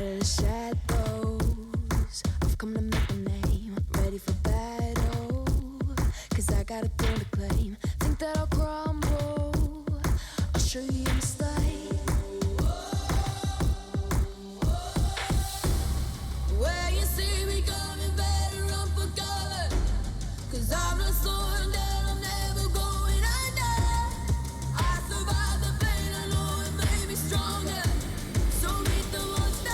of the shadows, I've come to make a name. Ready for battle, cause I got a thing to claim. Think that I'll crumble, I'll show you your mistake. Where you see me coming, better run for cover, cause I'm not slowing down, I'm never going under. I survived the pain, I know it made me stronger. So meet the monster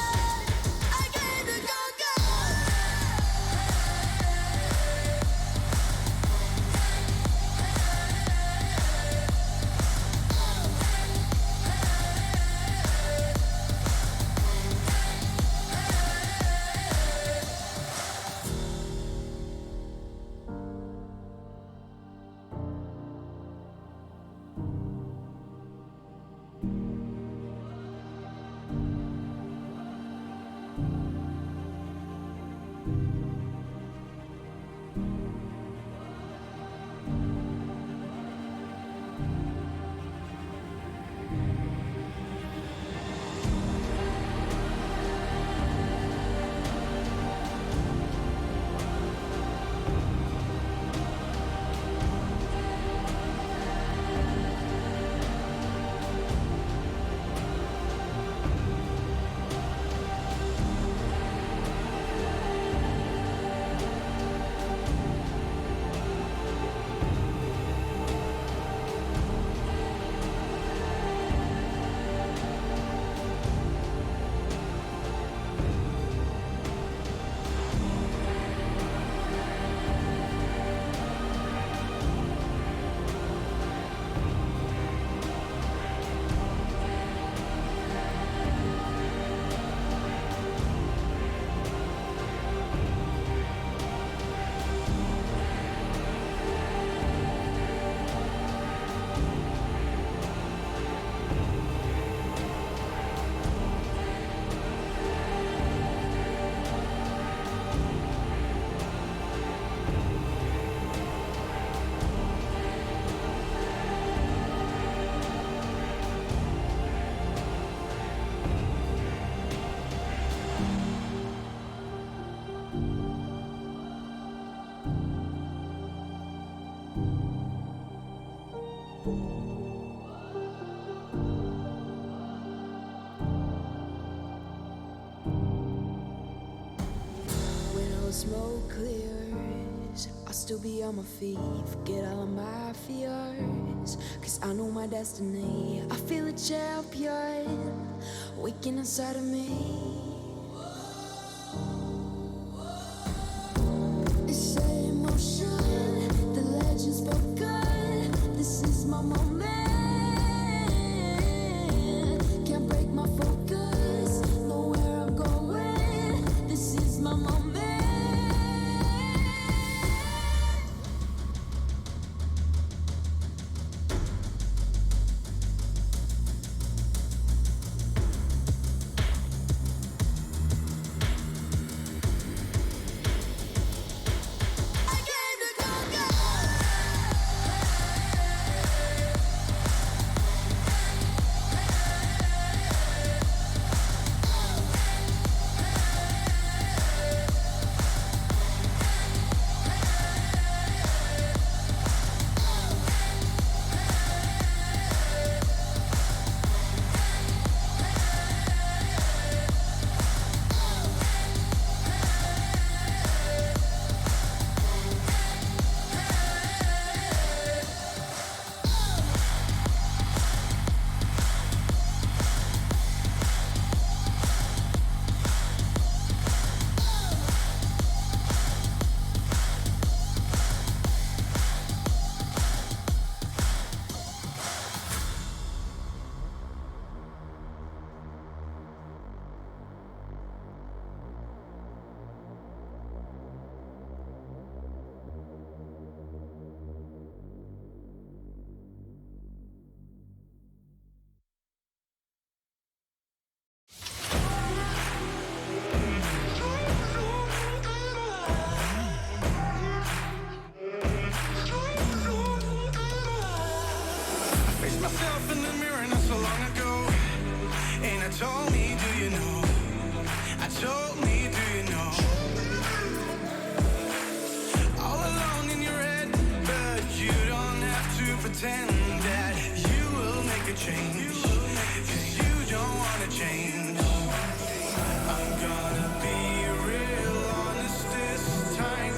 I came to conquer. When all the smoke clears, I'll still be on my feet. Forget all of my fears, cause I know my destiny. I feel a champion waking inside of me. It's set in motion, the legend's spoken. This is my moment. Can't break my focus, know where I'm going. This is my moment. myself in the mirror not so long ago, and I told me, do you know pretend that you will make a change, 'cause you don't wanna change. I'm gonna be real honest this time.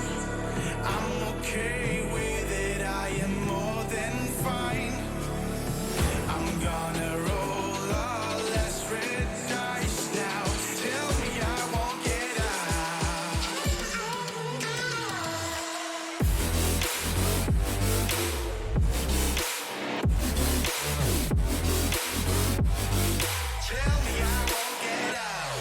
I'm okay with it, I am more than fine. I'm gonna roll all less red dice now. Tell me I won't get out. Tell me I won't get out.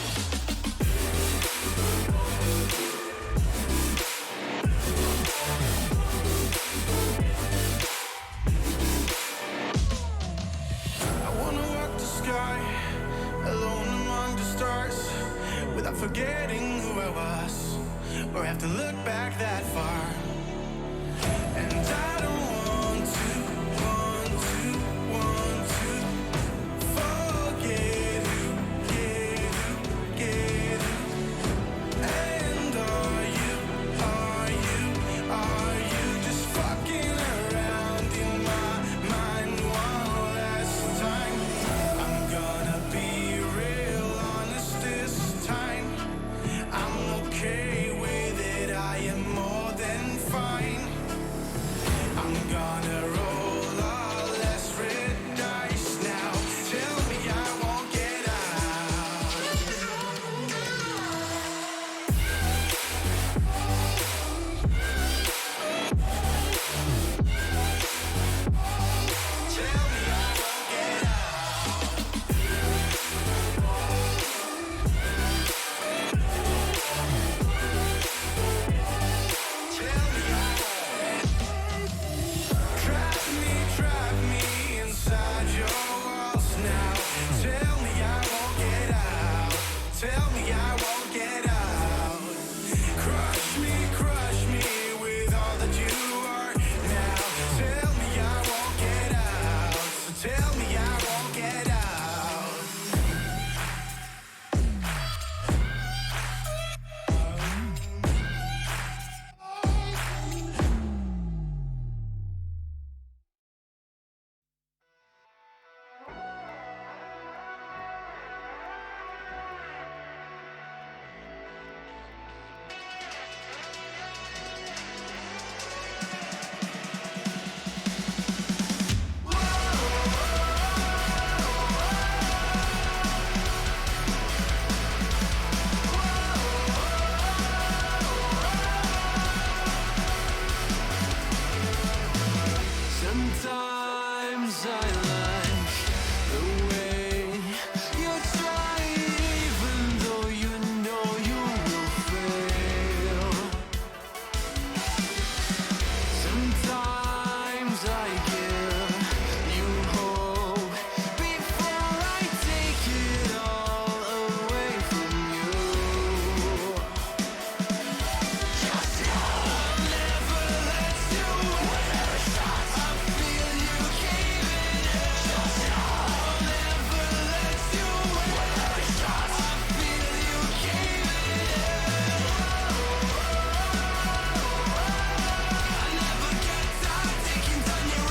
I wanna walk the sky alone among the stars, without forgetting who I was, or have to look back that far. And I don't want to forget who, get who. And are you just fucking around in my mind one last time? I'm gonna be real honest this time. I'm okay with it, I am more than fine. I'm gonna roll all less red dice now. Tell me I won't get out. Tell me I won't get out. Tell me I won't. Trap me inside your walls now. Tell me I won't get out. Tell me I won't get out. Crush me with all that you are now. Tell me I won't get out. So tell me I won't get out. Sometimes I like the way you try, even though you know you will fail. Sometimes I give you hope before I take it all away from you. Just know I'll never let you win. I feel you caving in. Just know I'll never let you win. I feel you caving in. I never get tired taking down your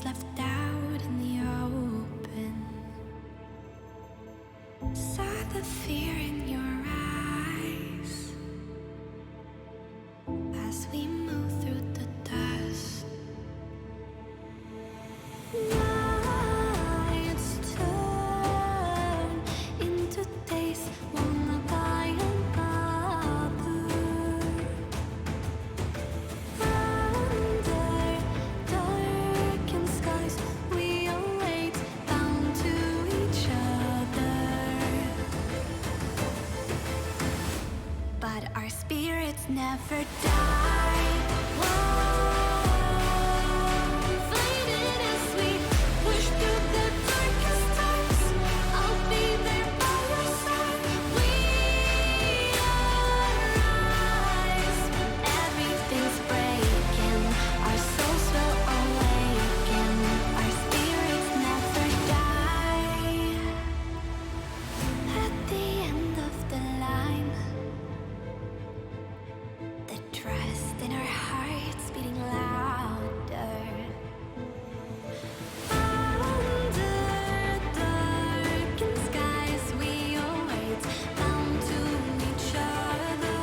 left out in the open. Saw the fear in your eyes as we move through the dust. Nights turn into days, one by another. Under darkened skies, we await, bound to each other. But our spirits never die. Faded as we push through the darkest times. I'll be there by your side. We arise when everything's breaking. Our souls will awaken. Our spirits never die. At the end of the line, the trust in our hearts beating louder. Under darkened skies, we await, bound to each other.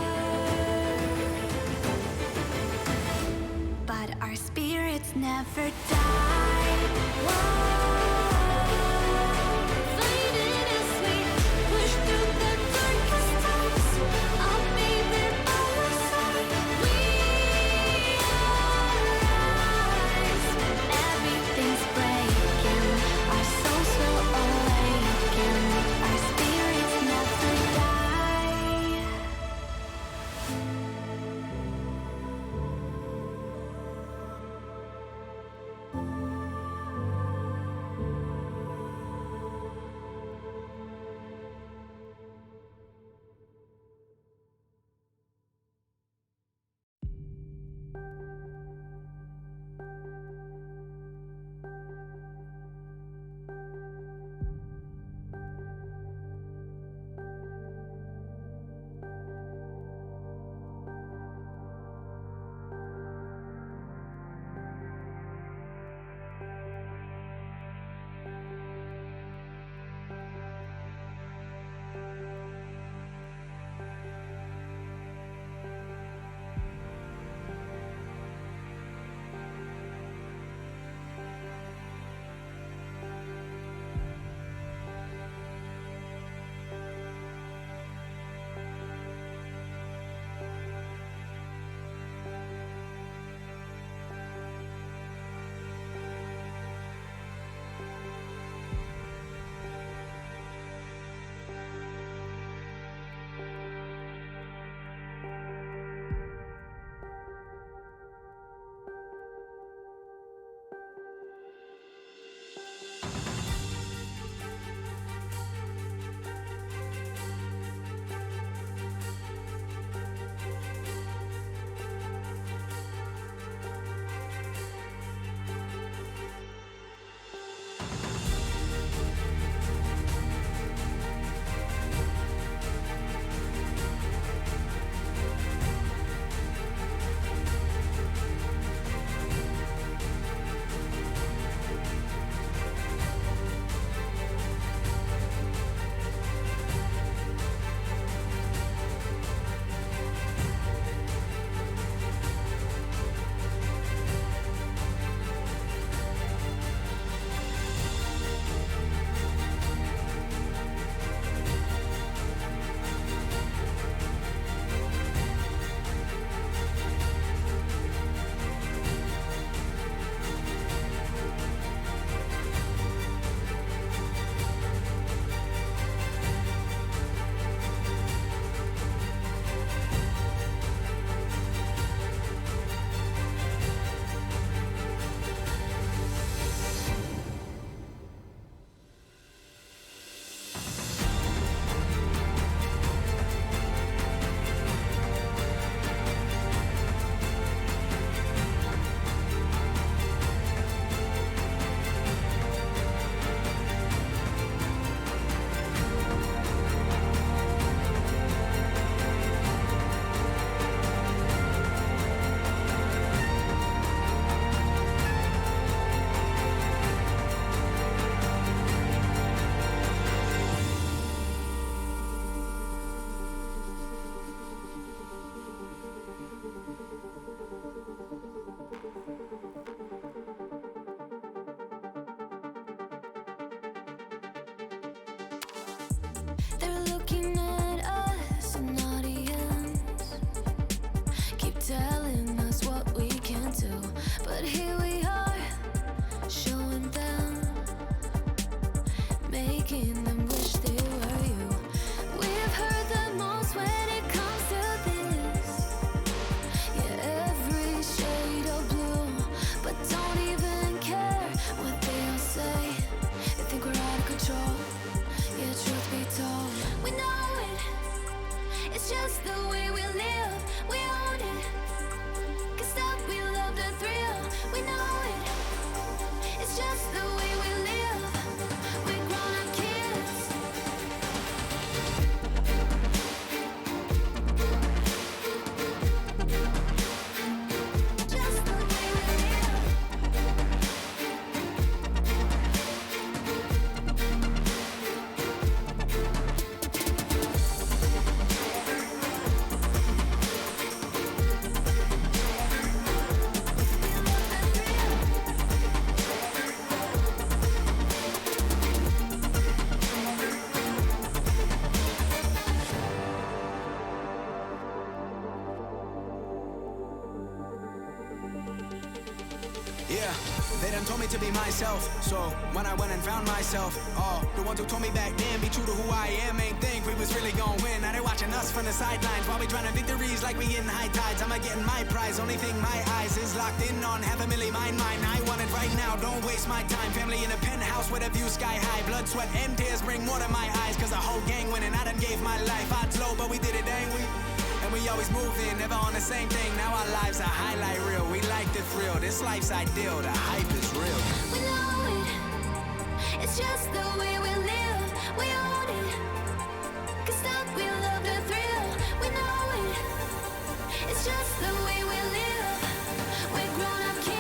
But our spirits never die. Faded as we push through the darkest times. I'll be there by your side. We arise when everything's breaking. Our souls will awaken. Our spirits never die. They done told me to be myself, so when I went and found myself, the ones who told me back then, be true to who I am, ain't think we was really gon' win. Now they watching us from the sidelines while we trying victories like we getting high tides. I'm getting my prize, only thing my eyes is locked in on, half a milli mine. I want it right now, don't waste my time. Family in a penthouse with a view sky high. Blood, sweat, and tears bring more to my eyes, cause the whole gang winning, I done gave my life. Odds low, but we did it, dang we. And we always moving, never on the same thing. Now our lives are highlight reel. We like the thrill, this life's ideal, the hype is real. We know it, it's just the way we live. We own it, cause that we love the thrill. We know it, it's just the way we live. We're grown up kids.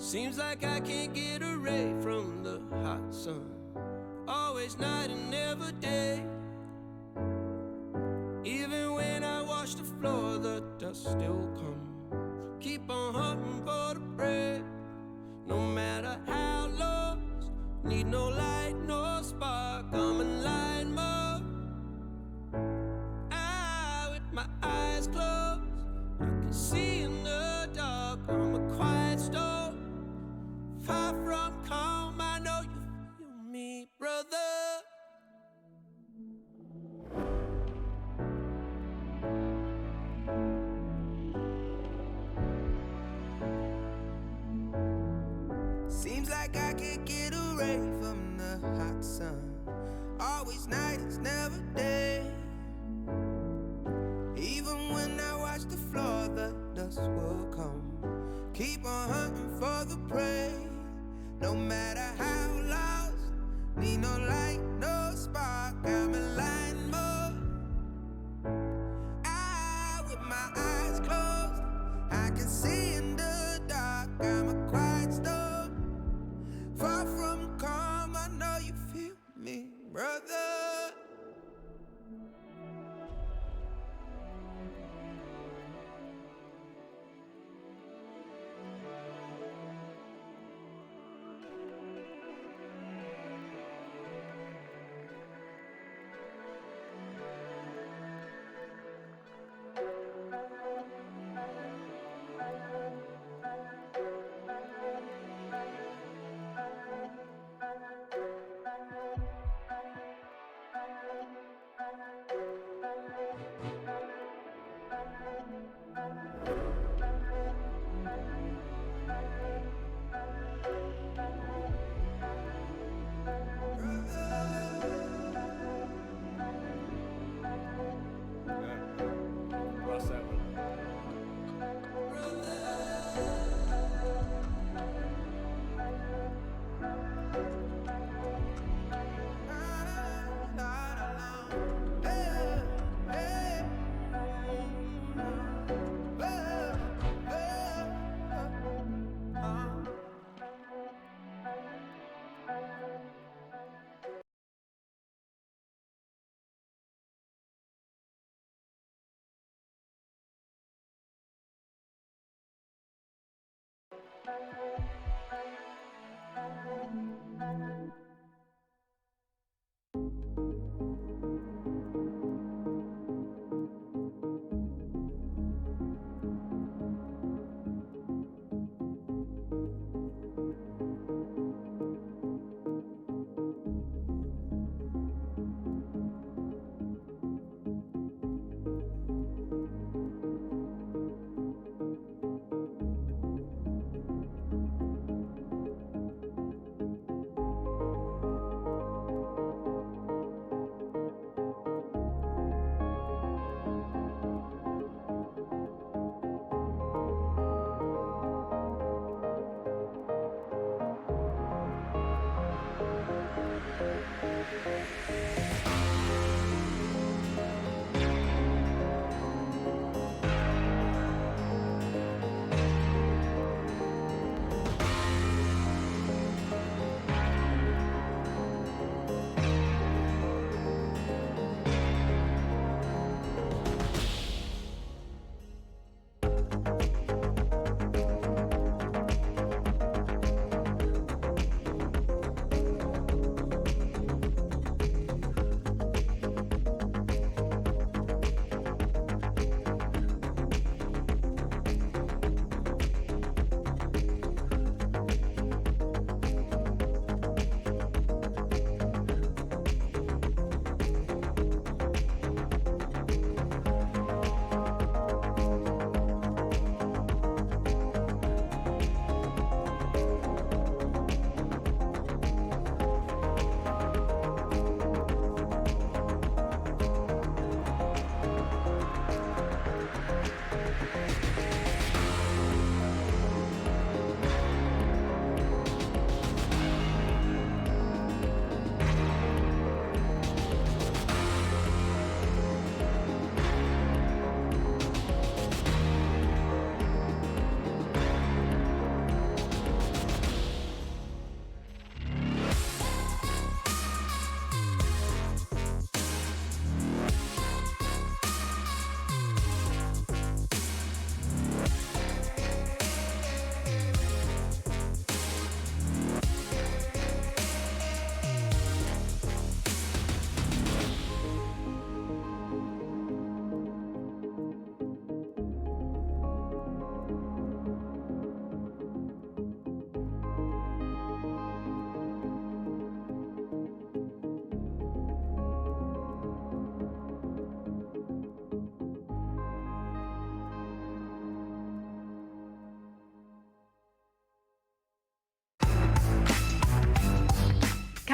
Seems like I can't get away from the hot sun. Always night and never day. Even when I wash the floor, the dust still comes. Keep on hunting for the bread. No matter how lost, need no light, no spark. I'm in line mode. With my eyes closed, I can see in the dark. I'm a quiet storm, far from calm. I know you feel me, brother. Seems like I can't get away from the hot sun. Always night, it's never day. Even when I watch the floor, the dust will come. Keep on hunting for the prey. No matter how lost, need no light, no spark. I'm in line mode. With my eyes closed, I can see in the dark. I'm a quiet storm, far from calm. I know you feel me, brother. Lost that one.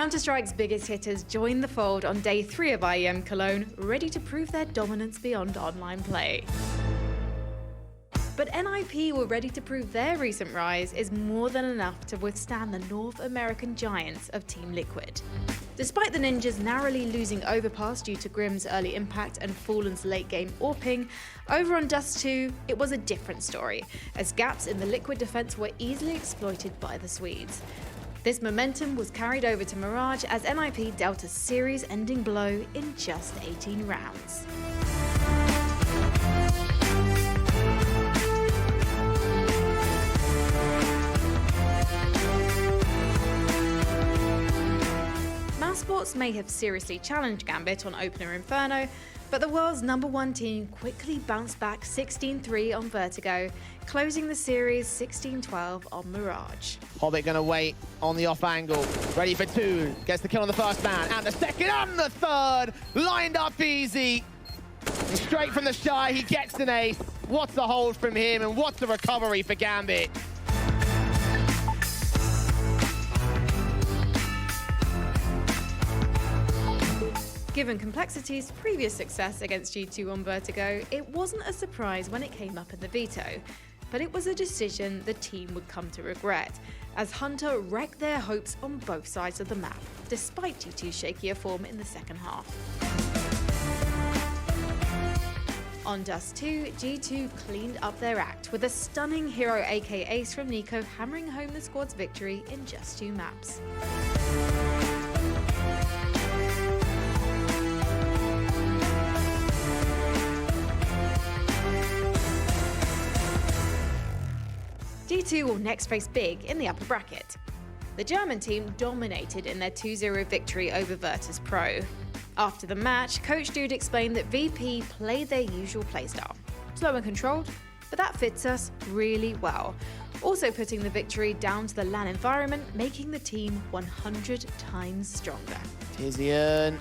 Counter-Strike's biggest hitters joined the fold on day 3 of IEM Cologne, ready to prove their dominance beyond online play. But NIP were ready to prove their recent rise is more than enough to withstand the North American giants of Team Liquid. Despite the Ninjas narrowly losing Overpass due to Grimm's early impact and Fallen's late-game AWPing, over on Dust 2, it was a different story, as gaps in the Liquid defense were easily exploited by the Swedes. This momentum was carried over to Mirage as NIP dealt a series-ending blow in just 18 rounds. Sports may have seriously challenged Gambit on opener Inferno, but the world's #1 team quickly bounced back 16-3 on Vertigo, closing the series 16-12 on Mirage. Hobbit gonna wait on the off angle, ready for 2, gets the kill on the first man, and the second and the third, lined up easy. And straight from the shy, he gets an ace. What's the hold from him, and what's the recovery for Gambit? Given Complexity's previous success against G2 on Vertigo, it wasn't a surprise when it came up in the veto, but it was a decision the team would come to regret, as Hunter wrecked their hopes on both sides of the map, despite G2's shakier form in the second half. On Dust 2, G2 cleaned up their act with a stunning hero AK ace from Nico hammering home the squad's victory in just 2 maps. G2 will next face Big in the upper bracket. The German team dominated in their 2-0 victory over Virtus Pro. After the match, Coach Dude explained that VP played their usual playstyle, slow and controlled, but that fits us really well. Also putting the victory down to the LAN environment, making the team 100 times stronger. Tizian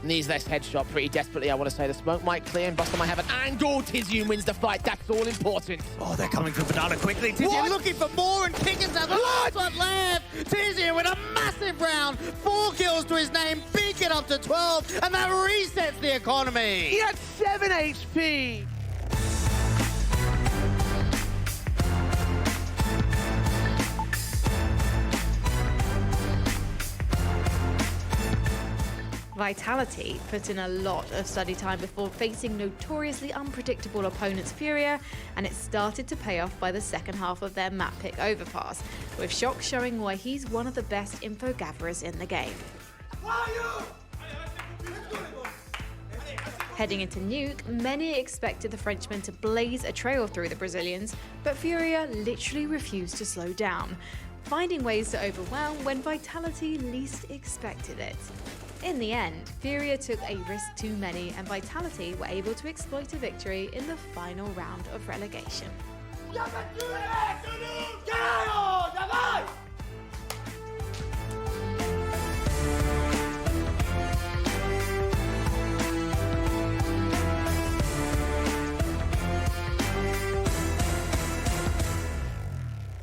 needs this headshot pretty desperately, I want to say. The smoke might clear and Buster might have an angle. Tizian wins the fight, that's all important. Oh, they're coming for Banana quickly. Tizian looking for more, and Kickers have the last one left. Tizian with a massive round, 4 kills to his name, beacon up to 12, and that resets the economy. He had 7 HP. Vitality put in a lot of study time before facing notoriously unpredictable opponents Furia, and it started to pay off by the second half of their map pick Overpass, with Shock showing why he's one of the best info gatherers in the game. Heading into Nuke, many expected the Frenchman to blaze a trail through the Brazilians, but Furia literally refused to slow down, finding ways to overwhelm when Vitality least expected it. In the end, Furia took a risk too many, and Vitality were able to exploit a victory in the final round of relegation.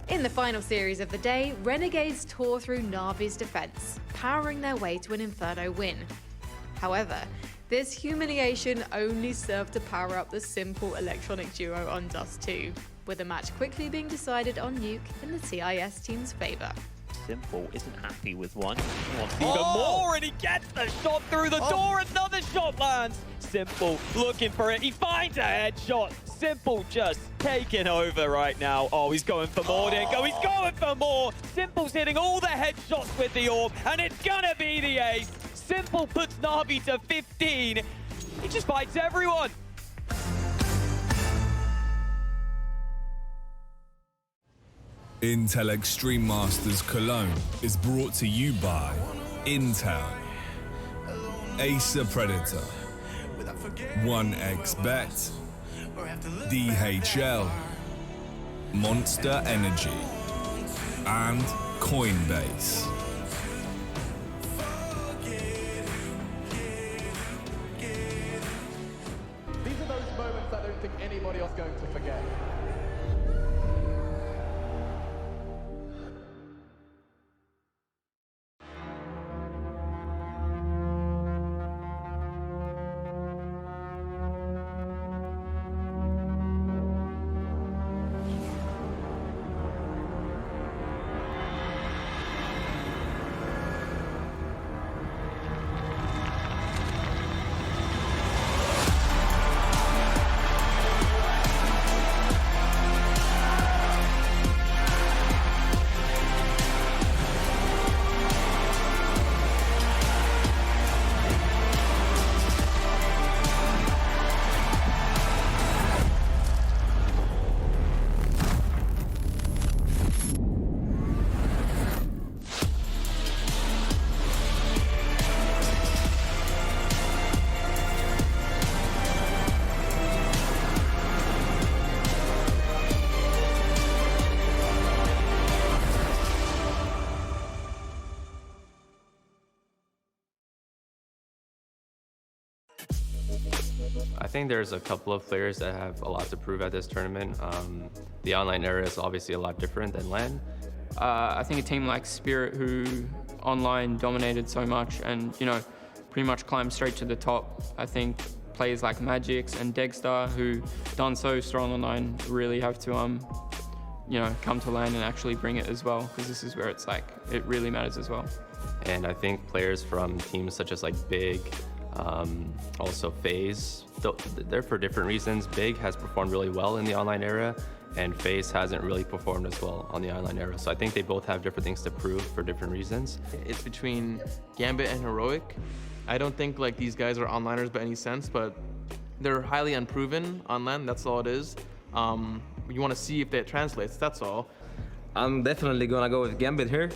In the final series of the day, Renegades tore through Na'Vi's defense, powering their way to an Inferno win. However, this humiliation only served to power up the simple electronic duo on Dust 2, with the match quickly being decided on Nuke in the CIS team's favor. Simple isn't happy with one. He wants even more, and he gets the shot through the door. Another shot lands. Simple looking for it. He finds a headshot. Simple just taking over right now. Oh, he's going for more, Dinko. He's going for more. Simple's hitting all the headshots with the orb, and it's gonna be the ace. Simple puts Na'Vi to 15. He just fights everyone. Intel Extreme Masters Cologne is brought to you by Intel, Acer Predator, 1xBet, DHL, Monster Energy, and Coinbase. These are those moments I don't think anybody else is going to forget. I think there's a couple of players that have a lot to prove at this tournament. The online era is obviously a lot different than LAN. I think a team like Spirit, who online dominated so much and, you know, pretty much climbed straight to the top. I think players like Magix and Degstar, who done so strong online, really have to, you know, come to LAN and actually bring it as well, because this is where it's like, it really matters as well. And I think players from teams such as like Big, also FaZe, they're for different reasons. Big has performed really well in the online era, and FaZe hasn't really performed as well on the online era. So I think they both have different things to prove for different reasons. It's between Gambit and Heroic. I don't think like these guys are onliners by any sense, but they're highly unproven on LAN, that's all it is. You want to see if that translates, that's all. I'm definitely gonna go with Gambit here.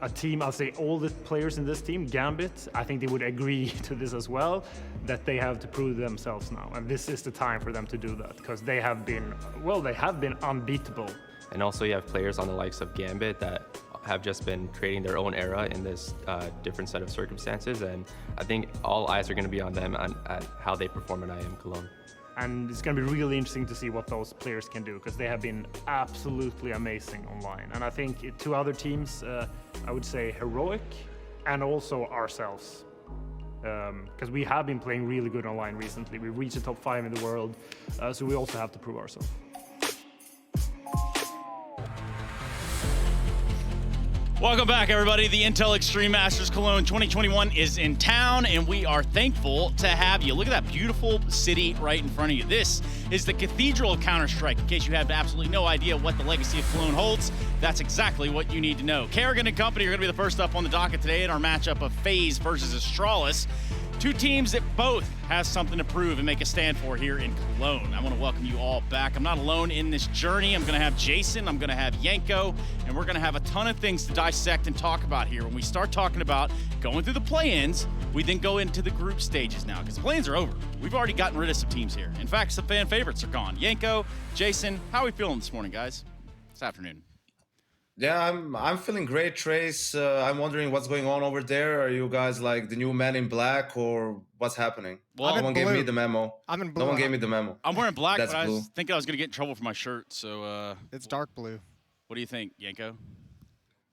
A team, I'll say all the players in this team, Gambit, I think they would agree to this as well, that they have to prove themselves now. And this is the time for them to do that, because they have been, well, they have been unbeatable. And also you have players on the likes of Gambit that have just been creating their own era in this different set of circumstances. And I think all eyes are going to be on them at how they perform in IEM Cologne. And it's going to be really interesting to see what those players can do, because they have been absolutely amazing online. And I think two other teams, I would say Heroic and also ourselves. Because we have been playing really good online recently. We reached the top 5 in the world, so we also have to prove ourselves. Welcome back, everybody. The Intel Extreme Masters Cologne 2021 is in town, and we are thankful to have you. Look at that beautiful city right in front of you. This is the Cathedral of Counter-Strike. In case you have absolutely no idea what the legacy of Cologne holds, that's exactly what you need to know. Kerrigan and company are going to be the first up on the docket today in our matchup of FaZe versus Astralis. Two teams that both have something to prove and make a stand for here in Cologne. I want to welcome you all back. I'm not alone in this journey. I'm going to have Jason, I'm going to have Yanko, and we're going to have a ton of things to dissect and talk about here. When we start talking about going through the play-ins, we then go into the group stages now, because the play-ins are over. We've already gotten rid of some teams here. In fact, some fan favorites are gone. Yanko, Jason, how are we feeling this morning, guys? This afternoon. Yeah, I'm feeling great, Trace. I'm wondering what's going on over there. Are you guys like the new Men in Black, or what's happening? Well, no one gave me the memo. I'm in blue. No one gave me the memo. I'm wearing black, That's but I blue. was thinking I was going to get in trouble for my shirt, so... It's dark blue. What do you think, Yanko?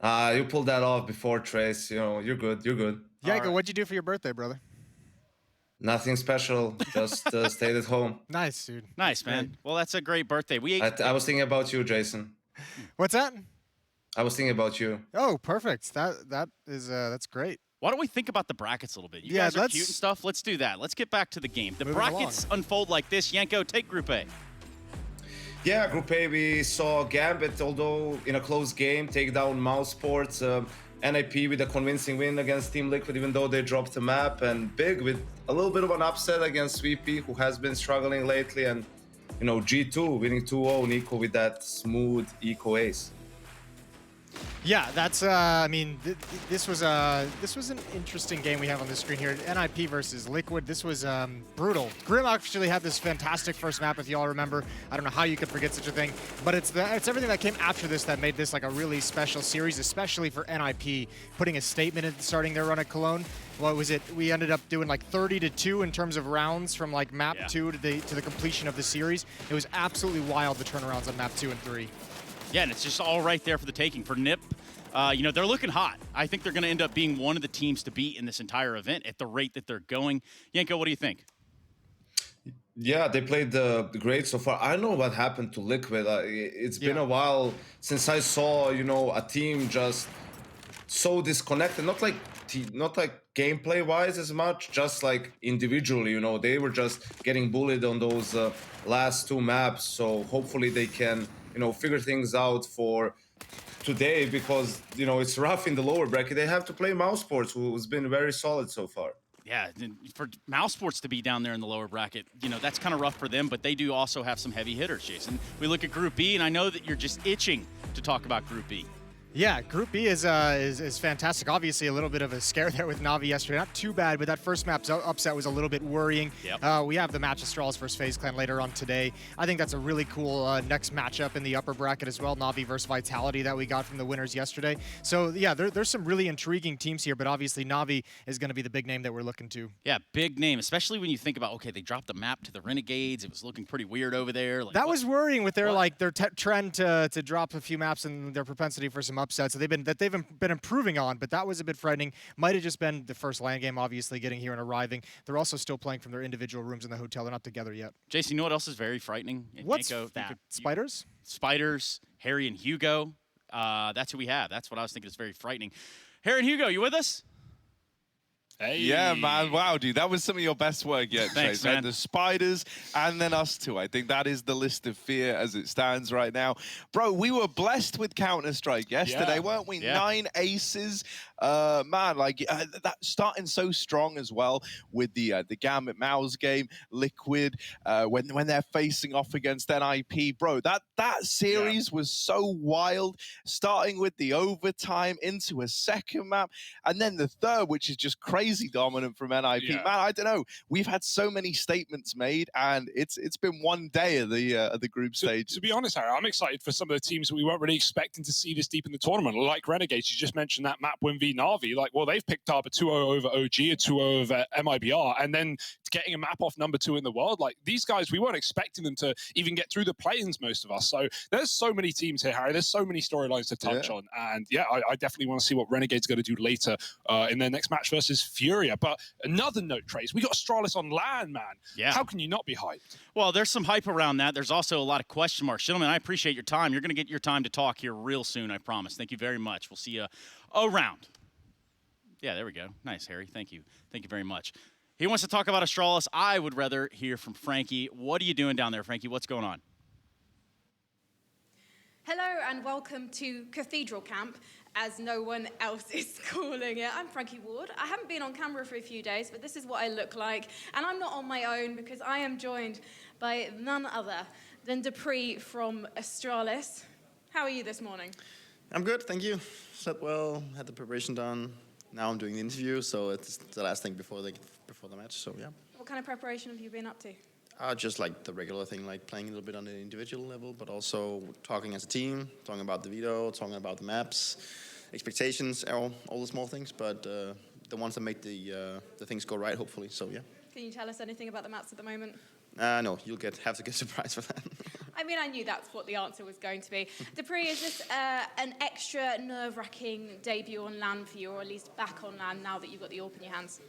You pulled that off before, Trace. You know, you're good. You're good. Yanko, what'd you do for your birthday, brother? Nothing special. Just stayed at home. Nice, dude. Nice, man. Well, that's a great birthday. I was thinking about you, Jason. What's that? I was thinking about you. Oh, perfect. That's great. Why don't we think about the brackets a little bit? You guys are cute and stuff. Let's do that. Let's get back to the game. The brackets unfold like this. Yanko, take Group A. Yeah, Group A, we saw Gambit, although in a close game, take down Mouse Sports. NIP with a convincing win against Team Liquid, even though they dropped the map. And Big with a little bit of an upset against VP, who has been struggling lately. And, you know, G2 winning 2-0, Nico with that smooth eco ace. Yeah, that's. I mean, this was an interesting game we have on the screen here. NIP versus Liquid. This was brutal. Grim actually had this fantastic first map, if y'all remember. I don't know how you could forget such a thing, but it's everything that came after this that made this like a really special series, especially for NIP, putting a statement in starting their run at Cologne. What was it? We ended up doing like 30-2 in terms of rounds from like map 2 to the completion of the series. It was absolutely wild, the turnarounds on map 2 and 3. Yeah, and it's just all right there for the taking. For NIP, you know, they're looking hot. I think they're going to end up being one of the teams to beat in this entire event at the rate that they're going. Yanko, what do you think? Yeah, they played great so far. I don't know what happened to Liquid. It's been a while since I saw, you know, a team just so disconnected. Not like gameplay-wise as much, just like individually, you know. They were just getting bullied on those last two maps. So hopefully they can, you know, figure things out for today, because, you know, it's rough in the lower bracket. They have to play Mouse Sports, who's been very solid so far. Yeah, for Mouse Sports to be down there in the lower bracket, you know, that's kind of rough for them, but they do also have some heavy hitters, Jason. We look at Group B, and I know that you're just itching to talk about Group B. Yeah, Group B is fantastic. Obviously, a little bit of a scare there with Na'Vi yesterday. Not too bad, but that first map's upset was a little bit worrying. Yep. We have the match Astralis versus FaZe Clan later on today. I think that's a really cool next matchup in the upper bracket as well. Na'Vi versus Vitality that we got from the winners yesterday. So yeah, there's some really intriguing teams here, but obviously Na'Vi is going to be the big name that we're looking to. Yeah, big name, especially when you think about, okay, they dropped the map to the Renegades. It was looking pretty weird over there. Like, that was worrying with their trend to drop a few maps and their propensity for some upsets that they've been improving on, but that was a bit frightening. Might have just been the first LAN game, obviously, getting here and arriving. They're also still playing from their individual rooms in the hotel. They're not together yet. Jason, you know what else is very frightening? What's Mako, that? Spiders? Spiders, Harry and Hugo. That's who we have. That's what I was thinking is very frightening. Harry and Hugo, you with us? Hey. Yeah, man. Wow, dude. That was some of your best work yet, Thanks, Chase. man. The Spiders and then us two. I think that is the list of fear as it stands right now. Bro, we were blessed with Counter-Strike yesterday, weren't we? Yeah. 9 aces. Man, like that starting so strong as well with the Gambit Mouse game, Liquid, when they're facing off against NIP. Bro, that series was so wild, starting with the overtime into a second map, and then the third, which is just crazy dominant from NIP. Yeah. Man, I don't know. We've had so many statements made, and it's been one day of the group stage. To be honest, Harry, I'm excited for some of the teams that we weren't really expecting to see this deep in the tournament. Like Renegades, you just mentioned that map win v Na'Vi. Like, well, they've picked up a 2-0 over OG, a 2-0 over MIBR, and then getting a map off #2 in the world. Like, these guys, we weren't expecting them to even get through the play-ins, most of us. So there's so many teams here, Harry. There's so many storylines to touch on. And yeah, I definitely want to see what Renegade's going to do later in their next match versus Furia. But another note, Trace, we got Astralis on LAN, man. Yeah. How can you not be hyped? Well, there's some hype around that. There's also a lot of question marks. Gentlemen, I appreciate your time. You're going to get your time to talk here real soon, I promise. Thank you very much. We'll see you around. Yeah, there we go. Nice, Harry. Thank you. Thank you very much. He wants to talk about Astralis. I would rather hear from Frankie. What are you doing down there, Frankie? What's going on? Hello and welcome to Cathedral Camp, as no one else is calling it. I'm Frankie Ward. I haven't been on camera for a few days, but this is what I look like. And I'm not on my own because I am joined by none other than Dupree from Astralis. How are you this morning? I'm good, thank you. Slept well, had the preparation done. Now I'm doing the interview, so it's the last thing before the match, so yeah. What kind of preparation have you been up to? Just like the regular thing, like playing a little bit on the individual level, but also talking as a team, talking about the veto, talking about the maps, expectations, all the small things, but the ones that make the things go right, hopefully, so yeah. Can you tell us anything about the maps at the moment? No, you'll have to get surprised for that. I mean, I knew that's what the answer was going to be. Dupree, is this an extra nerve-wracking debut on LAN for you, or at least back on LAN now that you've got the AWP in your hands?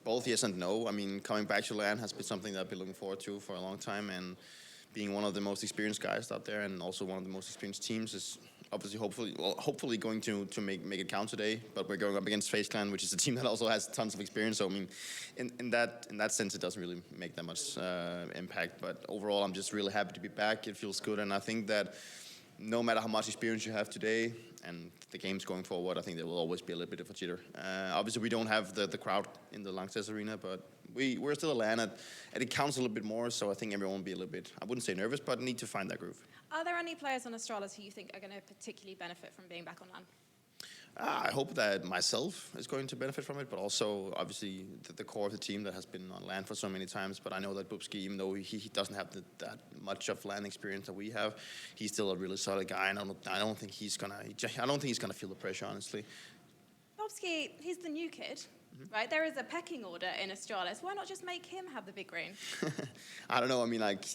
Both yes and no. I mean, coming back to LAN has been something that I've been looking forward to for a long time, and being one of the most experienced guys out there and also one of the most experienced teams is obviously hopefully going to make it count today. But we're going up against FaZe Clan, which is a team that also has tons of experience. So I mean, in that sense, it doesn't really make that much impact. But overall, I'm just really happy to be back. It feels good, and I think that no matter how much experience you have today and the games going forward, I think there will always be a little bit of a jitter. Obviously, we don't have the crowd in the Langsess Arena, but we're still a LAN, and it counts a little bit more, so I think everyone will be a little bit, I wouldn't say nervous, but need to find that groove. Are there any players on Astralis who you think are going to particularly benefit from being back on LAN? I hope that myself is going to benefit from it, but also, obviously, the core of the team that has been on LAN for so many times. But I know that Bubsky, even though he doesn't have that much of LAN experience that we have, he's still a really solid guy, and I don't think he's gonna feel the pressure, honestly. Bubsky, he's the new kid, right? There is a pecking order in Astralis. Why not just make him have the big green? I don't know. I mean, like,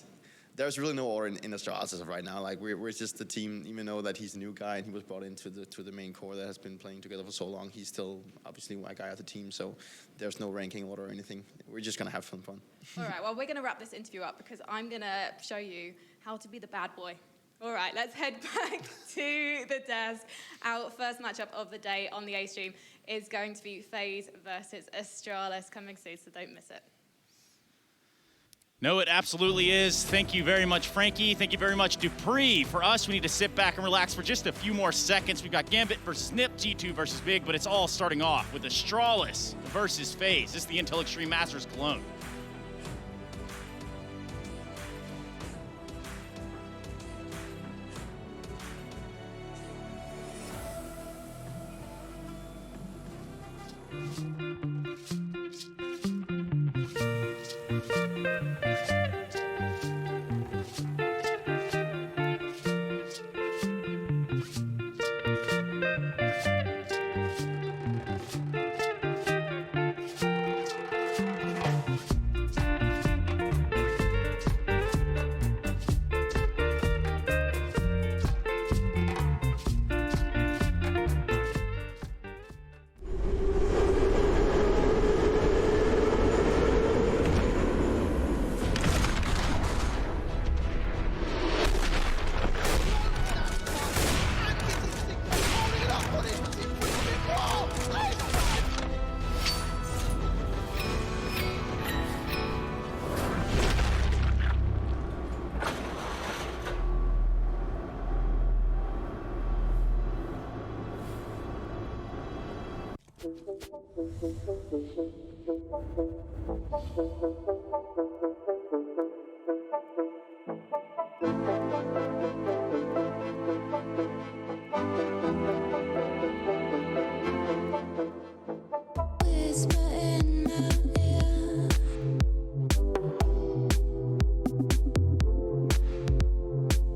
there's really no order in Astralis as of right now. Like, we're just the team, even though that he's a new guy and he was brought into the main core that has been playing together for so long, he's still obviously my guy of the team, so there's no ranking order or anything. We're just going to have fun. All right, well, we're going to wrap this interview up because I'm going to show you how to be the bad boy. All right, let's head back to the desk. Our first matchup of the day on the A stream is going to be FaZe versus Astralis, coming soon, so don't miss it. No, it absolutely is. Thank you very much, Frankie. Thank you very much, Dupree. For us, we need to sit back and relax for just a few more seconds. We've got Gambit versus Snip, G2 versus Big, but it's all starting off with Astralis versus FaZe. This is the Intel Extreme Masters Cologne. Whisper in my ear.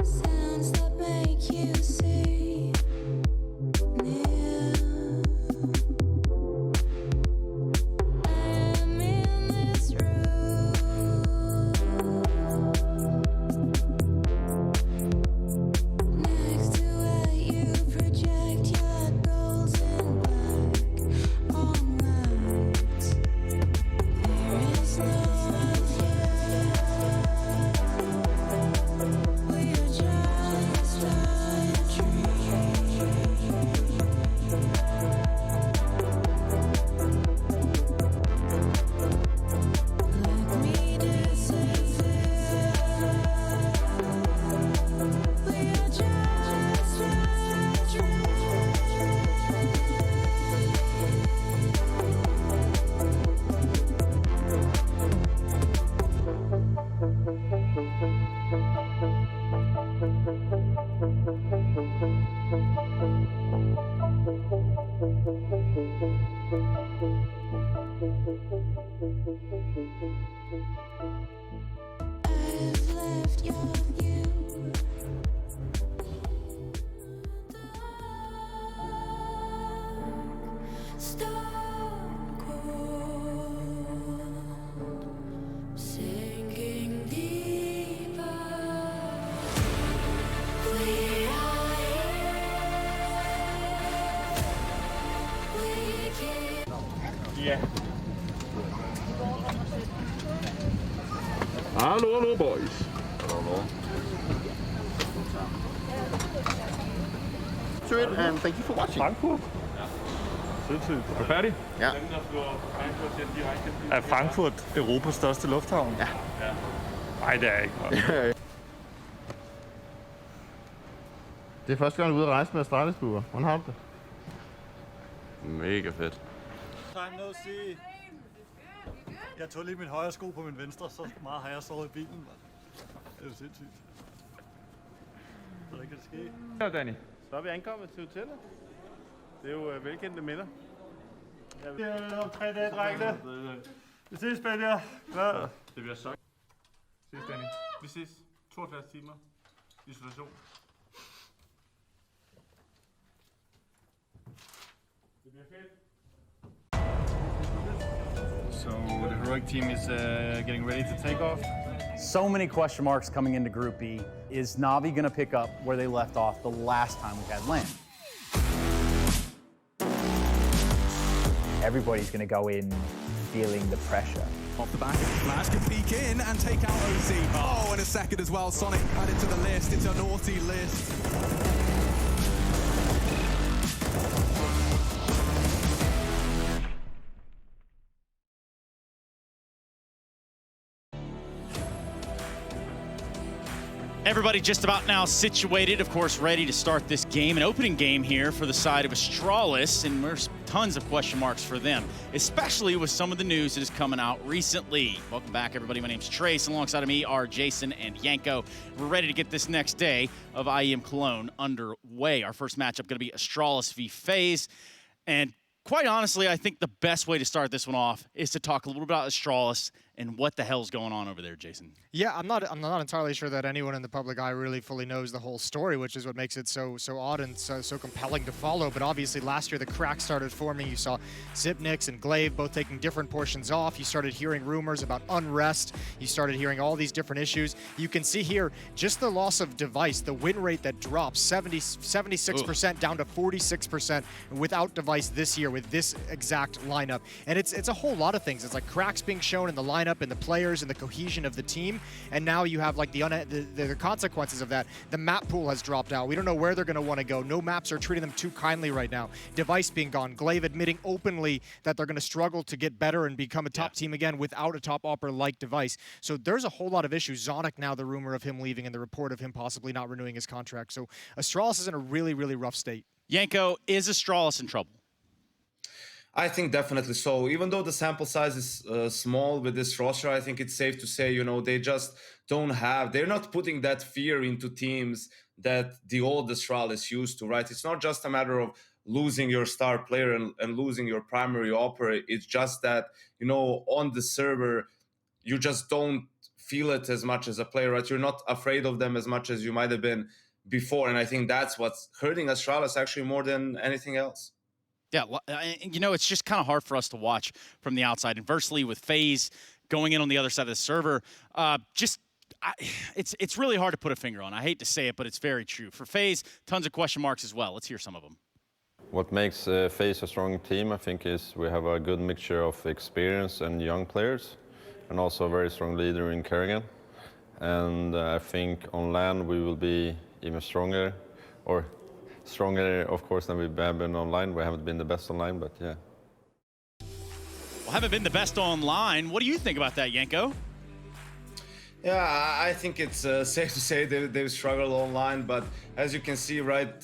Sounds that make you see near. I am in this room. Next to where you project your goals in black on white. There is no one here. We are just a dream. Let me disappear. We are just a dream. I've left your view. Stone cold, sinking deeper. We are here. We keep. Ja. Hallo, boys. To it, and thank you for watching. Frankfurt. Sindssygt. Er du færdig? Ja. Er Frankfurt Europas største lufthavn? Ja. Nej, det er ikke. Det er første gang, du er ude at rejse med Astralisbuer. Hvordan har du det? Mega fedt. Time no see. Jeg tog lige min højre sko på min venstre, så meget har jeg sovet i bilen. Man. Det er jo sindssygt. Hvordan kan det ske? Ja, Danny. Så er vi ankommet til hotellet. Det er jo velkendte minder. Det er om 3 dage, drengene. Vi ses, Benja. Klar. Det bliver så. Ses, Danny. Vi ses. 72 timer. Isolation. Det bliver fedt. So the heroic team is getting ready to take off. So many question marks coming into Group B. Is Navi going to pick up where they left off the last time we had land? Everybody's going to go in feeling the pressure. Off the back of the flash, can peek in and take out OZ. Oh, and a second as well. Sonic added to the list. It's a naughty list. Everybody just about now situated, of course, ready to start this game. An opening game here for the side of Astralis, and there's tons of question marks for them, especially with some of the news that is coming out recently. Welcome back, everybody. My name's Trace. Alongside of me are Jason and Yanko. We're ready to get this next day of IEM Cologne underway. Our first matchup going to be Astralis v FaZe. And quite honestly, I think the best way to start this one off is to talk a little bit about Astralis and what the hell's going on over there, Jason. Yeah, I'm not entirely sure that anyone in the public eye really fully knows the whole story, which is what makes it so odd and so compelling to follow. But obviously last year the cracks started forming. You saw Zipnix and Glaive both taking different portions off. You started hearing rumors about unrest. You started hearing all these different issues. You can see here just the loss of device, the win rate that drops 76% down to 46% without device this year with this exact lineup. And it's a whole lot of things. It's like cracks being shown in the lineup and the players and the cohesion of the team. And now you have like the consequences of that. The map pool has dropped out. We don't know where they're going to want to go. No maps are treating them too kindly right now. Device being gone. Glaive admitting openly that they're going to struggle to get better and become a top team again without a top opera like Device. So there's a whole lot of issues. Zonic now, the rumor of him leaving and the report of him possibly not renewing his contract. So Astralis is in a really, really rough state. Yanko, is Astralis in trouble? I think definitely so. Even though the sample size is small with this roster, I think it's safe to say, you know, they just don't have, they're not putting that fear into teams that the old Astralis used to, right? It's not just a matter of losing your star player and losing your primary operator. It's just that, you know, on the server, you just don't feel it as much as a player, right? You're not afraid of them as much as you might have been before. And I think that's what's hurting Astralis actually more than anything else. Yeah, you know, it's just kind of hard for us to watch from the outside. Inversely, with FaZe going in on the other side of the server, it's really hard to put a finger on. I hate to say it, but it's very true. For FaZe, tons of question marks as well. Let's hear some of them. What makes FaZe a strong team, I think, is we have a good mixture of experience and young players, and also a very strong leader in Kerrigan. And I think on LAN we will be even stronger, or stronger, of course, than we've been online. We haven't been the best online, but yeah. Well, haven't been the best online. What do you think about that, Yanko? Yeah, I think it's safe to say they've struggled online, but as you can see, right,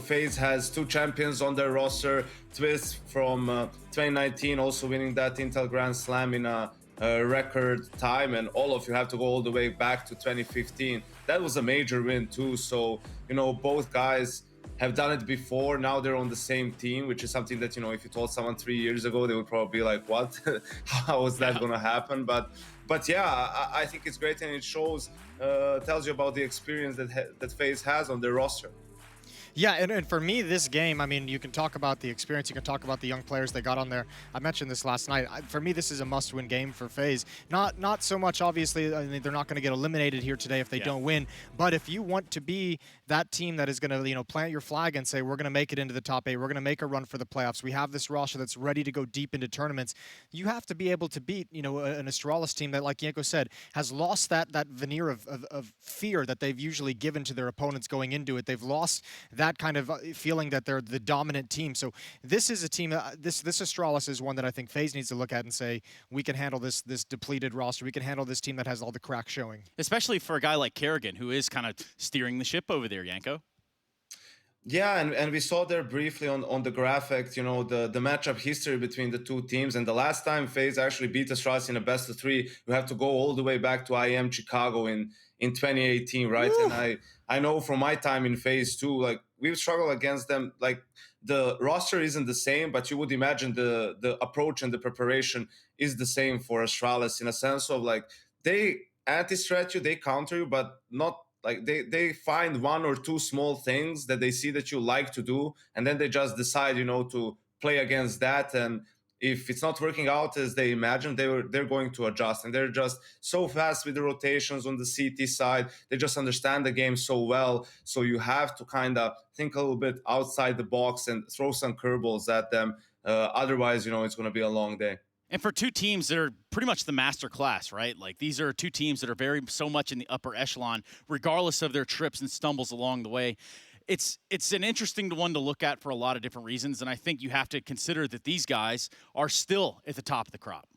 FaZe has 2 champions on their roster. Twist from 2019 also winning that Intel Grand Slam in a record time, and all of you have to go all the way back to 2015. That was a major win too, so, you know, both guys have done it before. Now they're on the same team, which is something that, you know, if you told someone 3 years ago, they would probably be like, what? How is that gonna happen? But yeah, I think it's great, and it shows, tells you about the experience that FaZe has on their roster. Yeah, and for me, this game, I mean, you can talk about the experience, you can talk about the young players they got on there. I mentioned this last night. For me, this is a must-win game for FaZe. Not so much, obviously, I mean, they're not going to get eliminated here today if they don't win, but if you want to be that team that is going to, you know, plant your flag and say, we're going to make it into the top 8, we're going to make a run for the playoffs, we have this roster that's ready to go deep into tournaments, you have to be able to beat, you know, an Astralis team that, like Yanko said, has lost that veneer of fear that they've usually given to their opponents going into it. They've lost that kind of feeling that they're the dominant team. So this is a team, this Astralis is one that I think FaZe needs to look at and say, we can handle this depleted roster. We can handle this team that has all the cracks showing. Especially for a guy like Kerrigan, who is kind of steering the ship over there, Yanko. Yeah, and we saw there briefly on the graphics, you know, the matchup history between the two teams. And the last time FaZe actually beat Astralis in a best of 3, you have to go all the way back to IEM Chicago in 2018, right? Woo! And I know from my time in FaZe too, like, we've struggled against them. Like, the roster isn't the same, but you would imagine the approach and the preparation is the same for Astralis, in a sense of, like, they anti-stretch you, they counter you, but not like they find 1 or 2 small things that they see that you like to do, and then they just decide, you know, to play against that. And if it's not working out as they imagine, they're going to adjust. And they're just so fast with the rotations on the CT side. They just understand the game so well. So you have to kind of think a little bit outside the box and throw some curveballs at them. Otherwise, you know, it's going to be a long day. And for 2 teams that are pretty much the master class, right? Like, these are 2 teams that are very so much in the upper echelon, regardless of their trips and stumbles along the way. It's an interesting one to look at for a lot of different reasons, and I think you have to consider that these guys are still at the top of the crop.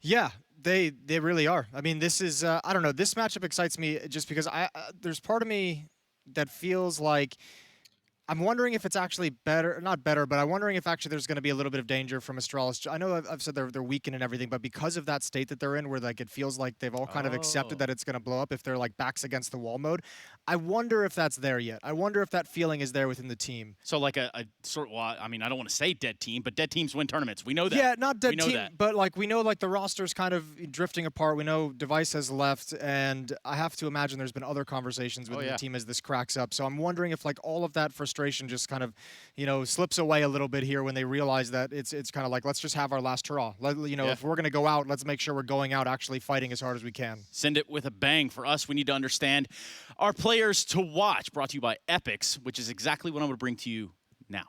Yeah, they really are. I mean, this is, I don't know, this matchup excites me just because there's part of me that feels like I'm wondering if it's actually better, not better, but I'm wondering if actually there's going to be a little bit of danger from Astralis. I know I've said they're weakened and everything, but because of that state that they're in, where like it feels like they've all kind of accepted that it's going to blow up if they're like backs against the wall mode, I wonder if that's there yet. I wonder if that feeling is there within the team. So like a sort of, well, I mean, I don't want to say dead team, but dead teams win tournaments. We know that. Yeah, not dead team, but like we know like the roster's kind of drifting apart. We know Device has left, and I have to imagine there's been other conversations within the team as this cracks up. So I'm wondering if like all of that frustration just kind of, you know, slips away a little bit here when they realize that it's kind of like, let's just have our last hurrah. You know, if we're going to go out, let's make sure we're going out actually fighting as hard as we can. Send it with a bang. For us, we need to understand our players to watch. Brought to you by Epix, which is exactly what I'm going to bring to you now.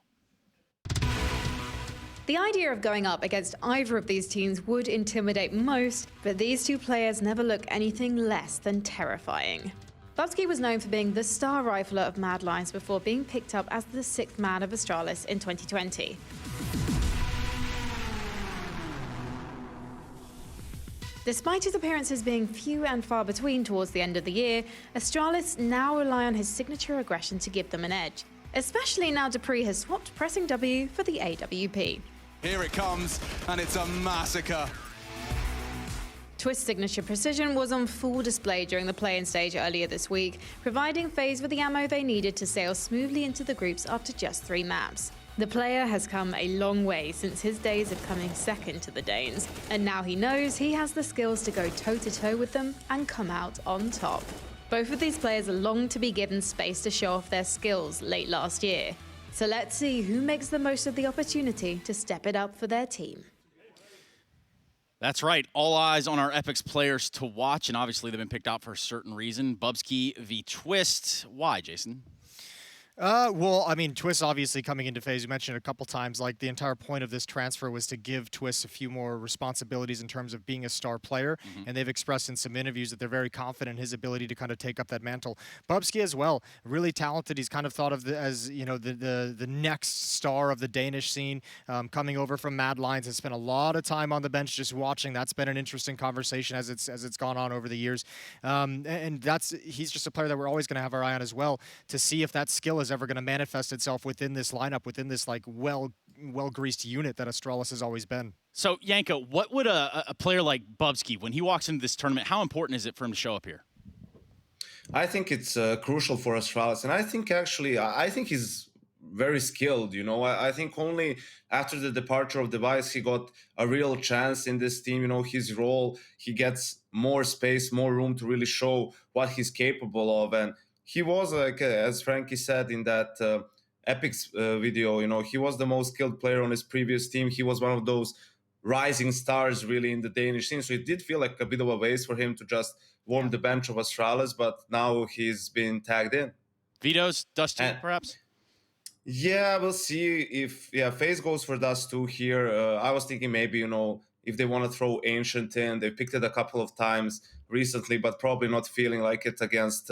The idea of going up against either of these teams would intimidate most, but these 2 players never look anything less than terrifying. Butsky was known for being the star rifler of Mad Lions before being picked up as the 6th man of Astralis in 2020. Despite his appearances being few and far between towards the end of the year, Astralis now rely on his signature aggression to give them an edge. especially now Dupree has swapped pressing W for the AWP. Here it comes, and it's a massacre. Twist's signature precision was on full display during the play-in stage earlier this week, providing FaZe with the ammo they needed to sail smoothly into the groups after just 3 maps. The player has come a long way since his days of coming second to the Danes, and now he knows he has the skills to go toe-to-toe with them and come out on top. Both of these players long to be given space to show off their skills late last year. So let's see who makes the most of the opportunity to step it up for their team. That's right. All eyes on our Epix players to watch, and obviously they've been picked out for a certain reason. Bubsky v Twist. Why, Jason? Well, I mean, Twist obviously coming into FaZe, you mentioned it a couple times, like the entire point of this transfer was to give Twist a few more responsibilities in terms of being a star player, and they've expressed in some interviews that they're very confident in his ability to kind of take up that mantle. Bubsky as well, really talented. He's kind of thought of as, you know, the next star of the Danish scene, coming over from Mad Lions, has spent a lot of time on the bench just watching. That's been an interesting conversation as it's gone on over the years, and he's just a player that we're always going to have our eye on as well to see if that skill is ever going to manifest itself within this lineup, within this like well-greased unit that Astralis has always been. So, Yanko, what would a player like Bubsky, when he walks into this tournament, how important is it for him to show up here? I think it's crucial for Astralis, and I think he's very skilled. You know, I think only after the departure of Device, he got a real chance in this team. You know, his role, he gets more space, more room to really show what he's capable of. And he was, like, as Frankie said in that Epix video, you know, he was the most skilled player on his previous team. He was one of those rising stars really in the Danish scene. So it did feel like a bit of a waste for him to just warm the bench of Astralis, but now he's been tagged in. Vetoes, Dust 2, perhaps? Yeah, we'll see if FaZe goes for Dust 2 here. I was thinking maybe, you know, if they want to throw Ancient in. They picked it a couple of times recently, but probably not feeling like it against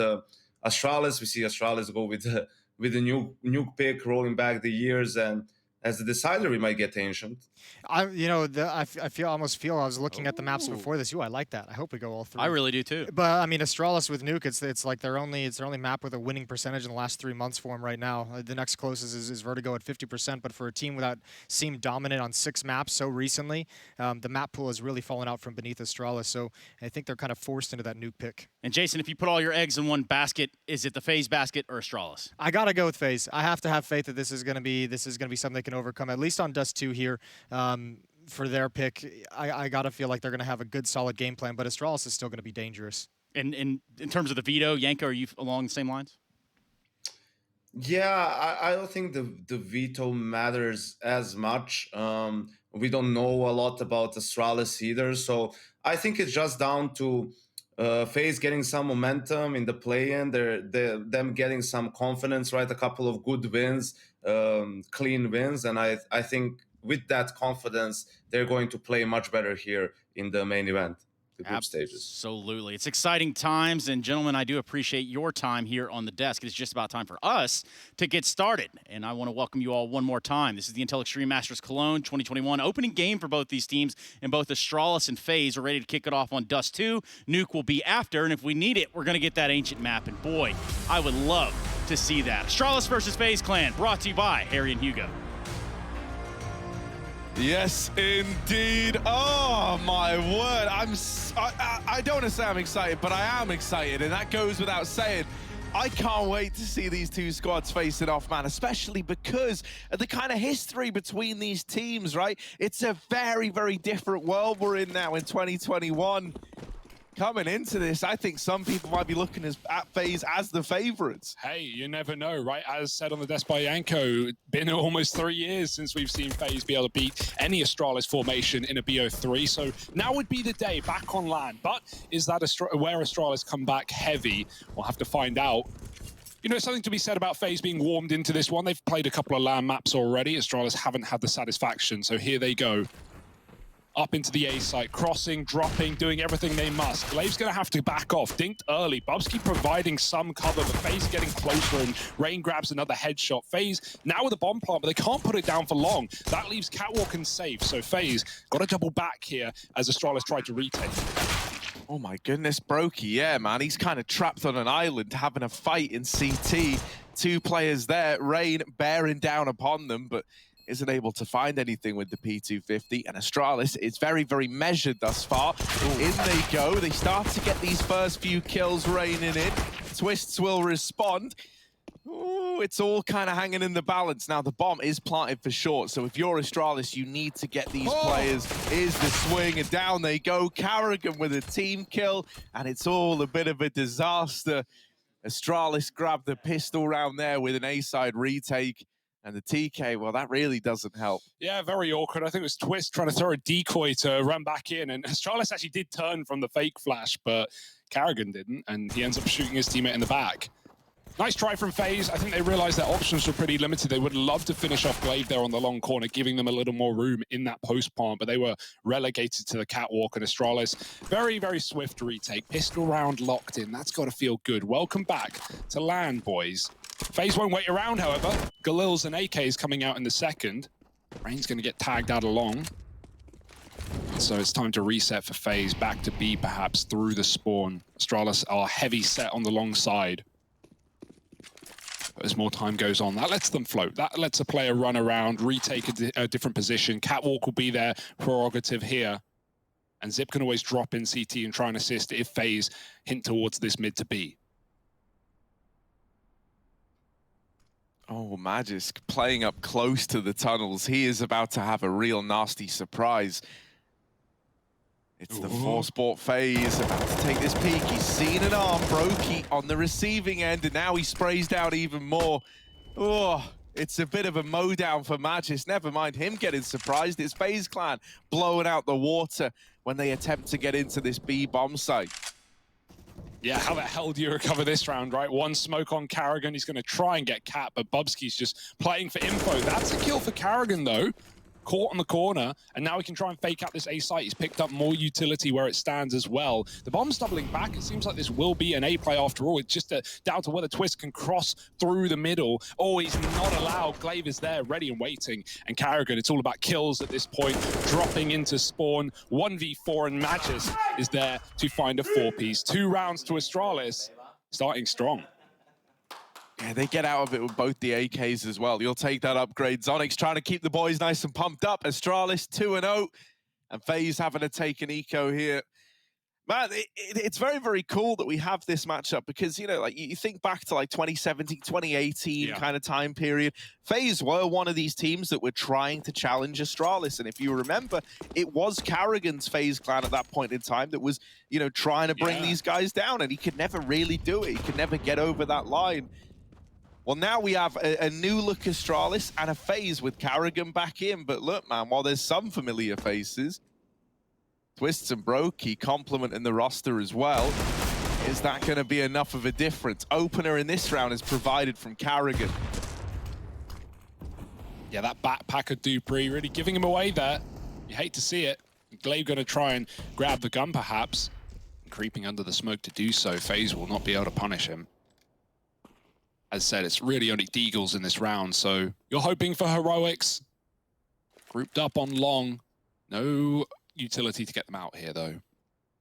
Astralis. We see Astralis go with the nuke pick, rolling back the years, and as the decider, we might get Ancient. I almost feel I was looking at the maps before this. I like that. I hope we go all 3. I really do too. But I mean, Astralis with nuke, it's like their only map with a winning percentage in the last 3 months for them right now. The next closest is Vertigo at 50%. But for a team that seemed dominant on 6 maps so recently, the map pool has really fallen out from beneath Astralis. So I think they're kind of forced into that nuke pick. And Jason, if you put all your eggs in one basket, is it the FaZe basket or Astralis? I gotta go with FaZe. I have to have faith that this is gonna be something they can overcome, at least on Dust 2 here. For their pick, I gotta feel like they're gonna have a good, solid game plan, but Astralis is still gonna be dangerous. And in terms of the veto, Yanko, are you along the same lines? Yeah, I don't think the veto matters as much. We don't know a lot about Astralis either, so I think it's just down to FaZe getting some momentum in the play-in, them getting some confidence, right? A couple of good wins, clean wins, and I think with that confidence, they're going to play much better here in the main event, the group stages. Absolutely. It's exciting times, and gentlemen, I do appreciate your time here on the desk. It's just about time for us to get started, and I want to welcome you all one more time. This is the Intel Extreme Masters Cologne 2021 opening game for both these teams, and both Astralis and FaZe are ready to kick it off on Dust 2. Nuke will be after, and if we need it, we're going to get that Ancient map, and boy, I would love to see that. Astralis versus FaZe Clan, brought to you by Harry and Hugo. Yes, indeed. Oh, my word. I don't want to say I'm excited, but I am excited, and that goes without saying. I can't wait to see these two squads facing off, man, especially because of the kind of history between these teams, right? It's a very, very different world we're in now in 2021. Coming into this, I think some people might be looking at FaZe as the favorites. Hey, you never know, right? As said on the desk by Yanko, been almost 3 years since we've seen FaZe be able to beat any Astralis formation in a BO3. So now would be the day back on LAN. But is that where Astralis come back heavy? We'll have to find out. You know, something to be said about FaZe being warmed into this one. They've played a couple of LAN maps already. Astralis haven't had the satisfaction. So here they go. Up into the A site, crossing, dropping, doing everything they must. Glave's going to have to back off. Dinked early. Bubsky providing some cover, but FaZe getting closer, and Rain grabs another headshot. FaZe now with a bomb plant, but they can't put it down for long. That leaves Catwalk and safe, so FaZe got to double back here as Astralis tried to retake. Oh my goodness, Brokey, yeah, man. He's kind of trapped on an island having a fight in CT. 2 players there. Rain bearing down upon them, but isn't able to find anything with the P250. And Astralis is very, very measured thus far. In they go. They start to get these first few kills raining in. Twists will respond. Ooh, it's all kind of hanging in the balance. Now, the bomb is planted for short, so if you're Astralis, you need to get these players. Is the swing, and down they go. Carrigan with a team kill, and it's all a bit of a disaster. Astralis grabbed the pistol round there with an A-side retake, and the TK, well, that really doesn't help. Yeah, very awkward. I think it was Twist trying to throw a decoy to run back in, and Astralis actually did turn from the fake flash, but Carrigan didn't, and he ends up shooting his teammate in the back. Nice try from FaZe. I think they realized their options were pretty limited. They would love to finish off Glaive there on the long corner, giving them a little more room in that post plant, but they were relegated to the catwalk, and Astralis, very, very swift retake. Pistol round locked in. That's got to feel good. Welcome back to LAN, boys. FaZe won't wait around, however. Galil's and AK's coming out in the second. Rain's going to get tagged out along. So it's time to reset for FaZe. Back to B, perhaps, through the spawn. Astralis are heavy set on the long side. As more time goes on, that lets them float. That lets a player run around, retake a different position. Catwalk will be their prerogative here. And Zip can always drop in CT and try and assist if FaZe hint towards this mid to B. Oh, Magisk playing up close to the tunnels. He is about to have a real nasty surprise. It's the four-sport FaZe about to take this peek. He's seen an arm, Brokey on the receiving end, and now he sprays down even more. Oh, it's a bit of a mow-down for Magisk. Never mind him getting surprised. It's FaZe Clan blowing out the water when they attempt to get into this B bomb site. Yeah, how the hell do you recover this round, right? One smoke on Carrigan. He's going to try and get Cat, but Bubsky's just playing for info. That's a kill for Carrigan, though. Caught on the corner, and now he can try and fake out this A site. He's picked up more utility where it stands as well. The bomb's doubling back. It seems like this will be an A play after all. It's just down to whether Twist can cross through the middle. Oh, he's not allowed. Glaive is there, ready and waiting. And Carrigan, it's all about kills at this point. Dropping into spawn, 1v4, and Magisk is there to find a 4-piece. 2 rounds to Astralis, starting strong. Yeah, they get out of it with both the AKs as well. You'll take that upgrade. Zonix trying to keep the boys nice and pumped up. Astralis 2-0, and FaZe having to take an eco here. Man, it's very, very cool that we have this matchup because, you know, like you think back to like 2017, 2018 kind of time period. FaZe were one of these teams that were trying to challenge Astralis. And if you remember, it was Carrigan's FaZe Clan at that point in time that was, you know, trying to bring these guys down, and he could never really do it. He could never get over that line. Well, now we have a new look Astralis and a FaZe with Carrigan back in. But look, man, while there's some familiar faces, Twists and Brokey complementing the roster as well, is that going to be enough of a difference? Opener in this round is provided from Carrigan. Yeah, that backpack of Dupree really giving him away there. You hate to see it. Glaive going to try and grab the gun, perhaps. Creeping under the smoke to do so. FaZe will not be able to punish him. As said, it's really only Deagles in this round, so you're hoping for heroics. Grouped up on long. No utility to get them out here, though.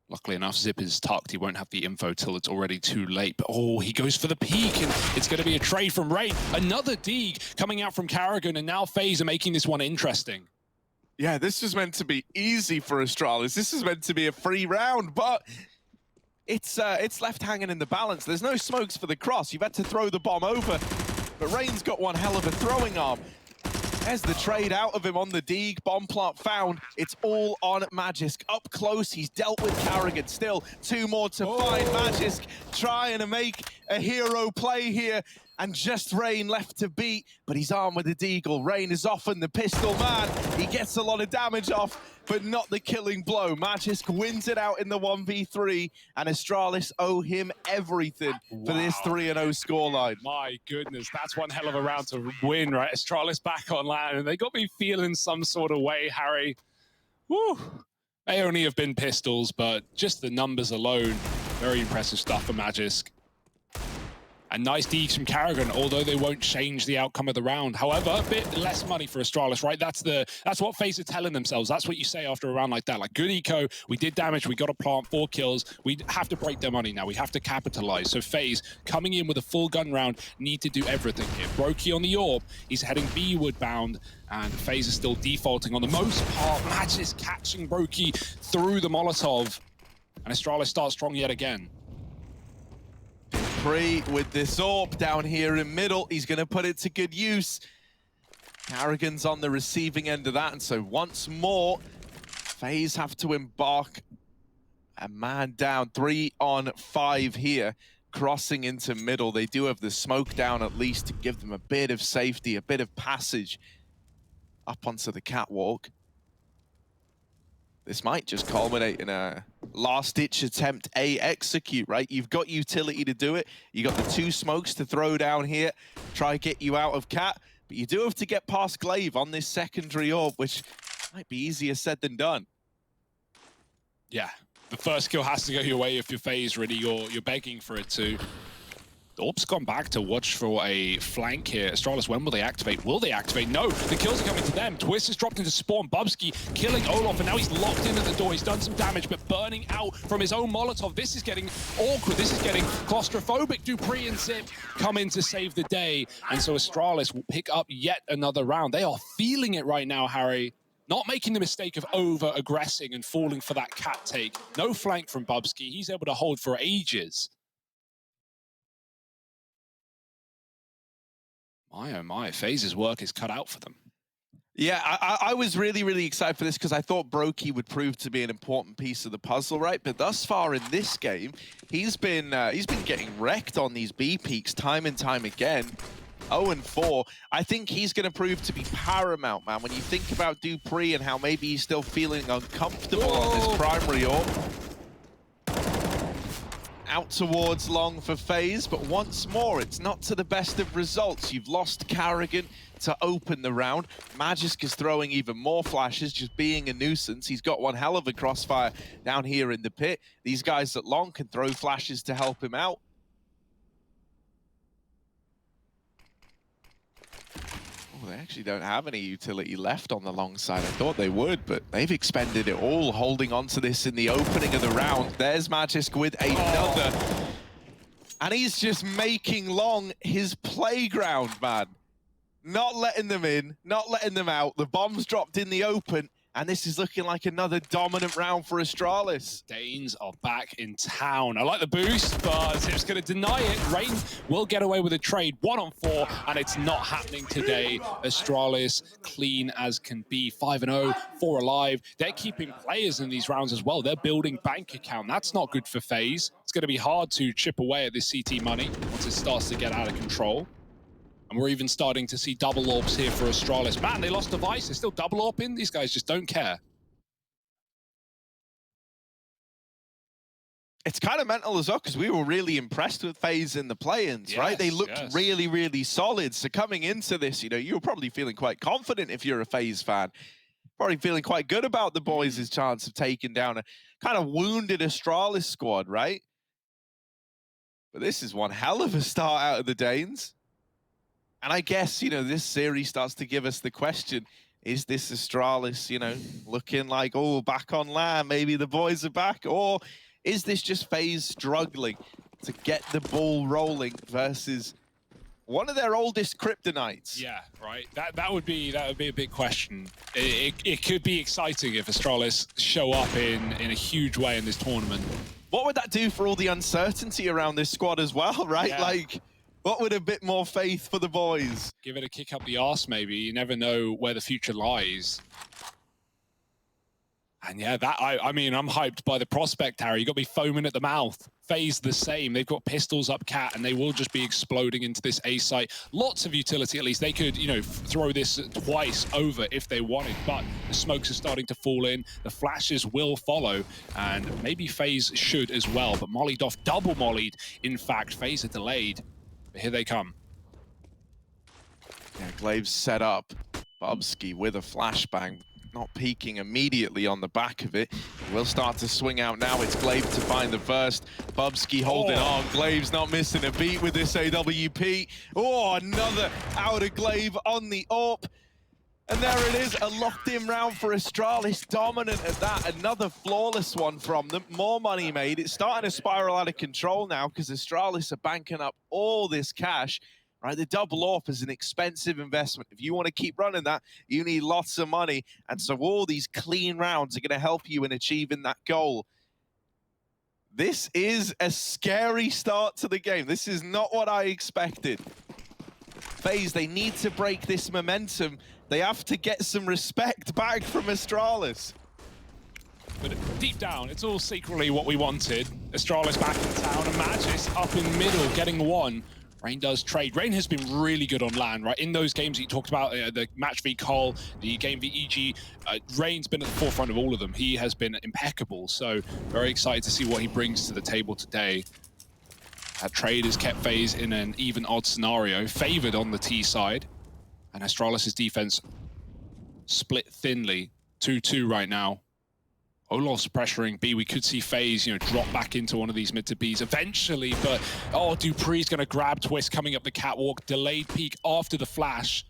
Luckily enough, Zip is tucked. He won't have the info till it's already too late. But, oh, he goes for the peek, and it's going to be a trade from Rain. Another Deag coming out from Carrigan, and now FaZe are making this one interesting. Yeah, this was meant to be easy for Astralis. This is meant to be a free round, but it's left hanging in the balance. There's no smokes for the cross. You've had to throw the bomb over, but Rain's got one hell of a throwing arm. There's the trade out of him on the Deag. Bomb plant found. It's all on Magisk. Up close, he's dealt with Carrigan. Still 2 more to find. Magisk trying to make a hero play here. And just Rain left to beat, but he's armed with the Deagle. Rain is often the pistol man. He gets a lot of damage off, but not the killing blow. Magisk wins it out in the 1v3, and Astralis owe him everything for this 3-0 scoreline. My goodness, that's one hell of a round to win, right? Astralis back on land, and they got me feeling some sort of way, Harry. Woo! They only have been pistols, but just the numbers alone, very impressive stuff for Magisk. And nice deeds from Carrigan, although they won't change the outcome of the round. However, a bit less money for Astralis, right? That's what FaZe are telling themselves. That's what you say after a round like that. Like, good eco, we did damage, we got a plant, 4 kills. We have to break their money now. We have to capitalize. So FaZe, coming in with a full gun round, need to do everything here. Brokey on the Orb, he's heading B-ward bound, and FaZe is still defaulting on the most part. Matches catching Brokey through the Molotov, and Astralis starts strong yet again. Pre with this AWP down here in middle. He's going to put it to good use. Carrigan's on the receiving end of that, and so once more, FaZe have to embark a man down. 3 on 5 here, crossing into middle. They do have the smoke down at least to give them a bit of safety, a bit of passage up onto the catwalk. This might just culminate in a last-ditch attempt execute, right? You've got utility to do it. You got the 2 smokes to throw down here, try to get you out of cat, but you do have to get past Glaive on this secondary orb, which might be easier said than done. Yeah, the first kill has to go your way if you're FaZe, really. You're begging for it to. The Orb's gone back to watch for a flank here. Astralis, when will they activate? Will they activate? No, the kills are coming to them. Twist has dropped into spawn. Bubsky killing Olof, and now he's locked in at the door. He's done some damage, but burning out from his own Molotov. This is getting awkward. This is getting claustrophobic. Dupree and Zip come in to save the day, and so Astralis will pick up yet another round. They are feeling it right now, Harry. Not making the mistake of over-aggressing and falling for that cat take. No flank from Bubsky. He's able to hold for ages. My oh my, FaZe's work is cut out for them. Yeah, I was really, really excited for this because I thought Brokey would prove to be an important piece of the puzzle, right? But thus far in this game, he's been getting wrecked on these B peaks time and time again. 0-4. I think he's going to prove to be paramount, man. When you think about Dupree and how maybe he's still feeling uncomfortable on this primary orb. Out towards long for FaZe, but once more, it's not to the best of results. You've lost Carrigan to open the round. Magisk is throwing even more flashes, just being a nuisance. He's got one hell of a crossfire down here in the pit. These guys at long can throw flashes to help him out. Oh, they actually don't have any utility left on the long side. I thought they would, but they've expended it all, holding on to this in the opening of the round. There's Magisk with another. And he's just making long his playground, man. Not letting them in, not letting them out. The bomb's dropped in the open, and this is looking like another dominant round for Astralis. Danes are back in town. I like the boost, but Zip's going to deny it. Rain will get away with a trade. 1-on-4, and it's not happening today. Astralis, clean as can be. 5-0, 4 alive. They're keeping players in these rounds as well. They're building bank account. That's not good for FaZe. It's going to be hard to chip away at this CT money once it starts to get out of control. And we're even starting to see double orbs here for Astralis. Man, they lost Device. They're still double orbing. These guys just don't care. It's kind of mental as well, because we were really impressed with FaZe in the play-ins, right? They looked really, really solid. So coming into this, you know, you were probably feeling quite confident if you're a FaZe fan. Probably feeling quite good about the boys' chance of taking down a kind of wounded Astralis squad, right? But this is one hell of a start out of the Danes. And I guess, you know, this series starts to give us the question, is this Astralis, you know, looking like, oh, back on land, maybe the boys are back? Or is this just FaZe struggling to get the ball rolling versus one of their oldest kryptonites? Yeah, right. That would be a big question. It could be exciting if Astralis show up in a huge way in this tournament. What would that do for all the uncertainty around this squad as well, right? Yeah. Like, what would a bit more faith for the boys? Give it a kick up the arse, maybe. You never know where the future lies. And yeah, I mean, I'm hyped by the prospect, Harry. You got to be foaming at the mouth. FaZe the same. They've got pistols up cat, and they will just be exploding into this A site. Lots of utility, at least. They could, you know, throw this twice over if they wanted, but the smokes are starting to fall in. The flashes will follow, and maybe FaZe should as well. But mollied off, double mollied. In fact, FaZe are delayed. But here they come. Yeah, Glaive's set up. Bubsky with a flashbang. not peaking immediately on the back of it. We'll start to swing out now. It's Glaive to find the first. Bubsky holding on. Glaive's not missing a beat with this AWP. Oh, another out of Glaive on the AWP. And there it is, a locked-in round for Astralis, dominant at that. Another flawless one from them, more money made. It's starting to spiral out of control now because Astralis are banking up all this cash. Right, the double AWP is an expensive investment. If you want to keep running that, you need lots of money. And so all these clean rounds are going to help you in achieving that goal. This is a scary start to the game. This is not what I expected. FaZe, they need to break this momentum. They have to get some respect back from Astralis. But deep down, it's all secretly what we wanted. Astralis back in town, and Magis up in middle, getting one. Rain does trade. Rain has been really good on LAN, right? In those games that you talked about, the match v Cole, the game v EG, Rain's been at the forefront of all of them. He has been impeccable, so very excited to see what he brings to the table today. That trade has kept FaZe in an even odd scenario, favored on the T side. And Astralis' defense split thinly, 2-2 right now. Olof's pressuring B. We could see FaZe, drop back into one of these mid to Bs eventually, but Dupree's gonna grab Twist coming up the catwalk, delayed peek after the flash.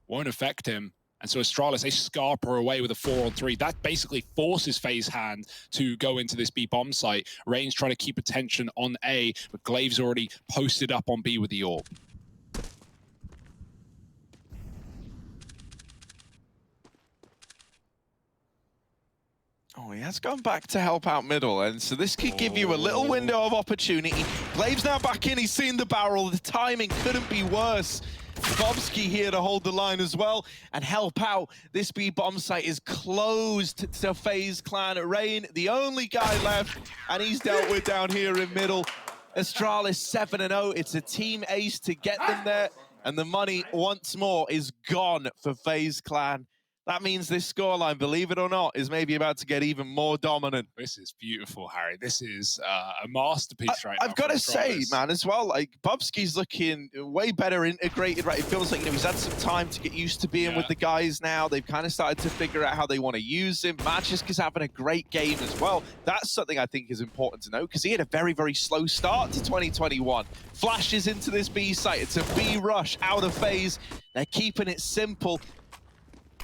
Won't affect him. And so Astralis, they scarper away with a 4-on-3. That basically forces FaZe's hand to go into this B bomb site. Rain's trying to keep attention on A, but Glaive's already posted up on B with the AWP. Oh, he has gone back to help out middle, and so this could give you a little window of opportunity. Glaive's now back in, he's seen the barrel. The timing couldn't be worse. Bobsky here to hold the line as well and help out. This B bomb site is closed to FaZe Clan. Rain, the only guy left, and he's dealt with down here in middle. Astralis 7-0. It's a team ace to get them there, and the money once more is gone for FaZe Clan. That means this scoreline, believe it or not, is maybe about to get even more dominant. This is beautiful, Harry. This is a masterpiece right now. I've got to say, man, as well, like, Bubsky's looking way better integrated, right? It feels like, he's had some time to get used to being with the guys now. They've kind of started to figure out how they want to use him. Magisk is having a great game as well. That's something I think is important to know, because he had a very, very slow start to 2021. Flashes into this B site. It's a B rush out of FaZe. They're keeping it simple.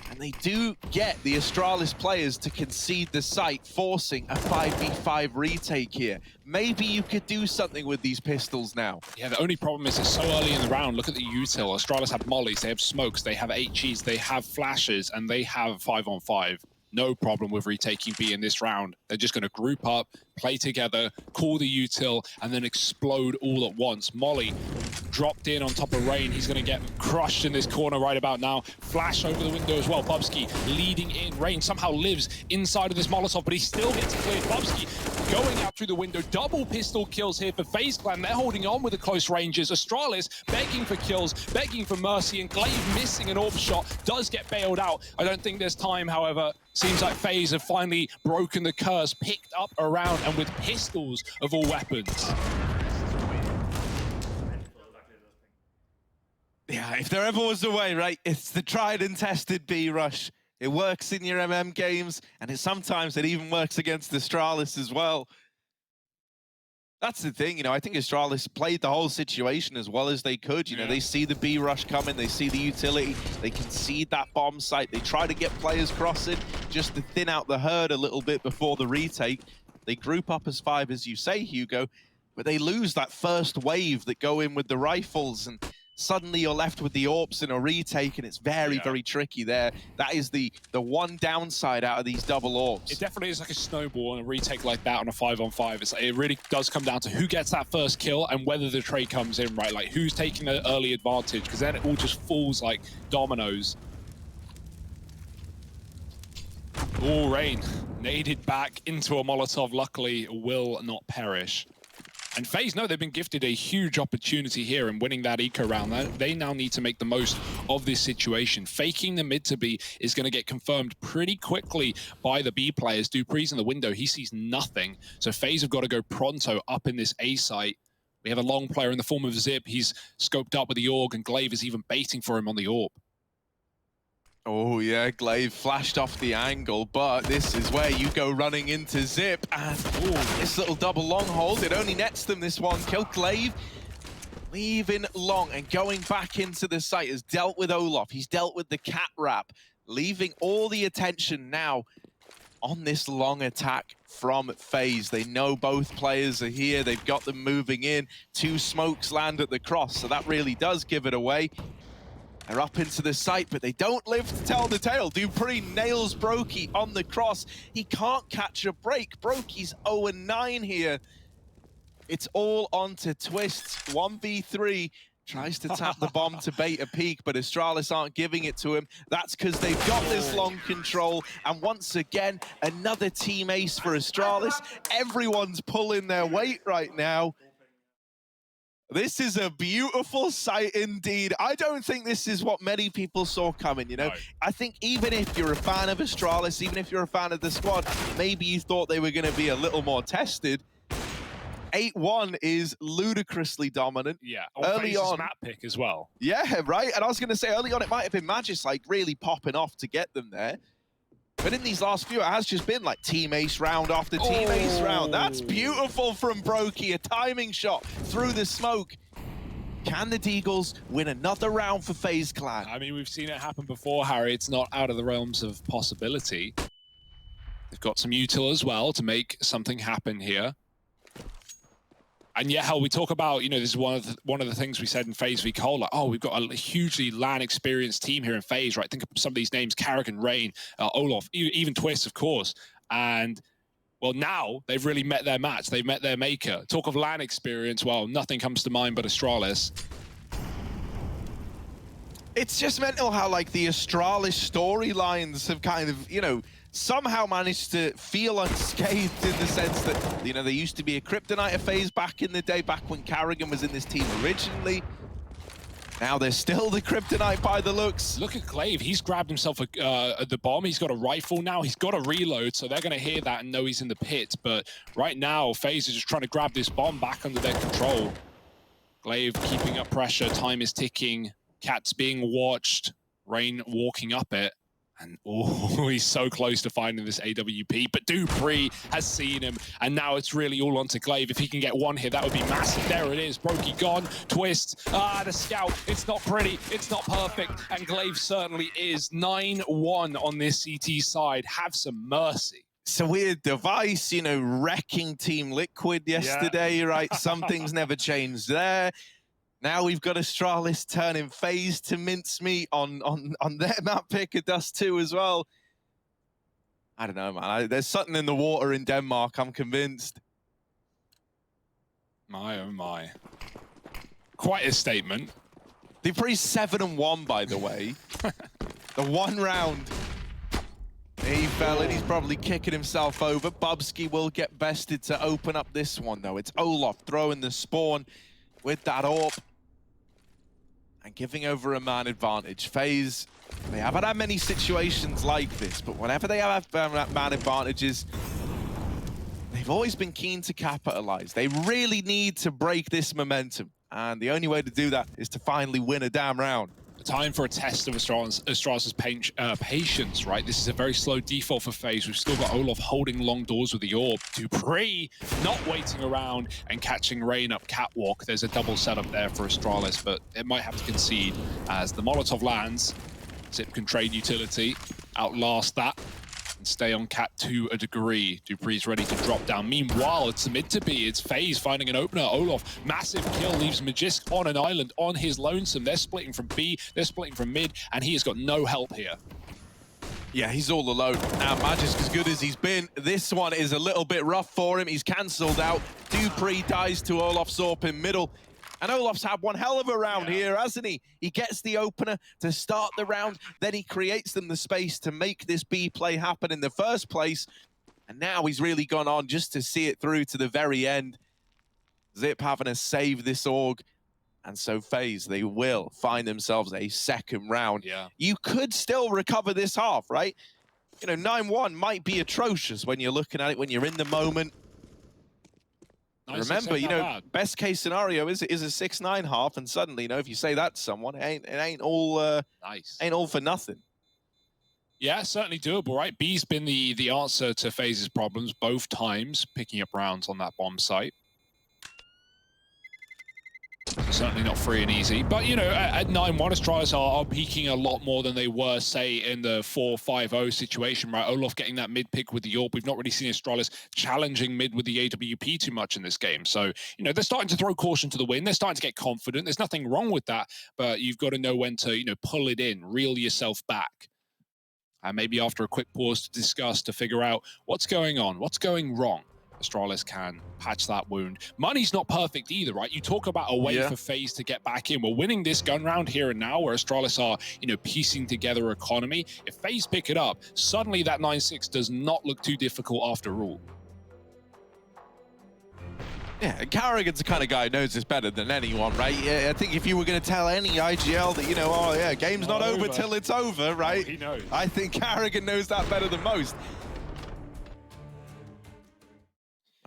And they do get the Astralis players to concede the site, forcing a 5v5 retake here. Maybe you could do something with these pistols now. Yeah, the only problem is it's so early in the round. Look at the util. Astralis have mollies, they have smokes, they have HEs, they have flashes, and they have 5-on-5. No problem with retaking B in this round. They're just going to group up, play together, call the util, and then explode all at once. Molly dropped in on top of Rain. He's going to get crushed in this corner right about now. Flash over the window as well. Bubsky leading in. Rain somehow lives inside of this Molotov, but he still gets cleared. Bubsky going out through the window. Double pistol kills here for FaZe Clan. They're holding on with the close ranges. Astralis begging for kills, begging for mercy, and Glaive missing an AWP shot. Does get bailed out. I don't think there's time, however. Seems like FaZe have finally broken the curse, picked up around, and with pistols of all weapons. Yeah, if there ever was a way, right, it's the tried and tested B rush. It works in your MM games, and sometimes it even works against Astralis as well. That's the thing, I think Astralis played the whole situation as well as they could. They see the B rush coming, they see the utility, they concede that bomb site, they try to get players crossing just to thin out the herd a little bit before the retake. They group up as 5, as you say, Hugo, but they lose that first wave that go in with the rifles, and suddenly you're left with the AWPs in a retake, and it's very, very tricky there. That is the one downside out of these double AWPs. It definitely is like a snowball, and a retake like that on a 5-on-5. It really does come down to who gets that first kill and whether the trade comes in, right? Like, who's taking the early advantage, because then it all just falls like dominoes. Oh, Rain naded back into a Molotov, luckily will not perish. And FaZe, no, they've been gifted a huge opportunity here in winning that eco round. They now need to make the most of this situation. Faking the mid to B is going to get confirmed pretty quickly by the B players. Dupree's in the window. He sees nothing. So FaZe have got to go pronto up in this A site. We have a long player in the form of Zip. He's scoped up with the AUG, and Glaive is even baiting for him on the AWP. Oh yeah, Glaive flashed off the angle, but this is where you go running into Zip, and this little double long hold, it only nets them this one kill. Glaive leaving long and going back into the site, has dealt with Olof, he's dealt with the cat wrap, leaving all the attention now on this long attack from FaZe. They know both players are here, they've got them moving in, 2 smokes land at the cross, so that really does give it away. They're up into the site, but they don't live to tell the tale. dupreeh nails Brokey on the cross. He can't catch a break. Brokey's 0-9 here. It's all on to Twists. 1v3. Tries to tap the bomb to bait a peek, but Astralis aren't giving it to him. That's because they've got this long control. And once again, another team ace for Astralis. Everyone's pulling their weight right now. This is a beautiful sight indeed. I don't think this is what many people saw coming, you know? I think even if you're a fan of Astralis, even if you're a fan of the squad, maybe you thought they were going to be a little more tested. 8-1 is ludicrously dominant. Yeah, early on map pick as well. Yeah, right. And I was going to say early on, it might have been Magis like really popping off to get them there. But in these last few, it has just been like team ace round after team ace round. That's beautiful from Brokey. A timing shot through the smoke. Can the Deagles win another round for FaZe Clan? I mean, we've seen it happen before, Harry. It's not out of the realms of possibility. They've got some util as well to make something happen here. And yet, how we talk about, you know, this is one of the things we said in FaZe v Cole, like, oh, we've got a hugely LAN experienced team here in FaZe, right? Think of some of these names: Carrigan, Rain, Olof, even Twist, of course. And well, now they've really met their match. They've met their maker. Talk of LAN experience, well, nothing comes to mind but Astralis. It's just mental how, like, the Astralis storylines have kind of, you know, somehow managed to feel unscathed in the sense that, you know, there used to be a Kryptonite FaZe back in the day, back when Carrigan was in this team originally. Now there's still the Kryptonite by the looks. Look at Glaive. He's grabbed himself the bomb. He's got a rifle now. He's got a reload, so they're going to hear that and know he's in the pit. But right now, FaZe is just trying to grab this bomb back under their control. Glaive keeping up pressure. Time is ticking. Cat's being watched. Rain walking up it. And oh, he's so close to finding this AWP, but dupreeh has seen him, and now it's really all onto Glaive. If he can get one here, that would be massive. There it is, Brokey gone, Twist, the scout, it's not pretty, it's not perfect, and Glaive certainly is. 9-1 on this CT side. Have some mercy. It's a weird device, you know, wrecking Team Liquid yesterday, right? Some things never changed there. Now we've got Astralis turning FaZe to mincemeat on their map pick of Dust 2 as well. I don't know, man. There's something in the water in Denmark, I'm convinced. My, oh my. Quite a statement. dupreeh's 7-1, by the way. The one round. He fell and he's probably kicking himself over. Bubsky will get bested to open up this one, though. It's Olof throwing the spawn with that AWP and giving over a man advantage. FaZe, they haven't had many situations like this, but whenever they have man advantages, they've always been keen to capitalize. They really need to break this momentum, and the only way to do that is to finally win a damn round. Time for a test of Astralis' patience, right? This is a very slow default for FaZe. We've still got Olof holding long doors with the AWP. dupreeh not waiting around and catching Rain up catwalk. There's a double setup there for Astralis, but it might have to concede as the Molotov lands. Zip can trade utility, outlast that, and stay on cat to a degree. dupreeh's ready to drop down. Meanwhile, it's mid to be. It's FaZe finding an opener. Olof, massive kill, leaves Magisk on an island on his lonesome. They're splitting from B, they're splitting from mid, and he has got no help here. Yeah, he's all alone. Now, Magisk, as good as he's been, this one is a little bit rough for him. He's cancelled out. dupreeh dies to Olof's AWP in middle. And Olof's had one hell of a round here, hasn't he? He gets the opener to start the round, then he creates them the space to make this B play happen in the first place. And now he's really gone on just to see it through to the very end. Zip having to save this AUG. And so FaZe, they will find themselves a second round. Yeah. You could still recover this half, right? You know, 9-1 might be atrocious when you're looking at it, when you're in the moment. Remember, you know, best case scenario is a 6-9 half, and suddenly, you know, if you say that to someone, it ain't all nice, ain't all for nothing. Yeah, certainly doable, right? B's been the answer to FaZe's problems both times, picking up rounds on that bomb site. Certainly not free and easy. But, you know, at 9-1, Astralis are peaking a lot more than they were, say, in the 4-5-0 situation, right? Olaf getting that mid pick with the AWP. We've not really seen Astralis challenging mid with the AWP too much in this game. So, you know, they're starting to throw caution to the wind. They're starting to get confident. There's nothing wrong with that. But you've got to know when to, you know, pull it in, reel yourself back. And maybe after a quick pause to discuss, to figure out what's going on, what's going wrong, Astralis can patch that wound. Money's not perfect either, right? You talk about a way for FaZe to get back in. We're winning this gun round here and now, where Astralis are, you know, piecing together economy. If FaZe pick it up, suddenly that 9-6 does not look too difficult after all. Yeah, Carrigan's the kind of guy who knows this better than anyone, right? Yeah, I think if you were going to tell any IGL that, you know, oh yeah, game's not over till it's over, right? Oh, he knows. I think Carrigan knows that better than most.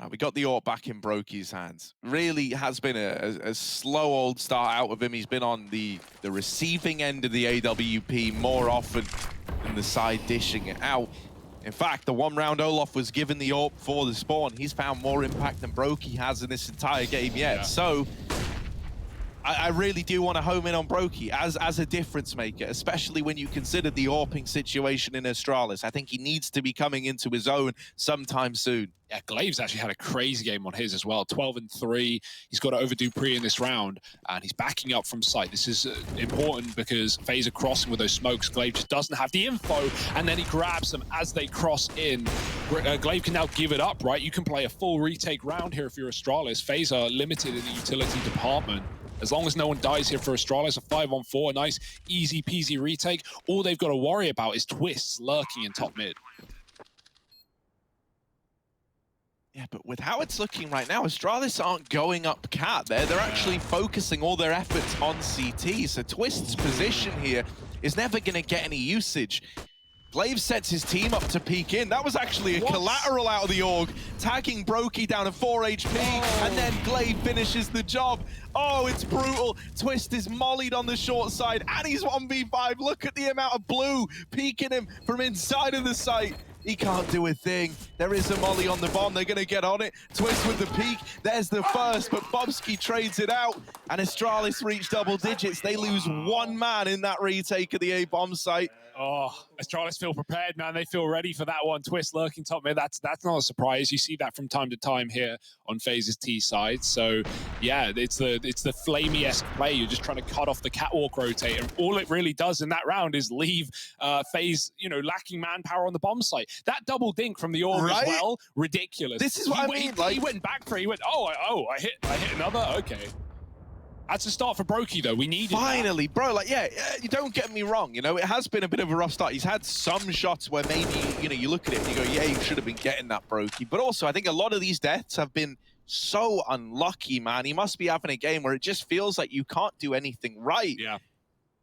We got the AWP back in Brokey's hands. Really has been a slow old start out with him. He's been on the receiving end of the AWP more often than the side dishing it out. In fact, the one round Olaf was given the AWP for the spawn. He's found more impact than Brokey has in this entire game yet. Yeah. So I really do want to home in on Brokey as a difference maker, especially when you consider the AWPing situation in Astralis. I think he needs to be coming into his own sometime soon. Yeah, Glaive's actually had a crazy game on his as well. 12-3. He's got to overdo pre in this round, and he's backing up from sight. This is important because FaZe are crossing with those smokes. Glaive just doesn't have the info, and then he grabs them as they cross in. Glaive can now give it up, right? You can play a full retake round here if you're Astralis. FaZe are limited in the utility department. As long as no one dies here for Astralis, a 5-on-4, a nice easy peasy retake. All they've got to worry about is twists lurking in top mid. Yeah, but with how it's looking right now, Astralis aren't going up cat there. They're actually focusing all their efforts on CT. So Twist's position here is never going to get any usage. Glaive sets his team up to peek in. That was actually a collateral out of the org, tagging Brokey down to 4 HP, and then Glaive finishes the job. Oh, it's brutal. Twist is mollied on the short side, and he's 1v5. Look at the amount of blue peeking him from inside of the site. He can't do a thing. There is a molly on the bomb. They're going to get on it. Twist with the peek. There's the first, but Bobski trades it out. And Astralis reach double digits. They lose one man in that retake of the A bomb site. Oh, Astralis feel prepared, man. They feel ready for that one. Twist lurking top mid. That's not a surprise. You see that from time to time here on FaZe's T side. So, yeah, it's the Flamey-esque play. You're just trying to cut off the catwalk rotator. And all it really does in that round is leave FaZe, you know, lacking manpower on the bomb site. That double dink from the orb as well, ridiculous. This is what I mean. He went back for it. He went, I hit another. Okay. That's a start for Brokey, though. We needed Finally, bro, like, yeah, you don't get me wrong. You know, it has been a bit of a rough start. He's had some shots where maybe, you know, you look at it and you go, yeah, you should have been getting that, Brokey. But also, I think a lot of these deaths have been so unlucky, man. He must be having a game where it just feels like you can't do anything right. Yeah.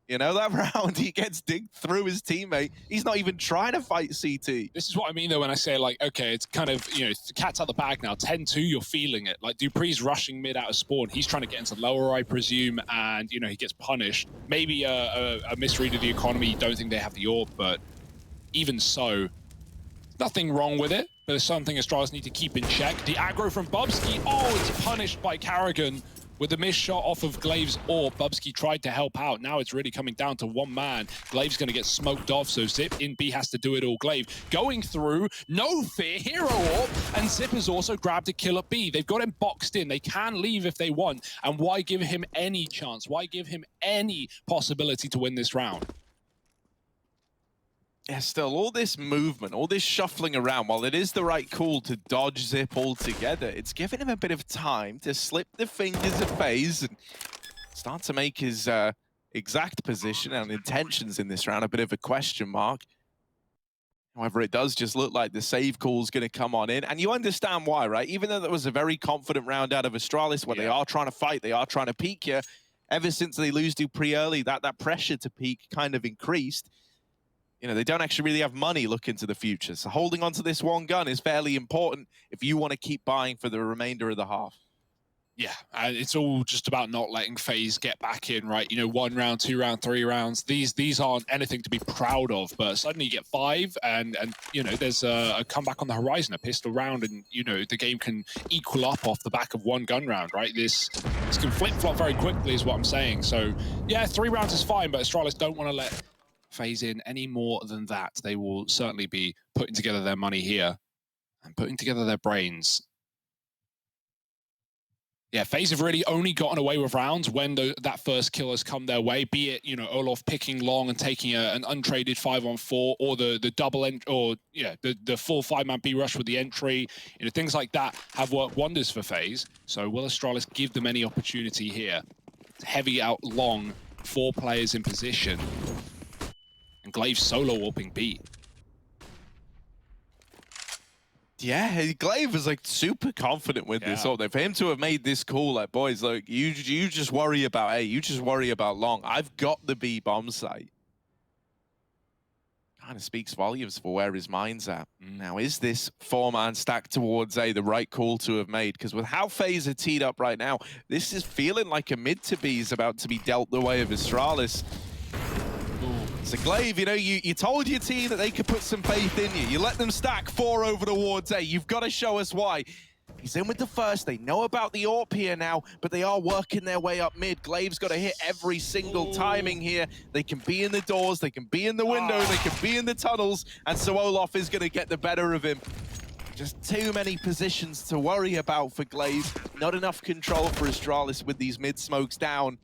You know, that round, he gets digged through his teammate. He's not even trying to fight CT. This is what I mean, though, when I say, like, okay, it's kind of, you know, the cat's out the bag now. 10-2, you're feeling it. Like, Dupree's rushing mid out of spawn. He's trying to get into lower, I presume, and, you know, he gets punished. Maybe a misread of the economy. Don't think they have the AWP, but even so, nothing wrong with it. But there's something Astralis need to keep in check. The aggro from Bubski. Oh, it's punished by Carrigan. With the missed shot off of Glaive's AWP, Bubski tried to help out. Now it's really coming down to one man. Glaive's going to get smoked off, so Zip in B has to do it all. Glaive going through, no fear, hero AWP, and Zip has also grabbed a kill at B. They've got him boxed in. They can leave if they want, and why give him any chance? Why give him any possibility to win this round? Yeah, still, all this movement, all this shuffling around, while it is the right call to dodge Zip altogether, it's giving him a bit of time to slip the fingers of FaZe and start to make his exact position and intentions in this round a bit of a question mark. However, it does just look like the save call is going to come on in. And you understand why, right? Even though that was a very confident round out of Astralis, where they are trying to fight, they are trying to peek here, ever since they lose Dupree early, that pressure to peek kind of increased. You know, they don't actually really have money looking to the future. So holding on to this one gun is fairly important if you want to keep buying for the remainder of the half. Yeah, and it's all just about not letting FaZe get back in, right? You know, 1 round, 2 round, 3 rounds. These aren't anything to be proud of, but suddenly you get 5, and you know, there's a comeback on the horizon, a pistol round, and you know, the game can equal up off the back of 1 gun round, right? This can flip-flop very quickly, is what I'm saying. So yeah, 3 rounds is fine, but Astralis don't want to let FaZe in any more than that. They will certainly be putting together their money here and putting together their brains. Yeah, FaZe have really only gotten away with rounds when that first kill has come their way, be it, you know, Olof picking long and taking an untraded 5-on-4, or the double or yeah, the full 5-man B rush with the entry. You know, things like that have worked wonders for FaZe. So will Astralis give them any opportunity here? It's heavy out long, 4 players in position, and Glaive solo warping B. Yeah, Glaive is like super confident with this. For him to have made this call, like, boys, like, you just worry about A, you just worry about long. I've got the B bomb site. Kind of speaks volumes for where his mind's at. Now, is this 4-man stack towards A the right call to have made? Because with how FaZe are teed up right now, this is feeling like a mid to B is about to be dealt the way of Astralis. So Glaive, you know, you told your team that they could put some faith in you. You let them stack 4 over towards A. You've got to show us why. He's in with the first. They know about the AWP here now, but they are working their way up mid. Glaive's got to hit every single timing here. They can be in the doors, they can be in the window, they can be in the tunnels, and so Olof is going to get the better of him. Just too many positions to worry about for Glaive. Not enough control for Astralis with these mid smokes down.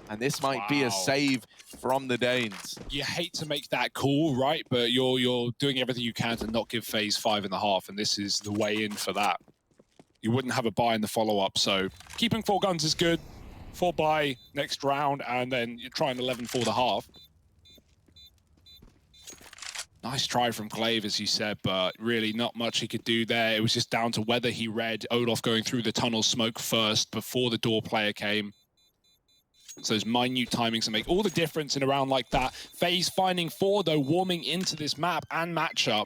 And this might be a save from the Danes. You hate to make that call, right? But you're doing everything you can to not give FaZe 5.5, and this is the way in for that. You wouldn't have a buy in the follow-up, so keeping 4 guns is good. 4 buy next round, and then you're trying 11 for the half. Nice try from Glaive, as you said, but really not much he could do there. It was just down to whether he read Olof going through the tunnel smoke first before the door player came. So those minute timings that make all the difference in a round like that. FaZe finding 4, though, warming into this map and matchup.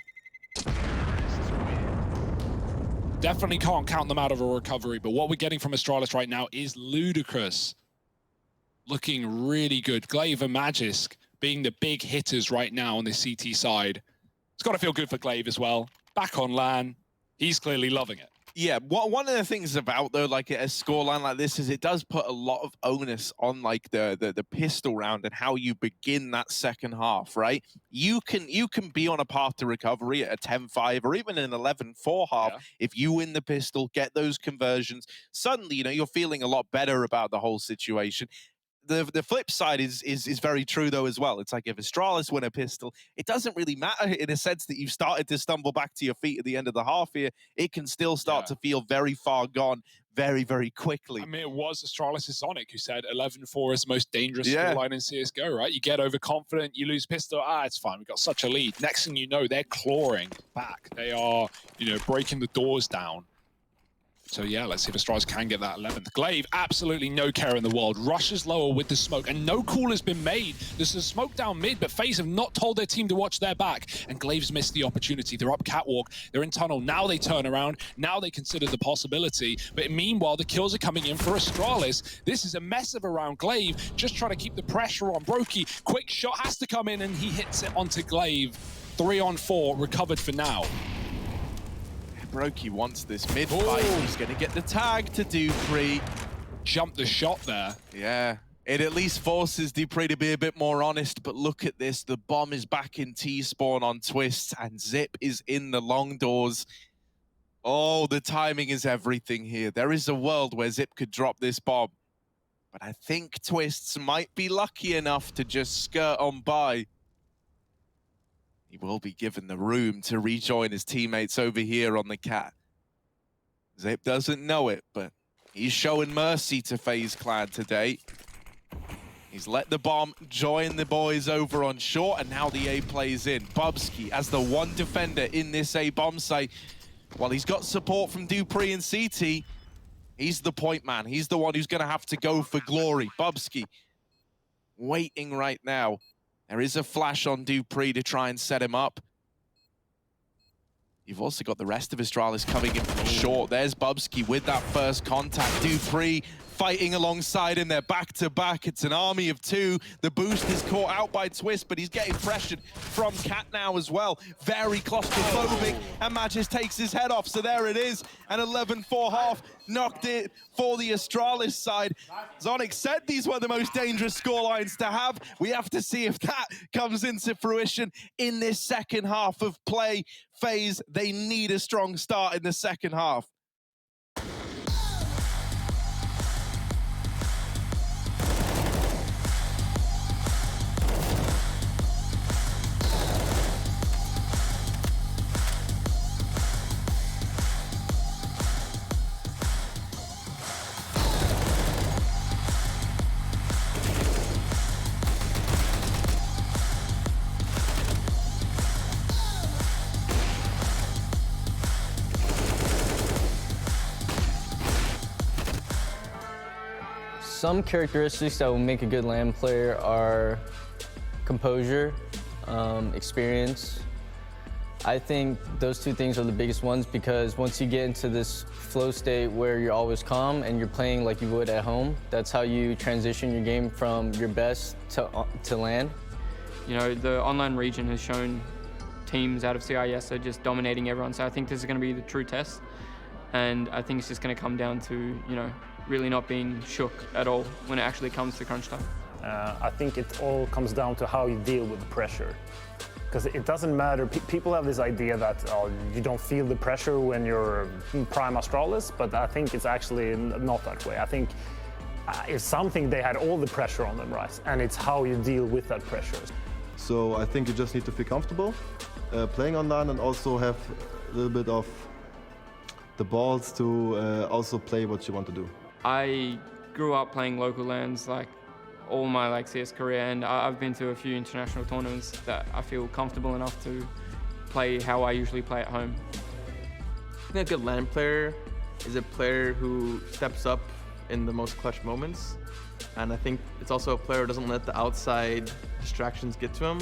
Definitely can't count them out of a recovery, but what we're getting from Astralis right now is ludicrous. Looking really good. Glaive and Magisk being the big hitters right now on the CT side. It's got to feel good for Glaive as well. Back on LAN, he's clearly loving it. Yeah, one of the things about, though, like a scoreline like this is it does put a lot of onus on like the pistol round and how you begin that second half, right? You can be on a path to recovery at a 10-5 or even an 11-4 half. If you win the pistol, get those conversions, suddenly, you know, you're feeling a lot better about the whole situation. The flip side is very true, though, as well. It's like if Astralis win a pistol, it doesn't really matter in a sense that you've started to stumble back to your feet at the end of the half here. It can still start to feel very far gone very, very quickly. I mean, it was Astralis' Sonic who said 11-4 is the most dangerous scoreline in CSGO, right? You get overconfident, you lose pistol, it's fine, we've got such a lead. Next thing you know, they're clawing back. They are, you know, breaking the doors down. So yeah, let's see if Astralis can get that 11th. Glaive, absolutely no care in the world. Rushes lower with the smoke, and no call has been made. There's a smoke down mid, but FaZe have not told their team to watch their back, and Glaive's missed the opportunity. They're up catwalk, they're in tunnel. Now they turn around, now they consider the possibility. But meanwhile, the kills are coming in for Astralis. This is a mess of a round. Glaive just trying to keep the pressure on Brokey. Quick shot has to come in, and he hits it onto Glaive. 3-on-4, recovered for now. Brokey wants this mid fight. He's going to get the tag to dupreeh. Jump the shot there. Yeah, it at least forces dupreeh to be a bit more honest, but look at this. The bomb is back in T-spawn on Twists, and Zip is in the long doors. Oh, the timing is everything here. There is a world where Zip could drop this bomb, but I think Twists might be lucky enough to just skirt on by. He will be given the room to rejoin his teammates over here on the cat. Zip doesn't know it, but he's showing mercy to FaZe Clan today. He's let the bomb join the boys over on short, and now the A plays in. Bubsky as the one defender in this A bomb site. While he's got support from dupreeh and CT, he's the point man. He's the one who's going to have to go for glory. Bubsky waiting right now. There is a flash on dupreeh to try and set him up. You've also got the rest of Astralis coming in from short. There's Bubsky with that first contact. Dupree fighting alongside him. They're back-to-back. It's an army of two. The boost is caught out by Twist, but he's getting pressured from Cat now as well. Very claustrophobic, and Magis takes his head off. So there it is, an 11-4 half. Knocked it for the Astralis side. Zonic said these were the most dangerous scorelines to have. We have to see if that comes into fruition in this second half of play. FaZe, they need a strong start in the second half. Some characteristics that will make a good LAN player are composure, experience. I think those two things are the biggest ones because once you get into this flow state where you're always calm and you're playing like you would at home, that's how you transition your game from your best to LAN. You know, the online region has shown teams out of CIS are just dominating everyone, so I think this is going to be the true test. And I think it's just going to come down to, you know, really not being shook at all when it actually comes to crunch time. I think it all comes down to how you deal with the pressure. Because it doesn't matter, people have this idea that you don't feel the pressure when you're prime Astralis, but I think it's actually not that way. I think if something, they had all the pressure on them, right? And it's how you deal with that pressure. So I think you just need to feel comfortable playing online and also have a little bit of the balls to also play what you want to do. I grew up playing local LANs like all my CS career, and I've been to a few international tournaments that I feel comfortable enough to play how I usually play at home. I think a good LAN player is a player who steps up in the most clutch moments, and I think it's also a player who doesn't let the outside distractions get to him.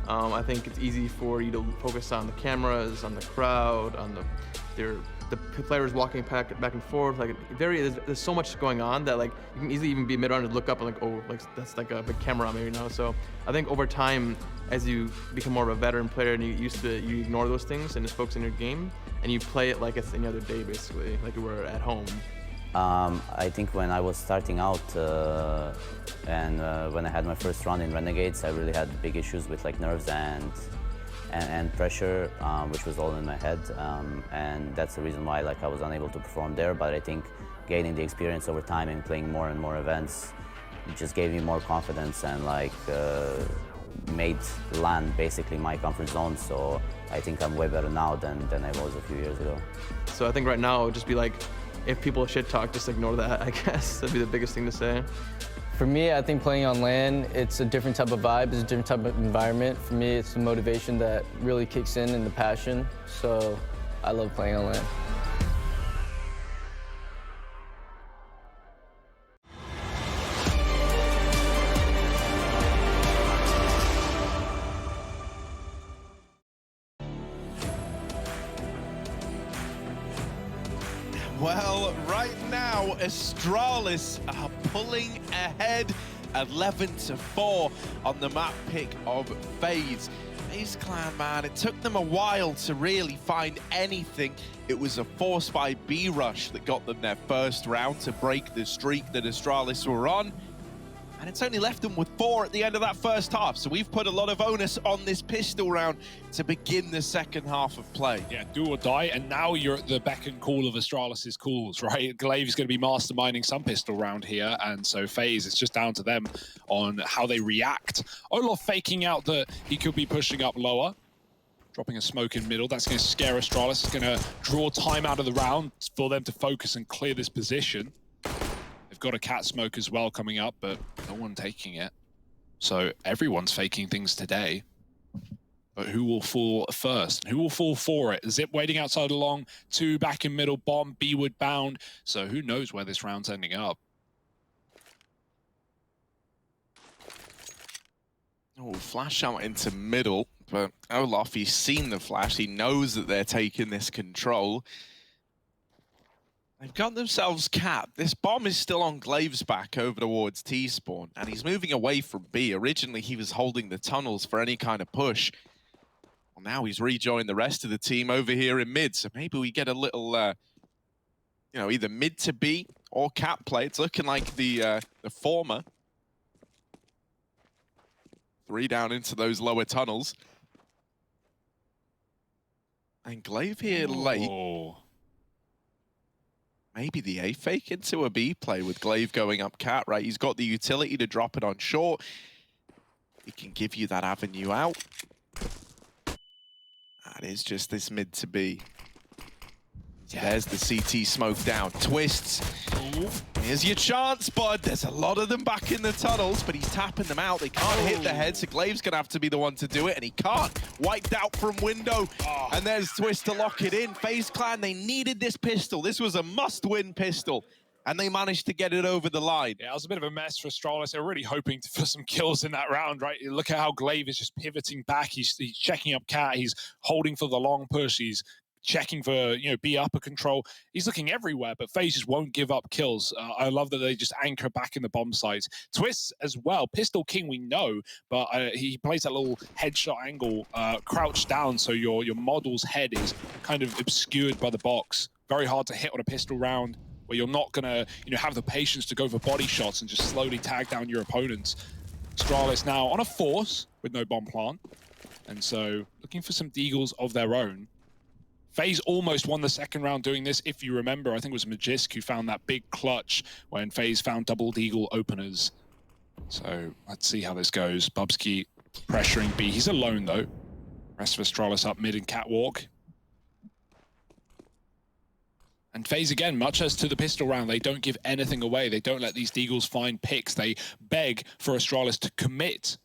I think it's easy for you to focus on the cameras, on the crowd, on the players walking back and forth. Like there's so much going on that like you can easily even be mid-round and look up and like, oh, like that's like a big camera on me, you know. So I think over time, as you become more of a veteran player and you ignore those things and just focus on your game and you play it like it's any other day, basically, like you were at home. I think when I was starting out and when I had my first run in Renegades, I really had big issues with like nerves and pressure, which was all in my head, and that's the reason why like I was unable to perform there. But I think gaining the experience over time and playing more and more events just gave me more confidence and like made LAN basically my comfort zone. So I think I'm way better now than I was a few years ago. So I think right now it would just be like, if people shit talk, just ignore that, I guess. That'd be the biggest thing to say. For me, I think playing on LAN, it's a different type of vibe, it's a different type of environment. For me, it's the motivation that really kicks in and the passion. So I love playing on LAN. Well, right now, Astralis are pulling ahead 11-4 on the map pick of FaZe. FaZe Clan, man, it took them a while to really find anything. It was a force by B rush that got them their first round to break the streak that Astralis were on. And it's only left them with 4 at the end of that first half. So we've put a lot of onus on this pistol round to begin the second half of play. Yeah, do or die. And now you're at the beck and call of Astralis' calls, right? Glaive is going to be masterminding some pistol round here. And so FaZe, it's just down to them on how they react. Olof faking out that he could be pushing up lower. Dropping a smoke in middle. That's going to scare Astralis. It's going to draw time out of the round for them to focus and clear this position. They've got a cat smoke as well coming up, but no one taking it. So everyone's faking things today. But who will fall first? Who will fall for it? Zip waiting outside along, 2 back in middle, bomb, B-wood bound. So who knows where this round's ending up? Oh, flash out into middle. But Olaf, he's seen the flash. He knows that they're taking this control. They've got themselves capped. This bomb is still on Glaive's back over towards T-spawn, and he's moving away from B. Originally, he was holding the tunnels for any kind of push. Well, now he's rejoined the rest of the team over here in mid, so maybe we get a little, you know, either mid to B or cap play. It's looking like the former. 3 down into those lower tunnels. And Glaive here late. Maybe the A fake into a B play with Glaive going up cat, right? He's got the utility to drop it on short. He can give you that avenue out. That is just this mid to B. There's the CT smoke down. Twists. Here's your chance, bud. There's a lot of them back in the tunnels, but he's tapping them out. They can't hit the head, so Glaive's going to have to be the one to do it, and he can't. Wiped out from window. And there's Twist to lock it in. FaZe Clan, they needed this pistol. This was a must-win pistol, and they managed to get it over the line. Yeah, it was a bit of a mess for Astralis. They're really hoping for some kills in that round, right? Look at how Glaive is just pivoting back. He's checking up cat. He's holding for the long push. He's checking for, you know, B upper control. He's looking everywhere, but FaZe just won't give up kills. I love that they just anchor back in the bomb sites. Twists as well. Pistol King, we know, but he plays that little headshot angle, crouched down, so your model's head is kind of obscured by the box. Very hard to hit on a pistol round, where you're not gonna, you know, have the patience to go for body shots and just slowly tag down your opponents. Astralis now on a force with no bomb plant, and so looking for some deagles of their own. FaZe almost won the second round doing this, if you remember. I think it was Magisk who found that big clutch when FaZe found double deagle openers. So let's see how this goes. Bubsky pressuring B. He's alone though. Rest of Astralis up mid in catwalk. And FaZe again, much as to the pistol round, they don't give anything away. They don't let these deagles find picks. They beg for Astralis to commit.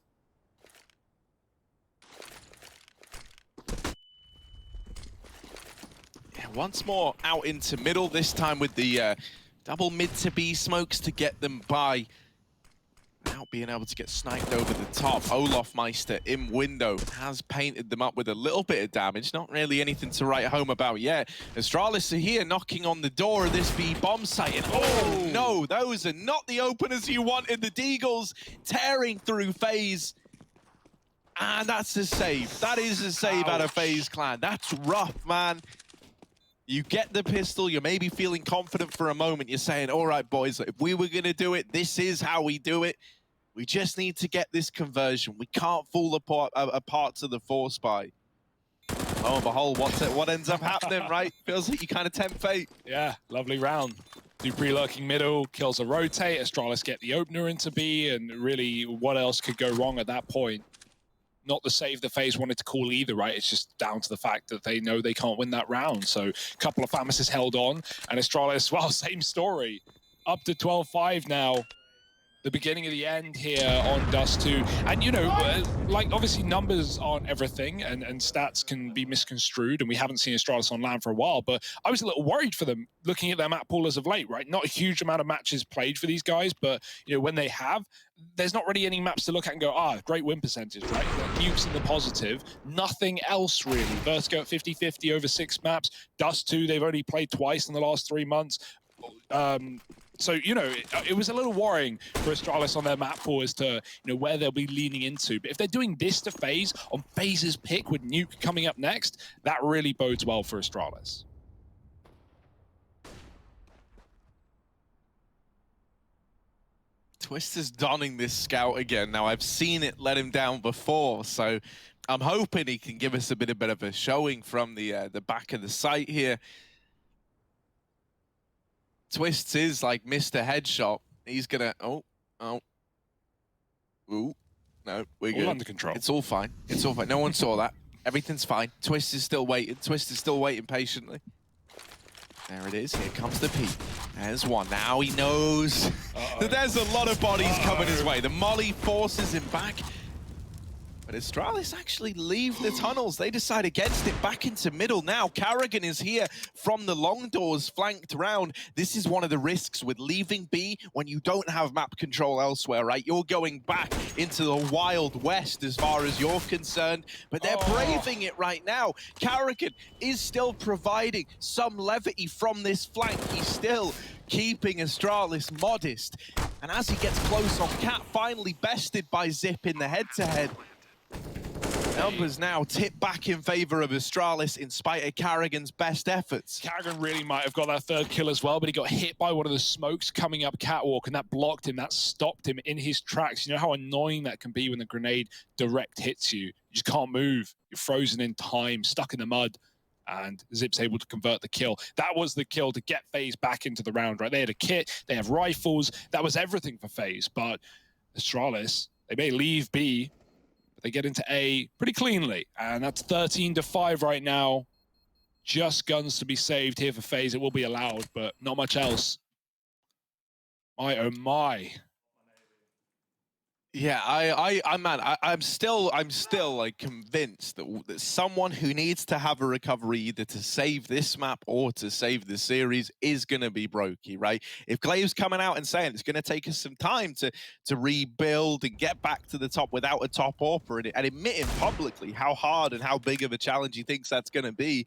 Once more out into middle, this time with the double mid to B smokes to get them by. Without being able to get sniped over the top. Olaf Meister in window has painted them up with a little bit of damage. Not really anything to write home about yet. Astralis are here knocking on the door of this B bomb site. And oh no, those are not the openers you wanted. The deagles tearing through FaZe. And that's a save. That is a save out of FaZe Clan. That's rough, man. You get the pistol, you're maybe feeling confident for a moment. You're saying, all right, boys, if we were going to do it, this is how we do it. We just need to get this conversion. We can't fall apart to the force buy. Lo and behold, what ends up happening, right? Feels like you kind of tempt fate. Yeah, lovely round. Dupree lurking middle, kills a rotate. Astralis get the opener into B, and really, what else could go wrong at that point? Not the save the FaZe wanted to call either, right? It's just down to the fact that they know they can't win that round. So a couple of Famis's held on, and Astralis, well, same story. Up to 12-5 now. The beginning of the end here on Dust 2. And, you know, like, obviously numbers aren't everything, and stats can be misconstrued, and we haven't seen Astralis on LAN for a while, but I was a little worried for them looking at their map pool as of late, right? Not a huge amount of matches played for these guys, but, you know, when they have, there's not really any maps to look at and go, great win percentage, right? Nukes in the positive. Nothing else, really. Vertigo at 50-50 over 6 maps. Dust 2, they've only played twice in the last 3 months. So, you know, it was a little worrying for Astralis on their map pool as to, you know, where they'll be leaning into. But if they're doing this to FaZe on FaZe's pick with Nuke coming up next, that really bodes well for Astralis. Twister's donning this scout again. Now, I've seen it let him down before, so I'm hoping he can give us a bit of a showing from the back of the site here. Twists is like Mr. Headshot. He's gonna, ooh, no, we're good. All under control. It's all fine. It's all fine. No one saw that. Everything's fine. Twist is still waiting. Twist is still waiting patiently. There it is. Here comes the peak. There's one. Now he knows that there's a lot of bodies coming his way. The molly forces him back. But Astralis actually leave the tunnels. They decide against it, back into middle now. Carrigan is here from the long doors, flanked around. This is one of the risks with leaving B when you don't have map control elsewhere, right? You're going back into the Wild West as far as you're concerned, but they're braving it right now. Carrigan is still providing some levity from this flank. He's still keeping Astralis modest. And as he gets close on Cat, finally bested by Zip in the head-to-head. Numbers now tip back in favor of Astralis in spite of Carrigan's best efforts. Carrigan really might have got that third kill as well, but he got hit by one of the smokes coming up catwalk, and that blocked him, that stopped him in his tracks. You know how annoying that can be when the grenade direct hits you. You just can't move. You're frozen in time, stuck in the mud. And Zip's able to convert the kill. That was the kill to get FaZe back into the round, right? They had a kit, they have rifles. That was everything for FaZe. But Astralis, they may leave B, but they get into A pretty cleanly. And that's 13-5 right now. Just guns to be saved here for FaZe. It will be allowed, but not much else. My, oh my. Yeah, I'm still like convinced that someone who needs to have a recovery either to save this map or to save the series is going to be Brokey, right? If Glaive's coming out and saying it's going to take us some time to rebuild and get back to the top without a top AWPer and admitting publicly how hard and how big of a challenge he thinks that's going to be,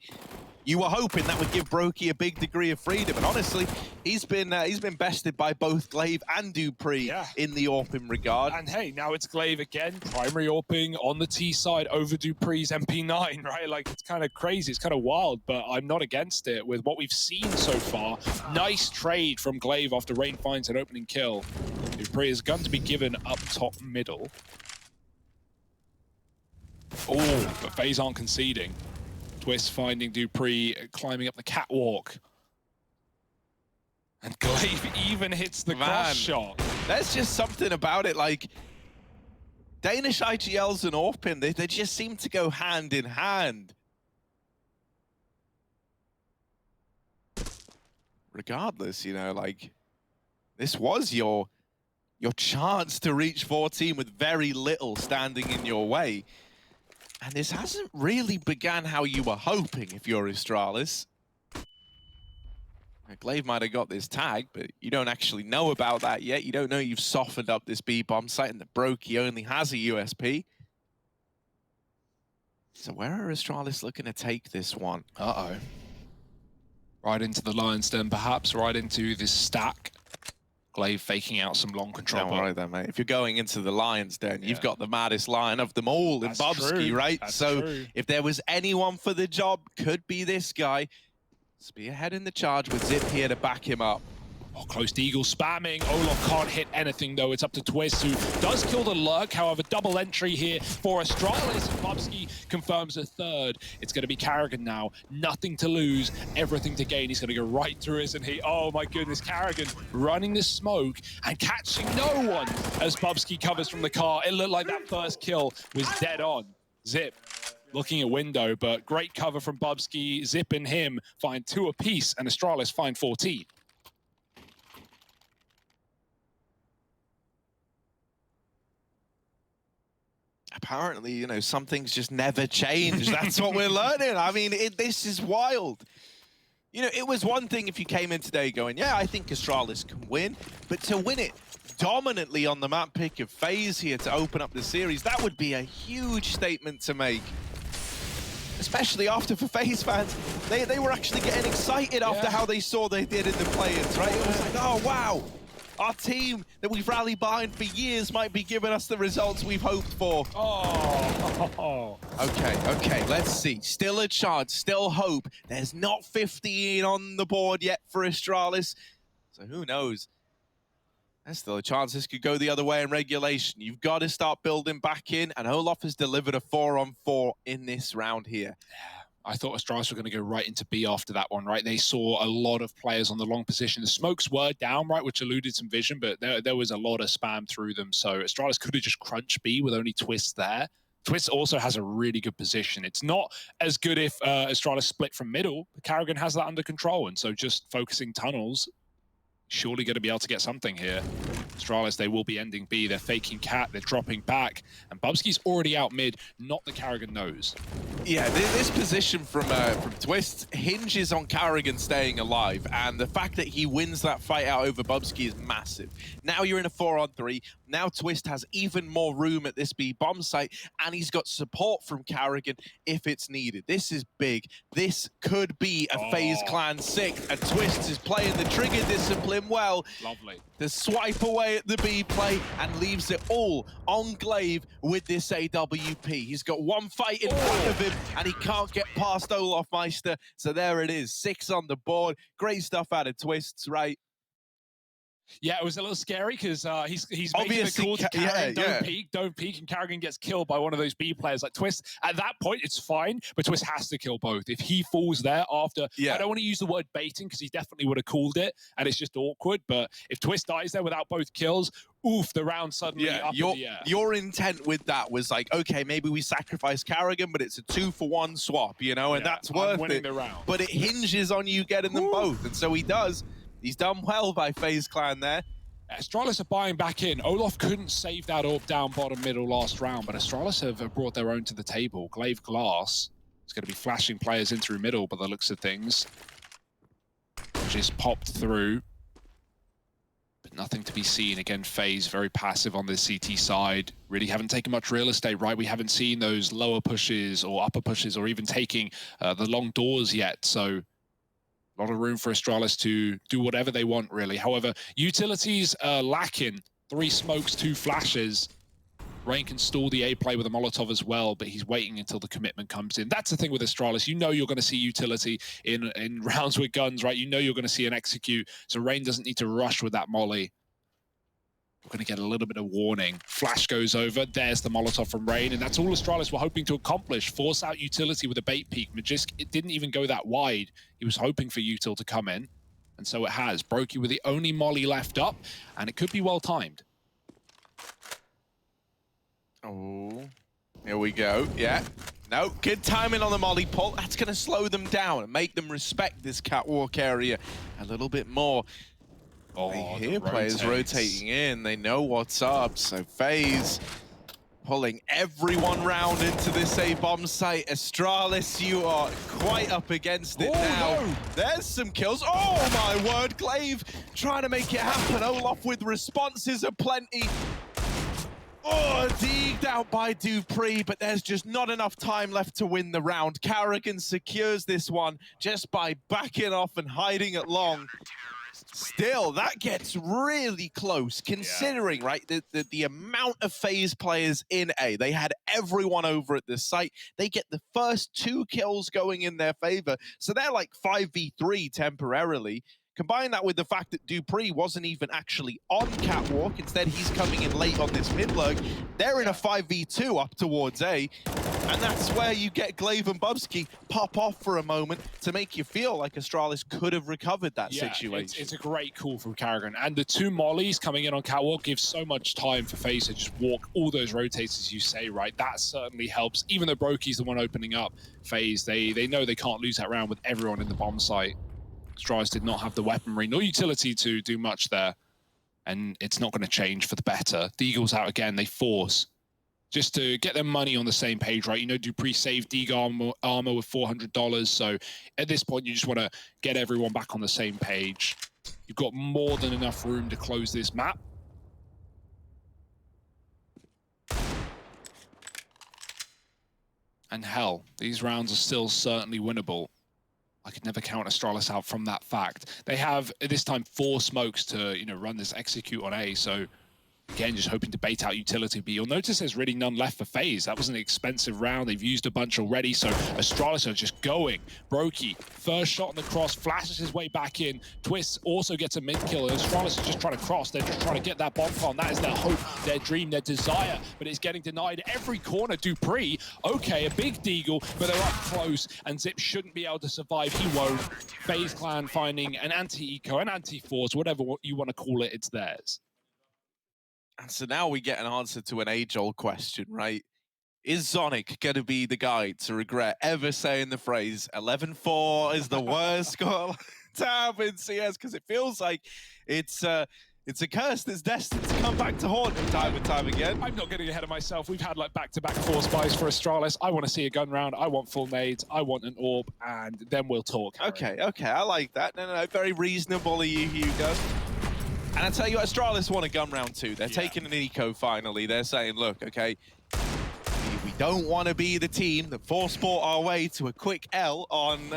you were hoping that would give Brokey a big degree of freedom, and honestly, he's been bested by both Glaive and Dupree in the AWPing regard. And hey, now it's Glaive again, primary AWPing on the T side over Dupree's MP9, right? Like, it's kind of crazy, it's kind of wild, but I'm not against it with what we've seen so far. Nice trade from Glaive after Rain finds an opening kill. Dupree is going to be given up top middle. Oh, but FaZe aren't conceding. Twist finding Dupree climbing up the catwalk. And Glaive even hits the cross shot. There's just something about it, like Danish IGLs and AWPing, they just seem to go hand in hand. Regardless, you know, like this was your chance to reach 14 with very little standing in your way. And this hasn't really begun how you were hoping if you're Astralis. Glaive might have got this tag, but you don't actually know about that yet. You don't know you've softened up this B-bomb site and that Brokey only has a USP. So where are Astralis looking to take this one? Uh-oh. Right into the Lion's Den, perhaps, right into this stack. Glaive faking out some long control. Don't worry then, mate. If you're going into the Lion's Den, you've got the maddest lion of them all in Bobski, right? That's so true. If there was anyone for the job, could be this guy. Spearheading the charge with Zip here to back him up. Oh, close to Eagle spamming. Olof can't hit anything, though. It's up to Twist, who does kill the Lurk. However, double entry here for Astralis. Bobski confirms a third. It's going to be Carrigan now. Nothing to lose, everything to gain. He's going to go right through, isn't he? Oh, my goodness. Carrigan running the smoke and catching no one as Bobski covers from the car. It looked like that first kill was dead on. Zip looking at window, but great cover from Bobski. Zip and him find 2 apiece, and Astralis find 14. Apparently, you know, some things just never change. That's what we're learning. I mean, this is wild. You know, it was one thing if you came in today going, yeah, I think Astralis can win, but to win it dominantly on the map pick of FaZe here to open up the series, that would be a huge statement to make. Especially after, for FaZe fans, they were actually getting excited after how they saw they did in the play-ins, right? It was like, oh, wow. Our team that we've rallied behind for years might be giving us the results we've hoped for. Oh. Okay, let's see. Still a chance, still hope. There's not 15 on the board yet for Astralis. So who knows? There's still a chance this could go the other way in regulation. You've got to start building back in, and Olof has delivered a 4-on-4 in this round here. I thought Astralis were going to go right into B after that one, right? They saw a lot of players on the long position. The smokes were down, right, which eluded some vision, but there was a lot of spam through them. So Astralis could have just crunched B with only Twist there. Twist also has a really good position. It's not as good if Astralis split from middle, but Carrigan has that under control. And so just focusing tunnels surely going to be able to get something here. Astralis, they will be ending B. They're faking cat. They're dropping back. And Bubsky's already out mid. Not the Karrigan knows. Yeah, this position from Twist hinges on Karrigan staying alive. And the fact that he wins that fight out over Bubsky is massive. Now you're in a 4-on-3. Now Twist has even more room at this B bomb site. And he's got support from Karrigan if it's needed. This is big. This could be a FaZe Clan 6. And Twist is playing the trigger discipline well. Lovely. The swipe away at the B play and leaves it all on Glaive with this AWP. He's got one fight in front of him and he can't get past Olaf Meister. So there it is, 6 on the board. Great stuff out of Twists, right? Yeah, it was a little scary because he's making the call to Karrigan, don't peek, and Karrigan gets killed by one of those B players. Like Twist, at that point, it's fine, but Twist has to kill both. If he falls there after, I don't want to use the word baiting because he definitely would have called it, and it's just awkward, but if Twist dies there without both kills, oof, the round suddenly up in the air. Your intent with that was like, okay, maybe we sacrifice Karrigan, but it's a 2-for-1 swap, you know, and that's worth it. The round. But it hinges on you getting them both, and so he does. He's done well by FaZe Clan there. Astralis are buying back in. Olaf couldn't save that AWP down bottom middle last round, but Astralis have brought their own to the table. Glaive Glass is going to be flashing players in through middle by the looks of things. Just popped through, but nothing to be seen. Again, FaZe very passive on the CT side. Really haven't taken much real estate, right? We haven't seen those lower pushes or upper pushes or even taking the long doors yet, so a lot of room for Astralis to do whatever they want, really. However, utilities lacking. 3 smokes, 2 flashes. Rain can stall the A play with a Molotov as well, but he's waiting until the commitment comes in. That's the thing with Astralis. You know you're going to see utility in rounds with guns, right? You know you're going to see an execute, so Rain doesn't need to rush with that molly. We're going to get a little bit of warning. Flash goes over. There's the Molotov from Rain, and that's all Astralis were hoping to accomplish. Force out utility with a bait peek. Magisk, it didn't even go that wide. He was hoping for util to come in, and so it has. Brokey with the only molly left up, and it could be well timed. Oh, here we go. Yeah. No, good timing on the molly pull. That's going to slow them down and make them respect this catwalk area a little bit more. They hear players rotating in. They know what's up. So FaZe pulling everyone round into this A-bomb site. Astralis, you are quite up against it now. No. There's some kills. Oh, my word. Glaive trying to make it happen. Olaf with responses aplenty. Oh, digged out by dupreeh, but there's just not enough time left to win the round. Karrigan secures this one just by backing off and hiding at long. Still, that gets really close, considering, right, the amount of FaZe players in A. They had everyone over at this site. They get the first 2 kills going in their favor, so they're like 5v3 temporarily. Combine that with the fact that dupreeh wasn't even actually on catwalk. Instead, he's coming in late on this mid-lurk. They're in a 5v2 up towards A. And that's where you get Glaive and Bubsky pop off for a moment to make you feel like Astralis could have recovered that situation. It's a great call from Karrigan. And the 2 mollies coming in on catwalk gives so much time for FaZe to just walk all those rotates, as you say, right? That certainly helps. Even though Brokey's the one opening up FaZe, they know they can't lose that round with everyone in the bomb site. Astralis did not have the weaponry nor utility to do much there, and it's not going to change for the better. Deagle's out again. They force just to get their money on the same page, right? You know, dupreeh saved Deagle armor with $400, so at this point, you just want to get everyone back on the same page. You've got more than enough room to close this map. And hell, these rounds are still certainly winnable. I could never count Astralis out from that fact. They have, at this time, 4 smokes to, you know, run this execute on A, so again, just hoping to bait out utility B. You'll notice there's really none left for FaZe. That was an expensive round. They've used a bunch already, so Astralis are just going. Brokey, first shot on the cross, flashes his way back in. Twist also gets a mid-kill, and Astralis is just trying to cross. They're just trying to get that bomb farm. That is their hope, their dream, their desire, but it's getting denied every corner. dupreeh, okay, a big deagle, but they're up close, and Zip shouldn't be able to survive. He won't. FaZe Clan finding an anti-eco, an anti-force, whatever you want to call it, it's theirs. And so now we get an answer to an age-old question, right? Is Zonic going to be the guy to regret ever saying the phrase 11-4 is the worst score to happen, CS, because it feels like it's a curse that's destined to come back to haunt him time and time again. I'm not getting ahead of myself. We've had like back-to-back force buys for Astralis. I want to see a gun round. I want full nades. I want an orb, and then we'll talk. Okay, I like that. No, very reasonable of you, Hugo. And I tell you what, Astralis won a gun round too. They're taking an eco finally. They're saying, look, okay, we don't want to be the team that force-sport our way to a quick L on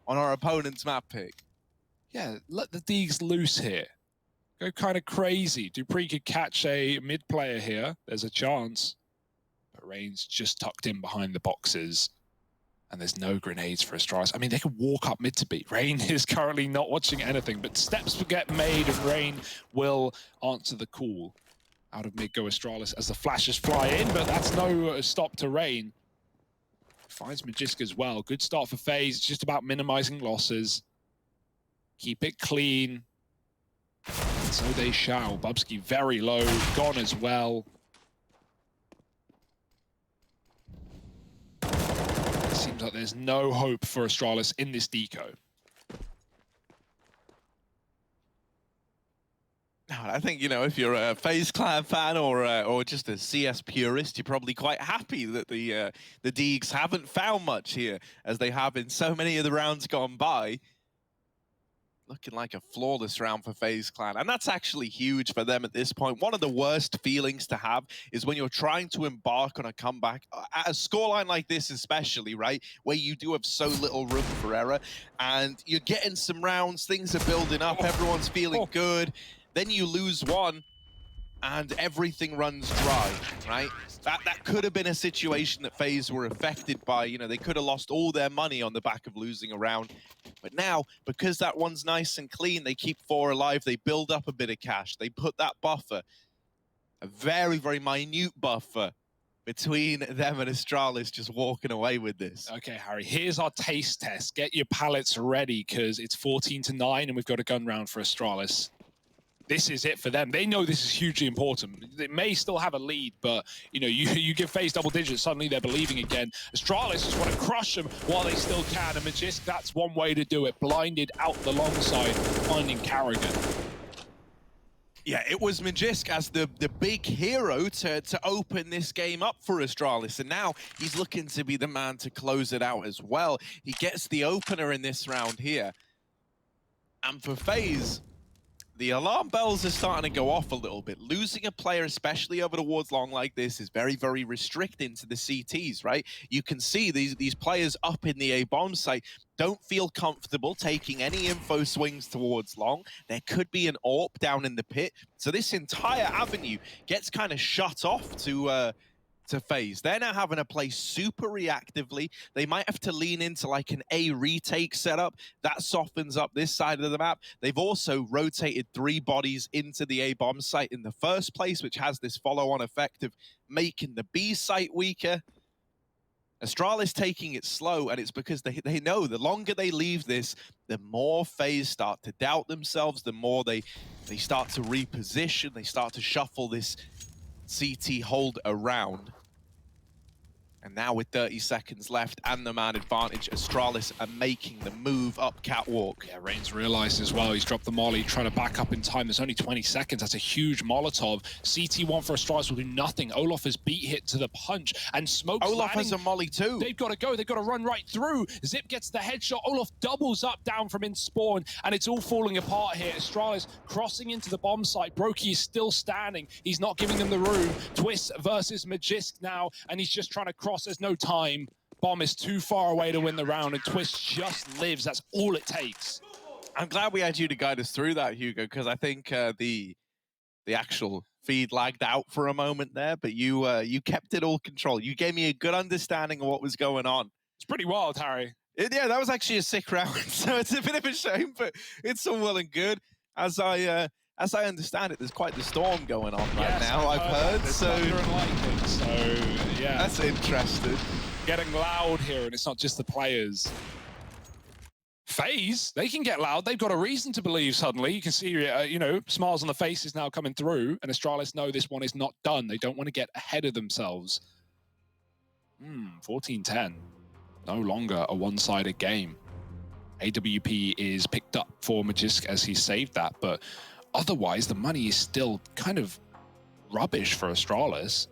our opponent's map pick. Yeah, let the Deegs loose here. Go kind of crazy. Dupree could catch a mid player here. There's a chance. But Rain's just tucked in behind the boxes. And there's no grenades for Astralis. I mean, they could walk up mid to beat. Rain is currently not watching anything, but steps will get made and Rain will answer the call. Out of mid go Astralis as the flashes fly in, but that's no stop to Rain. Finds Magisk as well. Good start for FaZe. It's just about minimizing losses. Keep it clean. So they shall. Bubsky very low, gone as well. It seems like there's no hope for Astralis in this deco. I think, you know, if you're a FaZe Clan fan or just a CS purist, you're probably quite happy that the Deegs haven't found much here, as they have in so many of the rounds gone by. Looking like a flawless round for FaZe Clan, and that's actually huge for them at this point. One of the worst feelings to have is when you're trying to embark on a comeback, at a scoreline like this especially, right, where you do have so little room for error, and you're getting some rounds, things are building up, everyone's feeling good, then you lose one, and everything runs dry, right? That could have been a situation that FaZe were affected by. You know, they could have lost all their money on the back of losing a round. But now, because that one's nice and clean, they keep 4 alive, they build up a bit of cash, they put that buffer, a very, very minute buffer, between them and Astralis just walking away with this. Okay, Harry, here's our taste test. Get your pallets ready, because it's 14-9 and we've got a gun round for Astralis. This is it for them. They know this is hugely important. They may still have a lead, but you know, you give FaZe double digits, suddenly they're believing again. Astralis just want to crush them while they still can, and Magisk, that's one way to do it. Blinded out the long side, finding Carrigan. Yeah, it was Magisk as the big hero to open this game up for Astralis, and now he's looking to be the man to close it out as well. He gets the opener in this round here. And for FaZe, the alarm bells are starting to go off a little bit. Losing a player, especially over towards long like this, is very, very restricting to the CTs, right? You can see these players up in the A bomb site don't feel comfortable taking any info swings towards long. There could be an AWP down in the pit. So this entire avenue gets kind of shut off to FaZe. They're now having to play super reactively. They might have to lean into like an A retake setup. That softens up this side of the map. They've also rotated 3 bodies into the A bomb site in the first place, which has this follow-on effect of making the B site weaker. Astralis taking it slow, and it's because they know the longer they leave this, the more FaZe start to doubt themselves, the more they start to reposition, they start to shuffle this CT hold around. And now with 30 seconds left and the man advantage, Astralis are making the move up catwalk. Yeah, Rain's realized as well. He's dropped the molly, trying to back up in time. There's only 20 seconds. That's a huge Molotov. CT1 for Astralis will do nothing. Olaf has beat hit to the punch, and Smoke's Olaf landing. has a molly too. They've got to go. They've got to run right through. Zip gets the headshot. Olaf doubles up down from in spawn, and it's all falling apart here. Astralis crossing into the bomb site. Brokey is still standing. He's not giving them the room. Twist versus Magisk now, and he's just trying to cross. There's no time. Bomb is too far away to win the round, and Twist just lives. That's all it takes. I'm glad we had you to guide us through that, Hugo, because I think the actual feed lagged out for a moment there, but you kept it all controlled. You gave me a good understanding of what was going on. It's pretty wild, Harry. Yeah, that was actually a sick round, so it's a bit of a shame, but it's all well and good. As I understand it, there's quite the storm going on right now, I've heard. So yeah. That's interesting. Getting loud here, and it's not just the players. FaZe, they can get loud. They've got a reason to believe suddenly. You can see, you know, smiles on the faces now coming through, and Astralis know this one is not done. They don't want to get ahead of themselves. 14-10. No longer a one-sided game. AWP is picked up for Magisk as he saved that, but otherwise the money is still kind of rubbish for Astralis.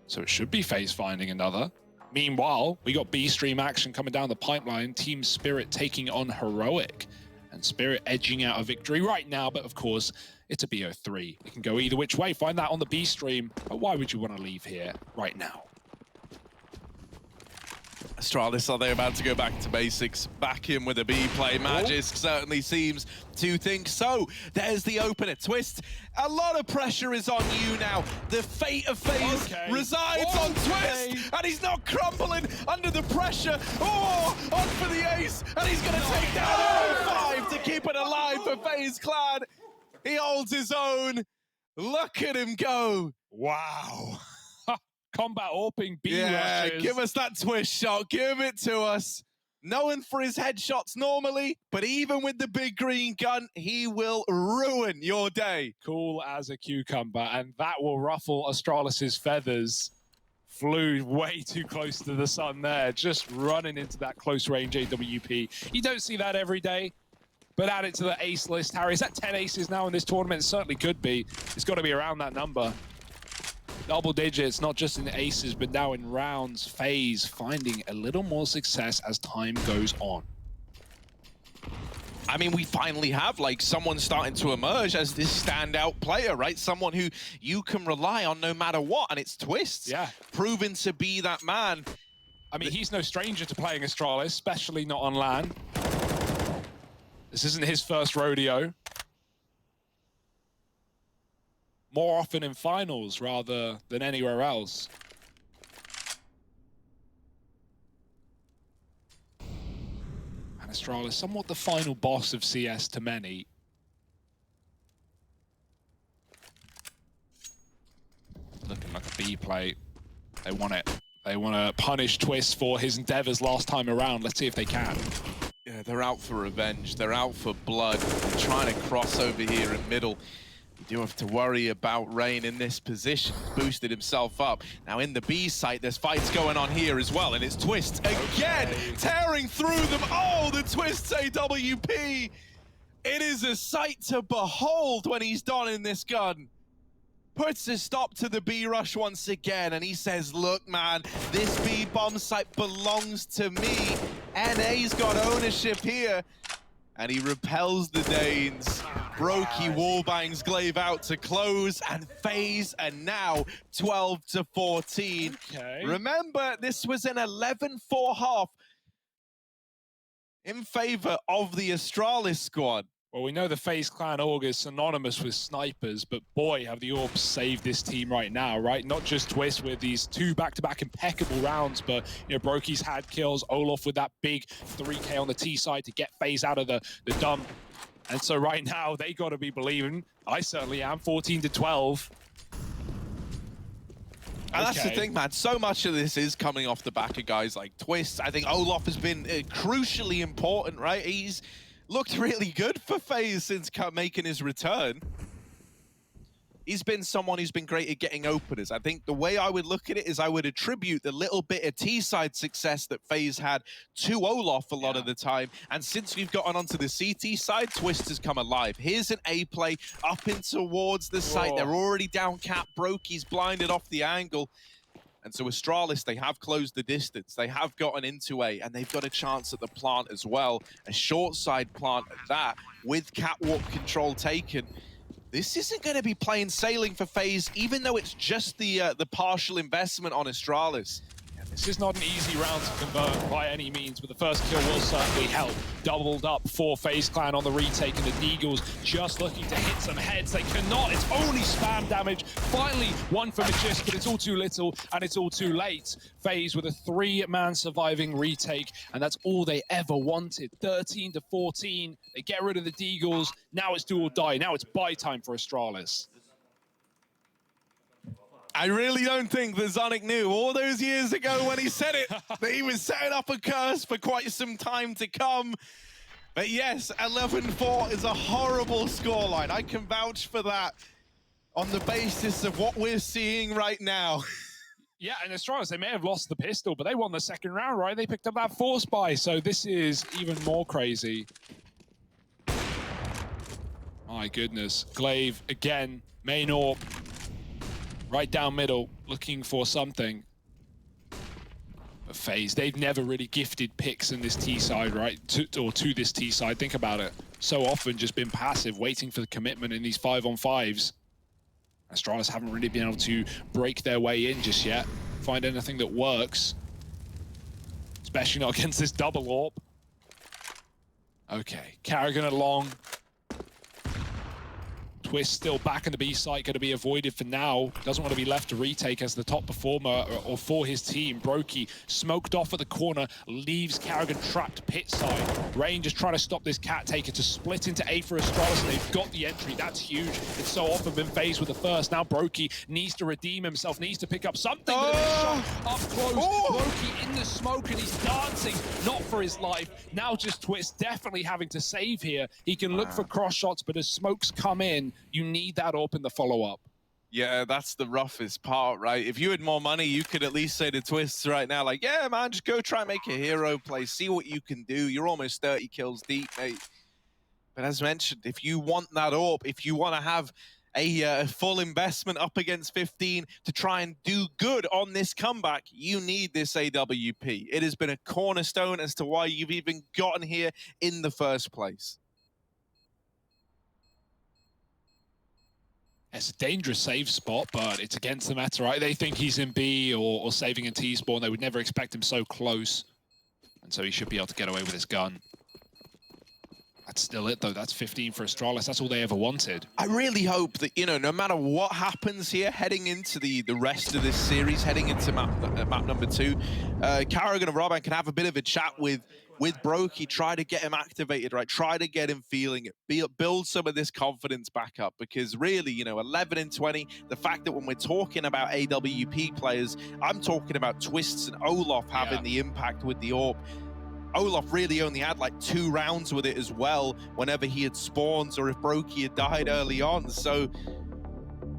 So it should be FaZe finding another. Meanwhile, we got B stream action coming down the pipeline. Team Spirit taking on Heroic. And Spirit edging out a victory right now, but of course, it's a BO3. It can go either which way. Find that on the B stream. But why would you want to leave here right now? Astralis, are they about to go back to basics? Back in with a B play. Magisk certainly seems to think so. There's the opener. Twist, a lot of pressure is on you now. The fate of FaZe resides on Twist, and he's not crumbling under the pressure. Oh, on for the ace, and he's going to take down 5 to keep it alive for FaZe Clan. He holds his own. Look at him go. Wow. Combat AWPing B rushes. Give us that Twist shot. Give it to us. Known for his headshots normally, but even with the big green gun, he will ruin your day. Cool as a cucumber, and that will ruffle Astralis's feathers. Flew way too close to the sun there, just running into that close range AWP. You don't see that every day, but add it to the ace list. Harry, is that 10 aces now in this tournament? It certainly could be. It's got to be around that number. Double digits, not just in aces, but now in rounds. FaZe finding a little more success as time goes on. I mean, we finally have like someone starting to emerge as this standout player, right? Someone who you can rely on no matter what, and it's Twist. Yeah. Proven to be that man. I mean, he's no stranger to playing Astralis, especially not on LAN. This isn't his first rodeo. More often in finals rather than anywhere else. And Astralis, somewhat the final boss of CS to many. Looking like a B play. They want it. They want to punish Twist for his endeavors last time around. Let's see if they can. Yeah, they're out for revenge. They're out for blood. They're trying to cross over here in middle. You do have to worry about Rain in this position. He's boosted himself up. Now in the B site, there's fights going on here as well, and it's Twist again, tearing through them. Oh, the Twist's AWP. It is a sight to behold when he's donning this gun. Puts a stop to the B rush once again, and he says, look, man, this B bomb site belongs to me. NA's got ownership here. And he repels the Danes. Brokey wallbangs Glaive out to close, and FaZe are now 12-14. Okay. Remember, this was an 11-4 half in favor of the Astralis squad. Well, we know the FaZe Clan Org is synonymous with snipers, but boy, have the Orbs saved this team right now, right? Not just Twist with these 2 back-to-back impeccable rounds, but, you know, Brokey's had kills, Olaf with that big 3K on the T side to get FaZe out of the dump. And so right now, they got to be believing. I certainly am, 14-12. And that's the thing, man. So much of this is coming off the back of guys like Twist. I think Olaf has been crucially important, right? He's looked really good for FaZe since making his return. He's been someone who's been great at getting openers. I think the way I would look at it is I would attribute the little bit of T-side success that FaZe had to Olaf a lot of the time. And since we've gotten onto the CT side, Twist has come alive. Here's an A play up in towards the site. They're already down cap. Brokey's blinded off the angle. And so Astralis, they have closed the distance. They have gotten into A, and they've got a chance at the plant as well. A short side plant at that, with catwalk control taken. This isn't going to be plain sailing for FaZe, even though it's just the partial investment on Astralis. This is not an easy round to convert by any means, but the first kill will certainly help. Doubled up for FaZe Clan on the retake, and the Deagles just looking to hit some heads. They cannot, it's only spam damage. Finally, one for Magisk, but it's all too little, and it's all too late. FaZe with a 3-man surviving retake, and that's all they ever wanted. 13-14, they get rid of the Deagles. Now it's do or die, now it's buy time for Astralis. I really don't think that Zonic knew all those years ago when he said it that he was setting up a curse for quite some time to come. But yes, 11-4 is a horrible scoreline. I can vouch for that on the basis of what we're seeing right now. Yeah, and Astralis, they may have lost the pistol, but they won the second round, right? They picked up that force buy, so this is even more crazy. My goodness. Glaive, again, main AWP, right down middle, looking for something. But FaZe, they've never really gifted picks in this T side, right? To this T side, think about it. So often just been passive, waiting for the commitment in these 5-on-5s. Astralis haven't really been able to break their way in just yet, find anything that works. Especially not against this double AWP. Okay, Carrigan along. Twist still back in the B site, going to be avoided for now. Doesn't want to be left to retake as the top performer or for his team. Brokey smoked off at the corner, leaves Carrigan trapped pit side. Rain just trying to stop this cat taker to split into A for Astralis, and they've got the entry. That's huge. It's so often been FaZe with the first. Now Brokey needs to redeem himself, needs to pick up something. But it's shot up close. Brokey in the smoke, and he's dancing, not for his life. Now just Twist definitely having to save here. He can look for cross shots, but as smokes come in, you need that AWP in the follow-up. Yeah, that's the roughest part, right? If you had more money, you could at least say to Twists right now, like, yeah, man, just go try and make a hero play, see what you can do. You're almost 30 kills deep, mate. But as mentioned, if you want that AWP, if you want to have a full investment up against 15 to try and do good on this comeback, you need this AWP. It has been a cornerstone as to why you've even gotten here in the first place. It's a dangerous save spot, but it's against the meta, right? They think he's in B or saving in T-spawn. They would never expect him so close. And so he should be able to get away with his gun. That's still it, though. That's 15 for Astralis. That's all they ever wanted. I really hope that, you know, no matter what happens here, heading into the rest of this series, heading into map number 2, Carrigan and Robin can have a bit of a chat with Brokey, try to get him activated, right? Try to get him feeling it, build some of this confidence back up, because really, you know, 11 and 20, the fact that when we're talking about AWP players, I'm talking about Twists and Olaf having the impact with the AWP. Olaf really only had like 2 rounds with it as well whenever he had spawns or if Brokey had died early on. So,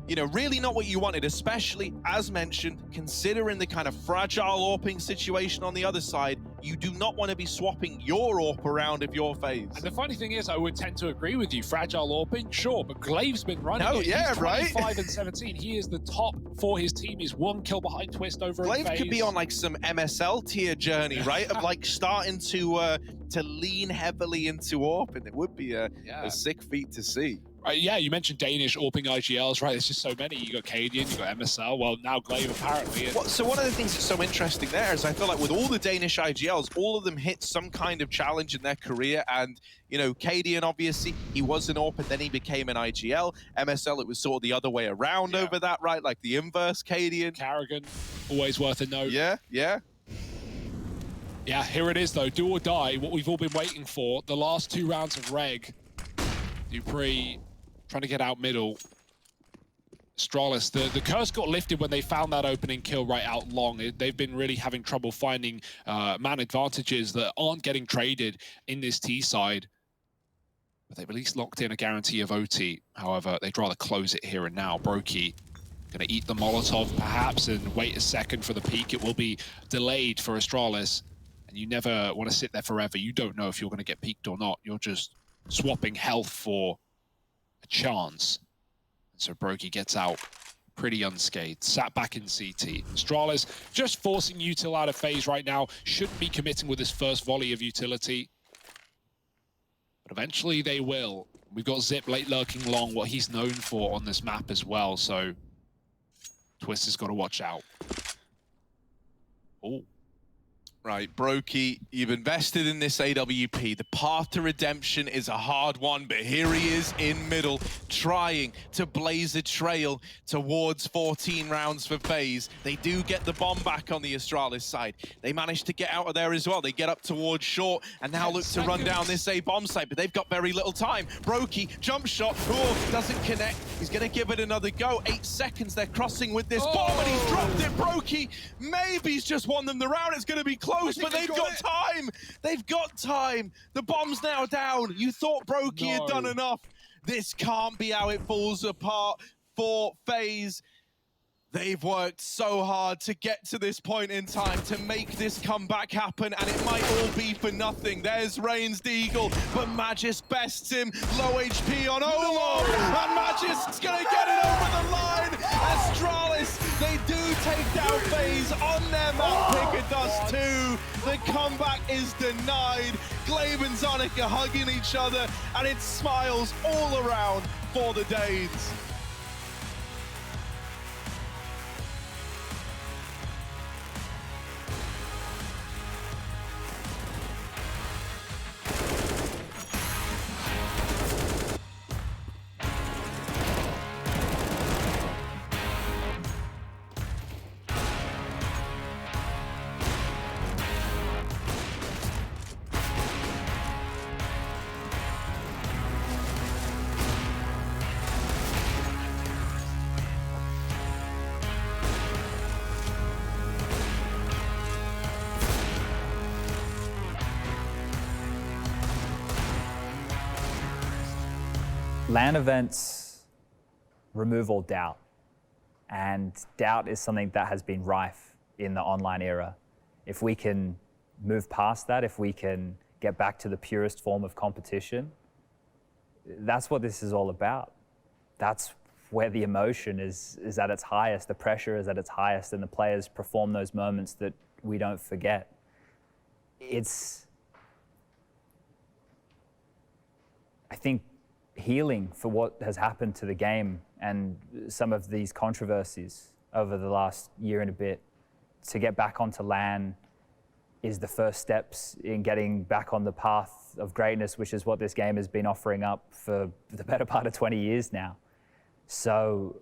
you know, really not what you wanted, especially, as mentioned, considering the kind of fragile AWPing situation on the other side. You do not want to be swapping your AWP around if you're FaZe. And the funny thing is, I would tend to agree with you. Fragile AWPing, sure, but Glaive's been running it. Yeah, He's right? 25 and 17. He is the top for his team. He's 1 kill behind Twist over Glaive FaZe. could be on like some MSL tier journey, right? Of like starting to lean heavily into AWP, and it would be a sick feat to see. Yeah, you mentioned Danish AWPing IGLs, right? There's just so many. You got Cadian, you got MSL, well, now Glaive apparently. So one of the things that's so interesting there is I feel like with all the Danish IGLs, all of them hit some kind of challenge in their career. And, you know, Cadian, obviously, he was an AWP, and then he became an IGL. MSL, it was sort of the other way around over that, right? Like the inverse Cadian. Carrigan, always worth a note. Yeah. Yeah, here it is, though. Do or die, what we've all been waiting for. The last 2 rounds of Reg. Dupree trying to get out middle. Astralis, the curse got lifted when they found that opening kill right out long. They've been really having trouble finding man advantages that aren't getting traded in this T side. But they've at least locked in a guarantee of OT. However, they'd rather close it here and now. Brokey gonna eat the Molotov perhaps and wait a second for the peak. It will be delayed for Astralis. And you never want to sit there forever. You don't know if you're gonna get peaked or not. You're just swapping health for a chance. And so Brokey gets out pretty unscathed, sat back in CT. Astralis just forcing Util out of FaZe right now. Shouldn't be committing with his first volley of utility. But eventually they will. We've got Zip late lurking long, what he's known for on this map as well. So Twist has got to watch out. Oh. Right, Brokey, you've invested in this AWP. The path to redemption is a hard one, but here he is in middle, trying to blaze a trail towards 14 rounds for FaZe. They do get the bomb back on the Astralis side. They manage to get out of there as well. They get up towards short and now look to run down this A bomb site, but they've got very little time. Brokey, jump shot, doesn't connect. He's gonna give it another go. 8 seconds, they're crossing with this bomb, and he's dropped it. Brokey, maybe he's just won them the round. It's gonna be close. But they've got time. They've got time. The bomb's now down. You thought Brokey had done enough. This can't be how it falls apart for FaZe. They've worked so hard to get to this point in time to make this comeback happen, and it might all be for nothing. There's Reigns Deagle, but Magisk bests him. Low HP on Olo, and Magisk's gonna get it over the line. Astralis, they do take down FaZe on their map. Picker does too. The comeback is denied. Glaive and Zonic are hugging each other, and it's smiles all around for the Danes. LAN events remove all doubt, and doubt is something that has been rife in the online era. If we can move past that, if we can get back to the purest form of competition, that's what this is all about. That's where the emotion is at its highest, the pressure is at its highest, and the players perform those moments that we don't forget. It's, I think, healing for what has happened to the game and some of these controversies over the last year and a bit. To get back onto LAN is the first steps in getting back on the path of greatness, which is what this game has been offering up for the better part of 20 years now. So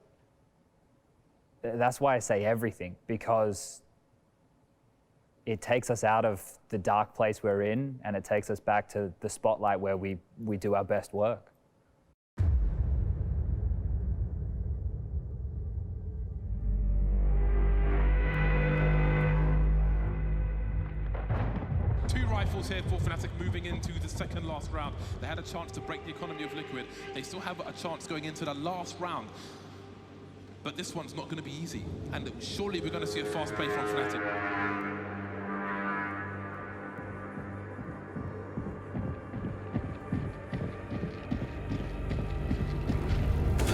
that's why I say everything, because it takes us out of the dark place we're in, and it takes us back to the spotlight where we do our best work. Rifles here for Fnatic moving into the second last round. They had a chance to break the economy of Liquid. They still have a chance going into the last round. But this one's not going to be easy. And surely we're going to see a fast play from Fnatic.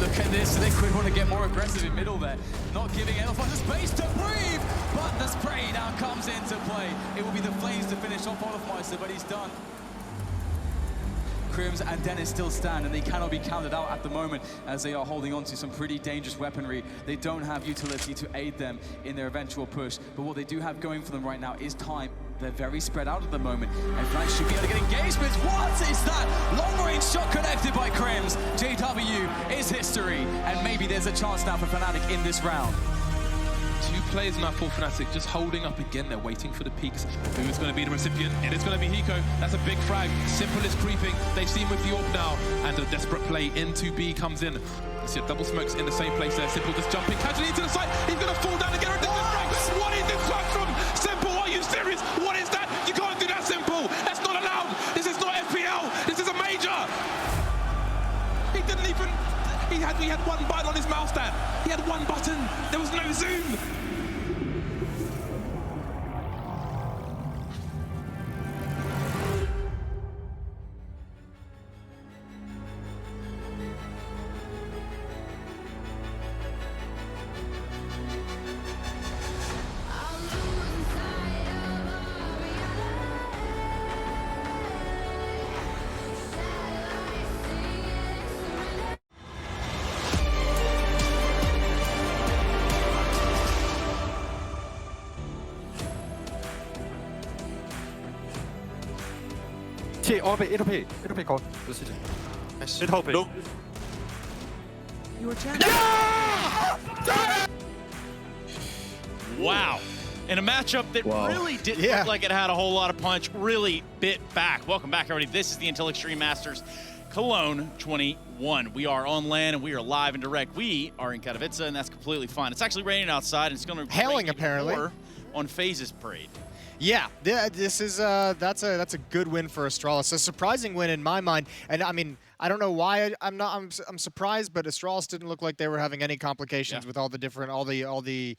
Look at this, Liquid want to get more aggressive in middle there. Not giving anyone the space to breathe, but the spray now comes into play. It will be the Flames to finish off Olofmeister, but he's done. Crims and Dennis still stand, and they cannot be counted out at the moment as they are holding on to some pretty dangerous weaponry. They don't have utility to aid them in their eventual push, but what they do have going for them right now is time. They're very spread out at the moment, and Fnatic should be able to get engagements. What is that? Long-range shot connected by Crims. JW is history, and maybe there's a chance now for Fnatic in this round. Two players now for Fnatic, just holding up again. They're waiting for the peaks. Who is going to be the recipient? It is going to be Hiko. That's a big frag. Simple is creeping. They see him with the AWP now, and a desperate play into B comes in. You see a double smokes in the same place there. Simple just jumping casually into the site. He's going to fall down and get a ridiculous frag. What is this frag from Simple? Are you serious? What is that? You can't do that, Simple. That's not allowed. This is not FPL. This is a major. He didn't even. He had one button on his mouse pad. He had one button. There was no zoom. T, OP, 1OP, 1OP 거. Nice. 1OP. No. Wow. In a matchup that really didn't look like it had a whole lot of punch, really bit back. Welcome back, everybody. This is the Intel Extreme Masters Cologne 21. We are on LAN and we are live and direct. We are in Katowice, and that's completely fine. It's actually raining outside, and it's going to hailing apparently on FaZe's parade. Yeah, this is that's a good win for Astralis. A surprising win in my mind, and I mean, I don't know why I'm surprised, but Astralis didn't look like they were having any complications with all the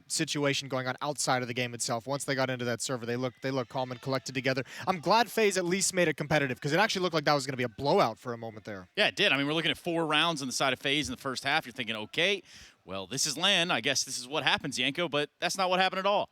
situation going on outside of the game itself. Once they got into that server, they looked calm and collected together. I'm glad FaZe at least made it competitive because it actually looked like that was going to be a blowout for a moment there. Yeah, it did. I mean, we're looking at 4 rounds on the side of FaZe in the first half. You're thinking, okay, well, this is LAN. I guess this is what happens, Yanko, but that's not what happened at all.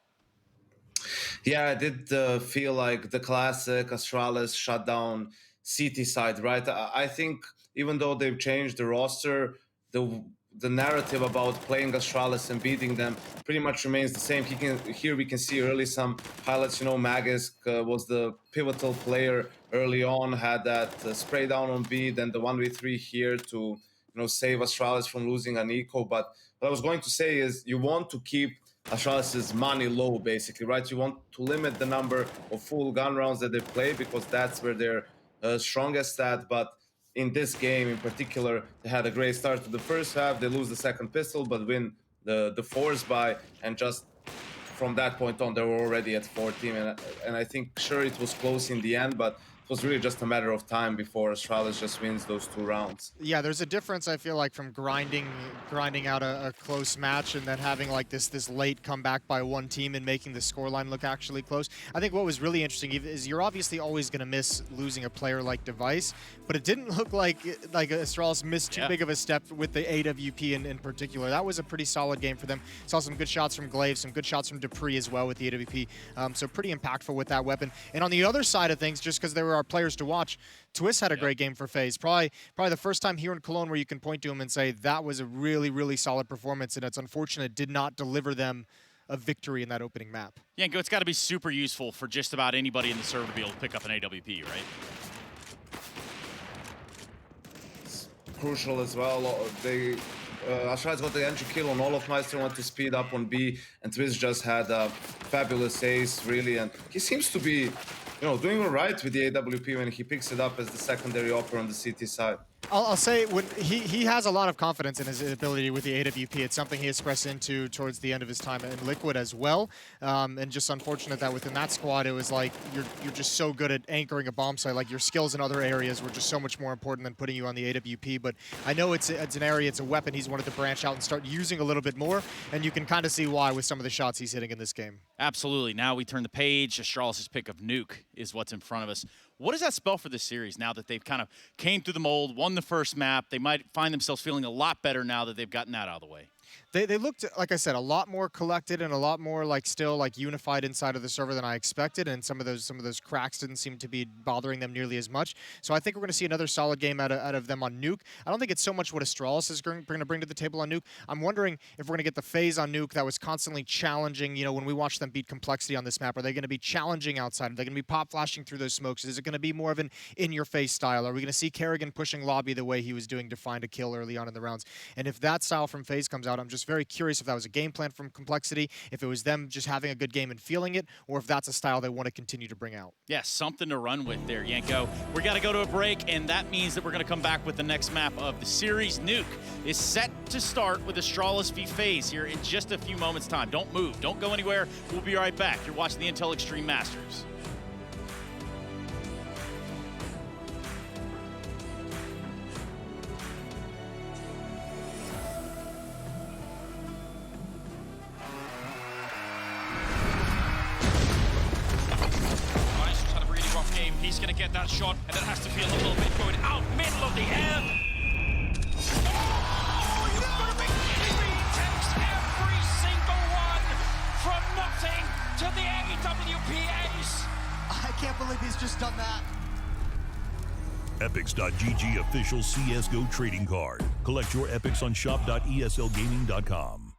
Yeah, I did feel like the classic Astralis shut down CT side, right? I think even though they've changed the roster, the narrative about playing Astralis and beating them pretty much remains the same. Here we can see early some highlights. You know, Magisk was the pivotal player early on, had that spray down on B, then the 1v3 here to save Astralis from losing an eco. But what I was going to say is you want to keep Astralis' money low, basically, right? You want to limit the number of full gun rounds that they play because that's where they're strongest at. But in this game in particular, they had a great start to the first half. They lose the second pistol, but win the force buy, and just from that point on, they were already at 14. And I think, sure, it was close in the end, but it was really just a matter of time before Astralis just wins those 2 rounds. Yeah, there's a difference, I feel like, from grinding out a close match and then having like this late comeback by one team and making the scoreline look actually close. I think what was really interesting is you're obviously always going to miss losing a player like Device, but it didn't look like Astralis missed too big of a step with the AWP in particular. That was a pretty solid game for them. Saw some good shots from Glaive, some good shots from Dupree as well with the AWP. So pretty impactful with that weapon. And on the other side of things, just because there were our players to watch, Twist had a great game for FaZe. Probably the first time here in Cologne where you can point to him and say that was a really, really solid performance, and it's unfortunate it did not deliver them a victory in that opening map. Yanko, it's got to be super useful for just about anybody in the server to be able to pick up an AWP, right? It's crucial as well. Astralis got the entry kill on all of Meister, wanted to speed up on B, and Twist just had a fabulous ace, really, and he seems to be doing all right with the AWP when he picks it up as the secondary offer on the CT side. I'll say when he has a lot of confidence in his ability with the AWP. It's something he expressed into towards the end of his time in Liquid as well. And just unfortunate that within that squad, it was like you're just so good at anchoring a bomb site. Like your skills in other areas were just so much more important than putting you on the AWP. But I know it's an area, it's a weapon he's wanted to branch out and start using a little bit more. And you can kind of see why with some of the shots he's hitting in this game. Absolutely. Now we turn the page. Astralis' pick of Nuke is what's in front of us. What does that spell for this series now that they've kind of came through the mold, won the first map? They might find themselves feeling a lot better now that they've gotten that out of the way. They looked, like I said, a lot more collected and a lot more still unified inside of the server than I expected, and some of those cracks didn't seem to be bothering them nearly as much. So I think we're going to see another solid game out of them on Nuke. I don't think it's so much what Astralis is going to bring to the table on Nuke. I'm wondering if we're going to get the FaZe on Nuke that was constantly challenging. When we watch them beat Complexity on this map, are they going to be challenging outside? Are they going to be pop flashing through those smokes? Is it going to be more of an in-your-face style? Are we going to see Kerrigan pushing lobby the way he was doing to find a kill early on in the rounds? And if that style from FaZe comes out, I'm just very curious if that was a game plan from Complexity, if it was them just having a good game and feeling it, or if that's a style they want to continue to bring out. Yeah, something to run with there, Yanko. We got to go to a break, and that means that we're going to come back with the next map of the series. Nuke is set to start with Astralis v FaZe here in just a few moments' time. Don't move. Don't go anywhere. We'll be right back. You're watching the Intel Extreme Masters. He's going to get that shot, and it has to feel a little bit going out middle of the air. Oh, you've got a big 3 takes every single one from nothing to the AWPs. I can't believe he's just done that. Epics.gg official CSGO trading card. Collect your Epics on shop.eslgaming.com.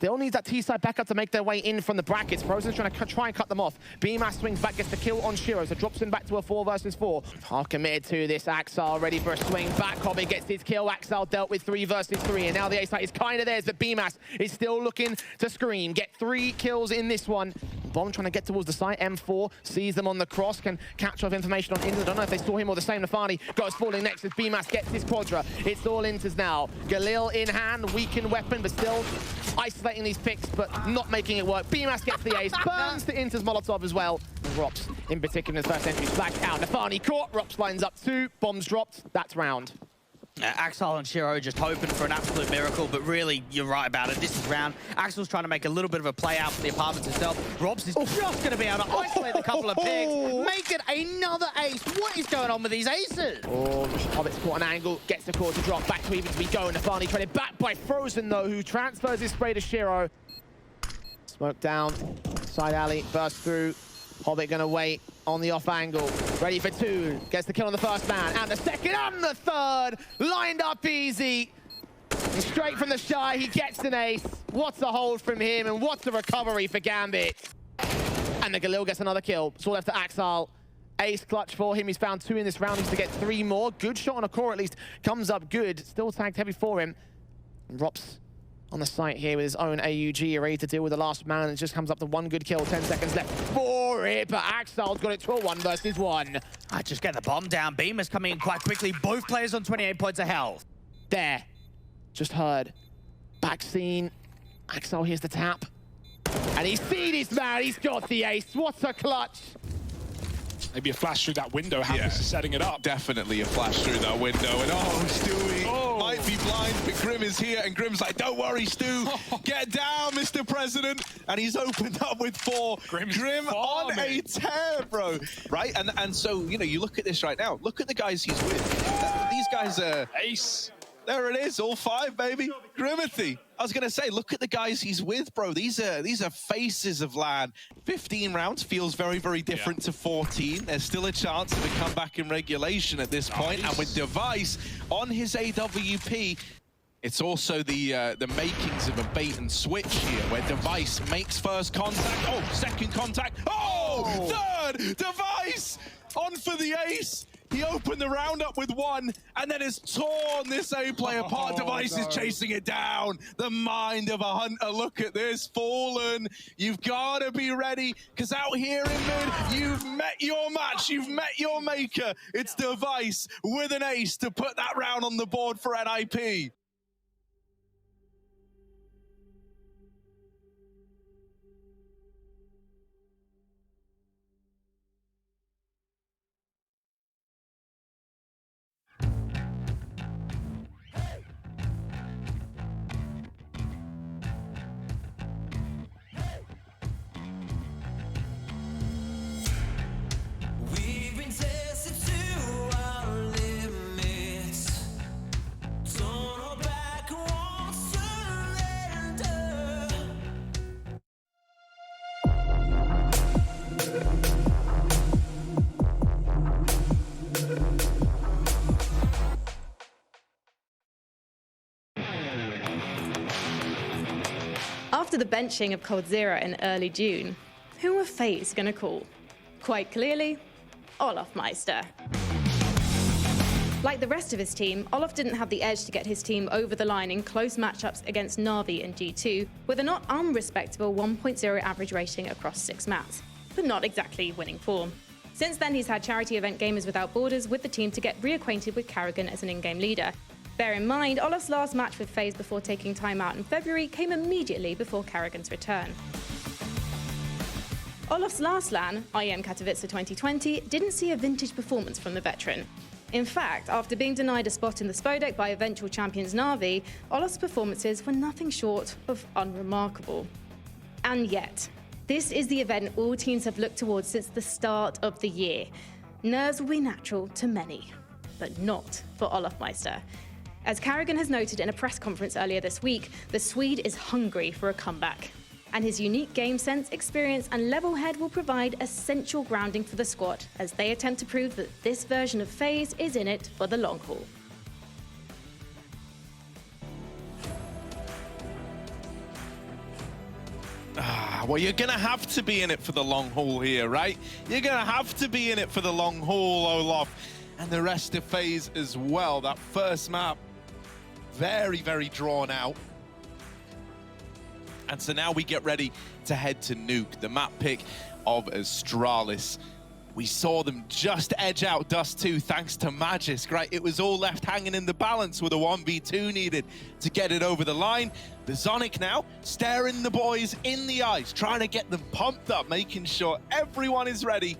Still needs that T-side backup to make their way in from the brackets. Frozen's trying to try and cut them off. Beamas swings back, gets the kill on Shiro, so drops him back to a 4 versus 4. Are committed to this. Axel ready for a swing back. Hobbit gets his kill. Axel dealt with 3 versus 3, and now the A site is kind of theirs, but Beamas is still looking to scream. Get 3 kills in this one. Bomb trying to get towards the site. M4 sees them on the cross, can capture off information on Inter. I don't know if they saw him or the same. Nafani goes falling next as Beamas gets his quadra. It's all Inters now. Galil in hand, weakened weapon, but still isolating these picks, but not making it work. Beamas gets the ace, burns to Inter's Molotov as well. And Rops, in particular, his first entry splashed out. Nafani caught, Rops lines up 2, bombs dropped. That's round. Axel and Shiro just hoping for an absolute miracle, but really, you're right about it. This is round. Axel's trying to make a little bit of a play out for the apartments itself. Robs is just going to be able to isolate a couple of picks, make it another ace. What is going on with these aces? Oh, Hobbit's caught an angle, gets the quarter drop, back to even to be going. Nafani trying to back by Frozen, though, who transfers his spray to Shiro. Smoke down, side alley, burst through. Hobbit going to wait on the off angle. Ready for 2. Gets the kill on the first man. And the second and the third. Lined up easy. And straight from the shy, he gets an ace. What's the hold from him? And what's the recovery for Gambit? And the Galil gets another kill. It's all left to Axel. Ace clutch for him. He's found 2 in this round. He's to get 3 more. Good shot on a core at least. Comes up good. Still tagged heavy for him. And Rops on the site here with his own AUG, ready to deal with the last man. It just comes up to 1 good kill, 10 seconds left for it, but Axel's got it to a 1 versus 1. I just get the bomb down. Beamer's coming in quite quickly. Both players on 28 points of health. There. Just heard. Back scene. Axel hears the tap. And he's seen his man. He's got the ace. What a clutch. Maybe a flash through that window. Happens to setting it up. Definitely a flash through that window. And Stewie might be blind, but Grim is here. And Grim's like, don't worry, Stu. Get down, Mr. President. And he's opened up with 4. Grim on a tear, bro. Right? And so, you know, you look at this right now. Look at the guys he's with. These guys are... Ace. There it is, all 5, baby. Grimothy. I was going to say, look at the guys he's with, bro. These are faces of LAN. 15 rounds feels very, very different to 14. There's still a chance of a comeback in regulation at this point. And with Device on his AWP, it's also the makings of a bait and switch here, where Device makes first contact. Oh, second contact. Oh, third! Device on for the ace. He opened the round up with 1 and then has torn this A play apart. Device is chasing it down. The mind of a hunter. Look at this. Fallen. You've got to be ready, because out here in mid, you've met your match. You've met your maker. It's Device with an ace to put that round on the board for NIP. After the benching of Coldzera in early June, who were FaZe going to call? Quite clearly, Olaf Meister. Like the rest of his team, Olaf didn't have the edge to get his team over the line in close matchups against Na'Vi and G2, with a not unrespectable 1.0 average rating across 6 maps, but not exactly winning form. Since then, he's had charity event Gamers Without Borders with the team to get reacquainted with Karrigan as an in-game leader. Bear in mind, Olaf's last match with FaZe before taking time out in February came immediately before Karrigan's return. Olaf's last LAN, IEM Katowice 2020, didn't see a vintage performance from the veteran. In fact, after being denied a spot in the Spodek by eventual champions Na'Vi, Olaf's performances were nothing short of unremarkable. And yet, this is the event all teams have looked towards since the start of the year. Nerves will be natural to many, but not for Olaf Meister. As Karrigan has noted in a press conference earlier this week, the Swede is hungry for a comeback. And his unique game sense, experience and level head will provide essential grounding for the squad as they attempt to prove that this version of FaZe is in it for the long haul. Well, you're going to have to be in it for the long haul here, right? You're going to have to be in it for the long haul, Olaf. And the rest of FaZe as well. That first map, very, very drawn out. And so now we get ready to head to Nuke, the map pick of Astralis. We saw them just edge out Dust 2 thanks to Magisk, right? It was all left hanging in the balance with a 1v2 needed to get it over the line. The Zonic now staring the boys in the eyes, trying to get them pumped up, making sure everyone is ready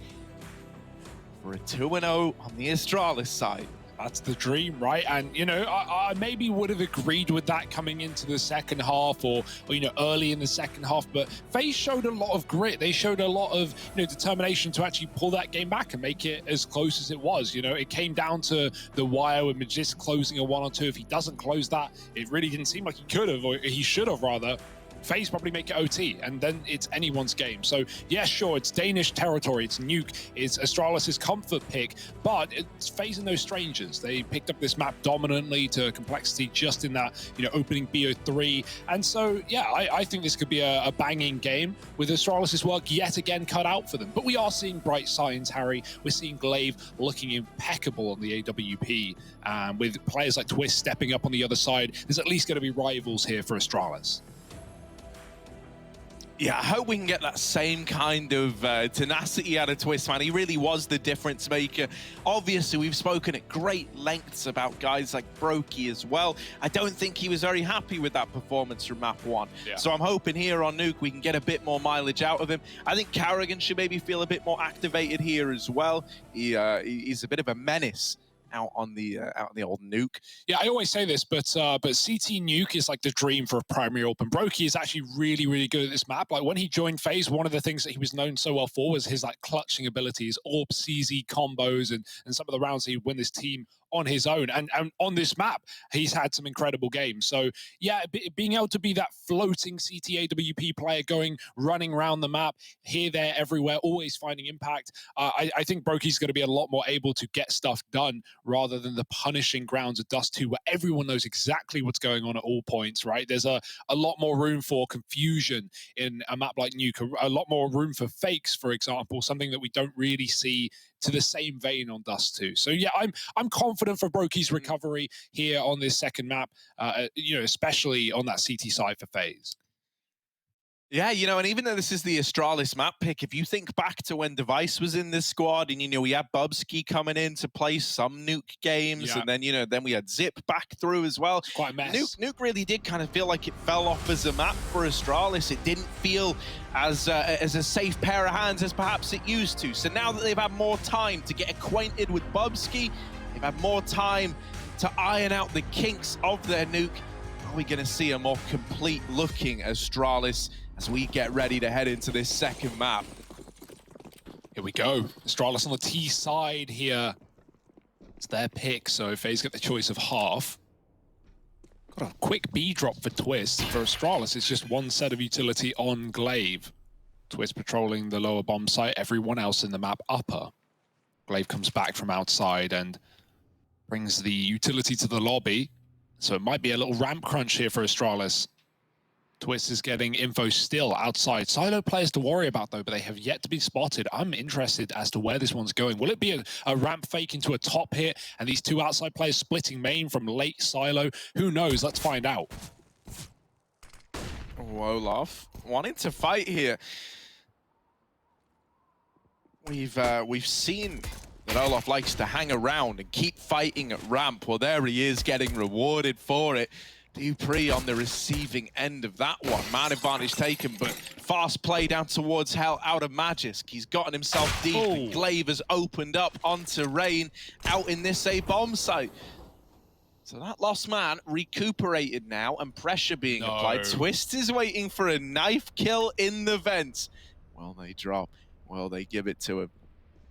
for a 2-0 on the Astralis side. That's the dream, right? And, you know, I maybe would have agreed with that coming into the second half or, you know, early in the second half, but FaZe showed a lot of grit. They showed a lot of, you know, determination to actually pull that game back and make it as close as it was. You know, it came down to the wire with Magisk closing a 1-on-2. If he doesn't close that, it really didn't seem like he could have, or he should have rather. FaZe probably make it OT, and then it's anyone's game. So, yeah, sure, it's Danish territory, it's Nuke, it's Astralis' comfort pick, but it's FaZe and no strangers. They picked up this map dominantly to complexity just in that, you know, opening BO3. And so, yeah, I think this could be a banging game with Astralis' work yet again cut out for them. But we are seeing bright signs, Harry. We're seeing Glaive looking impeccable on the AWP, with players like Twist stepping up on the other side. There's at least going to be rivals here for Astralis. Yeah, I hope we can get that same kind of tenacity out of Twist, man. He really was the difference maker. Obviously, we've spoken at great lengths about guys like Brokey as well. I don't think he was very happy with that performance from map 1. Yeah. So I'm hoping here on Nuke we can get a bit more mileage out of him. I think Carrigan should maybe feel a bit more activated here as well. He's a bit of a menace out on the old Nuke. Yeah, I always say this, but CT Nuke is like the dream for a primary open. Brokey is actually really, really good at this map. Like when he joined FaZe, one of the things that he was known so well for was his like clutching abilities, AWP, CZ combos, and some of the rounds he'd win this team on his own. And on this map, he's had some incredible games. So yeah, being able to be that floating CT AWP player running around the map, here, there, everywhere, always finding impact. I think Brokey's going to be a lot more able to get stuff done rather than the punishing grounds of Dust 2 where everyone knows exactly what's going on at all points, right? There's a lot more room for confusion in a map like Nuke, a lot more room for fakes, for example, something that we don't really see to the same vein on Dust 2. So yeah, I'm confident for Brokey's recovery here on this second map, you know, especially on that CT side for FaZe. Yeah, you know, and even though this is the Astralis map pick, if you think back to when Device was in this squad, and, you know, we had Bubsky coming in to play some Nuke games, and then, you know, then we had Zip back through as well. It's quite a mess. Nuke really did kind of feel like it fell off as a map for Astralis. It didn't feel as a safe pair of hands as perhaps it used to. So now that they've had more time to get acquainted with Bubsky, they've had more time to iron out the kinks of their Nuke, are we going to see a more complete looking Astralis as we get ready to head into this second map? Here we go. Astralis on the T side here. It's their pick, so FaZe get the choice of half. Got a quick B drop for Twist. For Astralis, it's just one set of utility on Glaive. Twist patrolling the lower bomb site, everyone else in the map upper. Glaive comes back from outside and brings the utility to the lobby. So it might be a little ramp crunch here for Astralis. Twist is getting info still outside. Silo players to worry about, though, but they have yet to be spotted. I'm interested as to where this one's going. Will it be a ramp fake into a top hit, and these two outside players splitting main from late Silo? Who knows? Let's find out. Olaf wanting to fight here. We've seen that Olaf likes to hang around and keep fighting at ramp. Well, there he is getting rewarded for it. Dupree on the receiving end of that one. Man advantage taken, but fast play down towards hell out of Magisk. He's gotten himself deep. And Glaive has opened up onto Rain out in this A bomb site. So that lost man recuperated now and pressure being applied. Twist is waiting for a knife kill in the vents. Well, they drop. Well, they give it to him.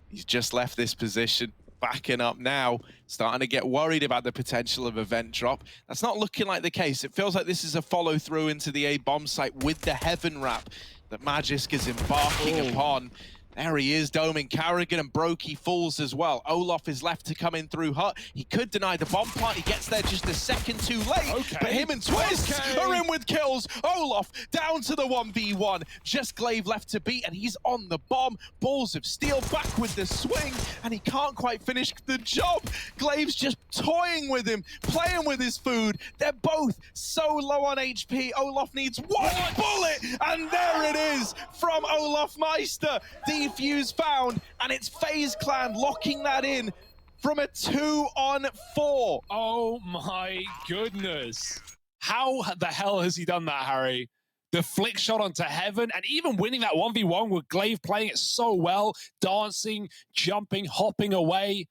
He's just left this position. Backing up now, starting to get worried about the potential of a vent drop. That's not looking like the case. It feels like this is a follow through into the A bomb site with the Heaven Wrap that Magisk is embarking upon. There he is, doming Carrigan, and Brokey falls as well. Olaf is left to come in through Hut. He could deny the bomb plant. He gets there just a second too late. But him and Twist are in with kills. Olaf down to the 1v1. Just Glaive left to beat, and he's on the bomb. Balls of Steel back with the swing, and he can't quite finish the job. Glaive's just toying with him, playing with his food. They're both so low on HP. Olaf needs one bullet, and there it is from Olaf Meister. Defuse found, and it's FaZe Clan locking that in from a 2-on-4. Oh my goodness. How the hell has he done that, Harry? The flick shot onto Heaven, and even winning that 1v1 with Glaive playing it so well, dancing, jumping, hopping away.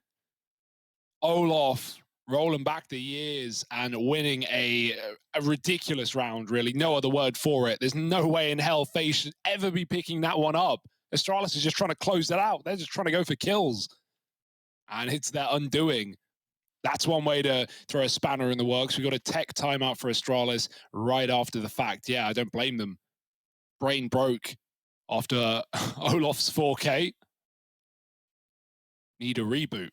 Olaf rolling back the years and winning a ridiculous round, really. No other word for it. There's no way in hell FaZe should ever be picking that one up. Astralis is just trying to close it out. They're just trying to go for kills. And it's their undoing. That's one way to throw a spanner in the works. We got a tech timeout for Astralis right after the fact. Yeah, I don't blame them. Brain broke after Olaf's 4K. Need a reboot.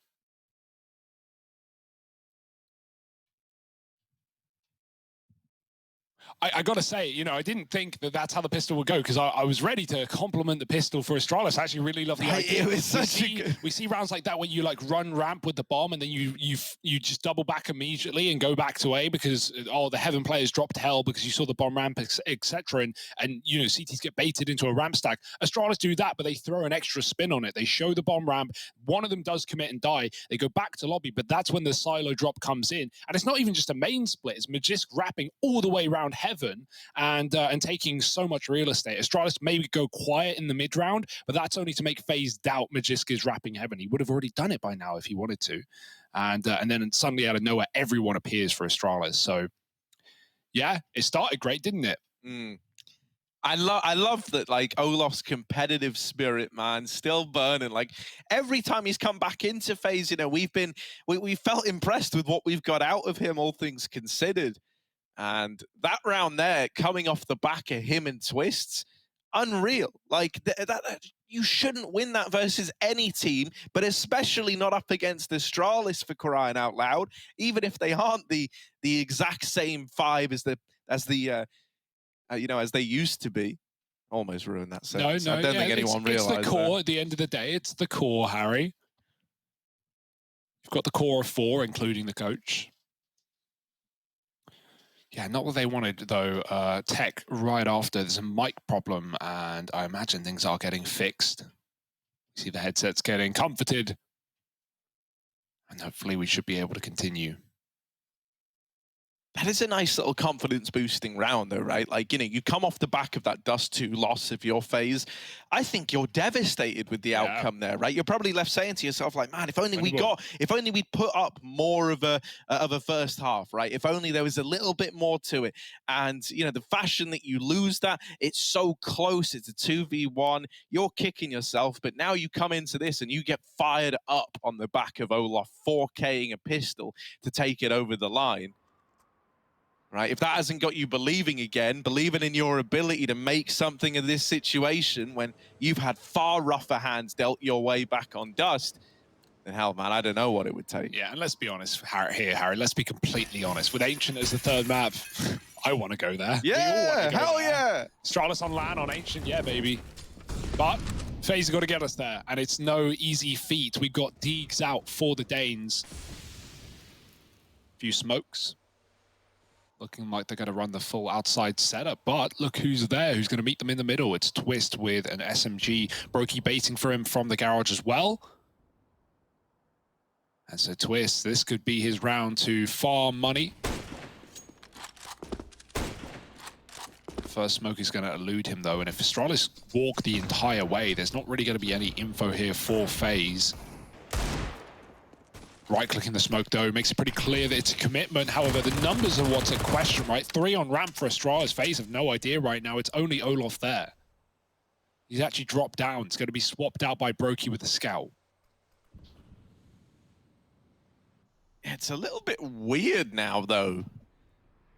I got to say, you know, I didn't think that that's how the pistol would go, because I was ready to compliment the pistol for Astralis. I actually really love the idea. It was such we see rounds like that when you like run ramp with the bomb and then you just double back immediately and go back to A because the Heaven players dropped hell because you saw the bomb ramp, etc. And you know, CTs get baited into a ramp stack. Astralis do that, but they throw an extra spin on it. They show the bomb ramp. One of them does commit and die. They go back to lobby, but that's when the silo drop comes in. And it's not even just a main split. It's Magisk wrapping all the way around Heaven and taking so much real estate. Astralis maybe go quiet in the mid round, but that's only to make FaZe doubt Magisk is wrapping Heaven. He would have already done it by now if he wanted to. And then suddenly out of nowhere, everyone appears for Astralis. So yeah, it started great, didn't it? I love that, like, Olaf's competitive spirit, man, still burning. Like, every time he's come back into FaZe, you know, we felt impressed with what we've got out of him, all things considered. And that round there, coming off the back of him and Twists, unreal. Like, you shouldn't win that versus any team, but especially not up against Astralis, for crying out loud, even if they aren't the exact same vibe as they used to be. Almost ruined that sentence. No, I don't think anyone realized it's the core that. at the end of the day. It's the core, Harry. You've got the core of 4, including the coach. Yeah, not what they wanted, though. Tech right after. There's a mic problem, and I imagine things are getting fixed. You see the headsets getting comforted. And hopefully we should be able to continue. That is a nice little confidence boosting round though, right? Like, you know, you come off the back of that Dust 2 loss of your FaZe. I think you're devastated with the outcome there, right? You're probably left saying to yourself, like, man, if only we put up more of a first half, right? If only there was a little bit more to it. And, you know, the fashion that you lose that, it's so close. It's a 2v1. You're kicking yourself, but now you come into this and you get fired up on the back of Olaf 4K'ing a pistol to take it over the line. Right, if that hasn't got you believing again, believing in your ability to make something of this situation when you've had far rougher hands dealt your way back on Dust, then hell, man, I don't know what it would take. Yeah, and let's be honest Harry, let's be completely honest. With Ancient as the third map, I want to go there. Yeah, hell yeah! Astralis on LAN on Ancient, yeah, baby. But FaZe have got to get us there, and it's no easy feat. We've got Deegs out for the Danes. Few smokes. Looking like they're going to run the full outside setup, but look who's there, who's going to meet them in the middle. It's Twist with an SMG. Brokey baiting for him from the garage as well. And so Twist, this could be his round to farm money. First smoke is going to elude him though, and if Astralis walk the entire way, there's not really going to be any info here for FaZe. Right-clicking the smoke, though, makes it pretty clear that it's a commitment. However, the numbers are what's in question, right? 3 on ramp for Astralis. FaZe have no idea right now. It's only Olaf there. He's actually dropped down. It's going to be swapped out by Brokey with the scout. It's a little bit weird now, though.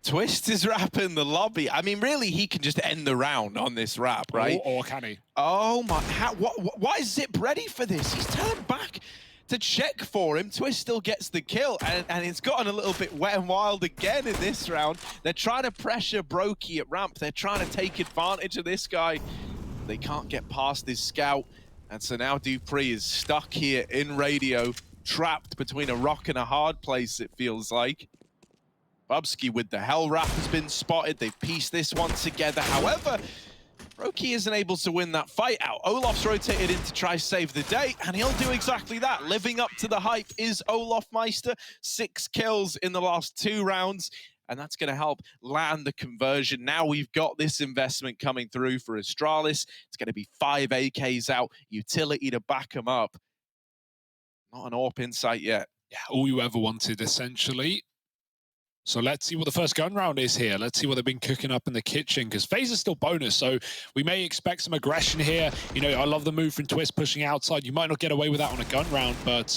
Twist is wrapping the lobby. I mean, really, he can just end the round on this wrap, right? Or can he? Oh my, why is Zip ready for this? He's turned back to check for him. Twist still gets the kill, and it's gotten a little bit wet and wild again in this round. They're trying to pressure Brokey at ramp. They're trying to take advantage of this guy. They can't get past this scout, and so now Dupree is stuck here in radio, trapped between a rock and a hard place, it feels like. Bubsky with the Hell Wrap has been spotted. They've pieced this one together. However, Brokey isn't able to win that fight out. Olof's rotated in to try save the day, and he'll do exactly that. Living up to the hype is Olof Meister. 6 kills in the last 2 rounds, and that's going to help land the conversion. Now we've got this investment coming through for Astralis. It's going to be 5 AKs out, utility to back them up. Not an AWP insight yet. Yeah, all you ever wanted, essentially. So let's see what the first gun round is here. Let's see what they've been cooking up in the kitchen, because phase is still bonus, so we may expect some aggression here. You know, I love the move from Twist pushing outside. You might not get away with that on a gun round, but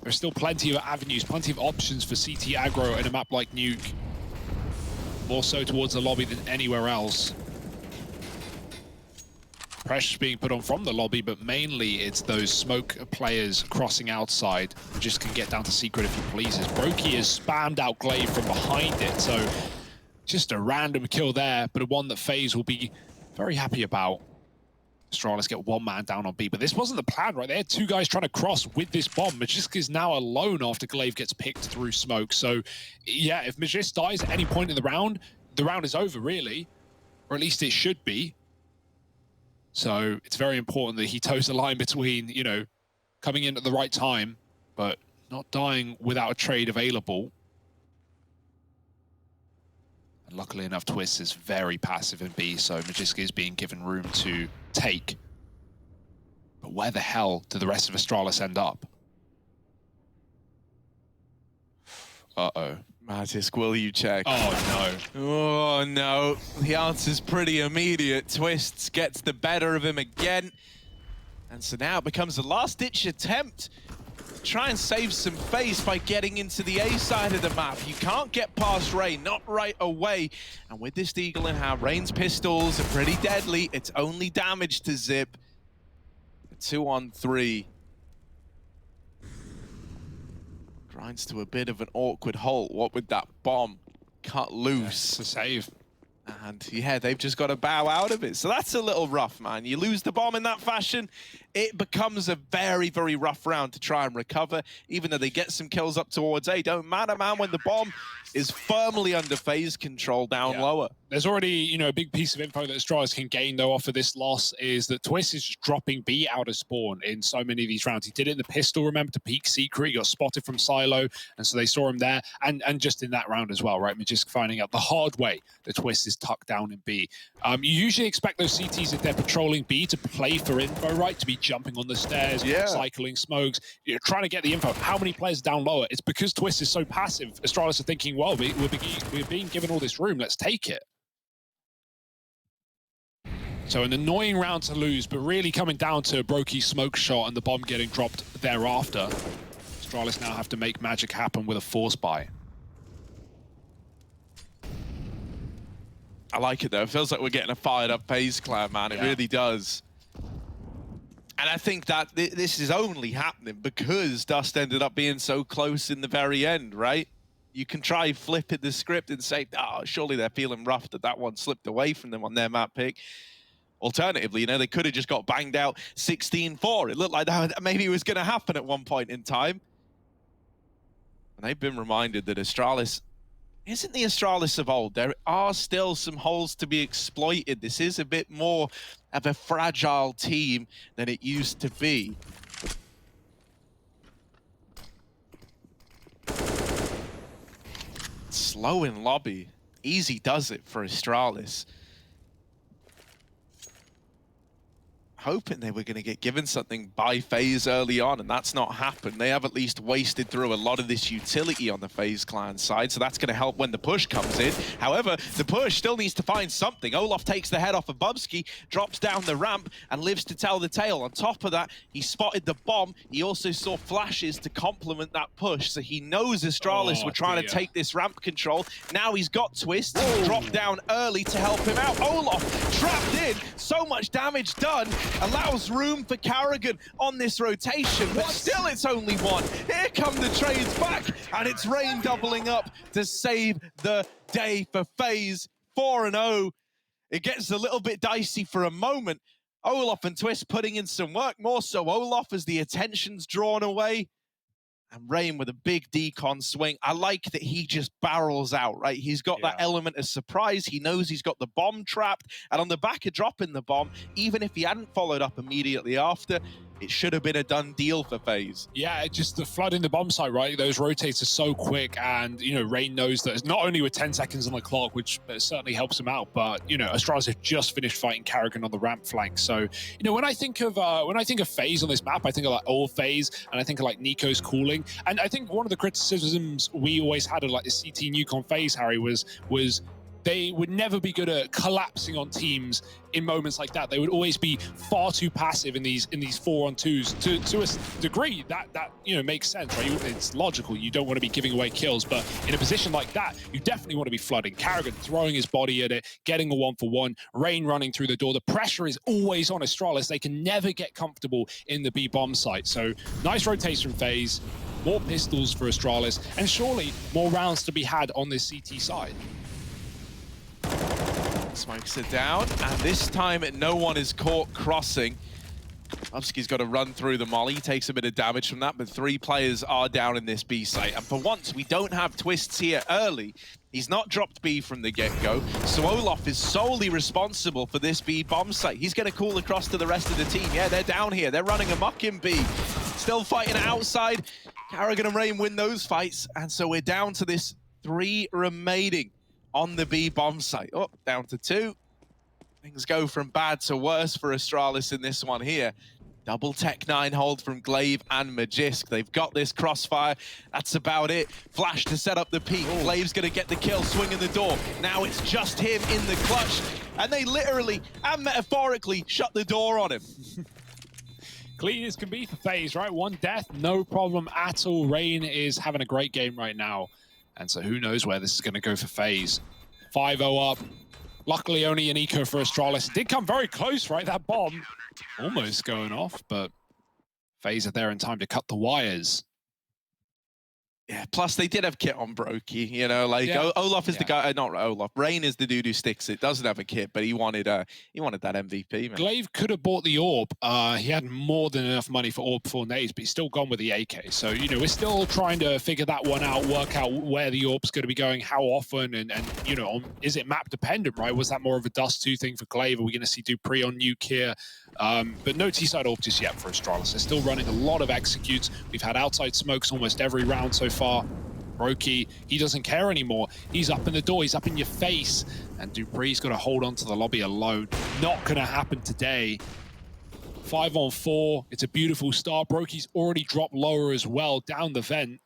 there's still plenty of avenues, plenty of options for CT aggro in a map like Nuke. More so towards the lobby than anywhere else. Pressure's being put on from the lobby, but mainly it's those smoke players crossing outside who just can get down to secret if he pleases. Brokey has spammed out Glaive from behind it, so just a random kill there, but one that FaZe will be very happy about. Astralis get 1 man down on B, but this wasn't the plan, right? They had 2 guys trying to cross with this bomb. Magisk is now alone after Glaive gets picked through smoke. So yeah, if Magisk dies at any point in the round is over, really. Or at least it should be. So it's very important that he toes the line between, you know, coming in at the right time, but not dying without a trade available. And luckily enough, Twist is very passive in B, so Magisk is being given room to take. But where the hell do the rest of Astralis end up? Uh-oh. Magisk, will you check? Oh, no. Oh, no. The answer's pretty immediate. Twists gets the better of him again. And so now it becomes a last-ditch attempt to try and save some face by getting into the A side of the map. You can't get past Rain, not right away. And with this Deagle in hand, Rain's pistols are pretty deadly. It's only damage to Zip. 2-on-3. Grinds to a bit of an awkward halt. What with that bomb cut loose? To save. And yeah, they've just got to bow out of it. So that's a little rough, man. You lose the bomb in that fashion, it becomes a very, very rough round to try and recover. Even though they get some kills up towards A, don't matter, man, when the bomb is firmly under phase control down lower. There's already, you know, a big piece of info that Astralis can gain, though, off of this loss is that Twist is just dropping B out of spawn in so many of these rounds. He did it in the pistol, remember, to peek secret. He got spotted from Silo, and so they saw him there. And just in that round as well, right? Magisk finding out the hard way that Twist is tucked down in B. You usually expect those CTs, if they're patrolling B, to play for info, right? To be jumping on the stairs, cycling smokes, you're trying to get the info. How many players down lower? It's because Twist is so passive. Astralis are thinking, well, we're being given all this room, let's take it. So an annoying round to lose, but really coming down to Brokey's smoke shot and the bomb getting dropped thereafter. Astralis now have to make magic happen with a force buy. I like it, though. It feels like we're getting a fired-up FaZe clan, man. It really does. And I think that this is only happening because Dust ended up being so close in the very end, right? You can try flipping the script and say, oh, surely they're feeling rough that one slipped away from them on their map pick. Alternatively, you know, they could have just got banged out 16-4. It looked like that maybe it was going to happen at one point in time. And they've been reminded that Astralis isn't the Astralis of old. There are still some holes to be exploited. This is a bit more of a fragile team than it used to be. Slow in lobby. Easy does it for Astralis. hoping they were going to get given something by FaZe early on, and that's not happened. They have at least wasted through a lot of this utility on the FaZe clan side, so that's going to help when the push comes in. However, the push still needs to find something. Olaf takes the head off of Bubsky, drops down the ramp, and lives to tell the tale. On top of that, he spotted the bomb. He also saw flashes to complement that push, so he knows Astralis were trying to take this ramp control. Now he's got Twist, dropped down early to help him out. Olaf trapped in, so much damage done, allows room for Karrigan on this rotation, but still it's only one. Here come the trades back, and it's Rain doubling up to save the day for FaZe. 4-0. It gets a little bit dicey for a moment. Olaf and Twist putting in some work, more so Olaf as the attention's drawn away. And Rain with a big decon swing. I like that he just barrels out, right? He's got that element of surprise. He knows he's got the bomb trapped. And on the back of dropping the bomb, even if he hadn't followed up immediately after, it should have been a done deal for FaZe. Yeah, just the flood in the bomb site, right? Those rotates are so quick, and, you know, Rain knows that it's not only with 10 seconds on the clock, which certainly helps him out, but, you know, Astralis have just finished fighting Karrigan on the ramp flank. So, you know, when I think of FaZe on this map, I think of like old FaZe, and I think of like Nico's cooling. And I think one of the criticisms we always had of like the CT Nukon FaZe, Harry, was they would never be good at collapsing on teams in moments like that. They would always be far too passive in these 4-on-2s. To a degree, that you know makes sense, right? It's logical. You don't want to be giving away kills, but in a position like that, you definitely want to be flooding. Karrigan throwing his body at it, getting a 1-for-1. Rain running through the door. The pressure is always on Astralis. They can never get comfortable in the B bomb site. So nice rotation phase, more pistols for Astralis, and surely more rounds to be had on this CT side. Smokes it down, and this time no one is caught crossing. Bubsky's got to run through the molly, takes a bit of damage from that, but 3 players are down in this B site. And for once, we don't have Twists here early. He's not dropped B from the get-go, so Olaf is solely responsible for this B bomb site. He's going to call across to the rest of the team. Yeah, they're down here. They're running amok in B. Still fighting outside. Karrigan and Rain win those fights, and so we're down to this 3 remaining on the B bomb site. Oh, down to 2. Things go from bad to worse for Astralis in this one here. Double Tech-9 hold from Glaive and Magisk. They've got this crossfire. That's about it. Flash to set up the peak. Glaive's going to get the kill, swinging the door. Now it's just him in the clutch. And they literally and metaphorically shut the door on him. Clean as can be for FaZe, right? 1 death, no problem at all. Rain is having a great game right now. And so who knows where this is going to go for FaZe. 5-0 up. Luckily, only an eco for Astralis. It did come very close, right? That bomb almost going off, but FaZe are there in time to cut the wires. Yeah, plus they did have kit on Brokey, you know, like Olaf is the guy, not Olaf, Rain is the dude who sticks it, doesn't have a kit, but he wanted that MVP, man. Glaive could have bought the AWP. He had more than enough money for AWP before nades, but he's still gone with the AK. So, you know, we're still trying to figure that one out, work out where the AWP's going to be going, how often, and you know, is it map dependent, right? Was that more of a Dust 2 thing for Glaive? Are we going to see Dupree on Nuke here? But no T-side AWP just yet for Astralis. They're still running a lot of executes. We've had outside smokes almost every round so far. Brokey, he doesn't care anymore. He's up in the door, he's up in your face. And Dupree's got to hold on to the lobby alone. Not going to happen today. 5-on-4, it's a beautiful start. Brokey's already dropped lower as well, down the vent.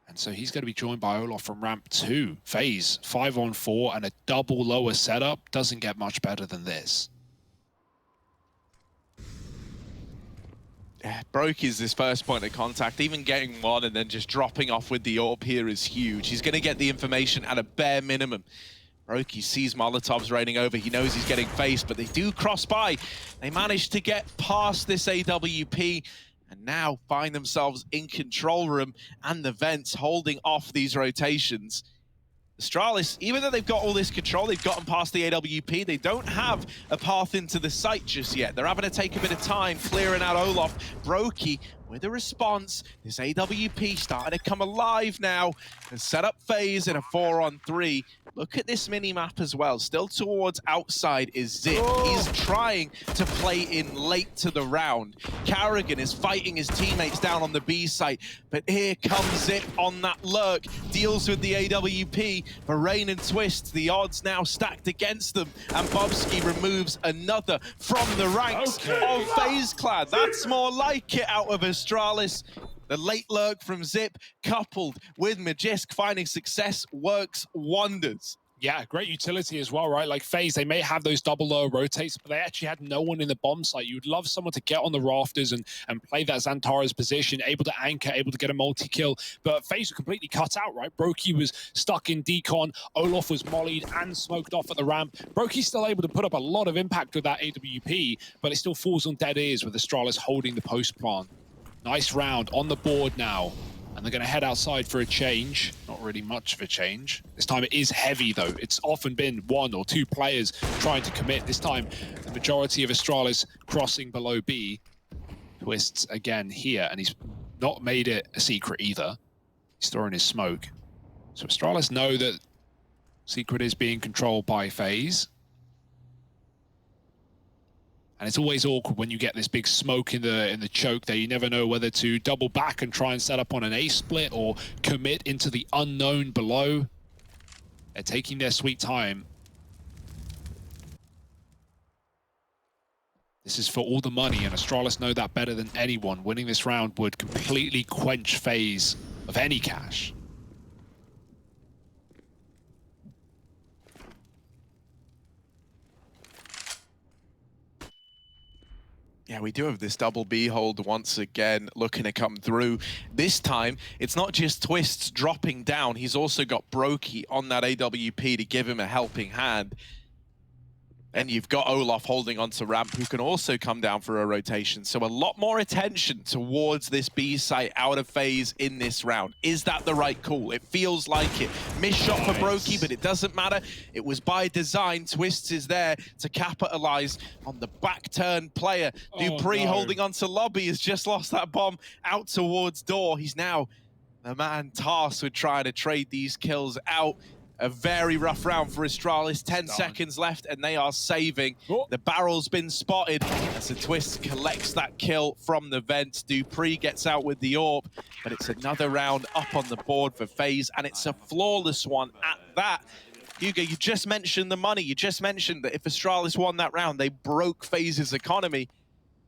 And so he's going to be joined by Olaf from ramp 2. FaZe, 5-on-4 and a double lower setup. Doesn't get much better than this. Yeah, Brokey's his first point of contact. Even getting one and then just dropping off with the AWP here is huge. He's going to get the information at a bare minimum. Brokey sees Molotovs raining over. He knows he's getting faced, but they do cross by. They manage to get past this AWP and now find themselves in control room and the vents holding off these rotations. Astralis, even though they've got all this control, they've gotten past the AWP, they don't have a path into the site just yet. They're having to take a bit of time clearing out Olaf. Brokey with a response. This AWP starting to come alive now and set up FaZe in a 4-on-3. Look at this mini-map as well. Still towards outside is Zip. He's trying to play in late to the round. Carrigan is fighting his teammates down on the B site, but here comes Zip on that lurk. Deals with the AWP. For Rain and Twist, the odds now stacked against them, and Bobski removes another from the ranks of FaZe Clan. That's more like it out of Astralis. The late lurk from Zip, coupled with Magisk finding success, works wonders. Yeah, great utility as well, right? Like FaZe, they may have those double lower rotates, but they actually had no one in the bomb site. You'd love someone to get on the rafters and play that Xantara's position, able to anchor, able to get a multi-kill. But FaZe were completely cut out, right? Brokey was stuck in decon. Olaf was mollied and smoked off at the ramp. Brokey's still able to put up a lot of impact with that AWP, but it still falls on dead ears with Astralis holding the post plant. Nice round on the board now. And they're going to head outside for a change. Not really much of a change. This time it is heavy, though. It's often been one or two players trying to commit. This time, the majority of Astralis crossing below B. Twists again here, and he's not made it a secret either. He's throwing his smoke. So Astralis know that secret is being controlled by FaZe. And it's always awkward when you get this big smoke in the choke there. You never know whether to double back and try and set up on an A split or commit into the unknown below. They're taking their sweet time. This is for all the money, and Astralis know that better than anyone. Winning this round would completely quench FaZe of any cash. Yeah, we do have this double B hold once again, looking to come through. This time, it's not just Twists dropping down. He's also got Brokey on that AWP to give him a helping hand. And you've got Olaf holding onto ramp, who can also come down for a rotation. So a lot more attention towards this B site out of FaZe in this round. Is that the right call? It feels like it. Missed shot for Brokey, but it doesn't matter. It was by design. Twists is there to capitalize on the back turn player. Dupree holding onto lobby has just lost that bomb out towards door. He's now the man tasked with trying to trade these kills out. A very rough round for Astralis. 10 seconds left, and they are saving. The barrel's been spotted as the Twist collects that kill from the vent. Dupree gets out with the AWP, but it's another round up on the board for FaZe, and it's a flawless one at that. Hugo, you just mentioned the money. You just mentioned that if Astralis won that round, they broke FaZe's economy.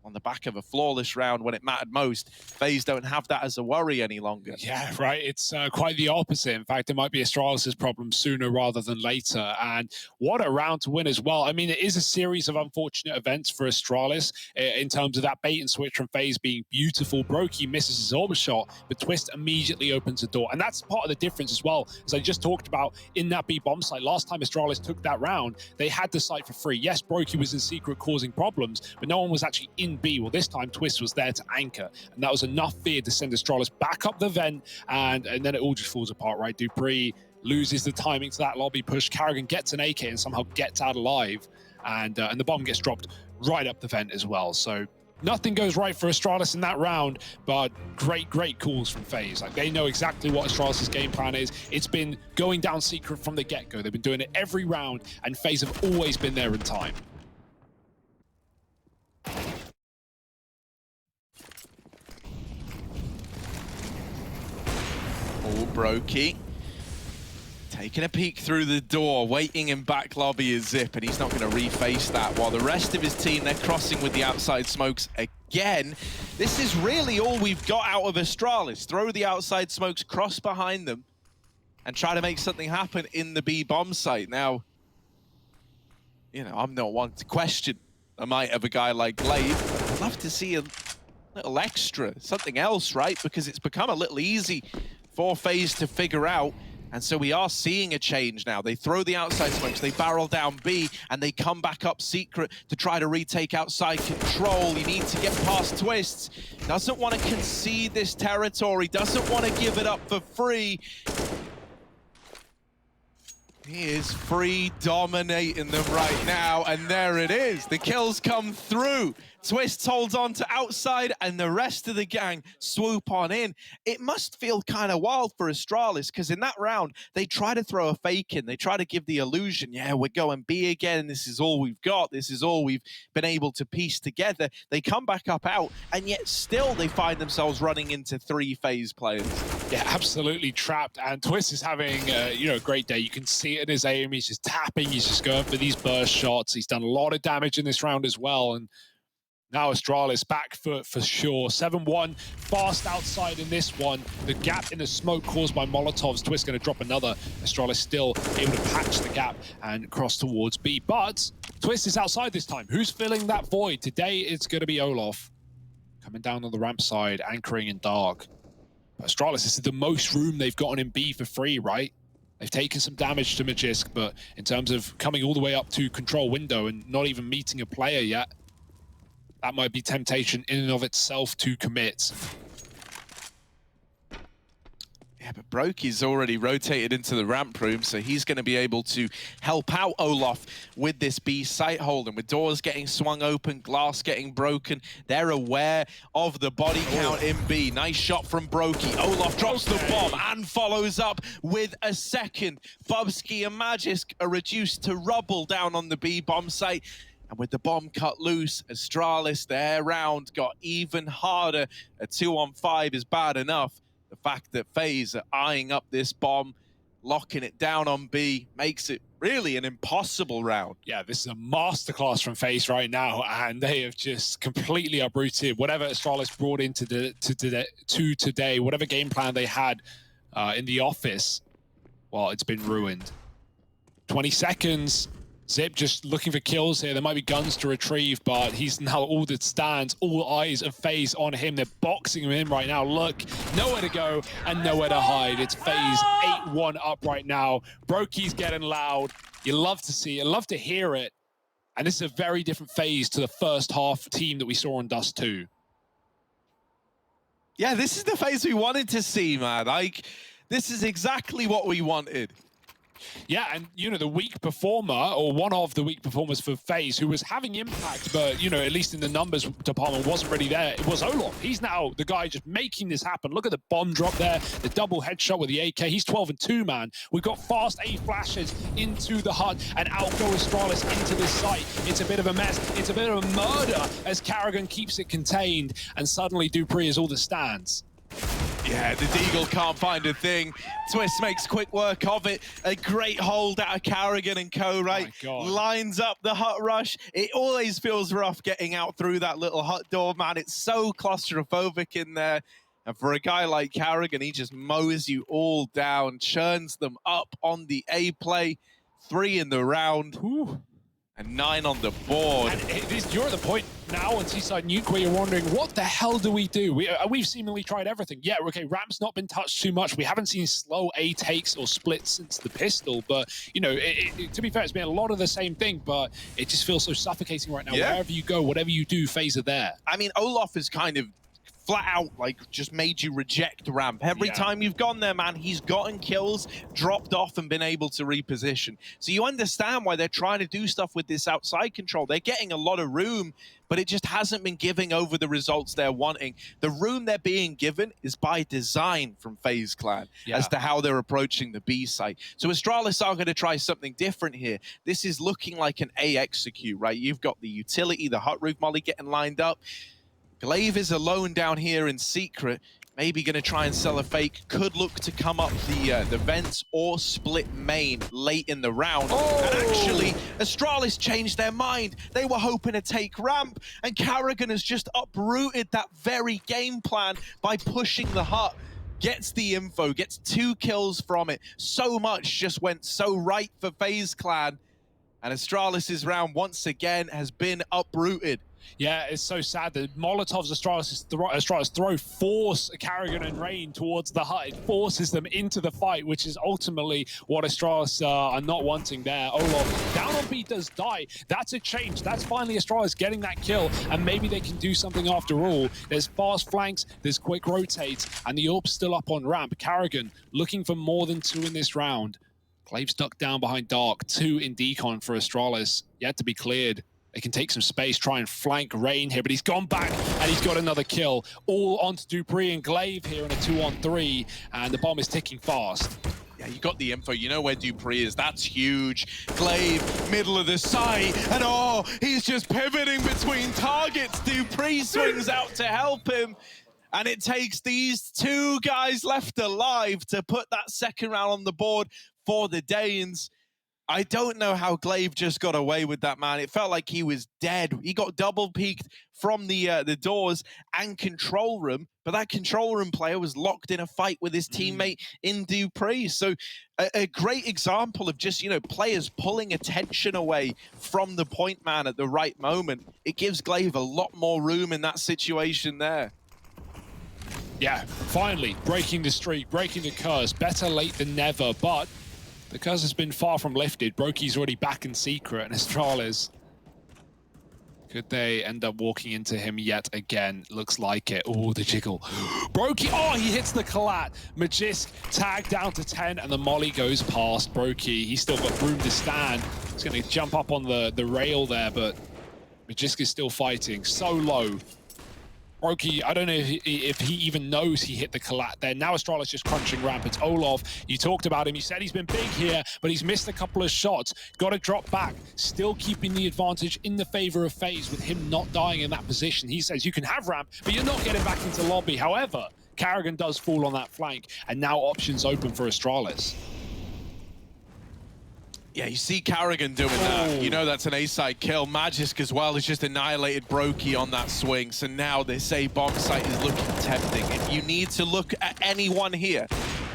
On the back of a flawless round when it mattered most. FaZe don't have that as a worry any longer. Yeah, right. It's quite the opposite. In fact, it might be Astralis' problem sooner rather than later. And what a round to win as well. I mean, it is a series of unfortunate events for Astralis in terms of that bait and switch from FaZe being beautiful. Brokey misses his orb shot, but Twist immediately opens the door. And that's part of the difference as well, as I just talked about in that B bomb site. Last time Astralis took that round, they had the site for free. Yes, Brokey was in secret causing problems, but no one was actually in B. Well, this time Twist was there to anchor, and that was enough fear to send Astralis back up the vent, and then it all just falls apart, right? Dupree loses the timing to that lobby push. Carrigan gets an AK and somehow gets out alive, and the bomb gets dropped right up the vent as well. So nothing goes right for Astralis in that round, but great calls from FaZe. Like, they know exactly what Astralis' game plan is. It's been going down secret from the get-go. They've been doing it every round, and FaZe have always been there in time. Brokey taking a peek through the door, waiting in back lobby is Zip, and he's not going to reface that, while the rest of his team, they're crossing with the outside smokes again. This is really all we've got out of Astralis. Throw the outside smokes, cross behind them, and try to make something happen in the B bomb site. Now, you know, I'm not one to question the might of a guy like Glaive. I'd love to see a little extra, something else, right? Because it's become a little easy for FaZe to figure out, and so we are seeing a change now. They throw the outside smokes, they barrel down B, and they come back up secret to try to retake outside control. You need to get past Twists. Doesn't want to concede this territory, doesn't want to give it up for free. He is free dominating them right now, and there it is. The kills come through Twist holds on to outside, and the rest of the gang swoop on in. It must feel kind of wild for Astralis, because in that round, they try to throw a fake in. They try to give the illusion, yeah, we're going B again. This is all we've got. This is all we've been able to piece together. They come back up out, and yet still they find themselves running into 3 FaZe players. Yeah, absolutely trapped. And Twist is having a great day. You can see it in his aim. He's just tapping. He's just going for these burst shots. He's done a lot of damage in this round as well. And now Astralis back for sure. 7-1, fast outside in this one. The gap in the smoke caused by Molotovs. Twist going to drop another. Astralis still able to patch the gap and cross towards B. But Twist is outside this time. Who's filling that void? Today it's going to be Olof. Coming down on the ramp side, anchoring in dark. Astralis, this is the most room they've gotten in B for free, right? They've taken some damage to Magisk, but in terms of coming all the way up to control window and not even meeting a player yet, that might be temptation in and of itself to commit. Yeah, but Brokey's already rotated into the ramp room, so he's going to be able to help out Olof with this B site hold. And with doors getting swung open, glass getting broken, they're aware of the body count in B. Nice shot from Brokey. Olof drops the bomb and follows up with a second. Bubsky and Magisk are reduced to rubble down on the B bomb site. And with the bomb cut loose, Astralis, their round got even harder. A 2-on-5 is bad enough. The fact that FaZe are eyeing up this bomb, locking it down on B, makes it really an impossible round. Yeah, this is a masterclass from FaZe right now, and they have just completely uprooted whatever Astralis brought into today, whatever game plan they had in the office. Well, it's been ruined. 20 seconds. Zip just looking for kills here. There might be guns to retrieve, but he's now all that stands. All eyes of FaZe on him. They're boxing him in right now. Look, nowhere to go and nowhere to hide. It's FaZe 8-1 up right now. Brokey's getting loud. You love to see it, love to hear it. And this is a very different FaZe to the first half team that we saw on Dust 2. Yeah, this is the FaZe we wanted to see, man. Like, this is exactly what we wanted. Yeah, and, the weak performer, or one of the weak performers for FaZe, who was having impact, but, at least in the numbers department, wasn't really there. It was Olof. He's now the guy just making this happen. Look at the bomb drop there, the double headshot with the AK. He's 12-2, man. We've got fast A flashes into the hut, and out go Astralis into this site. It's a bit of a mess. It's a bit of a murder as Karrigan keeps it contained, and suddenly Dupree is all that stands. Yeah, the Deagle can't find a thing. Twist makes quick work of it. A great hold out of Karrigan and co, right? Lines up the hut rush. It always feels rough getting out through that little hut door, man. It's so claustrophobic in there. And for a guy like Karrigan, he just mows you all down, churns them up on the A play. 3 in the round. Ooh. And 9 on the board. And you're at the point now on Seaside Nuke where you're wondering, what the hell do we do? We've seemingly tried everything. Yeah, okay, ramp's not been touched too much. We haven't seen slow A takes or splits since the pistol, but, to be fair, it's been a lot of the same thing, but it just feels so suffocating right now. Yeah. Wherever you go, whatever you do, FaZe are there. I mean, Olof is kind of flat out, just made you reject ramp. Every time you've gone there, man, he's gotten kills, dropped off, and been able to reposition. So you understand why they're trying to do stuff with this outside control. They're getting a lot of room, but it just hasn't been giving over the results they're wanting. The room they're being given is by design from FaZe Clan as to how they're approaching the B site. So Astralis are going to try something different here. This is looking like an A execute, right? You've got the utility, the hot roof molly getting lined up. Glaive is alone down here in secret. Maybe going to try and sell a fake. Could look to come up the vents or split main late in the round. And actually, Astralis changed their mind. They were hoping to take ramp, and Karrigan has just uprooted that very game plan by pushing the hut. Gets the info, gets 2 kills from it. So much just went so right for FaZe Clan. And Astralis' round once again has been uprooted. Yeah, it's so sad that Molotovs Astralis throw force Karrigan and Rain towards the hut. It forces them into the fight, which is ultimately what Astralis are not wanting there. Olof down on B does die. That's a change. That's finally Astralis getting that kill, and maybe they can do something after all. There's fast flanks, there's quick rotates, and the AWP's still up on ramp. Karrigan looking for more than 2 in this round. Glaive stuck down behind Dark. 2 in decon for Astralis, yet to be cleared. They can take some space, try and flank Rain here, but he's gone back and he's got another kill. All onto Dupree and Glaive here in a 2-on-3, and the bomb is ticking fast. Yeah, you got the info. You know where Dupree is. That's huge. Glaive, middle of the site. And oh, he's just pivoting between targets. Dupree swings out to help him. And it takes these two guys left alive to put that second round on the board for the Danes. I don't know how Glaive just got away with that, man. It felt like he was dead. He got double peeked from the doors and control room, but that control room player was locked in a fight with his teammate in Dupree. So a great example of just, you know, players pulling attention away from the point man at the right moment. It gives Glaive a lot more room in that situation there. Yeah, finally breaking the streak, breaking the curse. Better late than never, but the curse has been far from lifted. Broky's already back in secret, and Astralis, could they end up walking into him yet again? Looks like it. Oh, the jiggle. Brokey, oh, he hits the collat. Magisk tagged down to 10, and the molly goes past Brokey. He's still got room to stand. He's going to jump up on the rail there, but Magisk is still fighting so low. Brokey, I don't know if he even knows he hit the collat there. Now Astralis just crunching ramp. It's Olaf. You talked about him. You said he's been big here, but he's missed a couple of shots. Got to drop back. Still keeping the advantage in the favor of FaZe with him not dying in that position. He says you can have ramp, but you're not getting back into lobby. However, Karrigan does fall on that flank, and now options open for Astralis. Yeah, you see Karrigan doing that. You know that's an A-side kill. Magisk as well has just annihilated Brokey on that swing. So now this A-bomb site is looking tempting. If you need to look at anyone here,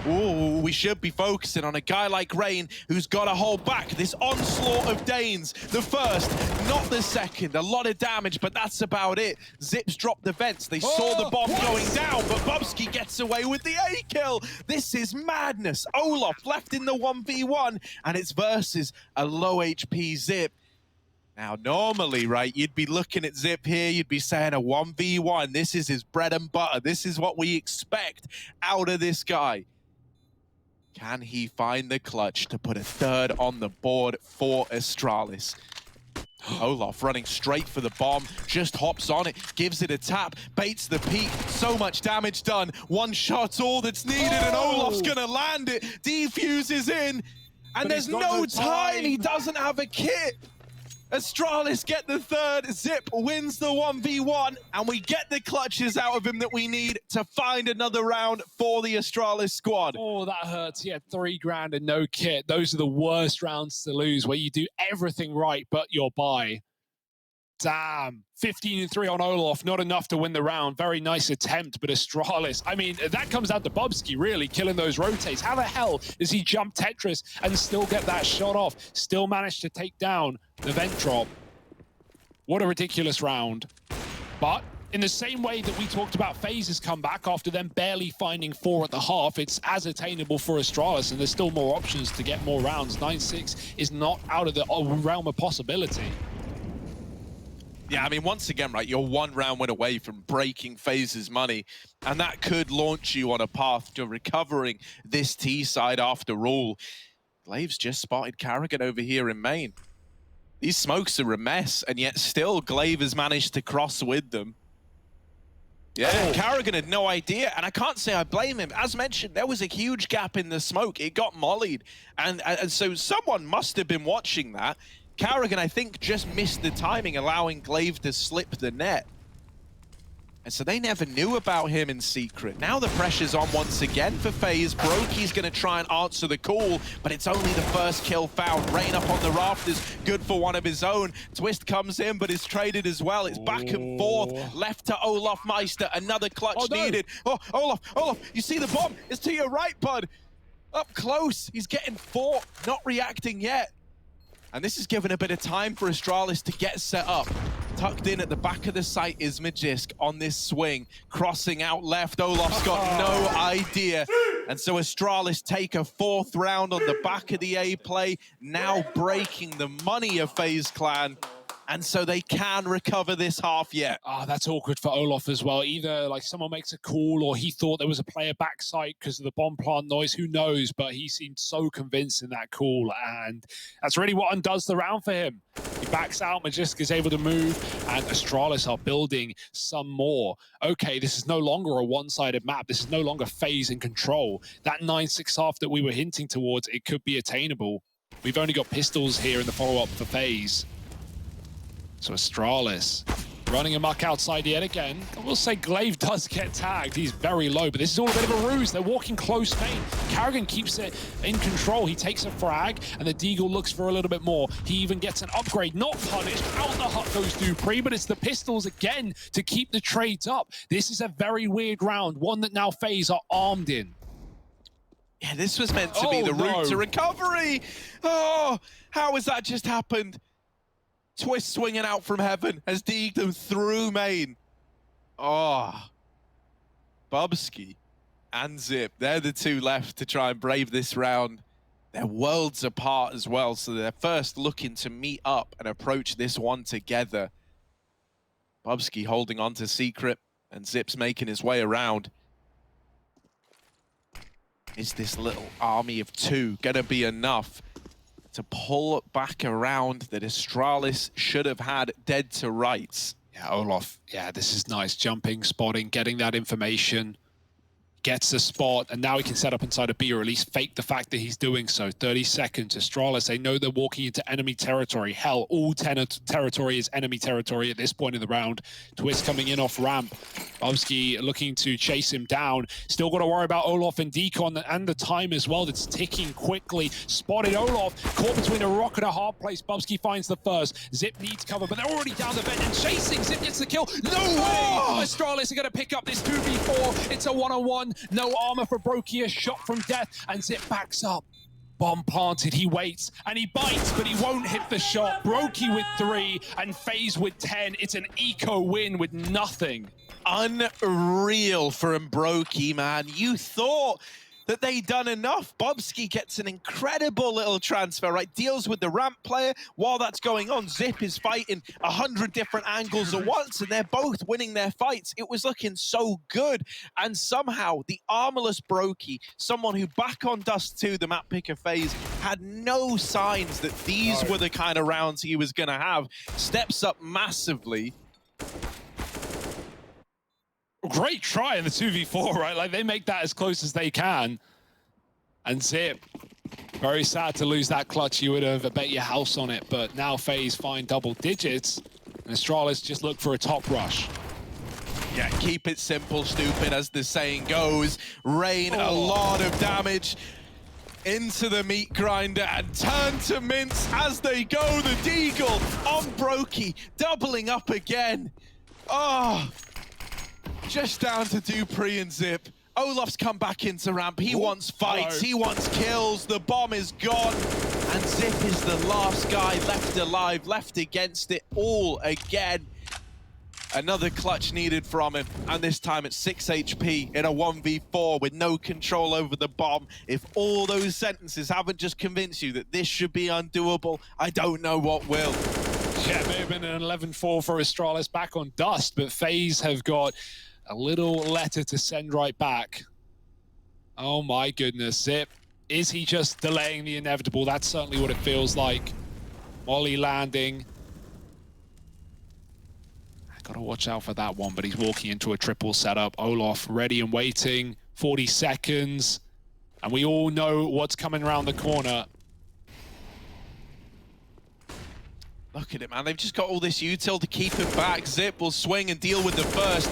ooh, we should be focusing on a guy like Rain who's got to hold back this onslaught of Danes. The first, not the second. A lot of damage, but that's about it. Zips dropped the vents. They saw the bomb going down, but Bobski gets away with the A kill. This is madness. Olaf left in the 1v1, and it's versus a low HP Zip. Now, normally, right, you'd be looking at Zip here, you'd be saying a 1v1. This is his bread and butter. This is what we expect out of this guy. Can he find the clutch to put a third on the board for Astralis? Olaf running straight for the bomb, just hops on it, gives it a tap, baits the peak, so much damage done. One shot's all that's needed, and Olaf's gonna land it, defuses in, and there's no time, he doesn't have a kit. Astralis get the third, Zip wins the 1v1, and we get the clutches out of him that we need to find another round for the Astralis squad. Oh, that hurts. He had 3 grand and no kit. Those are the worst rounds to lose, where you do everything right, but you're by. Damn. 15-3 on Olaf, not enough to win the round. Very nice attempt, but Astralis, I mean, that comes down to Bobski, really, killing those rotates. How the hell does he jump Tetris and still get that shot off? Still managed to take down the vent drop. What a ridiculous round. But in the same way that we talked about FaZe's comeback after them barely finding 4 at the half, it's as attainable for Astralis, and there's still more options to get more rounds. 9-6 is not out of the realm of possibility. Yeah, I mean, once again, right, you're 1 round win away from breaking FaZe's money, and that could launch you on a path to recovering this T side after all. Glaive's just spotted Karrigan over here in main. These smokes are a mess, and yet still Glaive has managed to cross with them. Yeah, Karrigan had no idea, and I can't say I blame him. As mentioned, there was a huge gap in the smoke. It got mollied, and so someone must have been watching that. Karrigan, I think, just missed the timing, allowing Glaive to slip the net. And so they never knew about him in secret. Now the pressure's on once again for FaZe. Brokey's going to try and answer the call, but it's only the first kill found. Rain up on the rafters, good for one of his own. Twist comes in, but is traded as well. It's back and forth, left to Olaf Meister. Another clutch needed. Oh, Olaf, you see the bomb? It's to your right, bud. Up close, he's getting fought, not reacting yet. And this is given a bit of time for Astralis to get set up. Tucked in at the back of the site is Magisk on this swing. Crossing out left, Olaf's got no idea. And so Astralis take a 4th round on the back of the A play, now breaking the money of FaZe Clan. And so they can recover this half yet. Ah, that's awkward for Olof as well. Either like someone makes a call or he thought there was a player backside because of the bomb plant noise. Who knows? But he seemed so convinced in that call. And that's really what undoes the round for him. He backs out, Magisk is able to move, and Astralis are building some more. Okay, this is no longer a one-sided map. This is no longer FaZe in control. That 9-6 half that we were hinting towards, it could be attainable. We've only got pistols here in the follow-up for FaZe. So Astralis running amok outside yet again. I will say Glaive does get tagged. He's very low, but this is all a bit of a ruse. They're walking close main. Karrigan keeps it in control. He takes a frag, and the Deagle looks for a little bit more. He even gets an upgrade, not punished. Out the hut goes Dupree, but it's the pistols again to keep the trades up. This is a very weird round, one that now FaZe are armed in. Yeah, this was meant to be the route to recovery. Oh, how has that just happened? Twist swinging out from heaven has degged them through main. Oh. Bubsky and Zip, they're the two left to try and brave this round. They're worlds apart as well, so they're first looking to meet up and approach this one together. Bubsky holding on to Secret, and Zip's making his way around. Is this little army of two gonna be enough to pull back around that Astralis should have had dead to rights? Yeah, Olof, yeah, this is nice. Jumping, spotting, getting that information. Gets the spot, and now he can set up inside a B, or at least fake the fact that he's doing so. 30 seconds. Astralis, they know they're walking into enemy territory. Hell, all territory is enemy territory at this point in the round. Twist coming in off ramp. Bubsky looking to chase him down. Still got to worry about Olof and Deacon and the time as well. That's ticking quickly. Spotted Olof, caught between a rock and a hard place. Bubsky finds the first. Zip needs cover, but they're already down the vent and chasing. Zip gets the kill. No way! Astralis are going to pick up this 2v4. It's a one-on-one. No armor for Brokey, a shot from death, and Zip backs up. Bomb planted, he waits, and he bites, but he won't hit the shot. Brokey with 3, and FaZe with 10. It's an eco win with nothing. Unreal for Brokey, man. You thought that they'd done enough. Bubsky gets an incredible little transfer, right? Deals with the ramp player. While that's going on, Zip is fighting 100 different angles at once, and they're both winning their fights. It was looking so good. And somehow, the armorless Brokey, someone who back on Dust 2, the map picker FaZe, had no signs that these were the kind of rounds he was going to have, steps up massively. Great try in the 2v4, right? Like, they make that as close as they can. And Zip, very sad to lose that clutch. You would have bet your house on it, but now FaZe find double digits. And Astralis just look for a top rush. Yeah, keep it simple, stupid, as the saying goes. Rain a lot of damage into the meat grinder and turn to mince as they go. The Deagle on Brokey, doubling up again. Oh. Just down to Dupree and Zip. Olof's come back into ramp. He wants fights. He wants kills. The bomb is gone. And Zip is the last guy left alive, left against it all again. Another clutch needed from him. And this time it's 6 HP in a 1v4 with no control over the bomb. If all those sentences haven't just convinced you that this should be undoable, I don't know what will. Yeah, it may have been an 11-4 for Astralis back on Dust, but FaZe have got a little letter to send right back. Oh my goodness, Zip. Is he just delaying the inevitable? That's certainly what it feels like. Molly landing. Gotta watch out for that one, but he's walking into a triple setup. Olof ready and waiting. 40 seconds. And we all know what's coming around the corner. Look at it, man. They've just got all this util to keep him back. Zip will swing and deal with the first.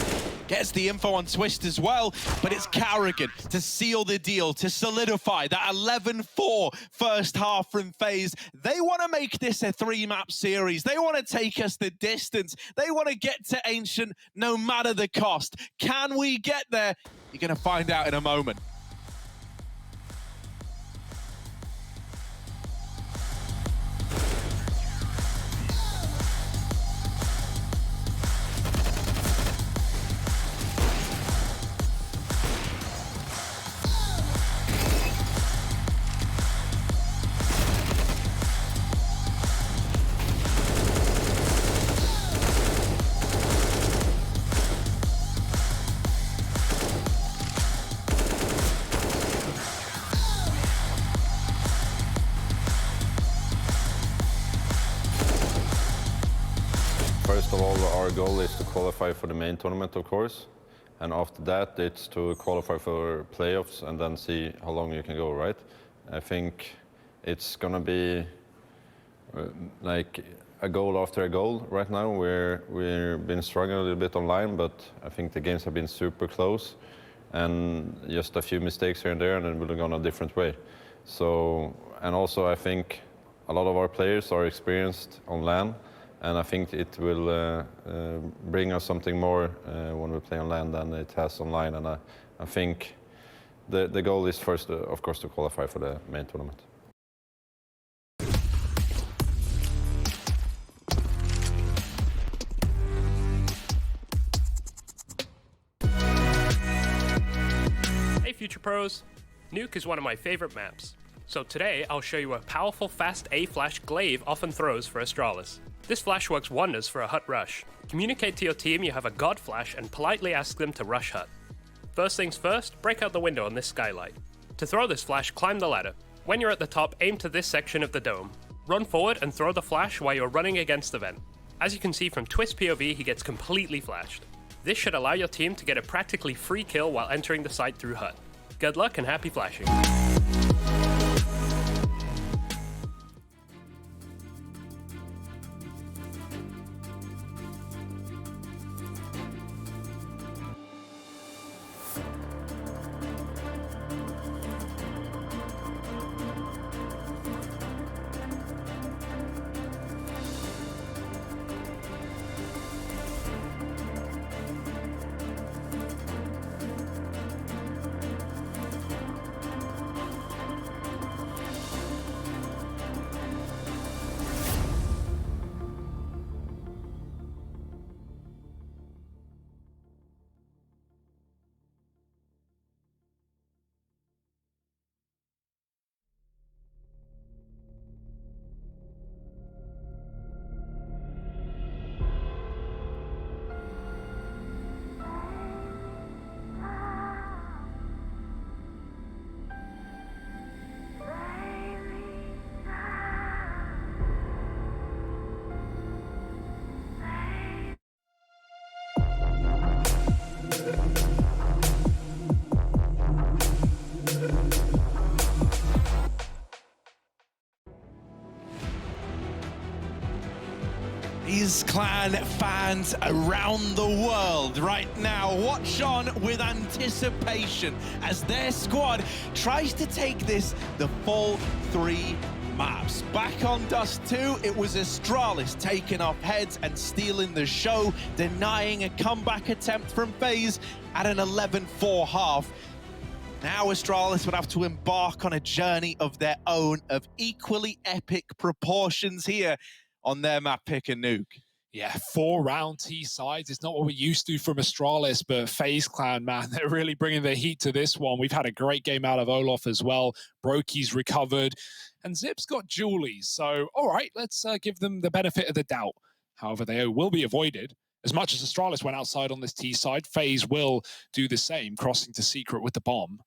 Gets the info on Twist as well, but it's Karrigan to seal the deal, to solidify that 11-4 first half from FaZe. They want to make this a 3-map series. They want to take us the distance. They want to get to Ancient no matter the cost. Can we get there? You're going to find out in a moment. all, our goal is to qualify for the main tournament, of course. And after that, it's to qualify for playoffs and then see how long you can go, right? I think it's gonna be like a goal after a goal right now. We've been struggling a little bit online, but I think the games have been super close. And just a few mistakes here and there, and then we'll go on a different way. So, and also I think a lot of our players are experienced on LAN, and I think it will bring us something more when we play on LAN than it has online. And I think the goal is first, of course, to qualify for the main tournament. Hey Future Pros! Nuke is one of my favorite maps. So today I'll show you a powerful fast A-flash Glaive often throws for Astralis. This flash works wonders for a hut rush. Communicate to your team you have a god flash and politely ask them to rush hut. First things first, break out the window on this skylight. To throw this flash, climb the ladder. When you're at the top, aim to this section of the dome. Run forward and throw the flash while you're running against the vent. As you can see from Twist POV, he gets completely flashed. This should allow your team to get a practically free kill while entering the site through hut. Good luck and happy flashing. FaZe Clan fans around the world right now watch on with anticipation as their squad tries to take this the full 3 maps. Back on Dust 2, it was Astralis taking off heads and stealing the show, denying a comeback attempt from FaZe at an 11-4 half. Now Astralis would have to embark on a journey of their own of equally epic proportions here on their map Pick and Nuke. Yeah, 4-round T-sides. It's not what we used to from Astralis, but FaZe Clan, man, they're really bringing the heat to this one. We've had a great game out of Olof as well. Brokey's recovered, and Zip's got Julies. So, all right, let's give them the benefit of the doubt. However, they will be avoided. As much as Astralis went outside on this T-side, FaZe will do the same, crossing to Secret with the bomb.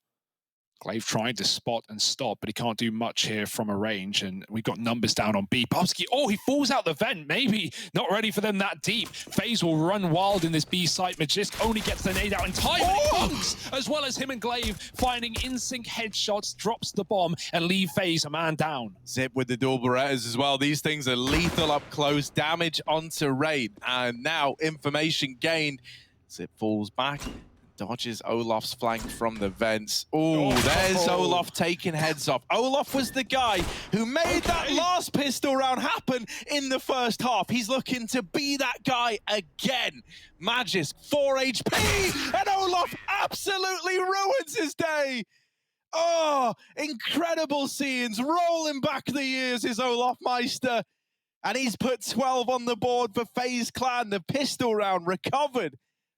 Glaive trying to spot and stop, but he can't do much here from a range, and we've got numbers down on B. Bobski, oh, he falls out the vent, maybe not ready for them that deep. FaZe will run wild in this B site. Magisk only gets the nade out in time, and he bunks, as well as him and Glaive finding in-sync headshots, drops the bomb, and leave FaZe a man down. Zip with the dual Berettas as well. These things are lethal up close, damage onto Raid, and now information gained. Zip falls back. Dodges Olaf's flank from the vents. Ooh, there's Olaf taking heads off. Olaf was the guy who made that last pistol round happen in the first half. He's looking to be that guy again. Magisk, 4 HP, and Olaf absolutely ruins his day. Oh, incredible scenes. Rolling back the years is Olaf Meister. And he's put 12 on the board for FaZe Clan. The pistol round recovered.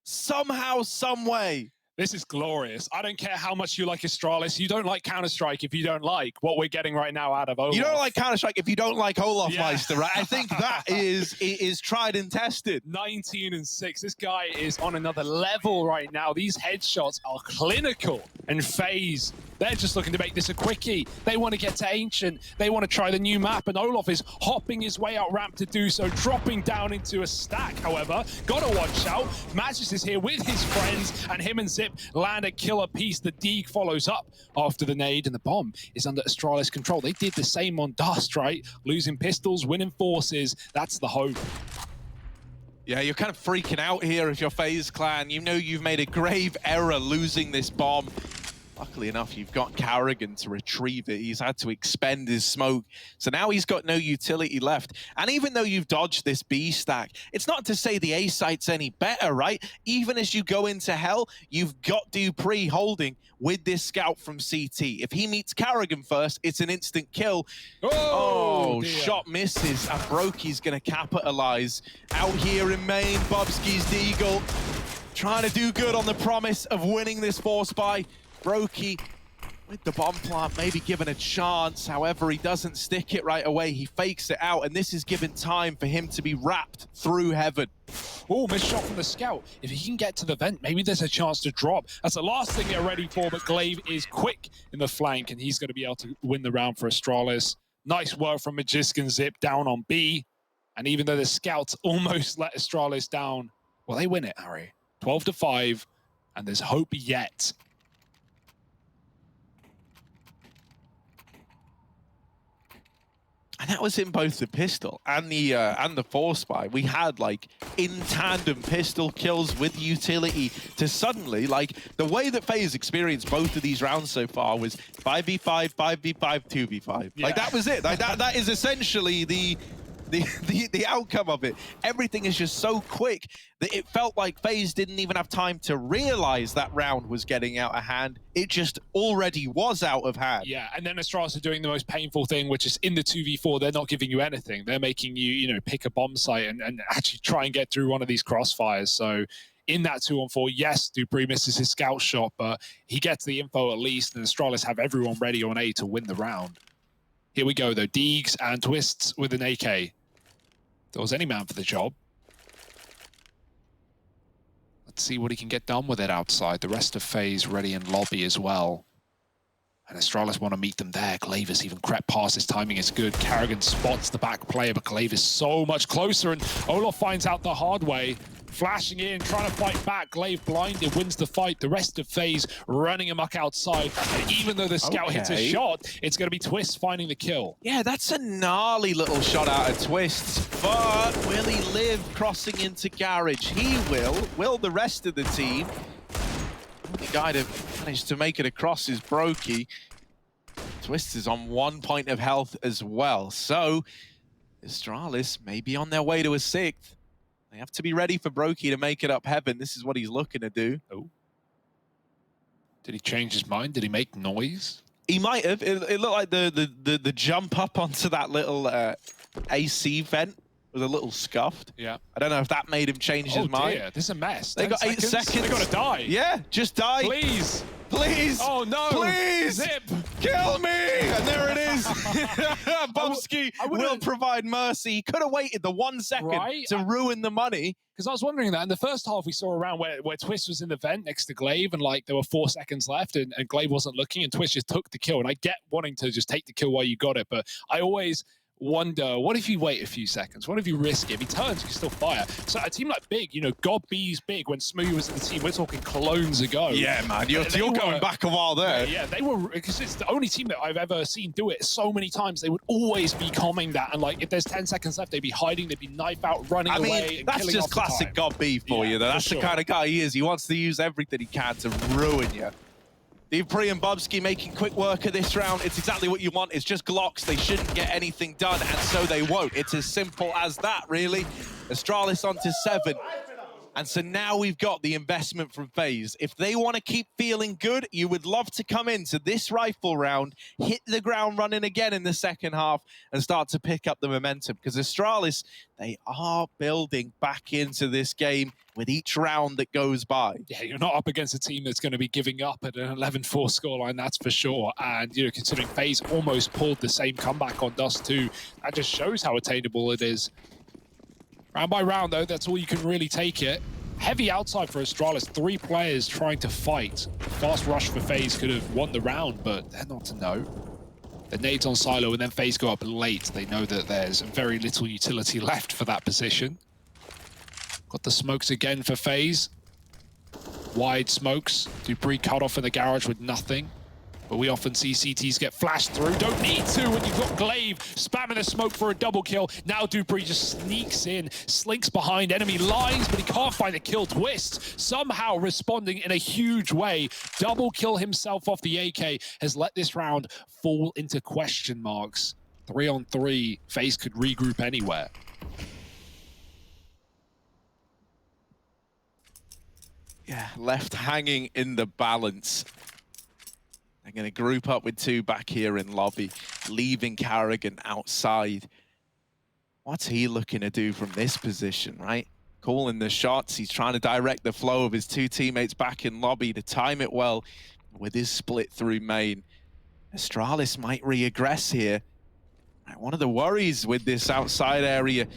Somehow, some way. This is glorious. I don't care how much you like Astralis. You don't like Counter-Strike if you don't like what we're getting right now out of Olaf. You don't like Counter-Strike if you don't like Olaf Meister, right? I think that is tried and tested. 19-6. This guy is on another level right now. These headshots are clinical. And FaZe, they're just looking to make this a quickie. They want to get to Ancient. They want to try the new map. And Olaf is hopping his way out ramp to do so, dropping down into a stack, however. Gotta watch out. Magic is here with his friends, and him and Zip land a killer piece. The Deeg follows up after the nade, and the bomb is under Astralis control. They did the same on Dust, right? Losing pistols, winning forces. That's the hope. Yeah, you're kind of freaking out here if you're FaZe Clan. You know you've made a grave error losing this bomb. Luckily enough, you've got Carrigan to retrieve it. He's had to expend his smoke. So now he's got no utility left. And even though you've dodged this B stack, it's not to say the A site's any better, right? Even as you go into hell, you've got Dupree holding with this scout from CT. If he meets Carrigan first, it's an instant kill. Oh, shot misses, and Brokey's going to capitalize. Out here in main, Bubsky's Deagle trying to do good on the promise of winning this force buy. Brokey with the bomb plant, maybe given a chance. However, he doesn't stick it right away. He fakes it out, and this is given time for him to be wrapped through heaven. Oh, missed shot from the scout. If he can get to the vent, maybe there's a chance to drop. That's the last thing they're ready for, but Glaive is quick in the flank, and he's going to be able to win the round for Astralis. Nice work from Magisk and Zip down on B. And even though the scouts almost let Astralis down, well, they win it, Harry. 12-5, and there's hope yet. And that was in both the pistol and the force buy. We had like in tandem pistol kills with utility to suddenly, like, the way that FaZe experienced both of these rounds so far was 5v5, 5v5, 2v5. Yeah. Like, that was it. Like, that is essentially the outcome of it. Everything is just so quick that it felt like FaZe didn't even have time to realize that round was getting out of hand. It just already was out of hand. Yeah, and then Astralis are doing the most painful thing, which is in the 2v4, they're not giving you anything. They're making you, you know, pick a bomb site and actually try and get through one of these crossfires. So in that 2-on-4, yes, Dupree misses his scout shot, but he gets the info at least, and Astralis have everyone ready on A to win the round. Here we go, though. Deegs and Twists with an AK. There was any man for the job. Let's see what he can get done with it outside. The rest of FaZe ready in lobby as well. And Astralis want to meet them there. Glaive has even crept past. His timing is good. Carrigan spots the back player, but Glaive is so much closer, and Olaf finds out the hard way. Flashing in, trying to fight back. Glaive blinded, wins the fight. The rest of FaZe running amok outside. And even though the scout hits a shot, it's going to be Twists finding the kill. Yeah, that's a gnarly little shot out of Twists. But will he live crossing into Garage? He will. Will the rest of the team? The guy that managed to make it across is Brokey. Twists is on 1 point of health as well. So Astralis may be on their way to a 6th. They have to be ready for Brokey to make it up heaven. This is what he's looking to do. Oh. Did he change his mind? Did he make noise? He might have. It looked like the jump up onto that little AC vent was a little scuffed. Yeah. I don't know if that made him change his mind. This is a mess. They got 8 seconds. They got to die. Yeah, just die. Please. Please. Oh, no. Please. Zip. Kill me. And there it is. Bumsky will provide mercy. He could have waited the 1 second to ruin the money. Because I was wondering that in the first half, we saw a round where Twist was in the vent next to Glaive, and like there were 4 seconds left, and Glaive wasn't looking, and Twist just took the kill. And I get wanting to just take the kill while you got it, but I always wonder, what if you wait a few seconds? What if you risk it? If he turns, you can still fire. So a team like Big, you know, God B's Big, when Smooth was in the team, we're talking Colognes ago. Yeah, man, you're going back a while there. Yeah, they were, because it's the only team that I've ever seen do it so many times. They would always be calming that, and like if there's 10 seconds left, they'd be hiding, they'd be knife out, running away, and that's killing just off the classic time. God B for you, though. That's the kind of guy he is. He wants to use everything he can to ruin you. Dupree and Bubsky making quick work of this round. It's exactly what you want. It's just Glocks. They shouldn't get anything done, and so they won't. It's as simple as that, really. Astralis onto 7. And so now we've got the investment from FaZe. If they want to keep feeling good, you would love to come into this rifle round, hit the ground running again in the second half, and start to pick up the momentum. Because Astralis, they are building back into this game with each round that goes by. Yeah, you're not up against a team that's going to be giving up at an 11-4 scoreline, that's for sure. And, you know, considering FaZe almost pulled the same comeback on Dust 2, that just shows how attainable it is. Round by round, though, that's all you can really take it. Heavy outside for Astralis, 3 players trying to fight. Fast rush for FaZe could have won the round, but they're not to know. The nades on Silo and then FaZe go up late. They know that there's very little utility left for that position. Got the smokes again for FaZe. Wide smokes. dupreeh cut off in the garage with nothing. But we often see CTs get flashed through. Don't need to when you've got Glaive spamming the smoke for a double kill. Now dupreeh just sneaks in, slinks behind enemy lines, but he can't find the kill. Twist somehow responding in a huge way. Double kill himself off the AK has let this round fall into question marks. 3-on-3, FaZe could regroup anywhere. Yeah, left hanging in the balance. They're going to group up with 2 back here in lobby, leaving Karrigan outside. What's he looking to do from this position, right? Calling the shots. He's trying to direct the flow of his 2 teammates back in lobby to time it well with his split through main. Astralis might reaggress here. Right, one of the worries with this outside area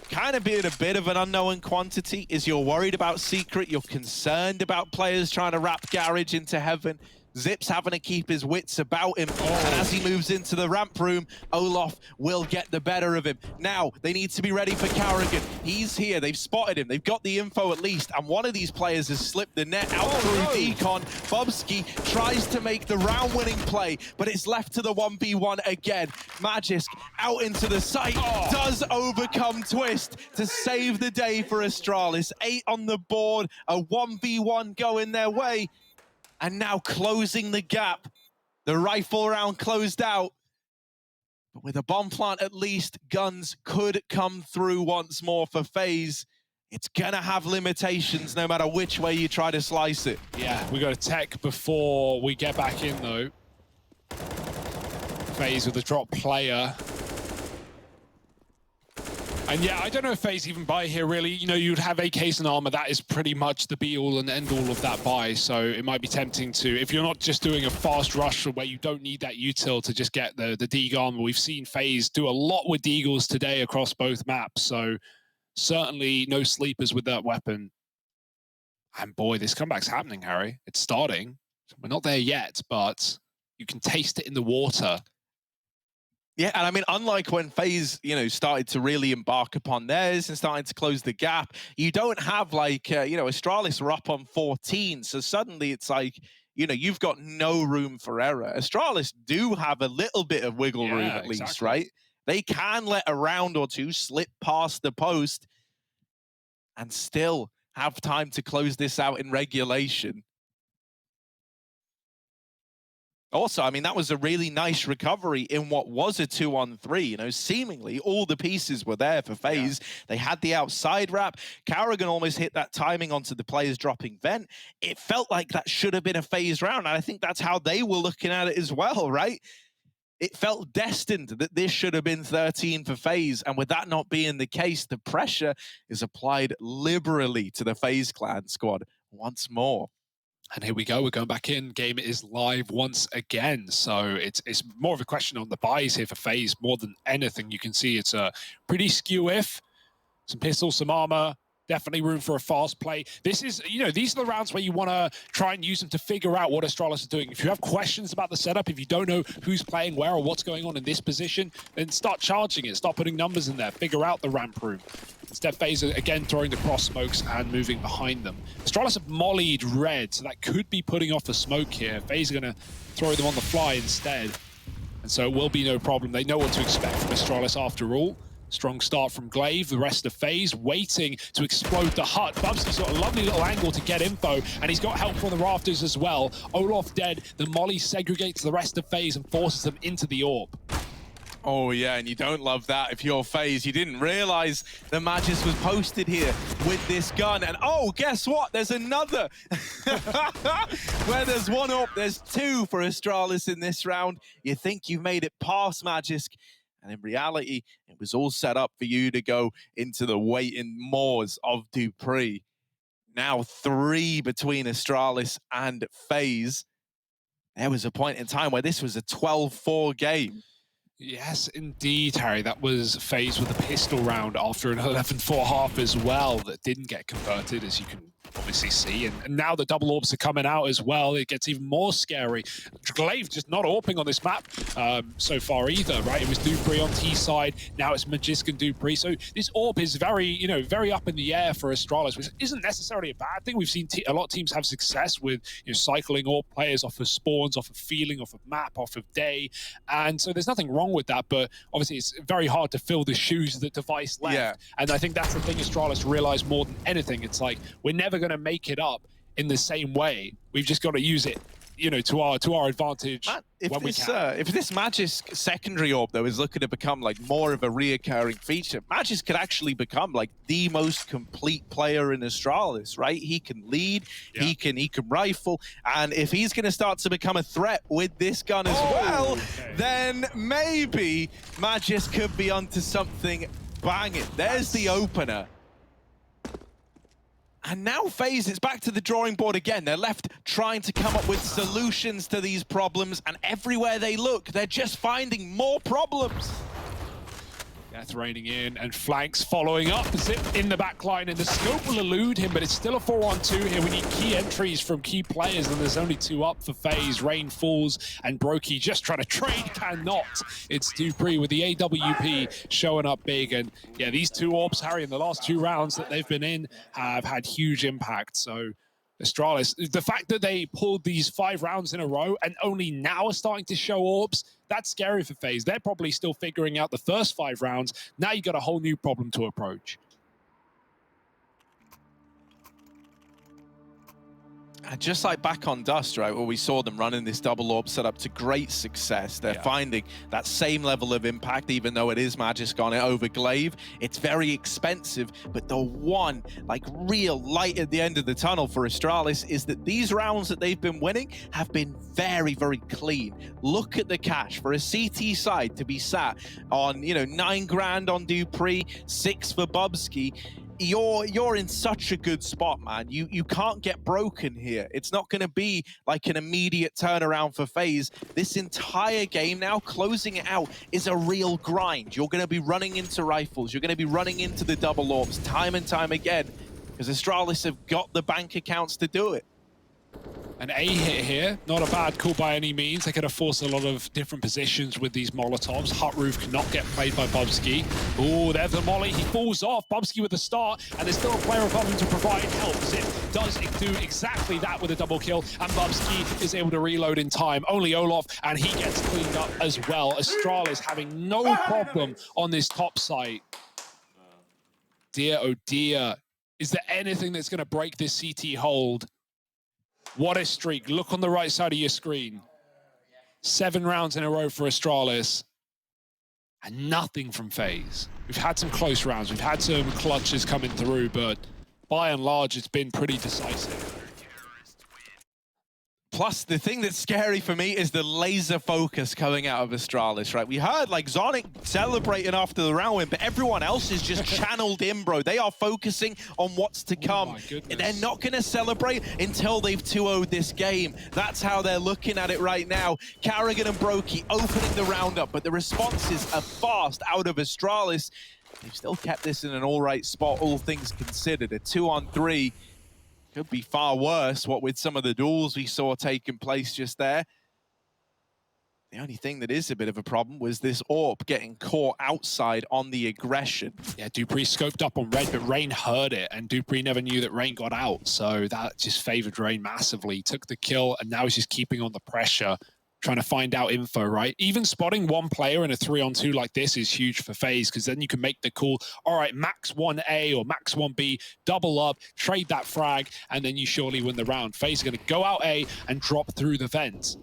kind of being a bit of an unknown quantity is you're worried about Secret, you're concerned about players trying to wrap Garage into heaven. Zips having to keep his wits about him. And as he moves into the ramp room, Olof will get the better of him. Now, they need to be ready for Karrigan. He's here. They've spotted him. They've got the info at least. And one of these players has slipped the net out through Decon. Bubsky tries to make the round-winning play, but it's left to the 1v1 again. Magisk out into the site. Does overcome Twist to save the day for Astralis. 8 on the board. A 1v1 going their way. And now closing the gap. The rifle round closed out. But with a bomb plant at least, guns could come through once more for FaZe. It's gonna have limitations no matter which way you try to slice it. Yeah, we got a tech before we get back in though. FaZe with a drop player. And yeah, I don't know if FaZe even buy here really. You know, you'd have AKs and armor. That is pretty much the be-all and end-all of that buy. So it might be tempting to, if you're not just doing a fast rush where you don't need that util to just get the Deagle armor. We've seen FaZe do a lot with Deagles today across both maps. So certainly no sleepers with that weapon. And boy, this comeback's happening, Harry. It's starting. We're not there yet, but you can taste it in the water. Yeah, and I mean, unlike when FaZe, you know, started to really embark upon theirs and starting to close the gap, you don't have like, you know, Astralis are up on 14. So suddenly it's like, you know, you've got no room for error. Astralis do have a little bit of wiggle room at least, right? They can let a round or 2 slip past the post and still have time to close this out in regulation. Also, I mean, that was a really nice recovery in what was a 2-on-3. You know, seemingly all the pieces were there for FaZe. Yeah. They had the outside wrap. Karrigan almost hit that timing onto the players dropping vent. It felt like that should have been a FaZe round. And I think that's how they were looking at it as well, right? It felt destined that this should have been 13 for FaZe. And with that not being the case, the pressure is applied liberally to the FaZe clan squad once more. And here we go, we're going back in. Game is live once again. So it's more of a question on the buys here for FaZe more than anything. You can see it's a pretty skew-if. Some pistols, some armor, definitely room for a fast play. This is, you know, these are the rounds where you want to try and use them to figure out what Astralis is doing. If you have questions about the setup, if you don't know who's playing where or what's going on in this position, then start charging it, start putting numbers in there, figure out the ramp room. Instead, FaZe again throwing the cross smokes and moving behind them. Astralis have mollied red, so that could be putting off a smoke here. FaZe are going to throw them on the fly instead. And so it will be no problem. They know what to expect from Astralis after all. Strong start from Glaive, the rest of FaZe waiting to explode the hut. Bubsky's got a lovely little angle to get info, and he's got help from the rafters as well. Olof dead, the molly segregates the rest of FaZe and forces them into the orb. Oh yeah, and you don't love that if you're FaZe. You didn't realize the Magis was posted here with this gun. And oh, guess what? There's another. Where there's one up, there's two for Astralis in this round. You think you've made it past Magisk, and in reality, it was all set up for you to go into the waiting moors of dupreeh. Now 3 between Astralis and FaZe. There was a point in time where this was a 12-4 game. Yes, indeed, Harry. That was FaZe with a pistol round after an 11-4 half as well that didn't get converted, as you can obviously see. And now the double orbs are coming out as well. It gets even more scary. Glaive just not AWPing on this map so far either, right? It was dupreeh on T side. Now it's Magisk and dupreeh. So this AWP is very, very up in the air for Astralis, which isn't necessarily a bad thing. We've seen a lot of teams have success with cycling AWP players off of spawns, off of feeling, off of map, off of day. And so there's nothing wrong with that, but obviously it's very hard to fill the shoes that Device left. Yeah. And I think that's the thing Astralis realize more than anything. It's like, we're never going to make it up in the same way. We've just got to use it, to our advantage when we can. If this Magisk secondary AWP, though, is looking to become like more of a reoccurring feature, Magisk could actually become like the most complete player in Astralis, right? He can lead, he can rifle, and if he's going to start to become a threat with this gun as well, then maybe Magisk could be onto something banging. There's the opener. And now FaZe is back to the drawing board again. They're left trying to come up with solutions to these problems, and everywhere they look, they're just finding more problems. Death raining in, and Flanks following up. Zip in the back line, and the scope will elude him, but it's still a 4-on-2 here. We need key entries from key players, and there's only 2 up for FaZe. Rain falls, and Brokey just trying to trade, cannot. It's dupreeh with the AWP showing up big, and yeah, these 2 AWPs, Harry, in the last 2 rounds that they've been in have had huge impact. So Astralis, the fact that they pulled these 5 rounds in a row and only now are starting to show AWPs, that's scary for FaZe. They're probably still figuring out the first 5 rounds. Now you got a whole new problem to approach. Just like back on Dust, right, where we saw them running this double AWP setup to great success. They're finding that same level of impact, even though it is Magisk on it over Glaive. It's very expensive, but the one like real light at the end of the tunnel for Astralis is that these rounds that they've been winning have been very, very clean. Look at the cash for a CT side to be sat on, 9 grand on dupreeh, 6 for Bubsky. You're in such a good spot, man. You can't get broken here. It's not going to be like an immediate turnaround for FaZe. This entire game now, closing it out, is a real grind. You're going to be running into rifles. You're going to be running into the double AWPs time and time again, because Astralis have got the bank accounts to do it. An A hit here, not a bad call by any means. They could have forced a lot of different positions with these Molotovs. Hut Roof cannot get played by Bubsky. Oh, there's the molly. He falls off. Bubsky with the start, and there's still a player above him to provide help. Zip does do exactly that with a double kill, and Bubsky is able to reload in time. Only Olof, and he gets cleaned up as well. Astralis having no problem on this top site. Dear, oh dear. Is there anything that's going to break this CT hold? What a streak. Look on the right side of your screen. 7 rounds in a row for Astralis. And nothing from FaZe. We've had some close rounds. We've had some clutches coming through, but by and large, it's been pretty decisive. Plus, the thing that's scary for me is the laser focus coming out of Astralis, right? We heard, like, Zonic celebrating after the round win, but everyone else is just channeled in, bro. They are focusing on what's to come. They're not going to celebrate until they've 2-0'd this game. That's how they're looking at it right now. Carrigan and Brokey opening the round up, but the responses are fast out of Astralis. They've still kept this in an all-right spot, all things considered. A 2-on-3. Could be far worse, what with some of the duels we saw taking place just there. The only thing that is a bit of a problem was this AWP getting caught outside on the aggression. Yeah, dupreeh scoped up on Red, but Rain heard it, and dupreeh never knew that Rain got out, so that just favored Rain massively. Took the kill, and now he's just keeping on the pressure, trying to find out info, right? Even spotting one player in a 3-on-2 like this is huge for FaZe, because then you can make the call, all right, max 1A or max 1B, double up, trade that frag, and then you surely win the round. FaZe are going to go out A and drop through the vent.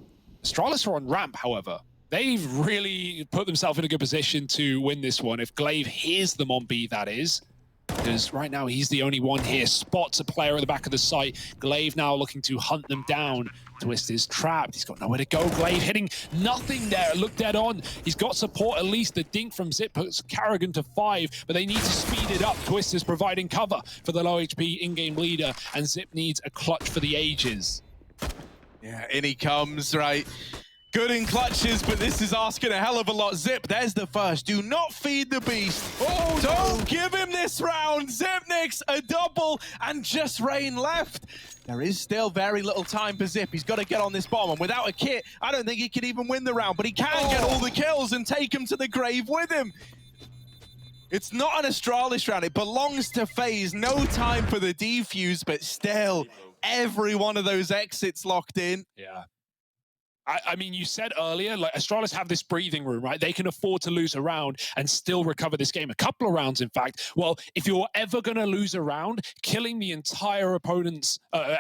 Astralis are on ramp, however. they've really put themselves in a good position to win this one. If Glaive hears them on B, that is. Because right now he's the only one here. Spots a player at the back of the site. Glaive now looking to hunt them down. Twist is trapped. He's got nowhere to go. Glaive hitting nothing there. Look dead on. He's got support at least. The dink from Zip puts Carrigan to 5, but they need to speed it up. Twist is providing cover for the low HP in-game leader, and Zip needs a clutch for the ages. Yeah, in he comes, right? Good in clutches, but this is asking a hell of a lot. Zip, there's the first. Do not feed the beast. Oh, don't give him this round. Zipnix, a double, and just Rain left. There is still very little time for Zip. He's got to get on this bomb, and without a kit, I don't think he can even win the round, but he can get all the kills and take him to the grave with him. It's not an Astralis round. It belongs to FaZe. No time for the defuse, but still, every one of those exits locked in. Yeah. I mean, you said earlier, like, Astralis have this breathing room, right? They can afford to lose a round and still recover this game. A couple of rounds, in fact. Well, if you're ever going to lose a round, killing the entire opponent's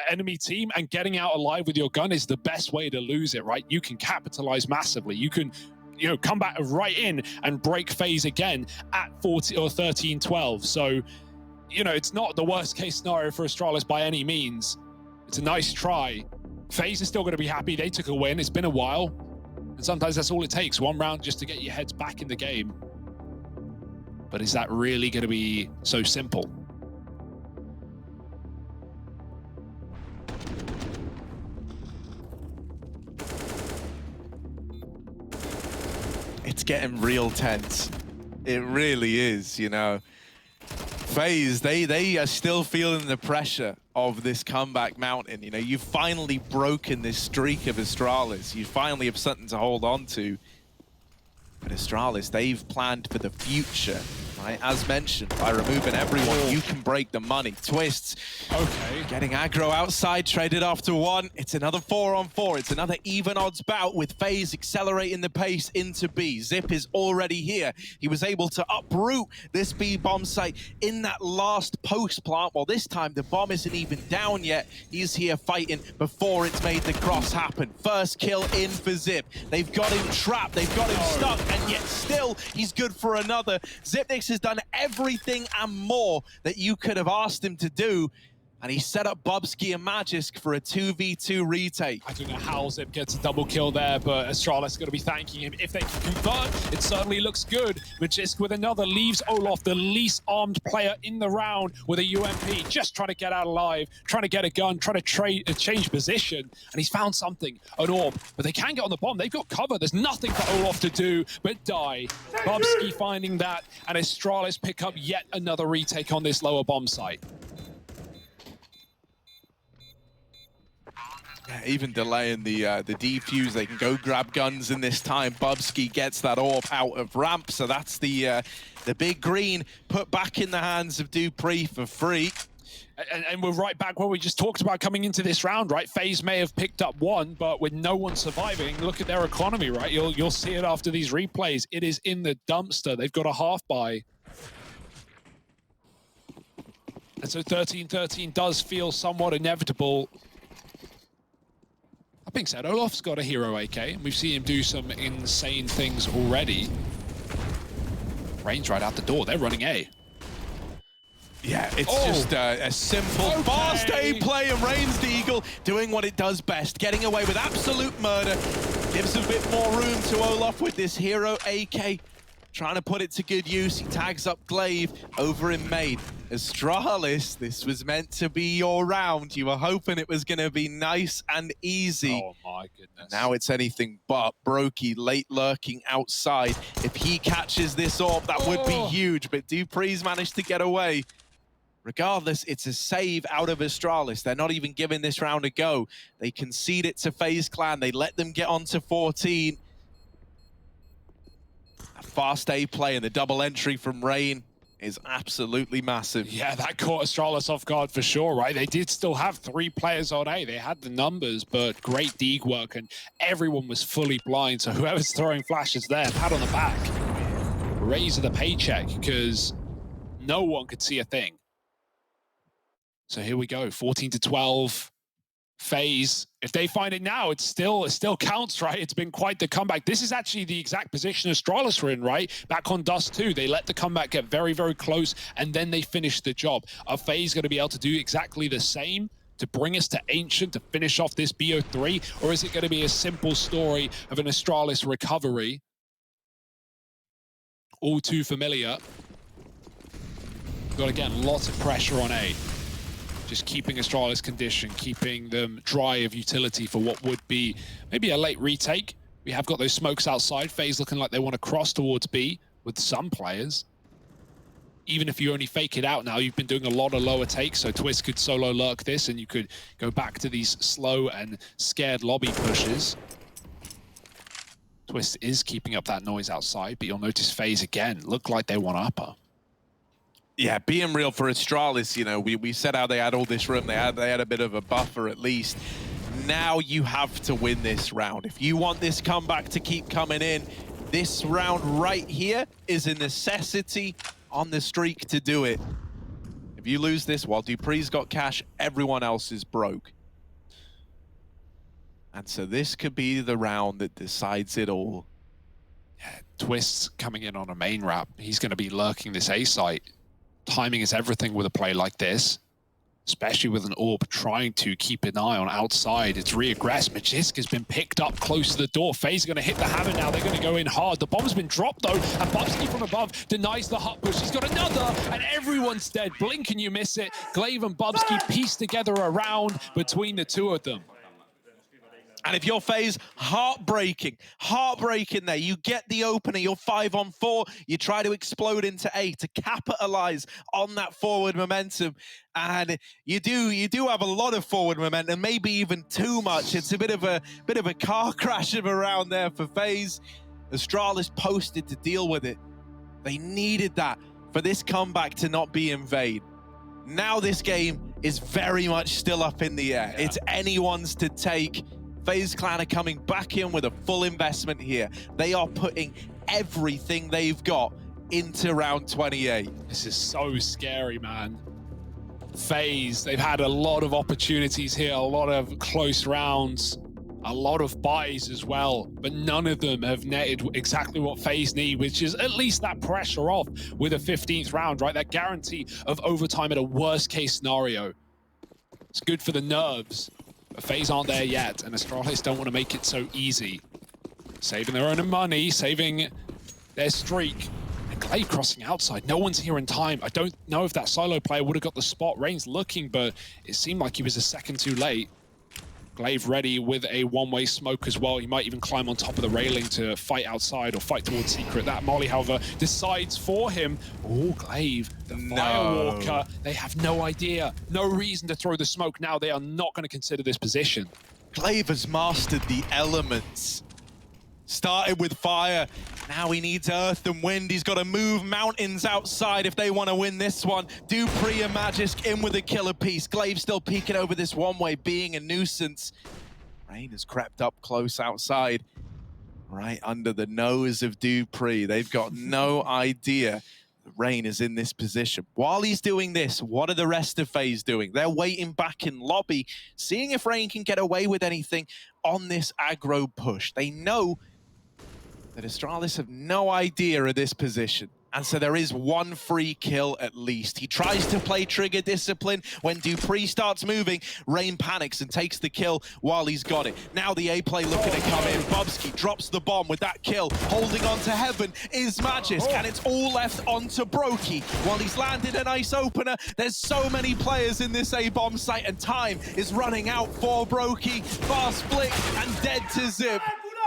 enemy team and getting out alive with your gun is the best way to lose it, right? You can capitalize massively. You can, you know, come back right in and break FaZe again at 40 or 13-12. So, you know, it's not the worst case scenario for Astralis by any means. It's a nice try. FaZe is still going to be happy. They took a win. It's been a while. And sometimes that's all it takes. One round just to get your heads back in the game. But is that really going to be so simple? It's getting real tense. It really is, you know. FaZe, they are still feeling the pressure of this comeback mountain. You know, you've finally broken this streak of Astralis. You finally have something to hold on to. But Astralis, they've planned for the future, right? As mentioned, by removing everyone, you can break the money. Twists, okay, getting aggro outside, traded off to 1. It's another 4-on-4. It's another even odds bout with FaZe accelerating the pace into B. Zip is already here. He was able to uproot this B bomb site in that last post plant. Well, this time the bomb isn't even down yet. He's here fighting before it's made the cross happen. First kill in for Zip. They've got him trapped. They've got him stuck. And yet still, he's good for another. Zipnix has done everything and more that you could have asked him to do. And he set up Bubsky and Magisk for a 2v2 retake. I don't know how Zip gets a double kill there, but Astralis is going to be thanking him. If they can convert, it certainly looks good. Magisk with another leaves Olaf, the least armed player in the round, with a UMP, just trying to get out alive, trying to get a gun, trying to change position. And he's found something, an orb. But they can get on the bomb. They've got cover. There's nothing for Olaf to do but die. Bubsky finding that, and Astralis pick up yet another retake on this lower bomb site. Even delaying the defuse, they can go grab guns in this time. Bubsky gets that orb out of ramp, so that's the big green put back in the hands of Dupree for free. And we're right back where we just talked about coming into this round, right? FaZe may have picked up 1, but with no one surviving, look at their economy, right? You'll see it after these replays. It is in the dumpster. They've got a half buy. And so 13-13 does feel somewhat inevitable. That being said, Olaf's got a hero AK, and we've seen him do some insane things already. Rain's right out the door. They're running A. Yeah, it's just a simple, fast A play, and Rain's the Eagle doing what it does best, getting away with absolute murder. Gives a bit more room to Olaf with this hero AK. Trying to put it to good use. He tags up Glaive over in main. Astralis, this was meant to be your round. You were hoping it was going to be nice and easy. Oh my goodness. Now it's anything but. Brokey late lurking outside. If he catches this orb, that would be huge, but Dupree's managed to get away. Regardless, it's a save out of Astralis. They're not even giving this round a go. They concede it to FaZe Clan. They let them get on to 14. A fast A play and the double entry from Rain is absolutely massive. Yeah, that caught Astralis off guard for sure, right? They did still have 3 players on A. They had the numbers, but great dig work, and everyone was fully blind. So whoever's throwing flashes there, pat on the back. Raise the paycheck, because no one could see a thing. So here we go, 14-12. FaZe, if they find it now, it still counts, right? It's been quite the comeback. This is actually the exact position Astralis were in, right? Back on Dust 2, they let the comeback get very, very close, and then they finished the job. Are FaZe going to be able to do exactly the same to bring us to Ancient to finish off this BO3? Or is it going to be a simple story of an Astralis recovery? All too familiar. Got, again, lots of pressure on A. Just keeping Astralis conditioned, keeping them dry of utility for what would be maybe a late retake. We have got those smokes outside. FaZe looking like they want to cross towards B with some players. Even if you only fake it out now, you've been doing a lot of lower takes, so Twist could solo lurk this and you could go back to these slow and scared lobby pushes. Twist is keeping up that noise outside, but you'll notice FaZe again look like they want upper. Yeah, being real for Astralis, you know, we said how they had all this room, they had a bit of a buffer at least. Now you have to win this round. If you want this comeback to keep coming in, this round right here is a necessity on the streak to do it. If you lose this while Dupree's got cash, everyone else is broke. And so this could be the round that decides it all. Yeah, Twist's coming in on a main wrap. He's going to be lurking this A site. Timing is everything with a play like this, especially with an AWP trying to keep an eye on outside. It's reaggress. Magisk has been picked up close to the door. FaZe are going to hit the hammer now. They're going to go in hard. The bomb's been dropped, though, and Bubsky from above denies the hut push. He's got another, and everyone's dead. Blink and you miss it. Glaive and Bubsky piece together a round between the two of them. And if you're FaZe, heartbreaking there. You get the opener, you're 5-on-4, you try to explode into A to capitalize on that forward momentum. And you do have a lot of forward momentum, maybe even too much. It's a bit of a car crash of a round there for FaZe. Astralis posted to deal with it. They needed that for this comeback to not be in vain. Now this game is very much still up in the air. It's anyone's to take. FaZe Clan are coming back in with a full investment here. They are putting everything they've got into round 28. This is so scary, man. FaZe, they've had a lot of opportunities here, a lot of close rounds, a lot of buys as well, but none of them have netted exactly what FaZe need, which is at least that pressure off with a 15th round, right? That guarantee of overtime at a worst case scenario. It's good for the nerves. But FaZe aren't there yet, and Astralis don't want to make it so easy. Saving their own money, saving their streak. And Glaive crossing outside. No one's here in time. I don't know if that solo player would have got the spot. Rain's looking, but it seemed like he was a second too late. Glaive ready with a one-way smoke as well. He might even climb on top of the railing to fight outside or fight towards Secret. That Molly, however, decides for him. Oh, Glaive, the Firewalker. They have no idea, no reason to throw the smoke now. They are not going to consider this position. Glaive has mastered the elements. Started with fire, now he needs earth and wind. He's got to move mountains outside if they want to win this one. Dupree and Magisk in with a killer piece. Glaive still peeking over this one-way, being a nuisance. Rain has crept up close outside, right under the nose of Dupree. They've got no idea that Rain is in this position. While he's doing this, what are the rest of FaZe doing? They're waiting back in lobby, seeing if Rain can get away with anything on this aggro push. They know that Astralis have no idea of this position. And so there is one free kill at least. He tries to play trigger discipline. When Dupree starts moving, Rain panics and takes the kill while he's got it. Now the A play looking to come in. Bubsky drops the bomb with that kill. Holding on to heaven is Magisk, and it's all left onto Brokey. While he's landed a nice opener, there's so many players in this A-bomb site, and time is running out for Brokey. Fast flick and dead to zip.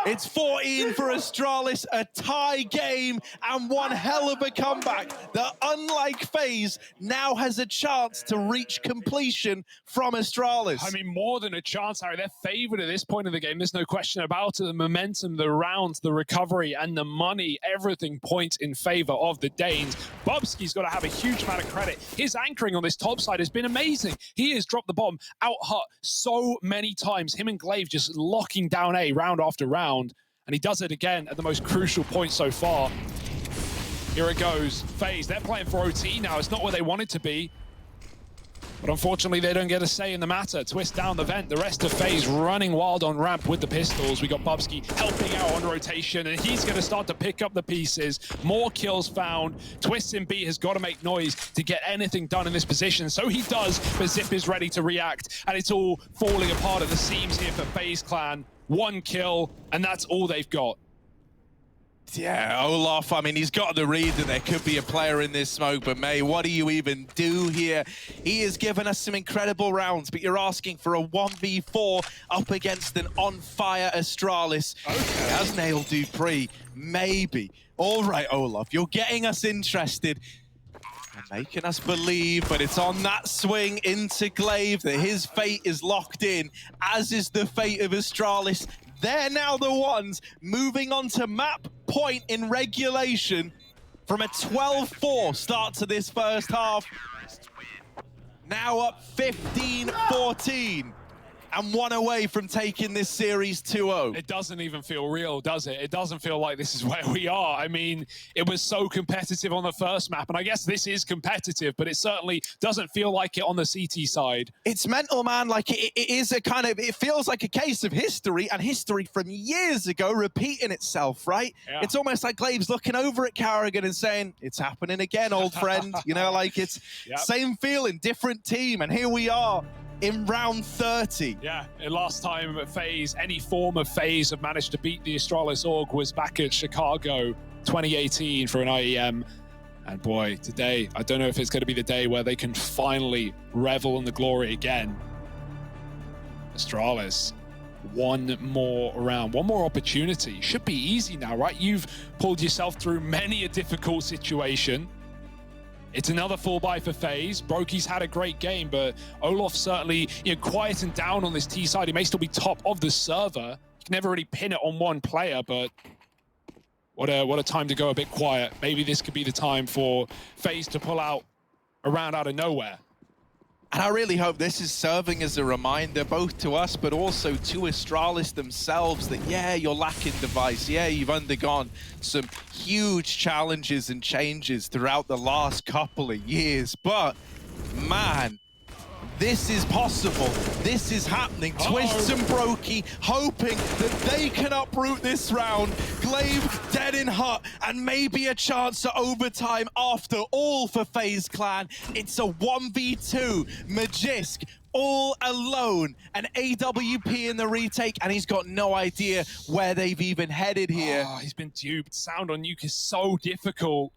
It's 14 for Astralis, a tie game, and one hell of a comeback that, unlike FaZe, now has a chance to reach completion from Astralis. I mean, more than a chance, Harry. They're favored at this point of the game. There's no question about it. The momentum, the rounds, the recovery, and the money, everything points in favor of the Danes. Bubsky's got to have a huge amount of credit. His anchoring on this top side has been amazing. He has dropped the bomb out hut so many times. Him and Glaive just locking down A round after round. And he does it again at the most crucial point so far. Here it goes. FaZe, they're playing for OT now. It's not where they want it to be. But unfortunately, they don't get a say in the matter. Twist down the vent. The rest of FaZe running wild on ramp with the pistols. We got Bubsky helping out on rotation, and he's going to start to pick up the pieces. More kills found. Twist in B has got to make noise to get anything done in this position. So he does, but Zip is ready to react, and it's all falling apart at the seams here for FaZe Clan. 1 kill, and that's all they've got. Yeah, Olaf, I mean, he's got the read that there could be a player in this smoke, but May, what do you even do here? He has given us some incredible rounds, but you're asking for a 1v4 up against an on-fire Astralis. Okay. He has nailed Dupree, maybe. All right, Olaf, you're getting us interested. Making us believe, but it's on that swing into Glaive that his fate is locked in, as is the fate of Astralis. They're now the ones moving on to map point in regulation from a 12-4 start to this first half. Now up 15-14. And 1 away from taking this series 2-0. It doesn't even feel real, does it? It doesn't feel like this is where we are. I mean, it was so competitive on the first map, and I guess this is competitive, but it certainly doesn't feel like it on the CT side. It's mental, man. Like, it is a kind of, it feels like a case of history, and history from years ago repeating itself, right? Yeah. It's almost like Glaive's looking over at Carrigan and saying, it's happening again, old friend. You know, like, it's same feeling, different team, and here we are in round 30. Yeah, last time FaZe, any form of FaZe have managed to beat the Astralis Org was back at Chicago 2018 for an IEM. And boy, today, I don't know if it's going to be the day where they can finally revel in the glory again. Astralis, one more round, one more opportunity. Should be easy now, right? You've pulled yourself through many a difficult situation. It's another full buy for FaZe. Brokey's had a great game, but Olaf certainly, quieting down on this T side. He may still be top of the server. You can never really pin it on one player, but what a time to go a bit quiet. Maybe this could be the time for FaZe to pull out a round out of nowhere. And I really hope this is serving as a reminder, both to us, but also to Astralis themselves, that, yeah, you're lacking device. Yeah, you've undergone some huge challenges and changes throughout the last couple of years. But, man, this is possible. This is happening. Twists and Brokey hoping that they can uproot this round. Glaive dead in hut, and maybe a chance at overtime after all for FaZe Clan. It's a 1v2. Magisk all alone. An AWP in the retake, and he's got no idea where they've even headed here. Oh, he's been duped. Sound on Nuke is so difficult.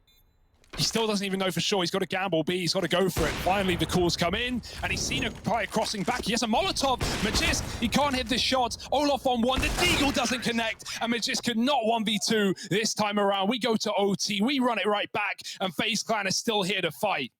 He still doesn't even know for sure. He's got to gamble B. He's got to go for it. Finally, the calls come in, and he's seen a player crossing back. He has a Molotov. Magisk, he can't hit this shot. Olaf on one. The Deagle doesn't connect, and Magisk could not 1v2 this time around. We go to OT. We run it right back, and FaZe Clan is still here to fight.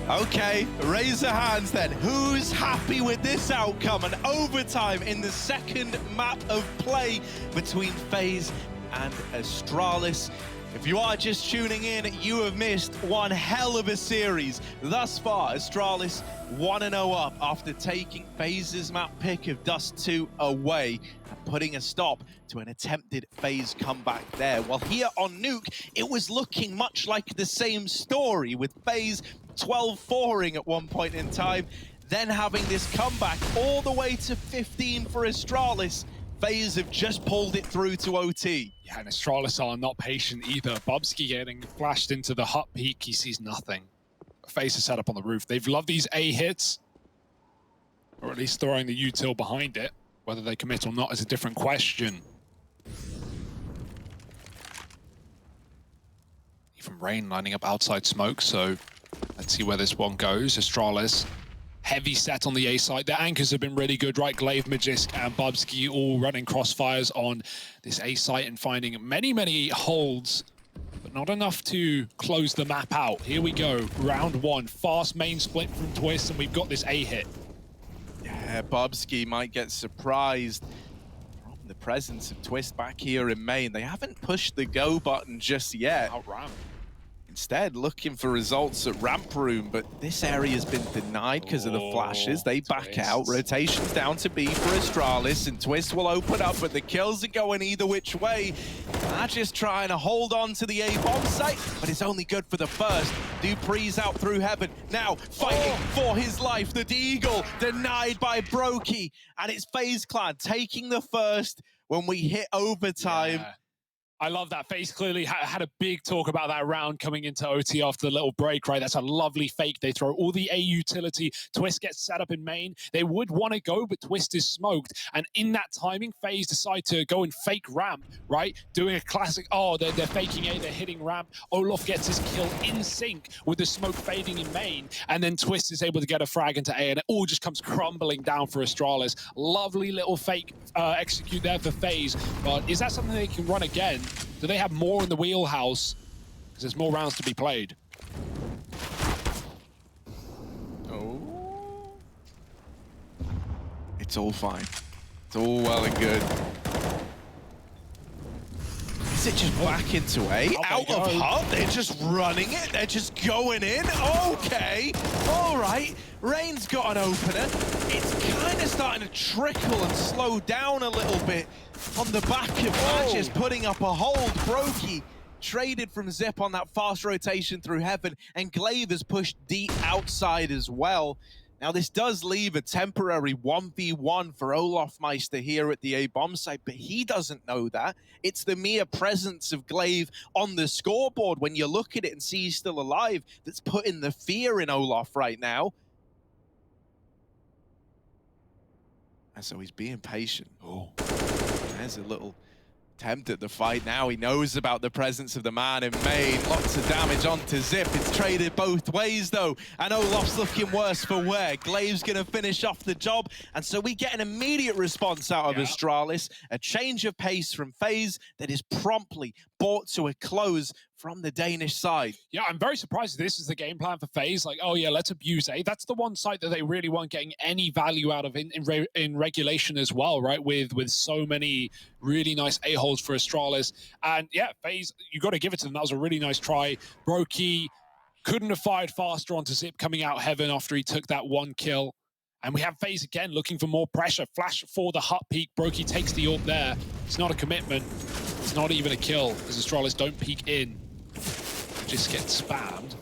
Okay, raise the hands then. Who's happy with this outcome? An overtime in the second map of play between FaZe and Astralis. If you are just tuning in, you have missed one hell of a series. Thus far, Astralis 1-0 up after taking FaZe's map pick of Dust 2 away and putting a stop to an attempted FaZe comeback there. While here on Nuke, it was looking much like the same story with FaZe 12-4ing at one point in time, then having this comeback all the way to 15 for Astralis. FaZe have just pulled it through to OT. Yeah, and Astralis are not patient either. Bubsky getting flashed into the hut peak, he sees nothing. FaZe is set up on the roof. They've loved these A hits, or at least throwing the util behind it. Whether they commit or not is a different question. Even Rain lining up outside smoke, so let's see where this one goes. Astralis, heavy set on the A side. Their anchors have been really good, right? Glaive, Magisk, and Bubsky all running crossfires on this A site and finding many, many holds, but not enough to close the map out. Here we go, round one. Fast main split from Twist, and we've got this A hit. Yeah, Bubsky might get surprised from the presence of Twist back here in main. They haven't pushed the go button just yet. Out ramp. Instead, looking for results at ramp room, but this area has been denied because of the flashes. They back out. Rotations down to B for Astralis, and Twist will open up, but the kills are going either which way. They're just trying to hold on to the A bomb site, but it's only good for the first. Dupree's out through heaven, now fighting for his life. The Deagle denied by Brokey, and it's FaZe Clan taking the first when we hit overtime. Yeah. I love that. FaZe clearly had a big talk about that round coming into OT after the little break, right? That's a lovely fake. They throw all the A utility. Twist gets set up in main. They would want to go, but Twist is smoked. And in that timing, FaZe decide to go and fake ramp, right? Doing a classic, they're faking A, they're hitting ramp. Olaf gets his kill in sync with the smoke fading in main. And then Twist is able to get a frag into A, and it all just comes crumbling down for Astralis. Lovely little fake execute there for FaZe. But is that something they can run again? Do they have more in the wheelhouse? Because there's more rounds to be played. Oh. It's all fine. It's all well and good. Is it just back into A? Out of hut? They're just running it. They're just going in. Okay. All right. Rain's got an opener. It's kind of starting to trickle and slow down a little bit on the back of Matches putting up a hold. Brokey traded from Zip on that fast rotation through heaven, and Glaive has pushed deep outside as well. Now, this does leave a temporary 1v1 for Olafmeister here at the A-bomb site, but he doesn't know that. It's the mere presence of Glaive on the scoreboard when you look at it and see he's still alive that's putting the fear in Olaf right now. And so he's being patient. Oh, there's a little attempt at the fight now. He knows about the presence of the man in main. Lots of damage onto Zip. It's traded both ways, though. And Olaf's looking worse for wear. Glaive's going to finish off the job. And so we get an immediate response out of Astralis. A change of pace from FaZe that is promptly brought to a close from the Danish side. Yeah, I'm very surprised this is the game plan for FaZe. Like, oh yeah, let's abuse A. That's the one site that they really weren't getting any value out of in regulation as well, right? With so many really nice A-holes for Astralis. And yeah, FaZe, you got to give it to them. That was a really nice try. Brokey couldn't have fired faster onto Zip coming out heaven after he took that one kill. And we have FaZe again looking for more pressure. Flash for the hut peak. Brokey takes the ult there. It's not a commitment. It's not even a kill, as Astralis don't peek in. Just get spammed.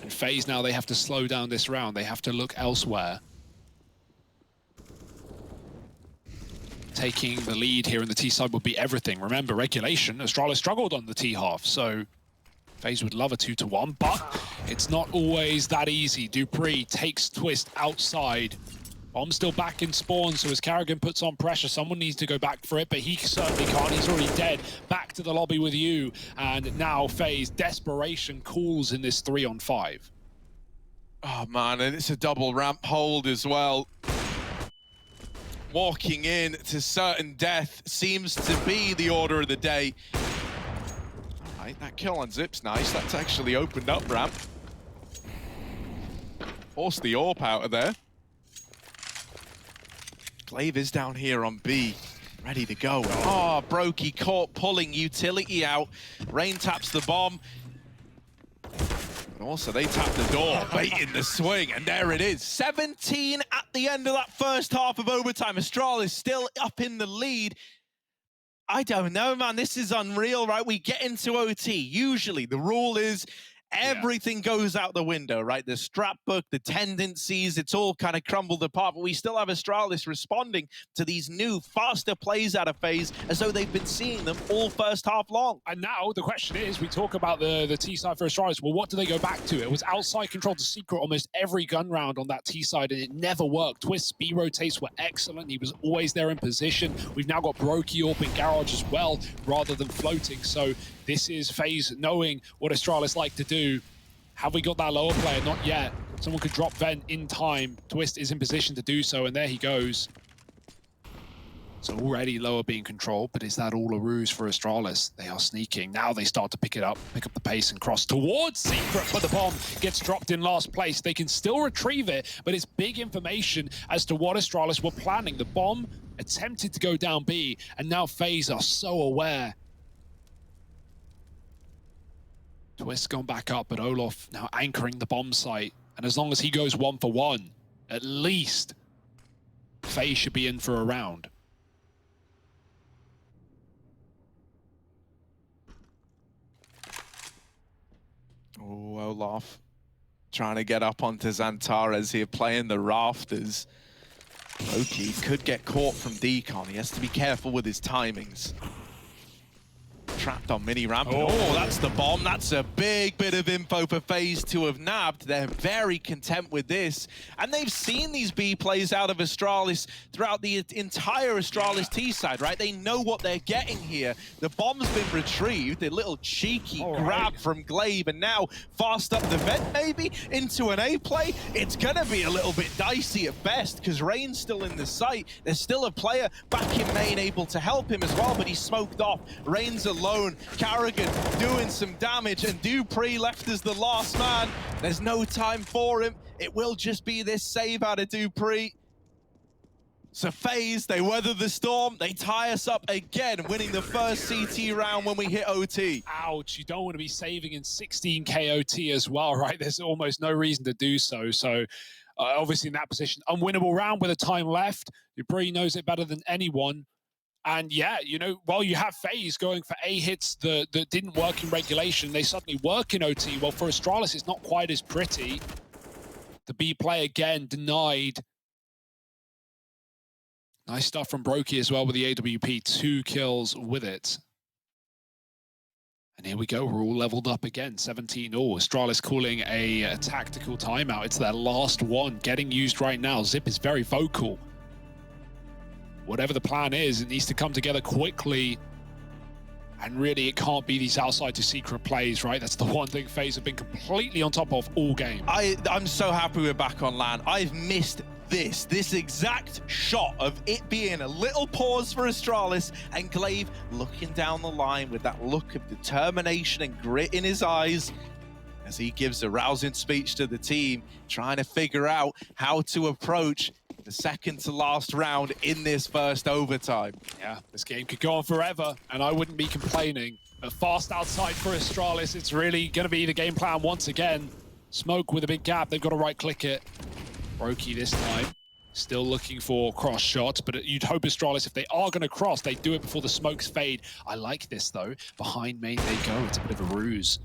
And FaZe now, they have to slow down this round. They have to look elsewhere. Taking the lead here in the T side would be everything. Remember, regulation, Astralis struggled on the T half, so FaZe would love a 2-1, but it's not always that easy. Dupree takes Twist outside. Bomb's still back in spawn, so as Karrigan puts on pressure, someone needs to go back for it, but he certainly can't. He's already dead. Back to the lobby with you, and now FaZe, desperation calls in this 3-on-5. Oh man, and it's a double ramp hold as well. Walking in to certain death seems to be the order of the day. All right, that kill on Zip's nice. That's actually opened up ramp. Force the AWP out of there. Glaive is down here on B, ready to go. Oh, Brokey caught pulling utility out. Rain taps the bomb. And also, they tap the door, baiting the swing, and there it is. 17 at the end of that first half of overtime. Astralis still up in the lead. I don't know, man. This is unreal, right? We get into OT. Usually, the rule is everything goes out the window, right? The strap book, the tendencies, it's all kind of crumbled apart, but we still have Astralis responding to these new, faster plays out of FaZe as though they've been seeing them all first half long. And now the question is, we talk about the T side for Astralis. Well, what do they go back to? It was outside control to secret almost every gun round on that T side, and it never worked. Twist's B rotates were excellent. He was always there in position. We've now got Brokey up in garage as well, rather than floating. So this is FaZe knowing what Astralis like to do. Have we got that lower player? Not yet. Someone could drop Vent in time. Twist is in position to do so, and there he goes. So already lower being controlled, but is that all a ruse for Astralis? They are sneaking. Now they start to pick it up, pick up the pace and cross towards Secret, but the bomb gets dropped in last place. They can still retrieve it, but it's big information as to what Astralis were planning. The bomb attempted to go down B, and now FaZe are so aware. Twist gone back up, but Olof now anchoring the bomb site. And as long as he goes 1 for 1, at least FaZe should be in for a round. Oh, Olaf trying to get up onto Xantares here, playing the rafters. Loki could get caught from Decon. He has to be careful with his timings. Trapped on mini ramp. Oh, that's the bomb. That's a big bit of info for FaZe to have nabbed. They're very content with this. And they've seen these B plays out of Astralis throughout the entire Astralis T side, right? They know what they're getting here. The bomb's been retrieved. A little cheeky grab from Glaive, and now fast up the vent maybe into an A play. It's gonna be a little bit dicey at best because Rain's still in the site. There's still a player back in main able to help him as well, but he's smoked off. Rain's alone. Carrigan doing some damage, and Dupree left as the last man. There's no time for him. It will just be this save out of Dupree. So FaZe, they weather the storm. They tie us up again, winning the first CT round when we hit OT. Ouch, you don't want to be saving in 16k OT as well, right? There's almost no reason to do so. So obviously in that position, unwinnable round with a time left. Dupree knows it better than anyone. And yeah, you know, while you have FaZe going for A hits that didn't work in regulation, they suddenly work in OT. Well, for Astralis, it's not quite as pretty. The B play again denied. Nice stuff from Brokey as well with the AWP. 2 kills with it. And here we go. We're all leveled up again. 17-all. Astralis calling a tactical timeout. It's their last one getting used right now. Zip is very vocal. Whatever the plan is, it needs to come together quickly. And really, it can't be these outside to secret plays, right? That's the one thing FaZe have been completely on top of all game. I'm so happy we're back on LAN. I've missed this exact shot of it being a little pause for Astralis and Glaive looking down the line with that look of determination and grit in his eyes as he gives a rousing speech to the team, trying to figure out how to approach the second to last round in this first overtime. Yeah, this game could go on forever, and I wouldn't be complaining. But fast outside for Astralis, it's really going to be the game plan once again. Smoke with a big gap, they've got to right-click it. Brokey this time, still looking for cross shots, but you'd hope Astralis, if they are going to cross, they do it before the smokes fade. I like this, though. Behind main they go. It's a bit of a ruse.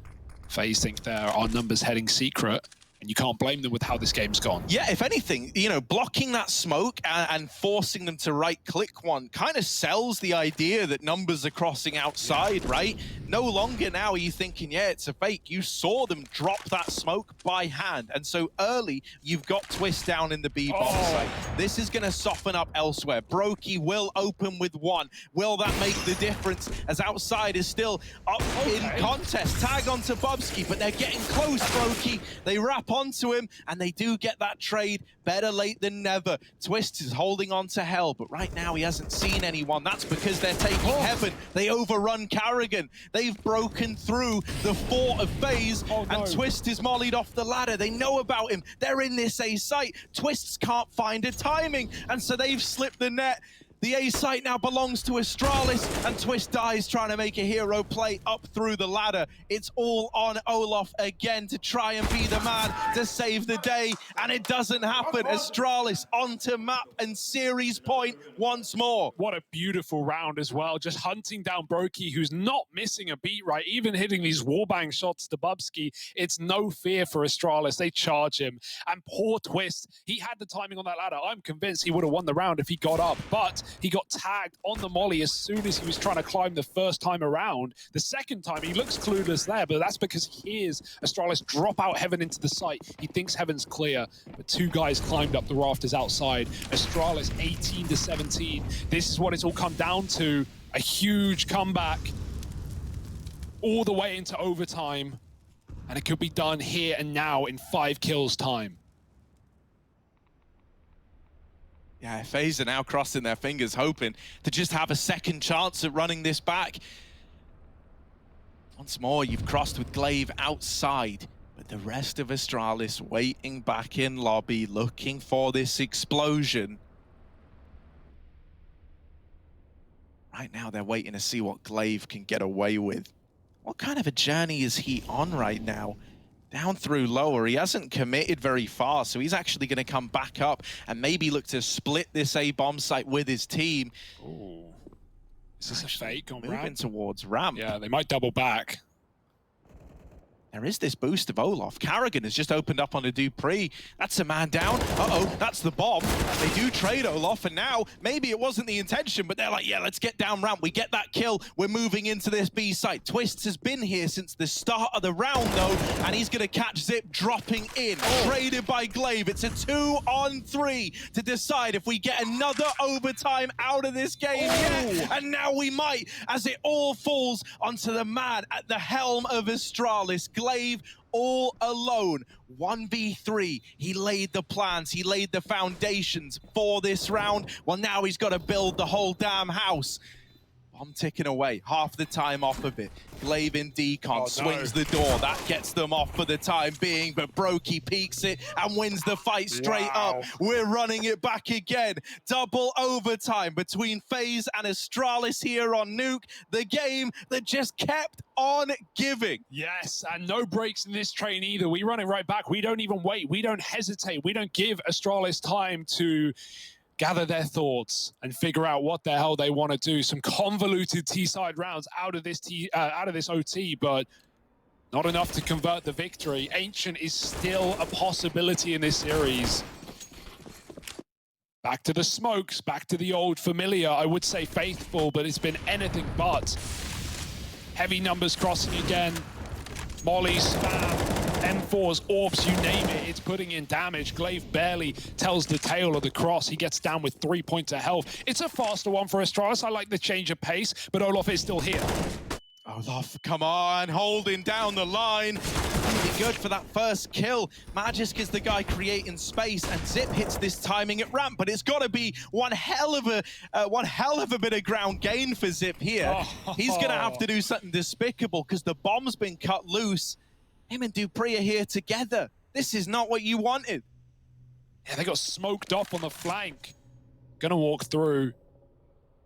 FaZe think there are numbers heading secret. And you can't blame them with how this game's gone. Yeah, if anything, you know, blocking that smoke and forcing them to right-click one kind of sells the idea that numbers are crossing outside, right? No longer now are you thinking, yeah, it's a fake. You saw them drop that smoke by hand. And so early, you've got Twist down in the B bomb site. This is going to soften up elsewhere. Brokey will open with 1. Will that make the difference as outside is still up in contest? Tag onto Bubsky, but they're getting close, Brokey. They wrap up onto him, and they do get that trade. Better late than never. Twist is holding on to Hell, but right now he hasn't seen anyone. That's because they're taking Heaven. They overrun Carrigan. They've broken through the fort of FaZe, and Twist is mollied off the ladder. They know about him. They're in this A site. Twists can't find a timing, and so they've slipped the net. The A site now belongs to Astralis, and Twist dies trying to make a hero play up through the ladder. It's all on Olof again to try and be the man to save the day, and it doesn't happen. Astralis onto map and series point once more. What a beautiful round as well. Just hunting down Brokey, who's not missing a beat, right? Even hitting these wallbang shots to Bubsky. It's no fear for Astralis. They charge him. And poor Twist, he had the timing on that ladder. I'm convinced he would have won the round if he got up, but he got tagged on the molly as soon as he was trying to climb the first time around. The second time, he looks clueless there, but that's because he hears Astralis drop out Heaven into the site. He thinks Heaven's clear, but two guys climbed up the rafters outside. Astralis 18-17. This is what it's all come down to. A huge comeback all the way into overtime, and it could be done here and now in 5 kills time. Yeah, FaZe are now crossing their fingers, hoping to just have a second chance at running this back. Once more, you've crossed with Glaive outside, but the rest of Astralis waiting back in lobby, looking for this explosion. Right now, they're waiting to see what Glaive can get away with. What kind of a journey is he on right now? Down through lower, he hasn't committed very far, so he's actually going to come back up and maybe look to split this A bomb site with his team. Ooh. Is this a fake on moving ramp? Towards ramp. Yeah, they might double back. There is this boost of Olof. Carrigan has just opened up on a Dupree. That's a man down. Uh-oh, that's the bomb. They do trade Olof, and now maybe it wasn't the intention, but they're like, yeah, let's get down ramp. We get that kill. We're moving into this B site. Twists has been here since the start of the round, though, and he's going to catch Zip dropping in. Traded by Glaive. It's a 2-on-3 to decide if we get another overtime out of this game yet. And now we might, as it all falls onto the man at the helm of Astralis. Glaive all alone, 1v3. He laid the plans, he laid the foundations for this round. Well, now he's got to build the whole damn house. Bomb ticking away, half the time off of it. Glaive in decon, swings the door. That gets them off for the time being, but Brokey peeks it and wins the fight straight up. We're running it back again. Double overtime between FaZe and Astralis here on Nuke. The game that just kept on giving. Yes, and no breaks in this train either. We run it right back. We don't even wait. We don't hesitate. We don't give Astralis time to gather their thoughts and figure out what the hell they want to do. Some convoluted T-side rounds out of this OT, but not enough to convert the victory. Ancient is still a possibility in this series. Back to the smokes, back to the old familiar. I would say faithful, but it's been anything but. Heavy numbers crossing again. Molly, spam, M4s, orbs, you name it, it's putting in damage. Glaive barely tells the tale of the cross. He gets down with 3 points of health. It's a faster one for Astralis. I like the change of pace, but Olof is still here. Olof, come on, holding down the line. Really good for that first kill. Magisk is the guy creating space, and Zip hits this timing at ramp, but it's got to be one hell of a bit of ground gain for Zip here. He's going to have to do something despicable because the bomb's been cut loose. Him and Dupree are here together. This is not what you wanted. Yeah, they got smoked off on the flank. Gonna walk through,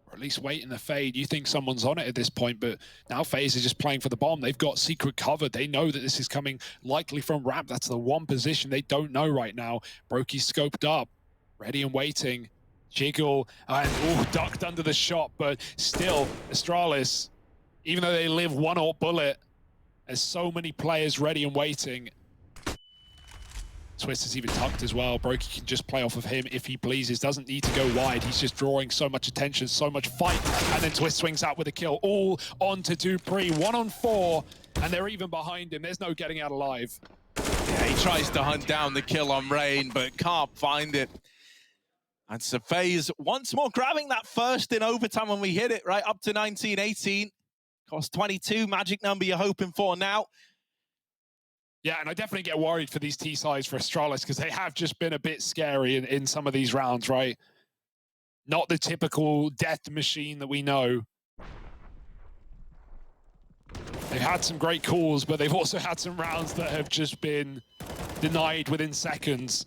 or at least wait in the fade. You think someone's on it at this point, but now FaZe is just playing for the bomb. They've got secret cover. They know that this is coming likely from ramp. That's the one position they don't know right now. Brokey scoped up, ready and waiting. Jiggle, and ducked under the shot, but still, Astralis, even though they live one AWP bullet, there's so many players ready and waiting. Twist is even tucked as well. Brokey can just play off of him if he pleases. Doesn't need to go wide. He's just drawing so much attention, so much fight. And then Twist swings out with a kill. All onto Dupree. 1-on-4. And they're even behind him. There's no getting out alive. Yeah, he tries to hunt down the kill on Rain, but can't find it. And so FaZe once more grabbing that first in overtime when we hit it, right? Up to 19-18. Cost 22, magic number you're hoping for now. Yeah, and I definitely get worried for these T-sides for Astralis because they have just been a bit scary in some of these rounds, right? Not the typical death machine that we know. They've had some great calls, but they've also had some rounds that have just been denied within seconds.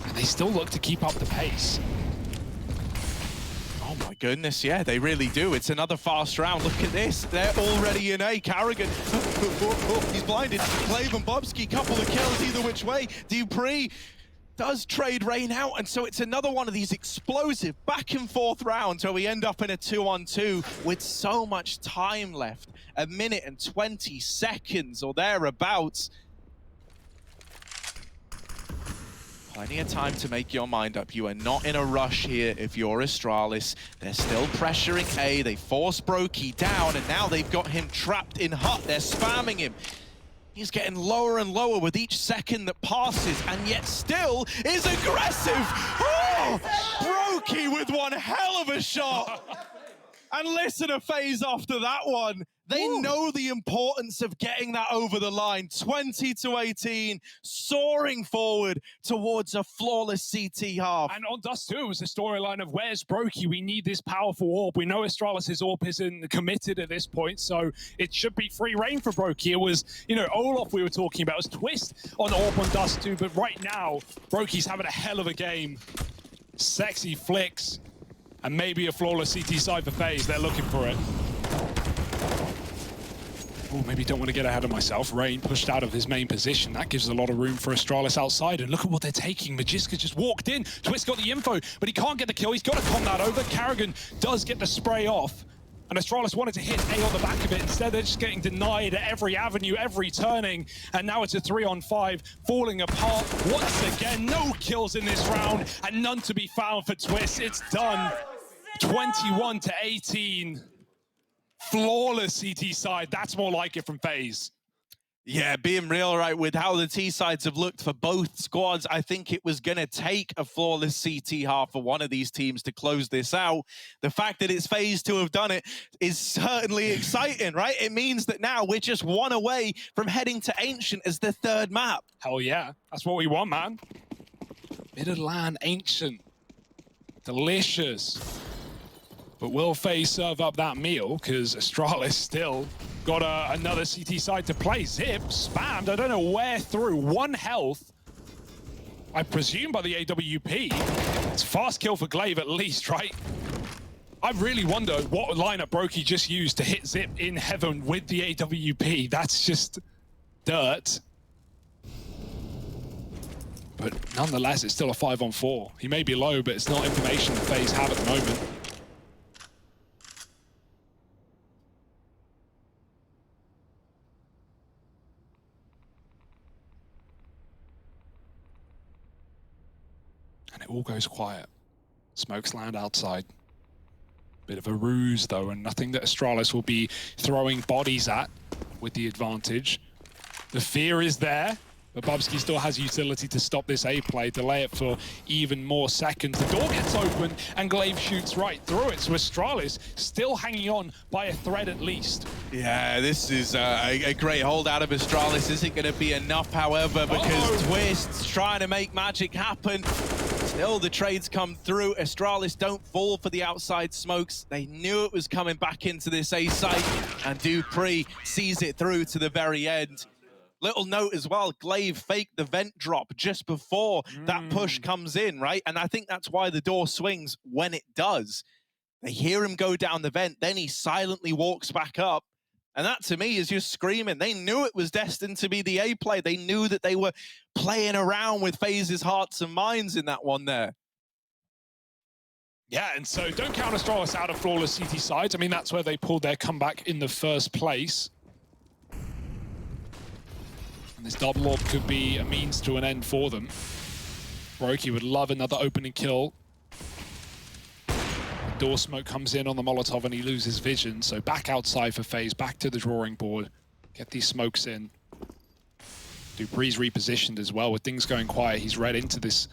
And they still look to keep up the pace. Oh my goodness, yeah, they really do. It's another fast round. Look at this. They're already in A. Carrigan, he's blinded. Glaive and Bobski, couple of kills either which way. Dupree does trade Rain out, and so it's another one of these explosive back and forth rounds where we end up in a 2-on-2 with so much time left. 1 minute and 20 seconds or thereabouts. Plenty of time to make your mind up. You are not in a rush here if you're Astralis. They're still pressuring A. They force Brokey down, and now they've got him trapped in Hut. They're spamming him. He's getting lower and lower with each second that passes, and yet still is aggressive. Oh! Brokey with one hell of a shot. And listen to FaZe after that one. They know the importance of getting that over the line. 20-18, soaring forward towards a flawless CT half. And on Dust 2, it was the storyline of where's Brokey? We need this powerful AWP. We know Astralis' AWP isn't committed at this point, so it should be free reign for Brokey. It was, you know, Olaf we were talking about. It was Twist on AWP on Dust 2, but right now, Brokey's having a hell of a game. Sexy flicks, and maybe a flawless CT side for FaZe. They're looking for it. Oh, maybe don't want to get ahead of myself. Rain pushed out of his main position. That gives a lot of room for Astralis outside. And look at what they're taking. Magiska just walked in. Twist got the info, but he can't get the kill. He's got to con that over. Carrigan does get the spray off. And Astralis wanted to hit A on the back of it. Instead, they're just getting denied at every avenue, every turning. And now it's a 3-on-5, falling apart once again. No kills in this round, and none to be found for Twist. It's done. 21-18. Flawless CT side. That's more like it from FaZe. Yeah, being real, right, with how the T-sides have looked for both squads, I think it was going to take a flawless CT half for one of these teams to close this out. The fact that it's FaZe to have done it is certainly exciting, right? It means that now we're just one away from heading to Ancient as the third map. Hell yeah. That's what we want, man. Mid-Atlantic, Ancient. Delicious. But will FaZe serve up that meal? Because Astralis still got another CT side to play. Zip spammed, I don't know where through. 1 health, I presume by the AWP. It's fast kill for Glaive at least, right? I really wonder what lineup Brokey just used to hit Zip in heaven with the AWP. That's just dirt. But nonetheless, it's still a 5-on-4. He may be low, but it's not information that FaZe have at the moment. And it all goes quiet. Smokes land outside. Bit of a ruse though, and nothing that Astralis will be throwing bodies at with the advantage. The fear is there, but Bubsky still has utility to stop this A play, delay it for even more seconds. The door gets open and Glaive shoots right through it, so Astralis still hanging on by a thread at least. Yeah, this is a great hold out of Astralis. Isn't going to be enough, however, because Twist's trying to make magic happen. Still, the trades come through. Astralis don't fall for the outside smokes. They knew it was coming back into this A site, and Dupree sees it through to the very end. Little note as well, Glaive faked the vent drop just before that push comes in, right? And I think that's why the door swings when it does. They hear him go down the vent, then he silently walks back up. And that, to me, is just screaming. They knew it was destined to be the A play. They knew that they were playing around with FaZe's hearts and minds in that one there. Yeah, and so don't count Astralis out of flawless CT sides. I mean, that's where they pulled their comeback in the first place. And this double AWP could be a means to an end for them. Brokey would love another opening kill. The door smoke comes in on the Molotov and he loses vision. So back outside for FaZe, back to the drawing board. Get these smokes in. Dupree's repositioned as well. With things going quiet, he's read into this,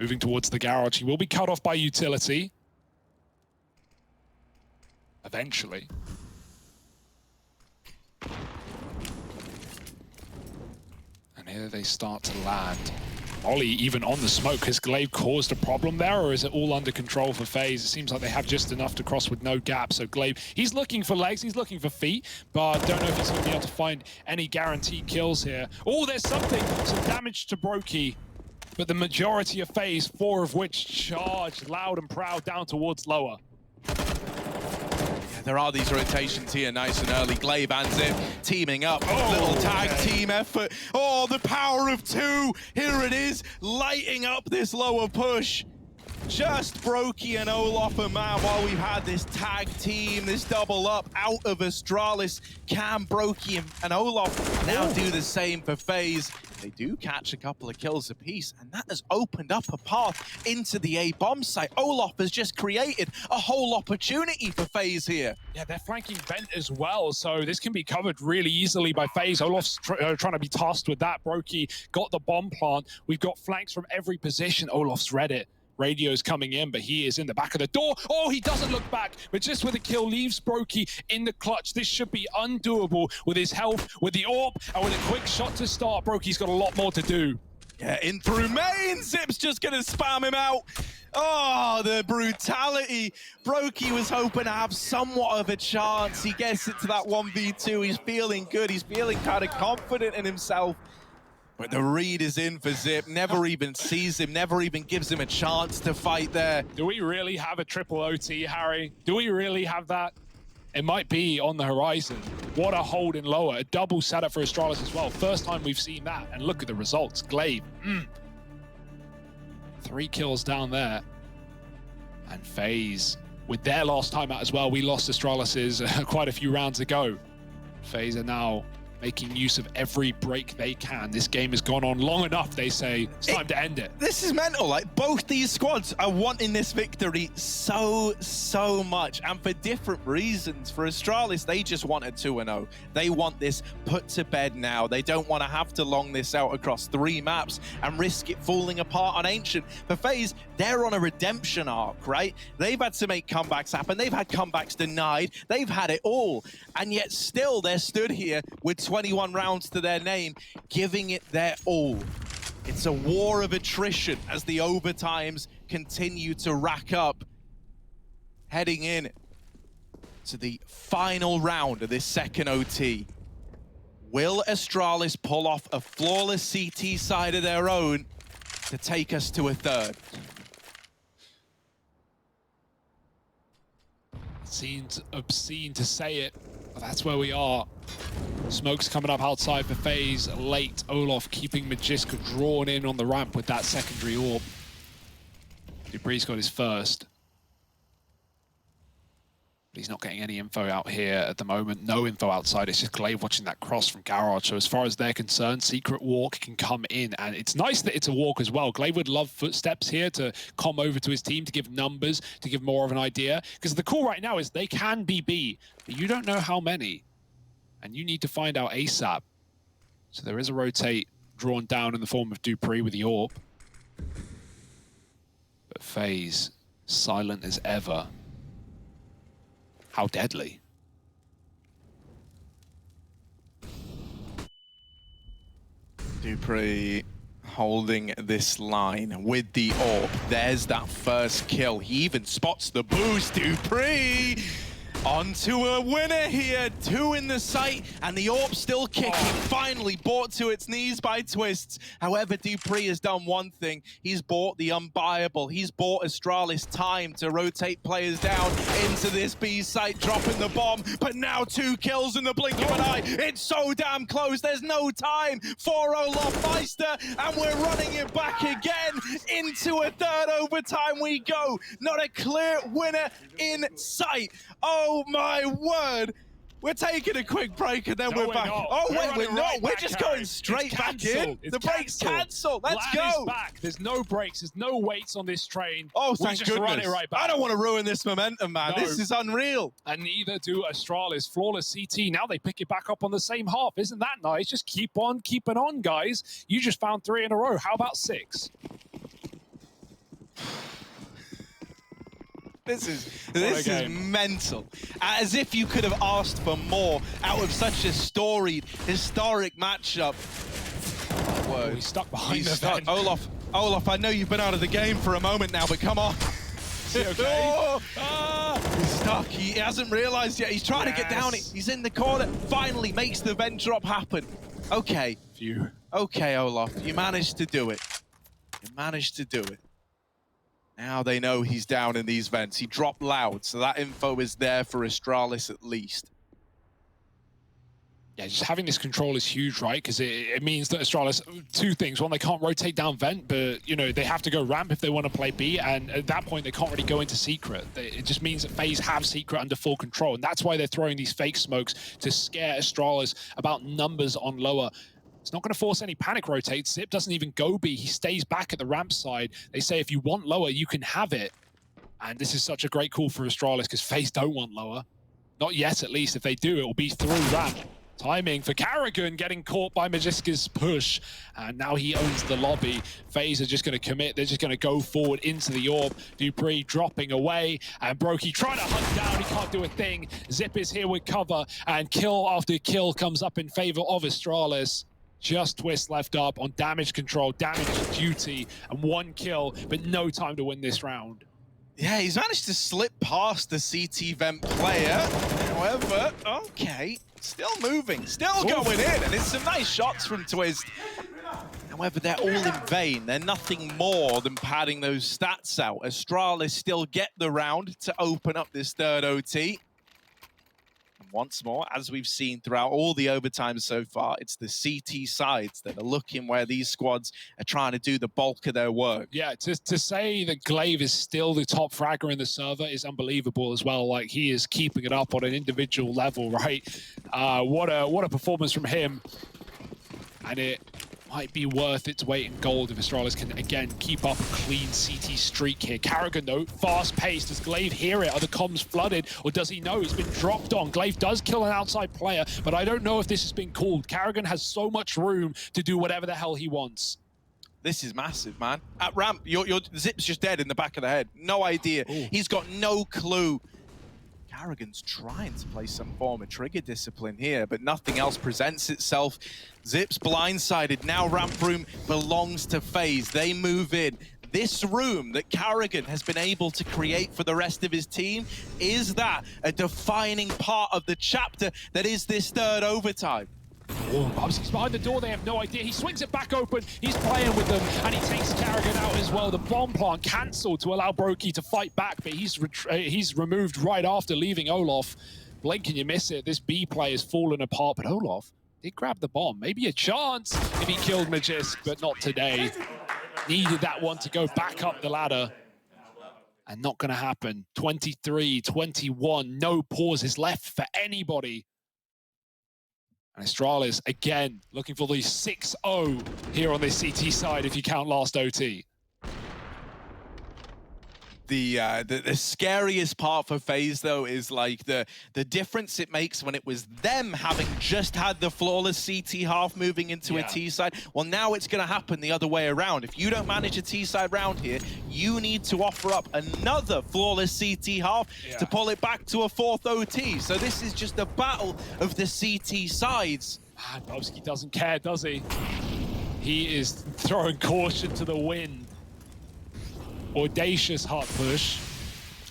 moving towards the garage. He will be cut off by utility. Eventually. Here they start to land. Molly even on the smoke. Has Glaive caused a problem there, or is it all under control for FaZe? It seems like they have just enough to cross with no gap. So Glaive, he's looking for legs, he's looking for feet, but don't know if he's going to be able to find any guaranteed kills here. Oh, there's something, some damage to Brokey, but the majority of FaZe, 4 of which charge loud and proud down towards lower. There are these rotations here nice and early. Glaive and Zip teaming up. Little tag team effort. Oh, the power of 2. Here it is, lighting up this lower push. Just Brokey and Olaf and Matt while we've had this tag team, this double up out of Astralis. Can Brokey and Olaf now do the same for FaZe? They do catch a couple of kills apiece, and that has opened up a path into the A bomb site. Olaf has just created a whole opportunity for FaZe here. Yeah, they're flanking Vent as well, so this can be covered really easily by FaZe. Olaf's trying to be tasked with that. Brokey got the bomb plant. We've got flanks from every position. Olaf's read it. Radio's coming in, but he is in the back of the door. Oh, he doesn't look back, but just with a kill, leaves Brokey in the clutch. This should be undoable with his health, with the AWP, and with a quick shot to start. Brokey's got a lot more to do. Yeah, in through main. Zip's just going to spam him out. Oh, the brutality. Brokey was hoping to have somewhat of a chance. He gets it to that 1v2. He's feeling good. He's feeling kind of confident in himself. But the read is in for Zip, never even sees him, never even gives him a chance to fight there. Do we really have a triple OT, Harry? Do we really have that? It might be on the horizon. What a hold in lower, a double setup for Astralis as well. First time we've seen that, and look at the results. Glaive, 3 kills down there. And FaZe, with their last time out as well, we lost Astralis's quite a few rounds ago. FaZe are now making use of every break they can. This game has gone on long enough, they say. It's time to end it. This is mental. Like, both these squads are wanting this victory so much, and for different reasons. For Astralis, they just want a 2-0. They want this put to bed now. They don't want to have to long this out across 3 maps and risk it falling apart on Ancient. For FaZe, they're on a redemption arc, right? They've had to make comebacks happen. They've had comebacks denied. They've had it all. And yet still, they're stood here with 21 rounds to their name, giving it their all. It's a war of attrition as the overtimes continue to rack up. Heading in to the final round of this second OT. Will Astralis pull off a flawless CT side of their own to take us to a third? Seems obscene to say it, but that's where we are. Smoke's coming up outside for FaZe late. Olaf keeping Magiska drawn in on the ramp with that secondary AWP. Dupree's got his first. But he's not getting any info out here at the moment. No info outside. It's just Glaive watching that cross from Garage. So as far as they're concerned, Secret Walk can come in. And it's nice that it's a walk as well. Glaive would love footsteps here to come over to his team, to give numbers, to give more of an idea. Because the call right now is they can be B, but you don't know how many. And you need to find out ASAP. So there is a rotate drawn down in the form of Dupree with the AWP. But FaZe, silent as ever. How deadly. Dupree holding this line with the AWP. There's that first kill. He even spots the boost. Dupree onto a winner here. 2 in the sight, and the AWP still kicking. Finally brought to its knees by Twists. However, Dupree has done one thing. He's bought the unbuyable. He's bought Astralis time to rotate players down into this B site, dropping the bomb. But now 2 kills in the blink of an eye. It's so damn close. There's no time for Olaf Meister, and we're running it back again. Into a third overtime we go. Not a clear winner in sight. Oh my word! We're taking a quick break and then we're back. Not. Oh wait, we're not. Right We're back, just Harry. going straight back in. It's The break's cancelled. Let's Land go. is back. There's no breaks. There's no waits on this train. Oh, We thank just goodness. run it right back. I don't want to ruin this momentum, man. No. This is unreal. And neither do Astralis. Flawless CT. Now they pick it back up on the same half. Isn't that nice? Just keep on keeping on, guys. You just found 3 in a row. How about 6? This is mental. As if you could have asked for more out of such a storied, historic matchup. Oh, he's stuck behind He's the stuck. vent. Olaf, I know you've been out of the game for a moment now, but come on. Is he okay? He's stuck. He hasn't realized yet. He's trying to get down. He's in the corner. Finally makes the vent drop happen. Okay. Phew. Okay, Olaf, you managed to do it. You managed to do it. Now they know he's down in these vents. He dropped loud, so that info is there for Astralis at least. Yeah, just having this control is huge, right? Because it means that Astralis, two things. One, they can't rotate down vent, but, you know, they have to go ramp if they want to play B, and at that point, they can't really go into secret. It just means that FaZe have secret under full control, and that's why they're throwing these fake smokes to scare Astralis about numbers on lower. It's not going to force any panic rotates. Zip doesn't even go B. He stays back at the ramp side. They say if you want lower, you can have it. And this is such a great call for Astralis because FaZe don't want lower. Not yet, at least. If they do, it will be through ramp. Timing for Carrigan, getting caught by Magiska's push, and now he owns the lobby. FaZe are just going to commit. They're just going to go forward into the orb. Dupree dropping away, and Brokey trying to hunt down. He can't do a thing. Zip is here with cover, and kill after kill comes up in favor of Astralis. Just Twist left up on damage control, damage duty, and 1 kill, but no time to win this round. Yeah, he's managed to slip past the CT vent player. However, okay, still moving, still going in, and it's some nice shots from Twist. However, they're all in vain. They're nothing more than padding those stats out. Astralis still get the round to open up this third OT. Once more, as we've seen throughout all the overtime so far, it's the CT sides that are looking where these squads are trying to do the bulk of their work. Yeah, to say that Glaive is still the top fragger in the server is unbelievable as well. Like, he is keeping it up on an individual level, right? What a performance from him. And it might be worth its weight in gold if Astralis can, again, keep up a clean CT streak here. Carrigan, though, fast-paced. Does Glaive hear it? Are the comms flooded? Or does he know? He's been dropped on. Glaive does kill an outside player, but I don't know if this has been called. Carrigan has so much room to do whatever the hell he wants. This is massive, man. At ramp, your Zip's just dead in the back of the head. No idea. Ooh. He's got no clue. Carrigan's trying to play some form of trigger discipline here, but nothing else presents itself. Zip's blindsided. Now ramp room belongs to FaZe. They move in. This room that Carrigan has been able to create for the rest of his team, is that a defining part of the chapter that is this third overtime? Oh, Bubsy's behind the door, they have no idea. He swings it back open, he's playing with them, and he takes Carrigan out as well. The bomb plant cancelled to allow Brokey to fight back, but he's removed right after leaving Olaf. Blink and you miss it. This B play is falling apart, but Olaf did grab the bomb. Maybe a chance if he killed Magisk, but not today. Needed that one to go back up the ladder. And not going to happen. 23, 21, no pauses left for anybody. And Astralis, again, looking for the 6-0 here on this CT side, if you count last OT. The scariest part for FaZe, though, is like the difference it makes when it was them having just had the flawless CT half moving into a T side. Well, now it's going to happen the other way around. If you don't manage a T side round here, you need to offer up another flawless CT half to pull it back to a 4th OT. So this is just a battle of the CT sides. Bubsky doesn't care, does he? He is throwing caution to the wind. Audacious hot push.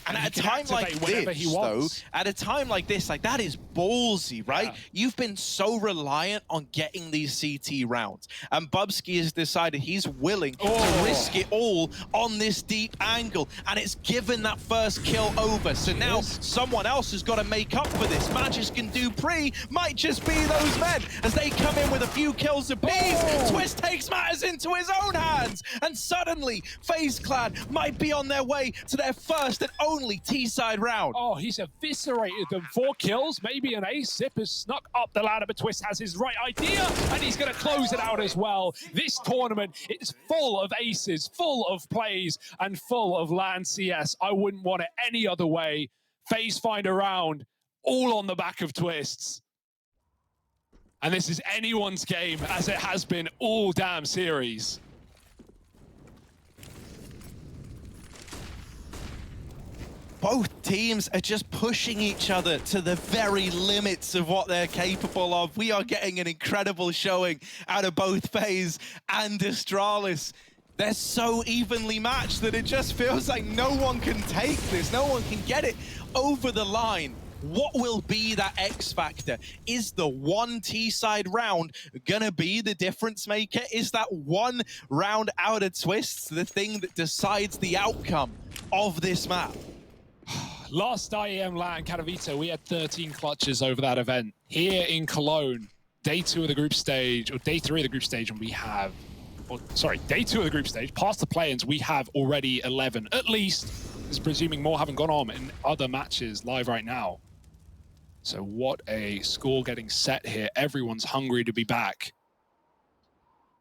And at a time like this, though, at a time like this, like, that is ballsy, right? You've been so reliant on getting these CT rounds. And Bubsky has decided he's willing to risk it all on this deep angle. And it's given that first kill over. So now someone else has got to make up for this. Magisk and Dupree might just be those men as they come in with a few kills apiece. Twist takes matters into his own hands. And suddenly, FaZe Clan might be on their way to their first and only T-side round. Oh, he's eviscerated them. 4 kills, maybe an ace. Zip has snuck up the ladder, but Twist has his right idea, and he's going to close it out as well. This tournament is full of aces, full of plays, and full of LAN CS. I wouldn't want it any other way. FaZe find a round, all on the back of Twists. And this is anyone's game, as it has been all damn series. both teams are just pushing each other to the very limits of what they're capable of. We are getting an incredible showing out of both FaZe and Astralis. They're so evenly matched that it just feels like no one can take this. No one can get it over the line. What will be that X factor? Is the one T-side round gonna be the difference maker? Is that one round out of Twists the thing that decides the outcome of this map? Last IEM LAN Katowice, we had 13 clutches over that event. Here in Cologne, day 2 of the group stage, or day 3 of the group stage, and we have, or sorry, day 2 of the group stage, past the play-ins, we have already 11. At least, is presuming more haven't gone on in other matches live right now. So what a score getting set here. Everyone's hungry to be back.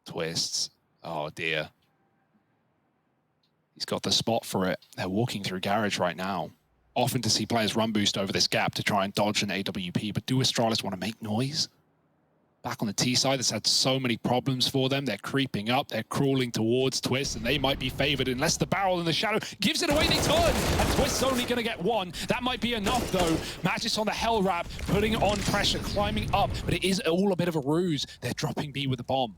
Twists. Oh dear. He's got the spot for it. They're walking through Garage right now. Often to see players run boost over this gap to try and dodge an AWP, but do Astralis want to make noise? Back on the T side, that's had so many problems for them. They're creeping up, they're crawling towards Twist, and they might be favored unless the barrel in the shadow gives it away. They turn, and Twist's only going to get one. That might be enough, though. Magis on the Hell Wrap, putting on pressure, climbing up, but it is all a bit of a ruse. They're dropping B with the bomb.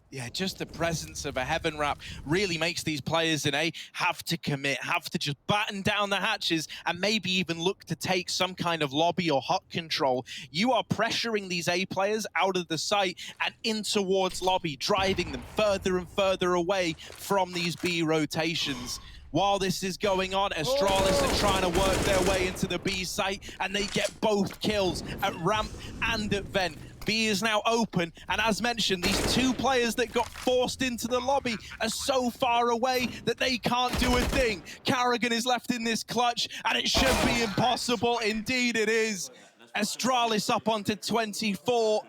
Yeah, just the presence of a Heaven Wrap really makes these players in A have to commit, have to just batten down the hatches and maybe even look to take some kind of lobby or hot control. You are pressuring these A players out of the site and in towards lobby, driving them further and further away from these B rotations. While this is going on, Astralis are trying to work their way into the B site, and they get both kills at ramp and at vent. B is now open, and as mentioned, these two players that got forced into the lobby are so far away that they can't do a thing. Carrigan is left in this clutch, and it should be impossible. Indeed it is. Astralis up onto 24.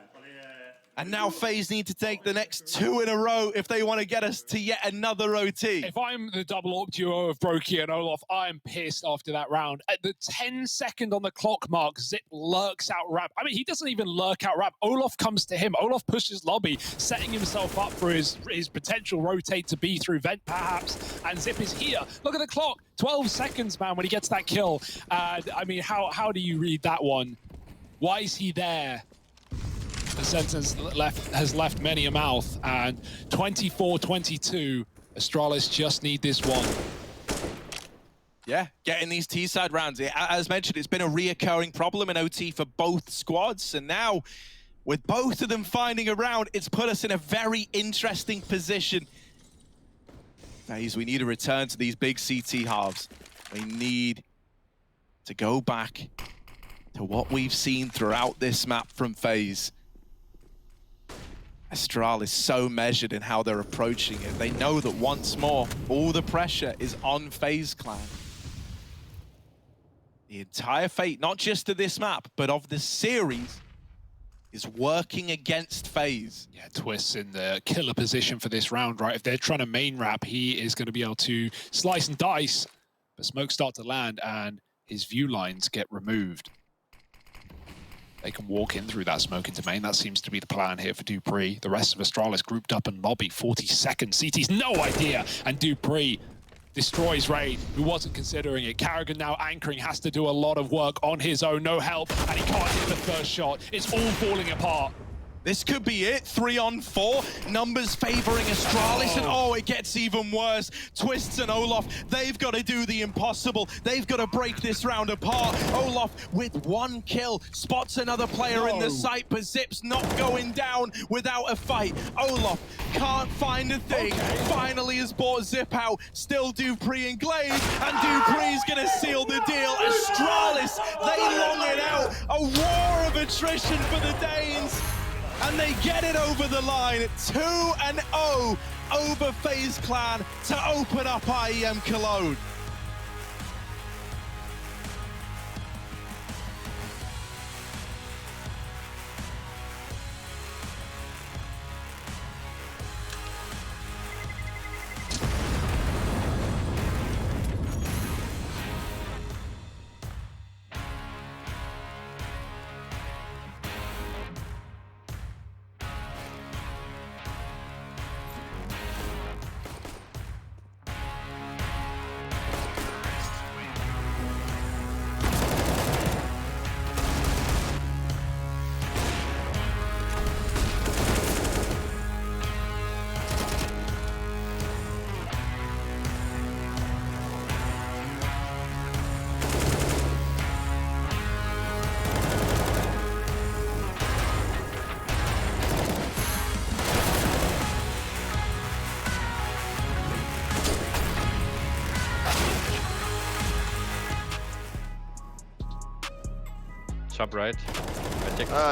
And now FaZe need to take the next 2 in a row if they want to get us to yet another OT. If I'm the double AWP duo of Brokey and Olof, I'm pissed after that round. At the 10-second on the clock mark, Zip lurks out Rap. I mean, he doesn't even lurk out Rap. Olof comes to him. Olof pushes lobby, setting himself up for his potential rotate to be through vent, perhaps. And Zip is here. Look at the clock. 12 seconds, man, when he gets that kill. I mean, how do you read that one? Why is he there? The sentence has left many a mouth, and 24-22, Astralis just need this one. Yeah, getting these T-side rounds. As mentioned, it's been a reoccurring problem in OT for both squads, and now, with both of them finding a round, it's put us in a very interesting position. FaZe, we need to return to these big CT halves. We need to go back to what we've seen throughout this map from FaZe. Astralis is so measured in how they're approaching it. They know that once more, all the pressure is on FaZe Clan. The entire fate, not just of this map, but of the series, is working against FaZe. Yeah, Twist's in the killer position for this round, right? If they're trying to main wrap, he is going to be able to slice and dice, but smokes start to land and his view lines get removed. They can walk in through that smoke into main. That seems to be the plan here for dupreeh. The rest of Astralis grouped up in lobby. 40 seconds. CT's no idea. And dupreeh destroys Raid, who wasn't considering it. Carrigan now anchoring, has to do a lot of work on his own. No help, and he can't hit the first shot. It's all falling apart. This could be it. 3 on 4. Numbers favoring Astralis, and oh, it gets even worse. Twists and Olof, they've got to do the impossible. They've got to break this round apart. Olof, with 1 kill, spots another player in the site, but Zip's not going down without a fight. Olof can't find a thing. Finally has bought Zip out. Still dupreeh and Glaze, and dupreeh's going to seal the deal. Astralis, they long it out. A war of attrition for the Danes. And they get it over the line, 2-0 over FaZe Clan to open up IEM Cologne. Top right.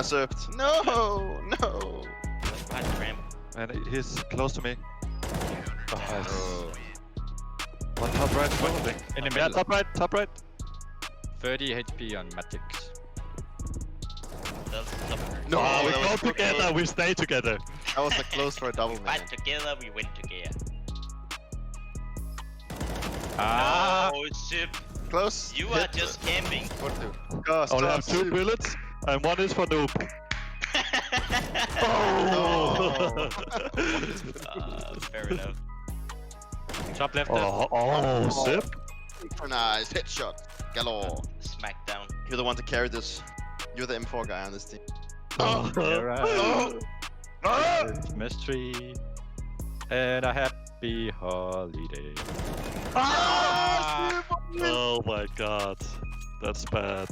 Served. No, no. Behind the ramp. And he's close to me. One top right, probably. In the Yeah, middle. top right. 30 HP on Magix. No, we that go was so together, close. we stay together. That was a close for a double, man. Fight together, we win together. Ah. No, Sip. Close. You are just camping. What to? Go, Only have stop. 2 bullets, and one is for noob. Fair enough. Top left. Sip. Nice headshot. Galore. Smackdown. You're the one to carry this. You're the M4 guy on this team. Mystery. And a happy holiday. Oh my god. That's bad.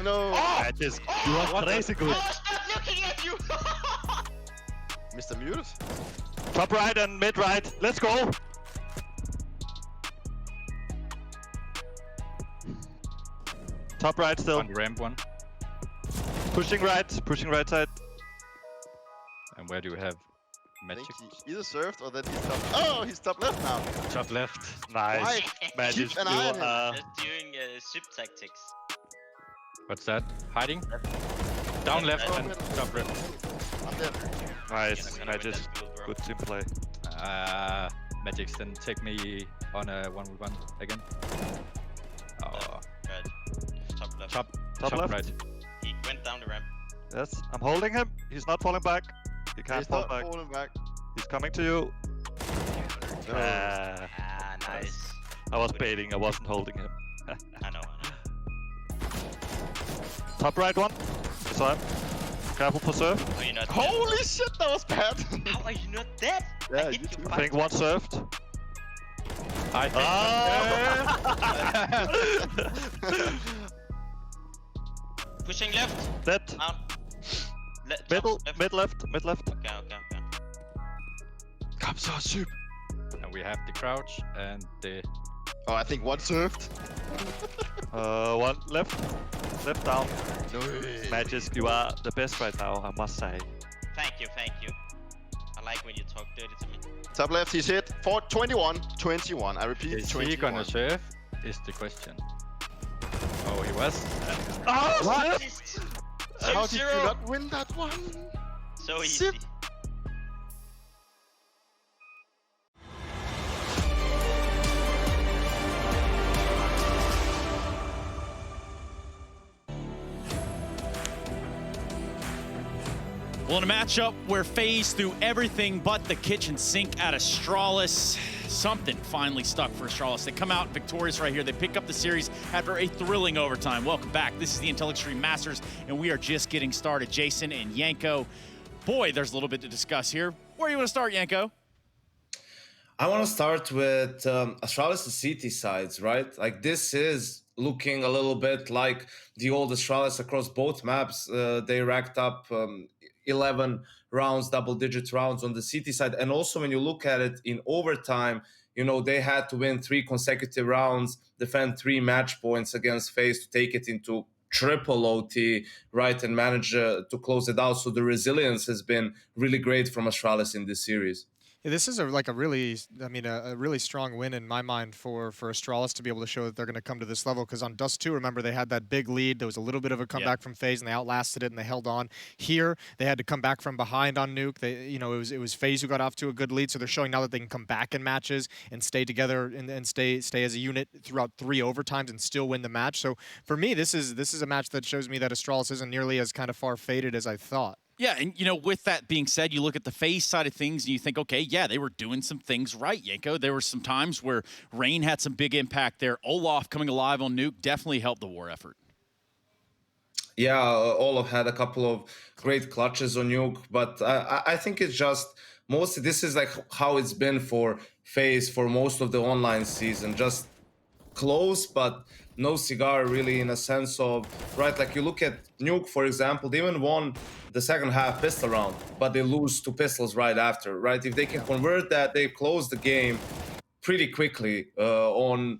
No. I just, you are crazy good. Stop looking at you! Mr. Mute. Top right and mid right. Let's go. Top right still. On the ramp one. Pushing right side. And where do you have I Magic? think he either served or then he's top. Oh, he's top left now. Top left. Nice. Why? Magic. Keep an eye on him. Just doing Sip tactics. What's that? Hiding? Down left left. and top left. I'm dead. Nice. Yeah, I'm gonna win Magic. that build, bro. Good team play. Magix then take me on a 1v1 again. Oh, Right. Top left. Top top left. right. He went down the ramp. Yes, I'm holding him. He's not falling back. He can't He's fall not back. falling back. He's coming to you. No. Nice. I was baiting. I wasn't holding him. I know. Top right one. Saw him. Careful for serve. Are you not dead? Holy shit, that was bad. How are you not dead? Yeah, I hit you you I think one served. I think. Pushing left. Dead. Middle. Mid left. Okay. Come so soup. And we have the crouch and the. Oh, I think one served. One left. Left down. No. Magic, you are the best right now, I must say. Thank you. I like when you talk dirty to me. Top left, he's hit for 21. I repeat, Is 21. he gonna serve? Is the question. Oh, he was. Oh, What? Just How did you 0-0. not win that one? So easy. Sip. Well, in a matchup where FaZe threw everything but the kitchen sink at Astralis, something finally stuck for Astralis. They come out victorious right here. They pick up the series after a thrilling overtime. Welcome back. This is the Intel Extreme Masters, and we are just getting started. Jason and Yanko. Boy, there's a little bit to discuss here. Where do you want to start, Yanko? I want to start with Astralis and CT sides, right? Like, this is looking a little bit like the old Astralis across both maps. They racked up 11 rounds, double-digit rounds on the CT side. And also when you look at it in overtime, you know, they had to win 3 consecutive rounds, defend 3 match points against FaZe to take it into triple OT, right, and manage to close it out. So the resilience has been really great from Astralis in this series. Yeah, this is a really strong win in my mind for Astralis to be able to show that they're going to come to this level. Because on Dust 2, remember, they had that big lead. There was a little bit of a comeback from FaZe, and they outlasted it, and they held on. Here, they had to come back from behind on Nuke. It was FaZe who got off to a good lead, so they're showing now that they can come back in matches and stay together and stay as a unit throughout 3 overtimes and still win the match. So for me, this is a match that shows me that Astralis isn't nearly as kind of far faded as I thought. Yeah, and with that being said, you look at the FaZe side of things and you think, okay, yeah, they were doing some things right, Yanko. There were some times where Rain had some big impact there. Olaf coming alive on Nuke definitely helped the war effort. Yeah, Olaf had a couple of great clutches on Nuke, but I think it's just mostly this is like how it's been for FaZe for most of the online season. Just close, but no cigar really, in a sense of, right, like you look at Nuke, for example, they even won the second half pistol round, but they lose 2 pistols right after, right? If they can convert that, they close the game pretty quickly. On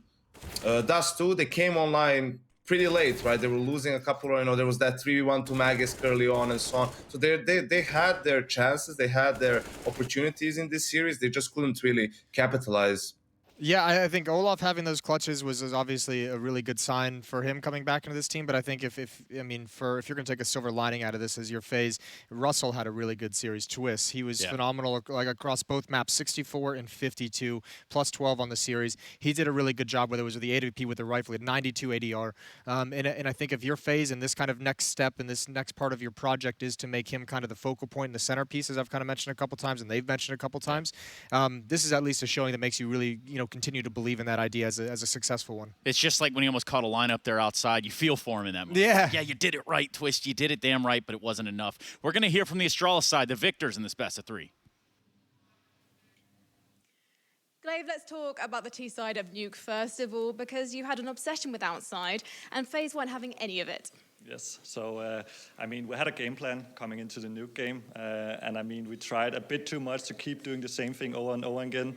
Dust 2, they came online pretty late, right? They were losing a couple, there was that 3v1 to Magisk early on and so on. So they had their chances, they had their opportunities in this series, they just couldn't really capitalize. Yeah, I think Olaf having those clutches was obviously a really good sign for him coming back into this team. But I think if you're going to take a silver lining out of this as your phase, Russell had a really good series. Twist, he was phenomenal, like across both maps, 64 and 52, plus 12 on the series. He did a really good job, whether it was with the AWP with the rifle, at 92 ADR. And I think if your phase and this kind of next step and this next part of your project is to make him kind of the focal point and the centerpiece, as I've kind of mentioned a couple times, and they've mentioned a couple times, this is at least a showing that makes you really, continue to believe in that idea as a successful one. It's just like when he almost caught a lineup there outside. You feel for him in that moment. Yeah. Yeah, you did it right, Twist. You did it damn right, but it wasn't enough. We're going to hear from the Astralis side, the victors in this best of 3. Glaive, let's talk about the T side of Nuke first of all, because you had an obsession with outside, and FaZe weren't having any of it. Yes, so we had a game plan coming into the Nuke game, and we tried a bit too much to keep doing the same thing over and over again.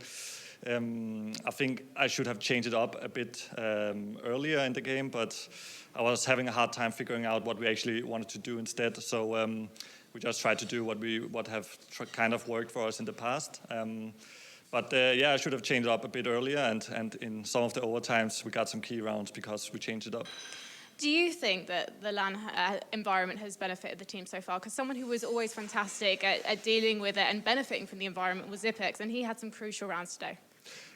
I think I should have changed it up a bit earlier in the game, but I was having a hard time figuring out what we actually wanted to do instead. So we just tried to do what have kind of worked for us in the past. But I should have changed it up a bit earlier, and in some of the overtimes we got some key rounds because we changed it up. Do you think that the LAN environment has benefited the team so far? Because someone who was always fantastic at dealing with it and benefiting from the environment was Zipex, and he had some crucial rounds today.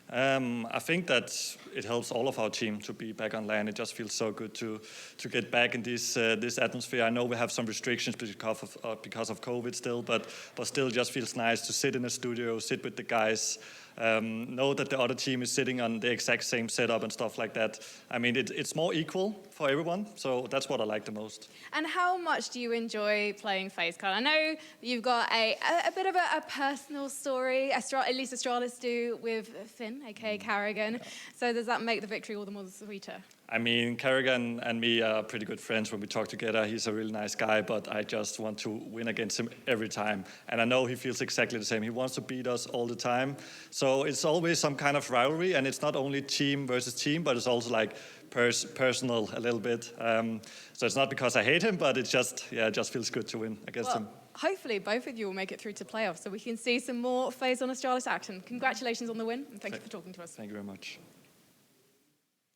I think that it helps all of our team to be back on LAN. It just feels so good to get back in this atmosphere. I know we have some restrictions because of COVID still, but still just feels nice to sit in a studio, sit with the guys, know that the other team is sitting on the exact same setup and stuff like that. It's more equal for everyone, so that's what I like the most. And how much do you enjoy playing FaZe, Carl? I know you've got a bit of a personal story, at least Astralis do, with Finn, aka Carrigan. So does that make the victory all the more sweeter? Carrigan and me are pretty good friends when we talk together. He's a really nice guy, but I just want to win against him every time. And I know he feels exactly the same. He wants to beat us all the time. So it's always some kind of rivalry, and it's not only team versus team, but it's also like personal a little bit. So it's not because I hate him, but it just feels good to win against him. Hopefully both of you will make it through to playoffs so we can see some more FaZe on Astralis action. Congratulations on the win, and thank you for talking to us. Thank you very much.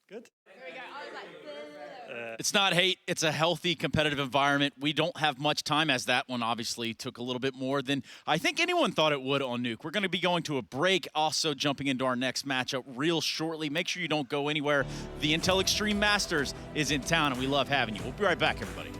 Good. It's not hate, it's a healthy competitive environment. We don't have much time, as that one obviously took a little bit more than I think anyone thought it would on Nuke. We're going to be going to a break, also jumping into our next matchup real shortly. Make sure you don't go anywhere. The Intel Extreme Masters is in town, and we love having you. We'll be right back, everybody.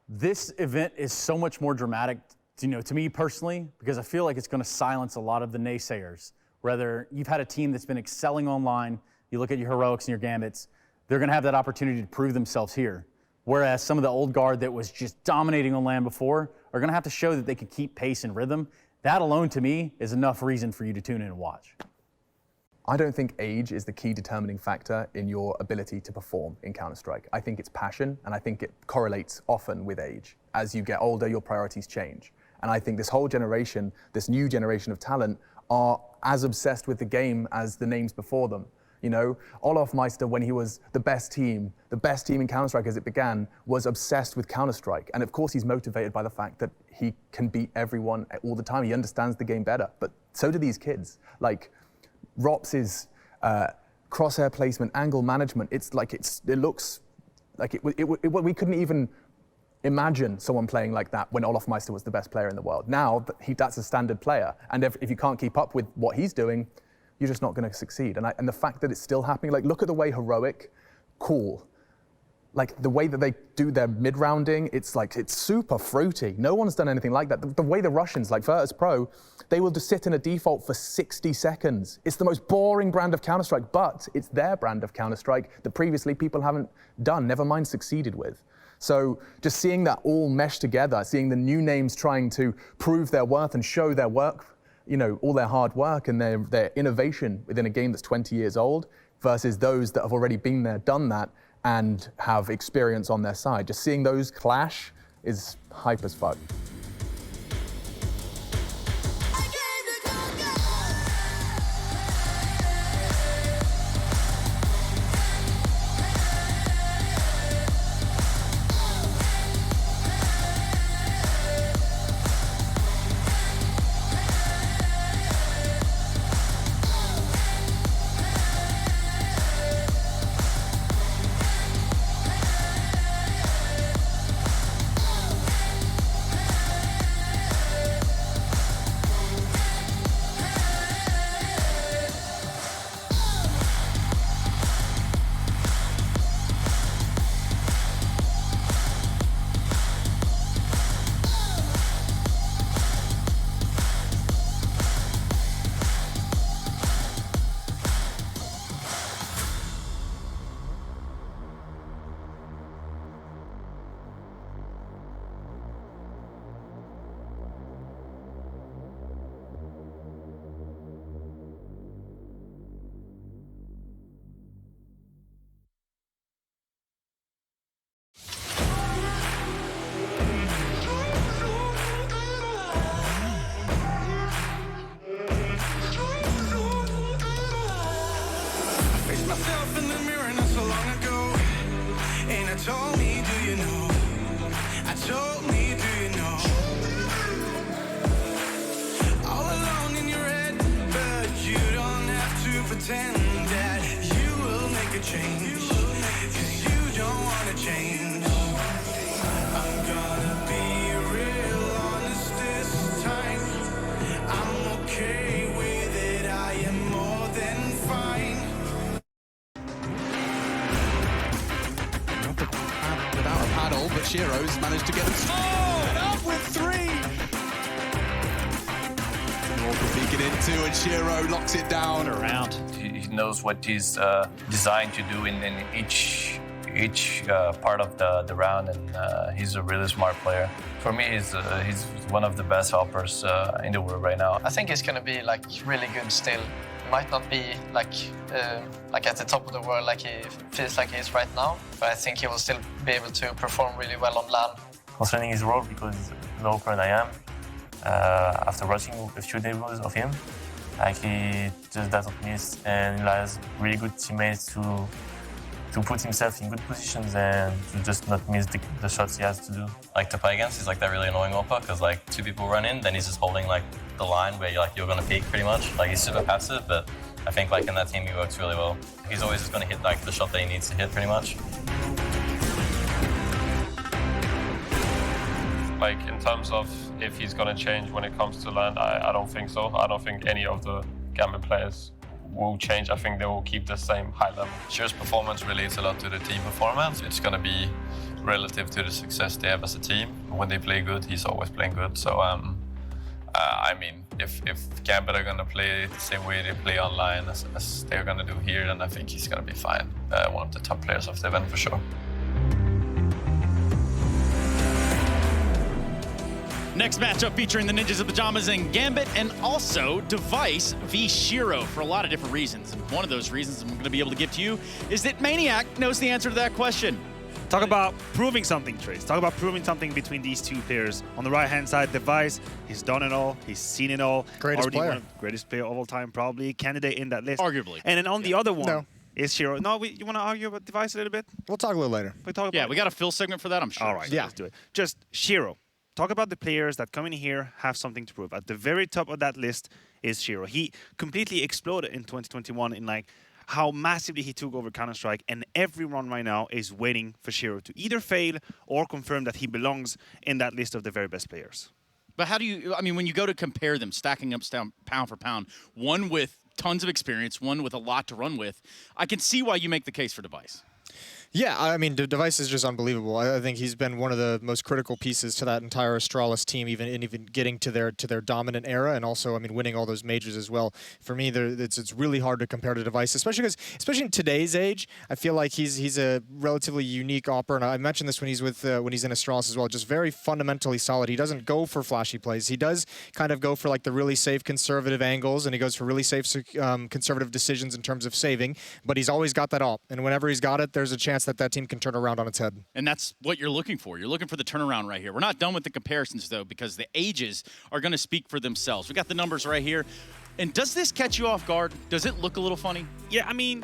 This event is so much more dramatic, to me personally, because I feel like it's going to silence a lot of the naysayers. Whether you've had a team that's been excelling online, you look at your heroics and your gambits, they're going to have that opportunity to prove themselves here. Whereas some of the old guard that was just dominating on LAN before are going to have to show that they can keep pace and rhythm. That alone, to me, is enough reason for you to tune in and watch. I don't think age is the key determining factor in your ability to perform in Counter-Strike. I think it's passion, and I think it correlates often with age. As you get older, your priorities change. And I think this whole generation, this new generation of talent, are as obsessed with the game as the names before them. Olaf Meister, when he was the best team in Counter-Strike as it began, was obsessed with Counter-Strike. And of course, he's motivated by the fact that he can beat everyone all the time. He understands the game better. But so do these kids. Like, Rops is crosshair placement, angle management. It looks like we couldn't even imagine someone playing like that when Olaf Meister was the best player in the world. Now that's a standard player, and if you can't keep up with what he's doing, you're just not going to succeed. And the fact that it's still happening, like, look at the way Heroic, cool. Like, the way that they do their mid-rounding, it's super fruity. No one's done anything like that. The way the Russians, like Virtus Pro, they will just sit in a default for 60 seconds. It's the most boring brand of Counter-Strike, but it's their brand of Counter-Strike that previously people haven't done, never mind succeeded with. So just seeing that all mesh together, seeing the new names trying to prove their worth and show their work, you know, all their hard work and their innovation within a game that's 20 years old versus those that have already been there, done that, and have experience on their side. Just seeing those clash is hype as fuck. But Shiro's managed to get them. Oh, and up with 3! North peeking into, and Shiro locks it down. Around. He knows what he's designed to do in each part of the round, and he's a really smart player. For me, he's one of the best helpers in the world right now. I think he's going to be like really good still. Might not be like at the top of the world like he feels like he is right now, but I think he will still be able to perform really well on LAN. Concerning his role, because he's lower than I am, after watching a few demos of him, like he just doesn't miss and he has really good teammates to put himself in good positions and to just not miss the shots he has to do. Like to play against, he's like that really annoying Oppa, because like 2 people run in, then he's just holding like the line where you're gonna peek pretty much. Like he's super passive, but I think like in that team he works really well. He's always just gonna hit like the shot that he needs to hit pretty much. Like in terms of if he's gonna change when it comes to land, I don't think so. I don't think any of the Gambit players will change. I think they will keep the same high level. Shiro's performance relates a lot to the team performance. It's going to be relative to the success they have as a team. When they play good, he's always playing good. So, I mean, if Gambit are going to play the same way they play online as they're going to do here, then I think he's going to be fine. One of the top players of the event for sure. Next matchup featuring the Ninjas of Pajamas and Gambit, and also Device v Shiro for a lot of different reasons. And one of those reasons I'm going to be able to give to you is that Maniac knows the answer to that question. Talk about proving something, Trace. Talk about proving something between these two players. On the right-hand side, Device, he's done it all. He's seen it all. Greatest Already player. one of the greatest player of all time, probably. Candidate in that list. Arguably. And then on the other one No. is Shiro. No, you want to argue about Device a little bit? We'll talk a little later. We talk about Yeah, we got a fill segment for that, I'm sure. All right, Yeah. let's do it. Just Shiro. Talk about the players that come in here, have something to prove. At the very top of that list is Shiro. He completely exploded in 2021 in like how massively he took over Counter-Strike, and everyone right now is waiting for Shiro to either fail or confirm that he belongs in that list of the very best players. But how do you, I mean, when you go to compare them, stacking up pound for pound, one with tons of experience, one with a lot to run with, I can see why you make the case for Device. Yeah, I mean, the Device is just unbelievable. I think he's been one of the most critical pieces to that entire Astralis team, even getting to their dominant era, and also, I mean, winning all those majors as well. For me, it's really hard to compare to Device, especially in today's age. I feel like he's a relatively unique opera, and I mentioned this when he's in Astralis as well. Just very fundamentally solid. He doesn't go for flashy plays. He does kind of go for like the really safe conservative angles, and he goes for really safe conservative decisions in terms of saving. But he's always got that up, and whenever he's got it, there's a chance that team can turn around on its head. And that's what you're looking for. You're looking for the turnaround right here. We're not done with the comparisons, though, because the ages are going to speak for themselves. We got the numbers right here. And does this catch you off guard? Does it look a little funny? Yeah, I mean,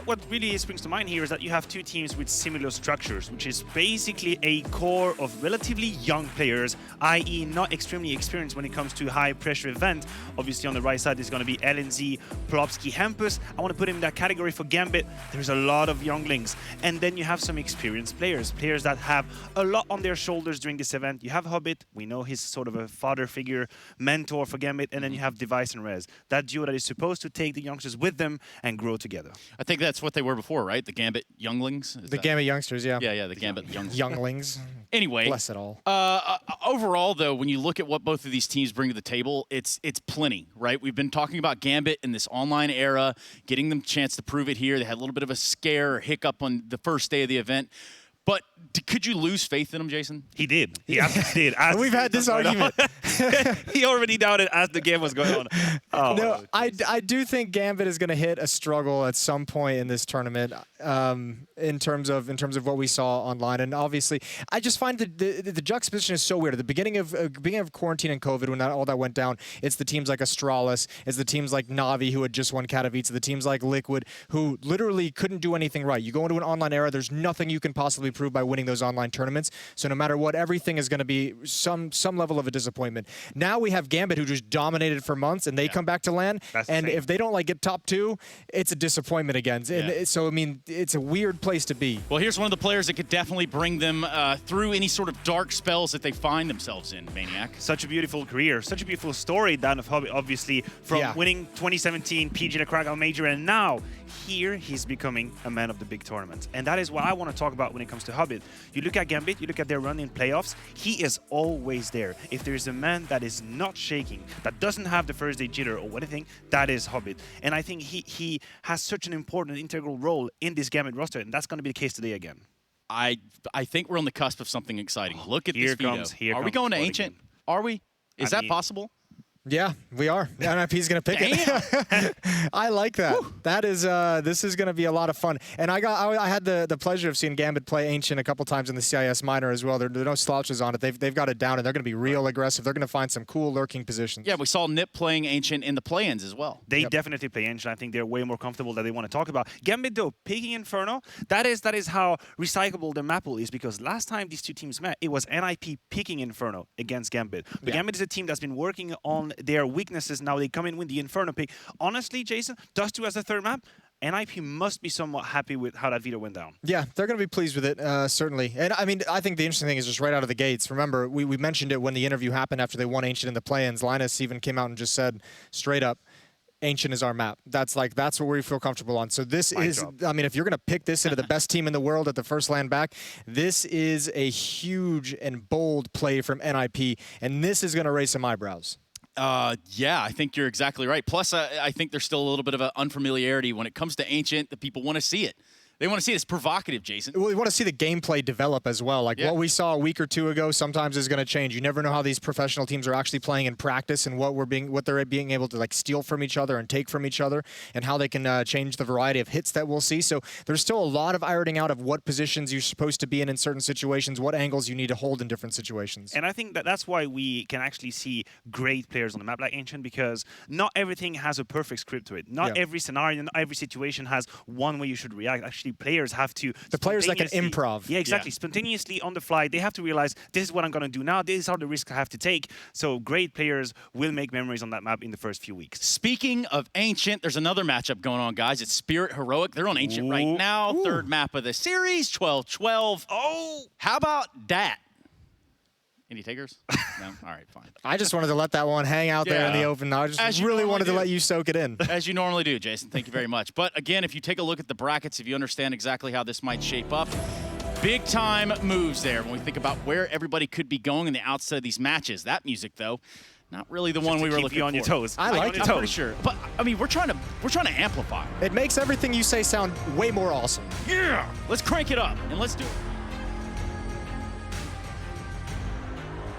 what really springs to mind here is that you have two teams with similar structures, which is basically a core of relatively young players, i.e. not extremely experienced when it comes to high-pressure event. Obviously, on the right side, there's going to be LNZ, Plopsky, Hampus. I want to put him in that category for Gambit. There's a lot of younglings. And then you have some experienced players that have a lot on their shoulders during this event. You have Hobbit. We know he's sort of a father figure, mentor for Gambit. And then you have Device and Rez, that duo that is supposed to take the youngsters with them and grow together. I think that's what they were before, right? The Gambit younglings? Gambit youngsters, yeah. Yeah, the Gambit youngsters. Younglings. Anyway. Bless it all. Overall, though, when you look at what both of these teams bring to the table, it's plenty, right? We've been talking about Gambit in this online era, getting them a chance to prove it here. They had a little bit of a scare or hiccup on the first day of the event. But could you lose faith in him, Jason? He did. He absolutely did. We've had this argument. He already doubted as the game was going on. Oh, no, I do think Gambit is going to hit a struggle at some point in this tournament, in terms of what we saw online. And obviously, I just find the juxtaposition is so weird. At the beginning of quarantine and COVID, when all that went down, it's the teams like Astralis, it's the teams like Navi who had just won Katowice, the teams like Liquid who literally couldn't do anything right. You go into an online era, there's nothing you can possibly prove by winning those online tournaments. So no matter what, everything is going to be some level of a disappointment. Now we have Gambit who just dominated for months, and they come back to LAN, and if they don't get top 2, it's a disappointment again. And so I mean, it's a weird place to be. Well, here's one of the players that could definitely bring them through any sort of dark spells that they find themselves in, Maniac. Such a beautiful career, such a beautiful story down of Hobbit, obviously, from winning 2017 PG the Krakow Major, and now here he's becoming a man of the big tournament. And that is what I want to talk about when it comes to Hobbit. You look at Gambit, you look at their run in playoffs, he is always there. If there is a man that is not shaking, that doesn't have the first day jitter or anything, that is Hobbit. And I think he has such an important integral role in this Gambit roster, and that's going to be the case today again. I think we're on the cusp of something exciting. Look at this video. Here Are we going to Ancient? Are we? Is that possible? Yeah, we are. NIP's going to pick it. I like that. Whew. That is, this is going to be a lot of fun. And I had the pleasure of seeing Gambit play Ancient a couple times in the CIS minor as well. There are no slouches on it. They've got it down, and they're going to be real aggressive. They're going to find some cool lurking positions. Yeah, we saw Nip playing Ancient in the play-ins as well. They definitely play Ancient. I think they're way more comfortable than they want to talk about. Gambit, though, picking Inferno, that is how recyclable their map pool is, because last time these two teams met, it was NIP picking Inferno against Gambit. But Gambit is a team that's been working on their weaknesses. Now they come in with the Inferno pick. Honestly, Jason, Dust2 as a third map, NIP must be somewhat happy with how that veto went down. Yeah, they're going to be pleased with it, certainly. And I mean, I think the interesting thing is just right out of the gates. Remember, we mentioned it when the interview happened after they won Ancient in the play-ins. Linus even came out and just said straight up, Ancient is our map. That's what we feel comfortable on. So this is, I mean, if you're going to pick this into the best team in the world at the first LAN back, this is a huge and bold play from NIP, and this is going to raise some eyebrows. Yeah, I think you're exactly right. Plus, I think there's still a little bit of an unfamiliarity when it comes to Ancient. The people want to see it. They want to see it. It's provocative, Jason. Well, we want to see the gameplay develop as well. Like what we saw a week or two ago sometimes is going to change. You never know how these professional teams are actually playing in practice and what they're being able to steal from each other and take from each other, and how they can change the variety of hits that we'll see. So there's still a lot of ironing out of what positions you're supposed to be in certain situations, what angles you need to hold in different situations. And I think that's why we can actually see great players on the map like Ancient, because not everything has a perfect script to it. Not every scenario, not every situation has one way you should react. Actually, actually players have to. The players that can spontaneously- improv. Yeah, exactly. Spontaneously on the fly, they have to realize this is what I'm going to do now. These are the risks I have to take. So great players will make memories on that map in the first few weeks. Speaking of Ancient, there's another matchup going on, guys. It's Spirit Heroic. They're on Ancient right now. Third map of the series, 12-12. Oh, how about that? Any takers? No? All right, fine. I just wanted to let that one hang out there in the open. I just really wanted to let you soak it in. As you normally do, Jason. Thank you very much. But again, if you take a look at the brackets, if you understand exactly how this might shape up, big time moves there when we think about where everybody could be going in the outset of these matches. That music, though, not really the one we were looking for. on your toes. I like it. I'm pretty sure. But I mean, we're trying to amplify. It makes everything you say sound way more awesome. Yeah. Let's crank it up and let's do it.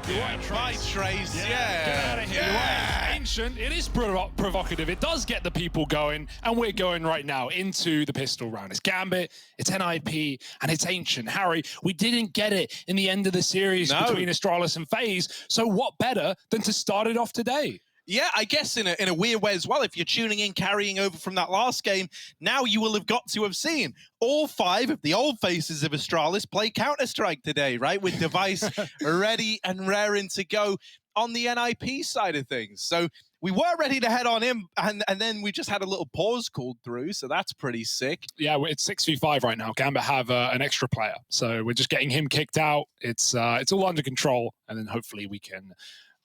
Yeah, Trace. Get out of here. You're right. Ancient. It is provocative. It does get the people going, and we're going right now into the pistol round. It's Gambit, it's NIP, and it's Ancient. Harry, we didn't get it in the end of the series between Astralis and FaZe, so what better than to start it off today? Yeah, I guess in a weird way as well, if you're tuning in, carrying over from that last game, now you will have got to have seen all 5 of the old faces of Astralis play Counter-Strike today, right? With device ready and raring to go on the NIP side of things. So we were ready to head on in, and then we just had a little pause called through, so that's pretty sick. Yeah, it's 6v5 right now. Gambit have an extra player, so we're just getting him kicked out. It's all under control, and then hopefully we can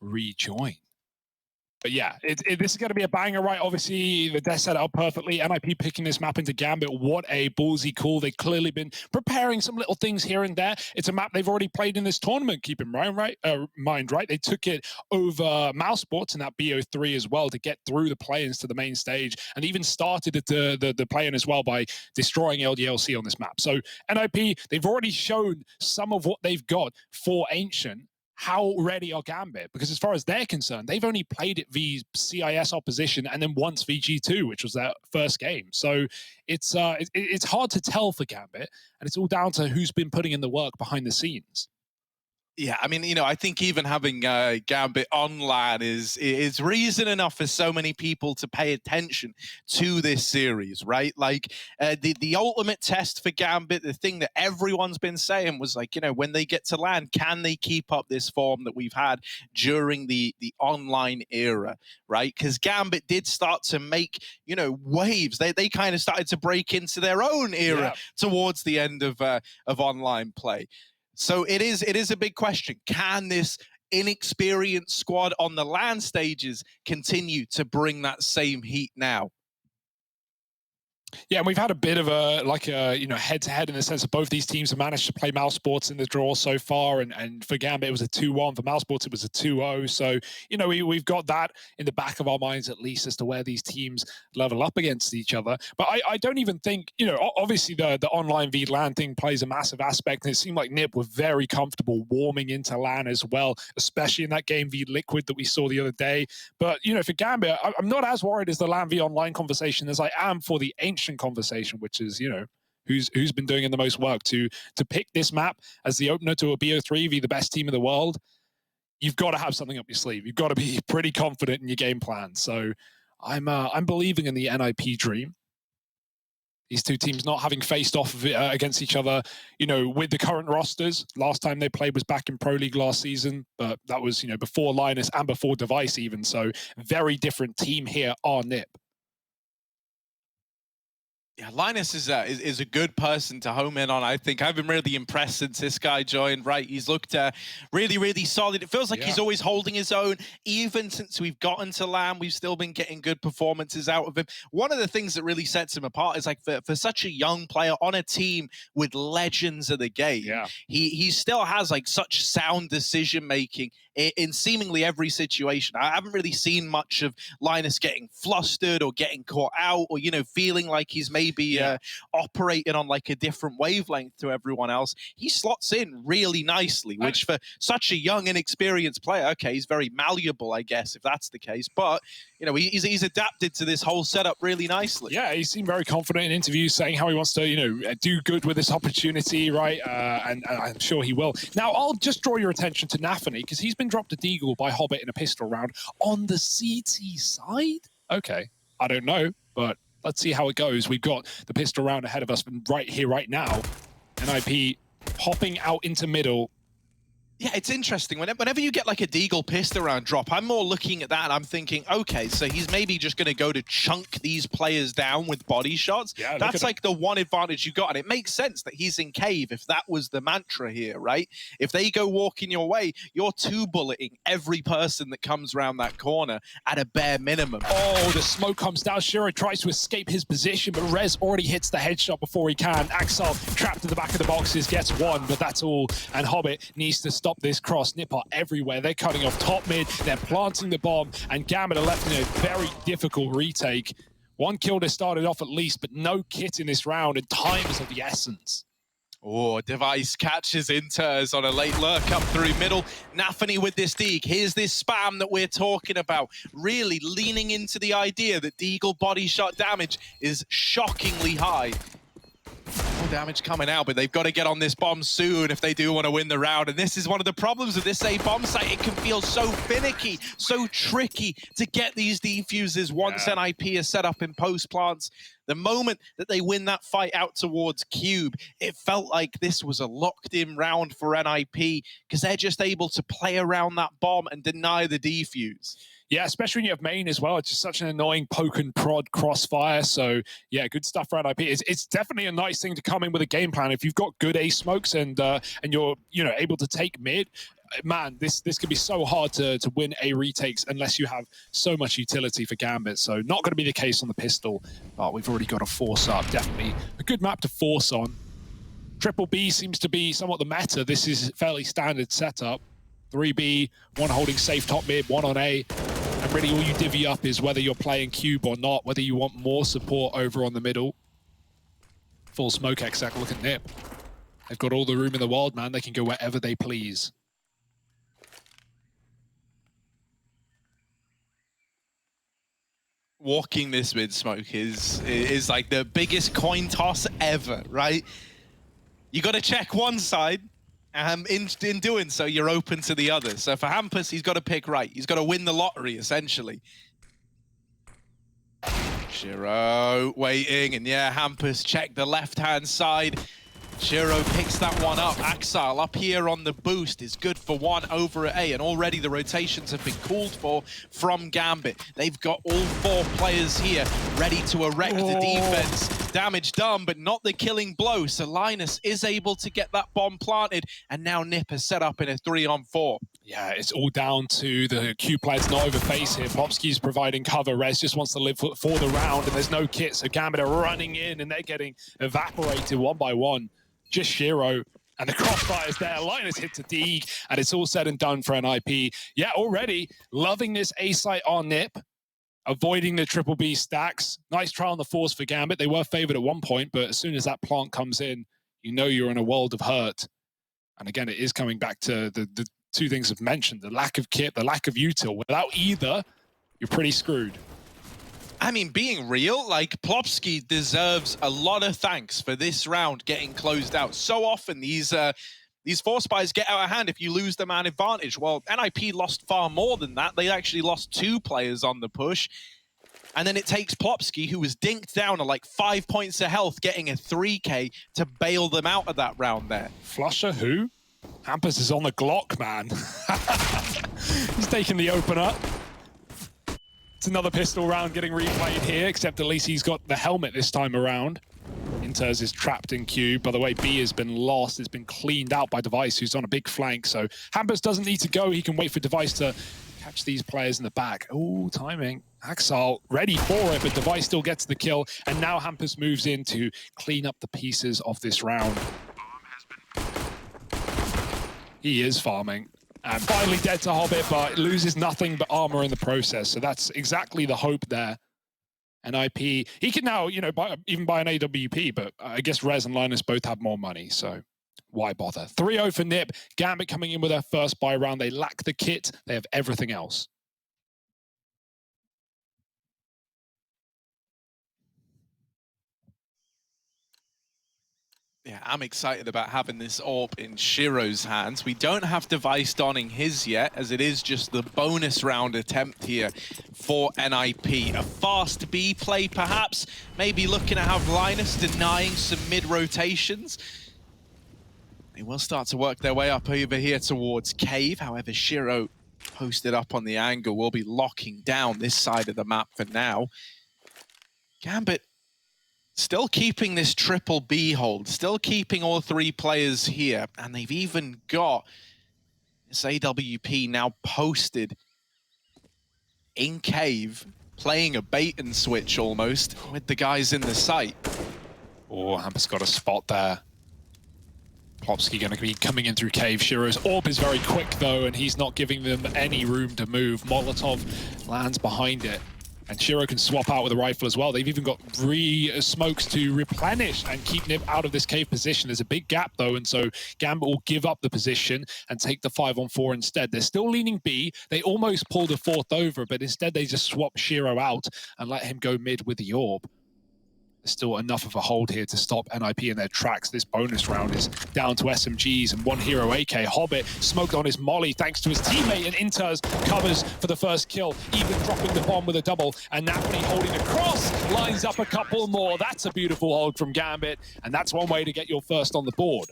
rejoin. But yeah, this is going to be a banger, right? Obviously, the death set it up perfectly. NIP picking this map into Gambit. What a ballsy call. They've clearly been preparing some little things here and there. It's a map they've already played in this tournament, keep in mind, right? They took it over Mouse Sports in that BO3 as well to get through the play-ins to the main stage, and even started the play-in as well by destroying LDLC on this map. So NIP, they've already shown some of what they've got for Ancient. How ready are Gambit? Because as far as they're concerned, they've only played it v CIS opposition and then once VG2, which was their first game. So it's hard to tell for Gambit, and it's all down to who's been putting in the work behind the scenes. Yeah, I mean, I think even having Gambit on LAN is reason enough for so many people to pay attention to this series, right? Like the ultimate test for Gambit, the thing that everyone's been saying was like, when they get to LAN, can they keep up this form that we've had during the online era, right? Because Gambit did start to make, waves. They kind of started to break into their own era towards the end of online play. So it is a big question. Can this inexperienced squad on the LAN stages continue to bring that same heat now? Yeah, and we've had a bit of a head-to-head in the sense that both these teams have managed to play Mouse Sports in the draw so far, and for Gambit it was a 2-1, for Mouse Sports it was a 2-0. So we've got that in the back of our minds at least as to where these teams level up against each other. But I don't even think obviously the online v LAN thing plays a massive aspect, and it seemed like NIP were very comfortable warming into LAN as well, especially in that game v Liquid that we saw the other day. But for Gambit, I'm not as worried as the LAN v online conversation as I am for the Ancient conversation, which is who's been doing in the most work to pick this map as the opener to a BO3 v the best team in the world. You've got to have something up your sleeve. You've got to be pretty confident in your game plan. So I'm believing in the NIP dream. These two teams not having faced off against each other, with the current rosters. Last time they played was back in Pro League last season, but that was before Linus and before Device even. So very different team here are NIP. Yeah, Linus is a good person to home in on. I think I've been really impressed since this guy joined. Right, he's looked really, really solid. It feels like he's always holding his own. Even since we've gotten to LAN, we've still been getting good performances out of him. One of the things that really sets him apart is like for such a young player on a team with legends of the game, he still has like such sound decision making in seemingly every situation. I haven't really seen much of Linus getting flustered or getting caught out or feeling like he's maybe operating on like a different wavelength to everyone else. He slots in really nicely, which for such a young, inexperienced player, okay, he's very malleable, I guess, if that's the case. But he's adapted to this whole setup really nicely. Yeah, he seemed very confident in interviews, saying how he wants to, do good with this opportunity, right? And I'm sure he will. Now, I'll just draw your attention to Nafany, because he's been dropped a deagle by Hobbit in a pistol round on the CT side. Okay, I don't know, but let's see how it goes. We've got the pistol round ahead of us right here, right now. NIP popping out into middle. Yeah, it's interesting. Whenever you get like a Deagle pistol round drop, I'm more looking at that and I'm thinking, okay, so he's maybe just going to go to chunk these players down with body shots. Yeah, that's like the one advantage you got. And it makes sense that he's in cave if that was the mantra here, right? If they go walking your way, you're two-bulleting every person that comes around that corner at a bare minimum. Oh, the smoke comes down. Shiro tries to escape his position, but Rez already hits the headshot before he can. Axel trapped in the back of the boxes, gets one, but that's all. And Hobbit needs to stop this cross. Nip are everywhere. They're cutting off top mid. They're planting the bomb, and Gambit are left in a very difficult retake. One kill to start it off at least, but no kit in this round, and time is of the essence. Oh, Device catches Inters on a late lurk up through middle. Nafany with this Deagle. Here's this spam that we're talking about. Really leaning into the idea that Deagle body shot damage is shockingly high. More damage coming out, but they've got to get on this bomb soon if they do want to win the round. And this is one of the problems with this A bomb site. It can feel so finicky, so tricky to get these defuses once NIP is set up in post plants. The moment that they win that fight out towards Cube, it felt like this was a locked-in round for NIP because they're just able to play around that bomb and deny the defuse. Yeah, especially when you have main as well. It's just such an annoying poke and prod crossfire. So yeah, good stuff for NIP. It's definitely a nice thing to come in with a game plan. If you've got good ace smokes and you're able to take mid, man, this could be so hard to win A retakes unless you have so much utility for Gambit. So not going to be the case on the pistol, but we've already got a force up. Definitely a good map to force on. Triple B seems to be somewhat the meta. This is fairly standard setup. 3B, one holding safe top mid, one on A. And really all you divvy up is whether you're playing Cube or not, whether you want more support over on the middle. Full smoke exec, look at Nip. They've got all the room in the world, man. They can go wherever they please. Walking this mid smoke is like the biggest coin toss ever, right? You got to check one side. In doing so, you're open to the other. So for Hampus, he's got to pick right. He's got to win the lottery, essentially. Shiro waiting, and yeah, Hampus checked the left-hand side. Shiro picks that one up. Axel up here on the boost is good for one over at A, and already the rotations have been called for from Gambit. They've got all four players here ready to erect the defense. Damage done, but not the killing blow. So Linus is able to get that bomb planted, and now Nip is set up in a 3-on-4. Yeah, it's all down to the Q players not overface here. Popsky's providing cover. Rez just wants to live for the round, and there's no kit, so Gambit are running in, and they're getting evaporated one by one. Just Shiro, and the crossfire is there. Linus hits a Deagle, and it's all said and done for NIP. Yeah, already loving this A site on Nip, avoiding the triple B stacks. Nice try on the force for Gambit. They were favored at one point, but as soon as that plant comes in, you know you're in a world of hurt. And again, it is coming back to the two things I've mentioned, the lack of kit, the lack of util. Without either, you're pretty screwed. I mean, being real, like, Plopsky deserves a lot of thanks for this round getting closed out. So often these force buys get out of hand if you lose the man advantage. Well, NIP lost far more than that. They actually lost 2 players on the push. And then it takes Plopsky, who was dinked down to like 5 points of health, getting a 3K to bail them out of that round there. Flusher who? Hampus is on the Glock, man. He's taking the opener. It's another pistol round getting replayed here, except at least he's got the helmet this time around. Inters is trapped in Cube. By the way, B has been lost. It's been cleaned out by Device, who's on a big flank. So Hampus doesn't need to go. He can wait for Device to catch these players in the back. Oh, timing. Axel ready for it, but Device still gets the kill. And now Hampus moves in to clean up the pieces of this round. He is farming. And finally dead to Hobbit, but loses nothing but armor in the process. So that's exactly the hope there. NIP, he can now, even buy an AWP, but I guess Rez and Linus both have more money, so why bother? 3-0 for Nip. Gambit coming in with their first buy round. They lack the kit. They have everything else. Yeah, I'm excited about having this AWP in Shiro's hands. We don't have Device donning his yet, as it is just the bonus round attempt here for NIP. A fast B play, perhaps. Maybe looking to have Linus denying some mid-rotations. They will start to work their way up over here towards Cave. However, Shiro posted up on the angle will be locking down this side of the map for now. Gambit still keeping this triple B hold, still keeping all three players here, and they've even got this AWP now posted in Cave, playing a bait and switch almost with the guys in the site. Oh, Hamper's got a spot there. Plopsky going to be coming in through Cave. Shiro's AWP is very quick though, and he's not giving them any room to move. Molotov lands behind it. And Shiro can swap out with a rifle as well. They've even got smokes to replenish and keep Nip out of this cave position. There's a big gap though, and so Gambit will give up the position and take the 5-on-4 instead. They're still leaning B. They almost pulled a fourth over, but instead they just swap Shiro out and let him go mid with the AWP. There's still enough of a hold here to stop NIP in their tracks. This bonus round is down to SMGs and one hero AK. Hobbit smoked on his molly thanks to his teammate, and Inters covers for the first kill, even dropping the bomb with a double. And Napoli holding across, lines up a couple more. That's a beautiful hold from Gambit, and that's one way to get your first on the board.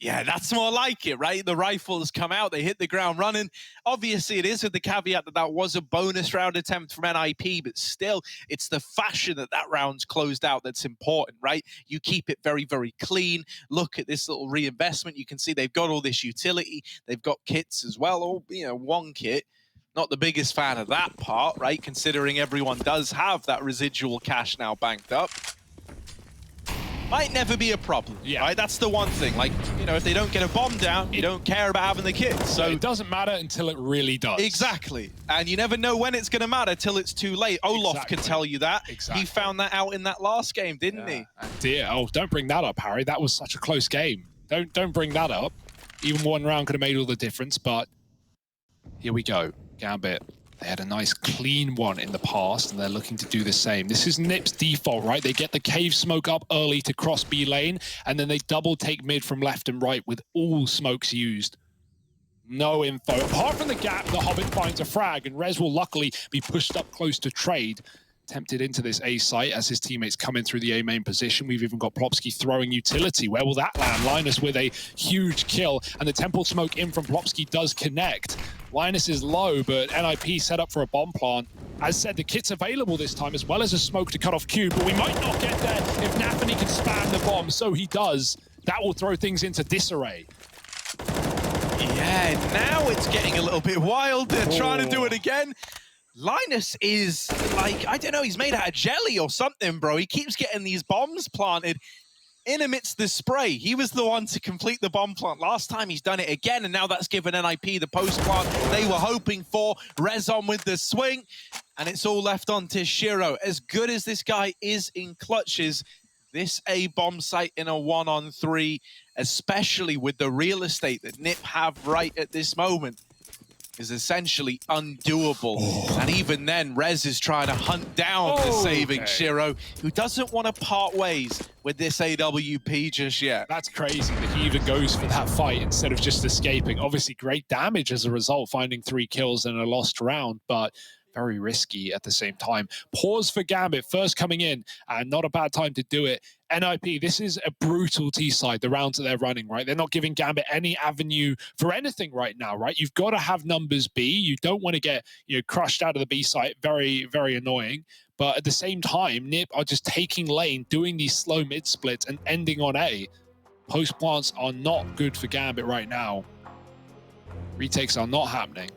Yeah, that's more like it, right? The rifles come out, they hit the ground running. Obviously, it is with the caveat that that was a bonus round attempt from NIP, but still, it's the fashion that that round's closed out that's important, right? You keep it very, very clean. Look at this little reinvestment. You can see they've got all this utility. They've got kits as well, or, you know, one kit. Not the biggest fan of that part, right? Considering everyone does have that residual cash now banked up. Might never be a problem, right? That's the one thing. Like, you know, if they don't get a bomb down, you don't care about having the kit. So it doesn't matter until it really does. Exactly. And you never know when it's going to matter till it's too late. Olaf can tell you that. He found that out in that last game, didn't he? Dear, oh, don't bring that up, Harry. That was such a close game. Don't bring that up. Even one round could have made all the difference, but here we go. Gambit. They had a nice clean one in the past, and they're looking to do the same. This is Nip's default, right? They get the cave smoke up early to cross B lane, and then they double take mid from left and right with all smokes used. No info. Apart from the gap, the Hobbit finds a frag, and Rez will luckily be pushed up close to trade. Tempted into this A site as his teammates come in through the A main position. We've even got Plopsky throwing utility. Where will that land? Linus with a huge kill, and the temple smoke in from Plopsky does connect. Linus is low, but NIP set up for a bomb plant. As said, the kit's available this time, as well as a smoke to cut off Q, but we might not get there if Nafany can spam the bomb, so he does. That will throw things into disarray. Yeah, now it's getting a little bit wild. They're trying to do it again. Linus is like, I don't know, he's made out of jelly or something, bro. He keeps getting these bombs planted in amidst the spray. He was the one to complete the bomb plant last time. He's done it again, and now that's given NIP the post plant they were hoping for. Rez on with the swing, and it's all left on to Shiro. As good as this guy is in clutches, this A bomb site in a 1-on-3, especially with the real estate that Nip have right at this moment, is essentially undoable. And even then, Rez is trying to hunt down the saving Shiro, who doesn't want to part ways with this AWP just yet. That's crazy that he even goes for that fight instead of just escaping. Obviously, great damage as a result, finding 3 kills in a lost round, but very risky at the same time. Pause for Gambit, first coming in, and not a bad time to do it. NIP, this is a brutal T-side, the rounds that they're running, right? They're not giving Gambit any avenue for anything right now, right? You've got to have numbers B. You don't want to get, you know, crushed out of the B site. Very, very annoying. But at the same time, Nip are just taking lane, doing these slow mid splits and ending on A. Post plants are not good for Gambit right now. Retakes are not happening.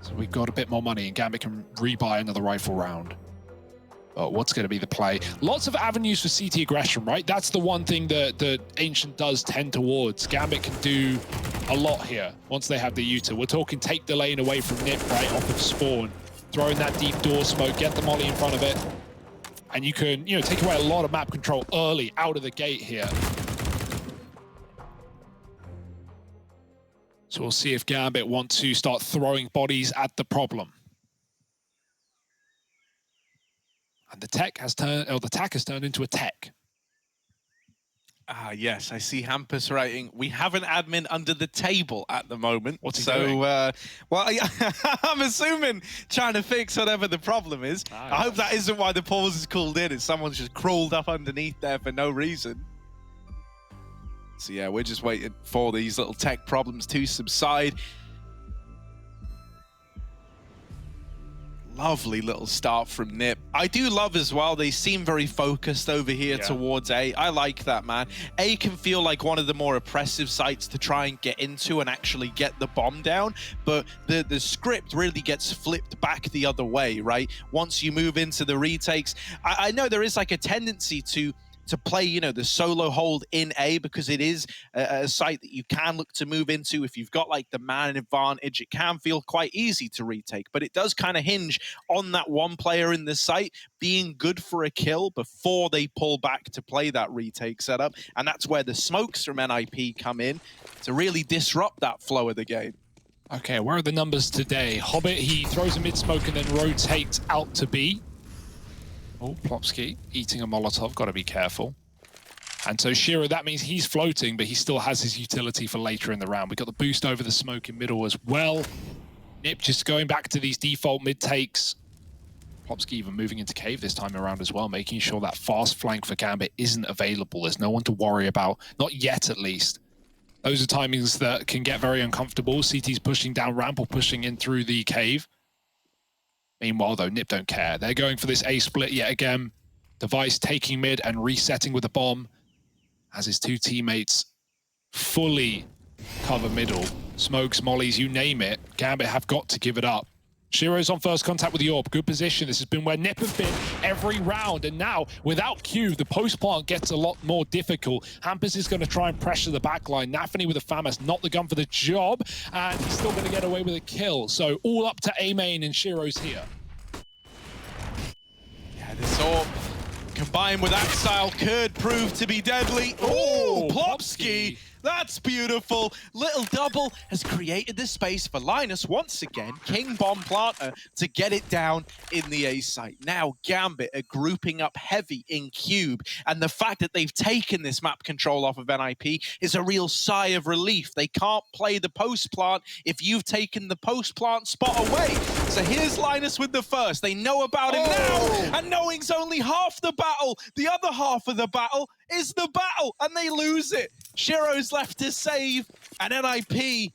So we've got a bit more money, and Gambit can rebuy another rifle round. But what's going to be the play? Lots of avenues for CT aggression, right? That's the one thing that Ancient does tend towards. Gambit can do a lot here once they have the Uta. We're talking take the lane away from Nip right off of spawn, throwing that deep door smoke, get the molly in front of it, and you can, you know, take away a lot of map control early out of the gate here. So we'll see if Gambit want to start throwing bodies at the problem. And the tech has turned, or the tack has turned into a tech. Ah, yes, I see Hampus writing, we have an admin under the table at the moment. What's he so, doing? Well, I'm assuming trying to fix whatever the problem is. I hope that isn't why the pause is called in, is someone's just crawled up underneath there for no reason. So yeah, we're just waiting for these little tech problems to subside. Lovely little start from Nip. I do love as well, they seem very focused over here towards A. I like that, man. A can feel like one of the more oppressive sites to try and get into and actually get the bomb down, but the script really gets flipped back the other way, right? Once you move into the retakes, I know there is like a tendency to play, you know, the solo hold in A because it is a site that you can look to move into. If you've got like the man advantage, it can feel quite easy to retake, but it does kind of hinge on that one player in the site being good for a kill before they pull back to play that retake setup. And that's where the smokes from NIP come in to really disrupt that flow of the game. Okay, where are the numbers today? Hobbit, he throws a mid-smoke and then rotates out to B. Oh, Plopsky eating a Molotov, got to be careful. And so Shiro, that means he's floating, but he still has his utility for later in the round. We got the boost over the smoke in middle as well. Nip just going back to these default mid takes. Plopsky even moving into cave this time around as well, making sure that fast flank for Gambit isn't available. There's no one to worry about, not yet at least. Those are timings that can get very uncomfortable. CT's pushing down ramp or pushing in through the cave. Meanwhile, though, Nip don't care. They're going for this A split yet again. Device taking mid and resetting with a bomb as his two teammates fully cover middle. Smokes, mollies, you name it. Gambit have got to give it up. Shiro's on first contact with the AWP. Good position. This has been where Nip have been every round. And now, without Q, the post plant gets a lot more difficult. Hampus is going to try and pressure the backline. Nafany with a FAMAS, not the gun for the job. And he's still going to get away with a kill. So all up to A main and Shiro's here. Yeah, this AWP combined with Axile could prove to be deadly. Oh, Plopsky. That's beautiful. Little double has created the space for Linus once again, King Bomb Planter, to get it down in the A site. Now Gambit are grouping up heavy in Cube, and the fact that they've taken this map control off of NIP is a real sigh of relief. They can't play the post plant if you've taken the post plant spot away. So here's Linus with the first. They know about him now, and knowing's only half the battle. The other half of the battle is the battle, and they lose it. Shiro's left to save, and NIP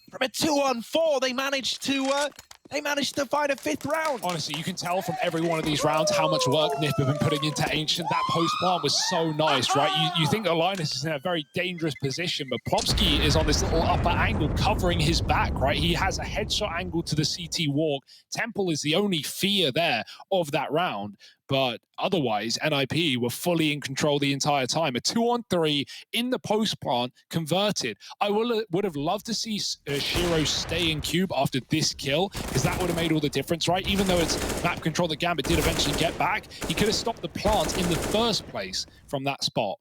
from a 2-on-4, they managed to find a fifth round. Honestly, you can tell from every one of these rounds how much work Nip have been putting into Ancient. That post plant was so nice, right? You think Linus is in a very dangerous position, but Plopsky is on this little upper angle covering his back, right? He has a headshot angle to the CT walk. Temple is the only fear there of that round. But otherwise, NIP were fully in control the entire time. A 2-on-3 in the post plant converted. I would have loved to see Shiro stay in Cube after this kill, because that would have made all the difference, right? Even though it's map control that Gambit did eventually get back, he could have stopped the plant in the first place from that spot.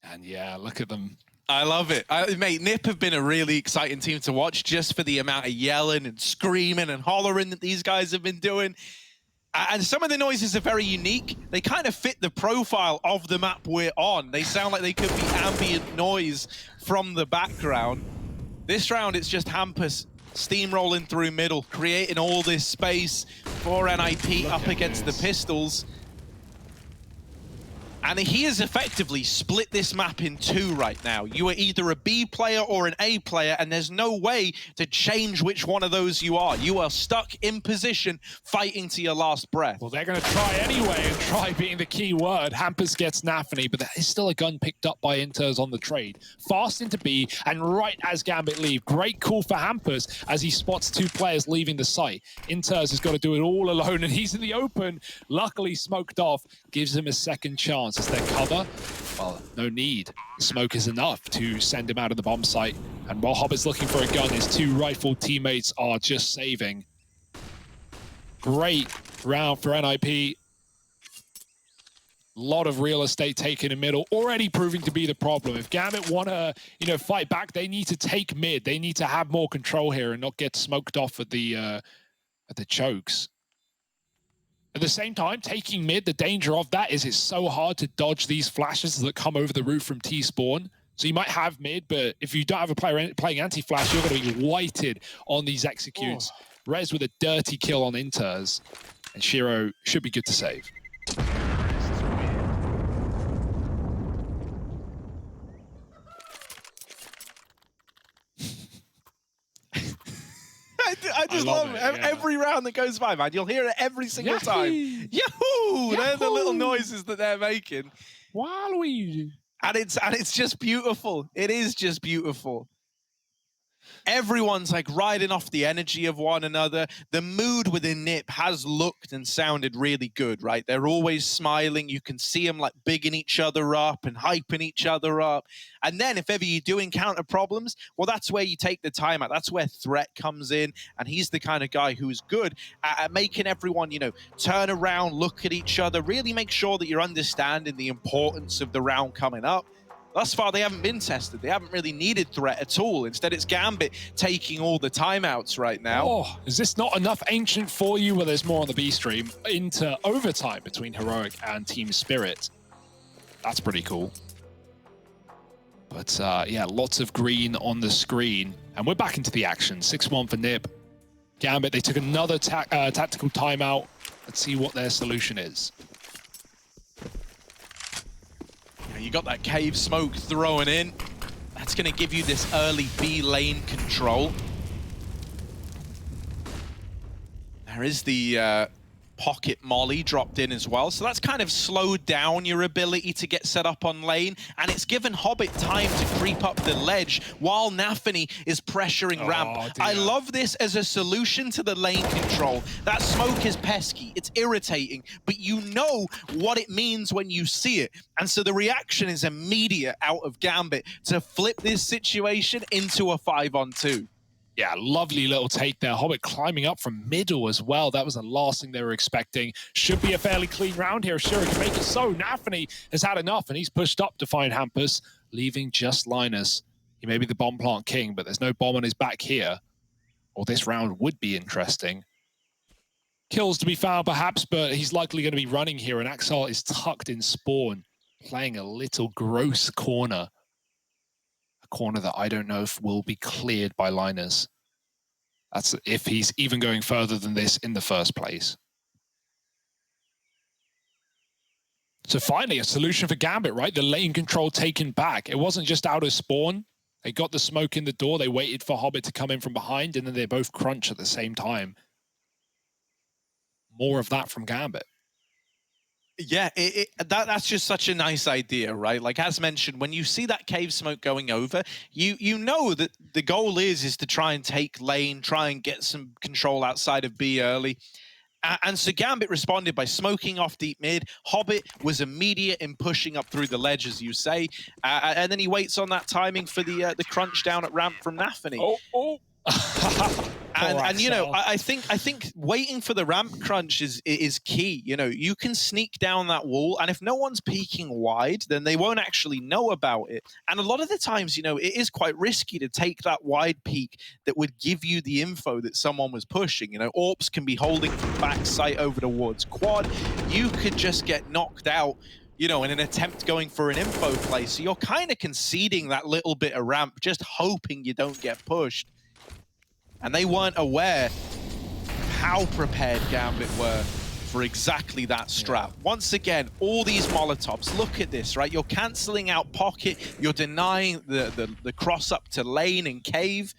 And yeah, look at them. I love it. Mate, Nip have been a really exciting team to watch just for the amount of yelling and screaming and hollering that these guys have been doing. And some of the noises are very unique. They kind of fit the profile of the map we're on. They sound like they could be ambient noise from the background. This round, it's just Hampus steamrolling through middle, creating all this space for NIP up against the pistols. And he has effectively split this map in two right now. You are either a B player or an A player, and there's no way to change which one of those you are. You are stuck in position, fighting to your last breath. Well, they're going to try anyway, and try being the key word. Hampus gets Nafany, but there is still a gun picked up by Inters on the trade. Fast into B, and right as Gambit leave. Great call for Hampus as he spots two players leaving the site. Inters has got to do it all alone, and he's in the open. Luckily smoked off, gives him a second chance. As their cover, well, no need. The smoke is enough to send him out of the bomb site. And while Hobbit's looking for a gun, his two rifle teammates are just saving. Great round for NIP. Lot of real estate taken in middle, already proving to be the problem. If Gambit want to, fight back, they need to take mid. They need to have more control here and not get smoked off at the chokes. At the same time, taking mid, the danger of that is it's so hard to dodge these flashes that come over the roof from T-spawn. So you might have mid, but if you don't have a player playing anti-flash, you're going to be whited on these executes. Rez with a dirty kill on Inters, and Shiro should be good to save. I just love it. Every round that goes by, man. You'll hear it every single time. Yahoo! They're the little noises that they're making. Waluigi. And it's just beautiful. It is just beautiful. Everyone's like riding off the energy of one another. The mood within NiP has looked and sounded really good, right? They're always smiling. You can see them like bigging each other up and hyping each other up. And then if ever you do encounter problems, well, that's where you take the time out. That's where Threat comes in. And he's the kind of guy who's good at making everyone, you know, turn around, look at each other, really make sure that you're understanding the importance of the round coming up. Thus far, they haven't been tested. They haven't really needed Threat at all. Instead, it's Gambit taking all the timeouts right now. Oh, is this not enough Ancient for you? Well, there's more on the B stream into overtime between Heroic and Team Spirit. That's pretty cool. But yeah, lots of green on the screen. And we're back into the action. 6-1 for NiP. Gambit, they took another tactical timeout. Let's see what their solution is. You got that cave smoke thrown in. That's going to give you this early B lane control. There is the pocket molly dropped in as well. So that's kind of slowed down your ability to get set up on lane. And it's given Hobbit time to creep up the ledge while Nafany is pressuring ramp. I love this as a solution to the lane control. That smoke is pesky, it's irritating, but you know what it means when you see it. And so the reaction is immediate out of Gambit to flip this situation into a 5-on-2. Yeah, lovely little take there. Hobbit climbing up from middle as well. That was the last thing they were expecting. Should be a fairly clean round here. Shiro can make it so. Nafany has had enough, and he's pushed up to find Hampus, leaving just Linus. He may be the bomb plant king, but there's no bomb on his back here. Or this round would be interesting. Kills to be found, perhaps, but he's likely going to be running here, and Axel is tucked in spawn, playing a little gross corner. Corner that I don't know if will be cleared by Linus. That's if he's even going further than this in the first place. So finally, a solution for Gambit, right? The lane control taken back. It wasn't just out of spawn. They got the smoke in the door. They waited for Hobbit to come in from behind, and then they both crunch at the same time. More of that from Gambit. Yeah, that's just such a nice idea, right? Like, as mentioned, when you see that cave smoke going over, you know that the goal is to try and take lane, try and get some control outside of B early. And so Gambit responded by smoking off deep mid. Hobbit was immediate in pushing up through the ledge, as you say. And then he waits on that timing for the crunch down at ramp from Nafany. And you know, I think waiting for the ramp crunch is key. You know, you can sneak down that wall, and if no one's peeking wide, then they won't actually know about it. And a lot of the times, you know, it is quite risky to take that wide peek that would give you the info that someone was pushing. You know, AWPs can be holding from backside over towards quad. You could just get knocked out, you know, in an attempt going for an info play. So you're kind of conceding that little bit of ramp, just hoping you don't get pushed. And they weren't aware how prepared Gambit were for exactly that strat. Once again, all these Molotovs, look at this, right? You're cancelling out Pocket, you're denying the cross up to lane and cave,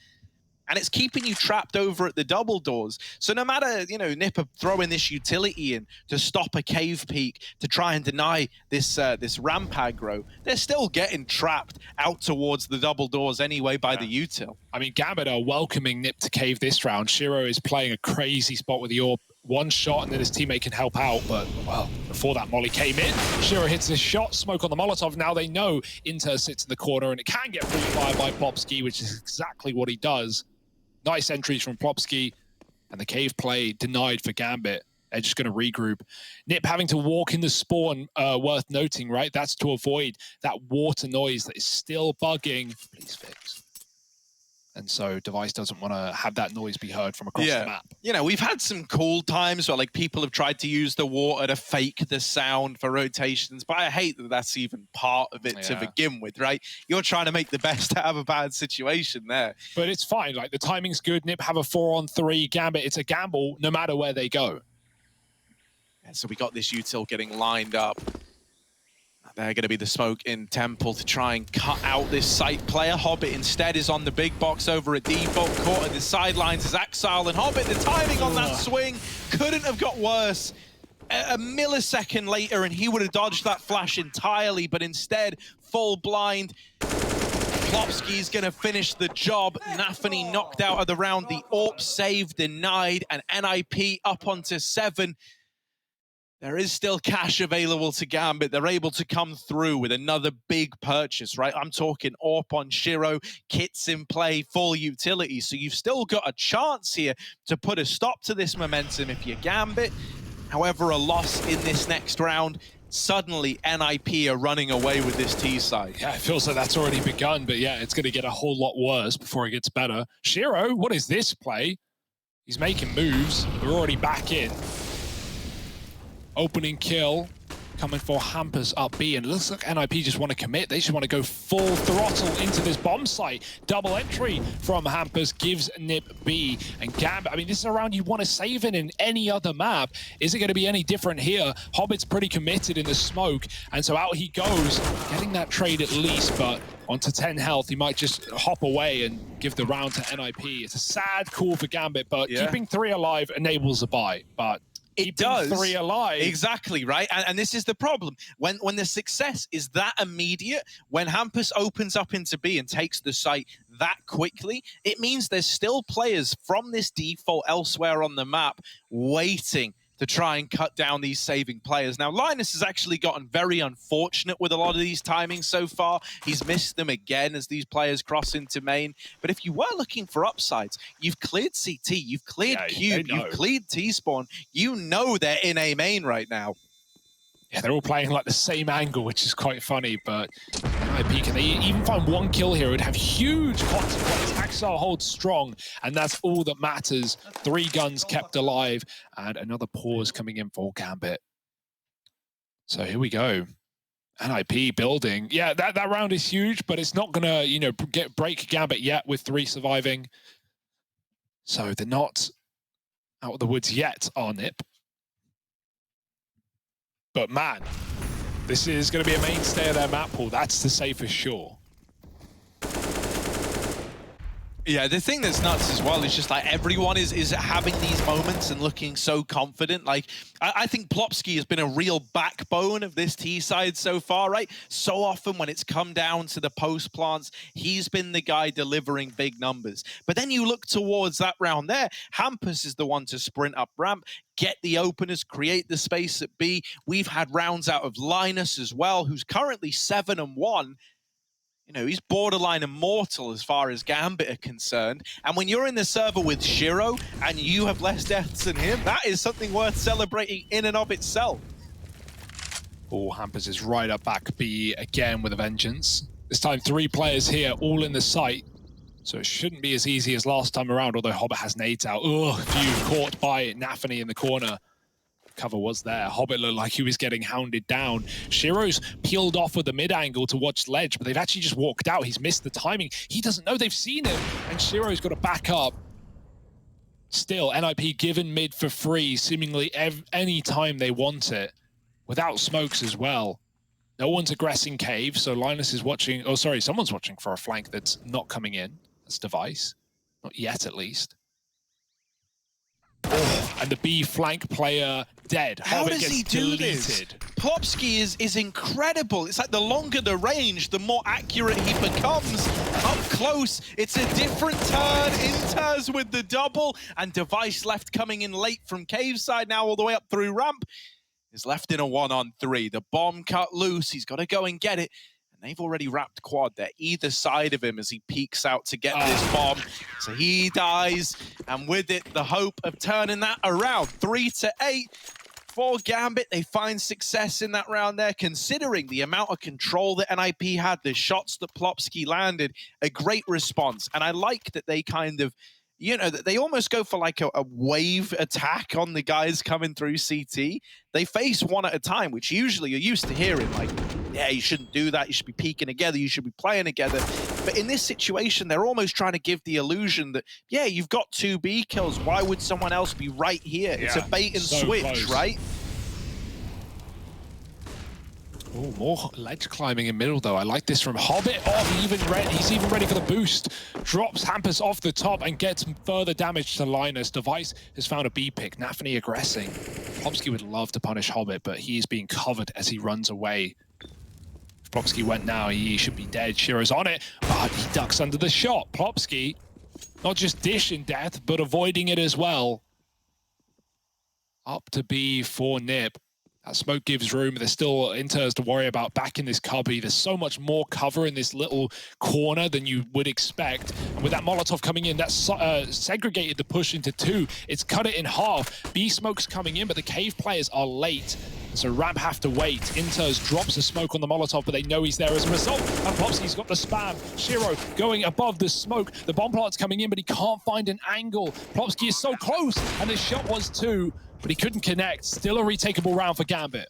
and it's keeping you trapped over at the double doors. So no matter, you know, NiP throwing this utility in to stop a cave peek, to try and deny this this ramp aggro, they're still getting trapped out towards the double doors anyway by the util. I mean, Gambit are welcoming NiP to cave this round. Shiro is playing a crazy spot with the AWP. One shot and then his teammate can help out, but, well, before that molly came in, Shiro hits his shot, smoke on the Molotov. Now they know Inter sits in the corner, and it can get free fire by Plopsky, which is exactly what he does. Nice entries from Plopsky, and the cave play denied for Gambit. They're just going to regroup. NiP having to walk in the spawn, worth noting, right? That's to avoid that water noise that is still bugging. Please fix. And so Device doesn't want to have that noise be heard from across the map. You know, we've had some cool times where like people have tried to use the water to fake the sound for rotations, but I hate that that's even part of it to begin with, right? You're trying to make the best out of a bad situation there. But it's fine. Like, the timing's good. Nip have a 4-on-3 Gambit. It's a gamble no matter where they go. And so we got this util getting lined up. They're going to be the smoke in Temple to try and cut out this site player. Hobbit instead is on the big box over at default. Caught at the sidelines is Axile and Hobbit. The timing on that swing couldn't have got worse. A millisecond later and he would have dodged that flash entirely, but instead, full blind. Plopsky's going to finish the job. Nafany knocked out of the round. The AWP save denied, and NIP up onto 7. There is still cash available to Gambit. They're able to come through with another big purchase, right? I'm talking AWP on Shiro, kits in play, full utility. So you've still got a chance here to put a stop to this momentum if you're Gambit. However, a loss in this next round, suddenly NIP are running away with this T side. Yeah, it feels like that's already begun, but yeah, it's going to get a whole lot worse before it gets better. Shiro, what is this play? He's making moves. We're already back in. Opening kill coming for Hampus up B, and it looks like NIP just want to commit. They just want to go full throttle into this bomb site. Double entry from Hampus gives Nip B. And Gambit, I mean, this is a round you want to save in any other map. Is it going to be any different here? Hobbit's pretty committed in the smoke, and so out he goes, getting that trade at least, but onto 10 health, he might just hop away and give the round to NIP. It's a sad call for Gambit, but keeping 3 alive enables a buy, but it does. 3 alive. Exactly, right? And this is the problem. When the success is that immediate, when Hampus opens up into B and takes the site that quickly, it means there's still players from this default elsewhere on the map waiting to try and cut down these saving players. Now, Linus has actually gotten very unfortunate with a lot of these timings so far. He's missed them again as these players cross into main. But if you were looking for upsides, you've cleared CT, you've cleared Cube, you've cleared T-Spawn. You know they're in a main right now. Yeah, they're all playing like the same angle, which is quite funny, but NIP, can they even find 1 kill here? It would have huge consequences. Axel holds strong, and that's all that matters. 3 guns kept alive, and another pause coming in for Gambit. So here we go. NIP building. Yeah, that round is huge, but it's not gonna, you know, break Gambit yet with 3 surviving. So they're not out of the woods yet, are Nip. But man, this is going to be a mainstay of their map pool. That's to say for sure. Yeah, the thing that's nuts as well is just like everyone is having these moments and looking so confident. Like, I think Plopsky has been a real backbone of this T side so far, right? So often when it's come down to the post plants, he's been the guy delivering big numbers. But then you look towards that round there, Hampus is the one to sprint up ramp, get the openers, create the space at B. We've had rounds out of Linus as well, who's currently 7-1. You know, he's borderline immortal as far as Gambit are concerned. And when you're in the server with Shiro and you have less deaths than him, that is something worth celebrating in and of itself. Oh, Hampus is right up back B again with a vengeance. This time 3 players here, all in the site. So it shouldn't be as easy as last time around, although Hobbit has nades out. Ugh, few caught by Nafany in the corner. Cover was there. Hobbit looked like he was getting hounded down. Shiro's peeled off with the mid angle to watch ledge, but they've actually just walked out. He's missed the timing. He doesn't know they've seen him, and Shiro's got to back up. Still, NIP given mid for free, seemingly any time they want it, without smokes as well. No one's aggressing cave, so Linus is watching. Oh, sorry, someone's watching for a flank that's not coming in. That's Device. Not yet, at least. Oh, and the B flank player dead. How Hobbit does gets he do deleted. this? Plopsky is incredible. It's like the longer the range, the more accurate he becomes. Up close, it's a different turn. Inters with the double, and Device left coming in late from cave side now all the way up through ramp. Is left in a 1-on-3. The bomb cut loose. He's got to go and get it. They've already wrapped quad there, either side of him as he peeks out to get this bomb. So he dies, and with it, the hope of turning that around. 3-8 for Gambit. They find success in that round there, considering the amount of control that NIP had, the shots that Plopsky landed, a great response. And I like that they kind of, you know, they almost go for like a wave attack on the guys coming through CT. They face one at a time, which usually you're used to hearing, like, yeah, you shouldn't do that. You should be peeking together. You should be playing together. But in this situation, they're almost trying to give the illusion that, yeah, you've got 2 B kills. Why would someone else be right here? Yeah, it's a bait and switch, close. Right? Oh, more ledge climbing in middle, though. I like this from Hobbit. Oh, he's even ready for the boost. Drops Hampus off the top and gets further damage to Linus. Device has found a B pick. Nafany aggressing. Plopsky would love to punish Hobbit, but he is being covered as he runs away. If Plopsky went now, he should be dead. Shiro's on it, but he ducks under the shot. Plopsky, not just dishing death, but avoiding it as well. Up to B for Nip. That smoke gives room. There's still inters to worry about back in this cubby. There's so much more cover in this little corner than you would expect. And with that Molotov coming in, that's segregated the push into 2. It's cut it in half. B smoke's coming in, but the cave players are late. So Ramp have to wait. Inters drops a smoke on the Molotov, but they know he's there as a result. And Plopsky's got the spam. Shiro going above the smoke. The bomb plot's coming in, but he can't find an angle. Plopsky is so close, and the shot was 2. But he couldn't connect. Still a retakeable round for Gambit.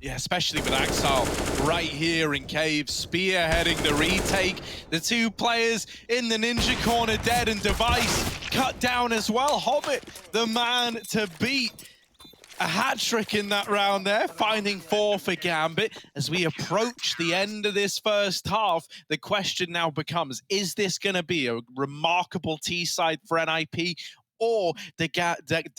Yeah, especially with Axel right here in Cave, spearheading the retake. The 2 players in the ninja corner dead, and Device cut down as well. Hobbit, the man to beat. A hat-trick in that round there, finding 4 for Gambit. As we approach the end of this first half, the question now becomes, is this going to be a remarkable T-side for NIP? Or the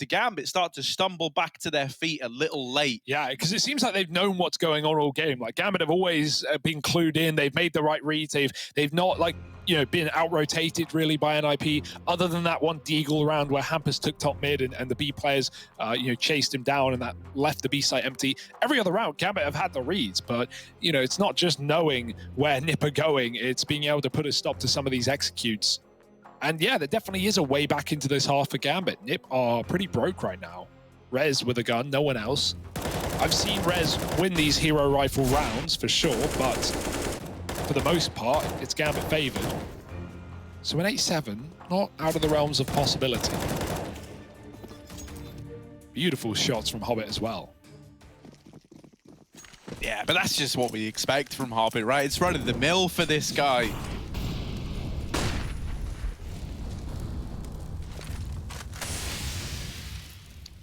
Gambit start to stumble back to their feet a little late? Yeah, because it seems like they've known what's going on all game. Like, Gambit have always been clued in. They've made the right reads. They've not, like, you know, been out-rotated really by NIP, other than that one Deagle round where Hampus took top mid and the B players, you know, chased him down, and that left the B site empty. Every other round, Gambit have had the reads, but, you know, it's not just knowing where Nip are going. It's being able to put a stop to some of these executes. And yeah, there definitely is a way back into this half for Gambit. Nip are pretty broke right now. Rez with a gun, no one else. I've seen Rez win these hero rifle rounds for sure, but for the most part, it's Gambit favored. So an 8-7, not out of the realms of possibility. Beautiful shots from Hobbit as well. Yeah, but that's just what we expect from Hobbit, right? It's run of the mill for this guy.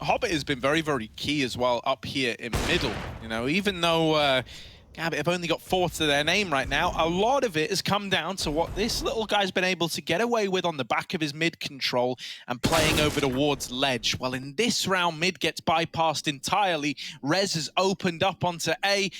Hobbit has been very, very key as well up here in middle. You know, even though Gambit have only got 4 to their name right now, a lot of it has come down to what this little guy's been able to get away with on the back of his mid control and playing over towards ledge. Well, in this round, mid gets bypassed entirely. Rez has opened up onto A.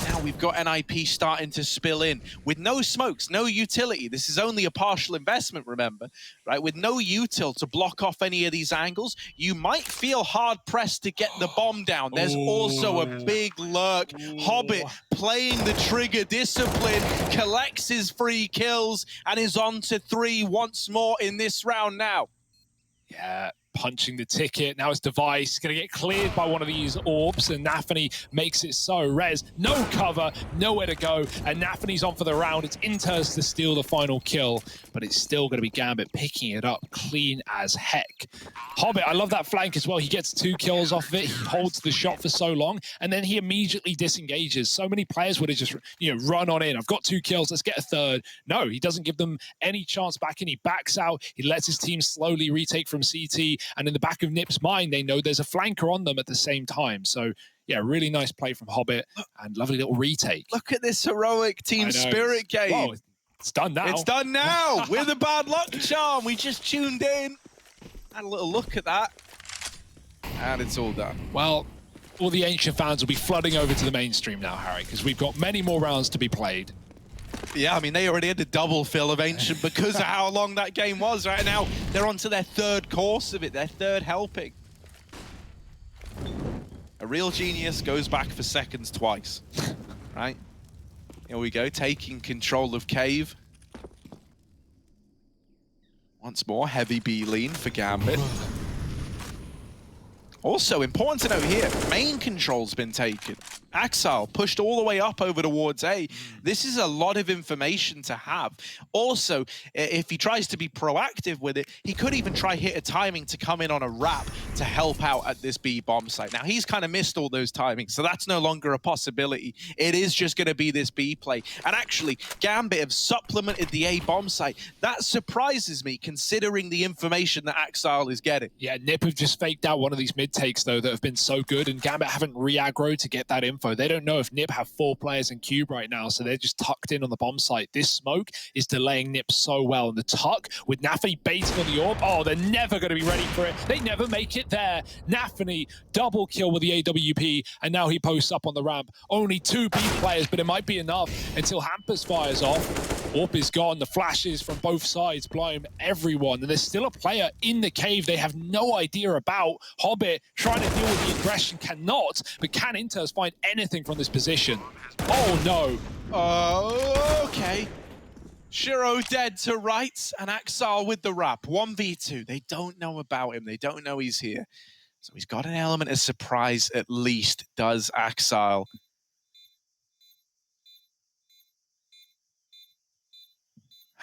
Now we've got NIP starting to spill in. With no smokes, no utility. This is only a partial investment, remember, right? With no util to block off any of these angles, you might feel hard-pressed to get the bomb down. There's also a big lurk. Hobbit playing the trigger discipline, collects his 3 kills, and is on to 3 once more in this round now. Yeah, punching the ticket. Now it's Device. Going to get cleared by one of these orbs, and Nafany makes it so. Rez, no cover, nowhere to go, and Nafany's on for the round. It's Inters to steal the final kill, but it's still going to be Gambit picking it up clean as heck. Hobbit, I love that flank as well. He gets 2 kills off of it. He holds the shot for so long, and then he immediately disengages. So many players would have just, you know, run on in. I've got 2 kills, let's get a 3rd. No, he doesn't give them any chance back, and he backs out. He lets his team slowly retake from CT, and in the back of Nip's mind, they know there's a flanker on them at the same time. So, yeah, really nice play from Hobbit, and lovely little retake. Look at this heroic team spirit game. Whoa, it's done now. It's done now with a bad luck charm. We just tuned in. Had a little look at that. And it's all done. Well, all the Ancient fans will be flooding over to the mainstream now, Harry, because we've got many more rounds to be played. Yeah, I mean, they already had a double fill of Ancient because of how long that game was. Right now, they're on to their 3rd course of it, their 3rd helping. A real genius goes back for seconds twice. Right? Here we go, taking control of Cave. Once more, heavy B lean for Gambit. Also, important to note here, main control's been taken. Axile pushed all the way up over towards A. This is a lot of information to have. Also, if he tries to be proactive with it, he could even try hit a timing to come in on a wrap to help out at this B bomb site. Now, he's kind of missed all those timings, so that's no longer a possibility. It is just going to be this B play. And actually, Gambit have supplemented the A bomb site. That surprises me, considering the information that Axile is getting. Yeah, Nip have just faked out one of these mid takes, though, that have been so good, and Gambit haven't re-aggroed to get that info. They don't know if Nip have 4 players in Cube right now, so they're just tucked in on the bomb site. This smoke is delaying Nip so well, and the tuck with Nafany baiting on the orb, oh, they're never going to be ready for it. They never make it there. Nafany double kill with the AWP, and now he posts up on the ramp. Only 2 B players, but it might be enough until Hampus fires off. Orb is gone. The flashes from both sides blind everyone, and there's still a player in the cave they have no idea about. Hobbit trying to deal with the aggression, cannot, but can Inters find anything from this position? Oh no. Oh, okay. Shiro dead to right, and Axile with the wrap. 1v2. They don't know about him. They don't know he's here. So he's got an element of surprise, at least, does Axile.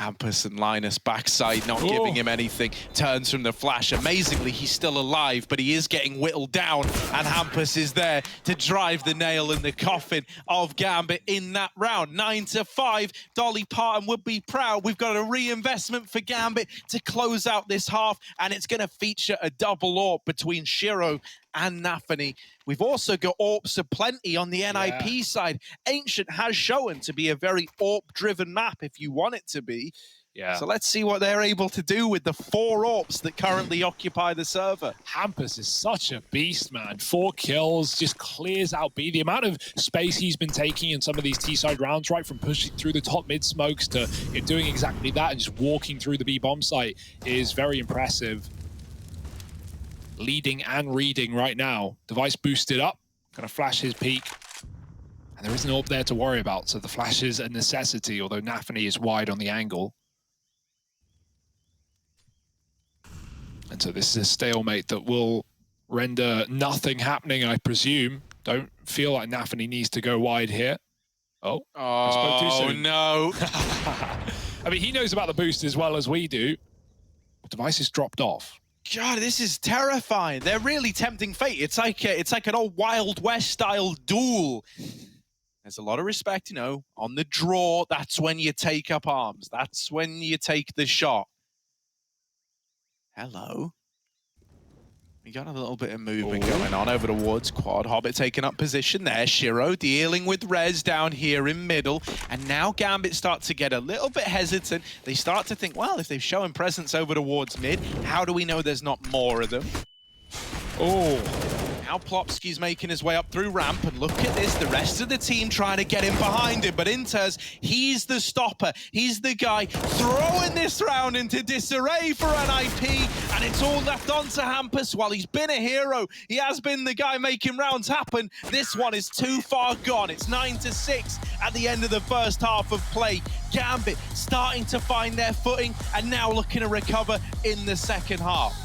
Hampus and Linus backside, not giving him anything. Turns from the flash. Amazingly, he's still alive, but he is getting whittled down, and Hampus is there to drive the nail in the coffin of Gambit in that round. 9-5. Dolly Parton would be proud. We've got a reinvestment for Gambit to close out this half, and it's going to feature a double AWP between Shiro and Nafany. We've also got AWPs aplenty on the NIP side. Ancient has shown to be a very AWP-driven map if you want it to be. Yeah. So let's see what they're able to do with the 4 AWPs that currently occupy the server. Hampus is such a beast, man. 4 kills, just clears out B. The amount of space he's been taking in some of these T-side rounds, right, from pushing through the top mid smokes to doing exactly that and just walking through the B bomb site is very impressive. Leading and reading right now. Device boosted up, gonna flash his peak. And there is an AWP there to worry about, so the flash is a necessity, although Nafany is wide on the angle. And so this is a stalemate that will render nothing happening, I presume. Don't feel like Nafany needs to go wide here. Oh, I spoke too soon. No. I mean, he knows about the boost as well as we do. The device is dropped off. God, this is terrifying. They're really tempting fate. It's like an old Wild West style duel. There's a lot of respect, you know, on the draw. That's when you take up arms. That's when you take the shot. Hello. We got a little bit of movement going on over towards quad. Hobbit taking up position there. Shiro dealing with Rez down here in middle. And now Gambit start to get a little bit hesitant. They start to think, well, if they've shown presence over towards mid, how do we know there's not more of them? Oh. Now Plopsky's making his way up through ramp, and look at this, the rest of the team trying to get him behind him, but Inters, he's the stopper. He's the guy throwing this round into disarray for NIP, and it's all left on to Hampus. While he's been a hero, he has been the guy making rounds happen. This one is too far gone. It's 9-6 at the end of the first half of play. Gambit starting to find their footing, and now looking to recover in the second half.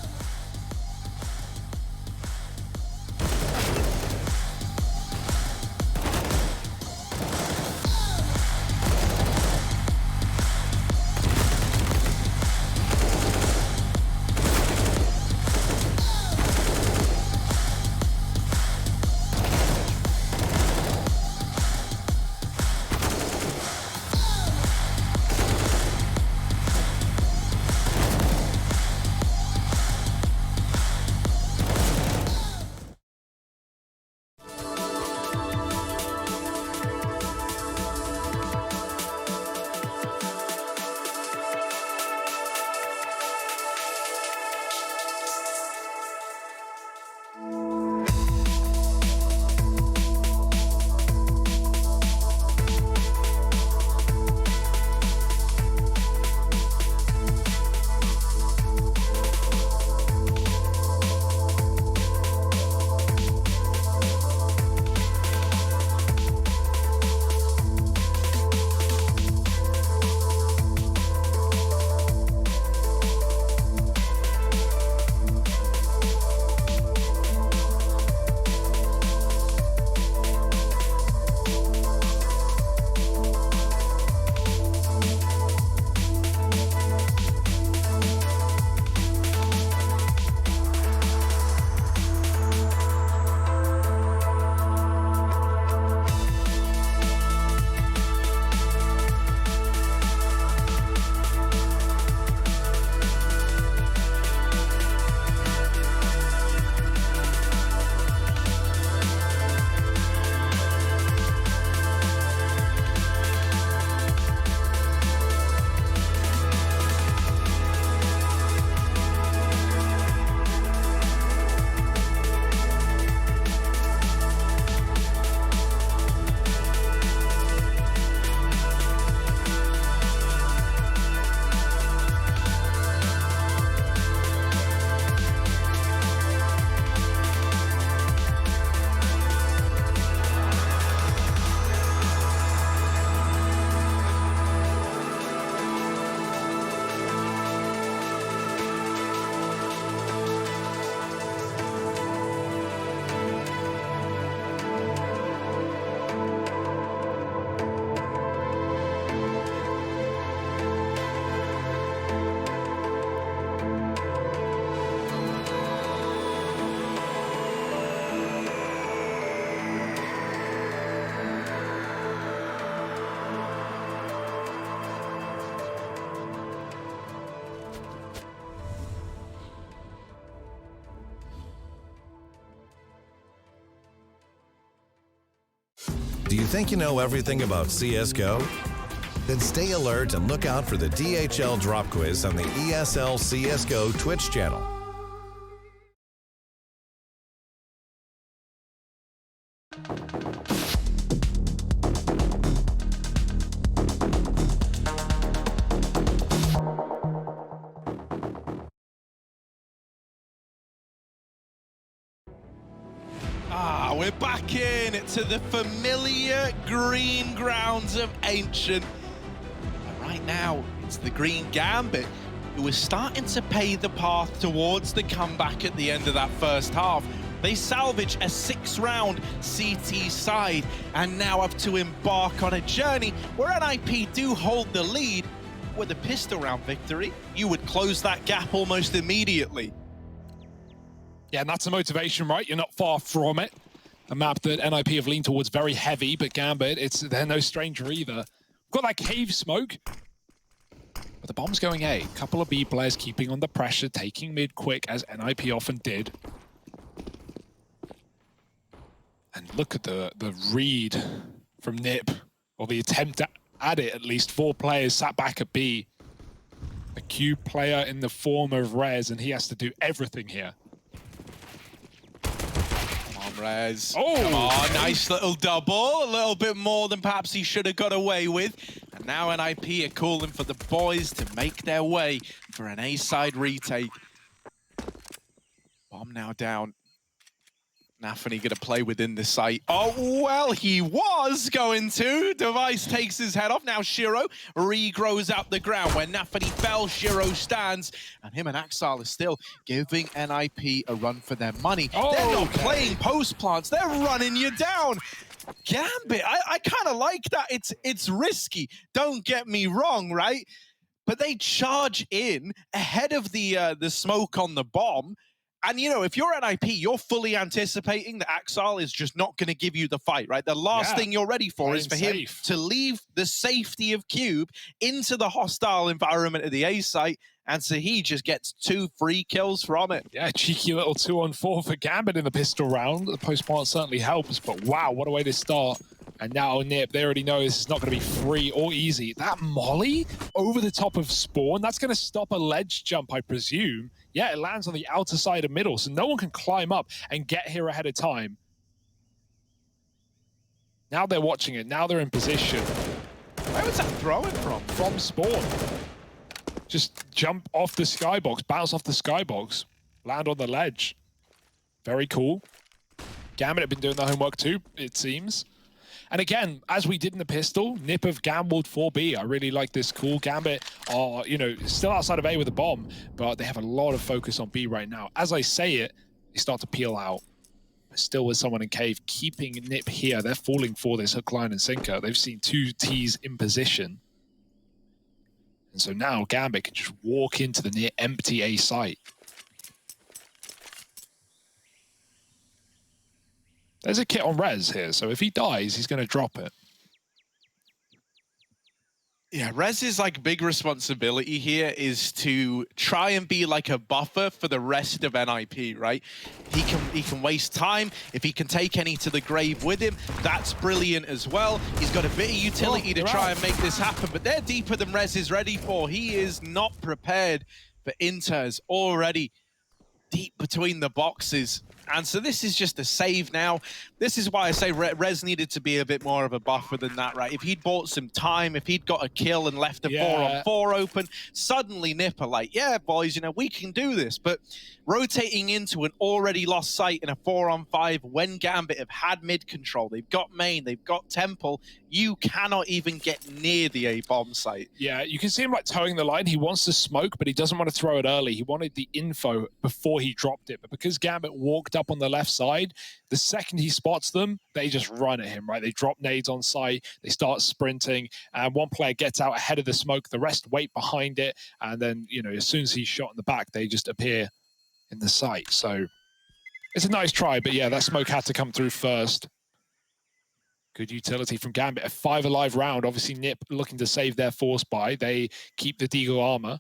Do you think you know everything about CSGO? Then stay alert and look out for the DHL drop quiz on the ESL CSGO Twitch channel. We're back in to the familiar green grounds of Ancient. And right now, it's the Green Gambit who is starting to pay the path towards the comeback at the end of that first half. They salvage a 6-round CT side and now have to embark on a journey where NIP do hold the lead. With a pistol round victory, you would close that gap almost immediately. Yeah, and that's a motivation, right? You're not far from it. A map that NIP have leaned towards very heavy, but Gambit, they're no stranger either. Got that cave smoke, but the bomb's going A. Couple of B players keeping on the pressure, taking mid quick, as NIP often did. And look at the read from Nip, or the attempt at it at least. 4 players sat back at B. A Q player in the form of Rez, and he has to do everything here. Rez. Oh, come on, nice little double. A little bit more than perhaps he should have got away with. And now NIP are calling for the boys to make their way for an A-side retake. Bomb now down. Nafany gonna play within the site. Oh, well, he was going to. Device takes his head off. Now Shiro regrows out the ground. Where Nafany fell, Shiro stands. And him and Axal are still giving NIP a run for their money. Oh, they're not playing post plants. They're running you down. Gambit, I kind of like that. It's risky. Don't get me wrong, right? But they charge in ahead of the smoke on the bomb. And, you know, if you're NIP, you're fully anticipating that Axal is just not going to give you the fight, right? The last thing you're ready for is for him to leave the safety of Cube into the hostile environment of the A site, and so he just gets 2 free kills from it. Yeah, cheeky little 2-on-4 for Gambit in the pistol round. The post-plant certainly helps, but wow, what a way to start. And now Nip, they already know this is not going to be free or easy. That molly over the top of Spawn, that's going to stop a ledge jump, I presume. Yeah, it lands on the outer side of middle, so no one can climb up and get here ahead of time. Now they're watching it. Now they're in position. Where was that throwing from? From Spawn. Just jump off the skybox, bounce off the skybox, land on the ledge. Very cool. Gambit have been doing their homework too, it seems. And again, as we did in the pistol, Nip have gambled for B. I really like this call. Gambit are, you know, still outside of A with a bomb, but they have a lot of focus on B right now. As I say it, they start to peel out. Still with someone in cave, keeping Nip here. They're falling for this hook, line, and sinker. They've seen 2 Ts in position. And so now Gambit can just walk into the near empty A site. There's a kit on Rez here, so if he dies, he's going to drop it. Yeah, Rez's like big responsibility here is to try and be like a buffer for the rest of NIP, right? He can waste time. If he can take any to the grave with him, that's brilliant as well. He's got a bit of utility to try and make this happen, but they're deeper than Rez is ready for. He is not prepared for Inters already deep between the boxes. And so this is just a save now. This is why I say Rez needed to be a bit more of a buffer than that, right? If he'd bought some time, if he'd got a kill and left a 4-on-4 open, suddenly Nip are like, yeah, boys, you know, we can do this. But rotating into an already lost site in a 4-on-5 when Gambit have had mid control, they've got main, they've got temple, you cannot even get near the A-bomb site. Yeah, you can see him like towing the line. He wants to smoke, but he doesn't want to throw it early. He wanted the info before he dropped it. But because Gambit walked up on the left side, the second he spots them, they just run at him, right? They drop nades on site, they start sprinting, and one player gets out ahead of the smoke, the rest wait behind it, and then, you know, as soon as he's shot in the back, they just appear in the site. So it's a nice try, but yeah, that smoke had to come through first. Good utility from Gambit. A 5 alive round. Obviously, Nip looking to save their force buy. They keep the Deagle armor,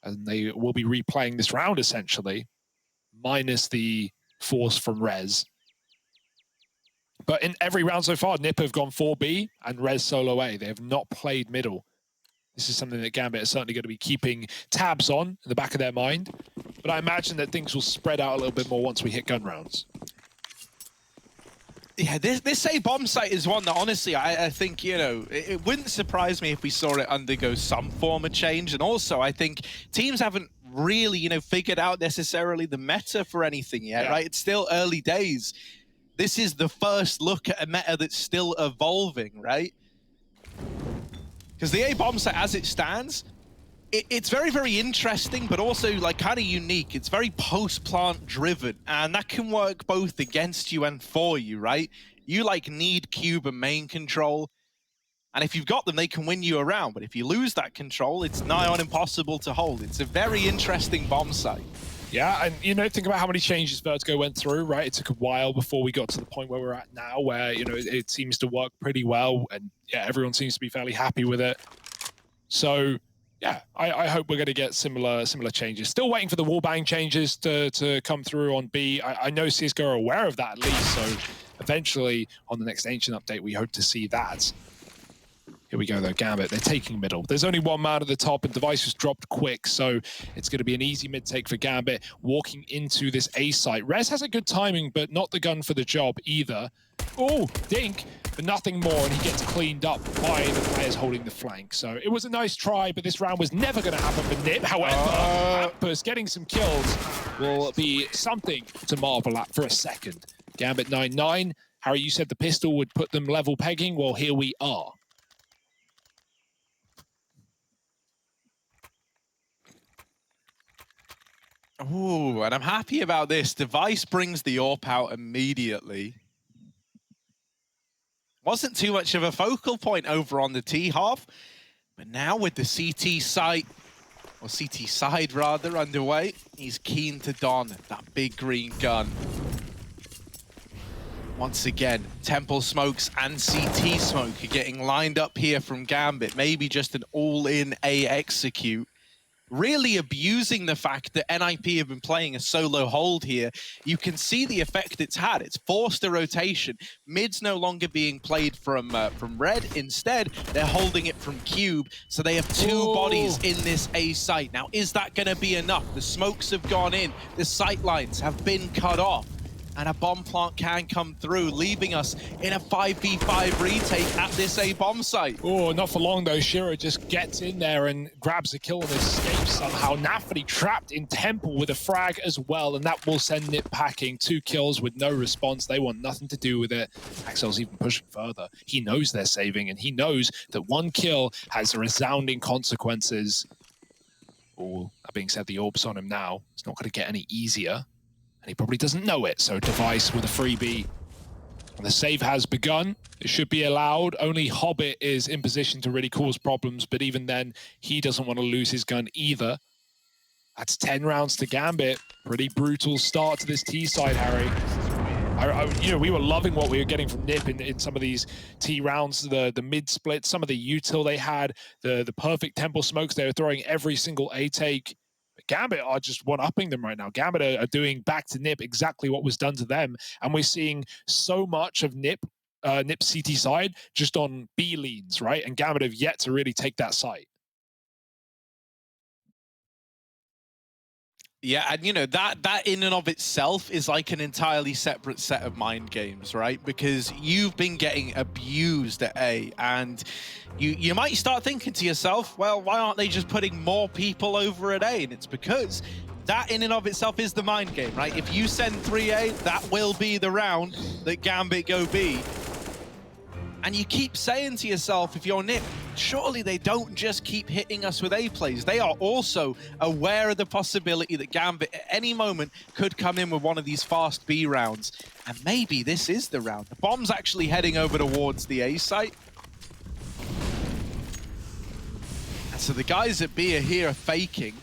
and they will be replaying this round, essentially, minus the force from Rez. But in every round so far, Nip have gone 4B and Res solo A. They have not played middle. This is something that Gambit is certainly going to be keeping tabs on in the back of their mind. But I imagine that things will spread out a little bit more once we hit gun rounds. Yeah, this A bomb site is one that honestly, I think, you know, it wouldn't surprise me if we saw it undergo some form of change. And also, I think teams haven't really, you know, figured out necessarily the meta for anything yet, right? It's still early days. This is the first look at a meta that's still evolving, right? Because the A bomb site as it stands, it's very, very interesting, but also like kind of unique. It's very post-plant driven, and that can work both against you and for you, right? You like need cube and main control, and if you've got them, they can win you around. But if you lose that control, it's nigh on impossible to hold. It's a very interesting bomb site. Yeah, and you know, think about how many changes Vertigo went through, right? It took a while before we got to the point where we're at now, where, you know, it seems to work pretty well, and yeah, everyone seems to be fairly happy with it. So yeah, I hope we're going to get similar changes. Still waiting for the wallbang changes to come through on B. I know CSGO are aware of that at least, so eventually on the next Ancient update, we hope to see that. Here we go though, Gambit, they're taking middle. There's only one man at the top and Device was dropped quick, so it's going to be an easy mid take for Gambit walking into this A site. Rez has a good timing, but not the gun for the job either. Oh, Dink, but nothing more, and he gets cleaned up by the players holding the flank. So it was a nice try, but this round was never going to happen for Nip. However, Ampers getting some kills will be something to marvel at for a second. Gambit 9-9. Harry, you said the pistol would put them level pegging. Well, here we are. Ooh, and I'm happy about this. Device brings the AWP out immediately. Wasn't too much of a focal point over on the T half, but now with the CT site, or CT side rather, underway, he's keen to don that big green gun. Once again, Temple smokes and CT smoke are getting lined up here from Gambit. Maybe just an all-in A execute. Really abusing the fact that NIP have been playing a solo hold here. You can see the effect it's had. It's forced a rotation. Mid's no longer being played from red. Instead, they're holding it from cube. So they have two bodies in this A site. Now, is that going to be enough? The smokes have gone in. The sight lines have been cut off. And a bomb plant can come through, leaving us in a 5v5 retake at this A bomb site. Oh, not for long though. Shiro just gets in there and grabs a kill and escapes somehow. Nafany trapped in Temple with a frag as well, and that will send Nip packing. 2 kills with no response. They want nothing to do with it. Axel's even pushing further. He knows they're saving, and he knows that 1 kill has resounding consequences. Oh, that being said, the orb's on him now. It's not going to get any easier. And he probably doesn't know it, so Device with a freebie. And the save has begun. It should be allowed. Only Hobbit is in position to really cause problems, but even then, he doesn't want to lose his gun either. That's 10 rounds to Gambit. Pretty brutal start to this T side, Harry. You know, we were loving what we were getting from Nip in some of these T rounds, the mid split, some of the util they had, the perfect Temple smokes they were throwing every single A take. Gambit are just one-upping them right now. Gambit are doing back to Nip exactly what was done to them. And we're seeing so much of Nip's CT side just on B leans, right? And Gambit have yet to really take that site. Yeah, and you know, that in and of itself is like an entirely separate set of mind games, right? Because you've been getting abused at A, and you might start thinking to yourself, well, why aren't they just putting more people over at A? And it's because that in and of itself is the mind game, right? If you send 3A, that will be the round that Gambit go B. And you keep saying to yourself, if you're Nip, surely they don't just keep hitting us with A plays. They are also aware of the possibility that Gambit at any moment could come in with one of these fast B rounds. And maybe this is the round. The bomb's actually heading over towards the A site. And so the guys at B are here faking.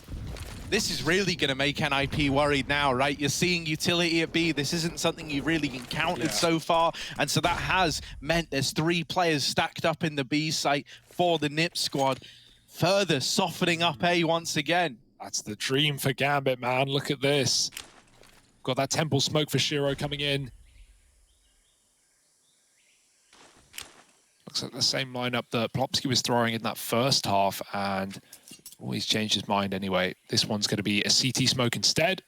This is really going to make NIP worried now, right? You're seeing utility at B. This isn't something you've really encountered so far. And so that has meant there's 3 players stacked up in the B site for the Nip squad. Further softening up A once again. That's the dream for Gambit, man. Look at this. Got that Temple smoke for Shiro coming in. Looks like the same lineup that Plopsky was throwing in that first half, and he's changed his mind anyway. This one's going to be a CT smoke instead.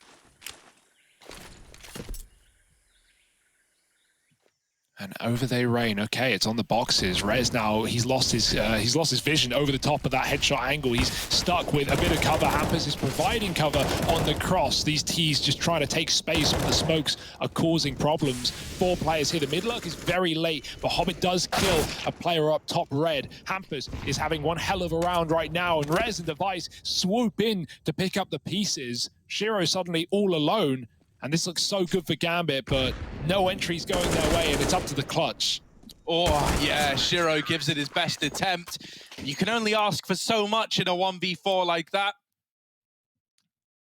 And over they rain. Okay, it's on the boxes. Rez now, he's lost his vision over the top of that headshot angle. He's stuck with a bit of cover. Hampus is providing cover on the cross. These T's just trying to take space when the smokes are causing problems. 4 players here. The mid-lurk is very late, but Hobbit does kill a player up top red. Hampus is having one hell of a round right now, and Rez and Device swoop in to pick up the pieces. Shiro suddenly all alone. And this looks so good for Gambit, but no entries going their way, and it's up to the clutch. Oh, yeah, Shiro gives it his best attempt. You can only ask for so much in a 1v4 like that.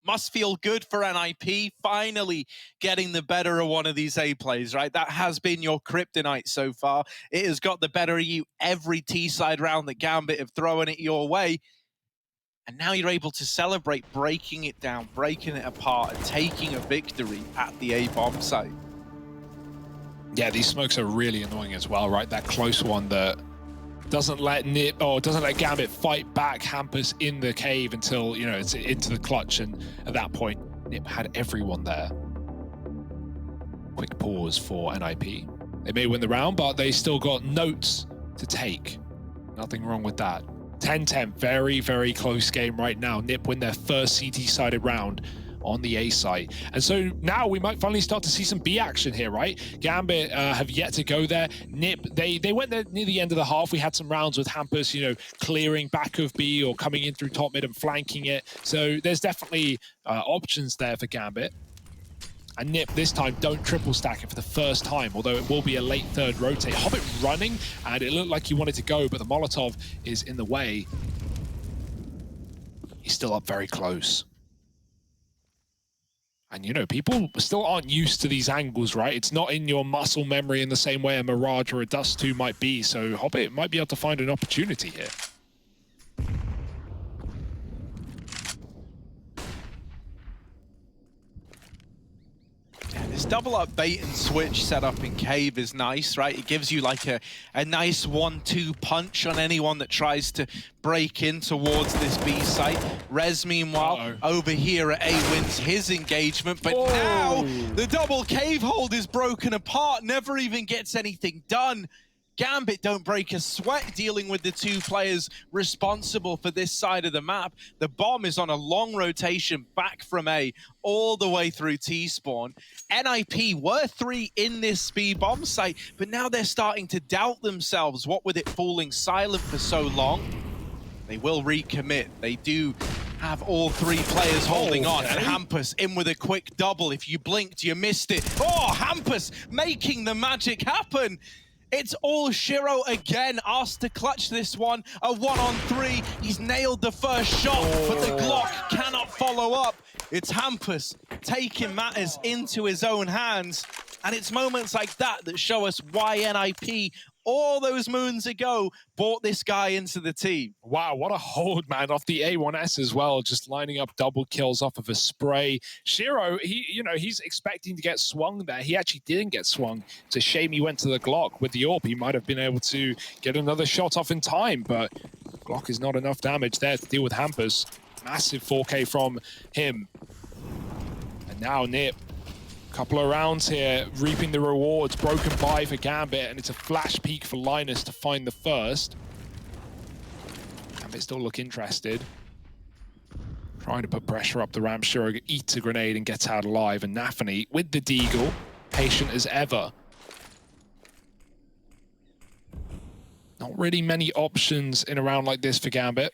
Must feel good for NIP, finally getting the better of one of these A plays, right? That has been your kryptonite so far. It has got the better of you every T-side round that Gambit have thrown it your way. And now you're able to celebrate breaking it down, breaking it apart, and taking a victory at the A bomb site. Yeah, these smokes are really annoying as well, right? That close one that doesn't let Nip or doesn't let Gambit fight back Hampus in the cave until, you know, it's into the clutch. And at that point, Nip had everyone there. Quick pause for NIP. They may win the round, but they still got notes to take. Nothing wrong with that. 10-10, very, very close game right now. Nip win their first CT-sided round on the A site. And so now we might finally start to see some B action here, right? Gambit have yet to go there. Nip, they went there near the end of the half. We had some rounds with Hampus, you know, clearing back of B or coming in through top mid and flanking it. So there's definitely options there for Gambit. And Nip, this time, don't triple stack it for the first time, although it will be a late third rotate. Hobbit running, and it looked like he wanted to go, but the Molotov is in the way. He's still up very close. And, you know, people still aren't used to these angles, right? It's not in your muscle memory in the same way a Mirage or a Dust 2 might be, so Hobbit might be able to find an opportunity here. This double up bait and switch setup in Cave is nice, right? It gives you like a nice 1-2 punch on anyone that tries to break in towards this B site. Rez, meanwhile, over here at A wins his engagement, but now the double cave hold is broken apart, never even gets anything done. Gambit don't break a sweat dealing with the 2 players responsible for this side of the map. The bomb is on a long rotation back from A all the way through T-spawn. NIP were 3 in this B bomb site, but now they're starting to doubt themselves. What with it falling silent for so long? They will recommit. They do have all 3 players holding on. And Hampus in with a quick double. If you blinked, you missed it. Oh, Hampus making the magic happen. It's all Shiro again, asked to clutch this one. A 1-on-3, he's nailed the first shot, but the Glock cannot follow up. It's Hampus taking matters into his own hands. And it's moments like that that show us why NIP, all those moons ago, brought this guy into the team. Wow, what a hold, man, off the A1S as well, just lining up double kills off of a spray. Shiro, he's expecting to get swung there. He actually didn't get swung. It's a shame he went to the Glock. With the AWP, he might have been able to get another shot off in time, but Glock is not enough damage there to deal with Hampus. Massive 4K from him. And now Nip. Couple of rounds here, reaping the rewards. Broken by for Gambit, and it's a flash peek for Linus to find the first. Gambit still look interested. Trying to put pressure up the ramp. Shiro eats a grenade and gets out alive. And Nafany with the Deagle, patient as ever. Not really many options in a round like this for Gambit.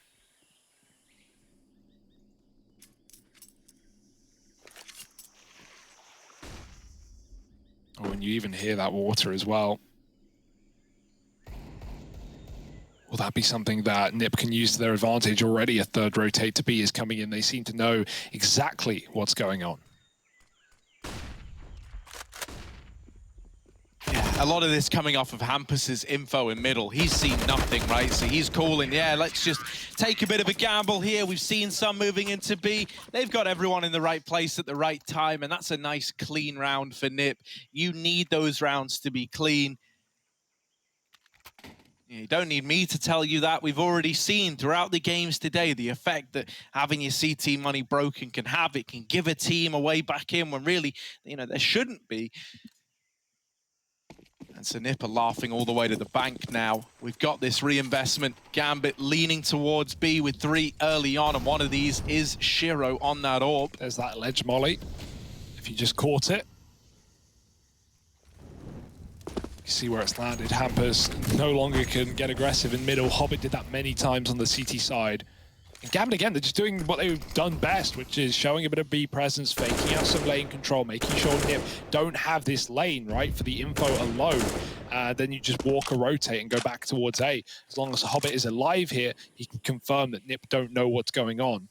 Oh, and you even hear that water as well. Will that be something that Nip can use to their advantage? Already a third rotate to B is coming in. They seem to know exactly what's going on. Yeah, a lot of this coming off of Hampus's info in middle. He's seen nothing, right? So he's calling, yeah, let's just take a bit of a gamble here. We've seen some moving into B. They've got everyone in the right place at the right time, and that's a nice, clean round for Nip. You need those rounds to be clean. You don't need me to tell you that. We've already seen throughout the games today the effect that having your CT money broken can have. It can give a team a way back in when really, there shouldn't be. And so Nipper laughing all the way to the bank now. We've got this reinvestment. Gambit leaning towards B with 3 early on, and one of these is Shiro on that AWP. There's that ledge molly. If you just caught it. You see where it's landed. Hampus no longer can get aggressive in middle. Hobbit did that many times on the CT side. And Gambit, again, they're just doing what they've done best, which is showing a bit of B presence, faking out some lane control, making sure Nip don't have this lane, right, for the info alone. Then you just walk or rotate and go back towards A. As long as Hobbit is alive here, he can confirm that Nip don't know what's going on.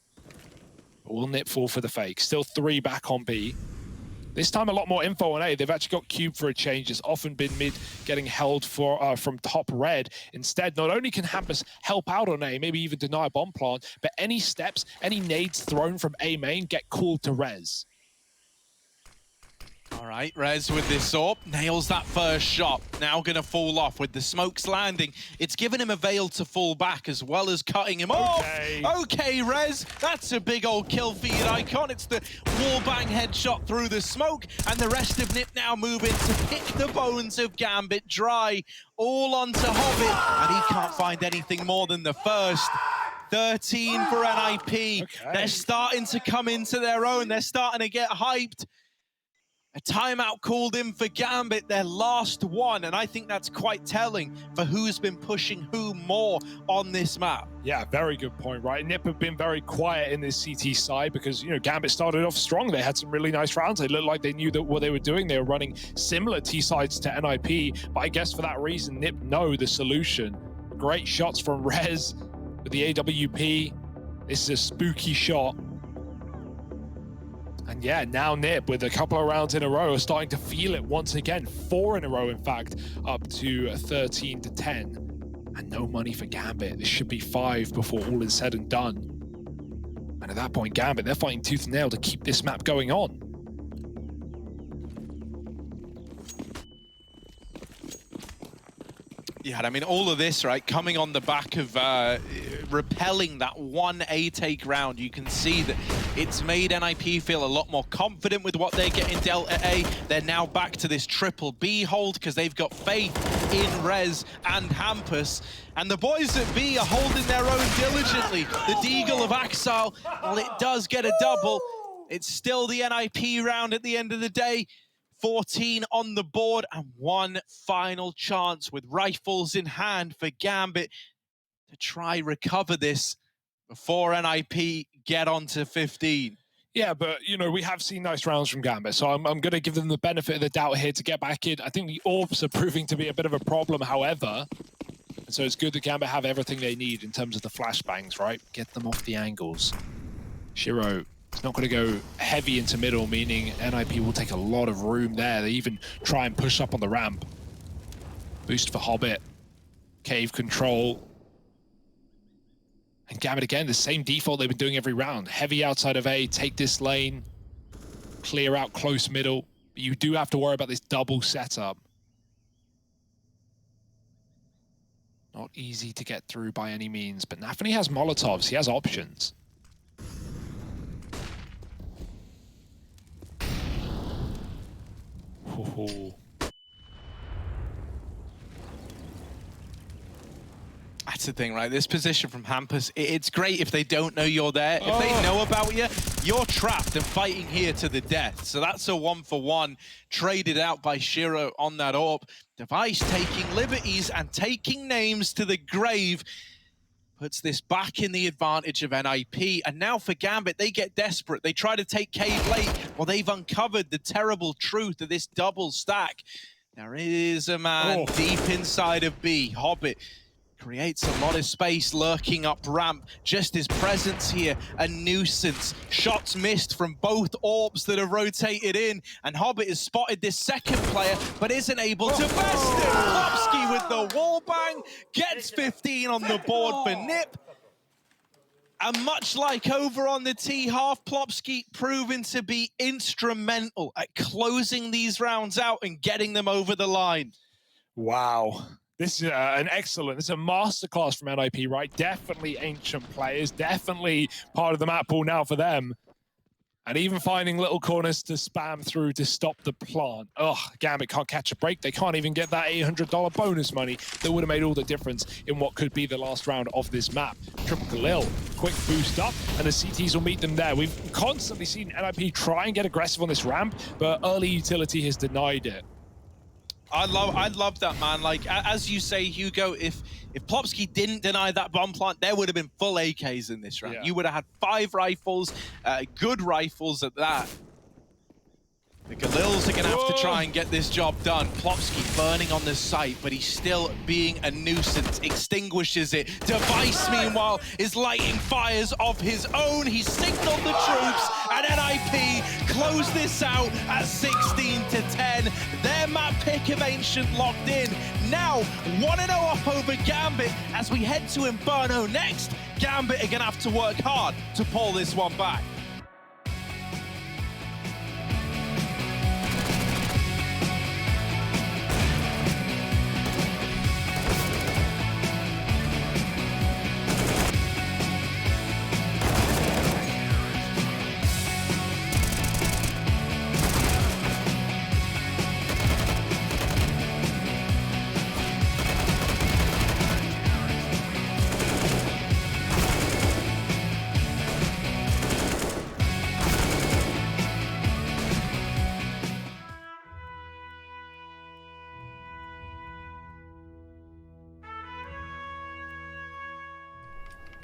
But will Nip fall for the fake? Still 3 back on B. This time a lot more info on A. They've actually got Cube for a change. It's often been mid getting held for from top red. Instead, not only can Hampus help out on A, maybe even deny a bomb plant, but any steps, any nades thrown from A main get called to res. All right, Rez with this AWP, nails that first shot. Now gonna fall off with the smokes landing. It's given him a veil to fall back as well as cutting him off. Okay, Rez, that's a big old kill feed icon. It's the wallbang headshot through the smoke, and the rest of Nip now moving to pick the bones of Gambit dry. All onto Hobbit, and he can't find anything more than the first. 13 for NIP. Okay. They're starting to come into their own. They're starting to get hyped. A timeout called in for Gambit, their last one, and I think that's quite telling for who's been pushing who more on this map. Yeah, very good point, right? Nip have been very quiet in this CT side because, Gambit started off strong. They had some really nice rounds. They looked like they knew that what they were doing. They were running similar T-sides to NIP, but I guess for that reason, Nip know the solution. Great shots from Rez with the AWP. This is a spooky shot. And yeah, now Nip, with a couple of rounds in a row, are starting to feel it once again. 4 in a row, in fact, up to 13 to 10. And no money for Gambit. This should be 5 before all is said and done. And at that point, Gambit, they're fighting tooth and nail to keep this map going on. Yeah, I mean, all of this, right, coming on the back of repelling that 1 A take round, you can see that it's made NIP feel a lot more confident with what they're getting dealt at A. They're now back to this triple B hold because they've got faith in Rez and Hampus. And the boys at B are holding their own diligently. The Deagle of Axile, well, it does get a double. It's still the NIP round at the end of the day. 14 on the board and 1 final chance with rifles in hand for Gambit to try recover this before NIP get on to 15. Yeah, but, we have seen nice rounds from Gambit, so I'm going to give them the benefit of the doubt here to get back in. I think the orbs are proving to be a bit of a problem, however. And so it's good that Gambit have everything they need in terms of the flashbangs, right? Get them off the angles. Shiro. It's not going to go heavy into middle, meaning NIP will take a lot of room there. They even try and push up on the ramp. Boost for Hobbit. Cave control. And Gambit again, the same default they've been doing every round. Heavy outside of A, take this lane, clear out close middle. But you do have to worry about this double setup. Not easy to get through by any means, but Nafany has Molotovs, he has options. Oh. That's the thing, right? This position from Hampus, it's great if they don't know you're there. If they know about you, you're trapped and fighting here to the death. So that's a 1-for-1 traded out by Shiro on that AWP. Device taking liberties and taking names to the grave. Puts this back in the advantage of NIP. And now for Gambit, they get desperate. They try to take Cave late. Well, they've uncovered the terrible truth of this double stack. There is a man deep inside of B. Hobbit creates a lot of space lurking up ramp. Just his presence here, a nuisance. Shots missed from both AWPs that have rotated in. And Hobbit has spotted this second player, but isn't able to best it. Plopsky with the wallbang gets 15 on the board for Nip. And much like over on the T-half, Plopsky proven to be instrumental at closing these rounds out and getting them over the line. Wow. This is this is a masterclass from NIP, right? Definitely ancient players, definitely part of the map pool now for them. And even finding little corners to spam through to stop the plant. Ugh, Gambit can't catch a break. They can't even get that $800 bonus money that would have made all the difference in what could be the last round of this map. Triple Galil, quick boost up, and the CTs will meet them there. We've constantly seen NIP try and get aggressive on this ramp, but early utility has denied it. I love that, man. Like, as you say, Hugo, if Plopsky didn't deny that bomb plant, there would have been full AKs in this round. Yeah. You would have had 5 rifles, good rifles at that. The Galils are going to have to try and get this job done. Plopsky burning on the site, but he's still being a nuisance. Extinguishes it. Device, meanwhile, is lighting fires of his own. He signaled the troops, and NIP close this out at 16-10. Their map pick of Ancient locked in. Now, 1-0 up over Gambit as we head to Inferno next. Gambit are going to have to work hard to pull this one back.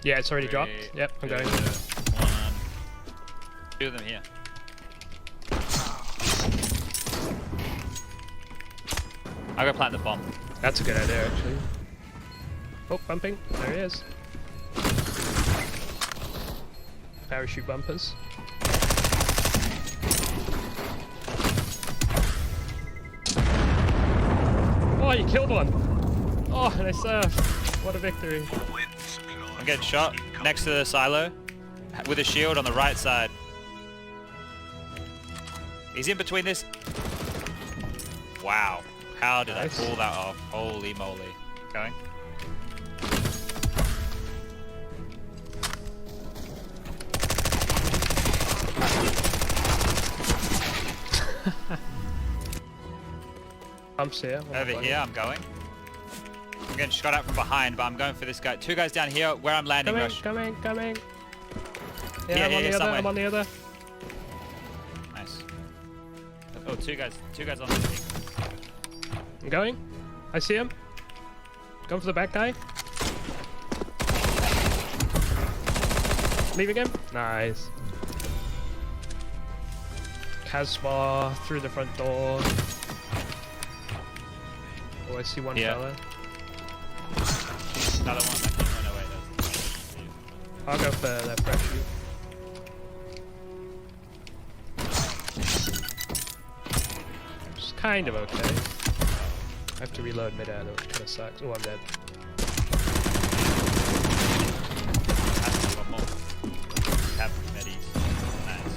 Yeah, it's already dropped. Yep, I'm going. 1. 2 of them here. I'll go plant the bomb. That's a good idea, actually. Oh, bumping. There he is. Parachute bumpers. Oh, you killed one! Oh, and I surfed. What a victory. I'm getting shot next to the silo with a shield on the right side. He's in between this. Wow. How did I pull that off? Holy moly. Going. Pumps here. Over here, I'm going. I'm getting shot at from behind, but I'm going for this guy. 2 guys down here where I'm landing. Rush. Coming. Yeah, Here, I'm on the other. somewhere. I'm on the other. Nice. Oh, two guys on the peak. I'm going. I see him. Going for the back guy. Leaving him. Nice. Casbah through the front door. Oh, I see one fella. Another one. Oh, no, wait, that's... I'll go for that parachute. Which is kind of okay. I have to reload mid-air though, which kind of sucks. Oh, I'm dead. One more. Have medis. Nice.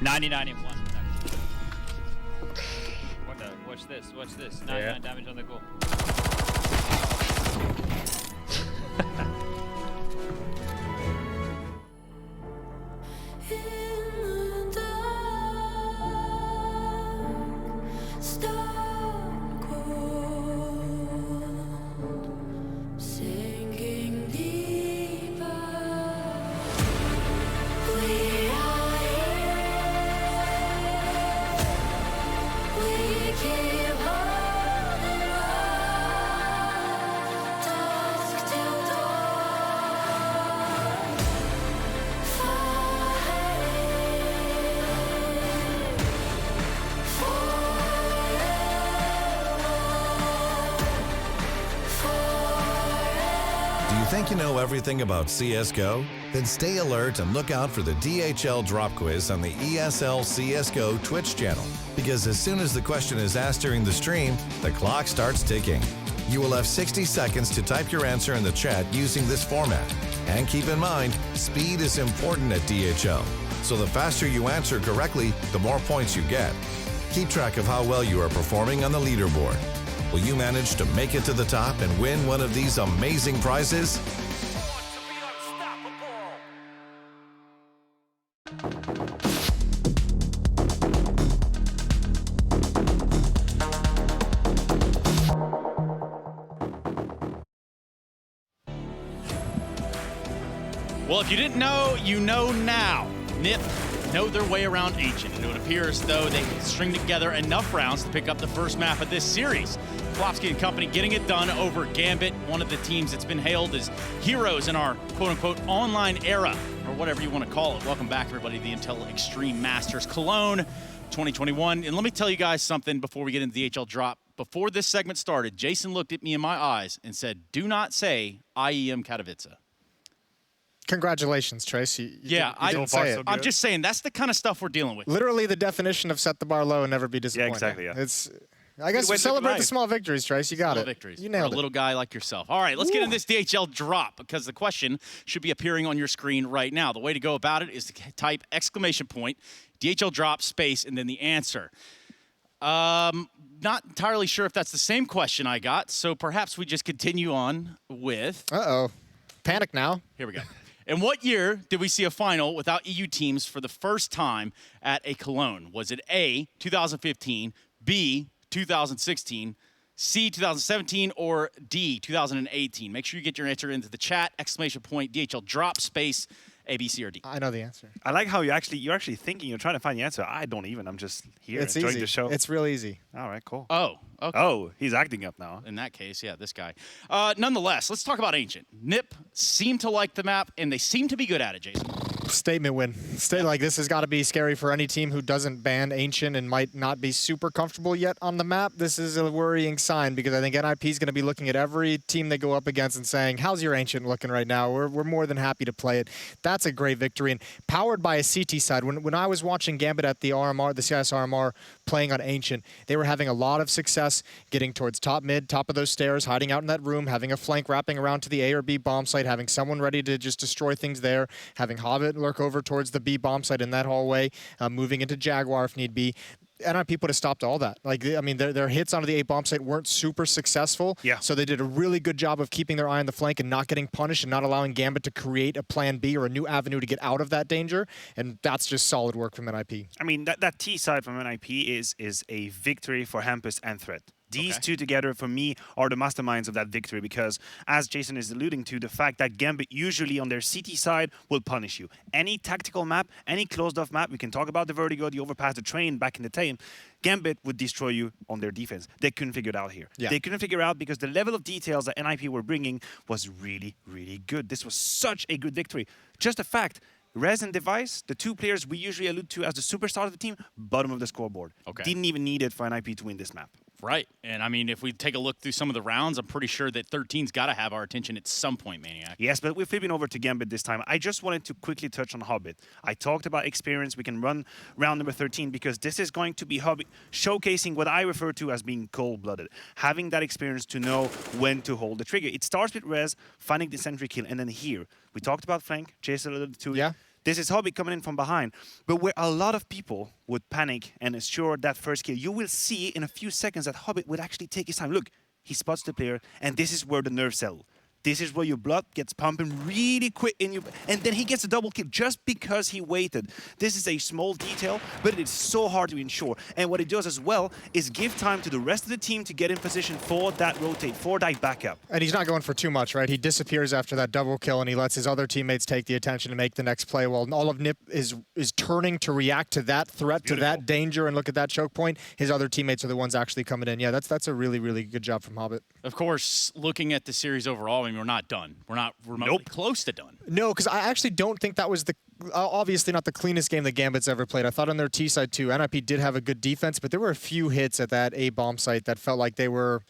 99 in 1. Watch this, watch this. 99 damage on the goal. Think you know everything about CSGO? Then stay alert and look out for the DHL drop quiz on the ESL CSGO Twitch channel. Because as soon as the question is asked during the stream, the clock starts ticking. You will have 60 seconds to type your answer in the chat using this format. And keep in mind, speed is important at DHL. So the faster you answer correctly, the more points you get. Keep track of how well you are performing on the leaderboard. Will you manage to make it to the top and win one of these amazing prizes? Well, if you didn't know, you know now. NIP know their way around Ancient, and it appears, though, they can string together enough rounds to pick up the first map of this series. Flopsky and company getting it done over Gambit, one of the teams that's been hailed as heroes in our quote-unquote online era, or whatever you want to call it. Welcome back, everybody, to the Intel Extreme Masters Cologne 2021. And let me tell you guys something before we get into the DHL drop. Before this segment started, Jason looked at me in my eyes and said, "Do not say IEM Katowice." Congratulations, Trace. You didn't say it. I'm just saying that's the kind of stuff we're dealing with. Literally the definition of set the bar low and never be disappointed. Yeah, exactly, yeah. It's, I guess we celebrate the small victories, Trace. You got Small it. victories. You For nailed a it. little guy like yourself. All right, let's get into this DHL drop because the question should be appearing on your screen right now. The way to go about it is to type exclamation point, DHL drop, space, and then the answer. Not entirely sure if that's the same question I got, so perhaps we just continue on with... Uh-oh. Panic now. Here we go. In what year did we see a final without EU teams for the first time at a Cologne? Was it A, 2015, B, 2016, C, 2017, or D, 2018? Make sure you get your answer into the chat, exclamation point, DHL drop, space, A, B, C, or D. I know the answer. I like how you're actually thinking. You're trying to find the answer. I don't even. I'm just here It's enjoying easy. the show. It's real easy. All right, cool. Oh, okay. Oh, he's acting up now. In that case, yeah, this guy. Nonetheless, let's talk about Ancient. NIP seem to like the map, and they seem to be good at it, Jason. Statement win. Like this has got to be scary for any team who doesn't ban Ancient and might not be super comfortable yet on the map. This is a worrying sign because I think NIP is going to be looking at every team they go up against and saying, how's your Ancient looking right now? We're more than happy to play it. That's a great victory. And powered by a CT side, when I was watching Gambit at the RMR, the CS RMR playing on Ancient, they were having a lot of success getting towards top mid, top of those stairs, hiding out in that room, having a flank wrapping around to the A or B bomb site, having someone ready to just destroy things there, having Hobbit lurk over towards the B bomb site in that hallway, moving into Jaguar if need be. NIP put a stop to all that. Like, I mean, their hits onto the A bomb site weren't super successful. Yeah. So they did a really good job of keeping their eye on the flank and not getting punished and not allowing Gambit to create a plan B or a new avenue to get out of that danger. And that's just solid work from NIP. I mean, that T side from NIP is a victory for Hampus and Threat. These two together, for me, are the masterminds of that victory because, as Jason is alluding to, the fact that Gambit usually on their CT side will punish you. Any tactical map, any closed-off map, we can talk about the Vertigo, the Overpass, the Train back in the time, Gambit would destroy you on their defense. They couldn't figure it out here. Yeah. They couldn't figure out because the level of details that NIP were bringing was really, really good. This was such a good victory. Just a fact. Rez and Device, the two players we usually allude to as the superstar of the team, bottom of the scoreboard. Okay. Didn't even need it for NIP to win this map. Right. And I mean, if we take a look through some of the rounds, I'm pretty sure that 13's got to have our attention at some point, Maniac. Yes, but we're flipping over to Gambit this time. I just wanted to quickly touch on Hobbit. I talked about experience. We can run round number 13 because this is going to be Hobbit showcasing what I refer to as being cold-blooded. Having that experience to know when to hold the trigger. It starts with Rez, finding the sentry kill, and then here. We talked about Frank, Jason alluded to it. Yeah. This is Hobbit coming in from behind. But where a lot of people would panic and assure that first kill, you will see in a few seconds that Hobbit would actually take his time. Look, he spots the player, and this is where the nerves settle. This is where your blood gets pumping really quick in you, and then he gets a double kill just because he waited. This is a small detail, but it is so hard to ensure. And what it does as well is give time to the rest of the team to get in position for that rotate, for that backup. And he's not going for too much, right? He disappears after that double kill, and he lets his other teammates take the attention to make the next play. While all of NIP is turning to react to that threat, to that danger, and look at that choke point, his other teammates are the ones actually coming in. Yeah, that's a really, really good job from Hobbit. Of course, looking at the series overall, I mean, we're not done. We're not remotely close to done. No, because I actually don't think that was obviously not the cleanest game that Gambit's ever played. I thought on their T side too, NIP did have a good defense, but there were a few hits at that A bomb site that felt like they were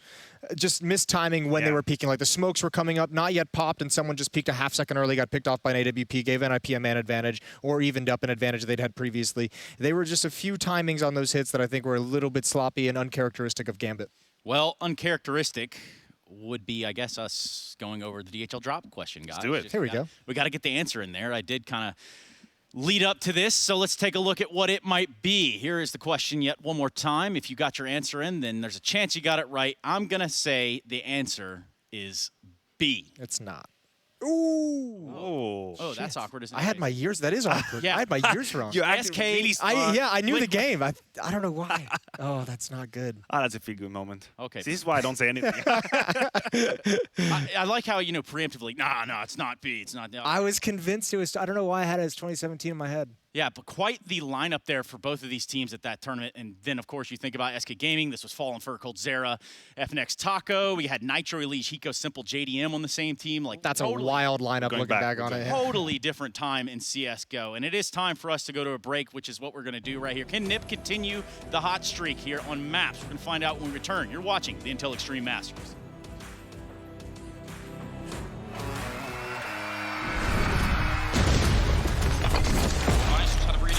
just mistiming when they were peeking. Like the smokes were coming up, not yet popped, and someone just peeked a half second early, got picked off by an AWP, gave NIP a man advantage, or evened up an advantage they'd had previously. They were just a few timings on those hits that I think were a little bit sloppy and uncharacteristic of Gambit. Well, uncharacteristic would be, I guess, us going over the DHL drop question, guys. do it. Here we go. We got to get the answer in there. I did kind of lead up to this, so let's take a look at what it might be. Here is the question yet one more time. If you got your answer in, then there's a chance you got it right. I'm going to say the answer is B. It's not. Ooh. Oh, that's awkward, isn't it? I had my years. That is awkward. Yeah. I had my years wrong. You acted really smart. I knew the game. I don't know why. Oh, that's not good. Ah, that's a feel-good moment. Okay. This is why I don't say anything. I like how, you know, preemptively, no, it's not B. It's not. I was convinced it was. I don't know why I had it as 2017 in my head. Yeah, but quite the lineup there for both of these teams at that tournament. And then, of course, you think about SK Gaming. This was Fallen Fur, Cold Zera, FNX Taco. We had Nitro, Elise, Hiko, Simple, JDM on the same team. Like That's totally, a wild lineup looking back on it. Totally different time in CSGO. And it is time for us to go to a break, which is what we're going to do right here. Can Nip continue the hot streak here on Maps? We're going to find out when we return. You're watching the Intel Extreme Masters.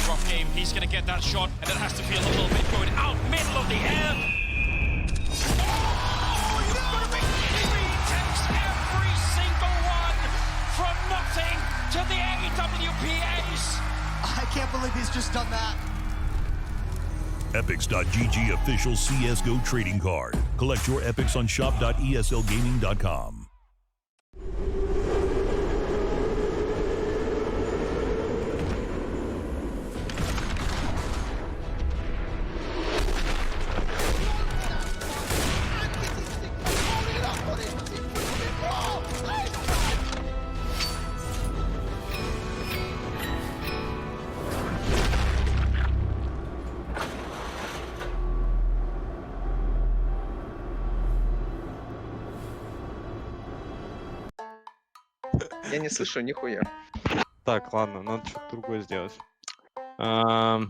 Rough game. He's going to get that shot, and it has to feel a little bit going out middle of the air. Oh, he's going to make 3 takes every single one from nothing to the AWPAs. I can't believe he's just done that. Epics.gg official CSGO trading card. Collect your Epics on shop.eslgaming.com. Я не слышу нихуя. Так, ладно, надо что-то другое сделать. You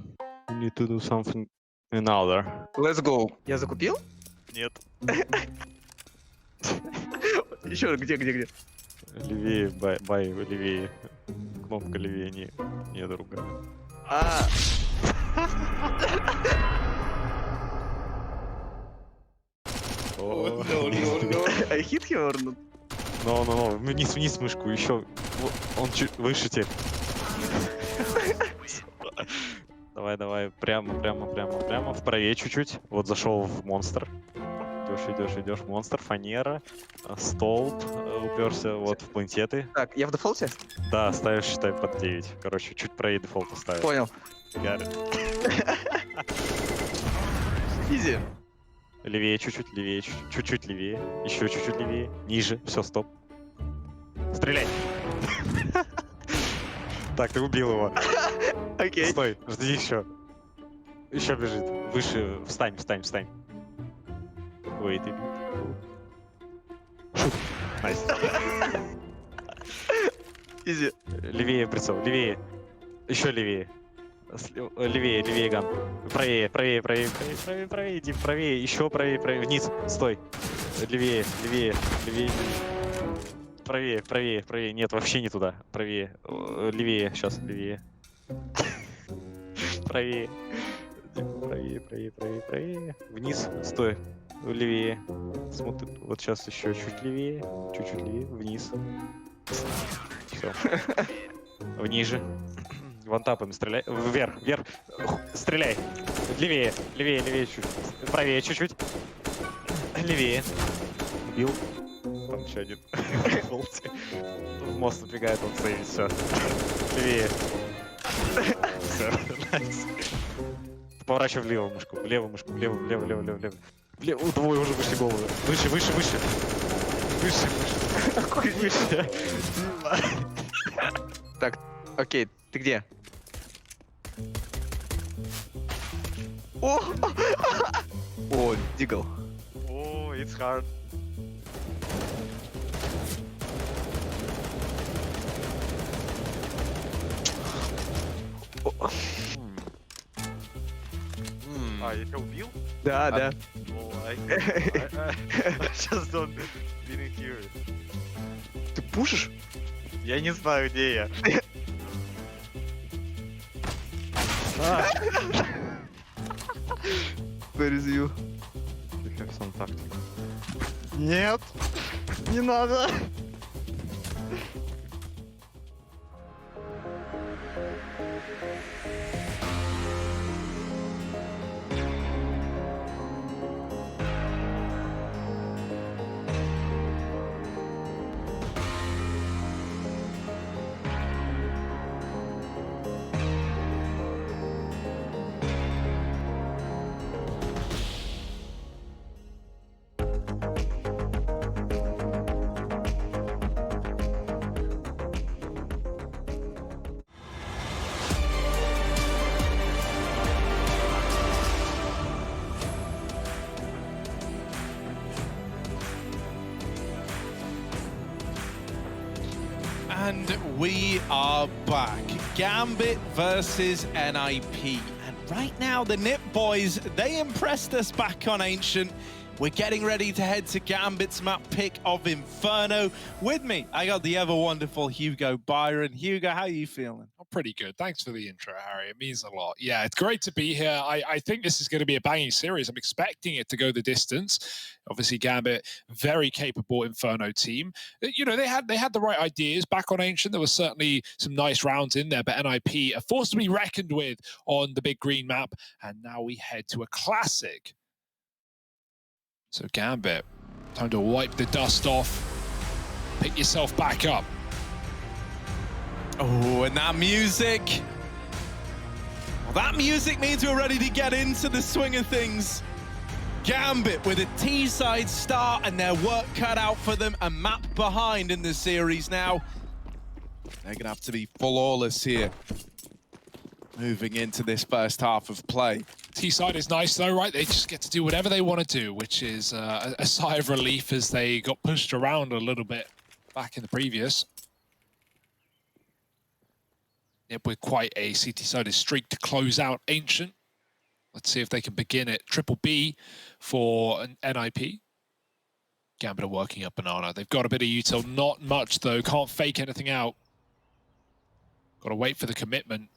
need to do something another. Let's go. Я закупил? Нет. Еще где? Левее, бай, левее. Кнопка левее, не другая. No. I hit him or not? No. Вниз мышку, еще. Он чуть выше теперь. Давай. Прямо. Вправее чуть-чуть. Вот зашел в монстр. Идешь. Монстр, фанера, столб, уперся вот в планететы. Так, я в дефолте? Да, ставишь, считай, под 9. Короче, чуть правее дефолта ставишь. Понял. Изи. Левее, чуть-чуть левее. Еще чуть-чуть левее. Ниже. Все, стоп. Стреляй. Так, ты убил его. Окей. Стой, жди еще. Еще бежит. Выше. Встань. Ой, ты бьют. Шут. Найс. Изи. Левее прицел, левее. Еще левее. Левее, ган. Правее, иди правее, еще правее, вниз, стой. Левее. Правее, нет, вообще не туда. Правее, левее, сейчас, левее. Правее. Вниз, стой. Левее. Смотри, вот сейчас еще чуть левее, вниз. Все. Вниже. Вантапами стреляй. Вверх. Стреляй. Левее чуть. Правее чуть-чуть. Левее. Убил. Там еще один. В мост убегает, он сейвит, все. Левее. Все, найс. Поворачивай влево мышку. Влево. Двое уже вышли головы. Выше. Какой выше? Так, окей, ты где? О, дигл. О, it's hard. Я тебя убил? Да. Сейчас он didn't hear it. Ты пушишь? Я не знаю, где я. Where is you? You have some tactic. Нет. Не надо. And we are back. Gambit versus NIP. And right now, the Nip boys, they impressed us back on Ancient. We're getting ready to head to Gambit's map pick of Inferno. With me, I got the ever wonderful Hugo Byron. Hugo, how are you feeling? I'm pretty good. Thanks for the intro, Harry. It means a lot. Yeah, it's great to be here. I think this is going to be a banging series. I'm expecting it to go the distance. Obviously, Gambit, very capable Inferno team. You know, they had the right ideas back on Ancient. There was certainly some nice rounds in there, but NIP, a force to be reckoned with on the big green map. And now we head to a classic. So Gambit, time to wipe the dust off, pick yourself back up. Oh, and that music. Well, that music means we're ready to get into the swing of things. Gambit with a T-side start and their work cut out for them, a map behind in the series now. They're going to have to be flawless here, moving into this first half of play. T-side is nice though, right? They just get to do whatever they want to do, which is a sigh of relief as they got pushed around a little bit back in the previous. Yep, with quite a CT-sided streak to close out Ancient. Let's see if they can begin it. Triple B for an NIP. Gambit are working up Banana. They've got a bit of util, not much though. Can't fake anything out. Got to wait for the commitment.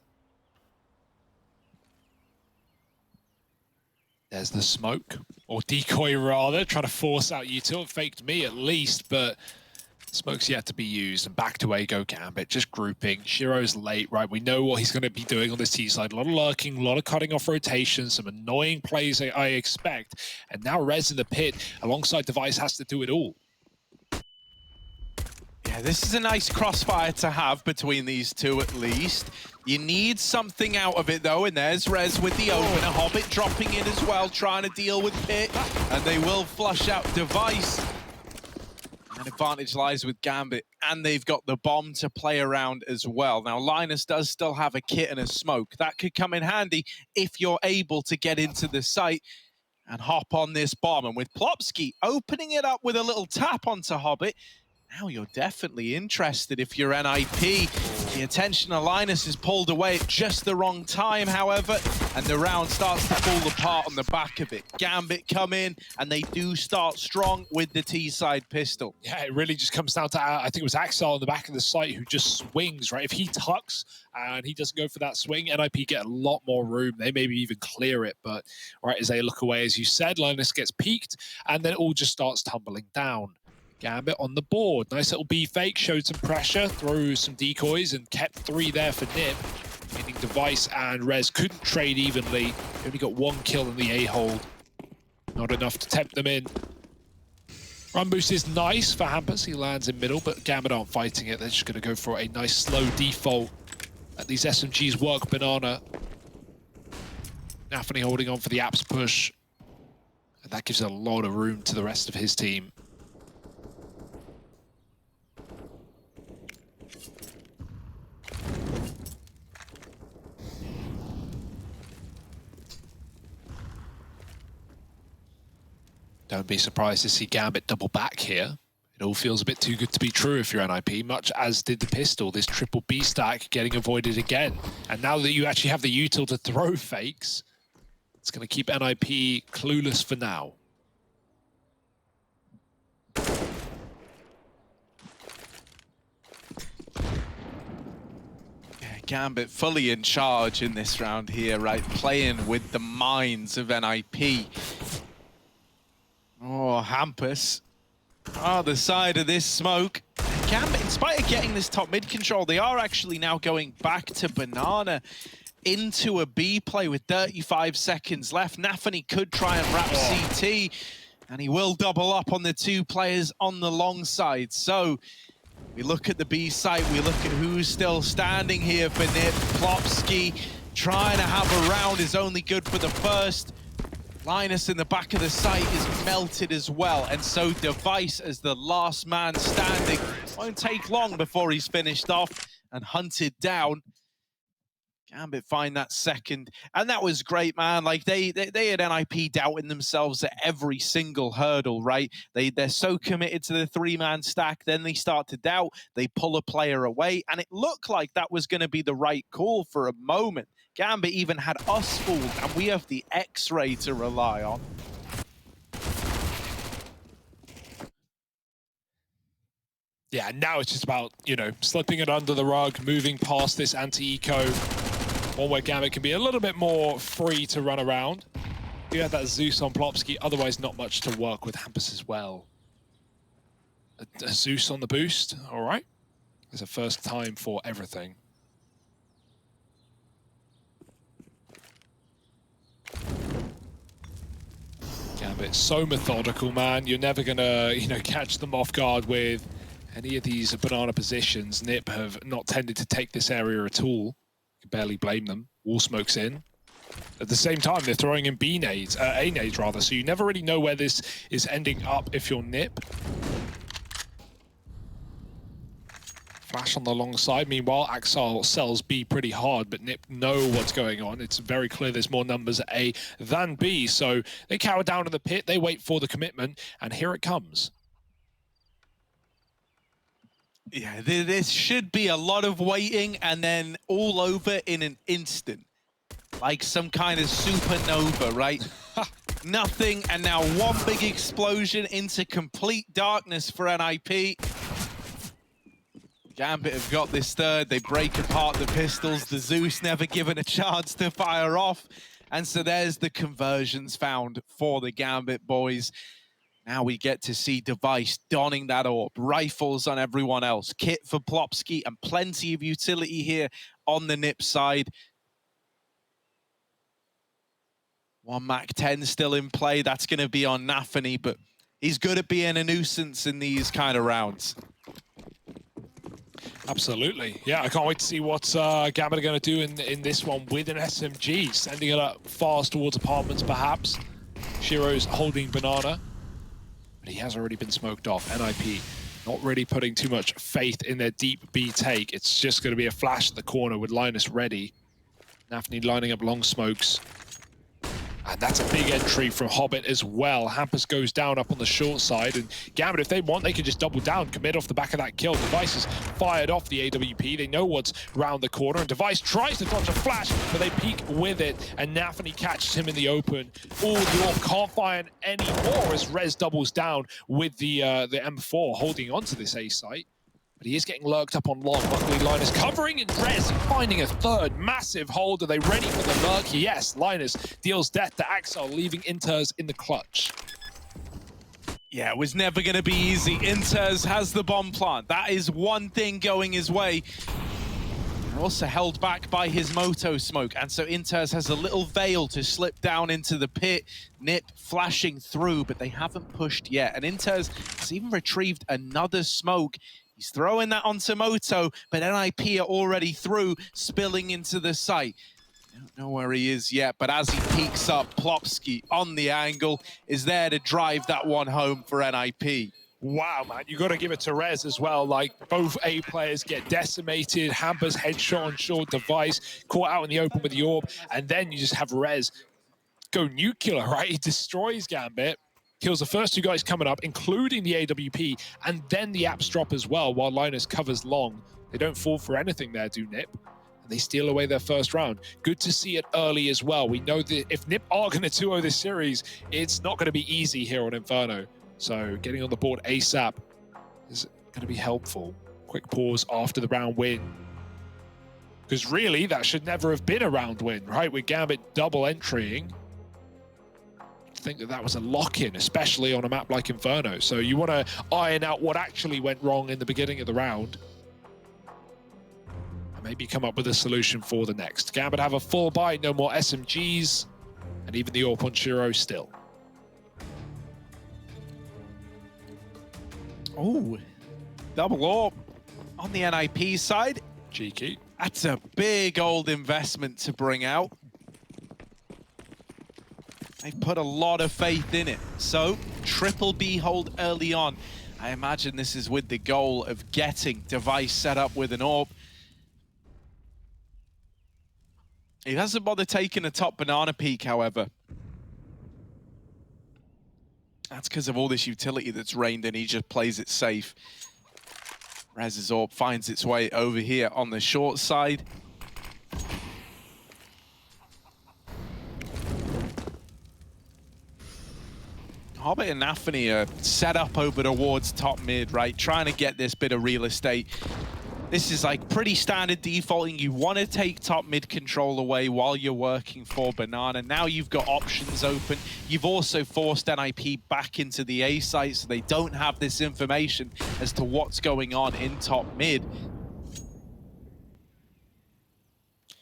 There's the smoke, or decoy rather, trying to force out util. It faked me at least, but smoke's yet to be used. And back to A go Gambit, just grouping. Shiro's late, right? We know what he's going to be doing on this T side. A lot of lurking, a lot of cutting off rotations, some annoying plays I expect. And now Rez in the pit, alongside Device, has to do it all. Yeah, this is a nice crossfire to have between these two at least. You need something out of it though, and there's Rez with the opener. Hobbit dropping in as well, trying to deal with Pit, and they will flush out Device. And advantage lies with Gambit, and they've got the bomb to play around as well. Now, Linus does still have a kit and a smoke. That could come in handy if you're able to get into the site and hop on this bomb. And with Plopsky opening it up with a little tap onto Hobbit, now you're definitely interested if you're NIP. The attention of Linus is pulled away at just the wrong time, however, and the round starts to fall apart on the back of it. Gambit come in, and they do start strong with the T-side pistol. Yeah, it really just comes down to, I think it was Axel on the back of the site who just swings, right? If he tucks and he doesn't go for that swing, NIP get a lot more room. They maybe even clear it, but right as they look away, as you said, Linus gets peaked, and then it all just starts tumbling down. Gambit on the board. Nice little B fake, showed some pressure, threw some decoys, and kept 3 there for Nip. Meaning Device and Rez couldn't trade evenly. They only got 1 kill in the A-hold. Not enough to tempt them in. Run boost is nice for Hampus. He lands in middle, but Gambit aren't fighting it. They're just going to go for a nice slow default. At these SMGs work Banana. Nafany holding on for the apps push. And that gives a lot of room to the rest of his team. Don't be surprised to see Gambit double back here. It all feels a bit too good to be true if you're NIP, much as did the pistol. This triple B stack getting avoided again. And now that you actually have the util to throw fakes, it's going to keep NIP clueless for now. Gambit fully in charge in this round here, right? Playing with the minds of NIP. Oh, Hampus Other side of this smoke. Gambit, in spite of getting this top mid control, they are actually now going back to Banana into a B play with 35 seconds left. Nafany could try and wrap CT, and he will double up on the 2 players on the long side. So we look at the B side, we look at who's still standing here for Nip. Plopsky trying to have a round is only good for the first. Linus in the back of the site is melted as well, and so Device as the last man standing. Won't take long before he's finished off and hunted down. Gambit find that second, and that was great, man. Like they had NIP doubting themselves at every single hurdle, right? They're so committed to the 3-man stack, then they start to doubt, they pull a player away, and it looked like that was going to be the right call for a moment. Gambit even had us fooled, and we have the X-ray to rely on. Yeah, now it's just about, you know, slipping it under the rug, moving past this anti-eco. One where Gambit can be a little bit more free to run around. You had that Zeus on Plopsky, otherwise not much to work with Hampus as well. A Zeus on the boost, all right. It's a first time for everything. Gambit, so methodical, man. You're never gonna, you know, catch them off guard with any of these banana positions. Nip have not tended to take this area at all. You can barely blame them. Wall smokes in. At the same time, they're throwing in B nades, A nades rather, so you never really know where this is ending up if you're Nip. Flash on the long side. Meanwhile, Axel sells B pretty hard, but Nip know what's going on. It's very clear there's more numbers at A than B, so they cower down to the pit, they wait for the commitment, and here it comes. Yeah, this should be a lot of waiting and then all over in an instant. Like some kind of supernova, right? Nothing, and now one big explosion into complete darkness for NIP. Gambit have got this third. They break apart the pistols. The Zeus never given a chance to fire off. And so there's the conversions found for the Gambit boys. Now we get to see Device donning that orb. Rifles on everyone else. Kit for Plopsky and plenty of utility here on the Nip side. One MAC-10 still in play. That's going to be on Nafany, but he's good at being a nuisance in these kind of rounds. Absolutely. Yeah, I can't wait to see what Gambit are going to do in this one with an SMG. Sending it up fast towards apartments, perhaps. Shiro's holding Banana. But he has already been smoked off. NIP not really putting too much faith in their deep B take. It's just going to be a flash at the corner with Linus ready. Nafany lining up long smokes. And that's a big entry from Hobbit as well. Hampus goes down up on the short side, and Gambit, if they want, they can just double down, commit off the back of that kill. Device is fired off the AWP. They know what's round the corner, and Device tries to dodge a flash, but they peek with it, and Nafany catches him in the open. Oh, the orb can't fire anymore as Rez doubles down with the M4 holding onto this A site. But he is getting lurked up on long. Luckily, Linus covering, and Rez finding a third massive hold. Are they ready for the lurk? Yes, Linus deals death to Axel, leaving Inters in the clutch. Yeah, it was never going to be easy. Inters has the bomb plant. That is one thing going his way. Also held back by his Moto smoke, and so Inters has a little veil to slip down into the pit. Nip flashing through, but they haven't pushed yet. And Inters has even retrieved another smoke. He's throwing that onto Moto, but NIP are already through, spilling into the site. Don't know where he is yet, but as he peeks up, Plopsky on the angle is there to drive that one home for NIP. Wow, man, you got to give it to Rez as well. Like, both A players get decimated. Hampers headshot on short, Device caught out in the open with the orb, and then you just have Rez go nuclear, right? He destroys Gambit. Kills the first 2 guys coming up, including the AWP, and then the Apps drop as well, while Linus covers long. They don't fall for anything there, do Nip. And they steal away their first round. Good to see it early as well. We know that if Nip are going to 2-0 this series, it's not going to be easy here on Inferno. So getting on the board ASAP is going to be helpful. Quick pause after the round win. Because really, that should never have been a round win, right? With Gambit double entrying. to think that that was a lock-in, especially on a map like Inferno. So you want to iron out what actually went wrong in the beginning of the round. And maybe come up with a solution for the next. Gambit have a full buy, no more SMGs, and even the AWP on Shiro still. Oh, double AWP on the NIP side. Cheeky. That's a big old investment to bring out. They put a lot of faith in it. So, triple B hold early on. I imagine this is with the goal of getting Device set up with an AWP. He doesn't bother taking a top banana peek, however. That's because of all this utility that's reigned in. He just plays it safe. Rez's AWP finds its way over here on the short side. Hobbit and Nafany are set up over towards top mid, right? Trying to get this bit of real estate. This is like pretty standard defaulting. You want to take top mid control away while you're working for Banana. Now you've got options open. You've also forced NIP back into the A site, so they don't have this information as to what's going on in top mid.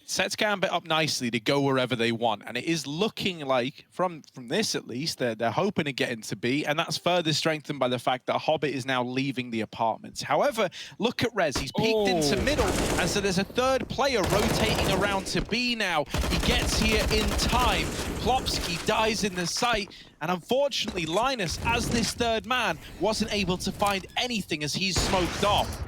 Sets Gambit up nicely to go wherever they want, and it is looking like, from this at least, they're hoping to get into B, and that's further strengthened by the fact that Hobbit is now leaving the apartments. However, look at Rez, he's peeked into middle, and so there's a third player rotating around to B now. He gets here in time, Plopsky dies in the site, and unfortunately Linus, as this third man, wasn't able to find anything as he's smoked off.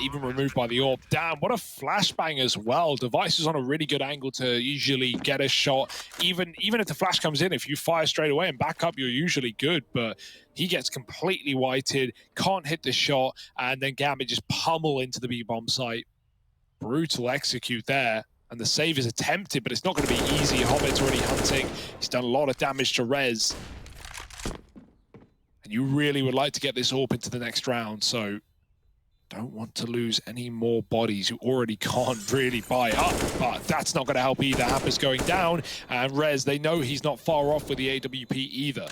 Even removed by the AWP. Damn, what a flashbang as well. Device is on a really good angle to usually get a shot. Even if the flash comes in, if you fire straight away and back up, you're usually good. But he gets completely whited, can't hit the shot, and then Gambit just pummel into the B-bomb site. Brutal execute there. And the save is attempted, but it's not going to be easy. Hobbit's already hunting. He's done a lot of damage to Rez. And you really would like to get this AWP into the next round, so don't want to lose any more bodies who already can't really buy up, but that's not going to help either. Hamper's going down, and Rez, they know he's not far off with the AWP either.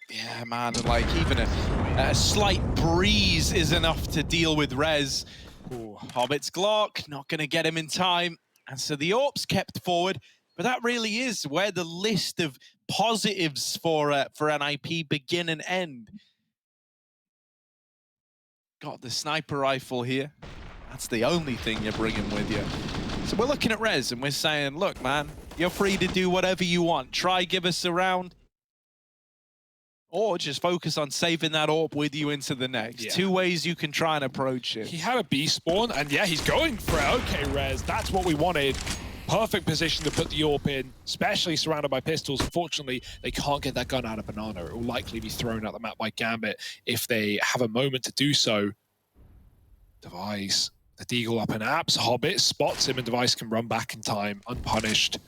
Yeah, man, and like even a slight breeze is enough to deal with Rez. Ooh, Hobbit's Glock, not going to get him in time, and so the AWP's kept forward, but that really is where the list of positives for NIP begin and end. Got the sniper rifle here. That's the only thing you're bringing with you. So we're looking at Rez and we're saying, look, man, you're free to do whatever you want. Try give us a round. Or just focus on saving that AWP with you into the next. Yeah. Two ways you can try and approach it. He had a B spawn, and yeah, he's going for it. Okay, Rez, that's what we wanted. Perfect position to put the AWP in, especially surrounded by pistols. Unfortunately, they can't get that gun out of Banana. It will likely be thrown out the map by Gambit if they have a moment to do so. Device, the Deagle up and apps. Hobbit spots him, and Device can run back in time, unpunished.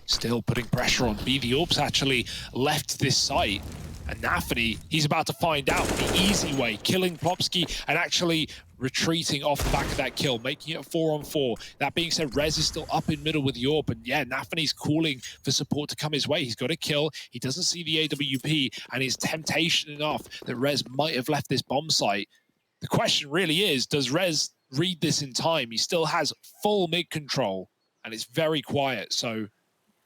Still putting pressure on B. The AWP's actually left this site. And Nafany, he's about to find out the easy way, killing Plopsky and actually retreating off the back of that kill, making it 4-on-4. That being said, Rez is still up in middle with AWP, and yeah, Nafany's calling for support to come his way. He's got a kill, he doesn't see the AWP, and it's temptation enough that Rez might have left this bomb site. The question really is, does Rez read this in time? He still has full mid control, and it's very quiet, so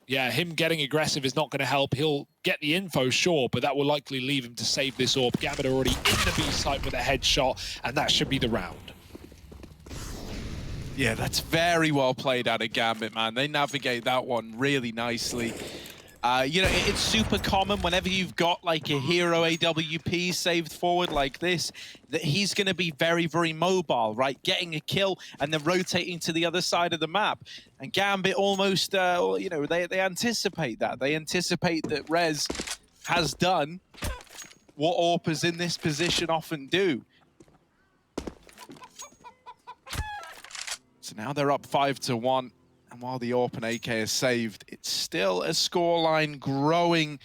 yeah, him getting aggressive is not going to help. He'll get the info, sure, but that will likely leave him to save this AWP. Gambit already in the B site with a headshot, and that should be the round. Yeah, that's very well played out of Gambit, man. They navigate that one really nicely. You know, it's super common whenever you've got like a hero AWP saved forward like this, that he's going to be very, very mobile, right? Getting a kill and then rotating to the other side of the map. And Gambit almost, you know, they anticipate that. They anticipate that Rez has done what AWPers in this position often do. So now they're up 5-1. And while the AWP and AK is saved, it's still a scoreline growing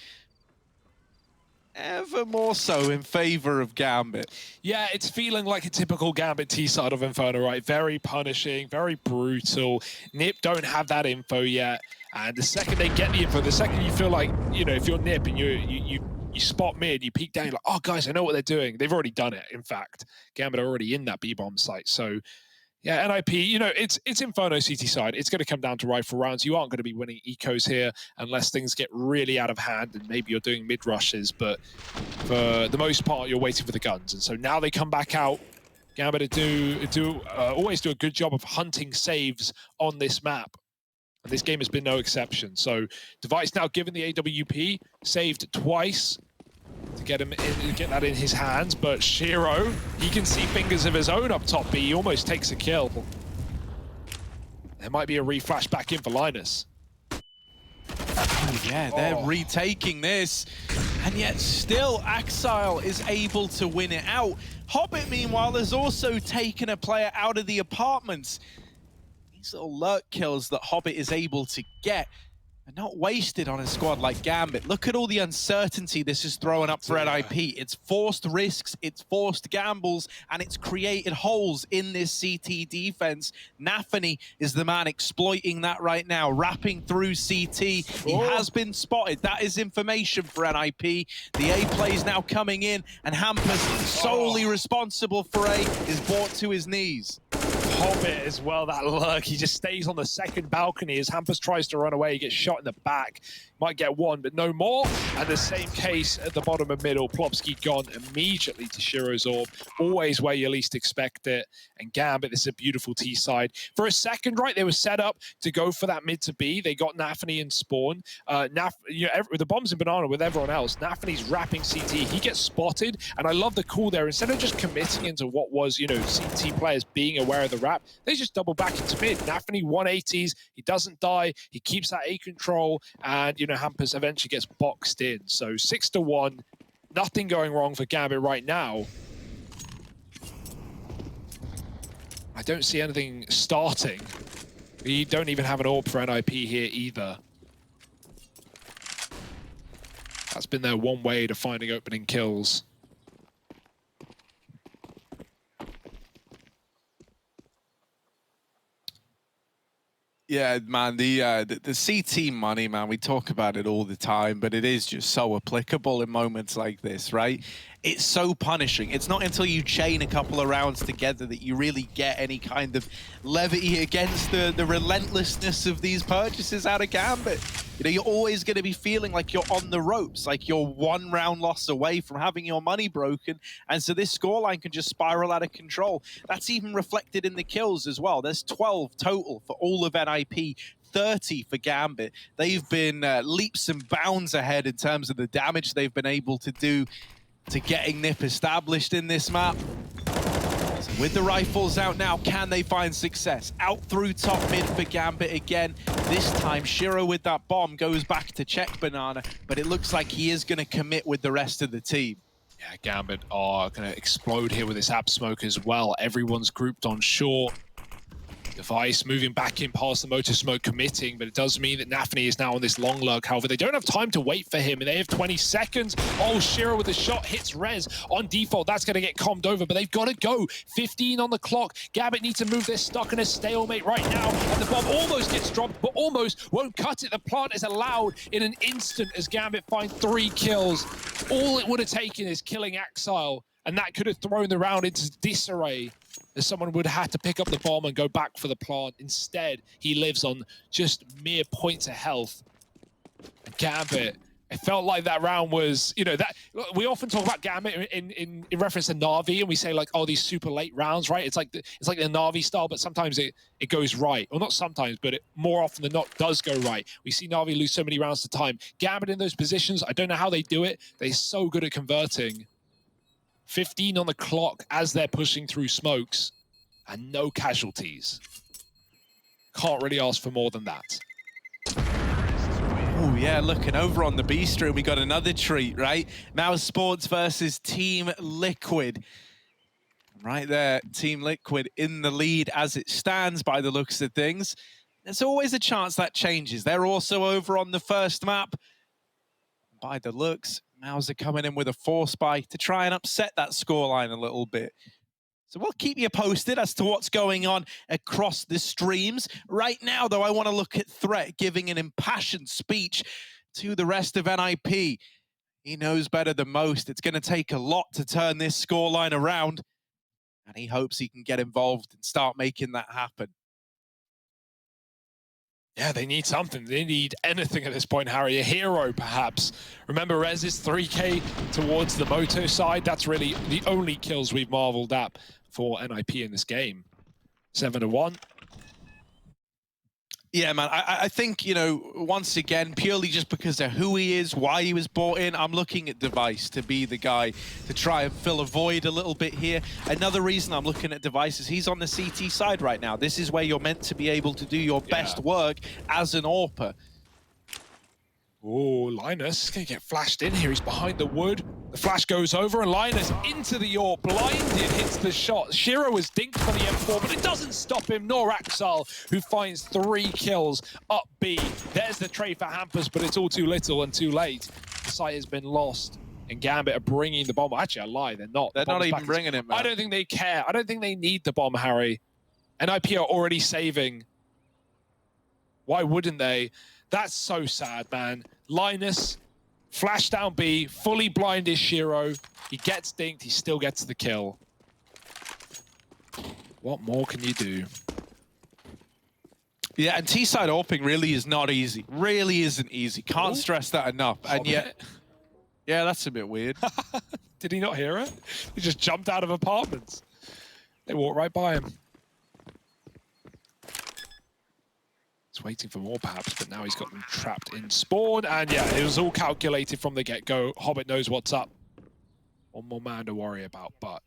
ever more so in favor of Gambit. Yeah, it's feeling like a typical Gambit T-side of Inferno, right? Very punishing, very brutal. Nip don't have that info yet. And the second they get the info, the second you feel like, you know, if you're Nip and you spot mid, you peek down, you're like, oh, guys, I know what they're doing. They've already done it, in fact. Gambit are already in that B-bomb site. So, yeah, NIP, you know, it's Inferno CT side. It's going to come down to rifle rounds. You aren't going to be winning ecos here unless things get really out of hand and maybe you're doing mid rushes. But for the most part, you're waiting for the guns. And so now they come back out. Gambit always do a good job of hunting saves on this map. And this game has been no exception. So Device now given the AWP, saved twice to get that in his hands, but Shiro, he can see fingers of his own up top B. He almost takes a kill. There might be a reflash back in for Linus. Oh, yeah, they're retaking this, and yet still Axile is able to win it out. Hobbit, meanwhile, has also taken a player out of the apartments. These little lurk kills that Hobbit is able to get are not wasted on a squad like Gambit. Look at all the uncertainty this is throwing up for NIP. It's forced risks, it's forced gambles, and it's created holes in this CT defense. Nafany is the man exploiting that right now, wrapping through CT. He has been spotted. That is information for NIP. The A play is now coming in, and Hampus, solely responsible for A, is brought to his knees. Hobbit as well, that lurk. He just stays on the second balcony as Hampus tries to run away. He gets shot in the back. Might get one, but no more. And the same case at the bottom of middle. Plopsky gone immediately to Shiro's orb. Always where you least expect it. And Gambit, this is a beautiful T side. For a second, right, they were set up to go for that mid to B. They got Nafany and Spawn. The bombs in Banana with everyone else. Nafany's wrapping CT. He gets spotted. And I love the call there. Instead of just committing into what was, you know, CT players being aware of the wrap, they just double back into mid. Nafany 180s. He doesn't die. He keeps that A control. And, you know, Hampus eventually gets boxed in. So 6-1, nothing going wrong for Gambit right now. I don't see anything starting. We don't even have an AWP for NIP here either. That's been their one way to finding opening kills. Yeah, man, the CT money, man, we talk about it all the time, but it is just so applicable in moments like this, right? It's so punishing. It's not until you chain a couple of rounds together that you really get any kind of levity against the relentlessness of these purchases out of Gambit. You know, you're always going to be feeling like you're on the ropes, like you're one round loss away from having your money broken. And so this scoreline can just spiral out of control. That's even reflected in the kills as well. There's 12 total for all of NIP. 30 for Gambit. They've been leaps and bounds ahead in terms of the damage they've been able to do to getting Nip established in this map. So with the rifles out now, can they find success? Out through top mid for Gambit again. This time, Shiro with that bomb goes back to check Banana, but it looks like he is going to commit with the rest of the team. Yeah, Gambit are going to explode here with this app smoke as well. Everyone's grouped on short. Device moving back in past the motor smoke, committing, but it does mean that Nafany is now on this long lurk. However, they don't have time to wait for him, and they have 20 seconds. Oh, Shiro with the shot hits Rez on default. That's going to get calmed over, but they've got to go. 15 on the clock. Gambit needs to move. They're stuck in a stalemate right now, and the bomb almost gets dropped, but almost won't cut it. The plant is allowed in an instant as Gambit find 3 kills. All it would have taken is killing Axile, and that could have thrown the round into disarray, as someone would have had to pick up the bomb and go back for the plant. Instead, he lives on just mere points of health. And Gambit, it felt like that round was, you know, that we often talk about Gambit in reference to Na'Vi, and we say like, oh, these super late rounds, right? It's like the Na'Vi style, but sometimes it goes right. Well, not sometimes, but it more often than not does go right. We see Na'Vi lose so many rounds at a time. Gambit in those positions, I don't know how they do it. They're so good at converting. 15 on the clock as they're pushing through smokes, and no casualties. Can't really ask for more than that. Oh yeah, looking over on the B stream, we got another treat, right? Mouse Sports versus Team Liquid. Right there, Team Liquid in the lead as it stands by the looks of things. There's always a chance that changes. They're also over on the first map. By the looks, Mauser coming in with a force spike to try and upset that scoreline a little bit. So we'll keep you posted as to what's going on across the streams. Right now, though, I want to look at Threat giving an impassioned speech to the rest of NIP. He knows better than most. It's going to take a lot to turn this scoreline around, and he hopes he can get involved and start making that happen. Yeah, they need something. They need anything at this point, Harry. A hero, perhaps. Remember, Rez is 3k towards the Moto side. That's really the only kills we've marveled at for NIP in this game. 7-1. Yeah, man, I think, you know, once again, purely just because of who he is, why he was brought in, I'm looking at Device to be the guy to try and fill a void a little bit here. Another reason I'm looking at Device is he's on the CT side right now. This is where you're meant to be able to do your best work as an AWPer. Oh, Linus is going to get flashed in here. He's behind the wood. The flash goes over, and Linus into the AWP, blinded, hits the shot. Shiro is dinked for the M4, but it doesn't stop him, nor Axel, who finds 3 kills up B. There's the trade for Hampus, but it's all too little and too late. The site has been lost, and Gambit are bringing the bomb. Actually, I lie, they're not. They're not even bringing it, man. I don't think they care. I don't think they need the bomb, Harry. NIP are already saving. Why wouldn't they? That's so sad, man. Linus, flash down B, fully blind is Shiro. He gets dinked, he still gets the kill. What more can you do? Yeah, and T-side AWPing really is not easy. Really isn't easy. Can't stress that enough. And yet, yeah, that's a bit weird. Did he not hear it? He just jumped out of apartments. They walked right by him. He's waiting for more, perhaps, but now he's got them trapped in spawn. And yeah, it was all calculated from the get-go. Hobbit knows what's up. One more man to worry about, but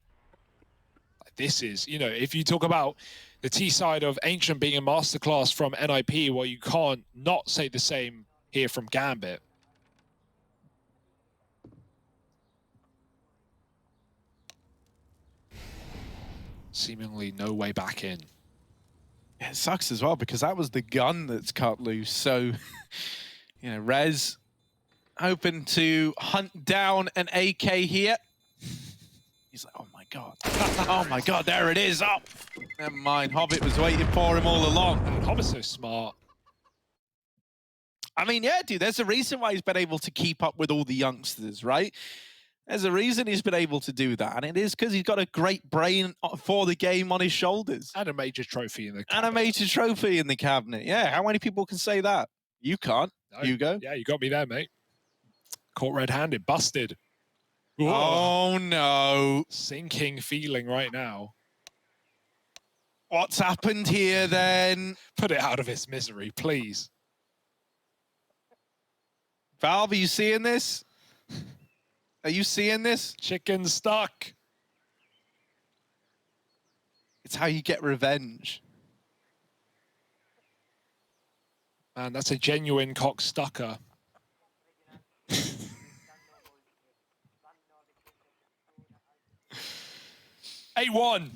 this is, you know, if you talk about the T side of Ancient being a masterclass from NIP, well, you can't not say the same here from Gambit. Seemingly no way back in. It sucks as well because that was the gun that's cut loose. So, you know, Rez hoping to hunt down an AK here. He's like, oh my God. Oh my God, there it is. Oh, never mind. Hobbit was waiting for him all along. Man, Hobbit's so smart. I mean, yeah, dude, there's a reason why he's been able to keep up with all the youngsters, right? There's a reason he's been able to do that, and it is because he's got a great brain for the game on his shoulders. And a major trophy in the cabinet. And a major trophy in the cabinet. Yeah, how many people can say that? You can't. No. Hugo? Yeah, you got me there, mate. Caught red-handed, busted. Whoa. Oh, no. Sinking feeling right now. What's happened here, then? Put it out of its misery, please. Valve, are you seeing this? Are you seeing this? Chicken stuck. It's how you get revenge. Man, that's a genuine cockstucker. A1.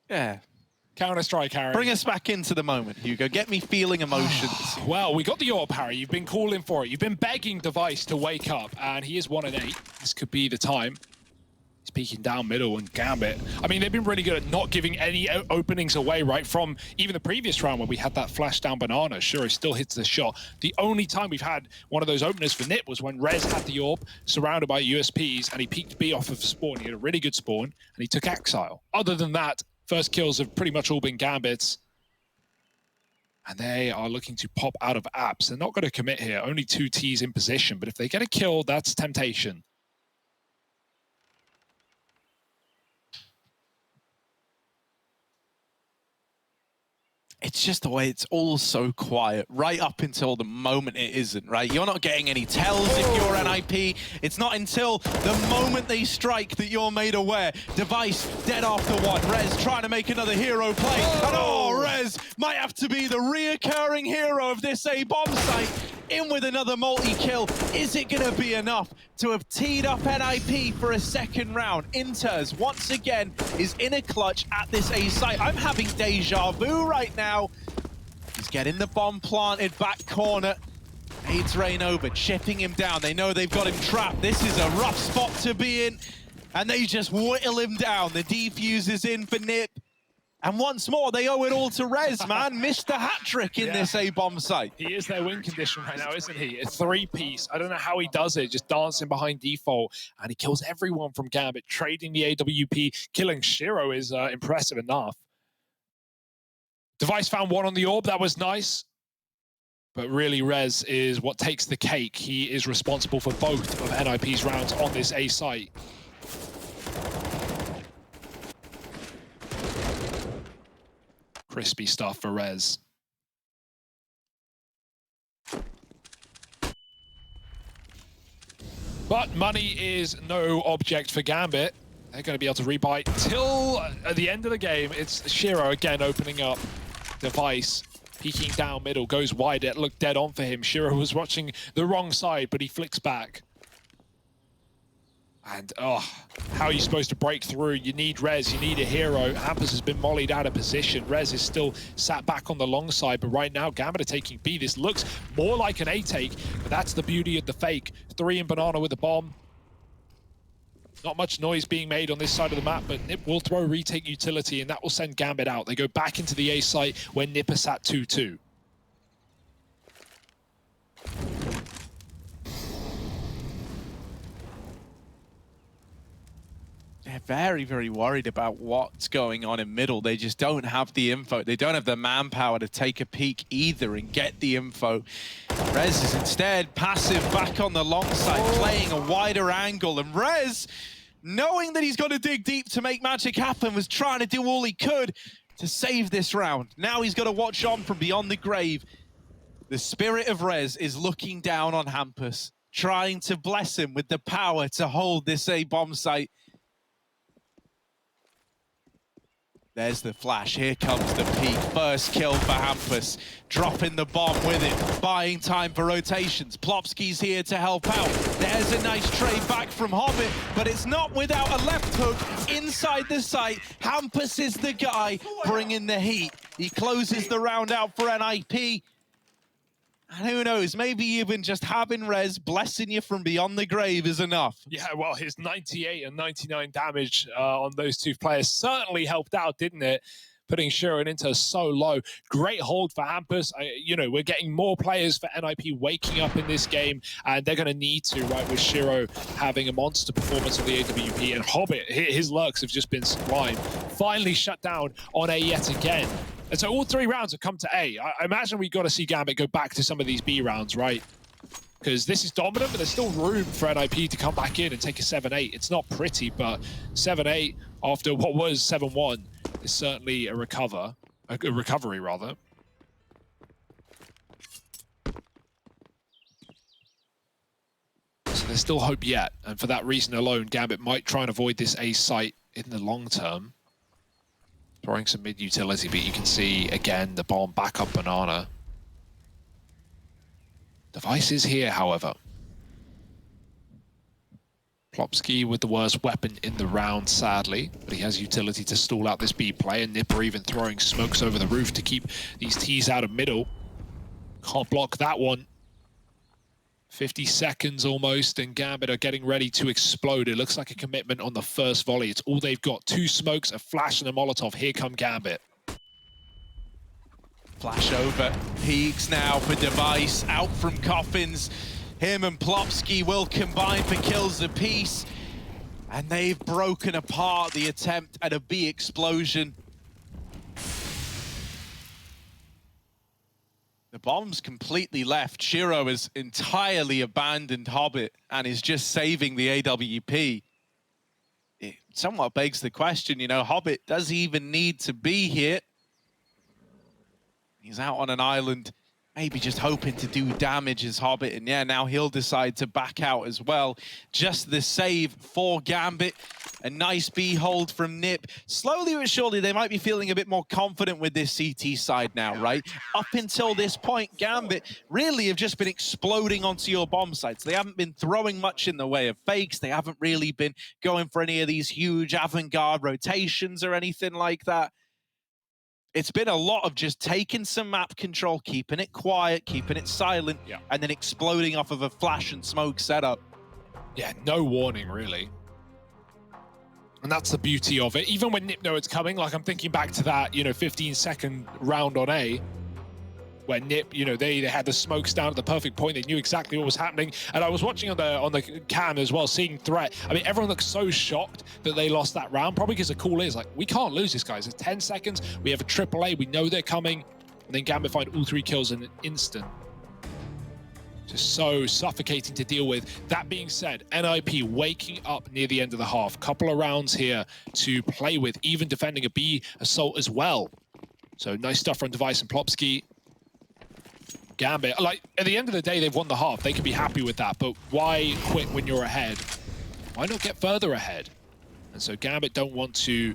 Yeah. Counter-Strike, Harry. Bring us back into the moment, Hugo. Get me feeling emotions. Well, we got the AWP, Harry. You've been calling for it. You've been begging Device to wake up, and he is 1-8. This could be the time. He's peeking down middle, and Gambit. I mean, they've been really good at not giving any openings away, right? From even the previous round where we had that flash down banana. Sure, he still hits the shot. The only time we've had one of those openers for NIP was when Rez had the AWP surrounded by USPs, and he peeked B off of spawn. He had a really good spawn, and he took Exile. Other than that, first kills have pretty much all been Gambits. And they are looking to pop out of apps. They're not going to commit here. Only 2 Ts in position. But if they get a kill, that's temptation. It's just the way it's all so quiet, right up until the moment it isn't, right? You're not getting any tells if you're NIP. It's not until the moment they strike that you're made aware. Device dead after one. Rez trying to make another hero play. And oh, Rez might have to be the reoccurring hero of this A-bomb site. In with another multi-kill. Is it going to be enough to have teed up NIP for a second round? Inters, once again, is in a clutch at this A site. I'm having deja vu right now. He's getting the bomb planted back corner. Aids Rain over, chipping him down. They know they've got him trapped. This is a rough spot to be in. And they just whittle him down. The defuse is in for Nip. And once more, they owe it all to Rez, man. Missed the hat trick in this A-bomb site. He is their win condition right now, isn't he? A three-piece. I don't know how he does it, just dancing behind default. And he kills everyone from Gambit, trading the AWP. Killing Shiro is impressive enough. Device found one on the orb. That was nice. But really, Rez is what takes the cake. He is responsible for both of NIP's rounds on this A site. Crispy stuff for Rez. But money is no object for Gambit. They're going to be able to rebuy till at the end of the game. It's Shiro again opening up. Device peeking down middle, goes wide. It looked dead on for him. Shiro was watching the wrong side, but he flicks back. And, oh, how are you supposed to break through? You need Rez, you need a hero. Hampus has been mollied out of position. Rez is still sat back on the long side, but right now, Gambit are taking B. This looks more like an A take, but that's the beauty of the fake. 3 in Banana with the bomb. Not much noise being made on this side of the map, but Nip will throw retake utility, and that will send Gambit out. They go back into the A site when Nip is sat 2-2. They're very, very worried about what's going on in middle. They just don't have the info. They don't have the manpower to take a peek either and get the info. Rez is instead passive back on the long side, playing a wider angle. And Rez, knowing that he's got to dig deep to make magic happen, was trying to do all he could to save this round. Now he's got to watch on from beyond the grave. The spirit of Rez is looking down on Hampus, trying to bless him with the power to hold this A-bomb site. There's the flash. Here comes the peak. First kill for Hampus. Dropping the bomb with it. Buying time for rotations. Plopsky's here to help out. There's a nice trade back from Hobbit, but it's not without a left hook inside the site. Hampus is the guy bringing the heat. He closes the round out for NIP. And who knows, maybe even just having Rez blessing you from beyond the grave is enough. Yeah, well, his 98 and 99 damage on those two players certainly helped out, didn't it? Putting Shiro into so low. Great hold for Hampus. You know, we're getting more players for NIP waking up in this game, and they're going to need to, right, with Shiro having a monster performance on the AWP. And Hobbit, his lurks have just been sublime. Finally shut down on A yet again. And so all 3 rounds have come to A. I imagine we've got to see Gambit go back to some of these B rounds, right? Because this is dominant, but there's still room for NIP to come back in and take a 7-8. It's not pretty, but 7-8 after what was 7-1 is certainly a recovery rather. So there's still hope yet, and for that reason alone, Gambit might try and avoid this A site in the long term. Throwing some mid utility, but you can see again the bomb back up Banana. Device is here, however. Plopsky with the worst weapon in the round, sadly, but he has utility to stall out this B play, and Nipper even throwing smokes over the roof to keep these T's out of middle. Can't block that one. 50 seconds almost, and Gambit are getting ready to explode. It looks like a commitment on the first volley. It's all they've got. 2 smokes, a flash, and a Molotov. Here come Gambit. Flash over. Peaks now for Device. Out from Coffins. Him and Plopsky will combine for kills apiece. And they've broken apart the attempt at a B explosion. The bomb's completely left. Shiro has entirely abandoned Hobbit and is just saving the AWP. It somewhat begs the question, you know, Hobbit, does he even need to be here? He's out on an island, maybe just hoping to do damage as Hobbit. And yeah, now he'll decide to back out as well. Just the save for Gambit. A nice B hold from Nip. Slowly but surely, they might be feeling a bit more confident with this CT side now, right? Up until this point, Gambit really have just been exploding onto your bomb sites. They haven't been throwing much in the way of fakes. They haven't really been going for any of these huge avant-garde rotations or anything like that. It's been a lot of just taking some map control, keeping it quiet, keeping it silent, and then exploding off of a flash and smoke setup. Yeah, no warning, really. And that's the beauty of it. Even when Nip know it's coming, like I'm thinking back to that, 15-second round on A, where Nip, they had the smokes down at the perfect point. They knew exactly what was happening. And I was watching on the cam as well, seeing threat. I mean, everyone looks so shocked that they lost that round, probably because the call is like, we can't lose this, guys. It's 10 seconds. We have a AAA. We know they're coming. And then Gambit find all 3 kills in an instant. Just so suffocating to deal with. That being said, NIP waking up near the end of the half. Couple of rounds here to play with, even defending a B assault as well. So nice stuff from Device and Plopsky. Gambit, like, at the end of the day, they've won the half. They can be happy with that, but why quit when you're ahead? Why not get further ahead? And so Gambit don't want to,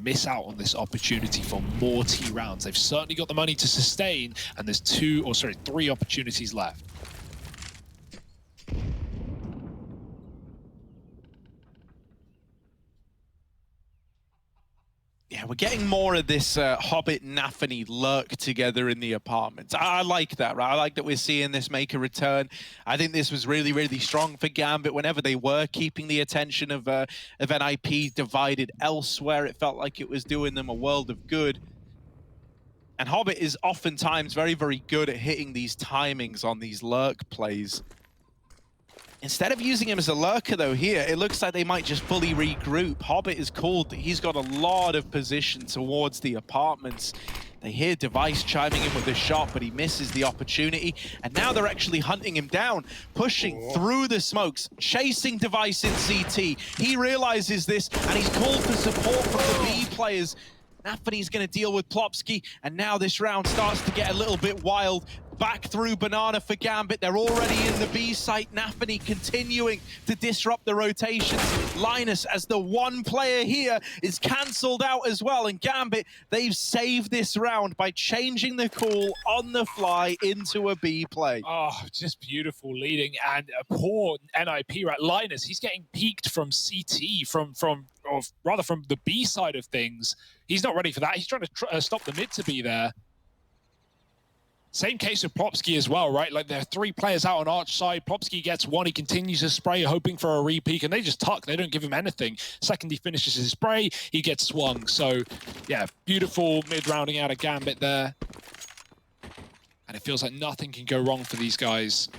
miss out on this opportunity for more T rounds. They've certainly got the money to sustain, and there's 3 opportunities left. Yeah, we're getting more of this Hobbit Nafany lurk together in the apartments. I like that, right? I like that we're seeing this make a return. I think this was really, really strong for Gambit whenever they were keeping the attention of NIP divided elsewhere. It felt like it was doing them a world of good. And Hobbit is oftentimes very, very good at hitting these timings on these lurk plays. Instead of using him as a lurker, though, here, it looks like they might just fully regroup. Hobbit is called. He's got a lot of position towards the apartments. They hear Device chiming in with a shot, but he misses the opportunity. And now they're actually hunting him down, pushing through the smokes, chasing Device in CT. He realizes this, and he's called for support from the B players. Nafany's going to deal with Plopsky, and now this round starts to get a little bit wild. Back through Banana for Gambit. They're already in the B site. Nafany continuing to disrupt the rotations. Linus, as the one player here, is cancelled out as well. And Gambit, they've saved this round by changing the call on the fly into a B play. Oh, just beautiful leading. And a poor NIP, right? Linus, he's getting peaked from CT, from the B side of things. He's not ready for that. He's trying to stop the mid to be there. Same case with Plopsky as well, right? Like, there are 3 players out on Arch side. Plopsky gets 1. He continues to spray, hoping for a re-peak, and they just tuck. They don't give him anything. Second, he finishes his spray. He gets swung. So, yeah, beautiful mid-rounding out of Gambit there. And it feels like nothing can go wrong for these guys.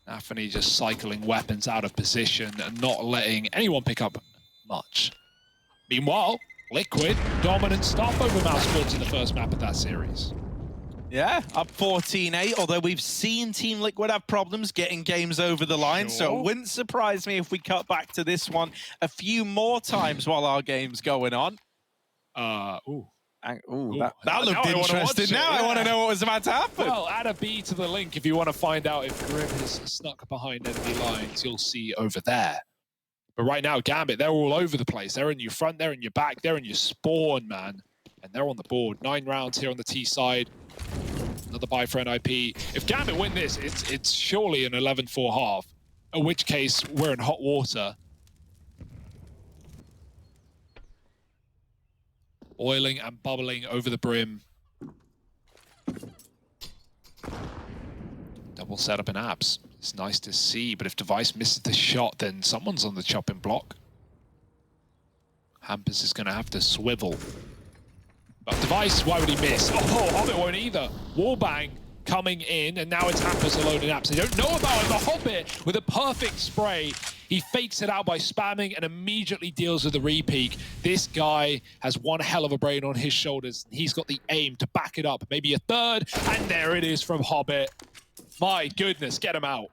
Nafany just cycling weapons out of position and not letting anyone pick up much. Meanwhile, Liquid, dominant stop over Mouse Sports in the first map of that series. Yeah, up 14-8, although we've seen Team Liquid have problems getting games over the line, so it wouldn't surprise me if we cut back to this one a few more times while our game's going on. That looked interesting. Now I want to know what was about to happen. Well, add a B to the link if you want to find out if Grim has snuck behind enemy lines. You'll see over there. But right now, Gambit, they're all over the place. They're in your front, they're in your back, they're in your spawn, man. And they're on the board. 9 rounds here on the T side. Another buy for NIP. If Gambit win this, it's surely an 11-4 half, in which case we're in hot water. Oiling and bubbling over the brim. Double setup in abs. It's nice to see, but if Device misses the shot, then someone's on the chopping block. Hampus is going to have to swivel. But Device, why would he miss? Oh, Hobbit won't either. Wallbang coming in, and now it's Hampus alone in apps. They don't know about it. The Hobbit with a perfect spray. He fakes it out by spamming and immediately deals with the re-peak. This guy has one hell of a brain on his shoulders. He's got the aim to back it up. Maybe a third, and there it is from Hobbit. My goodness, get him out.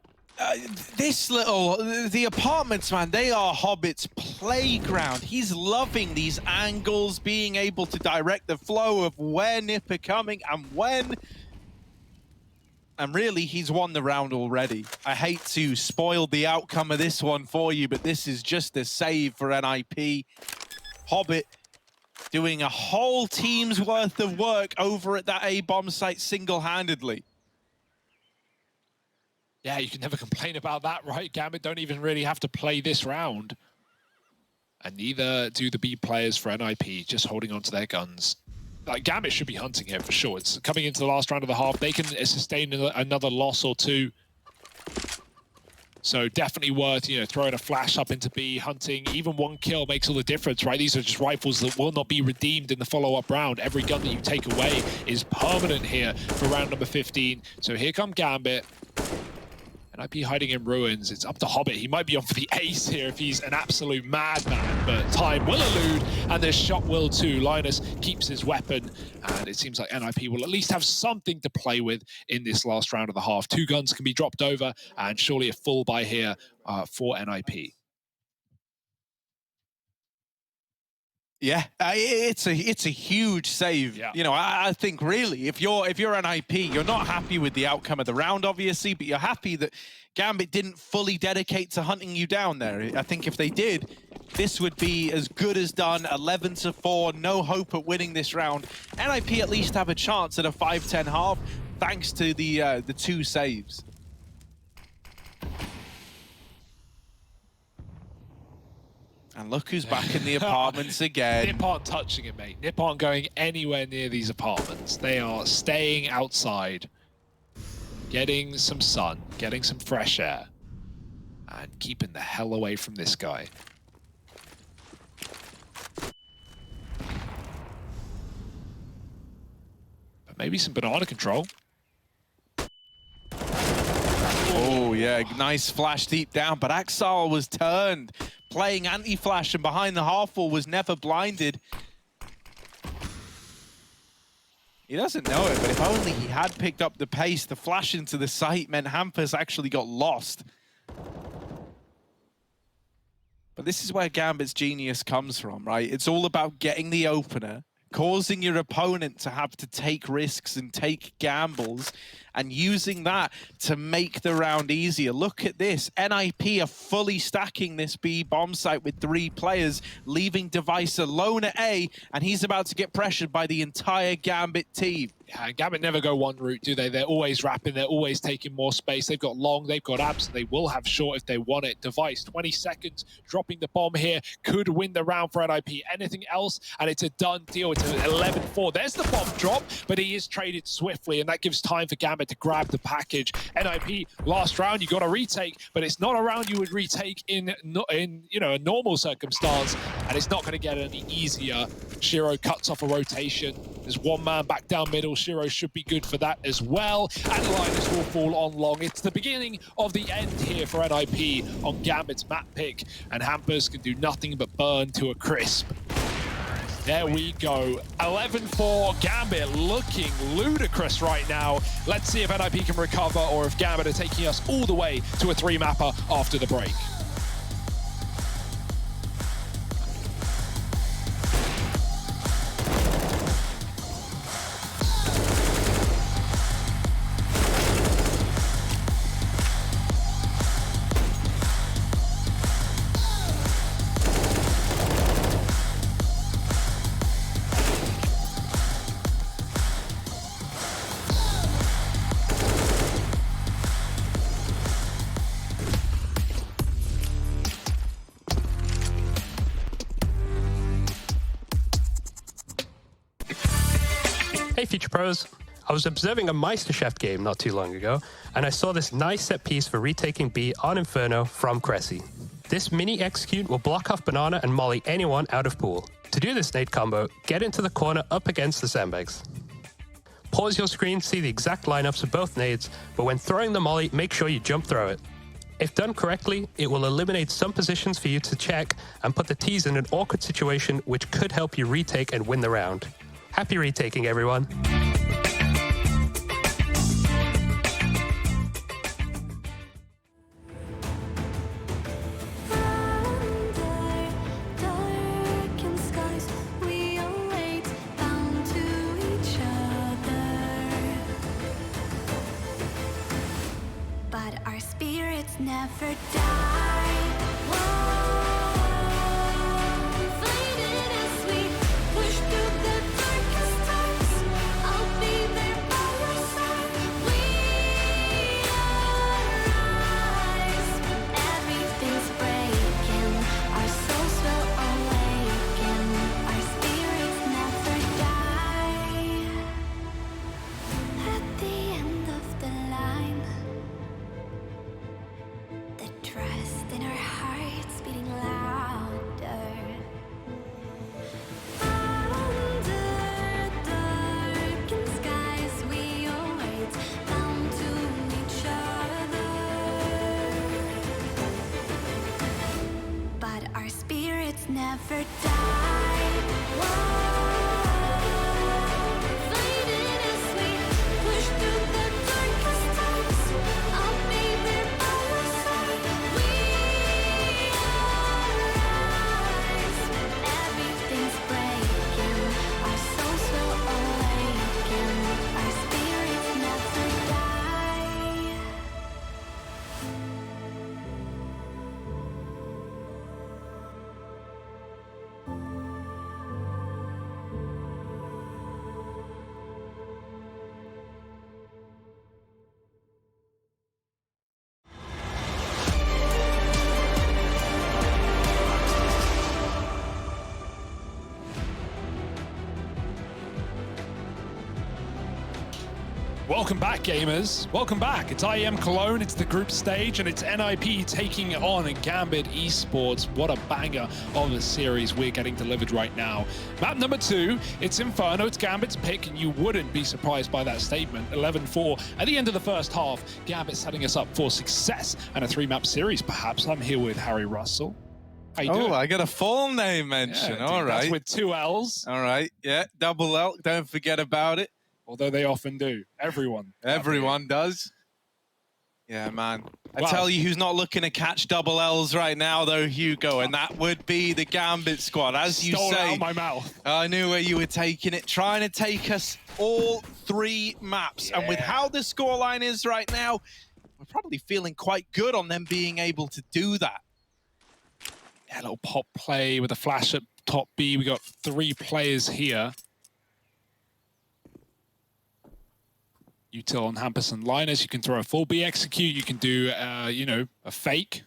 The apartments, man, they are Hobbit's playground. He's loving these angles, being able to direct the flow of where Nip are coming and when. And really, he's won the round already. I hate to spoil the outcome of this one for you, but this is just a save for NIP. Hobbit doing a whole team's worth of work over at that A-bomb site single-handedly. Yeah, you can never complain about that, right? Gambit don't even really have to play this round. And neither do the B players for NIP, just holding on to their guns. like Gambit should be hunting here for sure. It's coming into the last round of the half. They can sustain another loss or two. So definitely worth, you know, throwing a flash up into B, hunting. Even one kill makes all the difference, right? These are just rifles that will not be redeemed in the follow-up round. Every gun that you take away is permanent here for round number 15. So here come Gambit. NIP hiding in ruins. It's up to Hobbit. He might be on for the ace here if he's an absolute madman, but time will elude, and this shot will too. Linus keeps his weapon, and it seems like NIP will at least have something to play with in this last round of the half. 2 guns can be dropped over, and surely a full buy here for NIP. Yeah, it's a huge save. Yeah. You know, I think really, if you're NIP, you're not happy with the outcome of the round, obviously, but you're happy that Gambit didn't fully dedicate to hunting you down there. I think if they did, this would be as good as done. 11-4, no hope at winning this round. NIP at least have a chance at a 5-10 half, thanks to the 2 saves. And look who's back in the apartments again. Nip aren't touching it, mate. Nip aren't going anywhere near these apartments. They are staying outside, getting some sun, getting some fresh air, and keeping the hell away from this guy. But maybe some banana control. Oh, yeah, nice flash deep down, but Axal was turned. Playing anti-flash and behind the half wall, was never blinded. He doesn't know it, but if only he had picked up the pace, the flash into the site meant Hampus actually got lost. But this is where Gambit's genius comes from, right? It's all about getting the opener, causing your opponent to have to take risks and take gambles, and using that to make the round easier. Look at this. NIP are fully stacking this B bomb site with 3 players, leaving Device alone at A, and he's about to get pressured by the entire Gambit team. Yeah, Gambit never go one route, do they? They're always wrapping, they're always taking more space. They've got long, they've got abs, they will have short if they want it. Device, 20 seconds, dropping the bomb here, could win the round for NIP. Anything else, and it's a done deal. It's an 11-4. There's the bomb drop, but he is traded swiftly, and that gives time for Gambit to grab the package. NIP, last round, you got a retake, but it's not a round you would retake in you know, a normal circumstance, and it's not going to get any easier. Shiro cuts off a rotation. There's one man back down middle. Shiro should be good for that as well. And Linus will fall on long. It's the beginning of the end here for NIP on Gambit's map pick. And Hampers can do nothing but burn to a crisp. There we go. 11-4. Gambit looking ludicrous right now. Let's see if NIP can recover or if Gambit are taking us all the way to a 3-mapper after the break. Hey Future Pros, I was observing a MeisterChef game not too long ago, and I saw this nice set piece for retaking B on Inferno from Cressy. This mini execute will block off Banana and molly anyone out of pool. To do this nade combo, get into the corner up against the sandbags. Pause your screen to see the exact lineups of both nades, but when throwing the molly, make sure you jump throw it. If done correctly, it will eliminate some positions for you to check and put the T's in an awkward situation which could help you retake and win the round. Happy retaking, everyone. But our spirits never die. Faded as we push through the darkest times. I'll Welcome back, gamers. Welcome back. It's IEM Cologne, it's the group stage, and it's NIP taking on Gambit Esports. What a banger of a series we're getting delivered right now. Map number 2, it's Inferno, it's Gambit's pick, and you wouldn't be surprised by that statement. 11-4 at the end of the first half. Gambit setting us up for success and a 3-map series, perhaps. I'm here with Harry Russell. How you doing? I got a full name mention. Yeah, all dude, right. That's with 2 L's. All right. Yeah, double L. Don't forget about it. Although they often do. Everyone does. Yeah, man. I tell you who's not looking to catch double L's right now, though, Hugo, and that would be the Gambit squad. As you Stole it say, out of my mouth. I knew where you were taking it, trying to take us all 3 maps. And with how the scoreline is right now, we're probably feeling quite good on them being able to do that. Yeah, a little pop play with a flash at top B. We got 3 players here. Util on Hampus and Linus. You can throw a full B execute. You can do, you know, a fake.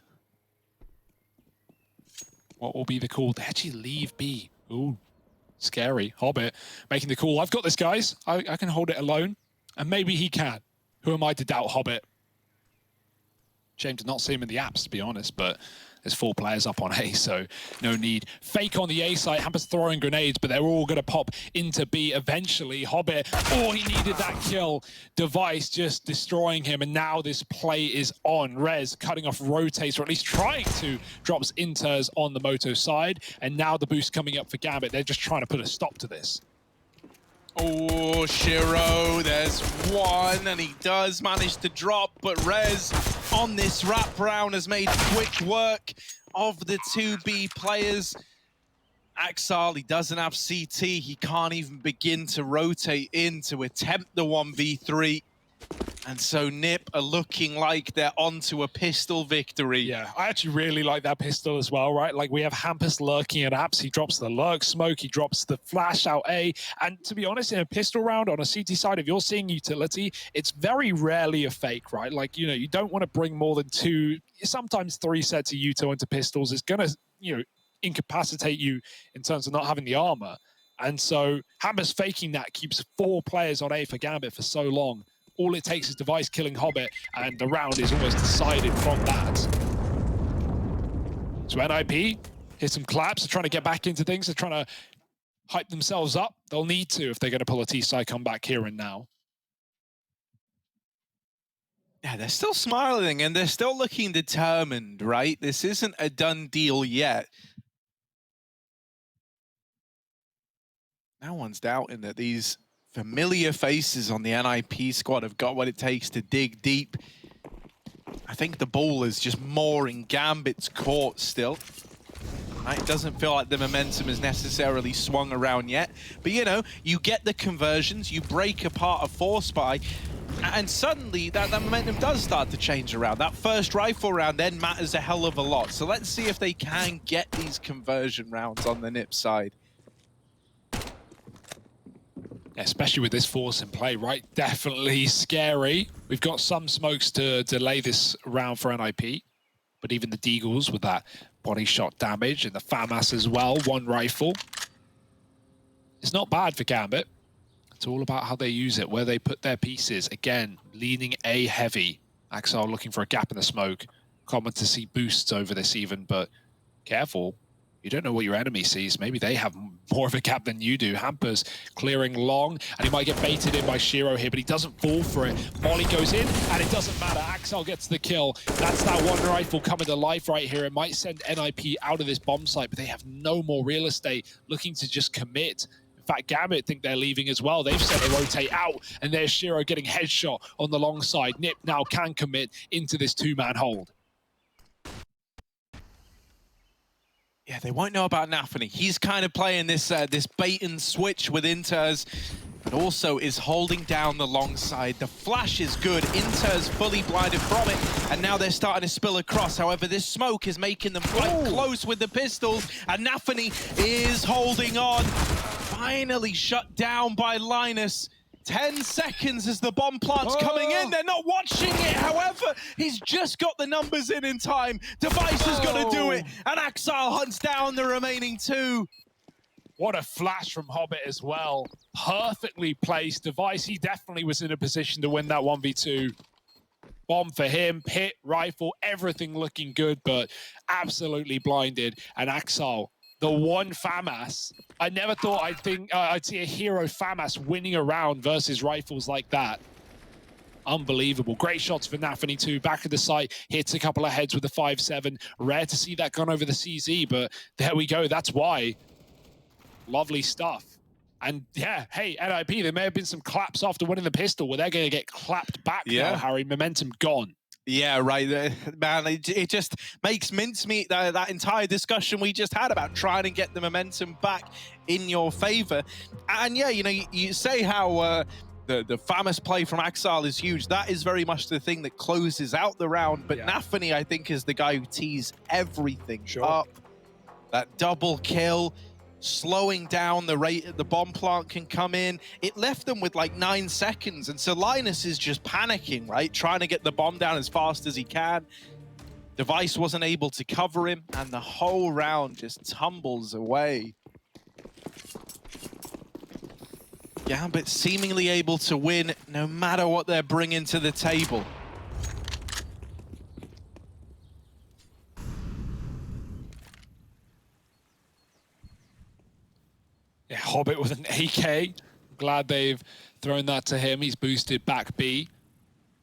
What will be the call? They actually leave B. Ooh, scary. Hobbit making the call. I've got this, guys. I can hold it alone. And maybe he can. Who am I to doubt Hobbit? Shame to not see him in the apps, to be honest, but there's 4 players up on A, so no need. Fake on the A side. Hampus throwing grenades, but they're all going to pop into B eventually. Hobbit, oh, he needed that kill. Device just destroying him, and now this play is on. Rez cutting off rotates, or at least trying to, drops Inters on the Moto side, and now the boost coming up for Gambit. They're just trying to put a stop to this. Oh, Shiro, there's 1, and he does manage to drop, but Rez on this wraparound has made quick work of the 2B players. Axal, he doesn't have CT. He can't even begin to rotate in to attempt the 1v3. And so Nip are looking like they're onto a pistol victory. Yeah, I actually really like that pistol as well, right? Like, we have Hampus lurking at apps. He drops the lurk smoke. He drops the flash out A. And to be honest, in a pistol round on a CT side, if you're seeing utility, it's very rarely a fake, right? Like, you know, you don't want to bring more than 2, sometimes 3 sets of util into pistols. It's going to, you know, incapacitate you in terms of not having the armor. And so Hampus faking that keeps 4 players on A for Gambit for so long. All it takes is Device killing Hobbit, and the round is almost decided from that. So NIP, here's some claps. They're trying to get back into things. They're trying to hype themselves up. They'll need to if they're going to pull a T-side comeback here and now. Yeah, they're still smiling, and they're still looking determined, right? This isn't a done deal yet. No one's doubting that these familiar faces on the NIP squad have got what it takes to dig deep. I think the ball is just more in Gambit's court still. It doesn't feel like the momentum is necessarily swung around yet. But, you know, you get the conversions, you break apart a force buy, and suddenly that momentum does start to change around. That first rifle round then matters a hell of a lot. So let's see if they can get these conversion rounds on the Nip side. Especially with this force in play, right? Definitely scary. We've got some smokes to delay this round for NIP, but even the Deagles with that body shot damage and the FAMAS as well, 1 rifle. It's not bad for Gambit. It's all about how they use it, where they put their pieces. Again, leaning A heavy. Axel looking for a gap in the smoke. Common to see boosts over this even, but careful. You don't know what your enemy sees. Maybe they have more of a gap than you do. Hampus clearing long, and he might get baited in by Shiro here, but he doesn't fall for it. Molly goes in, and it doesn't matter. Axel gets the kill. That's that 1 rifle coming to life right here. It might send NIP out of this bomb site, but they have no more real estate, looking to just commit. In fact, Gambit think they're leaving as well. They've set a rotate out, and there's Shiro getting headshot on the long side. Nip now can commit into this 2-man hold. Yeah, they won't know about Nafany. He's kind of playing this this bait and switch with Inters, but also is holding down the long side. The flash is good. Inters fully blinded from it, and now they're starting to spill across. However, this smoke is making them quite close with the pistols, and Nafany is holding on. Finally shut down by Linus. 10 seconds as the bomb plant's coming in. They're not watching it. However, he's just got the numbers in time. Device has got to do it. And Axel hunts down the remaining 2. What a flash from Hobbit as well. Perfectly placed device. He definitely was in a position to win that 1v2. Bomb for him, pit, rifle, everything looking good, but absolutely blinded. And Axel, the one FAMAS. I never thought I'd see a hero FAMAS winning a round versus rifles like that. Unbelievable. Great shots for Nafany too. Back of the site, hits a couple of heads with the 5-7. Rare to see that gun over the CZ, but there we go. That's why. Lovely stuff. And yeah, hey, NIP, there may have been some claps after winning the pistol. Well, they're going to get clapped back now, Harry. Momentum gone. Yeah, right. Man, it just makes mincemeat that entire discussion we just had about trying to get the momentum back in your favor. And yeah, you know, you say how the famous play from Axel is huge. That is very much the thing that closes out the round. But Nafany, I think, is the guy who tees everything up. That double kill, slowing down the rate the bomb plant can come in. It left them with like 9 seconds. And so Linus is just panicking, right? Trying to get the bomb down as fast as he can. Device wasn't able to cover him. And the whole round just tumbles away. Gambit seemingly able to win no matter what they're bringing to the table. Yeah, Hobbit with an AK. Glad they've thrown that to him. He's boosted back B.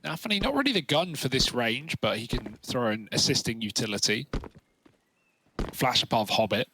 Nafany, not really the gun for this range, but he can throw an assisting utility. Flash above Hobbit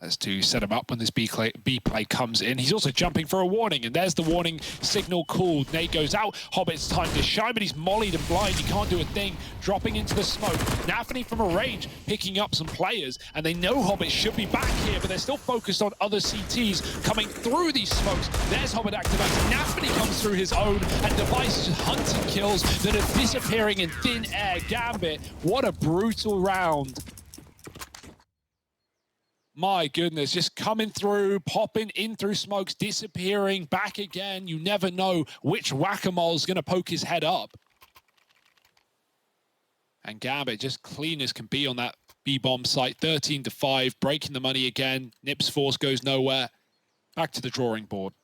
as to set him up when this B play comes in. He's also jumping for a warning, and there's the warning signal called. Nade goes out. Hobbit's time to shine, but he's mollied and blind. He can't do a thing. Dropping into the smoke. Nafany from a range, picking up some players, and they know Hobbit should be back here, but they're still focused on other CTs coming through these smokes. There's Hobbit activated. Nafany comes through his own, and Device is just hunting kills that are disappearing in thin air. Gambit, what a brutal round. My goodness, just coming through, popping in through smokes, disappearing, back again. You never know which whack-a-mole is going to poke his head up. And Gambit just clean as can be on that B-bomb site. 13-5, breaking the money again. Nips Force goes nowhere. Back to the drawing board.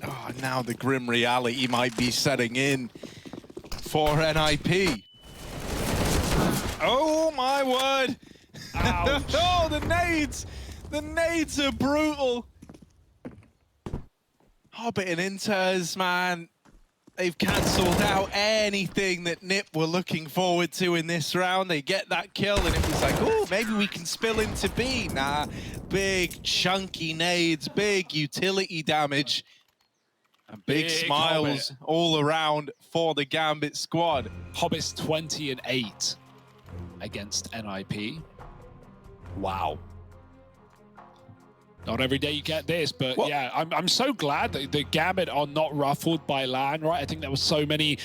Oh, now the grim reality might be setting in for NIP. Oh my word! Oh, the nades! The nades are brutal. Hobbit and Inters, man, they've cancelled out anything that Nip were looking forward to in this round. They get that kill, and it was like, oh, maybe we can spill into B. Nah, big chunky nades, big utility damage. And big smiles Hobbit all around for the Gambit squad. Hobbit's 20-8 against NIP. Wow. Not every day you get this, but yeah, I'm so glad that the Gambit are not ruffled by LAN, right? I think there was so many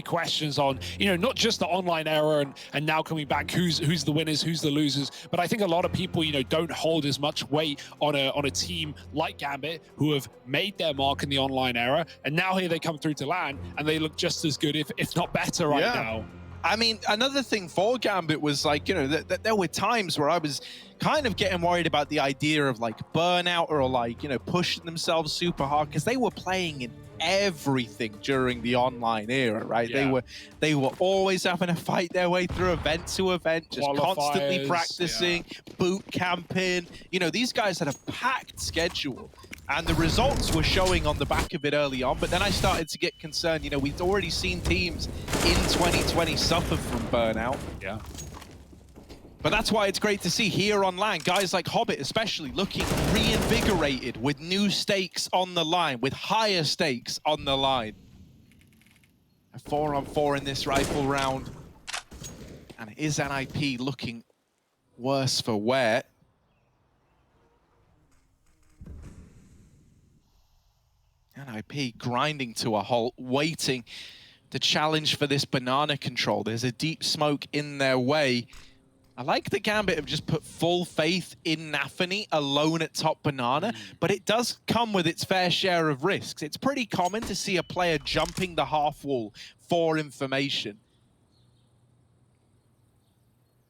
questions on, you know, not just the online era and now coming back, who's the winners, who's the losers, but I think a lot of people, you know, don't hold as much weight on a team like Gambit who have made their mark in the online era, and now here they come through to LAN and they look just as good, if not better right now. I mean, another thing for Gambit was like, you know, there were times where I was kind of getting worried about the idea of like burnout or like, you know, pushing themselves super hard because they were playing in everything during the online era, right? Yeah. They were always having to fight their way through event to event, just constantly practicing, boot camping. You know, these guys had a packed schedule. And the results were showing on the back of it early on, but then I started to get concerned. You know, we'd already seen teams in 2020 suffer from burnout. Yeah. But that's why it's great to see here on LAN, guys like Hobbit especially looking reinvigorated with new stakes on the line, with higher stakes on the line. A 4-on-4 in this rifle round. And is NIP looking worse for wear? NIP grinding to a halt, waiting to challenge for this banana control. There's a deep smoke in their way. I like the Gambit have just put full faith in Nafany alone at top banana, but it does come with its fair share of risks. It's pretty common to see a player jumping the half wall for information.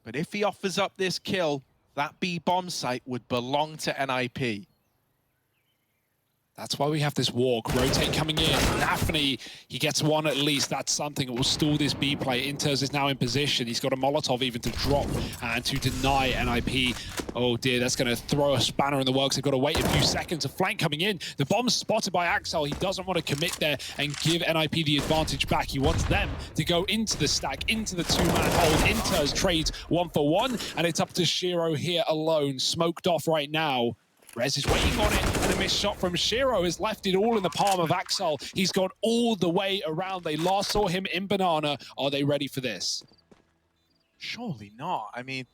But if he offers up this kill, that B bomb site would belong to NIP. That's why we have this walk. Rotate coming in. Daphne, he gets one at least. That's something that will stall this B play. Inters is now in position. He's got a Molotov even to drop and to deny NIP. Oh dear, that's going to throw a spanner in the works. They've got to wait a few seconds. A flank coming in. The bomb's spotted by Axel. He doesn't want to commit there and give NIP the advantage back. He wants them to go into the stack, into the two-man hold. Inters trades 1-for-1, and it's up to Shiro here alone. Smoked off right now. Rez is waiting on it, and a missed shot from Shiro has left it all in the palm of Axel. He's gone all the way around. They last saw him in Banana. Are they ready for this? Surely not. I mean,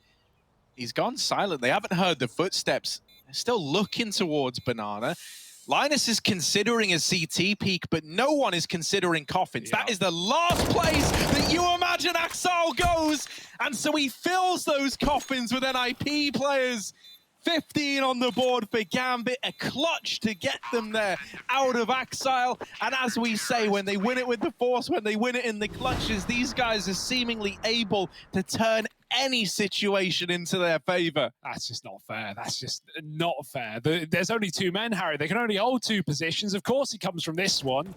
he's gone silent. They haven't heard the footsteps. They're still looking towards Banana. Linus is considering a CT peek, but no one is considering coffins. That is the last place that you imagine Axel goes. And so he fills those coffins with NIP players. 15 on the board for Gambit, a clutch to get them there out of Axile. And as we say, when they win it with the force, when they win it in the clutches, these guys are seemingly able to turn any situation into their favor. That's just not fair. That's just not fair. There's only two men, Harry. They can only hold two positions. Of course he comes from this one.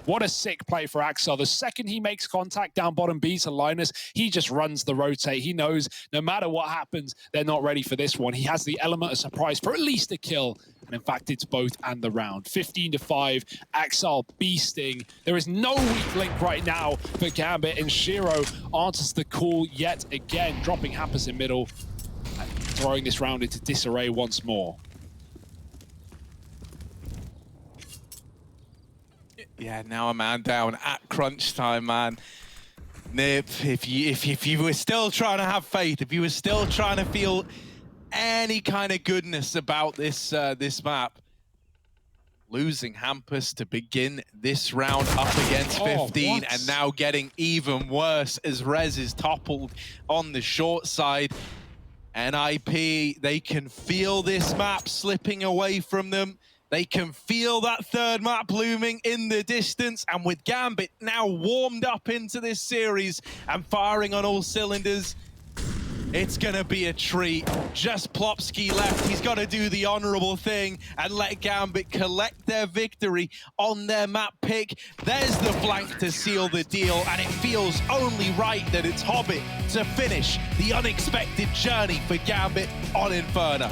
What a sick play for Axel. The second he makes contact down bottom B to Linus, he just runs the rotate. He knows no matter what happens, they're not ready for this one. He has the element of surprise for at least a kill. And in fact, it's both and the round. 15-5, Axel beasting. There is no weak link right now for Gambit, and Shiro answers the call yet again, dropping Hampus in middle and throwing this round into disarray once more. Yeah, now a man down at crunch time, man. Nip, if you were still trying to have faith, if you were still trying to feel any kind of goodness about this this map, losing Hampus to begin this round up against 15, and now getting even worse as Rez is toppled on the short side. NIP, they can feel this map slipping away from them. They can feel that third map looming in the distance, and with Gambit now warmed up into this series and firing on all cylinders, it's gonna be a treat. Just Plopsky left. He's got to do the honorable thing and let Gambit collect their victory on their map pick. There's the flank to seal the deal, and it feels only right that it's Hobbit to finish the unexpected journey for Gambit on Inferno.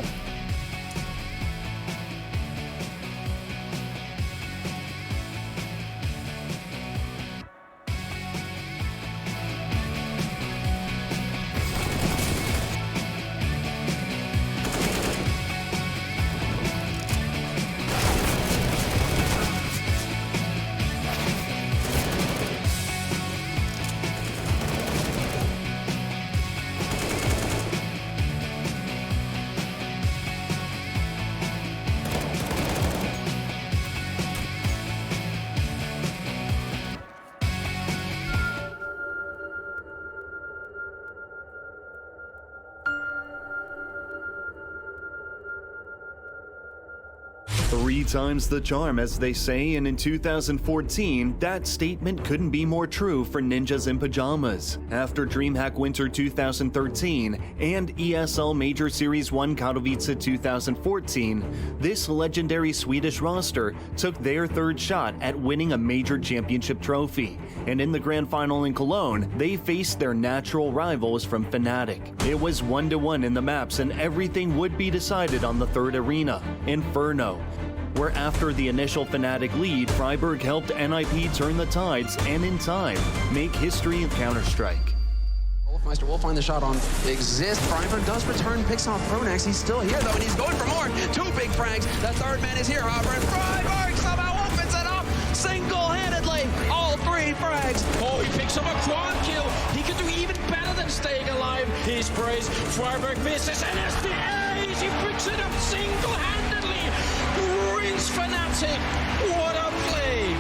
Three times the charm, as they say, and in 2014, that statement couldn't be more true for Ninjas in Pajamas. After DreamHack Winter 2013 and ESL Major Series 1 Katowice 2014, this legendary Swedish roster took their third shot at winning a major championship trophy. And in the grand final in Cologne, they faced their natural rivals from Fnatic. It was 1-1 in the maps, and everything would be decided on the third arena, Inferno, where after the initial Fnatic lead, Freiburg helped NIP turn the tides and in time, make history in Counter-Strike. Wolfmeister will find the shot on Exist. Freiburg does return, picks off Pronex. He's still here though, and he's going for more. Two big frags. The third man is here, however, and Freiburg somehow opens it up single-handedly. All three frags. Oh, he picks up a quad kill. He could do even better than staying alive. He sprays. Freiburg misses, and as the A's, he picks it up single-handedly. Ruins Fnatic. What a play.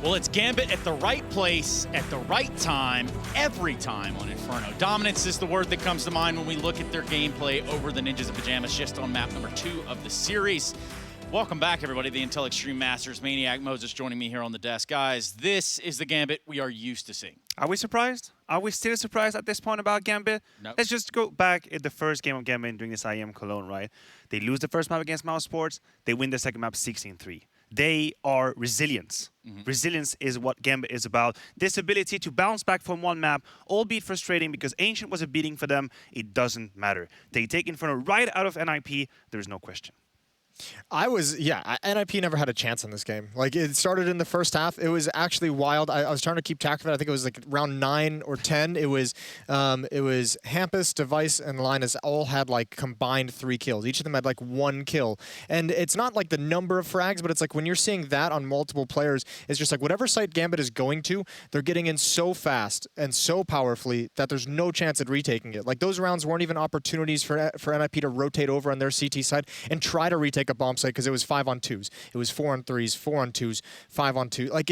Well, it's Gambit at the right place, at the right time, every time on Inferno. Dominance is the word that comes to mind when we look at their gameplay over the Ninjas in Pajamas, just on map number 2 of the series. Welcome back, everybody. The Intel Extreme Masters, Maniac Moses joining me here on the desk. Guys, this is the Gambit we are used to seeing. Are we surprised? Are we still surprised at this point about Gambit? No. Let's just go back at the first game of Gambit during this IEM Cologne, right? They lose the first map against Mouse Sports. They win the second map 16-3. They are resilience. Resilience is what Gambit is about. This ability to bounce back from one map, albeit frustrating because Ancient was a beating for them, it doesn't matter. They take Inferno right out of NIP, there is no question. NIP never had a chance in this game. Like, it started in the first half. It was actually wild. I was trying to keep track of it. I think it was like round 9 or 10. It was Hampus, Device, and Linus all had like combined 3 kills. Each of them had like 1 kill. And it's not like the number of frags, but it's like when you're seeing that on multiple players, it's just like whatever site Gambit is going to, they're getting in so fast and so powerfully that there's no chance at retaking it. Like, those rounds weren't even opportunities for NIP to rotate over on their CT side and try to retake a bomb site, because it was 5-on-2s. It was 4-on-3s, 4-on-2s, 5-on-2. Like,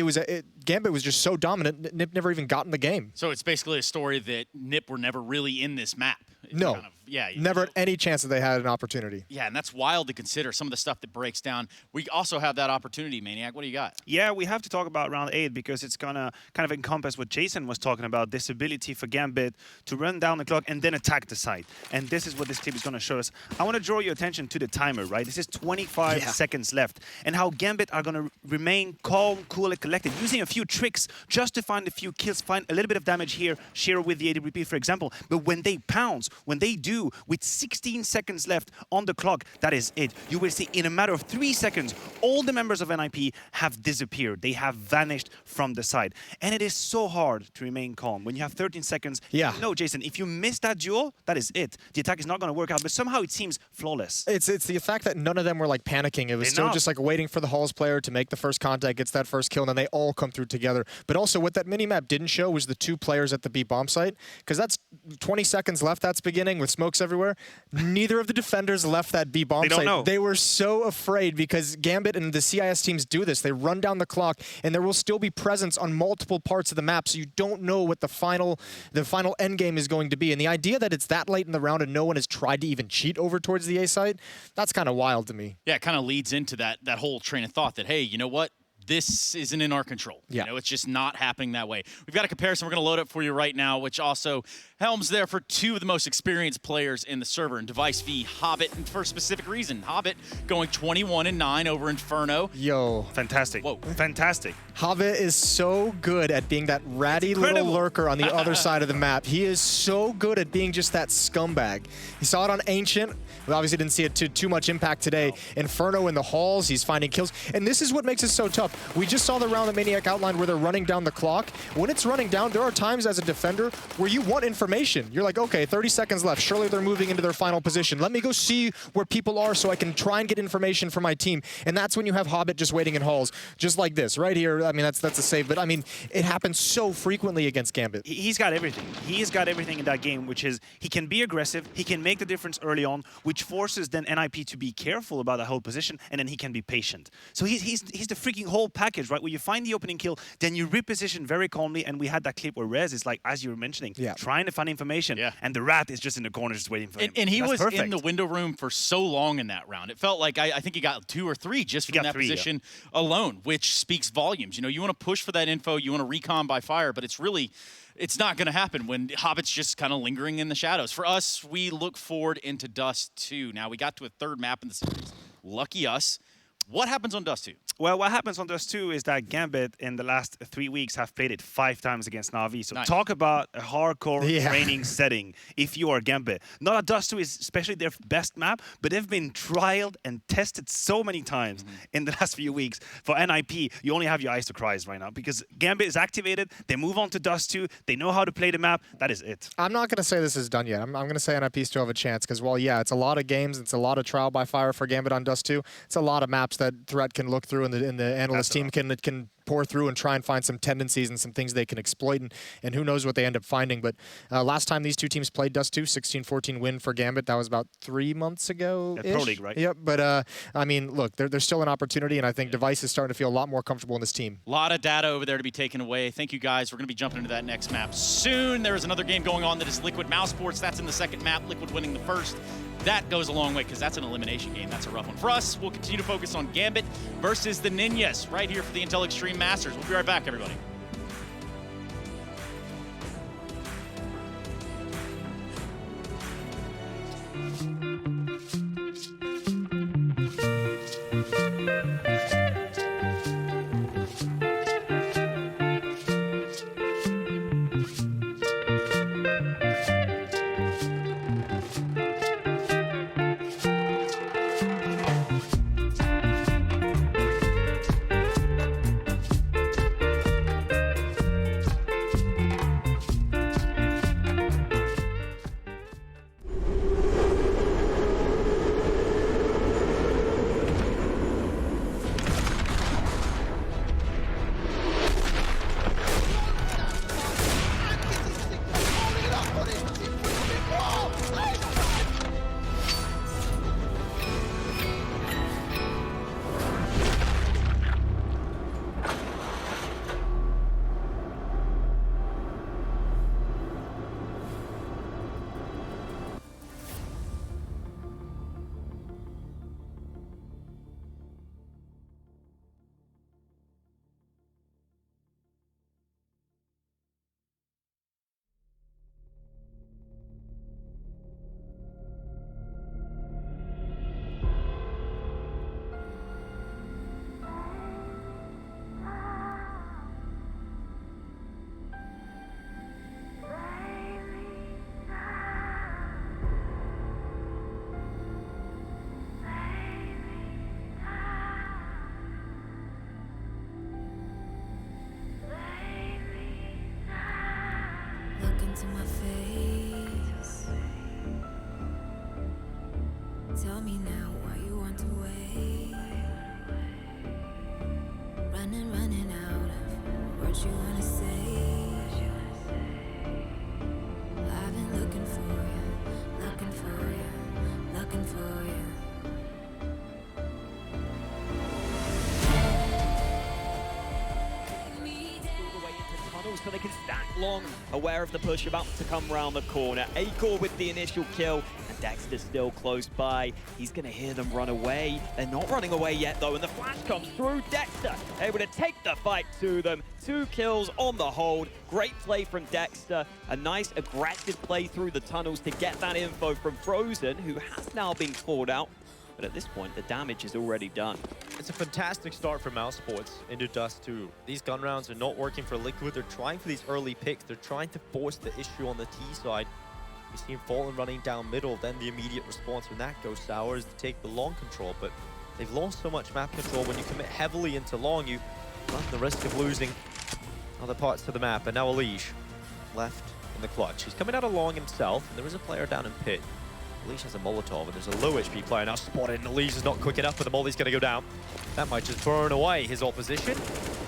Gambit was just so dominant, NIP never even got in the game. So it's basically a story that NIP were never really in this map. It's No. kind of, yeah, Never any chance that they had an opportunity. Yeah, and that's wild to consider, some of the stuff that breaks down. We also have that opportunity, Maniac. What do you got? Yeah, we have to talk about round 8 because it's going to kind of encompass what Jason was talking about, this ability for Gambit to run down the clock and then attack the site. And this is what this clip is going to show us. I want to draw your attention to the timer, right? This is 25 seconds left. And how Gambit are going to remain calm, cool, and collected, using a few tricks just to find a few kills, find a little bit of damage here, share with the AWP, for example. But when they pounce, when they do, with 16 seconds left on the clock, that is it. You will see in a matter of 3 seconds, all the members of NIP have disappeared. They have vanished from the side. And it is so hard to remain calm. When you have 13 seconds, no, Jason, if you miss that duel, that is it. The attack is not going to work out, but somehow it seems flawless. It's the fact that none of them were like panicking. It was still just like waiting for the Halls player to make the first contact, gets that first kill, and then they all come through together. But also what that mini-map didn't show was the 2 players at the B bomb site, because that's 20 seconds left, that's beginning, with smokes everywhere. Neither of the defenders left that B bomb site. They were so afraid, because Gambit and the CIS teams do this. They run down the clock, and there will still be presence on multiple parts of the map, so you don't know what the final end game is going to be. And the idea that it's that late in the round and no one has tried to even cheat over towards the A site, that's kind of wild to me. Yeah, it kind of leads into that whole train of thought that, hey, you know what? This isn't in our control. Yeah. You know, it's just not happening that way. We've got a comparison we're going to load up for you right now, which also helms there for 2 of the most experienced players in the server, in Device v Hobbit, and for a specific reason. Hobbit going 21-9 over Inferno. Yo. Fantastic. Whoa. Fantastic. Hobbit is so good at being that ratty little lurker on the other side of the map. He is so good at being just that scumbag. He saw it on Ancient. We obviously didn't see it too much impact today. Inferno in the halls, he's finding kills. And this is what makes it so tough. We just saw the round that Maniac outlined where they're running down the clock. When it's running down, there are times as a defender where you want information. You're like, okay, 30 seconds left. Surely they're moving into their final position. Let me go see where people are so I can try and get information for my team. And that's when you have Hobbit just waiting in halls, just like this, right here. I mean, that's a save, but I mean, it happens so frequently against Gambit. He's got everything. He's got everything in that game, which is he can be aggressive, he can make the difference early on, which forces then NIP to be careful about the whole position, and then he can be patient. So he's the freaking whole package, right? Where you find the opening kill, then you reposition very calmly, and we had that clip where Rez is like, as you were mentioning, trying to find information, and the rat is just in the corner just waiting for him. And he That's was perfect. in the window room for so long in that round. It felt like I think he got 2 or 3 just from that position alone, which speaks volumes. You know, you want to push for that info, you want to recon by fire, but it's not going to happen when Hobbit's just kind of lingering in the shadows. For us, we look forward into Dust 2. Now, we got to a 3rd map in the series. Lucky us. What happens on Dust 2? Well, what happens on Dust 2 is that Gambit in the last 3 weeks have played it 5 times against Na'Vi. So talk about a hardcore training setting if you are Gambit. Not that Dust 2 is especially their best map, but they've been trialed and tested so many times in the last few weeks. For NIP, you only have your eyes to cry right now because Gambit is activated. They move on to Dust 2. They know how to play the map. That is it. I'm not going to say this is done yet. I'm going to say NIP still have a chance because, well, yeah, it's a lot of games. It's a lot of trial by fire for Gambit on Dust 2. It's a lot of maps that Threat can look through and the analyst team can pour through and try and find some tendencies and some things they can exploit, and who knows what they end up finding. But last time these two teams played Dust 2, 16-14 win for Gambit. That was about 3 months ago. Pro League, right? Yep, but I mean, look, there's still an opportunity, and I think Device is starting to feel a lot more comfortable in this team. A lot of data over there to be taken away. Thank you, guys. We're going to be jumping into that next map soon. There is another game going on that is Liquid Mouse Sports. That's in the 2nd map, Liquid winning the 1st. That goes a long way because that's an elimination game. That's a rough one. For us, we'll continue to focus on Gambit versus the Ninjas right here for the Intel Extreme Masters. We'll be right back, everybody. into my face. Tell me now why you want to wait. Running out of words you wanna say. I've been looking for you, looking for you, looking for you. So they can stack long, aware of the push about to come round the corner. Acor with the initial kill, and Dexter still close by. He's going to hear them run away. They're not running away yet, though, and the flash comes through. Dexter able to take the fight to them. 2 kills on the hold. Great play from Dexter. A nice aggressive play through the tunnels to get that info from Frozen, who has now been called out. But at this point, the damage is already done. It's a fantastic start for Mouse Sports into Dust 2. These gun rounds are not working for Liquid. They're trying for these early picks. They're trying to force the issue on the T side. We see Fallen running down middle, then the immediate response when that goes sour is to take the long control. But They've lost so much map control. When you commit heavily into long, you run the risk of losing other parts to the map. And now Elige left in the clutch. He's coming out of long himself, and there is a player down in pit. Elige has a Molotov, and there's a low HP player now spotted, and Elige is not quick enough, but the Molly's going to go down. That might just burn away his opposition.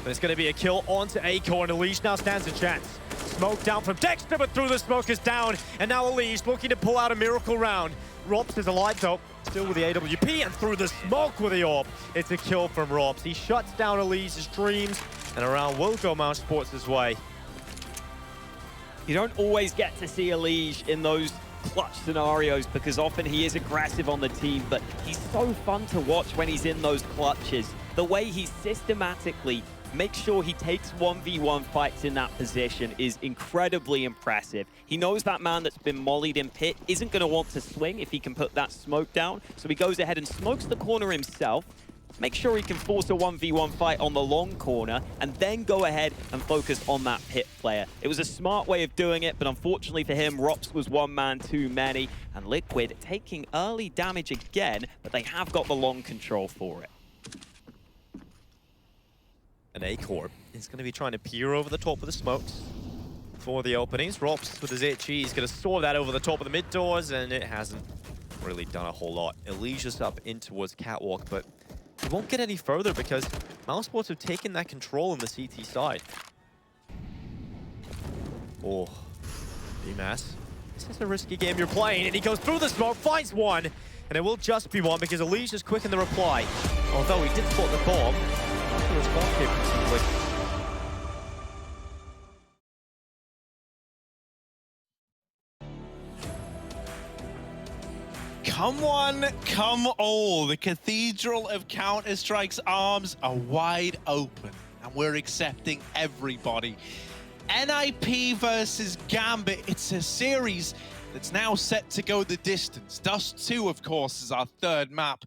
But it's going to be a kill onto Acorn. Elige now stands a chance. Smoke down from Dexter, but through the smoke is down. And now Elige looking to pull out a miracle round. Robs is alive though, still with the AWP, and through the smoke with the AWP. It's a kill from Robs. He shuts down Elige's dreams, and around will go Mouse Sports' way. You don't always get to see Elige in those clutch scenarios because often he is aggressive on the team, but he's so fun to watch when he's in those clutches. The way he systematically makes sure he takes 1v1 fights in that position is incredibly impressive. He knows that man that's been mollied in pit isn't going to want to swing if he can put that smoke down, so he goes ahead and smokes the corner himself, make sure he can force a 1v1 fight on the long corner, and then go ahead and focus on that pit player. It was a smart way of doing it, but unfortunately for him, Rops was one man too many, and Liquid taking early damage again, but they have got the long control for it. And Acorn is going to be trying to peer over the top of the smokes for the openings. Rops with his HE is going to saw that over the top of the mid doors, and it hasn't really done a whole lot. Elige's up in towards Catwalk, but he won't get any further because Mouse Sports have taken that control on the CT side. Oh, BMass. This is a risky game you're playing, and he goes through the smoke, finds one, and it will just be one because Elige is quick in the reply. Although he did spot the bomb, the response came from Liquid. Come one, come all. The Cathedral of Counter-Strike's arms are wide open, and we're accepting everybody. NIP versus Gambit, it's a series that's now set to go the distance. Dust 2, of course, is our third map.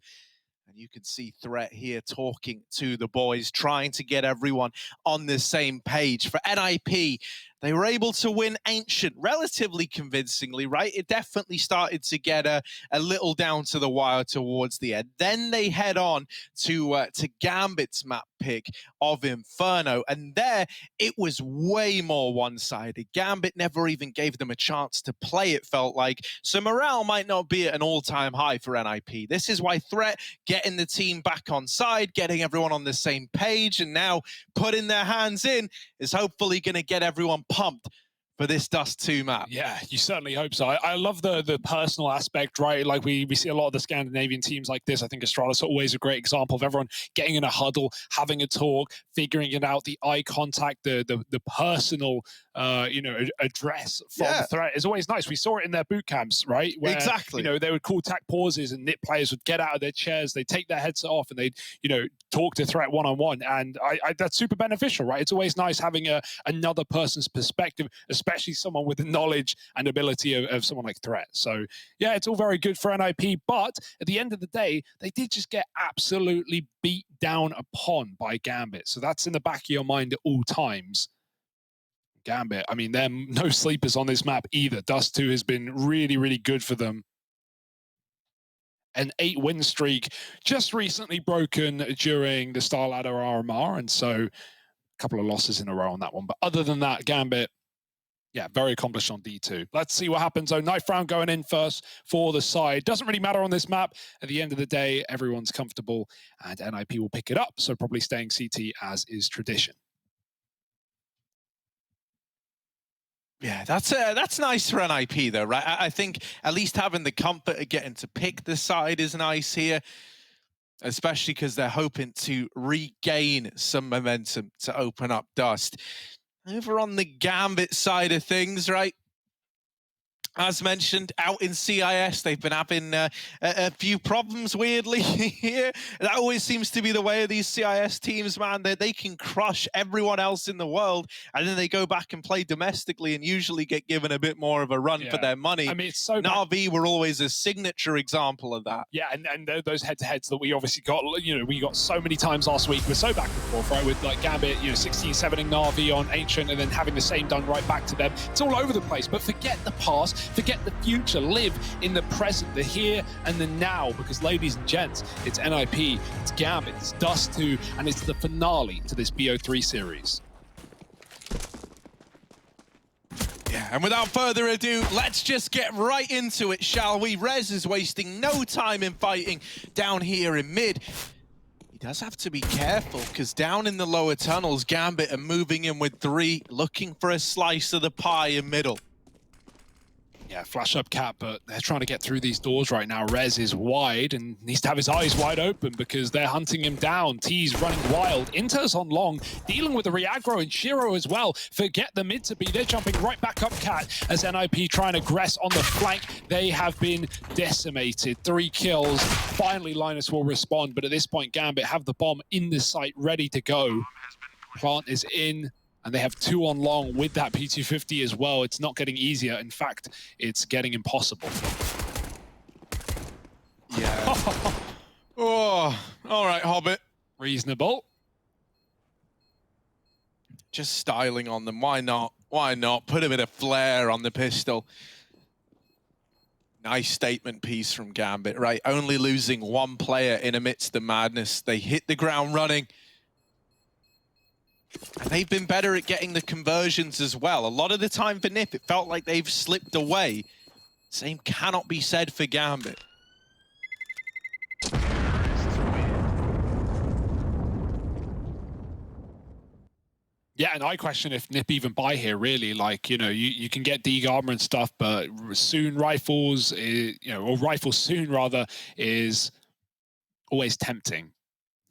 And you can see Threat here talking to the boys, trying to get everyone on the same page. For NIP, they were able to win Ancient relatively convincingly, right? It definitely started to get a little down to the wire towards the end. Then they head on to Gambit's map pick of Inferno, and there it was way more one-sided. Gambit never even gave them a chance to play, it felt like. So morale might not be at an all-time high for NIP. This is why Threat getting the team back on side, getting everyone on the same page, and now putting their hands in is hopefully going to get everyone pumped for this Dust 2 map. Yeah, you certainly hope so. I love the personal aspect, right? Like we see a lot of the Scandinavian teams like this. I think Astralis are always a great example of everyone getting in a huddle, having a talk, figuring it out, the eye contact, the personal address from Threat is always nice. We saw it in their boot camps, right? Where, exactly. They would call tack pauses, and NIP players would get out of their chairs, they'd take their headset off, and they'd, talk to Threat one-on-one. And I that's super beneficial, right? It's always nice having another person's perspective, especially someone with the knowledge and ability of someone like Threat. So yeah, it's all very good for NIP, but at the end of the day, they did just get absolutely beat down upon by Gambit. So that's in the back of your mind at all times. Gambit, I mean, they're no sleepers on this map either. Dust 2 has been really, really good for them. An 8-win streak just recently broken during the Star Ladder RMR, and so a couple of losses in a row on that one. But other than that, Gambit, yeah, very accomplished on D2. Let's see what happens, though. Knife round going in first for the side. Doesn't really matter on this map. At the end of the day, everyone's comfortable, and NIP will pick it up, so probably staying CT as is tradition. Yeah, that's nice for NIP though, right? I think at least having the comfort of getting to pick the side is nice here, especially because they're hoping to regain some momentum to open up Dust. Over on the Gambit side of things, right? As mentioned, out in CIS, they've been having a few problems, weirdly, here. That always seems to be the way of these CIS teams, man. They can crush everyone else in the world, and then they go back and play domestically and usually get given a bit more of a run for their money. I mean, it's so Na'Vi were always a signature example of that. Yeah, and those head-to-heads that we obviously got, we got so many times last week. We're so back and forth, right? With like Gambit, 16-7ing Na'Vi on Ancient, and then having the same done right back to them. It's all over the place, but forget the past. Forget the future. Live in the present, the here and the now. Because, ladies and gents, it's NIP, it's Gambit, it's Dust 2, and it's the finale to this BO3 series. Yeah, and without further ado, let's just get right into it, shall we? Rez is wasting no time in fighting down here in mid. He does have to be careful, because down in the lower tunnels, Gambit are moving in with 3, looking for a slice of the pie in middle. Yeah, flash up Cat, but they're trying to get through these doors right now. Rez is wide and needs to have his eyes wide open because they're hunting him down. T's running wild. Inter's on long, dealing with the re-aggro and Shiro as well. Forget the mid to be. They're jumping right back up Cat as NIP try and aggress on the flank. They have been decimated. 3 kills. Finally, Linus will respond, but at this point, Gambit have the bomb in the site ready to go. Plant is in. And they have 2 on long with that P250 as well. It's not getting easier. In fact, it's getting impossible. Yeah. Oh, all right, Hobbit. Reasonable. Just styling on them. Why not? Why not? Put a bit of flair on the pistol. Nice statement piece from Gambit, right? Only losing 1 player in amidst the madness. They hit the ground running. And they've been better at getting the conversions as well. A lot of the time for NIP, it felt like they've slipped away. Same cannot be said for Gambit. Yeah, and I question if NIP even buy here, really. Like, you know, you can get Deeg armor and stuff, but soon rifles, or rifles soon, rather, is always tempting.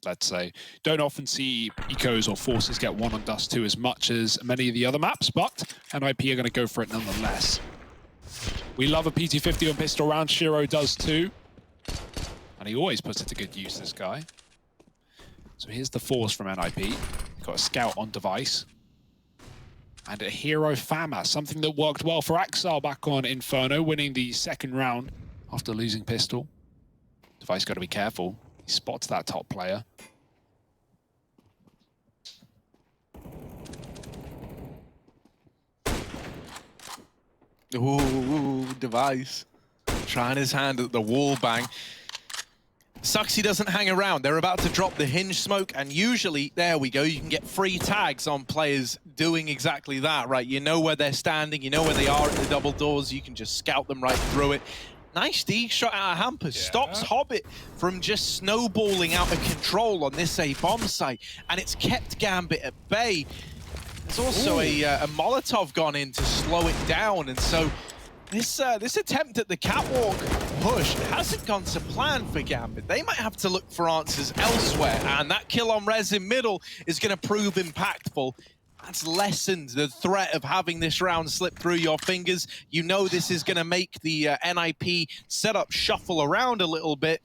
Let's say. Don't often see ecos or forces get 1 on Dust 2 as much as many of the other maps, but NIP are going to go for it nonetheless. We love a PT50 on pistol round. Shiro does too. And he always puts it to good use, this guy. So here's the force from NIP. Got a scout on device. And a hero FAMA, something that worked well for Axel back on Inferno, winning the 2nd round after losing pistol. Device got to be careful. He spots that top player. Ooh, Device. Trying his hand at the wall bang. Sucks he doesn't hang around. They're about to drop the hinge smoke, and usually, there we go, you can get free tags on players doing exactly that, right? You know where they're standing, you know where they are at the double doors, you can just scout them right through it. Nice D shot out of Hampers. Yeah. Stops Hobbit from just snowballing out of control on this A bomb site, and it's kept Gambit at bay. There's also a Molotov gone in to slow it down, and so this attempt at the catwalk push hasn't gone to plan for Gambit. They might have to look for answers elsewhere, and that kill on Rez in middle is going to prove impactful. That's lessened the threat of having this round slip through your fingers. You know this is going to make the NIP setup shuffle around a little bit.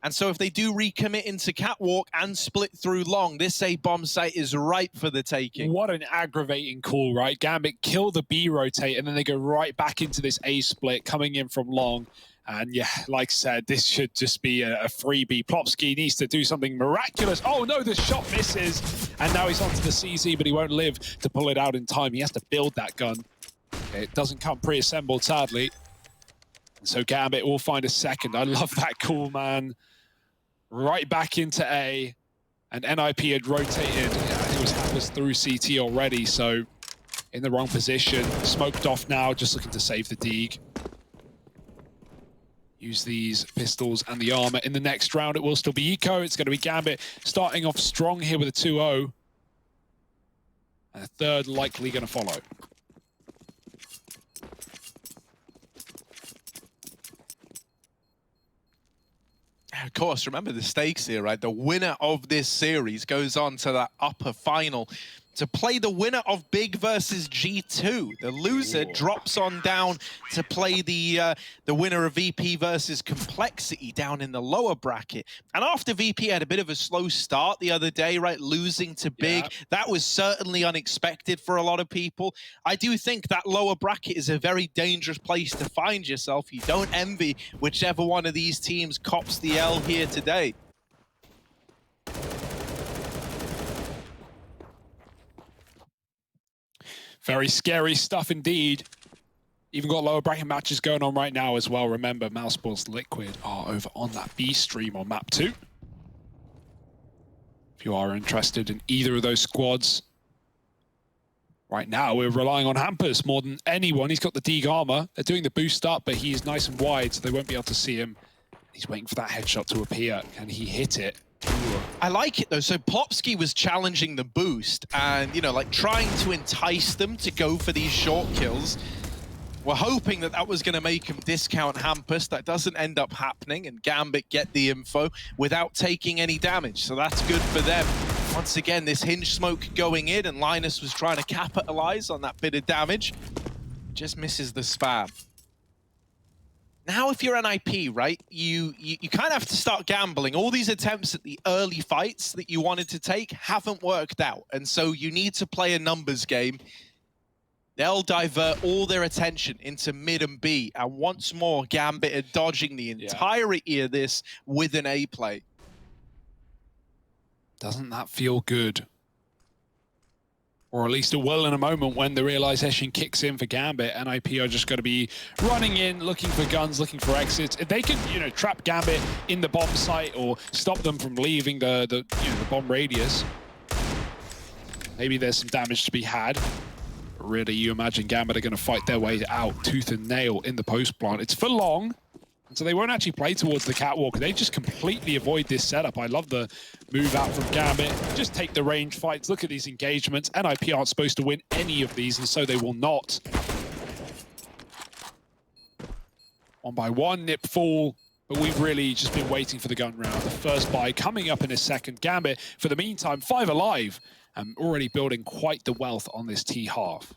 And so if they do recommit into catwalk and split through long, this A bomb site is ripe for the taking. What an aggravating call, right? Gambit kill the B rotate, and then they go right back into this A split, coming in from long. And yeah, like I said, this should just be a freebie. Plopsky needs to do something miraculous. Oh no, the shot misses. And now he's onto the CZ, but he won't live to pull it out in time. He has to build that gun. It doesn't come pre-assembled, sadly. So Gambit will find a 2nd. I love that call, man. Right back into A. And NIP had rotated, I think it was Hampers through CT already, so in the wrong position. Smoked off now, just looking to save the Deeg. Use these pistols and the armor. In the next round, it will still be Eco. It's going to be Gambit starting off strong here with a 2-0. And a 3rd likely going to follow. Of course, remember the stakes here, right? The winner of this series goes on to that upper final to play the winner of Big versus G2. The loser drops on down to play the winner of VP versus Complexity down in the lower bracket. And after VP had a bit of a slow start the other day, right, losing to Big, that was certainly unexpected for a lot of people. I do think that lower bracket is a very dangerous place to find yourself. You don't envy whichever one of these teams cops the L here today. Very scary stuff indeed. Even got lower bracket matches going on right now as well. Remember, Mousesports Liquid are over on that B stream on map 2. If you are interested in either of those squads, right now we're relying on Hampus more than anyone. He's got the Deeg armor. They're doing the boost up, but he is nice and wide, so they won't be able to see him. He's waiting for that headshot to appear. Can he hit it? I like it though. So Plopsky was challenging the boost and, you know, like trying to entice them to go for these short kills. We're hoping that that was going to make him discount Hampus. That doesn't end up happening, and Gambit get the info without taking any damage. So that's good for them. Once again, this hinge smoke going in, and Linus was trying to capitalize on that bit of damage. Just misses the spam. Now, if you're NIP, right, you kind of have to start gambling. All these attempts at the early fights that you wanted to take haven't worked out, and so you need to play a numbers game. They'll divert all their attention into mid and B, and once more, Gambit are dodging the entirety of this with an A play. Doesn't that feel good? Or at least it will in a moment when the realization kicks in for Gambit. NIP are just going to be running in, looking for guns, looking for exits. If they can, you know, trap Gambit in the bomb site or stop them from leaving the bomb radius, maybe there's some damage to be had. Really, you imagine Gambit are going to fight their way out tooth and nail in the post plant. It's for long, and so they won't actually play towards the catwalk. They just completely avoid this setup. I love the move out from Gambit. Just take the range fights. Look at these engagements. NIP aren't supposed to win any of these, and so they will not. One by one, Nip full. But we've really just been waiting for the gun round. The first buy coming up in a second. Gambit, for the meantime, 5 alive. And already building quite the wealth on this T half.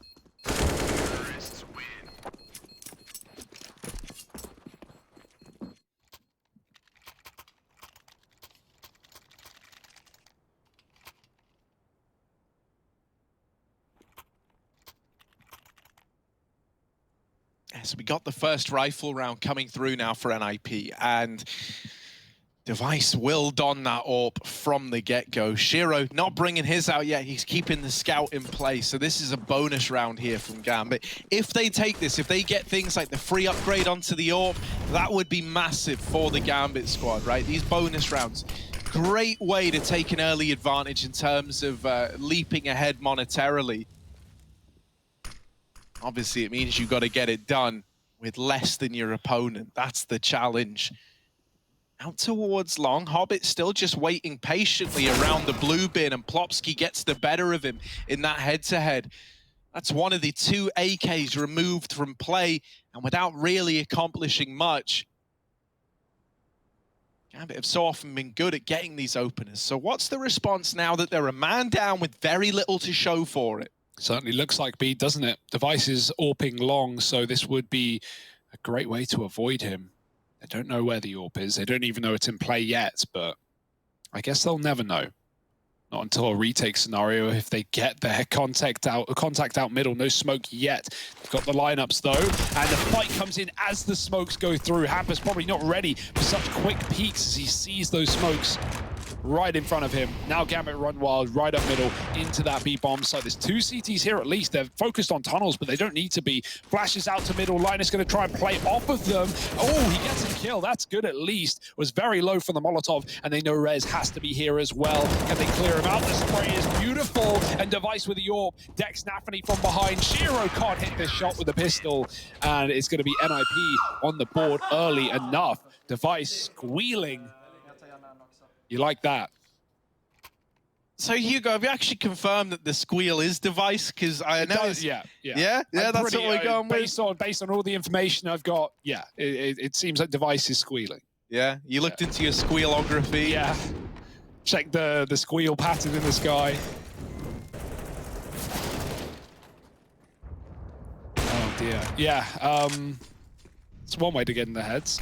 So we got the first rifle round coming through now for NIP, and Device will don that AWP from the get-go. Shiro not bringing his out yet. He's keeping the scout in place. So this is a bonus round here from Gambit. If they take this, if they get things like the free upgrade onto the AWP, that would be massive for the Gambit squad, right? These bonus rounds, great way to take an early advantage in terms of leaping ahead monetarily. Obviously, it means you've got to get it done with less than your opponent. That's the challenge. Out towards long. Hobbit still just waiting patiently around the blue bin, and Plopsky gets the better of him in that head-to-head. That's one of the 2 AKs removed from play, and without really accomplishing much. Gambit have so often been good at getting these openers. So what's the response now that they're a man down with very little to show for it? Certainly looks like B, doesn't it? Device is AWPing long, so this would be a great way to avoid him. They don't know where the AWP is. They don't even know it's in play yet, but I guess they'll never know. Not until a retake scenario if they get their contact out middle. No smoke yet. They've got the lineups though, and the fight comes in as the smokes go through. Hampus probably not ready for such quick peaks as he sees those smokes right in front of him. Now Gambit run wild, right up middle, into that B bomb site. There's 2 CTs here at least. They're focused on tunnels, but they don't need to be. Flashes out to middle. Linus going to try and play off of them. Oh, he gets a kill. That's good at least. Was very low from the Molotov, and they know Rez has to be here as well. Can they clear him out? The spray is beautiful, and Device with the AWP. Dex Nafany from behind. Shiro can't hit this shot with the pistol, and it's going to be NIP on the board early enough. Device squealing. You like that? So Hugo, have you actually confirmed that the squeal is Device? Because I know it's... Yeah. That's what we're going with. Based on all the information I've got, yeah, it seems like Device is squealing. Yeah, you looked into your squealography. Yeah, check the squeal pattern in the sky. Oh dear. Yeah, it's one way to get in the heads.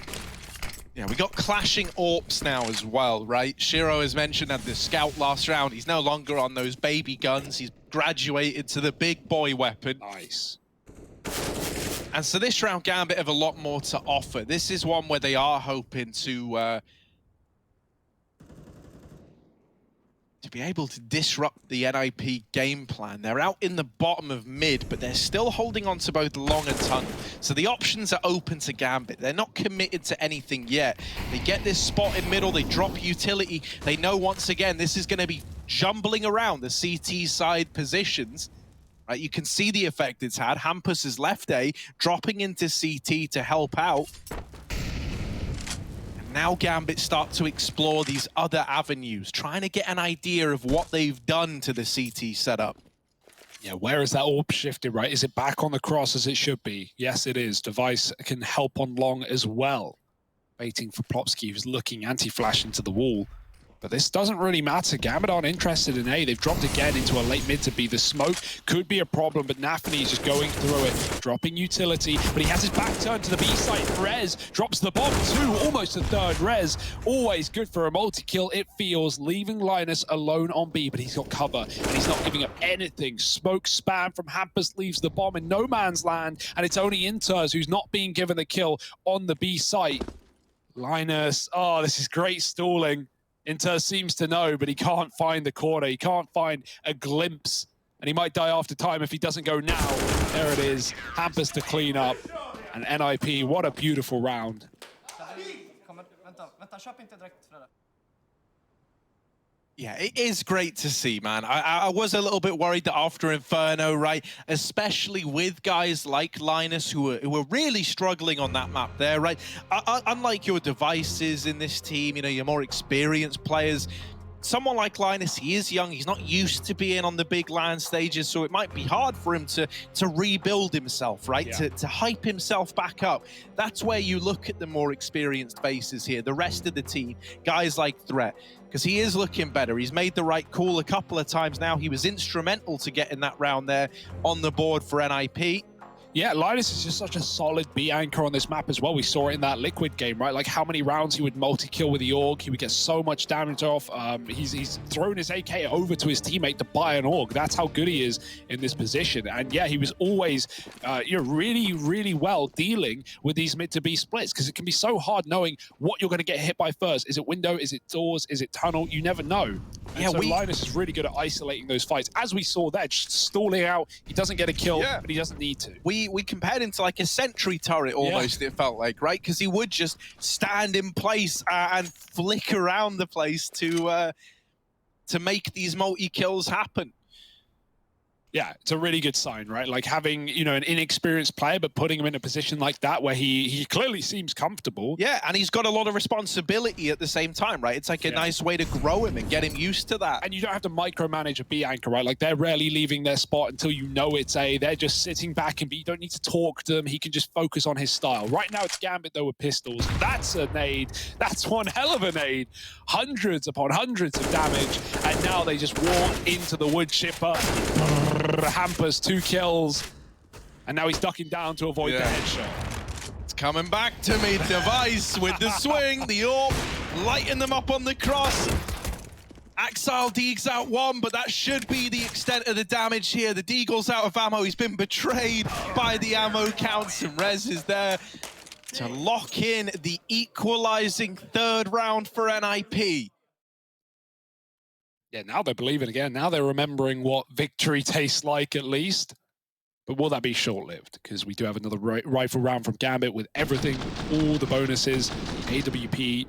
Yeah, we got clashing AWPs now as well, right? Shiro, as mentioned, had the scout last round. He's no longer on those baby guns. He's graduated to the big boy weapon. Nice. And so this round, Gambit have a lot more to offer. This is one where they are hoping to to be able to disrupt the NIP game plan. They're out in the bottom of mid, but they're still holding on to both long and tunnel. So the options are open to Gambit. They're not committed to anything yet. They get this spot in middle, they drop utility. They know once again, this is gonna be jumbling around the CT side positions. Right, you can see the effect it's had. Hampus is left A, dropping into CT to help out. Now Gambit start to explore these other avenues, trying to get an idea of what they've done to the CT setup. Yeah, where is that AWP shifted, right? Is it back on the cross as it should be? Yes, it is. Device can help on long as well. Waiting for Plopsky, who's looking anti-flash into the wall. But this doesn't really matter. Gambit aren't interested in A. They've dropped again into a late mid to B. The smoke could be a problem, but Nafany is just going through it, dropping utility, but he has his back turned to the B site. Rez drops the bomb too, almost a third. Rez, always good for a multi-kill, it feels, leaving Linus alone on B, but he's got cover, and he's not giving up anything. Smoke spam from Hampus leaves the bomb in no man's land, and it's only Inters who's not being given the kill on the B site. Linus, oh, this is great stalling. Inter seems to know, but he can't find the corner. He can't find a glimpse. And he might die after time if he doesn't go now. There it is. Hampus to clean up. And NIP, what a beautiful round. Yeah, it is great to see, man. I was a little bit worried that after Inferno, right, especially with guys like Linus who were really struggling on that map there, right? Unlike your devices in this team, you know, your more experienced players, someone like Linus, he is young, he's not used to being on the big LAN stages, so it might be hard for him to rebuild himself, right? Yeah. To hype himself back up. That's where you look at the more experienced faces here, the rest of the team, guys like Threat, because he is looking better. He's made the right call a couple of times now. He was instrumental to getting that round there on the board for NIP. Yeah, Linus is just such a solid B anchor on this map as well. We saw it in that Liquid game, right? Like how many rounds he would multi-kill with the AUG. He would get so much damage off. He's thrown his AK over to his teammate to buy an AUG. That's how good he is in this position. And yeah, he was always really, really well dealing with these mid to B splits, because it can be so hard knowing what you're going to get hit by first. Is it window? Is it doors? Is it tunnel? You never know. And yeah, so Linus is really good at isolating those fights. As we saw there, just stalling out. He doesn't get a kill, but he doesn't need to. We compared him to like a sentry turret almost, it felt like, right? Because he would just stand in place and flick around the place to make these multi-kills happen. Yeah, it's a really good sign, right? Like having, you know, an inexperienced player, but putting him in a position like that where he clearly seems comfortable. Yeah, and he's got a lot of responsibility at the same time, right? It's like a nice way to grow him and get him used to that. And you don't have to micromanage a B anchor, right? Like they're rarely leaving their spot until you know it's A. They're just sitting back and B. You don't need to talk to them. He can just focus on his style. Right now it's Gambit though with pistols. That's a nade. That's one hell of a nade. Hundreds upon hundreds of damage. And now they just walk into the wood chipper. Hampus, 2 kills, and now he's ducking down to avoid the headshot. It's coming back to me, Device with the swing, the AWP, lighting them up on the cross. Axile digs out one, but that should be the extent of the damage here. The Deagle's out of ammo, he's been betrayed by the ammo counts, and Rez is there to lock in the equalizing third round for NIP. Yeah, now they're believing again. Now they're remembering what victory tastes like, at least. But will that be short-lived? Because we do have another rifle round from Gambit with everything, all the bonuses, AWP.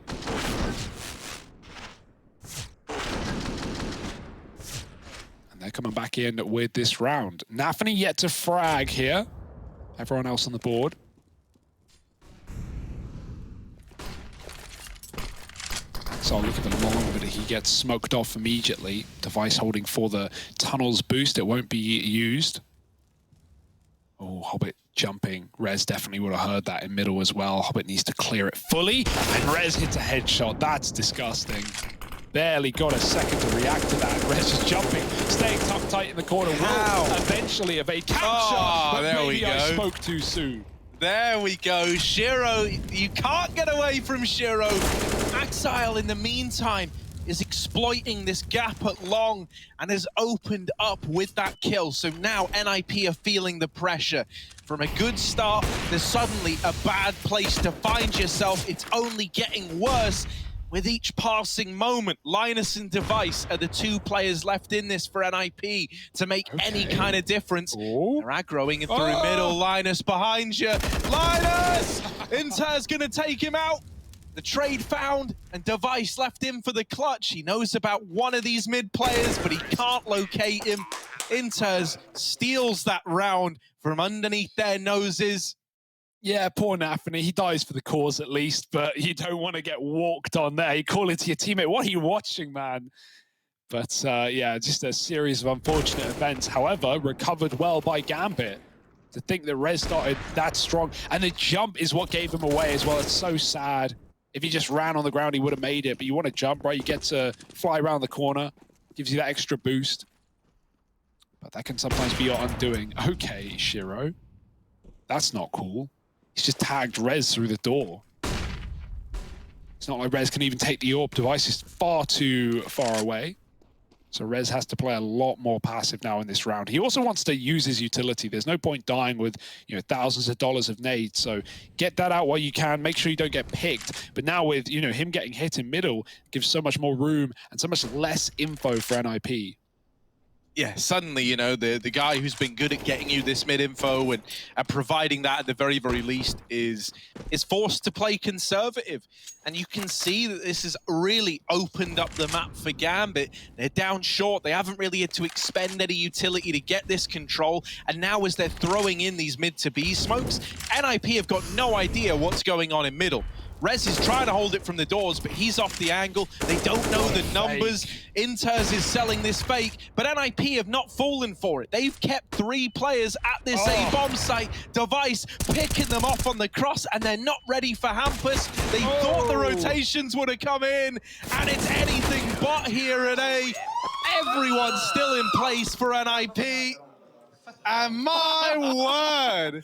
And they're coming back in with this round. Nafany yet to frag here. Everyone else on the board. So I'll look at the long, but he gets smoked off immediately. Device holding for the tunnels boost. It won't be used. Oh, Hobbit jumping. Rez definitely would have heard that in middle as well. Hobbit needs to clear it fully. And Rez hits a headshot. That's disgusting. Barely got a second to react to that. Rez just jumping, staying tucked tight in the corner. Will eventually evade capture, but there maybe I spoke too soon. There we go, Shiro. You can't get away from Shiro. Axile, in the meantime, is exploiting this gap at long and has opened up with that kill. So now NIP are feeling the pressure. From a good start, there's suddenly a bad place to find yourself. It's only getting worse. with each passing moment. Linus and Device are the two players left in this for NIP to make any kind of difference. They're aggroing it through middle. Linus behind you. Linus! Inter's gonna take him out. The trade found, and Device left in for the clutch. He knows about one of these mid players, but he can't locate him. Inters steals that round from underneath their noses. Yeah, poor Nafany. He dies for the cause at least, but you don't want to get walked on there. You call it to your teammate. What are you watching, man? But yeah, just a series of unfortunate events. However, recovered well by Gambit. To think that Rez started that strong. And the jump is what gave him away as well. It's so sad. If he just ran on the ground, he would have made it. But you want to jump, right? You get to fly around the corner. Gives you that extra boost. But that can sometimes be your undoing. Okay, Shiro. That's not cool. He's just tagged Rez through the door. It's not like Rez can even take the AWP. Device is far too far away. So Rez has to play a lot more passive now in this round. He also wants to use his utility. There's no point dying with, you know, thousands of dollars of nades. So get that out while you can. Make sure you don't get picked. But now with, you know, him getting hit in middle gives so much more room and so much less info for NIP. Yeah, suddenly, you know, the guy who's been good at getting you this mid-info and providing that at the very, very least is forced to play conservative. And you can see that this has really opened up the map for Gambit. They're down short. They haven't really had to expend any utility to get this control. And now as they're throwing in these mid-to-B smokes, NIP have got no idea what's going on in middle. Rez is trying to hold it from the doors, but he's off the angle. They don't know the numbers. Inters is selling this fake, but NIP have not fallen for it. They've kept 3 players at this A-bomb site. Device picking them off on the cross, and they're not ready for Hampus. They thought the rotations would have come in, and it's anything but here at A. Everyone's still in place for NIP. And my word!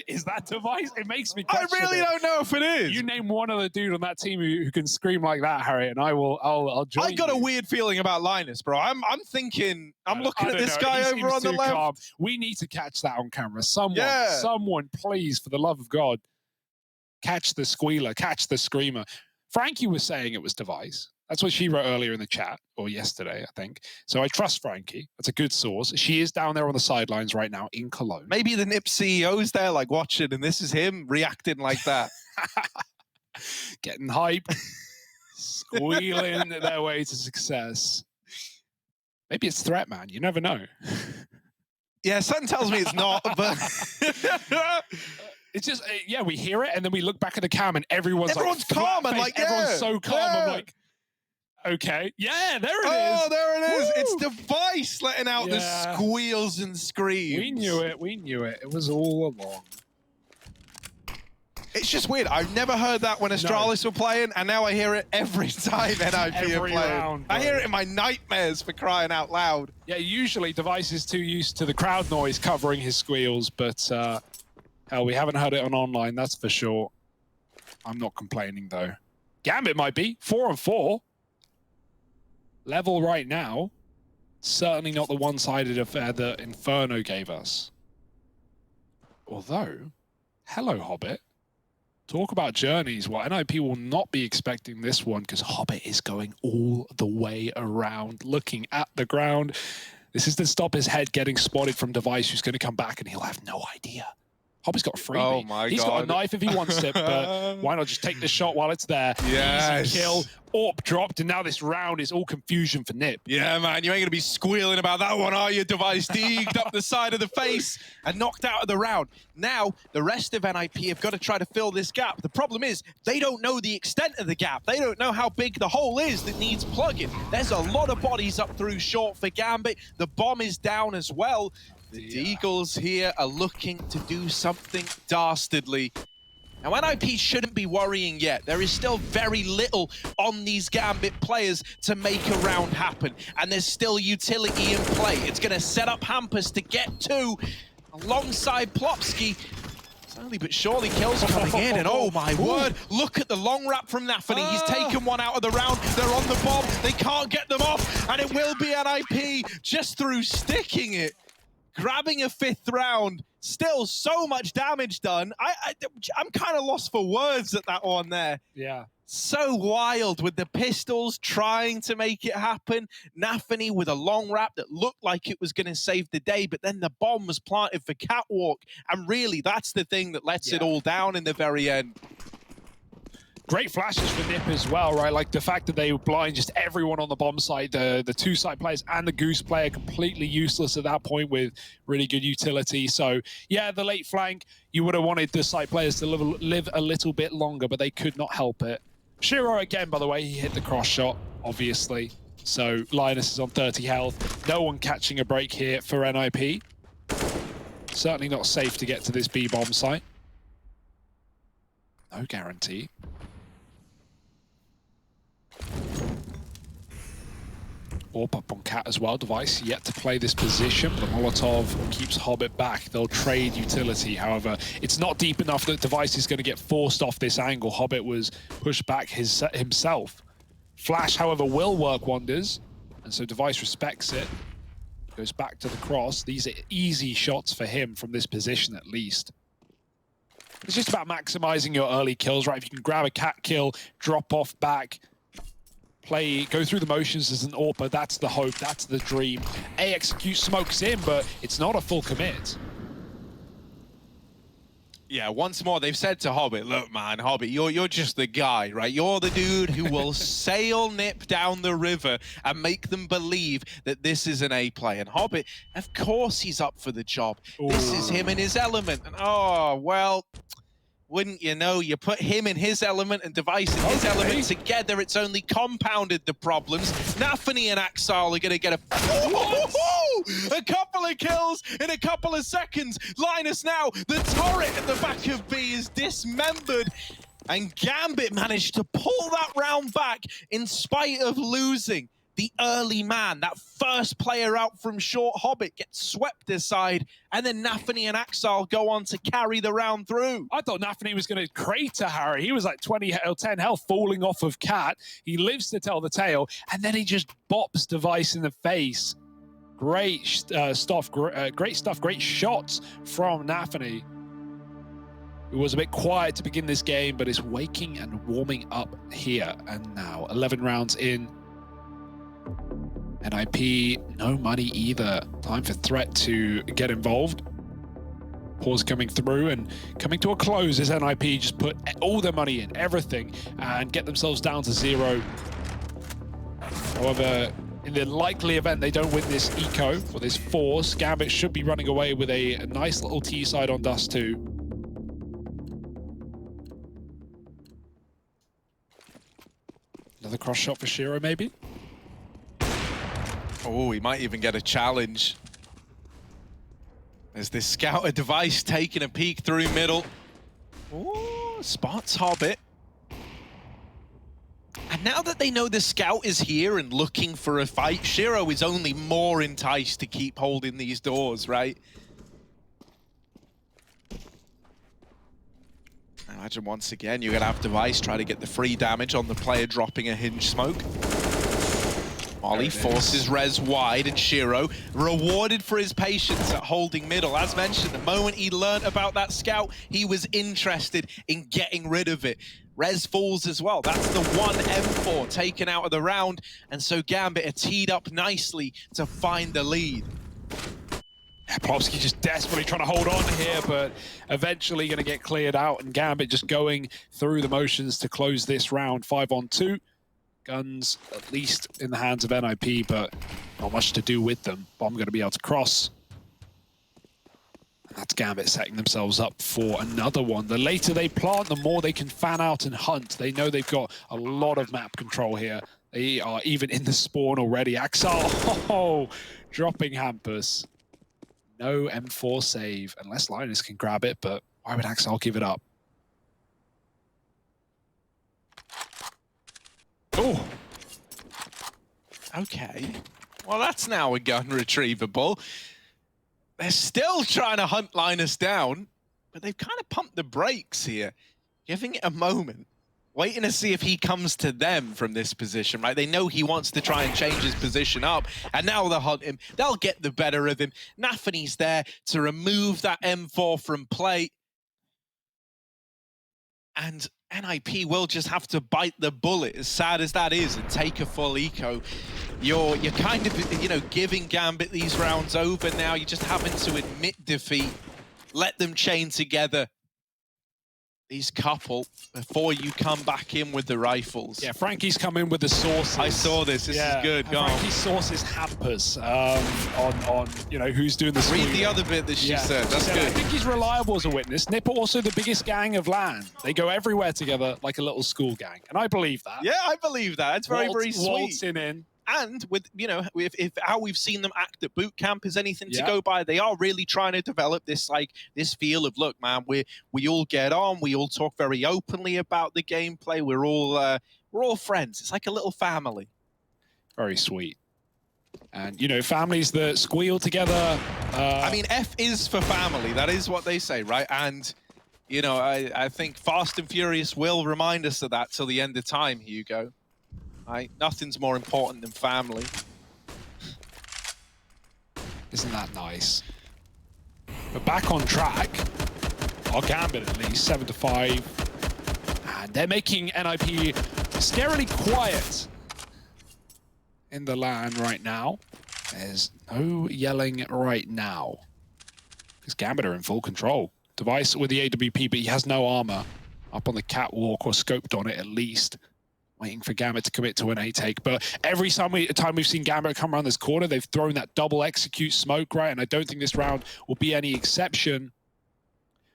Is that Device? It makes me question I really don't know if it is. You name one other dude on that team who can scream like that, Harry, and I'll join I got you. a weird feeling about Linus, bro. I'm looking, I'm looking at this guy He over on the seems too left. calm. We need to catch that on camera. Someone, please, for the love of God, catch the squealer, catch the screamer. Frankie was saying it was Device. That's what she wrote earlier in the chat, or yesterday, I think. So I trust Frankie. That's a good source. She is down there on the sidelines right now in Cologne. Maybe the NIP CEO's there, like, watching, and this is him reacting like that. Getting hype, squealing their way to success. Maybe it's threat, man. You never know. Yeah, something tells me it's not, but... It's just, yeah, we hear it, and then we look back at the cam, and everyone's like, calm. I'm like, everyone's so calm. I'm like, okay, yeah, there it is. Oh, there it is. Woo! It's Device letting out the squeals and screams. We knew it. We knew it. It was all along. It's just weird. I've never heard that when Astralis were playing, and now I hear it every time NIP are playing. Round, I hear it in my nightmares, for crying out loud. Yeah, usually Device is too used to the crowd noise covering his squeals, but hell, we haven't heard it on online, that's for sure. I'm not complaining, though. Gambit might be 4-4. Level right now. Certainly not the one-sided affair that Inferno gave us. Although, hello, Hobbit. Talk about journeys. Well, NIP will not be expecting this one because Hobbit is going all the way around, looking at the ground. This is to stop his head getting spotted from Device, who's going to come back and he'll have no idea. Hobbit's got a freebie. Oh my God. He's got a knife if he wants it, but why not just take the shot while it's there? Yes. Easy kill. AWP dropped, and now this round is all confusion for NIP. Yeah, man, you ain't going to be squealing about that one, are you? Device degged up the side of the face and knocked out of the round. Now, the rest of NIP have got to try to fill this gap. The problem is, they don't know the extent of the gap. They don't know how big the hole is that needs plugging. There's a lot of bodies up through short for Gambit. The bomb is down as well. The Deagles here are looking to do something dastardly. Now, NIP shouldn't be worrying yet. There is still very little on these Gambit players to make a round happen. And there's still utility in play. It's going to set up Hampus to get 2 alongside Plopsky. Slowly but surely, kills coming in. And oh my word, look at the long wrap from Nafany. He's taken one out of the round. They're on the bomb. They can't get them off. And it will be NIP just through sticking it. Grabbing a 5th round Still so much damage done. I'm kind of lost for words at that one there. Yeah. So wild with the pistols trying to make it happen. Nafany with a long wrap that looked like it was going to save the day, but then the bomb was planted for Catwalk. And really, that's the thing that lets it all down in the very end. Great flashes for Nip as well, right? Like the fact that they blind just everyone on the bomb side, the two side players and the Goose player completely useless at that point with really good utility. So yeah, the late flank, you would have wanted the side players to live a little bit longer, but they could not help it. Shiro again, by the way, he hit the cross shot, obviously. So Linus is on 30 health. No one catching a break here for NIP. Certainly not safe to get to this B bomb site. No guarantee. Orb up on Cat as well. Device yet to play this position, but Molotov keeps Hobbit back. They'll trade utility. However, it's not deep enough that Device is going to get forced off this angle. Hobbit was pushed back himself. Flash, however, will work wonders, and so Device respects it. Goes back to the cross. These are easy shots for him from this position at least. It's just about maximizing your early kills, right? If you can grab a Cat kill, drop off back, go through the motions as an AWPer, that's the hope, that's the dream. Execute smokes in, but it's not a full commit. Yeah, once more, they've said to Hobbit, look, man, Hobbit, you're just the guy, right? You're the dude who will sail Nip down the river and make them believe that this is an A play. And Hobbit, of course he's up for the job. Ooh. This is him in his element. And oh, well, wouldn't you know, you put him in his element and Device in his element together, it's only compounded the problems. Nafany and Axal are going to get a couple of kills in a couple of seconds. Linus now, the turret at the back of B is dismembered. And Gambit managed to pull that round back in spite of losing. The early man, that first player out from short, Hobbit, gets swept aside, and then Nafany and Axal go on to carry the round through. I thought Nafany was going to crater Harry. He was like 10 health falling off of Cat. He lives to tell the tale, and then he just bops Device in the face. Great stuff, great shots from Nafany, who was a bit quiet to begin this game, but is waking and warming up here. And now, 11 rounds in. NIP, no money either. Time for Threat to get involved. Pause coming through and coming to a close as NIP just put all their money in, everything, and get themselves down to 0. However, in the likely event they don't win this eco, or this force, Gambit should be running away with a nice little T-side on Dust 2. Another cross shot for Shiro, maybe? Oh, he might even get a challenge. As this scouter Device taking a peek through middle. Oh, spots Hobbit. And now that they know the scout is here and looking for a fight, Shiro is only more enticed to keep holding these doors, right? I imagine once again you're going to have Device try to get the free damage on the player dropping a hinge smoke. Molly forces Rez wide, and Shiro rewarded for his patience at holding middle. As mentioned, the moment he learned about that scout, he was interested in getting rid of it. Rez falls as well. That's the one M4 taken out of the round, and so Gambit are teed up nicely to find the lead. Plopsky just desperately trying to hold on here, but eventually going to get cleared out, and Gambit just going through the motions to close this round 5-on-2. Guns, at least in the hands of NIP, but not much to do with them. Bomb going to be able to cross. And that's Gambit setting themselves up for another one. The later they plant, the more they can fan out and hunt. They know they've got a lot of map control here. They are even in the spawn already. Axal, dropping Hampus. No M4 save, unless Linus can grab it, but why would Axal give it up? Oh. Okay. Well, that's now a gun retrievable. They're still trying to hunt Linus down, but they've kind of pumped the brakes here, giving it a moment. waiting to see if he comes to them from this position, right? They know he wants to try and change his position up, and now they'll hunt him. They'll get the better of him. Nafany's there to remove that M4 from play. And NIP will just have to bite the bullet, as sad as that is, and take a full eco. You're kind of, you know, giving Gambit these rounds over now. You're just having to admit defeat. Let them chain together, these couple, before you come back in with the rifles. Yeah, Frankie's come in with the sauces. I saw this. This is good. Go on. Frankie's sauces hampers on you know, who's doing the Read squeeze. the other bit that she said. That's good. I think he's reliable as a witness. Nipper also the biggest gang of LAN. They go everywhere together like a little school gang, and I believe that. Yeah, I believe that. It's very, very sweet. Waltzing in. And with, you know, if how we've seen them act at boot camp is anything to go by, they are really trying to develop this, like, this feel of, look, man, we all get on, we all talk very openly about the gameplay, we're all friends. It's like a little family. Very sweet. And, you know, families that squeal together. I mean, F is for family. That is what they say, right? And, you know, I think Fast and Furious will remind us of that till the end of time, Hugo. Right? Nothing's more important than family. Isn't that nice? But back on track. Our Gambit at least, 7-5. And they're making NIP scarily quiet in the LAN right now. There's no yelling right now. Because Gambit are in full control. Device with the AWP, but he has no armor. Up on the catwalk or scoped on it at least. Waiting for Gambit to commit to an A take, but every time we've seen Gambit come around this corner, they've thrown that double execute smoke, right? And I don't think this round will be any exception.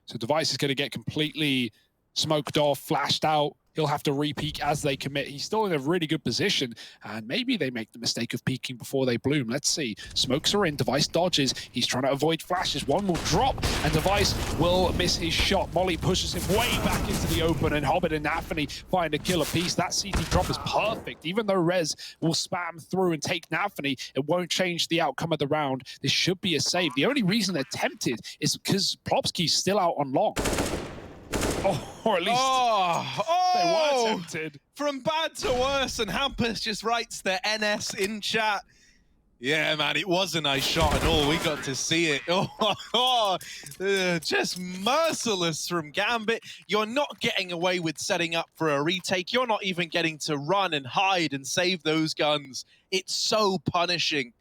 So Device is going to get completely smoked off, flashed out. He'll have to re-peek as they commit. He's still in a really good position, and maybe they make the mistake of peeking before they bloom. Let's see. Smokes are in. Device dodges. He's trying to avoid flashes. One will drop, and Device will miss his shot. Molly pushes him way back into the open, and Hobbit and Nafany find a killer piece. That CT drop is perfect. Even though Rez will spam through and take Nafany, it won't change the outcome of the round. This should be a save. The only reason they're tempted is because Plopsky's still out on long. Oh, or at least they were tempted. From bad to worse, and Hampus just writes the NS in chat. Yeah, man, it was a nice shot and all. We got to see it. Just merciless from Gambit. You're not getting away with setting up for a retake. You're not even getting to run and hide and save those guns. It's so punishing.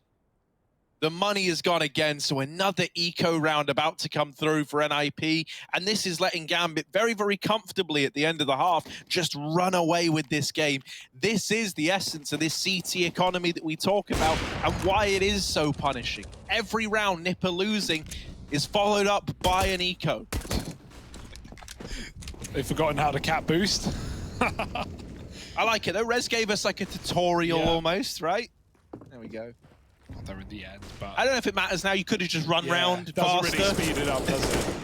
The money has gone again, so another eco round about to come through for NIP, and this is letting Gambit very, very comfortably at the end of the half just run away with this game. This is the essence of this CT economy that we talk about and why it is so punishing. Every round Nipper losing is followed up by an eco. They've forgotten how to cap boost. I like it though. Rez gave us like a tutorial almost, right? There we go. Not there in the end, but I don't know if it matters now. You could have just run round faster. Doesn't really speed it up, does it?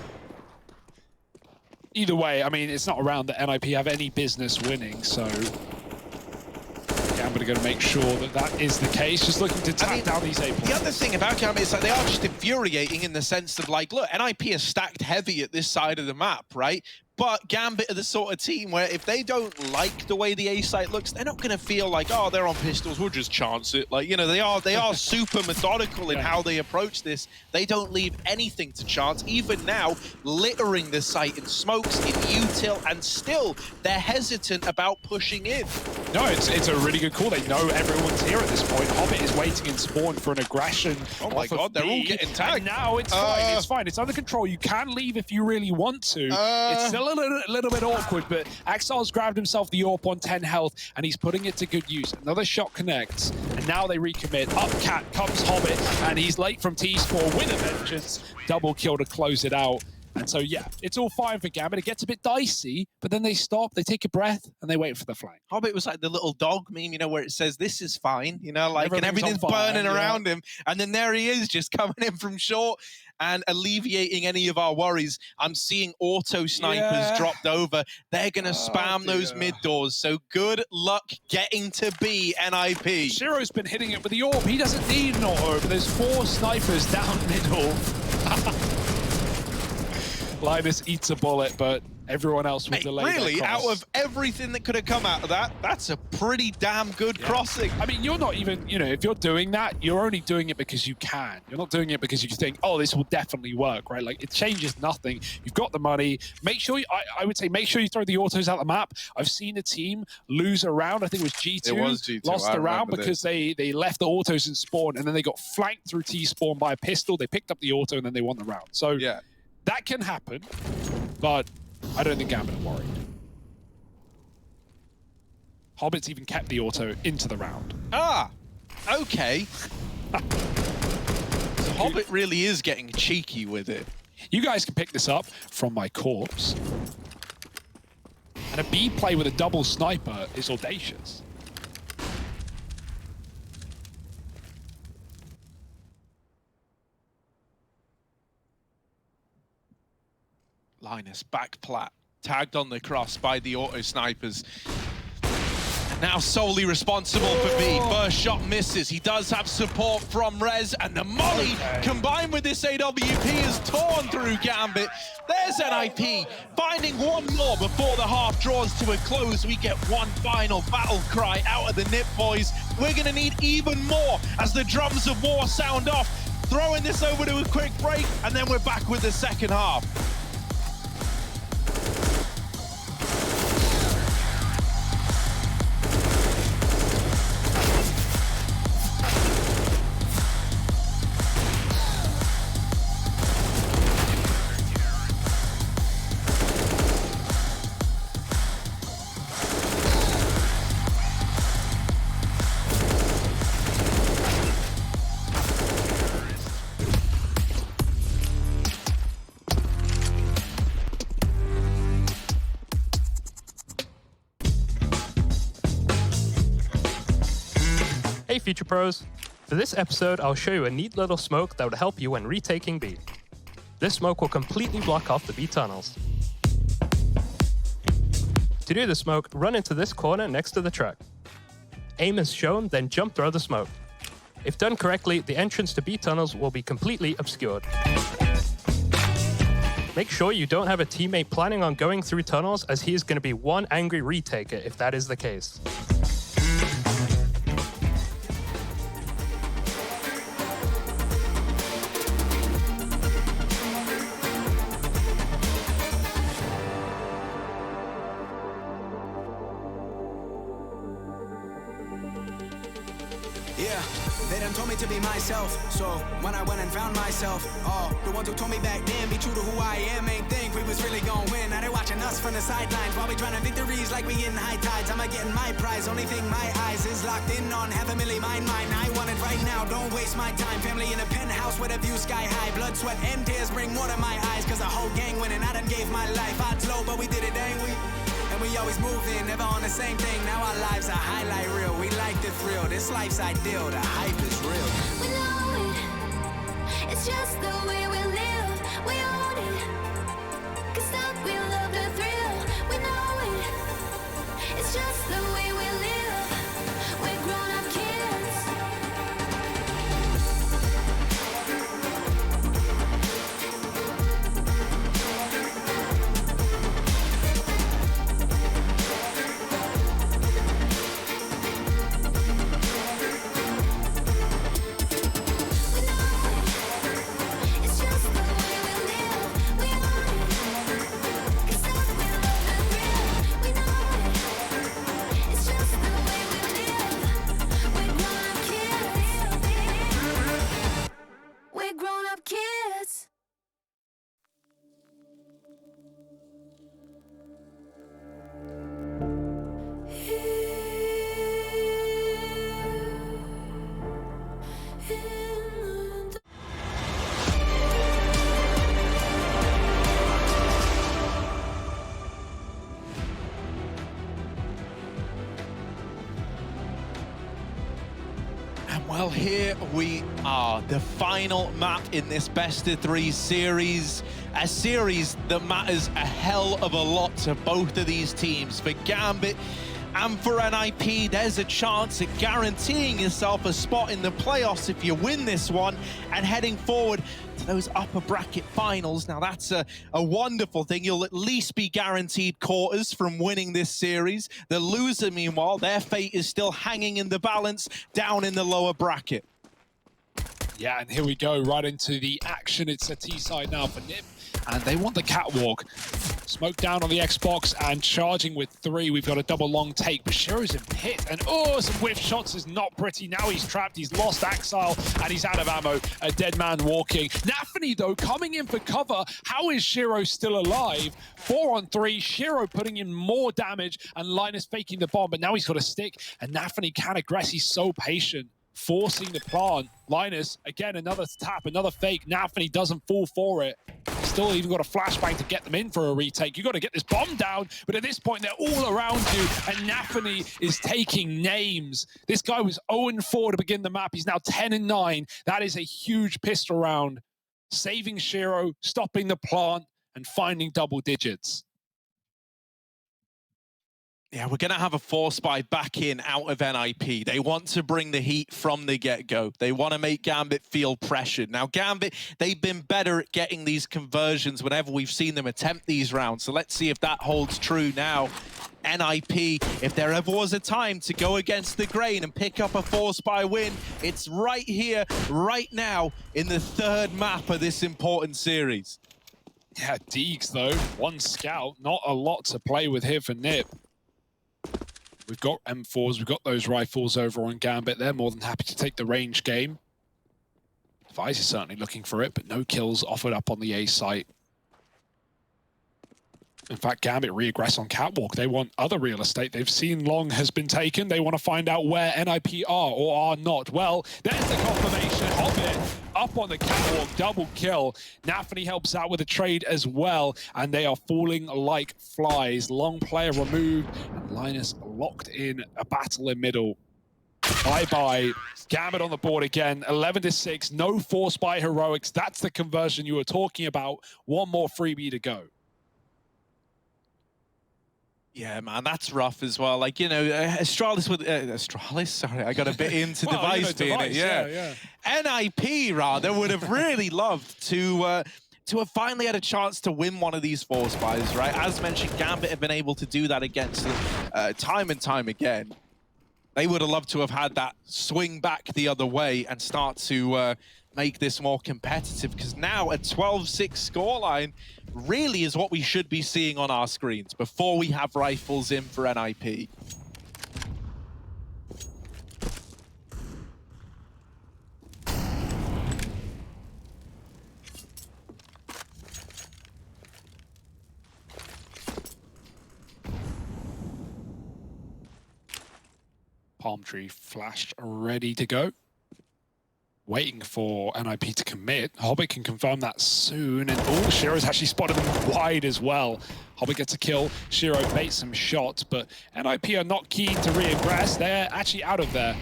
Either way, I mean, it's not a round that NIP have any business winning, so Gambit are going to make sure that that is the case. Just looking to tap down these A points. The other thing about Gambit is like they are just infuriating in the sense of like, look, NIP is stacked heavy at this side of the map, right? But Gambit are the sort of team where if they don't like the way the A site looks, they're not going to feel like, oh, they're on pistols, we'll just chance it. Like, you know, they are super methodical in how they approach this. They don't leave anything to chance. Even now, littering the site in smokes, in util, and still they're hesitant about pushing in. No, it's a really good call. They know everyone's here at this point. Hobbit is waiting in spawn for an aggression. Oh my god, they're all getting tagged. And now it's fine. It's fine. It's under control. You can leave if you really want to. It's still a little bit awkward, but Axel's grabbed himself the AWP on 10 health, and he's putting it to good use. Another shot connects, and now they recommit. Up cat comes Hobbit, and he's late from T-Score with a vengeance. Double kill to close it out. And so, yeah, it's all fine for Gambit. It gets a bit dicey, but then they stop, they take a breath, and they wait for the flank. Hobbit was like the little dog meme, you know, where it says, this is fine, you know, like, and everything's burning around him. And then there he is, just coming in from short and alleviating any of our worries. I'm seeing auto snipers dropped over. They're going to spam those mid doors. So good luck getting to be NIP. Shiro's been hitting it with the AWP. He doesn't need an auto, but there's 4 snipers down middle. Linus eats a bullet, but everyone else will delay their Really, cross. out of everything that could have come out of that, that's a pretty damn good crossing. I mean, you're not even, you know, if you're doing that, you're only doing it because you can. You're not doing it because you think, oh, this will definitely work, right? Like, it changes nothing. You've got the money. Make sure, I would say, make sure you throw the autos out the map. I've seen a team lose a round. I think it was G2. It was G2. Lost I a round remember because they left the autos in spawn, and then they got flanked through T-spawn by a pistol. They picked up the auto, and then they won the round. So yeah, that can happen, but I don't think Gambit are worried. Hobbit's even kept the auto into the round. Ah, okay. So Hobbit really is getting cheeky with it. You guys can pick this up from my corpse. And a B play with a double sniper is audacious. Linus back plat, tagged on the cross by the auto snipers. Now solely responsible for B. First shot misses. He does have support from Rez, and the molly combined with this AWP is torn through Gambit. There's NIP finding one more before the half draws to a close. We get one final battle cry out of the Nip boys. We're gonna need even more as the drums of war sound off. Throwing this over to a quick break, and then we're back with the second half. Hey Future Pros! For this episode, I'll show you a neat little smoke that would help you when retaking B. This smoke will completely block off the B tunnels. To do the smoke, run into this corner next to the truck. Aim as shown, then jump through the smoke. If done correctly, the entrance to B tunnels will be completely obscured. Make sure you don't have a teammate planning on going through tunnels, as he is going to be one angry retaker if that is the case. Yeah, they done told me to be myself. So when I went and found myself, the ones who told me back then, be true to who I am, ain't think we was really gonna win. Now they watching us from the sidelines while we trying to victories like we getting high tides. I'm getting my prize, only thing my eyes is locked in on. $500,000 mine. I want it right now, don't waste my time. Family in a penthouse with a view sky high. Blood, sweat, and tears bring water to my eyes, cause the whole gang winning. I done gave my life, odds low, but we did it, ain't we? And we always moved in, never on the same thing. Now our lives are highlight reel. We like the thrill. This life's ideal. The hype is real. We know it. It's just the way we live. We own it. 'Cause stop, we love the thrill. We know it. It's just the way we live. We're grown-up kids. We're grown-up kids. And well, here we are, the final map in this best-of-3 series. A series that matters a hell of a lot to both of these teams. For Gambit, And for NIP, there's a chance at guaranteeing yourself a spot in the playoffs if you win this one and heading forward to those upper bracket finals. Now that's a wonderful thing. You'll at least be guaranteed quarters from winning this series. The loser, meanwhile, their fate is still hanging in the balance down in the lower bracket. Yeah, and here we go, right into the action. It's a T-side now for NIP, and they want the catwalk. Smoke down on the Xbox and charging with 3. We've got a double long take, but Shiro's in pit, and some whiff shots is not pretty. Now he's trapped, he's lost Axile, and he's out of ammo. A dead man walking. Nafany, though, coming in for cover. How is Shiro still alive? 4 on 3, Shiro putting in more damage, and Linus faking the bomb, but now he's got a stick, and Nafany can aggress. He's so patient, forcing the plant. Linus, again, another tap, another fake. Nafany doesn't fall for it. Still even got a flashbang to get them in for a retake. You got to get this bomb down, but at this point, they're all around you, and Nafany is taking names. This guy was 0-4 to begin the map. He's now 10-9. That is a huge pistol round. Saving Shiro, stopping the plant, and finding double digits. Yeah, we're going to have a force buy back in out of NIP. They want to bring the heat from the get-go. They want to make Gambit feel pressured. Now, Gambit, they've been better at getting these conversions whenever we've seen them attempt these rounds. So let's see if that holds true now. NIP, if there ever was a time to go against the grain and pick up a force buy win, it's right here, right now, in the 3rd map of this important series. Yeah, Deegs, though, 1 scout, not a lot to play with here for NIP. We've got M4s, we've got those rifles over on Gambit. They're more than happy to take the range game. Vice is certainly looking for it, but no kills offered up on the A site. In fact, Gambit re-aggress on Catwalk. They want other real estate. They've seen Long has been taken. They want to find out where NIP are or are not. Well, there's the confirmation. Hobbit up on the Catwalk, double kill. Nafany helps out with a trade as well, and they are falling like flies. Long player removed, and Linus locked in a battle in middle. Bye-bye. Gambit on the board again, 11-6. No force by heroics. That's the conversion you were talking about. One more freebie to go. Yeah, man, that's rough as well. Like, you know, Astralis with... Astralis? Sorry, I got a bit into well, device being device, it. Yeah. NIP, rather, would have really loved to have finally had a chance to win one of these force buys, right? As mentioned, Gambit have been able to do that against them time and time again. They would have loved to have had that swing back the other way and start to make this more competitive, because now a 12-6 scoreline really is what we should be seeing on our screens before we have rifles in for NIP. Palm tree flashed, ready to go. Waiting for NIP to commit. Hobbit can confirm that soon. And Shiro's actually spotted them wide as well. Hobbit gets a kill. Shiro baits some shots, but NIP are not keen to re-aggress. They're actually out of there.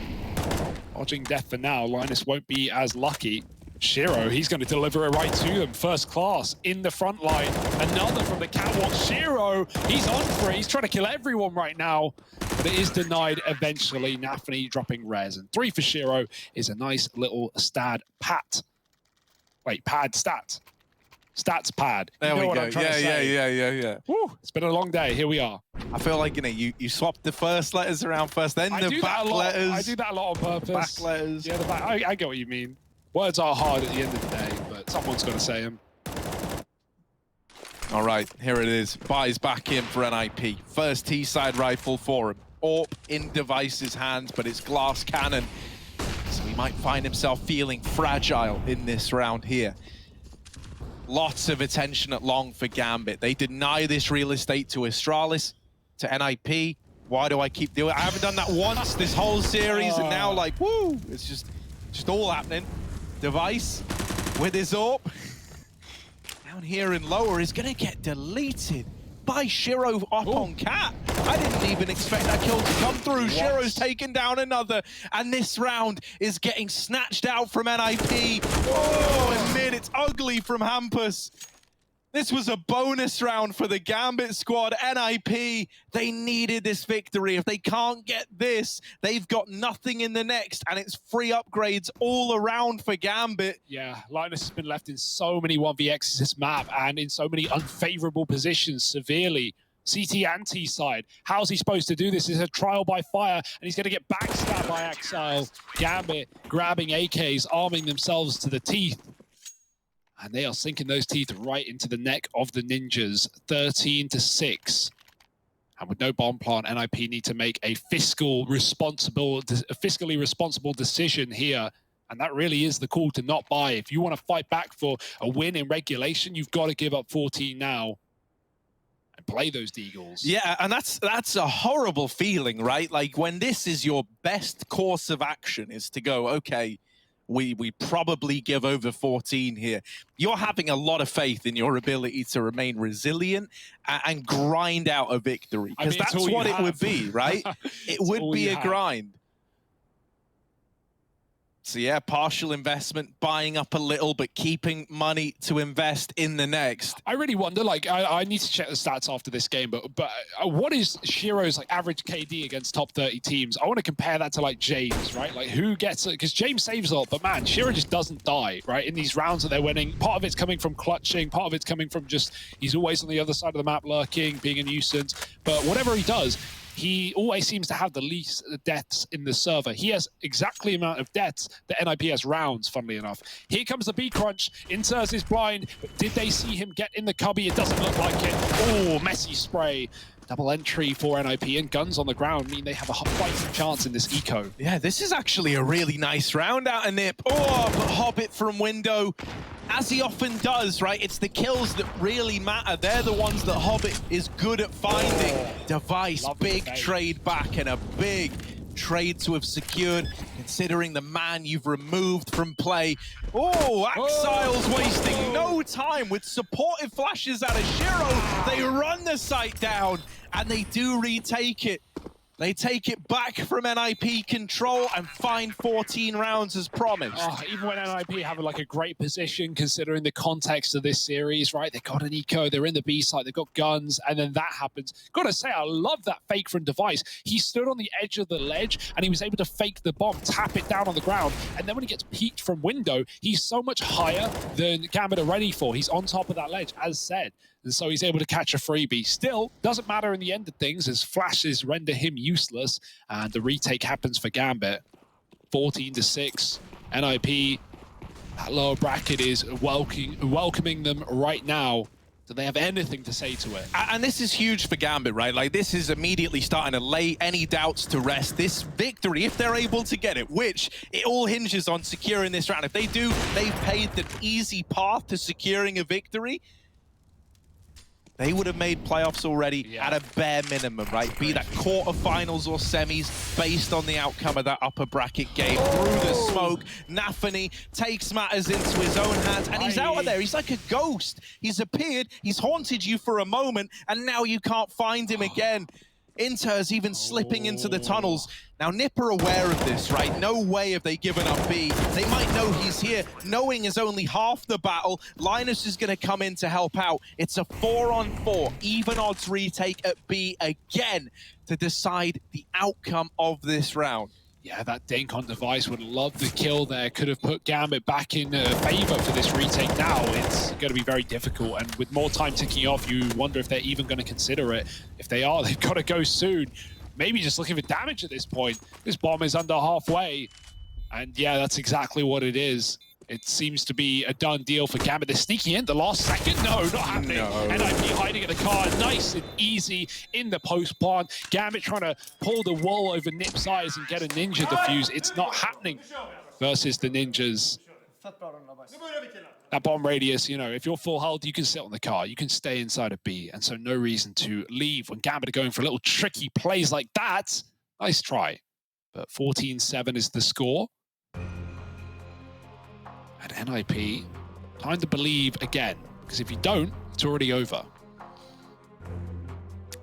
Dodging death for now. Linus won't be as lucky. Shiro, he's going to deliver it right to them. First class in the front line. Another from the catwalk. Shiro, he's on for it. He's trying to kill everyone right now. But it is denied eventually. Nafany dropping res. And 3 for Shiro is a nice little stat pat. Wait, pad stat. Stats pad. There we go. Yeah. Woo, it's been a long day. Here we are. I feel like, you know, you swapped the first letters around first, then the back letters. I do that a lot on purpose. The back letters. Yeah, the back. I get what you mean. Words are hard at the end of the day, but someone's got to say them. All right, here it is. Buys back in for NIP. First T-side rifle for him. AWP in Device's hands, but it's glass cannon. So he might find himself feeling fragile in this round here. Lots of attention at long for Gambit. They deny this real estate to Astralis, to NIP. Why do I keep doing it? I haven't done that once this whole series, and now, like, woo! It's just all happening. Device with his AWP. Down here in lower is going to get deleted by Shiro up on Cat. I didn't even expect that kill to come through. What? Shiro's taken down another, and this round is getting snatched out from NIP. Oh, and mid, it's ugly from Hampus. This was a bonus round for the Gambit squad. NIP, they needed this victory. If they can't get this, they've got nothing in the next, and it's free upgrades all around for Gambit. Yeah, Linus has been left in so many 1vx's this map and in so many unfavorable positions severely. CT and T side. How's he supposed to do this? It's a trial by fire, and he's going to get backstabbed by Exile. Gambit grabbing AKs, arming themselves to the teeth. And they are sinking those teeth right into the neck of the Ninjas, 13-6. And with no bomb plant, NIP need to make a fiscally responsible decision here. And that really is the call to not buy. If you want to fight back for a win in regulation, you've got to give up 14 now and play those Deagles. Yeah, and that's a horrible feeling, right? Like when this is your best course of action is to go, okay, we probably give over 14 here. You're having a lot of faith in your ability to remain resilient and grind out a victory. Because that's what it would be, right? It would be a grind. So yeah, partial investment, buying up a little, but keeping money to invest in the next. I really wonder, like, I need to check the stats after this game, but what is Shiro's like average KD against top 30 teams? I want to compare that to like James, right? Like who gets it? Because James saves a lot, but man, Shiro just doesn't die, right? In these rounds that they're winning, part of it's coming from clutching, part of it's coming from just, he's always on the other side of the map lurking, being a nuisance. But whatever he does, he always seems to have the least deaths in the server. He has exactly the amount of deaths that NIP has rounds, funnily enough. Here comes the B crunch. Inters is blind, but did they see him get in the cubby? It doesn't look like it. Oh, messy spray. Double entry for NIP, and guns on the ground mean they have a fighting chance in this eco. Yeah, this is actually a really nice round out of Nip. Oh, but Hobbit from window, as he often does, right? It's the kills that really matter. They're the ones that Hobbit is good at finding. Device, big trade back, and a big trade to have secured, considering the man you've removed from play. Oh, Exile's wasting no time with supportive flashes out of Shiro. They run the site down, and they do retake it. They take it back from NIP control and find 14 rounds as promised. Oh, even when NIP have like a great position, considering the context of this series, right? They got an eco, they're in the B site, they've got guns, and then that happens. Gotta say, I love that fake from Device. He stood on the edge of the ledge, and he was able to fake the bomb, tap it down on the ground, and then when he gets peeked from window, he's so much higher than Gambit are ready for. He's on top of that ledge, as said. And so he's able to catch a freebie. Still, doesn't matter in the end of things as flashes render him useless. And the retake happens for Gambit. 14-6. NIP, that lower bracket is welcoming them right now. Do they have anything to say to it? And this is huge for Gambit, right? Like, this is immediately starting to lay any doubts to rest. This victory, if they're able to get it, which it all hinges on securing this round. If they do, they've paved the easy path to securing a victory. They would have made playoffs already at a bare minimum, right? Be that quarterfinals or semis based on the outcome of that upper bracket game. Through the smoke, Nafany takes matters into his own hands, and he's out of there. He's like a ghost. He's appeared, he's haunted you for a moment, and now you can't find him again. Inter's even slipping into the tunnels. Now, Nip are aware of this, right? No way have they given up B. They might know he's here. Knowing is only half the battle. Linus is going to come in to help out. It's a 4-on-4, even odds retake at B again to decide the outcome of this round. Yeah, that Dink on Device would love the kill there. Could have put Gambit back in favor for this retake. Now it's going to be very difficult. And with more time ticking off, you wonder if they're even going to consider it. If they are, they've got to go soon. Maybe just looking for damage at this point. This bomb is under halfway. And yeah, that's exactly what it is. It seems to be a done deal for Gambit. They're sneaking in the last second. No, not happening. No. NIP hiding at the car. Nice and easy in the post plant. Gambit trying to pull the wool over Nip's eyes and get a ninja defuse. It's not happening versus the ninjas. That bomb radius, you know, if you're full health, you can sit on the car. You can stay inside of B. And so no reason to leave when Gambit are going for little tricky plays like that. Nice try. But 14-7 is the score. And NIP, time to believe again, because if you don't, it's already over.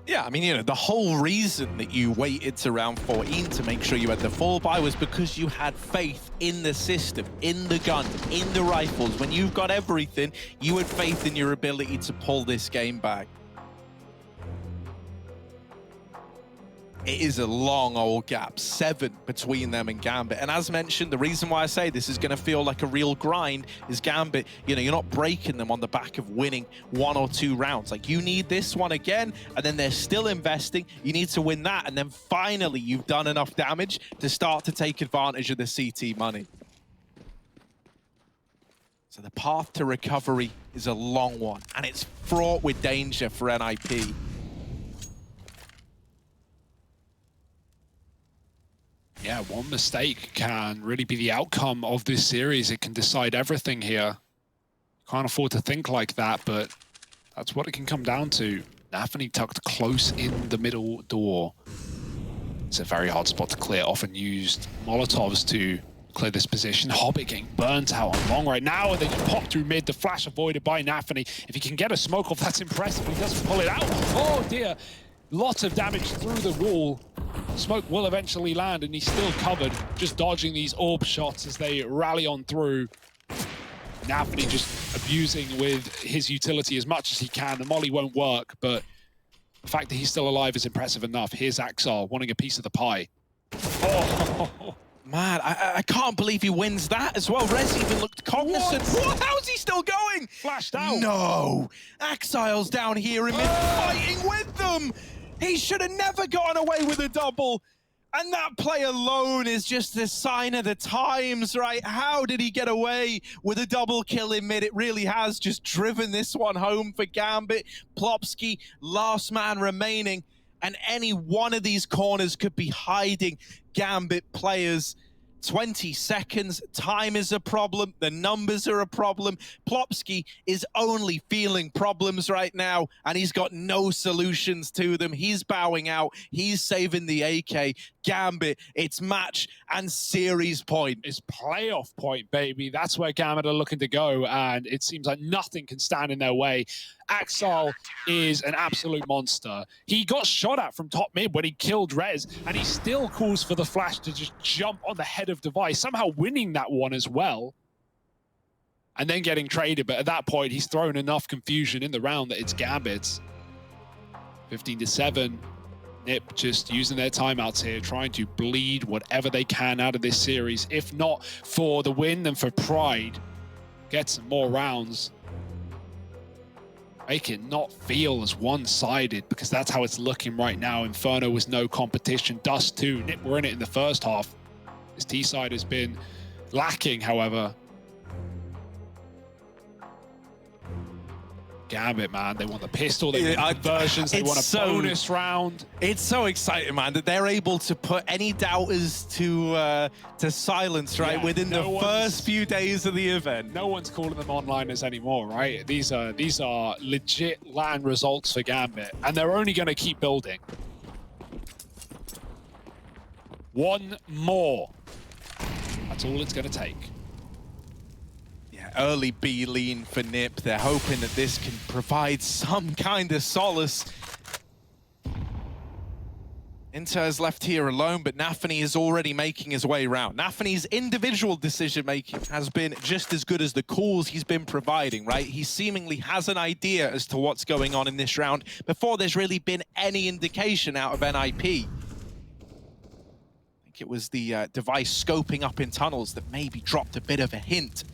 Yeah, I mean, you know, the whole reason that you waited to round 14 to make sure you had the fall buy was because you had faith in the system, in the gun, in the rifles. When you've got everything, you had faith in your ability to pull this game back. It is a long old gap, 7 between them and Gambit. And as mentioned, the reason why I say this is going to feel like a real grind is Gambit, you know, you're not breaking them on the back of winning 1 or 2 rounds. Like, you need this one again, and then they're still investing. You need to win that, and then finally you've done enough damage to start to take advantage of the CT money. So the path to recovery is a long one, and it's fraught with danger for NIP. Yeah, one mistake can really be the outcome of this series. It can decide everything here. Can't afford to think like that, but that's what it can come down to. Nafany tucked close in the middle door. It's a very hard spot to clear. Often used Molotovs to clear this position. Hobbit getting burnt out on long right now, and they just pop through mid. The flash avoided by Nafany. If he can get a smoke off, that's impressive. He doesn't pull it out. Oh dear. Lots of damage through the wall. Smoke will eventually land, and he's still covered, just dodging these orb shots as they rally on through. Nafany just abusing with his utility as much as he can. The molly won't work, but the fact that he's still alive is impressive enough. Here's Axar wanting a piece of the pie. Oh. Man, I can't believe he wins that as well. Rez even looked cognizant. What? How's he still going? Flashed out. No. Exile's down here in mid fighting with them. He should have never gotten away with a double. And that play alone is just a sign of the times, right? How did he get away with a double kill in mid? It really has just driven this one home for Gambit. Plopsky, last man remaining. And any one of these corners could be hiding Gambit players. 20 seconds, time is a problem, the numbers are a problem. Plopsky is only feeling problems right now, and he's got no solutions to them. He's bowing out, he's saving the AK. Gambit, it's match and series point. It's playoff point, baby. That's where Gambit are looking to go, and it seems like nothing can stand in their way. Axel is an absolute monster. He got shot at from top mid when he killed Rez, and he still calls for the flash to just jump on the head of Device, somehow winning that one as well, and then getting traded. But at that point, he's thrown enough confusion in the round that it's Gambit's. 15-7. NiP just using their timeouts here, trying to bleed whatever they can out of this series. If not for the win, then for pride. Get some more rounds. Make it not feel as one-sided, because that's how it's looking right now. Inferno was no competition. Dust too. NiP were in it in the first half. This T-side has been lacking, however. Gambit, man, they want the pistol, they want conversions, they want a bonus round. It's so exciting, man, that they're able to put any doubters to silence, right, within the first few days of the event. No one's calling them onliners anymore, right? These are legit LAN results for Gambit, and they're only going to keep building. One more. That's all it's going to take. Early B lean for NiP. They're hoping that this can provide some kind of solace. Inter's left here alone, but Nafany is already making his way around. Nafany's individual decision-making has been just as good as the calls he's been providing, right? He seemingly has an idea as to what's going on in this round before there's really been any indication out of NiP. I think it was the device scoping up in tunnels that maybe dropped a bit of a hint.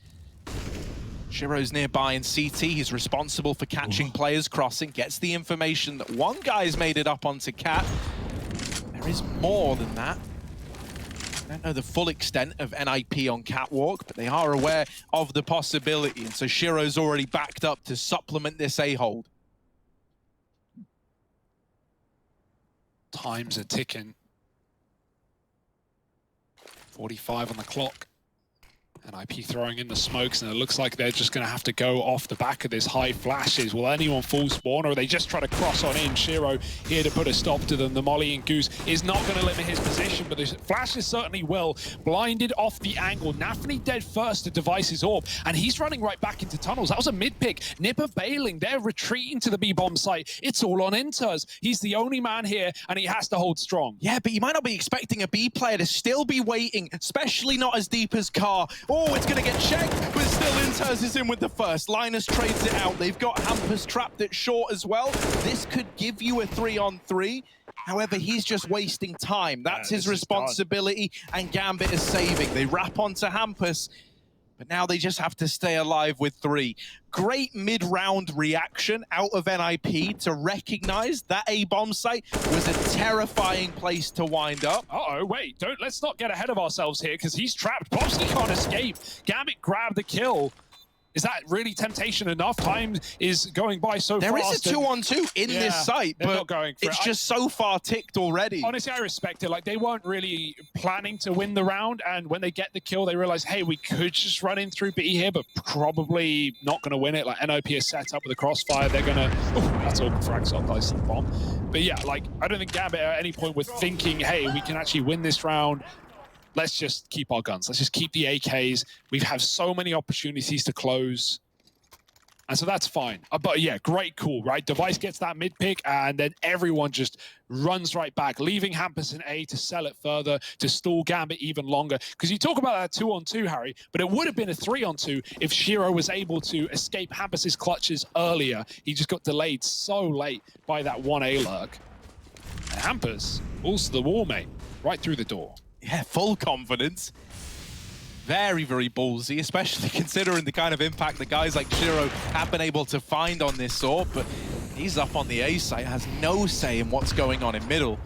Shiro's nearby in CT. He's responsible for catching players crossing. Gets the information that one guy's made it up onto Cat. There is more than that. I don't know the full extent of NiP on Catwalk, but they are aware of the possibility. And so Shiro's already backed up to supplement this A-hold. Times are ticking. 45 on the clock. NIP throwing in the smokes, and it looks like they're just going to have to go off the back of this high flashes. Will anyone full spawn, or are they just try to cross on in? Shiro here to put a stop to them. The Molly and Goose is not going to limit his position, but the flashes certainly will. Blinded off the angle. Nafany dead first to device his orb, and he's running right back into tunnels. That was a mid-pick. Nipper bailing. They're retreating to the B-bomb site. It's all on Inters. He's the only man here, and he has to hold strong. Yeah, but you might not be expecting a B player to still be waiting, especially not as deep as Carr. Oh, it's going to get checked, but still Inters is in with the first. Linus trades it out. They've got Hampus trapped at short as well. This could give you a 3-on-3. However, he's just wasting time. That's his responsibility, and Gambit is saving. They wrap onto Hampus, but now they just have to stay alive with 3. Great mid-round reaction out of NIP to recognize that A-bomb site was a terrifying place to wind up. Uh-oh, wait, let's not get ahead of ourselves here, because he's trapped. Bobsky can't escape. Gambit grabbed the kill. Is that really temptation enough? Time is going by so fast. There is a 2-on-2 in this site, but it's just so far ticked already. Honestly, I respect it. Like, they weren't really planning to win the round, and when they get the kill, they realize, hey, we could just run in through B here, but probably not going to win it. Like, NOP is set up with a crossfire. They're going to... that's all frags up, nice and bomb. But yeah, like, I don't think Gambit at any point was thinking, hey, we can actually win this round. Let's just keep our guns. Let's just keep the AKs. We've had so many opportunities to close. And so that's fine. But yeah, great call, right? Device gets that mid pick, and then everyone just runs right back, leaving Hampus in A to sell it further, to stall Gambit even longer. Because you talk about that 2-on-2, Harry, but it would have been a 3-on-2 if Shiro was able to escape Hampus's clutches earlier. He just got delayed so late by that 1A lurk. And Hampus, also the wall mate, right through the door. Yeah, full confidence. Very, very ballsy, especially considering the kind of impact that guys like Shiro have been able to find on this sort, but he's up on the A site, has no say in what's going on in middle.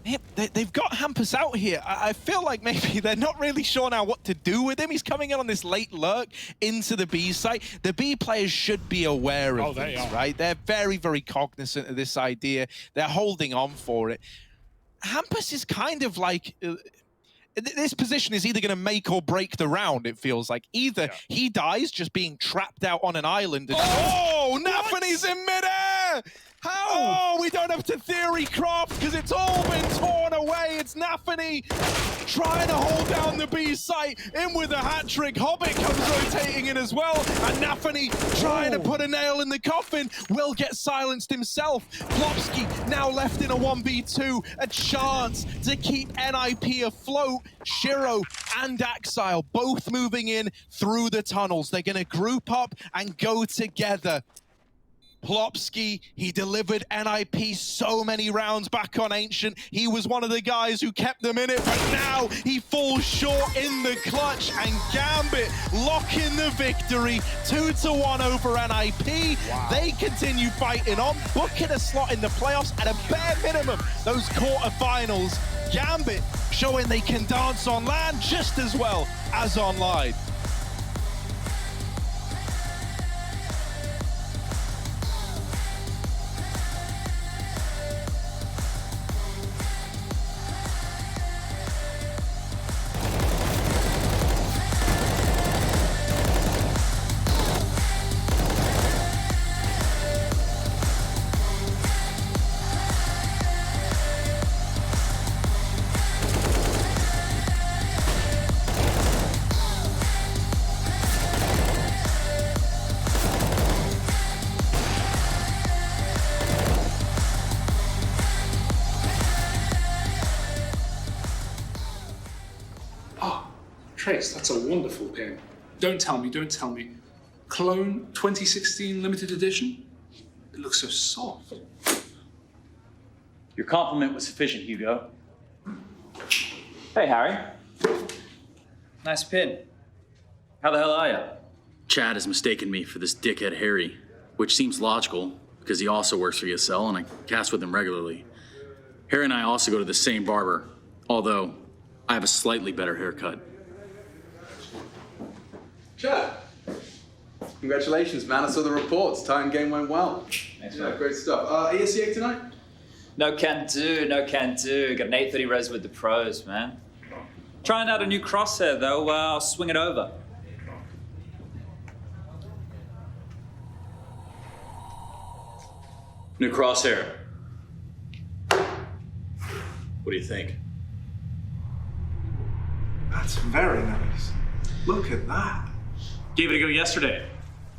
Yeah, they've got Hampus out here. I feel like maybe they're not really sure now what to do with him. He's coming in on this late lurk into the B site. The B players should be aware of this, right? They're very, very cognizant of this idea. They're holding on for it. Hampus is kind of like... this position is either going to make or break the round, it feels like. Either he dies just being trapped out on an island. And Nafany's in midair! How? Oh, we don't have to theory craft because it's all been torn away. It's Nafany trying to hold down the B site. In with a hat trick. Hobbit comes rotating in as well. And Nafany trying to put a nail in the coffin. Will get silenced himself. Plopsky now left in a 1v2. A chance to keep NIP afloat. Shiro and Axile both moving in through the tunnels. They're going to group up and go together. Plopsky, he delivered NIP so many rounds back on Ancient. He was one of the guys who kept them in it, but now he falls short in the clutch, and Gambit lock in the victory. 2-1 over NIP. Wow. They continue fighting on, booking a slot in the playoffs at a bare minimum. Those quarterfinals, Gambit showing they can dance on land just as well as online. Trace, that's a wonderful game. Don't tell me. Cologne 2016 limited edition? It looks so soft. Your compliment was sufficient, Hugo. Hey, Harry. Nice pin. How the hell are you? Chad has mistaken me for this dickhead Harry, which seems logical because he also works for ESL and I cast with him regularly. Harry and I also go to the same barber, although I have a slightly better haircut. Chad, congratulations, man. I saw the reports. Time game went well. Thanks, man. Great stuff. ESCA tonight? No can do. Got an 8:30 res with the pros, man. Trying out a new crosshair, though. I'll swing it over. New crosshair. What do you think? That's very nice. Look at that. Gave it a go yesterday.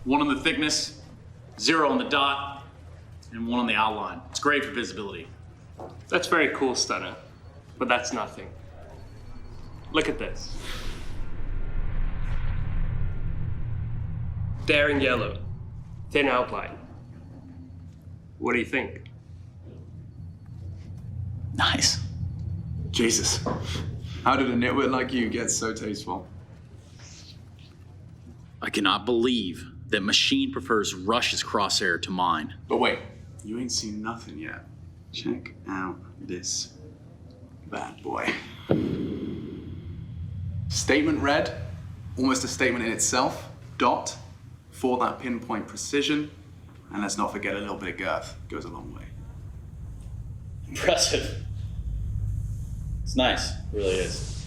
1 on the thickness, 0 on the dot, and 1 on the outline. It's great for visibility. That's very cool, Stunner, but that's nothing. Look at this. Daring yellow, thin outline. What do you think? Nice. Jesus. How did a nitwit like you get so tasteful? I cannot believe that Machine prefers Rush's crosshair to mine. But wait, you ain't seen nothing yet. Check out this bad boy. Statement read, almost a statement in itself. Dot, for that pinpoint precision. And let's not forget a little bit of girth. Goes a long way. Impressive. It's nice, it really is.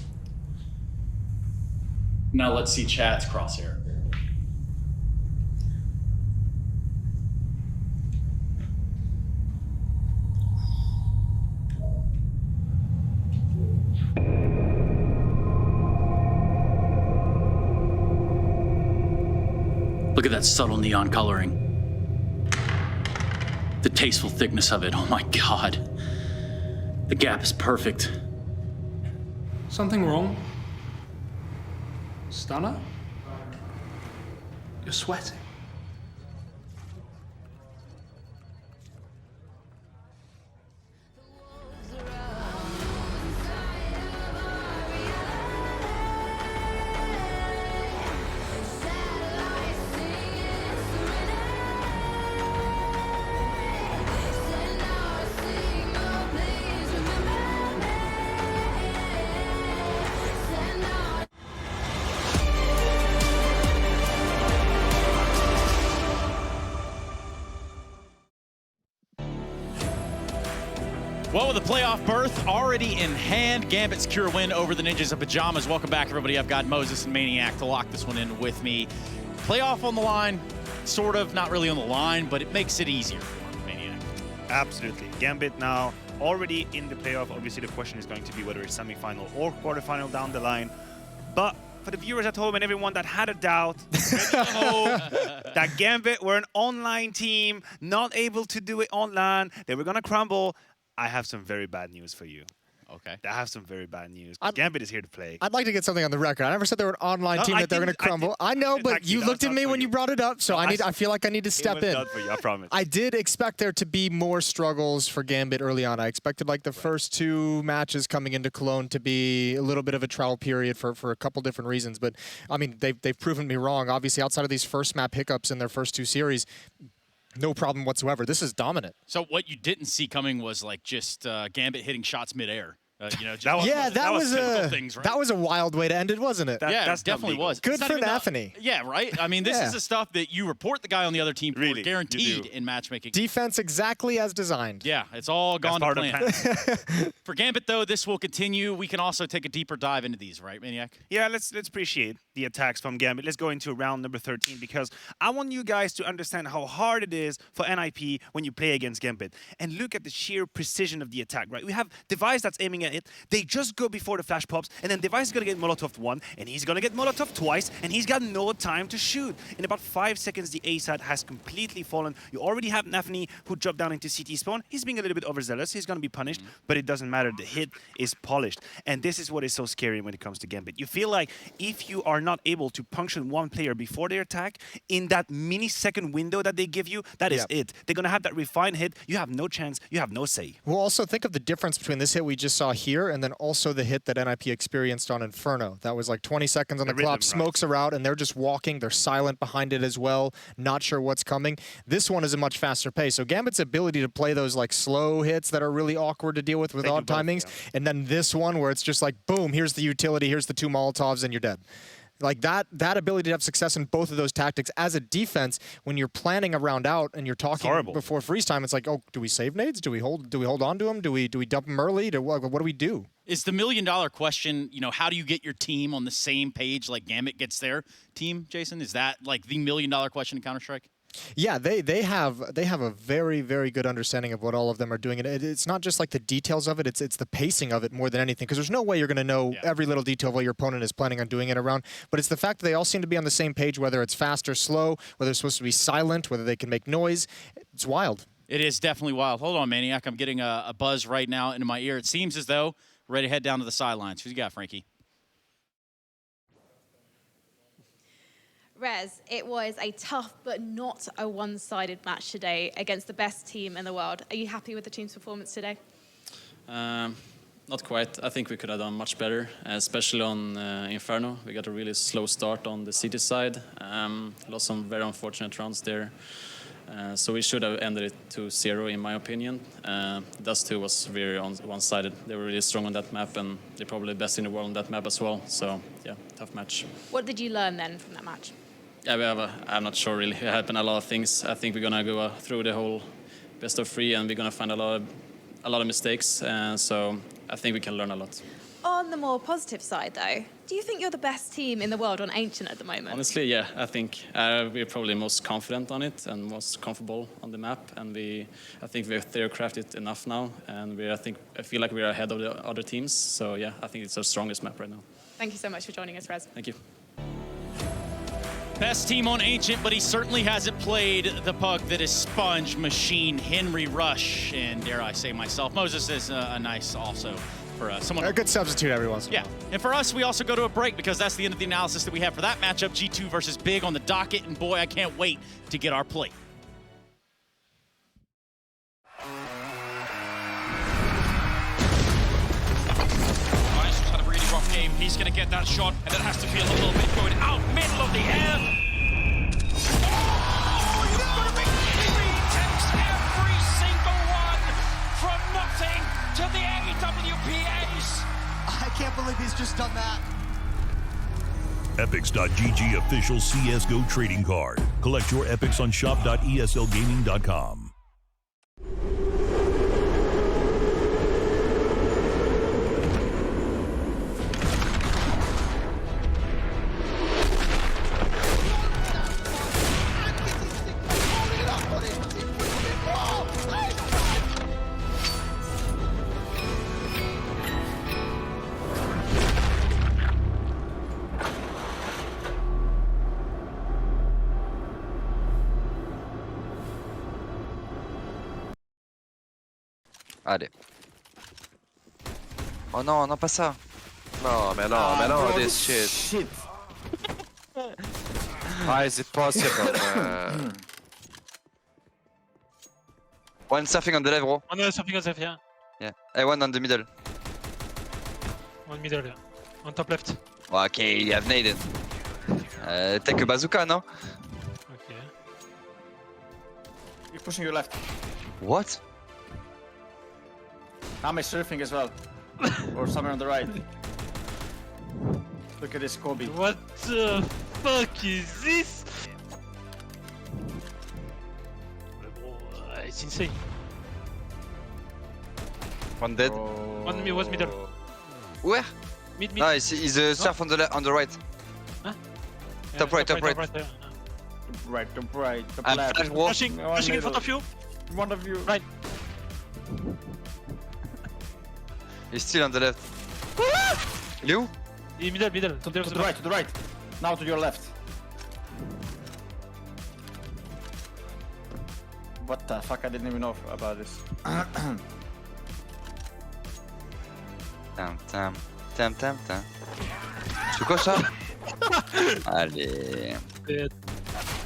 Now let's see Chad's crosshair. Look at that subtle neon coloring. The tasteful thickness of it, oh my God. The gap is perfect. Something wrong? Stunner? You're sweating. Well, with the playoff berth already in hand, Gambit secure a win over the Ninjas of Pajamas. Welcome back, everybody. I've got Moses and Maniac to lock this one in with me. Playoff on the line, sort of, not really on the line, but it makes it easier for Maniac. Absolutely. Gambit now already in the playoff. Obviously, the question is going to be whether it's semifinal or quarterfinal down the line. But for the viewers at home and everyone that had a doubt, that Gambit were an online team, not able to do it online, they were going to crumble. I have some very bad news for you. Okay. I have some very bad news. Gambit is here to play. I'd like to get something on the record. I never said they were an online team that they're going to crumble. I know, but you looked at me when you brought it up, so I feel like I need to step in. Done for you, I promise. I did expect there to be more struggles for Gambit early on. I expected like the first 2 matches coming into Cologne to be a little bit of a trial period for a couple different reasons. But I mean, they've proven me wrong. Obviously, outside of these first map hiccups in their first 2 series, no problem whatsoever. This is dominant. So what you didn't see coming was like just Gambit hitting shots midair. You know, that was a things, right? that was a wild way to end it, wasn't it? That definitely was. Good It's not for even Nathany. Yeah, right? I mean, this is the stuff that you report the guy on the other team for, guaranteed in matchmaking. Defense exactly as designed. Yeah, it's all gone to plan. plan. For Gambit, though, this will continue. We can also take a deeper dive into these, right, Maniac? Yeah, let's appreciate the attacks from Gambit. Let's go into round number 13 because I want you guys to understand how hard it is for NIP when you play against Gambit. And look at the sheer precision of the attack, right? We have Device that's aiming at it. They just go before the flash pops, and then Device is going to get Molotov 1, and he's going to get Molotov twice, and he's got no time to shoot. In about 5 seconds, the ASAT has completely fallen. You already have Nathany, who dropped down into CT spawn. He's being a little bit overzealous. He's going to be punished, but it doesn't matter. The hit is polished. And this is what is so scary when it comes to Gambit. You feel like if you are not able to puncture one player before their attack, in that mini-second window that they give you, that is it. They're going to have that refined hit. You have no chance. You have no say. Well, also think of the difference between this hit we just saw here and then also the hit that NIP experienced on Inferno. That was like 20 seconds on the clock, smokes are out, and they're just walking. They're silent behind it as well, not sure what's coming. This one is a much faster pace. So Gambit's ability to play those like slow hits that are really awkward to deal with odd timings, and then this one where it's just like, boom, here's the utility, here's the 2 Molotovs, and you're dead. Like that ability to have success in both of those tactics as a defense, when you're planning a round out and you're talking before freeze time, it's like, oh, do we save nades? Do we hold on to them? Do we dump them early? What do we do? Is the $1 million question, how do you get your team on the same page like Gambit gets their team, Jason? Is that like the $1 million question in Counter-Strike? Yeah, they have a very, very good understanding of what all of them are doing, and it's not just like the details of it; it's the pacing of it more than anything. Because there's no way you're going to know every little detail of what your opponent is planning on doing it around. But it's the fact that they all seem to be on the same page, whether it's fast or slow, whether it's supposed to be silent, whether they can make noise. It's wild. It is definitely wild. Hold on, Maniac. I'm getting a buzz right now into my ear. It seems as though we're ready to head down to the sidelines. Who you got, Frankie? Rez, it was a tough but not a one-sided match today against the best team in the world. Are you happy with the team's performance today? Not quite. I think we could have done much better, especially on Inferno. We got a really slow start on the city side. Lost some very unfortunate rounds there. So we should have ended it to 0, in my opinion. Dust 2 was very one-sided. They were really strong on that map, and they're probably the best in the world on that map as well. So, yeah, tough match. What did you learn then from that match? Yeah, I'm not sure really. It happened a lot of things. I think we're gonna go through the whole best of 3, and we're gonna find a lot of mistakes. So I think we can learn a lot. On the more positive side, though, do you think you're the best team in the world on Ancient at the moment? Honestly, yeah, I think we're probably most confident on it and most comfortable on the map, and I think we've theorycrafted enough now, and I feel like we're ahead of the other teams. So yeah, I think it's our strongest map right now. Thank you so much for joining us, Rez. Thank you. Best team on Ancient, but he certainly hasn't played the puck that is Sponge, Machine, Henry Rush, and dare I say myself, Moses is a nice also for someone. A good substitute every once in a while. And for us, we also go to a break because that's the end of the analysis that we have for that matchup, G2 versus Big on the docket, and boy, I can't wait to get our plate. Game. He's going to get that shot, and it has to feel a little bit going out middle of the air. Oh, you've got to be kidding me. He takes every single one from nothing to the AWPAs. I can't believe he's just done that. Epics.gg official CSGO trading card. Collect your Epics on shop.eslgaming.com. Allez. Oh non, non pas ça. No, man, no, man, no, this shit. How is it possible, man? One surfing on the left, bro. One surfing on the left, yeah. Yeah. Hey, one on the middle. One middle, yeah. On top left. Okay, you have naded. Take a bazooka, no? Okay. You're pushing your left. What? I'm surfing as well. Or somewhere on the right. Look at this Kobe. What the fuck is this? It's insane. One dead. One was middle. Where? Mid. No, he's surf on the right. Huh? Top right. Top right, top right, top left. Pushing in front of you. One of you. Right. He's still on the left. You? Middle. To the right. Now to your left. What the fuck? I didn't even know about this. Tam. C'est quoi ça? Allez.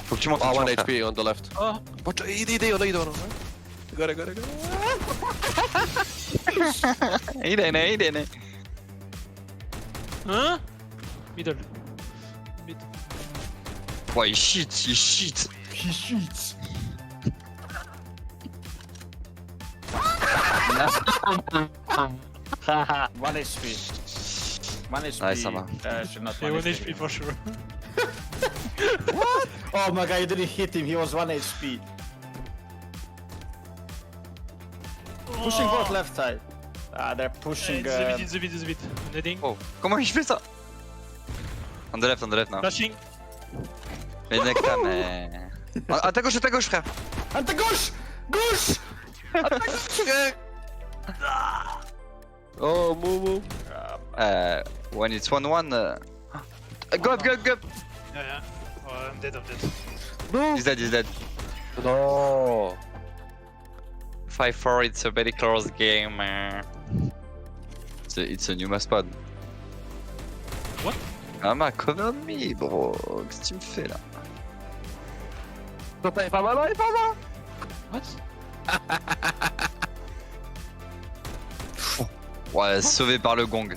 Faut que tu montes. 1 HP on the left. Oh. What? Idé. Got it. Idene. Huh? Middle. Mid. Boy, he cheats. He cheats. 1 HP. 1 HP. Nice, Sama. Should not Yeah, 1 1 HP for sure. What? Oh my god, you didn't hit him. He was 1 HP. Pushing both left side. Ah, they're pushing. The bit. Netting. Oh, comment il fait ça? On the left now. Flashing. Mais Necta, mais... À ta gauche, frère. À ta gauche! Gauche! À ta gauche, frère. Oh, Momo. When it's 1-1... Go up! Yeah. Oh, I'm dead. No. He's dead. No. 5-4, it's a very close game. It's a new maspad. What? Ah, ma come on me, bro. Qu'est-ce que tu me fais là? Non, il est pas mal. What? Ouais, sauvé par le gong.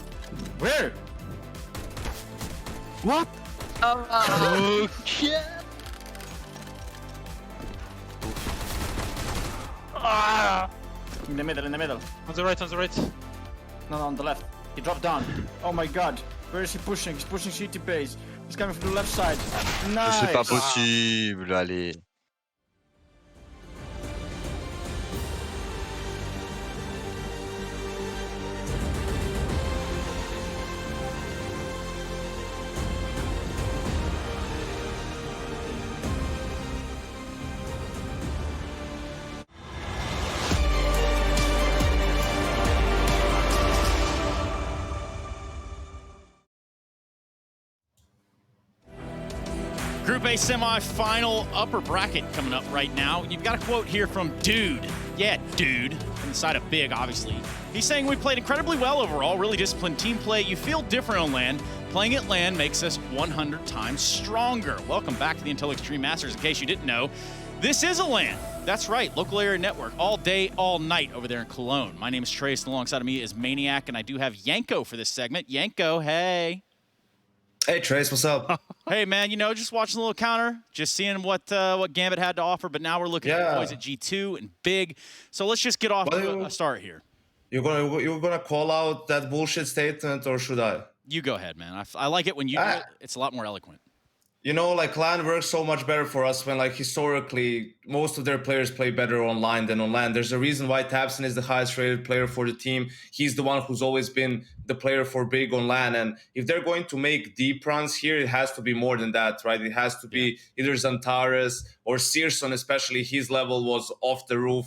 Where? What? Ok. In the middle. On the right. No, on the left. He dropped down. Oh my god. Where is he pushing? He's pushing CT base. He's coming from the left side. Nice. C'est pas possible, allez. Group A semi-final upper bracket coming up right now. You've got a quote here from Dude. Yeah, Dude. From the side of Big, obviously. He's saying we played incredibly well overall, really disciplined team play. You feel different on LAN. Playing at LAN makes us 100 times stronger. Welcome back to the Intel Extreme Masters. In case you didn't know, this is a LAN. That's right, local area network, all day, all night over there in Cologne. My name is Trace, and alongside of me is Maniac, and I do have Yanko for this segment. Yanko, hey. Hey Trace, what's up? Hey man, you know, just watching a little counter, just seeing what Gambit had to offer, but now we're looking at the boys at G2 and Big. So let's just get off to a start here. You're gonna call out that bullshit statement, or should I? You go ahead, man. I like it when you do it. It's a lot more eloquent. You know, like LAN works so much better for us when, like, historically, most of their players play better online than on LAN. There's a reason why Tabson is the highest rated player for the team. He's the one who's always been the player for Big on LAN. And if they're going to make deep runs here, it has to be more than that, right? It has to be either Xantares or Searson, especially. His level was off the roof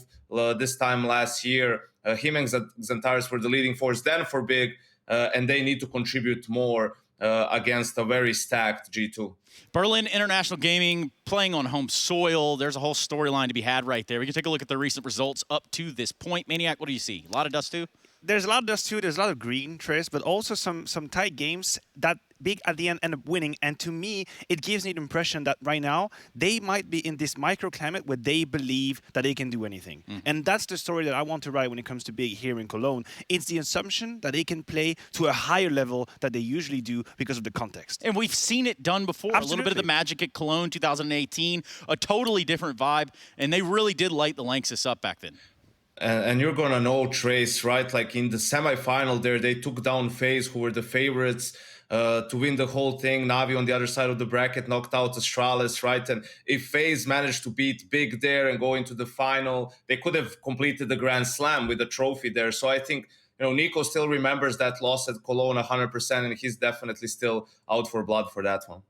this time last year. Him and Xantares were the leading force then for Big, and they need to contribute more against a very stacked G2. Berlin International Gaming playing on home soil. There's a whole storyline to be had right there. We can take a look at the recent results up to this point. Maniac, what do you see? A lot of dust too? There's a lot of dust too. There's a lot of green, Trace, but also some tight games that Big at the end up winning. And to me, it gives me the impression that right now they might be in this microclimate where they believe that they can do anything. And that's the story that I want to write when it comes to Big here in Cologne. It's the assumption that they can play to a higher level that they usually do because of the context. And we've seen it done before. Absolutely. A little bit of the magic at Cologne 2018, a totally different vibe. And they really did light the Lanxess up back then. And you're gonna know, Trace, right? Like in the semifinal there, they took down FaZe, who were the favorites to win the whole thing. Navi on the other side of the bracket knocked out Astralis, right? And if FaZe managed to beat Big there and go into the final, they could have completed the Grand Slam with a trophy there. So I think, you know, Nico still remembers that loss at Cologne 100%, and he's definitely still out for blood for that one.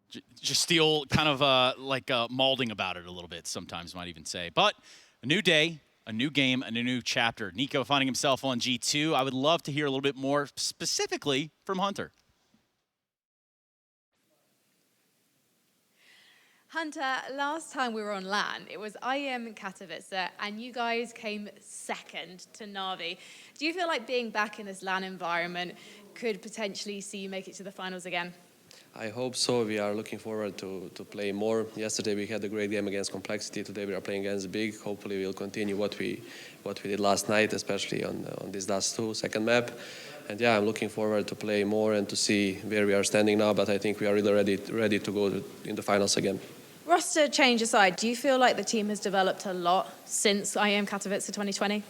Just still kind of like mauling about it a little bit, sometimes might even say. But a new day, a new game, and a new chapter. Nico finding himself on G2. I would love to hear a little bit more specifically from Hunter. Hunter, last time we were on LAN, it was IEM Katowice, and you guys came second to Na'Vi. Do you feel like being back in this LAN environment could potentially see you make it to the finals again? I hope so. We are looking forward to play more. Yesterday we had a great game against Complexity. Today we are playing against Big. Hopefully we'll continue what we did last night, especially on this Dust 2 second map. And yeah, I'm looking forward to play more and to see where we are standing now. But I think we are really ready to go in the finals again. Roster change aside, do you feel like the team has developed a lot since IEM Katowice 2020?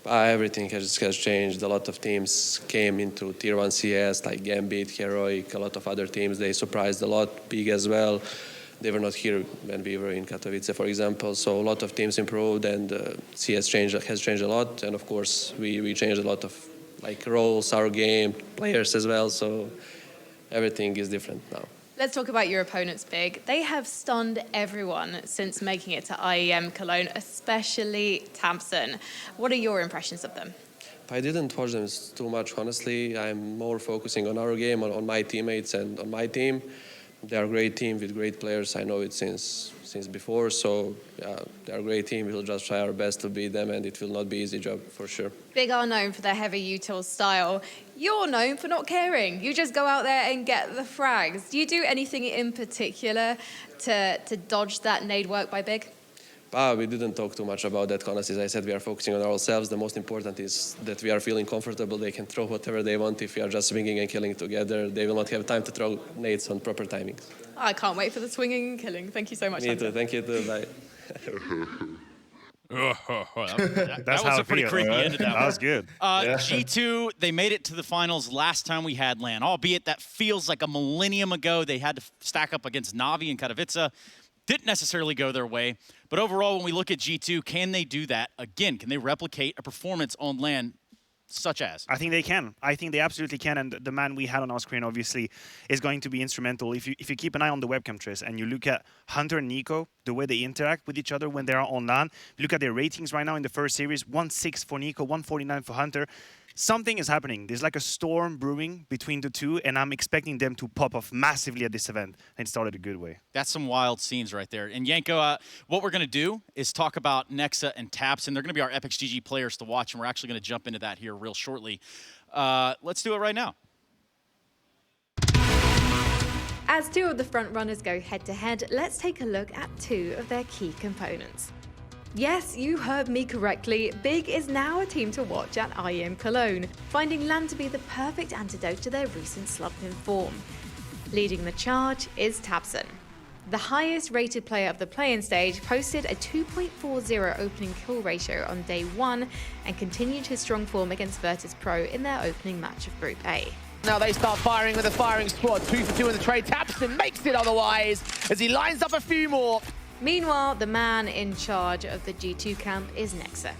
Everything has changed. A lot of teams came into Tier 1 CS, like Gambit, Heroic, a lot of other teams. They surprised a lot, Big as well. They were not here when we were in Katowice, for example. So a lot of teams improved, and CS has changed a lot. And of course, we changed a lot of roles, our game, players as well. So everything is different now. Let's talk about your opponents, Big. They have stunned everyone since making it to IEM Cologne, especially Tamsin. What are your impressions of them? I didn't watch them too much, honestly. I'm more focusing on our game, on my teammates and on my team. They are a great team with great players. I know it since before, so yeah, they're a great team. We'll just try our best to beat them, and it will not be an easy job for sure. Big are known for their heavy util style. You're known for not caring. You just go out there and get the frags. Do you do anything in particular to dodge that nade work by Big? We didn't talk too much about that, honestly. As I said, we are focusing on ourselves. The most important is that we are feeling comfortable. They can throw whatever they want. If we are just swinging and killing together, they will not have time to throw nades on proper timings. I can't wait for the swinging and killing. Thank you so much. Me too. Thank you too. Bye. That was a pretty creepy end to that one. That was good. G2, they made it to the finals last time we had LAN, albeit that feels like a millennium ago. They had to stack up against Navi and Katowice. Didn't necessarily go their way. But overall, when we look at G2, can they do that again? Can they replicate a performance on LAN such as? I think they can. I think they absolutely can. And the man we had on our screen, obviously, is going to be instrumental. If you keep an eye on the webcam trace and you look at Hunter and Nico, the way they interact with each other when they are on LAN, look at their ratings right now in the first series, 1-6 for Nico, 149 for Hunter. Something is happening. There's like a storm brewing between the two, and I'm expecting them to pop off massively at this event. And it started a good way. That's some wild scenes right there. And Yanko, what we're going to do is talk about Nexa and Taps, and they're going to be our Epix GG players to watch, and we're actually going to jump into that here real shortly. Let's do it right now. As two of the front runners go head-to-head, let's take a look at two of their key components. Yes, you heard me correctly. Big is now a team to watch at IEM Cologne, finding LAN to be the perfect antidote to their recent slump in form. Leading the charge is Tabson. The highest rated player of the play-in stage posted a 2.40 opening kill ratio on day 1 and continued his strong form against Virtus Pro in their opening match of Group A. Now they start firing with a firing squad. 2 for 2 in the trade. Tapston makes it otherwise as he lines up a few more. Meanwhile, the man in charge of the G2 camp is Nexa.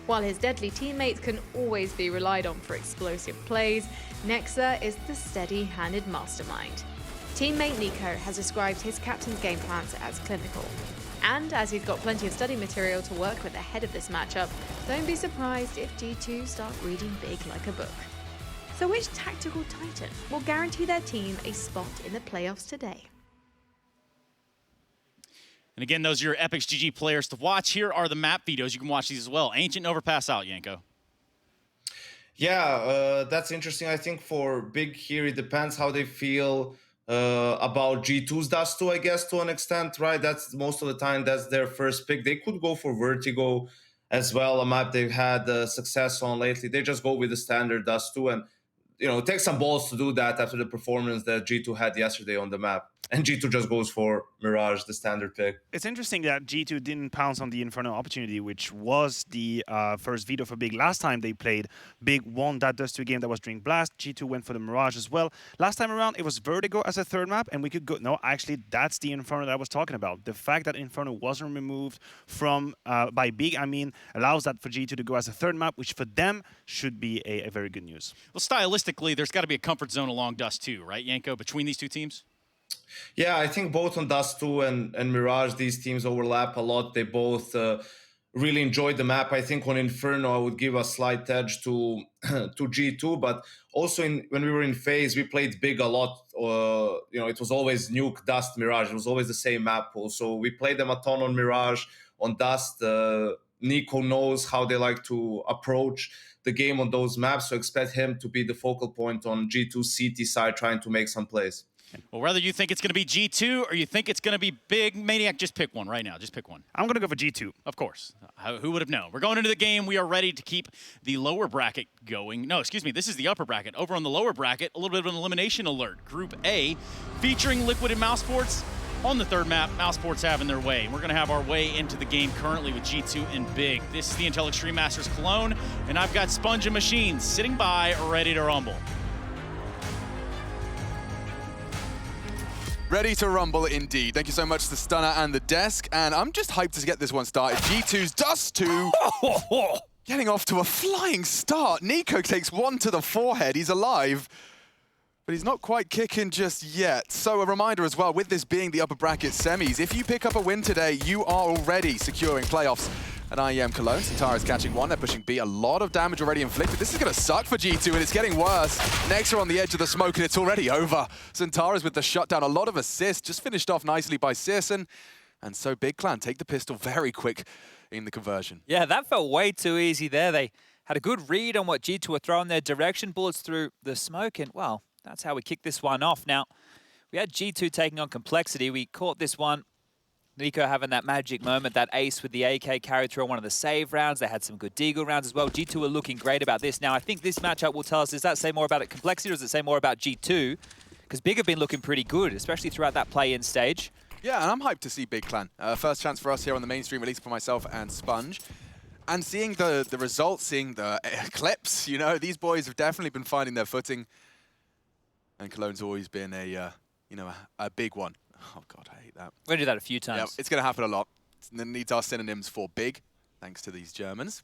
While his deadly teammates can always be relied on for explosive plays, Nexa is the steady-handed mastermind. Teammate Nico has described his captain's game plans as clinical. And as he's got plenty of study material to work with ahead of this matchup, don't be surprised if G2 start reading Big like a book. So which tactical titan will guarantee their team a spot in the playoffs today? And again, those are your Epix GG players to watch. Here are the map videos. You can watch these as well. Ancient and Overpass out, Yanko. Yeah, that's interesting. I think for Big here, it depends how they feel about G2's Dust 2, I guess, to an extent, right? That's most of the time, that's their first pick. They could go for Vertigo as well, a map they've had success on lately. They just go with the standard Dust 2, and it takes some balls to do that after the performance that G2 had yesterday on the map. And G2 just goes for Mirage, the standard pick. It's interesting that G2 didn't pounce on the Inferno opportunity, which was the first veto for Big. Last time they played, Big won that Dust 2 game that was during Blast. G2 went for the Mirage as well. Last time around, it was Vertigo as a third map, and we could go... No, actually, that's the Inferno that I was talking about. The fact that Inferno wasn't removed from by Big, allows that for G2 to go as a third map, which for them should be a very good news. Well, stylistically, there's got to be a comfort zone along Dust 2, right, Yanko, between these two teams? Yeah, I think both on Dust 2 and Mirage, these teams overlap a lot. They both really enjoyed the map. I think on Inferno, I would give a slight edge to G2, but also when we were in FaZe, we played Big a lot. It was always Nuke, Dust, Mirage. It was always the same map pool. So we played them a ton on Mirage, on Dust. Nico knows how they like to approach the game on those maps, so expect him to be the focal point on G2 CT side, trying to make some plays. Well, whether you think it's going to be G2 or you think it's going to be Big, Maniac, just pick one right now. Just pick one. I'm going to go for G2. Of course. Who would have known? We're going into the game. We are ready to keep the lower bracket going. No, excuse me. This is the upper bracket. Over on the lower bracket, a little bit of an elimination alert. Group A, featuring Liquid and Mouse Sports. On the third map, Mousesport's having their way. We're gonna have our way into the game currently with G2 and Big. This is the Intel Extreme Masters Cologne, and I've got Sponge and Machine sitting by, ready to rumble. Ready to rumble indeed. Thank you so much to Stunner and the desk, and I'm just hyped to get this one started. G2's Dust 2 getting off to a flying start. Nico takes one to the forehead. He's alive, but he's not quite kicking just yet. So a reminder as well, with this being the upper bracket semis, if you pick up a win today, you are already securing playoffs. At IEM Cologne, Centara's catching one. They're pushing B. A lot of damage already inflicted. This is going to suck for G2, and it's getting worse. Next are on the edge of the smoke, and it's already over. Centara's with the shutdown. A lot of assists. Just finished off nicely by Searson. And so Big Clan take the pistol very quick in the conversion. Yeah, that felt way too easy there. They had a good read on what G2 were throwing their direction. Bullets through the smoke, and, well, that's how we kick this one off. Now, we had G2 taking on Complexity. We caught this one. Nico having that magic moment, that ace with the AK carried through on one of the save rounds. They had some good deagle rounds as well. G2 are looking great about this. Now, I think this matchup will tell us, does that say more about Complexity or does it say more about G2? Because Big have been looking pretty good, especially throughout that play-in stage. Yeah, and I'm hyped to see Big Clan. First chance for us here on the main stream, at least for myself and Sponge. And seeing the results, seeing the clips, you know, these boys have definitely been finding their footing. And Cologne's always been a big one. Oh, God, I hate that. We're going to do that a few times. Yeah, it's going to happen a lot. It needs our synonyms for big, thanks to these Germans.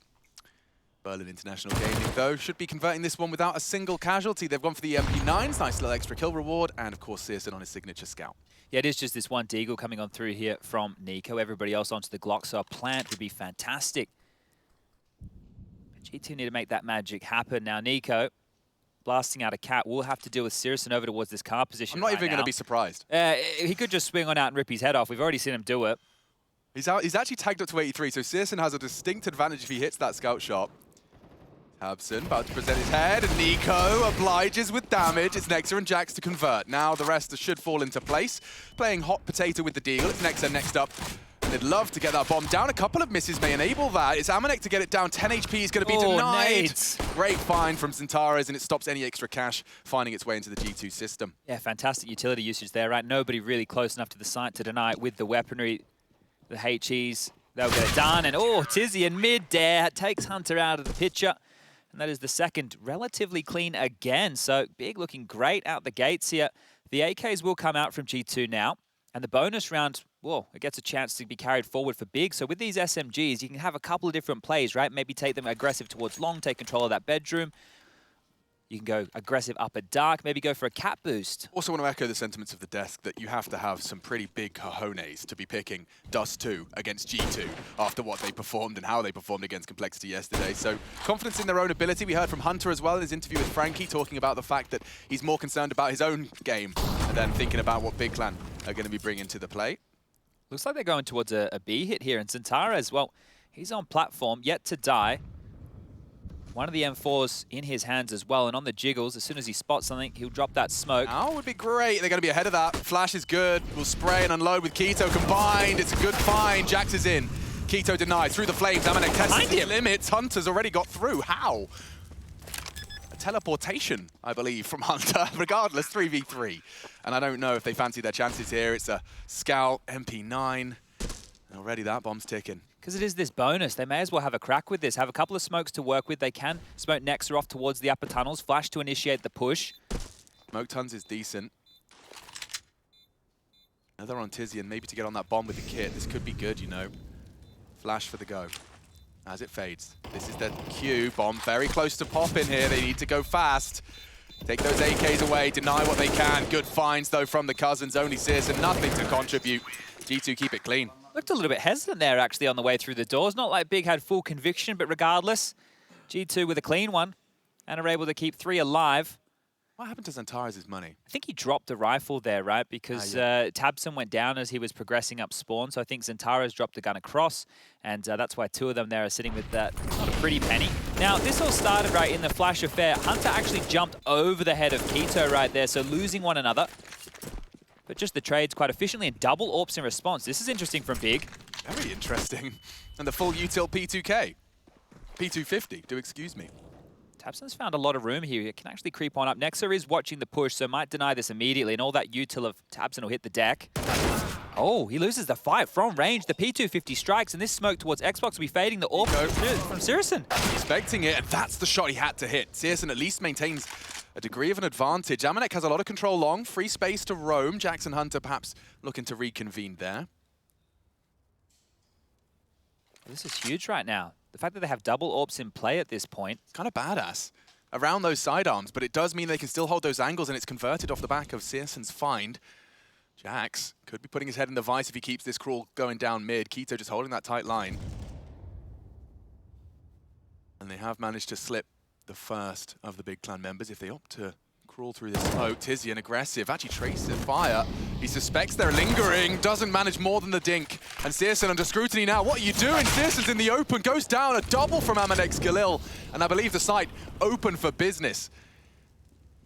Berlin International Gaming, though, should be converting this one without a single casualty. They've gone for the MP9s, nice little extra kill reward, and, of course, Searson on his signature scout. Yeah, it is just this one deagle coming on through here from Nico. Everybody else onto the Glock, so a plant would be fantastic. But G2 need to make that magic happen. Now, Nico blasting out a cat. We'll have to deal with Searson over towards this car position. I'm not even going to be surprised. He could just swing on out and rip his head off. We've already seen him do it. He's actually tagged up to 83, so Searson has a distinct advantage if he hits that scout shot. Tabson about to present his head, and Nico obliges with damage. It's Nexa and Jax to convert. Now the rest should fall into place. Playing hot potato with the deal. It's Nexa next up. And they'd love to get that bomb down. A couple of misses may enable that. It's Amanek to get it down. 10 HP is going to be denied. Nades. Great find from Centara's, and it stops any extra cash finding its way into the G2 system. Yeah, fantastic utility usage there, right? Nobody really close enough to the site to deny it with the weaponry. The HEs, they'll get it done. And, Tizzy in mid-dare takes Hunter out of the picture. And that is the second relatively clean again. So Big looking great out the gates here. The AKs will come out from G2 now. And the bonus round, well, it gets a chance to be carried forward for Big. So with these SMGs, you can have a couple of different plays, right? Maybe take them aggressive towards long, take control of that bedroom. You can go aggressive up at dark, maybe go for a cat boost. Also want to echo the sentiments of the desk that you have to have some pretty big cojones to be picking Dust 2 against G2 after what they performed and how they performed against Complexity yesterday. So confidence in their own ability. We heard from Hunter as well in his interview with Frankie talking about the fact that he's more concerned about his own game than thinking about what Big Clan are going to be bringing to the plate. Looks like they're going towards a B hit here. And Centara's, well, he's on platform, yet to die. One of the M4s in his hands as well, and on the jiggles, as soon as he spots something, he'll drop that smoke. Now would be great. They're going to be ahead of that. Flash is good. We'll spray and unload with Keto combined. It's a good find. Jax is in. Keto denied. Through the flames. Amanek tests his limits. Hunter's already got through. How? A teleportation, I believe, from Hunter. Regardless, 3v3. And I don't know if they fancy their chances here. It's a Scout, MP9. And already that bomb's ticking. Because it is this bonus, they may as well have a crack with this. Have a couple of smokes to work with. They can smoke Nexa off towards the upper tunnels. Flash to initiate the push. Smoke tons is decent. Another on Tizian, maybe to get on that bomb with the kit. This could be good, you know. Flash for the go. As it fades. This is the Q. Bomb very close to pop in here. They need to go fast. Take those AKs away, deny what they can. Good finds, though, from the cousins. Only Searson, nothing to contribute. G2 keep it clean. Looked a little bit hesitant there, actually, on the way through the doors. Not like Big had full conviction, but regardless, G2 with a clean one and are able to keep 3 alive. What happened to Xantares' money? I think he dropped a rifle there, right? Because Tabson went down as he was progressing up spawn. So I think Xantares dropped the gun across. And that's why 2 of them there are sitting with that. Not a pretty penny. Now, this all started, right, in the Flash affair. Hunter actually jumped over the head of Keto right there. So losing one another. But just the trades quite efficiently and double AWPs in response. This is interesting from Big. Very interesting. And the full util P2K. P250, do excuse me. Tabson's found a lot of room here. It can actually creep on up. Nexa is watching the push, so might deny this immediately. And all that util of Tabson will hit the deck. Oh, he loses the fight from range. The P250 strikes, and this smoke towards Xbox will be fading the AWP from Sirison. Expecting it, and that's the shot he had to hit. Sirison at least maintains a degree of an advantage. Amanek has a lot of control long, free space to roam. Jackson Hunter perhaps looking to reconvene there. This is huge right now. The fact that they have double AWPs in play at this point. It's kind of badass around those sidearms, but it does mean they can still hold those angles, and it's converted off the back of Sirson's find. Jax could be putting his head in the vice if he keeps this crawl going down mid. Keto just holding that tight line. And they have managed to slip the first of the big clan members if they opt to crawl through the smoke. Tizian aggressive, actually traces fire. He suspects they're lingering, doesn't manage more than the dink. And Sirson under scrutiny now. What are you doing? Sirson's in the open, goes down, a double from Amanek's Galil. And I believe the site open for business.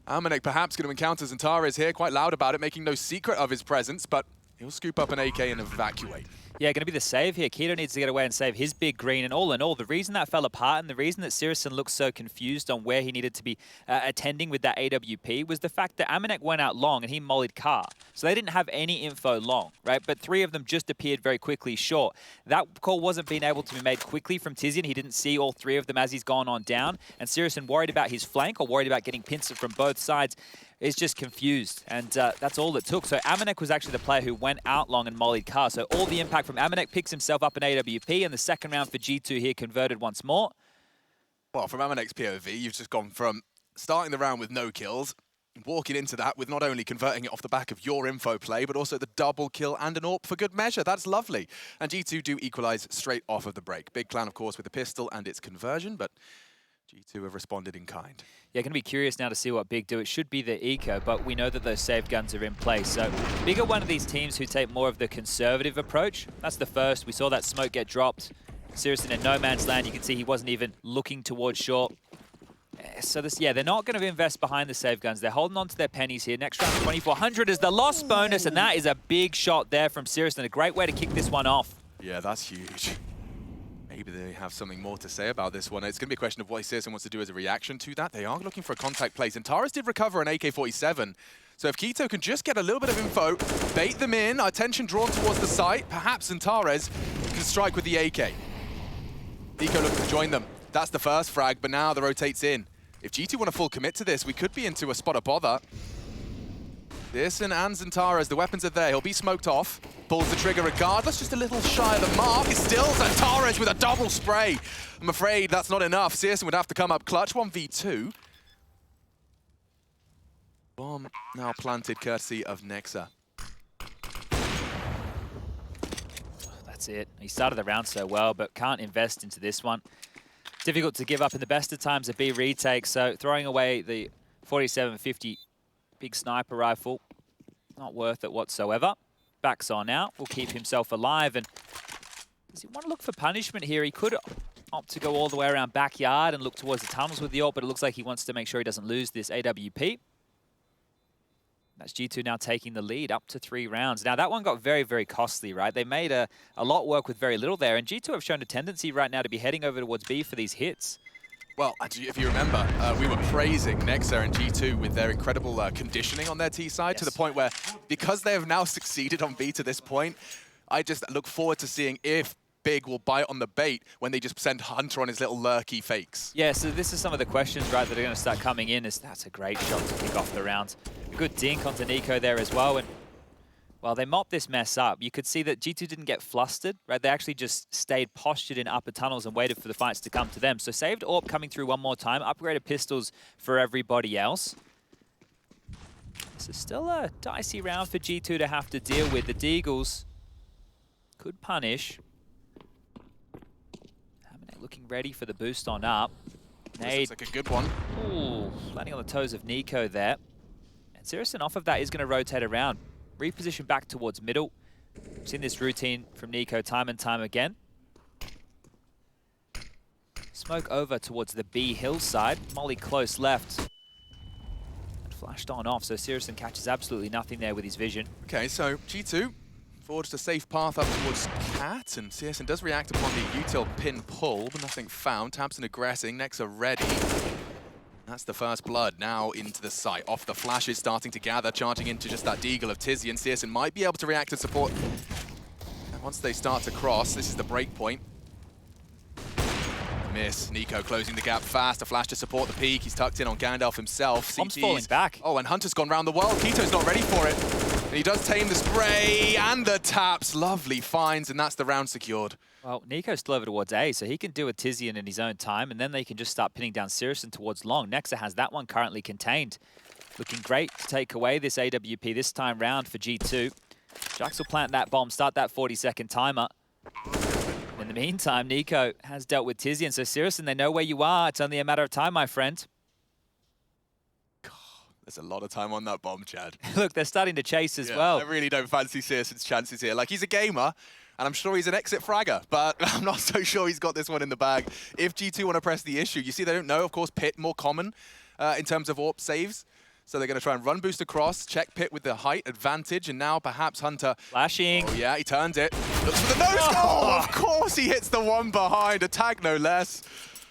Amanek perhaps going to encounter Xantares here, quite loud about it, making no secret of his presence, but he'll scoop up an AK and evacuate. Yeah, going to be the save here. Keto needs to get away and save his big green. And all in all, the reason that fell apart and the reason that Sirison looked so confused on where he needed to be attending with that AWP was the fact that Amanek went out long and he mollied Car. So they didn't have any info long, right? But 3 of them just appeared very quickly short. That call wasn't being able to be made quickly from Tizian. He didn't see all 3 of them as he's gone on down. And Sirison worried about his flank or worried about getting pinched from both sides. Is just confused, and that's all it took. So Amanek was actually the player who went out long and mollied Car. So all the impact from Amanek picks himself up in AWP, and the second round for G2 here converted once more. Well, from Amanek's POV, you've just gone from starting the round with no kills, walking into that with not only converting it off the back of your info play, but also the double kill and an AWP for good measure. That's lovely. And G2 do equalize straight off of the break. Big clan, of course, with the pistol and its conversion, but G2 have responded in kind. Yeah, going to be curious now to see what Big do. It should be the eco, but we know that those save guns are in place. So Big are one of these teams who take more of the conservative approach. That's the first. We saw that smoke get dropped. Sirison in no man's land. You can see he wasn't even looking towards short. So this, yeah, they're not going to invest behind the save guns. They're holding on to their pennies here. Next round, 2,400 is the loss bonus, and that is a big shot there from Sirison. A great way to kick this one off. Yeah, that's huge. Maybe they have something more to say about this one. It's going to be a question of what Sirson wants to do as a reaction to that. They are looking for a contact play. Xantares did recover an AK-47. So if Keto can just get a little bit of info, bait them in, attention drawn towards the site, perhaps Xantares can strike with the AK. Nico looking to join them. That's the first frag, but now the rotates in. If G2 want a full commit to this, we could be into a spot of bother. Sirson and Xantares, the weapons are there. He'll be smoked off. Pulls the trigger regardless, just a little shy of the mark. It's still Xantares with a double spray. I'm afraid that's not enough. Sirson would have to come up clutch, 1v2. Bomb now planted courtesy of Nexa. That's it. He started the round so well, but can't invest into this one. Difficult to give up in the best of times a B retake, so throwing away the 4750 big sniper rifle, not worth it whatsoever. Backs on out, will keep himself alive, and does he want to look for punishment here? He could opt to go all the way around backyard and look towards the tunnels with the AWP, but it looks like he wants to make sure he doesn't lose this AWP. That's G2 now taking the lead up to 3 rounds. Now that one got very, very costly, right? They made a lot work with very little there, and G2 have shown a tendency right now to be heading over towards B for these hits. Well, if you remember, we were praising Nexa and G2 with their incredible conditioning on their T side, to the point where, because they have now succeeded on B to this point, I just look forward to seeing if Big will bite on the bait when they just send Hunter on his little lurky fakes. Yeah, so this is some of the questions, right, that are going to start coming in. That's a great shot to kick off the round. A good dink onto Nico there as well. And, well, they mopped this mess up. You could see that G2 didn't get flustered, right? They actually just stayed postured in upper tunnels and waited for the fights to come to them. So saved AWP coming through one more time, upgraded pistols for everybody else. This is still a dicey round for G2 to have to deal with. The Deagles could punish. Looking ready for the boost on up. This looks like a good one. Ooh, landing on the toes of Nico there. And Sirison off of that is going to rotate around. Reposition back towards middle. We've seen this routine from Nico time and time again. Smoke over towards the B hillside. Molly close left. And flashed on off, so Sirison catches absolutely nothing there with his vision. Okay, so G2 forged a safe path up towards Cat, and Sirson does react upon the util pin pull, but nothing found. Tabson aggressing, Nexa ready. That's the first blood now into the site. Off the flashes starting to gather, charging into just that deagle of Tizzy, and Searson might be able to react and support. And once they start to cross, this is the break point. Miss. Nico closing the gap fast. A flash to support the peak. He's tucked in on Gandalf himself. Bomb's falling back. Oh, and Hunter's gone round the world. Kito's not ready for it. And he does tame the spray and the taps. Lovely finds, and that's the round secured. Well, Nico's still over towards A, so he can do a Tizian in his own time, and then they can just start pinning down Searson towards long. Nexa has that one currently contained. Looking great to take away this AWP this time round for G2. Jax will plant that bomb, start that 40-second timer. In the meantime, Nico has dealt with Tizian, so Searson, they know where you are. It's only a matter of time, my friend. God, there's a lot of time on that bomb, Chad. Look, they're starting to chase as well. I really don't fancy Searson's chances here. Like, he's a gamer, and I'm sure he's an exit fragger, but I'm not so sure he's got this one in the bag. If G2 want to press the issue, you see they don't know, of course, Pit more common in terms of AWP saves. So they're going to try and run boost across, check Pit with the height advantage, and now perhaps Hunter. Flashing. Oh yeah, he turns it. Looks for the nose. Oh, of course he hits the one behind. A tag no less.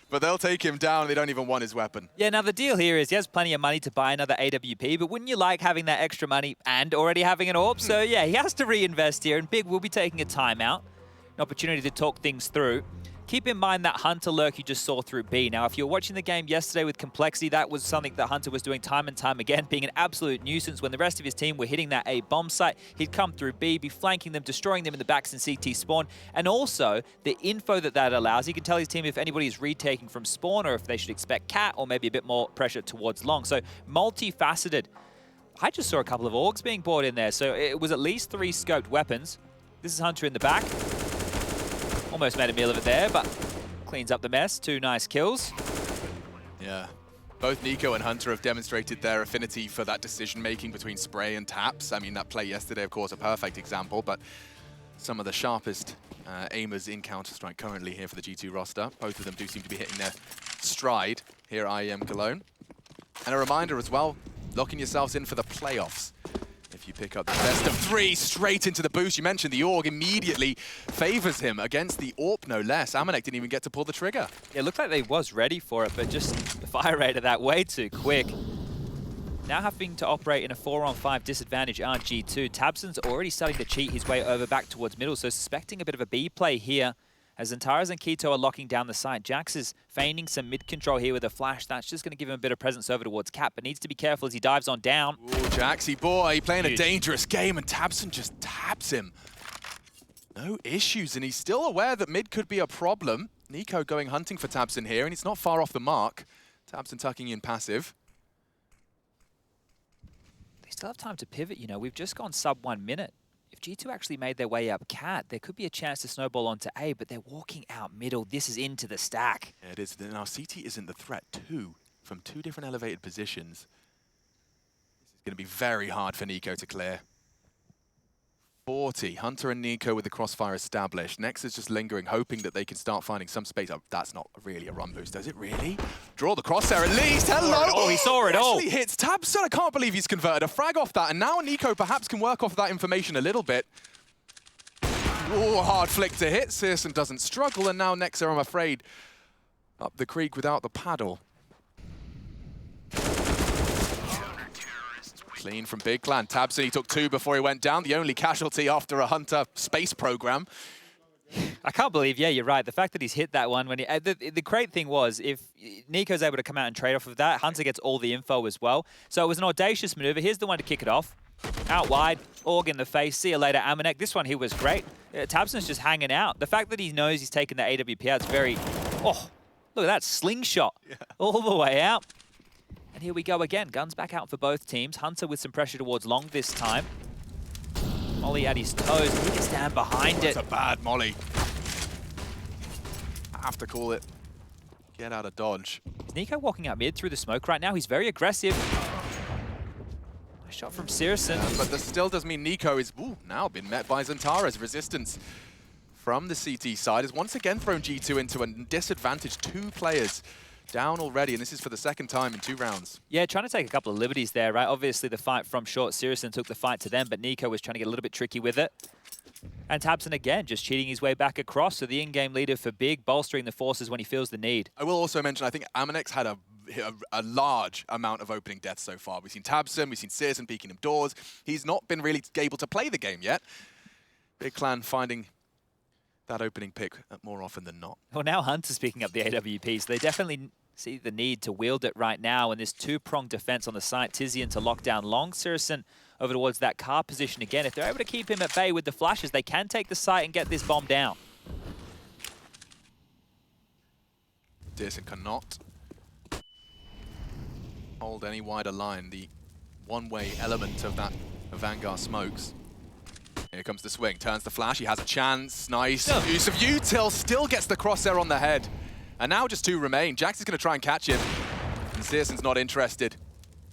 But they'll take him down. They don't even want his weapon. Yeah, now the deal here is he has plenty of money to buy another AWP, but wouldn't you like having that extra money and already having an AWP? So yeah, he has to reinvest here, and Big will be taking a timeout. An opportunity to talk things through. Keep in mind that Hunter lurk you just saw through B. Now, if you were watching the game yesterday with Complexity, that was something that Hunter was doing time and time again, being an absolute nuisance. When the rest of his team were hitting that A bomb site, he'd come through B, be flanking them, destroying them in the backs and CT spawn. And also, the info that allows, he can tell his team if anybody is retaking from spawn or if they should expect cat or maybe a bit more pressure towards long. So, multifaceted. I just saw a couple of AUGs being brought in there, so it was at least 3 scoped weapons. This is Hunter in the back. Almost made a meal of it there, but cleans up the mess. 2 nice kills. Yeah. Both Nico and Hunter have demonstrated their affinity for that decision-making between spray and taps. I mean, that play yesterday, of course, a perfect example, but some of the sharpest aimers in Counter-Strike currently here for the G2 roster. Both of them do seem to be hitting their stride here at IEM Cologne. And a reminder as well, locking yourselves in for the playoffs. If you pick up the best of 3 straight into the boost, you mentioned the AUG immediately favors him against the AWP, no less. Amanek didn't even get to pull the trigger. Yeah, it looked like they was ready for it, but just the fire rate of that way too quick. Now having to operate in a 4-on-5 disadvantage on G2. Tabson's already starting to cheat his way over back towards middle, so suspecting a bit of a B play here. As Antares and Quito are locking down the site, Jax is feigning some mid-control here with a flash. That's just going to give him a bit of presence over towards Cap, but needs to be careful as he dives on down. Ooh, Jaxie boy, playing a dangerous game, and Tabson just taps him. No issues, and he's still aware that mid could be a problem. Nico going hunting for Tabson here, and it's not far off the mark. Tabson tucking in passive. They still have time to pivot, you know. We've just gone sub 1 minute. If G2 actually made their way up Cat, there could be a chance to snowball onto A, but they're walking out middle. This is into the stack. Yeah, it is. Now, CT isn't the threat, too, from 2 different elevated positions. This is going to be very hard for Nico to clear. 40. Hunter and Nico with the crossfire established. Next is just lingering, hoping that they can start finding some space. Oh, that's not really a run boost, is it really? Draw the crosshair at least. Hello! Oh, he saw it all. Actually hits Tabson. I can't believe he's converted a frag off that. And now Nico perhaps can work off that information a little bit. Oh, hard flick to hit. Searson doesn't struggle. And now Nexa, I'm afraid, up the creek without the paddle. Clean from Big Clan. Tabson, he took 2 before he went down. The only casualty after a Hunter space program. I can't believe, yeah, you're right. The fact that he's hit that one when he... the great thing was, if Nico's able to come out and trade off of that, Hunter gets all the info as well. So it was an audacious maneuver. Here's the one to kick it off. Out wide, AUG in the face. See you later, Amanek. This one, he was great. Tabson's just hanging out. The fact that he knows he's taken the AWP out is very... Oh, look at that slingshot. Yeah. All the way out. And here we go again. Guns back out for both teams. Hunter with some pressure towards long this time. Molly at his toes. He can stand behind it. That's a bad Molly. I have to call it. Get out of dodge. Is Nico walking out mid through the smoke right now? He's very aggressive. Nice shot from Searson. Yeah, but this still does mean Nico is now been met by Zantara's resistance from the CT side. Has once again thrown G2 into a disadvantage. 2 players down already, and this is for the 2nd time in 2 rounds. Yeah, trying to take a couple of liberties there, right? Obviously, the fight from short, Searson took the fight to them, but Nico was trying to get a little bit tricky with it. And Tabson again, just cheating his way back across. So the in-game leader for Big, bolstering the forces when he feels the need. I will also mention, I think Amanex had a a large amount of opening deaths so far. We've seen Tabson, we've seen Searson peeking him doors. He's not been really able to play the game yet. Big Clan finding that opening pick more often than not. Well, now Hunter's picking up the AWP, so they definitely see the need to wield it right now. And this two-pronged defense on the site, Tizian to lock down long, Searson over towards that car position again. If they're able to keep him at bay with the flashes, they can take the site and get this bomb down. Searson cannot hold any wider line. The one-way element of that Vanguard smokes. Here comes the swing, turns the flash, he has a chance, nice use of util, still gets the crosshair on the head. And now just 2 remain. Jax is going to try and catch him, and Searson's not interested.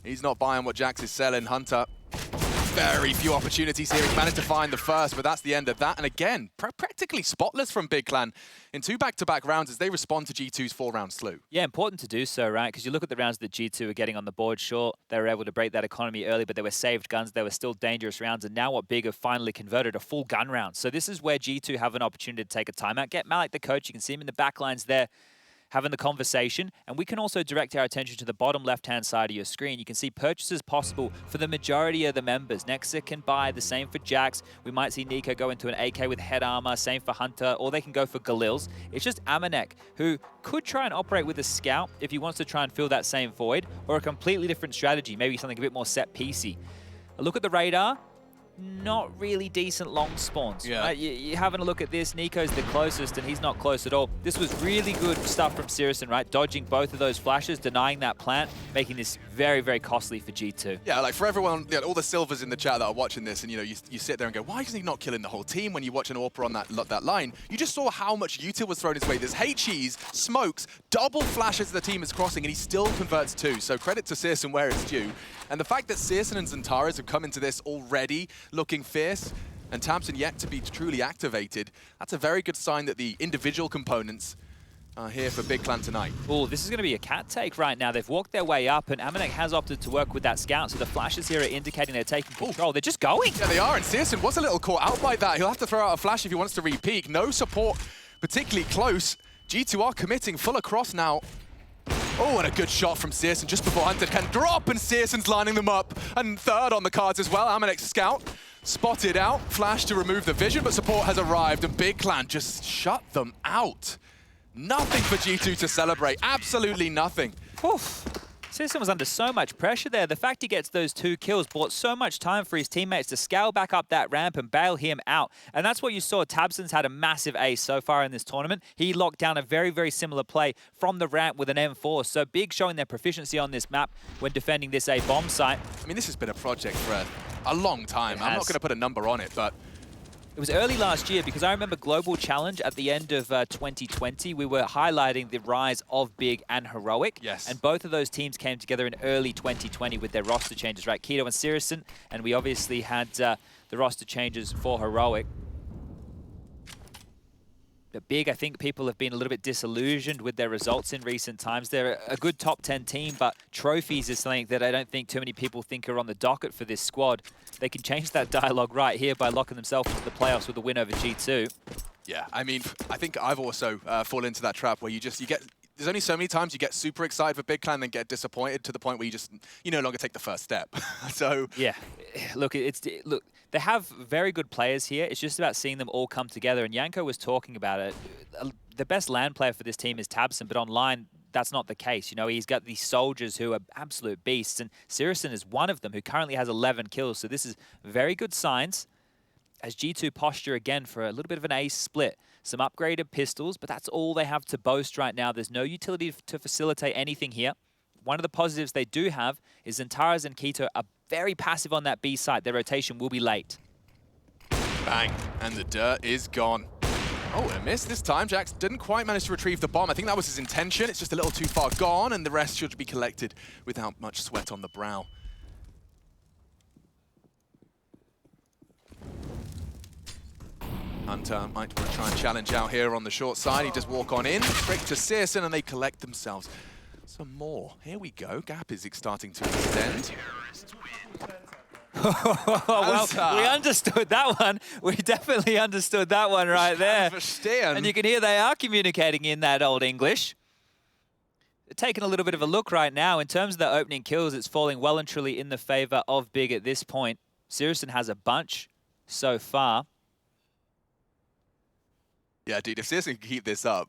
He's not buying what Jax is selling. Hunter, very few opportunities here. He managed to find the first, but that's the end of that. And again, practically spotless from Big Clan in 2 back-to-back rounds as they respond to G2's 4-round slew. Yeah, important to do so, right? Because you look at the rounds that G2 are getting on the board. Sure, they were able to break that economy early, but they were saved guns. They were still dangerous rounds. And now what Big have finally converted a full gun round. So this is where G2 have an opportunity to take a timeout. Get Malik, the coach. You can see him in the back lines there, having the conversation. And we can also direct our attention to the bottom left-hand side of your screen. You can see purchases possible for the majority of the members. Nexa can buy, the same for Jax. We might see Nico go into an AK with head armor, same for Hunter, or they can go for Galils. It's just Amanek, who could try and operate with a scout if he wants to try and fill that same void, or a completely different strategy, maybe something a bit more set-piecey. A look at the radar. Not really decent long spawns. Yeah. Right? You're having a look at this. Nico's the closest, and he's not close at all. This was really good stuff from Searson, right? Dodging both of those flashes, denying that plant, making this very, very costly for G2. Yeah, like for everyone, all the silvers in the chat that are watching this, and you sit there and go, why isn't he not killing the whole team when you watch an AWPer on that line? You just saw how much util was thrown his way. There's HEs, smokes, double flashes the team is crossing, and he still converts 2. So credit to Searson where it's due. And the fact that Searson and Xantares have come into this already looking fierce, and Tabson yet to be truly activated, that's a very good sign that the individual components are here for Big Clan tonight. Oh, this is going to be a cat take right now. They've walked their way up, and Amanek has opted to work with that scout, so the flashes here are indicating they're taking control. They're just going. Yeah, they are, and Searson was a little caught out by that. He'll have to throw out a flash if he wants to re-peek. No support particularly close. G2 are committing full across now. Oh, and a good shot from Searson just before Hunter can drop, and Searson's lining them up. And third on the cards as well. Amanek's scout spotted out, flash to remove the vision, but support has arrived, and Big Clan just shut them out. Nothing for G2 to celebrate, absolutely nothing. Oof. Searson was under so much pressure there. The fact he gets those 2 kills bought so much time for his teammates to scale back up that ramp and bail him out. And that's what you saw. Tabson's had a massive ace so far in this tournament. He locked down a very, very similar play from the ramp with an M4. So Big showing their proficiency on this map when defending this A bomb site. I mean, this has been a project for a long time. I'm not going to put a number on it, but it was early last year, because I remember Global Challenge at the end of 2020. We were highlighting the rise of Big and Heroic. Yes. And both of those teams came together in early 2020 with their roster changes, right? Keto and Searson, and we obviously had the roster changes for Heroic. But Big, I think people have been a little bit disillusioned with their results in recent times. They're a good top 10 team, but trophies is something that I don't think too many people think are on the docket for this squad. They can change that dialogue right here by locking themselves into the playoffs with a win over G2. Yeah, I mean, I think I've also fallen into that trap where you get, there's only so many times you get super excited for Big Clan, then get disappointed to the point where you no longer take the first step. So yeah, look, they have very good players here. It's just about seeing them all come together. And Yanko was talking about it. The best LAN player for this team is Tabson, but online, that's not the case. He's got these soldiers who are absolute beasts, and Searson is one of them who currently has 11 kills. So this is very good signs as G2 posture again for a little bit of an ace split. Some upgraded pistols, but that's all they have to boast right now. There's no utility to facilitate anything here. One of the positives they do have is Xantares and Keto are very passive on that B site. Their rotation will be late. Bang, and the dirt is gone. Oh, a miss this time. Jax didn't quite manage to retrieve the bomb. I think that was his intention. It's just a little too far gone, and the rest should be collected without much sweat on the brow. Hunter might want to try and challenge out here on the short side. He does walk on in, straight to Searson, and they collect themselves some more. Here we go. Gap is starting to extend. Well, we understood that one. We definitely understood that one right there. Verstehen. And you can hear they are communicating in that old English. taking a little bit of a look right now. In terms of the opening kills, it's falling well and truly in the favor of Big at this point. Sirison has a bunch so far. Yeah, dude, if Sirison can keep this up,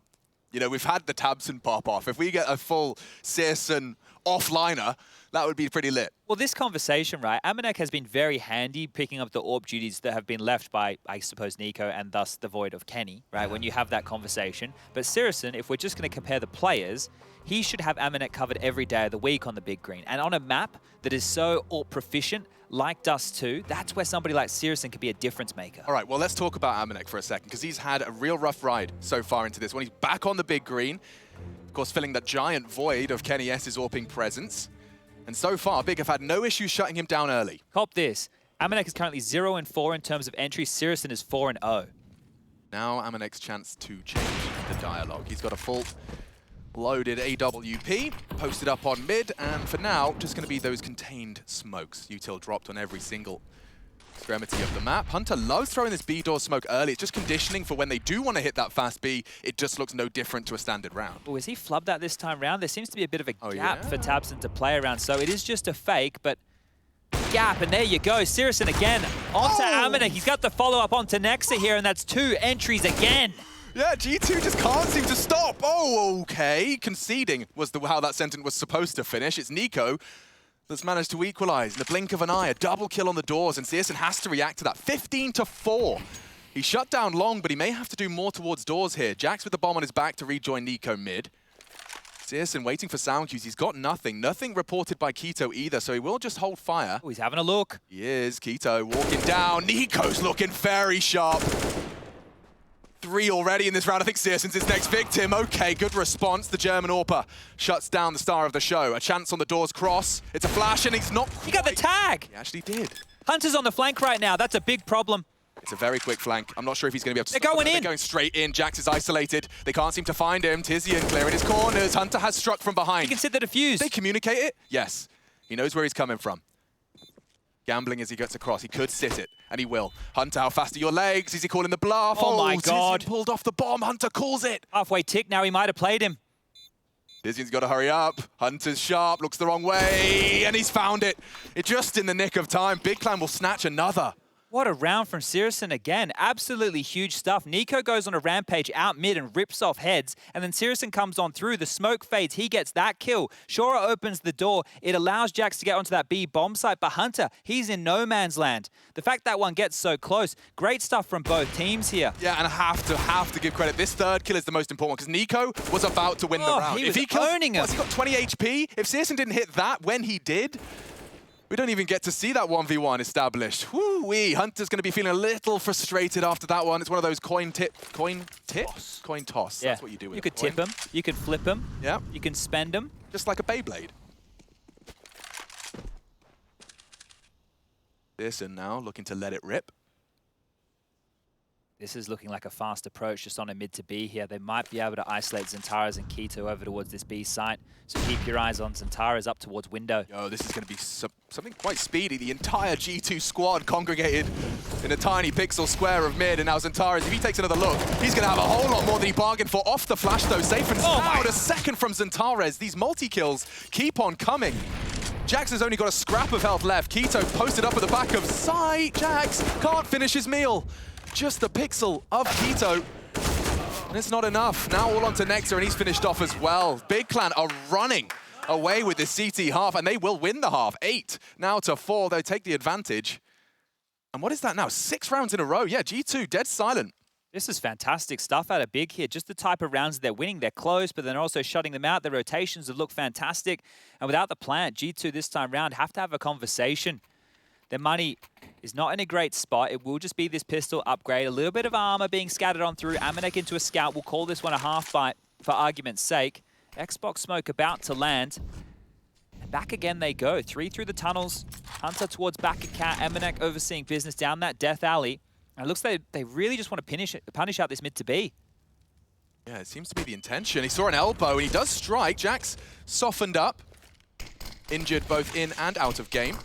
you know, we've had the Tabson pop off. If we get a full Sirison offliner, that would be pretty lit. Well, this conversation, right, Amanek has been very handy picking up the AWP duties that have been left by, I suppose, Nico and thus the void of Kenny, right, when you have that conversation. But Sirison, if we're just going to compare the players, he should have Amanek covered every day of the week on the big green. And on a map that is so AWP proficient, like Dust 2, that's where somebody like Sirison could be a difference maker. All right, well, let's talk about Amanek for a second, because he's had a real rough ride so far into this. When he's back on the big green, of course, filling that giant void of Kenny S's AWPing presence. And so far, Big have had no issues shutting him down early. Cop this. Amanek is currently 0-4 in terms of entry. Sirison is 4-0. Now Amanek's chance to change the dialogue. He's got a full loaded AWP, posted up on mid, and for now, just going to be those contained smokes. Util dropped on every single extremity of the map. Hunter loves throwing this B door smoke early. It's just conditioning for when they do want to hit that fast B. It just looks no different to a standard round. Oh, is he flubbed that this time round? There seems to be a bit of a gap for Tabson to play around, so it is just a fake, but gap, and there you go. Sirison again onto Amanek. He's got the follow-up onto Nexa here, and that's 2 entries again. Yeah, G2 just can't seem to stop. Oh, okay. Conceding was how that sentence was supposed to finish. It's Nico that's managed to equalize in the blink of an eye. A double kill on the doors, and Sirison has to react to that. 15-4. He shut down long, but he may have to do more towards doors here. Jax with the bomb on his back to rejoin Nico mid. Sirison waiting for sound cues. He's got nothing. Nothing reported by Keto either, so he will just hold fire. Oh, he's having a look. He is. Keto walking down. Nico's looking very sharp. 3 already in this round. I think Sirson's his next victim. Okay, good response. The German AWPer shuts down the star of the show. A chance on the doors cross. It's a flash, and he's not quite. He got the tag. He actually did. Hunter's on the flank right now. That's a big problem. It's a very quick flank. I'm not sure if he's going to be able to... They're going in. They're going straight in. Jax is isolated. They can't seem to find him. Tizian clearing his corners. Hunter has struck from behind. He can sit the defuse. They communicate it? Yes. He knows where he's coming from. Gambling as he gets across. He could sit it, and he will. Hunter, how fast are your legs? Is he calling the bluff? Oh my God. Tizian pulled off the bomb. Hunter calls it. Halfway tick now. He might have played him. Tizian's got to hurry up. Hunter's sharp, looks the wrong way, and he's found it. It's just in the nick of time. Big Clan will snatch another. What a round from Sirison again. Absolutely huge stuff. Nico goes on a rampage out mid and rips off heads, and then Sirison comes on through. The smoke fades. He gets that kill. Shora opens the door. It allows Jax to get onto that B bomb site, but Hunter, he's in no man's land. The fact that one gets so close, great stuff from both teams here. Yeah, and I have to give credit. This third kill is the most important because Nico was about to win the round. He was owning him. He got 20 HP. If Sirison didn't hit that when he did, we don't even get to see that 1v1 established. Woo-wee. Hunter's going to be feeling a little frustrated after that one. It's one of those coin toss. Yeah. That's what you do with You could tip him. You could flip him. Yeah. You can spend him. Just like a Beyblade. Sirison now looking to let it rip. This is looking like a fast approach just on a mid to B here. They might be able to isolate Xantares and Keto over towards this B site. So keep your eyes on Xantares up towards window. Yo, this is going to be something quite speedy. The entire G2 squad congregated in a tiny pixel square of mid. And now Xantares, if he takes another look, he's going to have a whole lot more than he bargained for. Off the flash, though, safe and sound. A second from Xantares. These multi-kills keep on coming. Jax has only got a scrap of health left. Keto posted up at the back of sight. Jax can't finish his meal. Just a pixel of Keto. And it's not enough. Now all onto Nexa, and he's finished off as well. Big Clan are running away with this CT half, and they will win the half. 8 now to 4. They take the advantage. And what is that now? 6 rounds in a row. Yeah, G2 dead silent. This is fantastic stuff out of Big here. Just the type of rounds they're winning. They're close, but they're also shutting them out. The rotations have looked fantastic. And without the plant, G2 this time round have to have a conversation. Their money is not in a great spot. It will just be this pistol upgrade. A little bit of armor being scattered on through. Amanek into a scout. We'll call this one a half bite for argument's sake. Xbox smoke about to land. And back again they go. 3 through the tunnels. Hunter towards back of Cat. Amanek overseeing business down that death alley. And it looks like they really just want to punish out this mid to B. Yeah, it seems to be the intention. He saw an elbow, and he does strike. Jax softened up. Injured both in and out of game.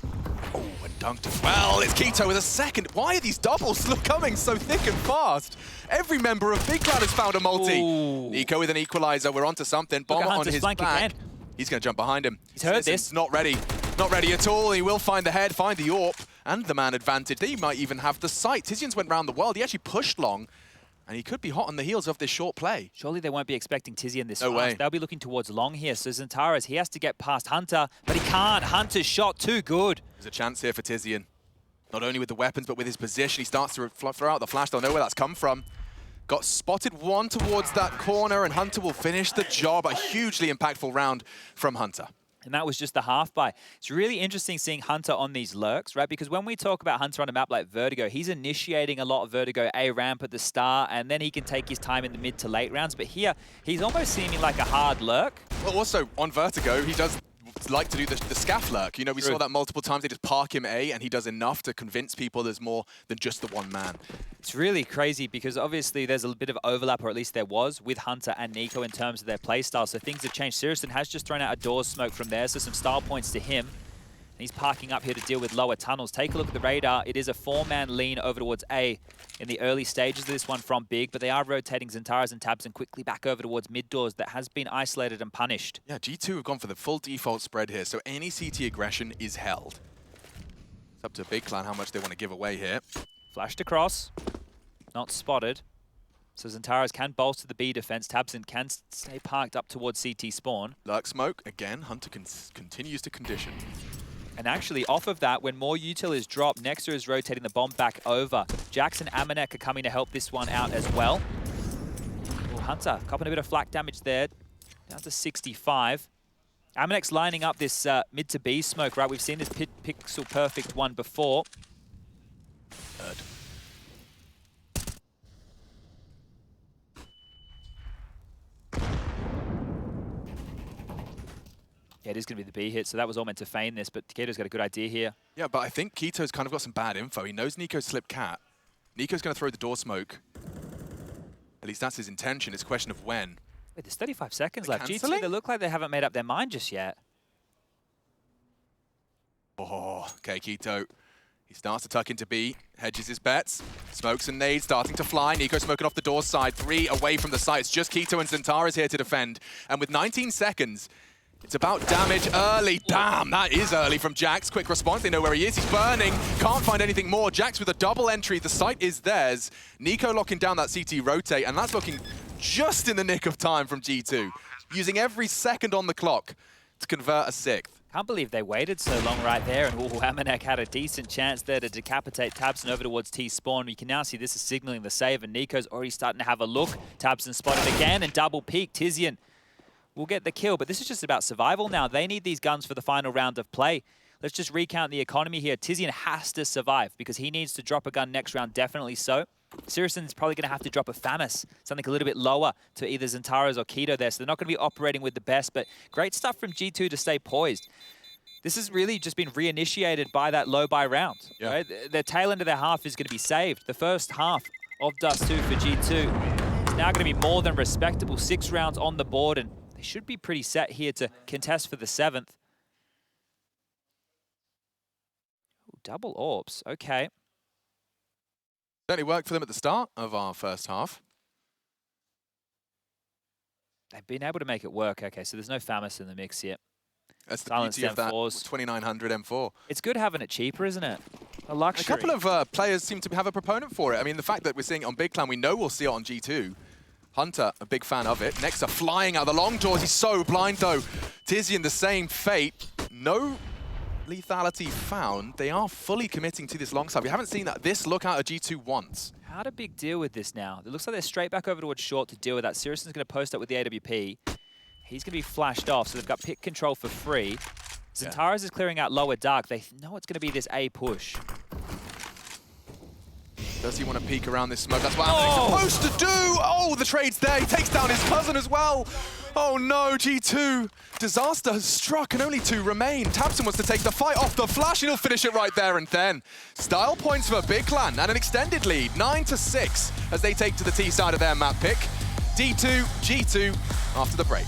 Oh, and dunked as well. It's Keto with a second. Why are these doubles coming so thick and fast? Every member of Big Clan has found a multi. Ooh. Nico with an equalizer. We're onto something. Bomber on his back. He's going to jump behind him. He's heard this. Not ready. Not ready at all. He will find the head, find the AWP, and the man advantage. They might even have the sight. Tizian's went around the world. He actually pushed long, and he could be hot on the heels of this short play. Surely they won't be expecting Tizian this No fast. way. They'll be looking towards long here. So Xantares, he has to get past Hunter, but he can't. Hunter's shot too good. There's a chance here for Tizian. Not only with the weapons, but with his position. He starts to throw out the flash. They'll know where that's come from. Got spotted one towards that corner, and Hunter will finish the job. A hugely impactful round from Hunter. And that was just the half buy. It's really interesting seeing Hunter on these lurks, right? Because when we talk about Hunter on a map like Vertigo, he's initiating a lot of Vertigo A ramp at the start, and then he can take his time in the mid to late rounds. But here, he's almost seeming like a hard lurk. Well, also, on Vertigo, he does like to do the scaff lurk. You know, we saw that multiple times. They just park him A, and he does enough to convince people there's more than just the one man. It's really crazy because obviously there's a bit of overlap, or at least there was, with Hunter and Nico in terms of their playstyle. So things have changed. Sirison has just thrown out a door smoke from there, so some style points to him. And he's parking up here to deal with lower tunnels. Take a look at the radar. It is a 4-man lean over towards A in the early stages of this one from Big, but they are rotating Xantares and tabseN quickly back over towards mid doors that has been isolated and punished. Yeah, G2 have gone for the full default spread here, so any CT aggression is held. It's up to Big Clan how much they want to give away here. Flashed across, not spotted. So Xantares can bolster the B defense. tabseN can stay parked up towards CT spawn. Lurk smoke, again, Hunter continues to condition. And actually, off of that, when more util is dropped, Nexter is rotating the bomb back over. Jax and Amanek are coming to help this one out as well. Oh, Hunter, copping a bit of flak damage there. Down to 65. Amanek's lining up this mid to B smoke, right? We've seen this pixel perfect one before. Third. Yeah, it is going to be the B hit, so that was all meant to feign this, but Taketo's got a good idea here. Yeah, but I think Keto's kind of got some bad info. He knows Nico slipped cat. Nico's going to throw the door smoke. At least that's his intention. It's a question of when. Wait, there's 35 seconds left. Cancelling? G2, they look like they haven't made up their mind just yet. Oh, okay, Keto. He starts to tuck into B, hedges his bets. Smokes and nades starting to fly. Nico smoking off the door side, 3 away from the site. It's just Keto and Xantares here to defend. And with 19 seconds, it's about damage early. Damn, that is early from Jax. Quick response, they know where he is. He's burning, can't find anything more. Jax with a double entry, the site is theirs. Nico locking down that CT rotate, and that's looking just in the nick of time from G2. Using every second on the clock to convert a 6th. Can't believe they waited so long right there, and Amanek had a decent chance there to decapitate tabseN over towards T-spawn. You can now see this is signaling the save, and Nico's already starting to have a look. tabseN spotted again, and double peek. Tizian will get the kill, but this is just about survival now. They need these guns for the final round of play. Let's just recount the economy here. Tizian has to survive because he needs to drop a gun next round, definitely so. Sirison's probably going to have to drop a FAMAS, something a little bit lower to either Xantares or Keto there, so they're not going to be operating with the best, but great stuff from G2 to stay poised. This has really just been reinitiated by that low buy round. Yeah. Right? The tail end of their half is going to be saved. The first half of Dust 2 for G2 is now going to be more than respectable. 6 rounds on the board, and they should be pretty set here to contest for the 7th. Ooh, double AWPs, okay. Certainly worked for them at the start of our first half. They've been able to make it work. Okay, so there's no FAMAS in the mix yet. That's the Silence beauty of that M4s. 2900 M4. It's good having it cheaper, isn't it? A luxury. A couple of players seem to have a proponent for it. I mean, the fact that we're seeing it on Big Clan, we know we'll see it on G2. Hunter, a big fan of it. Nexa flying out the long doors. He's so blind, though. Tizian, the same fate. No lethality found. They are fully committing to this long side. We haven't seen this look out of G2 once. How to big deal with this now? It looks like they're straight back over towards short to deal with that. Sirison's going to post up with the AWP. He's going to be flashed off, so they've got pick control for free. Xantares is clearing out lower dark. They know it's going to be this A push. Does he want to peek around this smoke? That's what Amane's supposed to do! Oh, the trade's there. He takes down his cousin as well. Oh no, G2. Disaster has struck and only 2 remain. tabseN wants to take the fight off the flash and he'll finish it right there and then. Style points for Big Clan and an extended lead, 9-6, as they take to the T side of their map pick. D2, G2 after the break.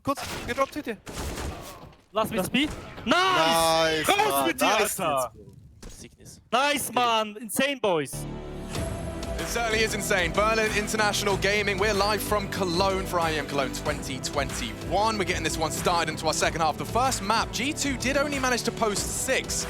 Kurz, gedroppt hinter. Lass mich B. Nice! Raus mit dir, Alter! Nice, man! Insane, boys! It certainly is insane. Berlin International Gaming. We're live from Cologne for IEM Cologne 2021. We're getting this one started into our second half. The first map, G2 did only manage to post 6.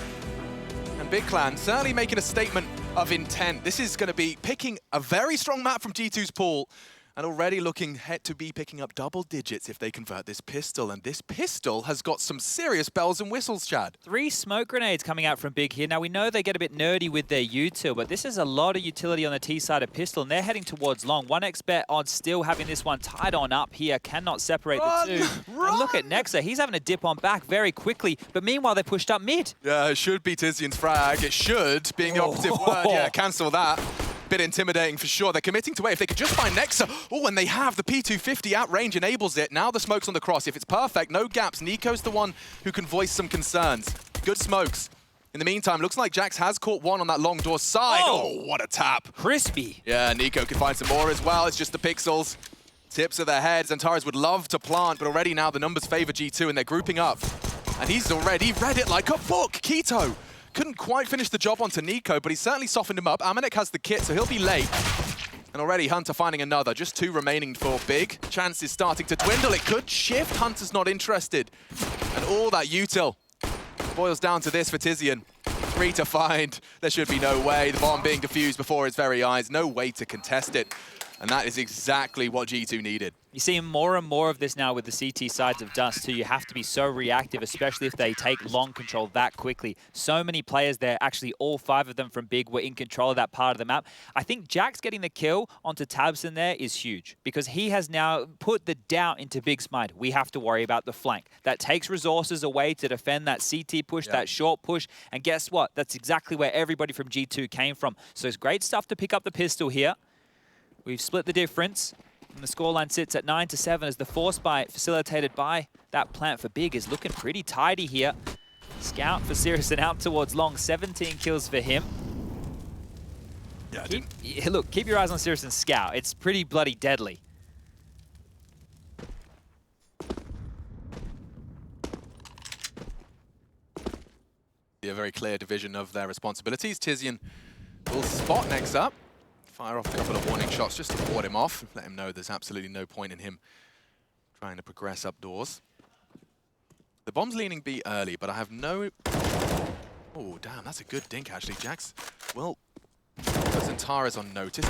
And Big Clan certainly making a statement of intent. This is going to be picking a very strong map from G2's pool. And already looking to be picking up double digits if they convert this pistol. And this pistol has got some serious bells and whistles, Chad. 3 smoke grenades coming out from Big here. Now, we know they get a bit nerdy with their util, but this is a lot of utility on the T side of pistol, and they're heading towards long. 1xBet on still having this one tied on up here. Cannot separate the two. And look at Nexa. He's having a dip on back very quickly, but meanwhile, they pushed up mid. Yeah, it should be Tizian's frag. It should, being the opposite word. Yeah, cancel that. Bit intimidating for sure. They're committing to it. If they could just find Nexa. Oh, and they have the P250 out range enables it. Now the smoke's on the cross. If it's perfect, no gaps, Nico's the one who can voice some concerns. Good smokes. In the meantime, looks like Jax has caught one on that long door side. Oh, what a tap. Crispy. Yeah, Nico could find some more as well. It's just the pixels. Tips of their heads. Antares would love to plant, but already now the numbers favor G2 and they're grouping up. And he's already read it like a book. Keto couldn't quite finish the job onto Nico, but he certainly softened him up. Amanek has the kit, so he'll be late. And already Hunter finding another. Just 2 remaining for Big. Chance is starting to dwindle. It could shift. Hunter's not interested. And all that util boils down to this for Tizian. 3 to find. There should be no way. The bomb being defused before his very eyes. No way to contest it. And that is exactly what G2 needed. You see more and more of this now with the CT sides of Dust too. You have to be so reactive, especially if they take long control that quickly. So many players there, actually all 5 of them from Big were in control of that part of the map. I think Jax getting the kill onto Tabson there is huge because he has now put the doubt into Big's mind. We have to worry about the flank. That takes resources away to defend that CT push, that short push. And guess what? That's exactly where everybody from G2 came from. So it's great stuff to pick up the pistol here. We've split the difference. And the scoreline sits at 9-7 as the force buy facilitated by that plant for Big is looking pretty tidy here. Scout for Sirison out towards long, 17 kills for him. Yeah, look, keep your eyes on Sirison's Scout. It's pretty bloody deadly. A very clear division of their responsibilities. Tizian will spot next up. Fire off a couple of warning shots just to ward him off. Let him know there's absolutely no point in him trying to progress up doors. The bomb's leaning B early, but I have no... Oh, damn, that's a good dink, actually, Jax. Well, Zantara's on notice.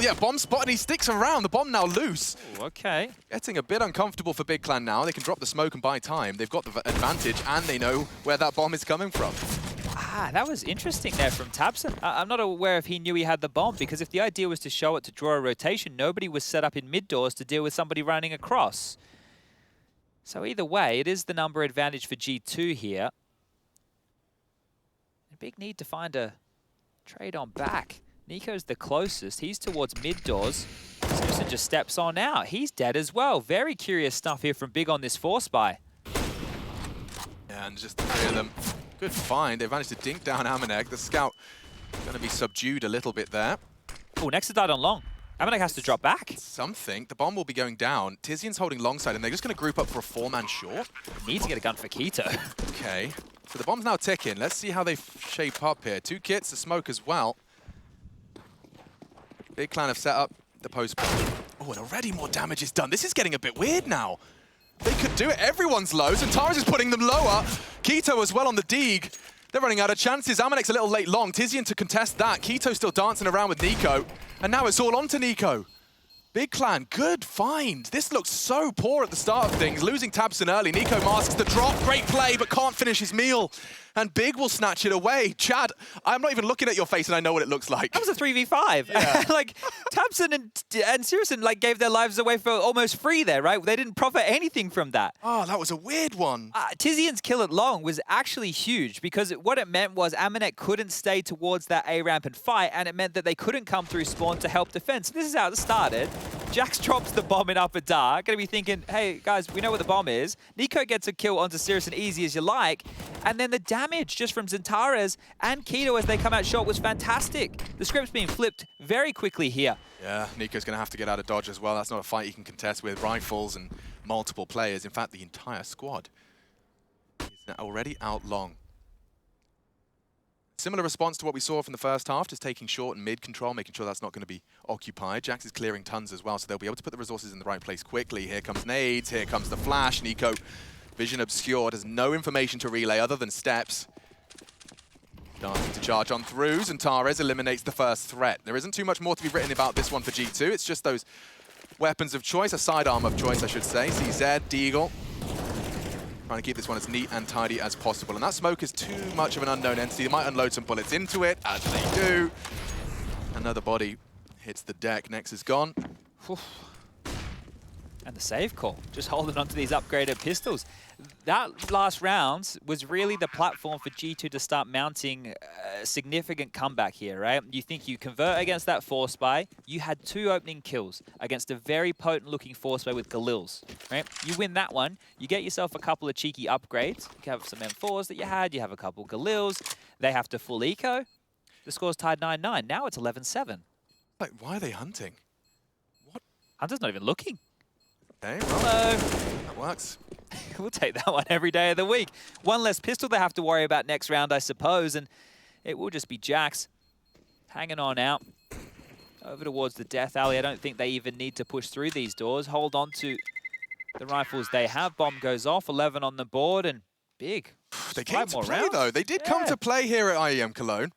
Yeah, bomb spotted. He sticks around. The bomb now loose. Ooh, okay. Getting a bit uncomfortable for Big Clan now. They can drop the smoke and buy time. They've got the advantage, and they know where that bomb is coming from. Ah, that was interesting there from Tabson. I'm not aware if he knew he had the bomb, because if the idea was to show it to draw a rotation, nobody was set up in mid doors to deal with somebody running across. So either way, it is the number advantage for G2 here. A big need to find a trade on back. Nico's the closest. He's towards mid doors. Simpson just steps on out. He's dead as well. Very curious stuff here from Big on this force buy. Yeah, and just the 3 of them. Good find. They managed to dink down Amanek. The scout going to be subdued a little bit there. Oh, Nexa died on long. Amanek has to drop back. Something. The bomb will be going down. Tizian's holding long side, and they're just going to group up for a 4-man short. Need to get a gun for Keto. Okay. So the bomb's now ticking. Let's see how they shape up here. 2 kits, the smoke as well. Big Clan have set up the post. Oh, and already more damage is done. This is getting a bit weird now. They could do it. Everyone's low. Zantara's is putting them lower. Keto as well on the Deeg. They're running out of chances. Amanek's a little late long. Tizian to contest that. Keto still dancing around with Nico. And now it's all on to Nico. Big Clan, good find. This looks so poor at the start of things. Losing tabseN early. Nico masks the drop. Great play, but can't finish his meal. And Big will snatch it away. Chad, I'm not even looking at your face and I know what it looks like. That was a 3v5. Yeah. Like, tabseN and Syrison like gave their lives away for almost free there, right? They didn't profit anything from that. Oh, that was a weird one. Tizian's kill at long was actually huge because what it meant was Amanek couldn't stay towards that A ramp and fight, and it meant that they couldn't come through spawn to help defend. So this is how it started. Jax drops the bomb in upper dark. Gonna be thinking, hey guys, we know where the bomb is. Nico gets a kill onto Syrison easy as you like, and then the damage just from Xantares and Keto as they come out short was fantastic. The script's being flipped very quickly here. Yeah, Nico's going to have to get out of dodge as well. That's not a fight he can contest with rifles and multiple players. In fact, the entire squad is already out long. Similar response to what we saw from the first half, just taking short and mid control, making sure that's not going to be occupied. Jax is clearing tons as well, so they'll be able to put the resources in the right place quickly. Here comes nades, here comes the flash. Nico, vision obscured, has no information to relay other than steps. Starting to charge on through, Xantares eliminates the first threat. There isn't too much more to be written about this one for G2. It's just those weapons of choice, a sidearm of choice, I should say. CZ, Deagle, trying to keep this one as neat and tidy as possible. And that smoke is too much of an unknown entity. They might unload some bullets into it, as they do. Another body hits the deck. Nex is gone. And the save call, just holding on to these upgraded pistols. That last round was really the platform for G2 to start mounting a significant comeback here, right? You think you convert against that Force Buy. You had 2 opening kills against a very potent looking Force Buy with Galils, right? You win that one, you get yourself a couple of cheeky upgrades. You have some M4s that you had, you have a couple Galils. They have to full eco. The score's tied 9-9. Now it's 11-7. Like, why are they hunting? What? Hunter's not even looking. Okay, well, that works. We'll take that one every day of the week. One less pistol they have to worry about next round, I suppose, and it will just be Jax hanging on out over towards the Death Alley. I don't think they even need to push through these doors. Hold on to the rifles they have. Bomb goes off, 11 on the board, and Big. They came to play, though. They did come to play here at IEM Cologne.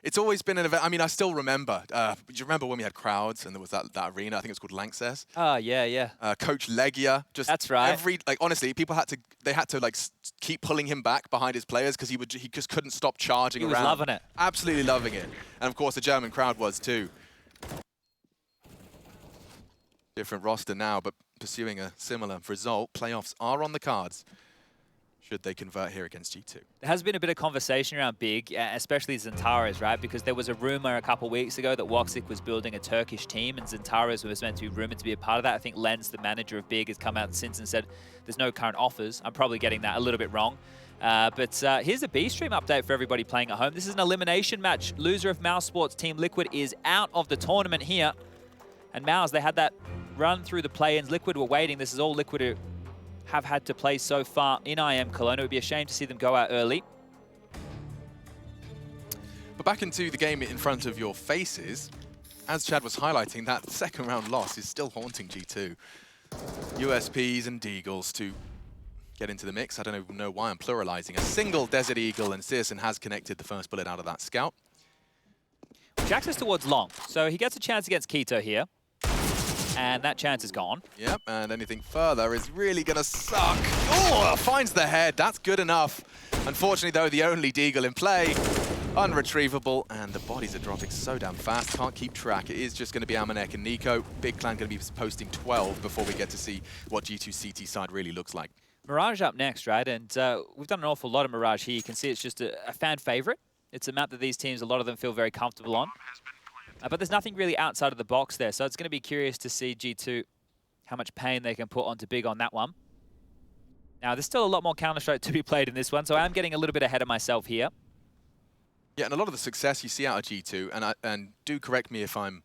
It's always been an event. I mean, I still remember. Do you remember when we had crowds and there was that arena? I think it was called Lanxess. Oh, yeah. Coach Legia. That's right. Honestly, people had to like keep pulling him back behind his players because he just couldn't stop charging around. He was loving it. Absolutely loving it. And of course, the German crowd was too. Different roster now, but pursuing a similar result. Playoffs are on the cards, should they convert here against G2. There has been a bit of conversation around Big, especially Xantares, right? Because there was a rumor a couple weeks ago that Woxic was building a Turkish team, and Xantares was meant to be rumored to be a part of that. I think Lenz, the manager of Big, has come out since and said there's no current offers. I'm probably getting that a little bit wrong. But here's a B-Stream update for everybody playing at home. This is an elimination match. Loser of Mouse Sports, Team Liquid, is out of the tournament here. And Mouse, they had that run through the play-ins. Liquid were waiting. This is all Liquid have had to play so far in IEM Cologne. It would be a shame to see them go out early. But back into the game in front of your faces, as Chad was highlighting, that second round loss is still haunting G2. USPs and Deagles to get into the mix. I don't even know why I'm pluralizing. A single Desert Eagle, and Syrison has connected the first bullet out of that scout. Jax is towards long, so he gets a chance against Keto here. And that chance is gone. Yep, and anything further is really going to suck. Oh, finds the head. That's good enough. Unfortunately, though, the only Deagle in play. Unretrievable, and the bodies are dropping so damn fast. Can't keep track. It is just going to be Amanek and Nico. Big Clan going to be posting 12 before we get to see what G2 CT side really looks like. Mirage up next, right? And we've done an awful lot of Mirage here. You can see it's just a fan favorite. It's a map that these teams, a lot of them feel very comfortable on. But there's nothing really outside of the box there, so it's going to be curious to see G2 how much pain they can put onto Big on that one. Now, there's still a lot more Counter-Strike to be played in this one, so I am getting a little bit ahead of myself here. Yeah, and a lot of the success you see out of G2, and do correct me if I'm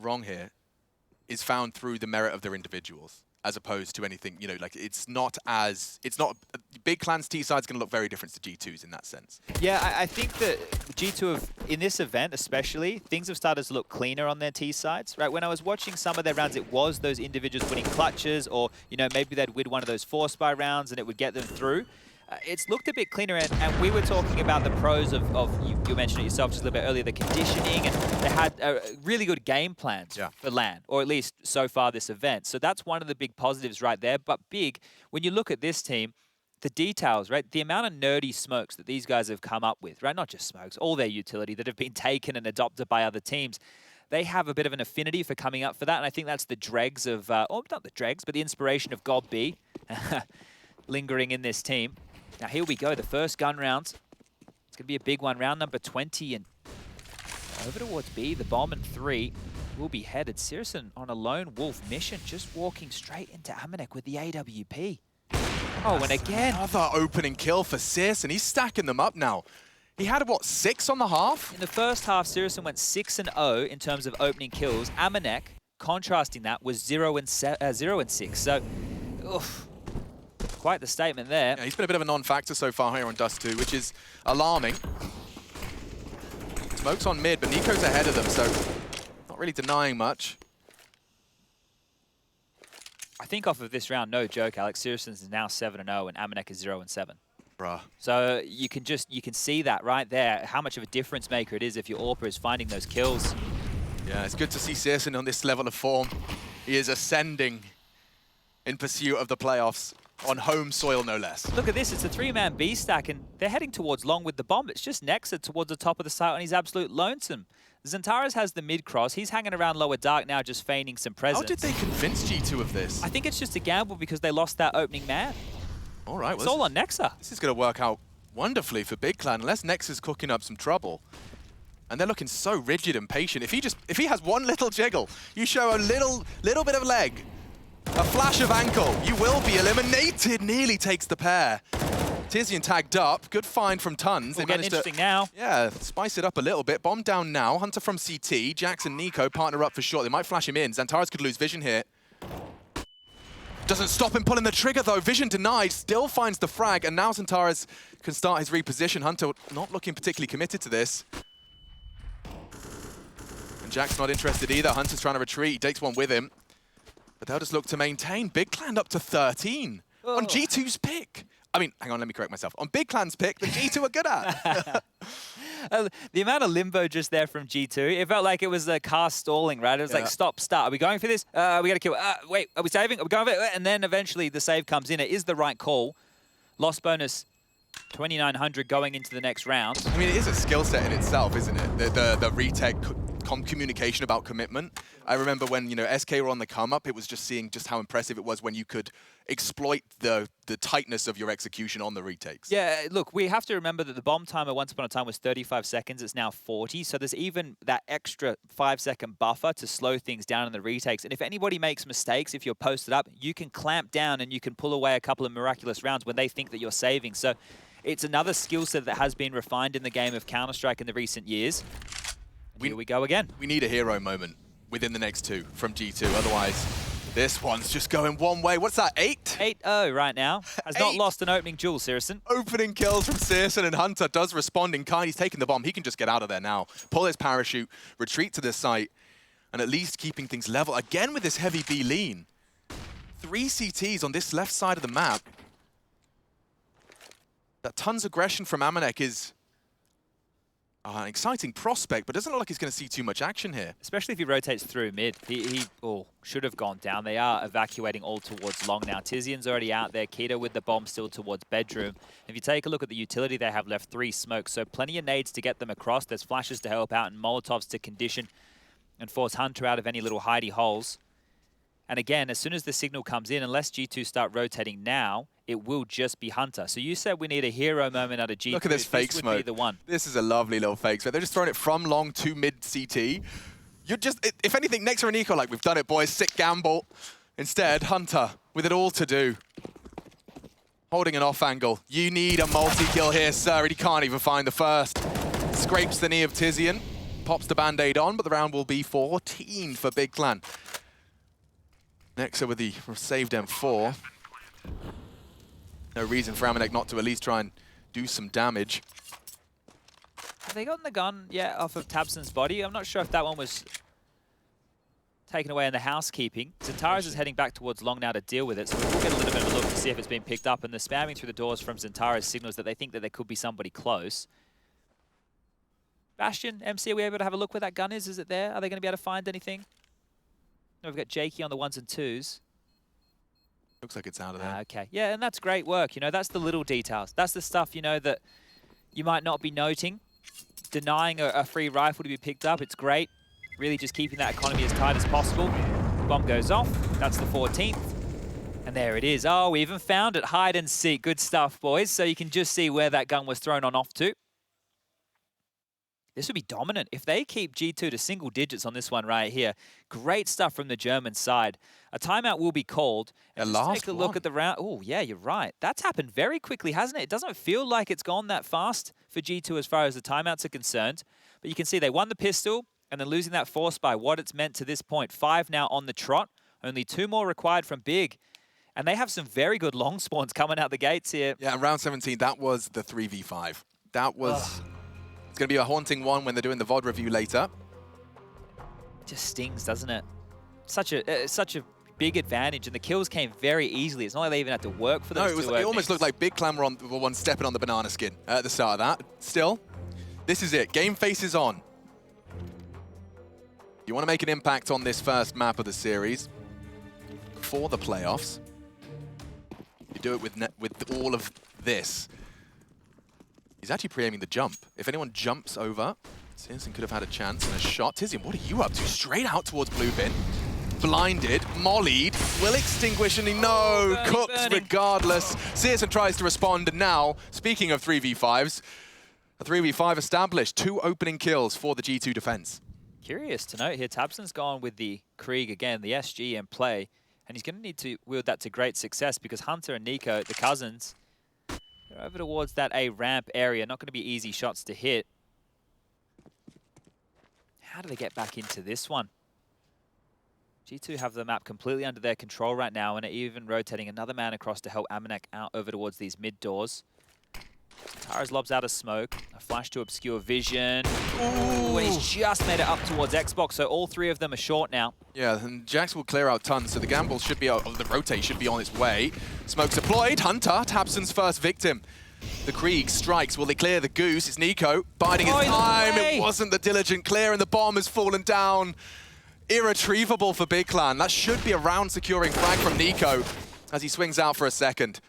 wrong here, is found through the merit of their individuals, as opposed to anything, you know, like Big Clan's T-side's going to look very different to G2's in that sense. Yeah, I think that G2 in this event especially, things have started to look cleaner on their T-sides, right? When I was watching some of their rounds, it was those individuals winning clutches, or, you know, maybe they'd win one of those Force Buy rounds and it would get them through. it's looked a bit cleaner, and we were talking about the pros of you mentioned it yourself just a little bit earlier, the conditioning, and they had really good game plans for LAN, or at least so far this event. So that's one of the big positives right there. But big, when you look at this team, the details, right? The amount of nerdy smokes that these guys have come up with, right? Not just smokes, all their utility that have been taken and adopted by other teams. They have a bit of an affinity for coming up for that, and I think that's the dregs of, or not the dregs, but the inspiration of God B lingering in this team. Now here we go, the first gun round. It's going to be a big one, round number 20, and over towards B, the bomb and 3 will be headed. Searson on a lone wolf mission, just walking straight into Amanek with the AWP. Oh, and again. Another opening kill for Searson. He's stacking them up now. He had, what, 6 on the half? In the first half, Searson went 6-0 in terms of opening kills. Amanek, contrasting that, was 0 and 6. So, oof, quite the statement there. Yeah, he's been a bit of a non-factor so far here on Dust 2, which is alarming. Smoke's on mid, but Nico's ahead of them, so not really denying much. I think off of this round, no joke, Alex, Searson is now 7-0 and Amanek is 0 and 7. Bruh. So you can see that right there, how much of a difference maker it is if your AWPer is finding those kills. Yeah, it's good to see Searson on this level of form. He is ascending in pursuit of the playoffs, on home soil no less. Look at this, it's a 3-man B stack, and they're heading towards long with the bomb. It's just Nexa towards the top of the site, and he's absolute lonesome. Xantares has the mid-cross. He's hanging around lower dark now, just feigning some presence. How did they convince G2 of this? I think it's just a gamble because they lost that opening man. All right, it's all on Nexa. This is going to work out wonderfully for Big Clan, unless Nexa's cooking up some trouble. And they're looking so rigid and patient. If he has one little jiggle, you show a little bit of leg, a flash of ankle, you will be eliminated. Nearly takes the pair. Tizian tagged up. Good find from Tons. They managed interesting now. Yeah, spice it up a little bit. Bomb down now. Hunter from CT. Jax and Nico partner up for short. They might flash him in. Xantares could lose vision here. Doesn't stop him pulling the trigger though. Vision denied. Still finds the frag. And now Xantares can start his reposition. Hunter not looking particularly committed to this. And Jack's not interested either. Hunter's trying to retreat. He takes one with him. But they'll just look to maintain. Big Clan up to 13 on G2's pick. I mean, hang on, let me correct myself. On Big Clan's pick, the G2 are good at. The amount of limbo just there from G2, it felt like it was a car stalling, right? It was like, stop, start. Are we going for this? We got to kill. Wait, are we saving? Are we going for it? And then eventually the save comes in. It is the right call. Loss bonus 2,900 going into the next round. I mean, it is a skill set in itself, isn't it? The retake communication about commitment. I remember when, you know, SK were on the come-up, it was just seeing just how impressive it was when you could exploit the tightness of your execution on the retakes. Yeah, look, we have to remember that the bomb timer once upon a time was 35 seconds. It's now 40, so there's even that extra 5-second buffer to slow things down in the retakes. And if anybody makes mistakes, if you're posted up, you can clamp down and you can pull away a couple of miraculous rounds when they think that you're saving. So it's another skill set that has been refined in the game of Counter-Strike in the recent years. Here we go again. We need a hero moment within the next two from G2. Otherwise, this one's just going one way. What's that, 8? 8-0 right now. Has not lost an opening duel, Searson. Opening kills from Searson, and Hunter does respond in kind. He's taking the bomb. He can just get out of there now. Pull his parachute, retreat to the site, and at least keeping things level. Again with this heavy B lean. 3 CTs on this left side of the map. That Tons aggression from Amanek is an exciting prospect, but doesn't look like he's going to see too much action here. Especially if he rotates through mid. He should have gone down. They are evacuating all towards long now. Tizian's already out there. Keto with the bomb still towards bedroom. If you take a look at the utility they have left, 3 smokes, so plenty of nades to get them across. There's flashes to help out and Molotovs to condition and force Hunter out of any little hidey holes. And again, as soon as the signal comes in, unless G2 start rotating now, it will just be Hunter. So you said we need a hero moment out of G2. Look at this fake smoke. Would be the one. This is a lovely little fake smoke. They're just throwing it from long to mid CT. You're just, if anything, Nexa and Nico like, we've done it, boys, sick gamble. Instead, Hunter with it all to do. Holding an off angle. You need a multi-kill here, sir, and he can't even find the first. Scrapes the knee of Tizian, pops the band-aid on, but the round will be 14 for Big Clan. Nexa with the saved M4. No reason for Amanek not to at least try and do some damage. Have they gotten the gun yet off of Tabson's body? I'm not sure if that one was taken away in the housekeeping. Zentaris is heading back towards long now to deal with it, so we'll get a little bit of a look to see if it's been picked up, and the spamming through the doors from Zentaris signals that they think that there could be somebody close. Bastion, MC, are we able to have a look where that gun is? Is it there? Are they going to be able to find anything? No, we've got Jakey on the 1s and 2s. Looks like it's out of there. Okay, yeah, and that's great work. You know, that's the little details. That's the stuff, you know, that you might not be noting. Denying a free rifle to be picked up, it's great. Really just keeping that economy as tight as possible. Bomb goes off. That's the 14th. And there it is. Oh, we even found it. Hide and seek. Good stuff, boys. So you can just see where that gun was thrown on off to. This would be dominant. If they keep G2 to single digits on this one right here, great stuff from the German side. A timeout will be called. And just take a look at the round. Oh, yeah, you're right. That's happened very quickly, hasn't it? It doesn't feel like it's gone that fast for G2 as far as the timeouts are concerned. But you can see they won the pistol, and then losing that force by what it's meant to this point. 5 now on the trot. Only 2 more required from Big. And they have some very good long spawns coming out the gates here. Yeah, round 17, that was the 3v5. That was... It's going to be a haunting one when they're doing the VOD review later. Just stings, doesn't it? Such a big advantage, and the kills came very easily. It's not like they even had to work for those. No, it almost looked like Big Clan were one stepping on the banana skin at the start of that. Still, this is it. Game face is on. You want to make an impact on this first map of the series for the playoffs. You do it with all of this. He's actually pre-aiming the jump. If anyone jumps over, Simpson could have had a chance and a shot. Tizian, what are you up to? Straight out towards blue bin. Blinded, mollied, will extinguish, and cooks regardless. Searson tries to respond, and now, speaking of 3v5s, a 3v5 established. 2 opening kills for the G2 defense. Curious to note here, Tabson's gone with the Krieg again, the SG in play, and he's going to need to wield that to great success because Hunter and Nico, the cousins, they're over towards that A ramp area. Not going to be easy shots to hit. How do they get back into this one? G2 have the map completely under their control right now and are even rotating another man across to help Amanek out over towards these mid doors. Tara's lobs out of smoke. A flash to obscure vision. Ooh, and he's just made it up towards Xbox, so all 3 of them are short now. Yeah, and Jax will clear out tons, so the gamble should be, the rotate should be on its way. Smoke's deployed. Hunter, Tabson's first victim. The Krieg strikes. Will they clear the goose? It's Nico biding his time. It wasn't the diligent clear, and the bomb has fallen down. Irretrievable for Big Clan. That should be a round securing frag from Nico as he swings out for a second.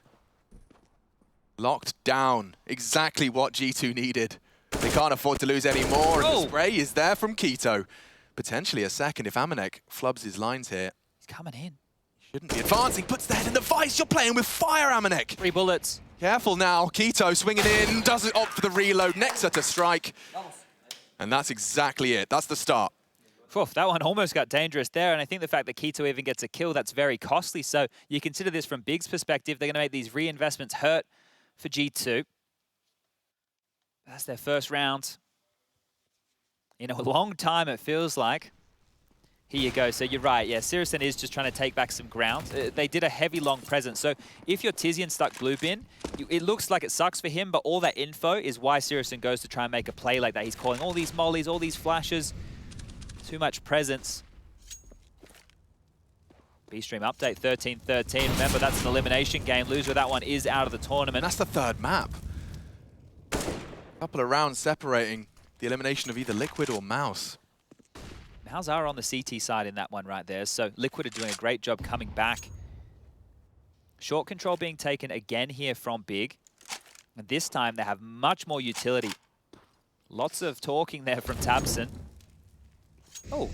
Locked down. Exactly what G2 needed. They can't afford to lose any more. And the spray is there from Keto. Potentially a second if Amanek flubs his lines here. He's coming in. Shouldn't be advancing. Puts the head in the vice. You're playing with fire, Amanek. 3 bullets. Careful now. Keto swinging in. Doesn't opt for the reload. Nexa to strike. And that's exactly it. That's the start. Oof, that one almost got dangerous there, and I think the fact that Keto even gets a kill, that's very costly. So you consider this from Big's perspective, they're going to make these reinvestments hurt for G2. That's their first round in a long time, it feels like. Here you go. So you're right. Yeah, Searson is just trying to take back some ground. They did a heavy long presence. So if you're Tizian stuck blue bin, it looks like it sucks for him, but all that info is why Searson goes to try and make a play like that. He's calling all these mollies, all these flashes. Too much presence. B-Stream update 13-13. Remember, that's an elimination game. Loser of that one is out of the tournament. And that's the 3rd map. Couple of rounds separating the elimination of either Liquid or Mouse. Mouse are on the CT side in that one right there, so Liquid are doing a great job coming back. Short control being taken again here from Big. And this time they have much more utility. Lots of talking there from Tabson. Oh,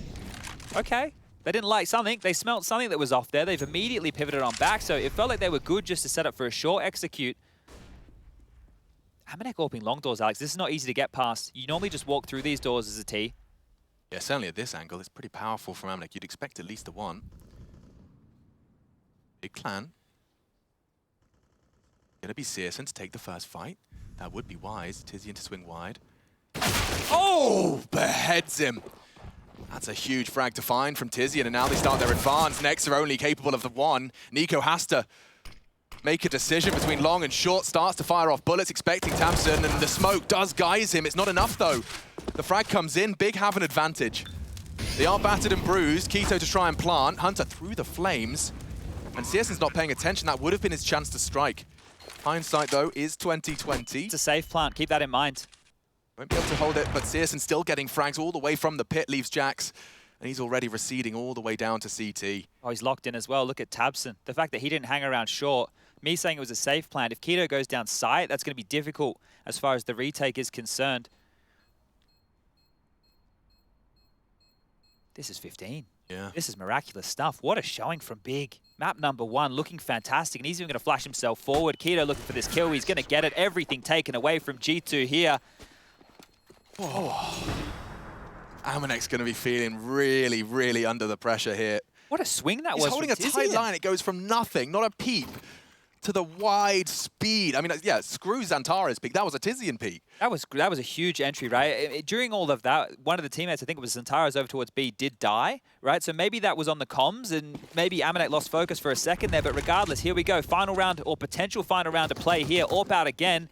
okay. They didn't like something. They smelt something that was off there. They've immediately pivoted on back, so it felt like they were good just to set up for a short execute. Amanek opening long doors, Alex. This is not easy to get past. You normally just walk through these doors as a T. Yeah, certainly at this angle, it's pretty powerful from Amanek. You'd expect at least the one. Big Clan. Gonna be Searson to take the first fight. That would be wise. Tizian to swing wide. Oh! Beheads him. That's a huge frag to find from Tizian, and now they start their advance. Next are only capable of the one. Nico has to make a decision between long and short, starts to fire off bullets, expecting Tabson, and the smoke does guise him. It's not enough, though. The frag comes in. Big have an advantage. They are battered and bruised. Keto to try and plant. Hunter through the flames. And CSN's not paying attention. That would have been his chance to strike. Hindsight, though, is 2020. It's a safe plant. Keep that in mind. Won't be able to hold it, but CSN still getting frags all the way from the pit. Leaves Jax. And he's already receding all the way down to CT. Oh, he's locked in as well. Look at Tabson. The fact that he didn't hang around short. Me saying it was a safe plant. If Keto goes down site, that's going to be difficult as far as the retake is concerned. This is 15. Yeah. This is miraculous stuff. What a showing from Big. Map number 1 looking fantastic, and he's even going to flash himself forward. Keto looking for this kill. He's going to get it. Everything taken away from G2 here. Oh. Amanek's going to be feeling really, really under the pressure here. What a swing that was. He's holding a tight line. It goes from nothing, not a peep, to the wide speed. I mean, yeah, screw Xantara's peak. That was a Tizian peak. That was a huge entry, right? During all of that, one of the teammates, I think it was Xantara's over towards B, did die, right? So maybe that was on the comms, and maybe Amanek lost focus for a second there. But regardless, here we go. Final round, or potential final round to play here. AWP out again.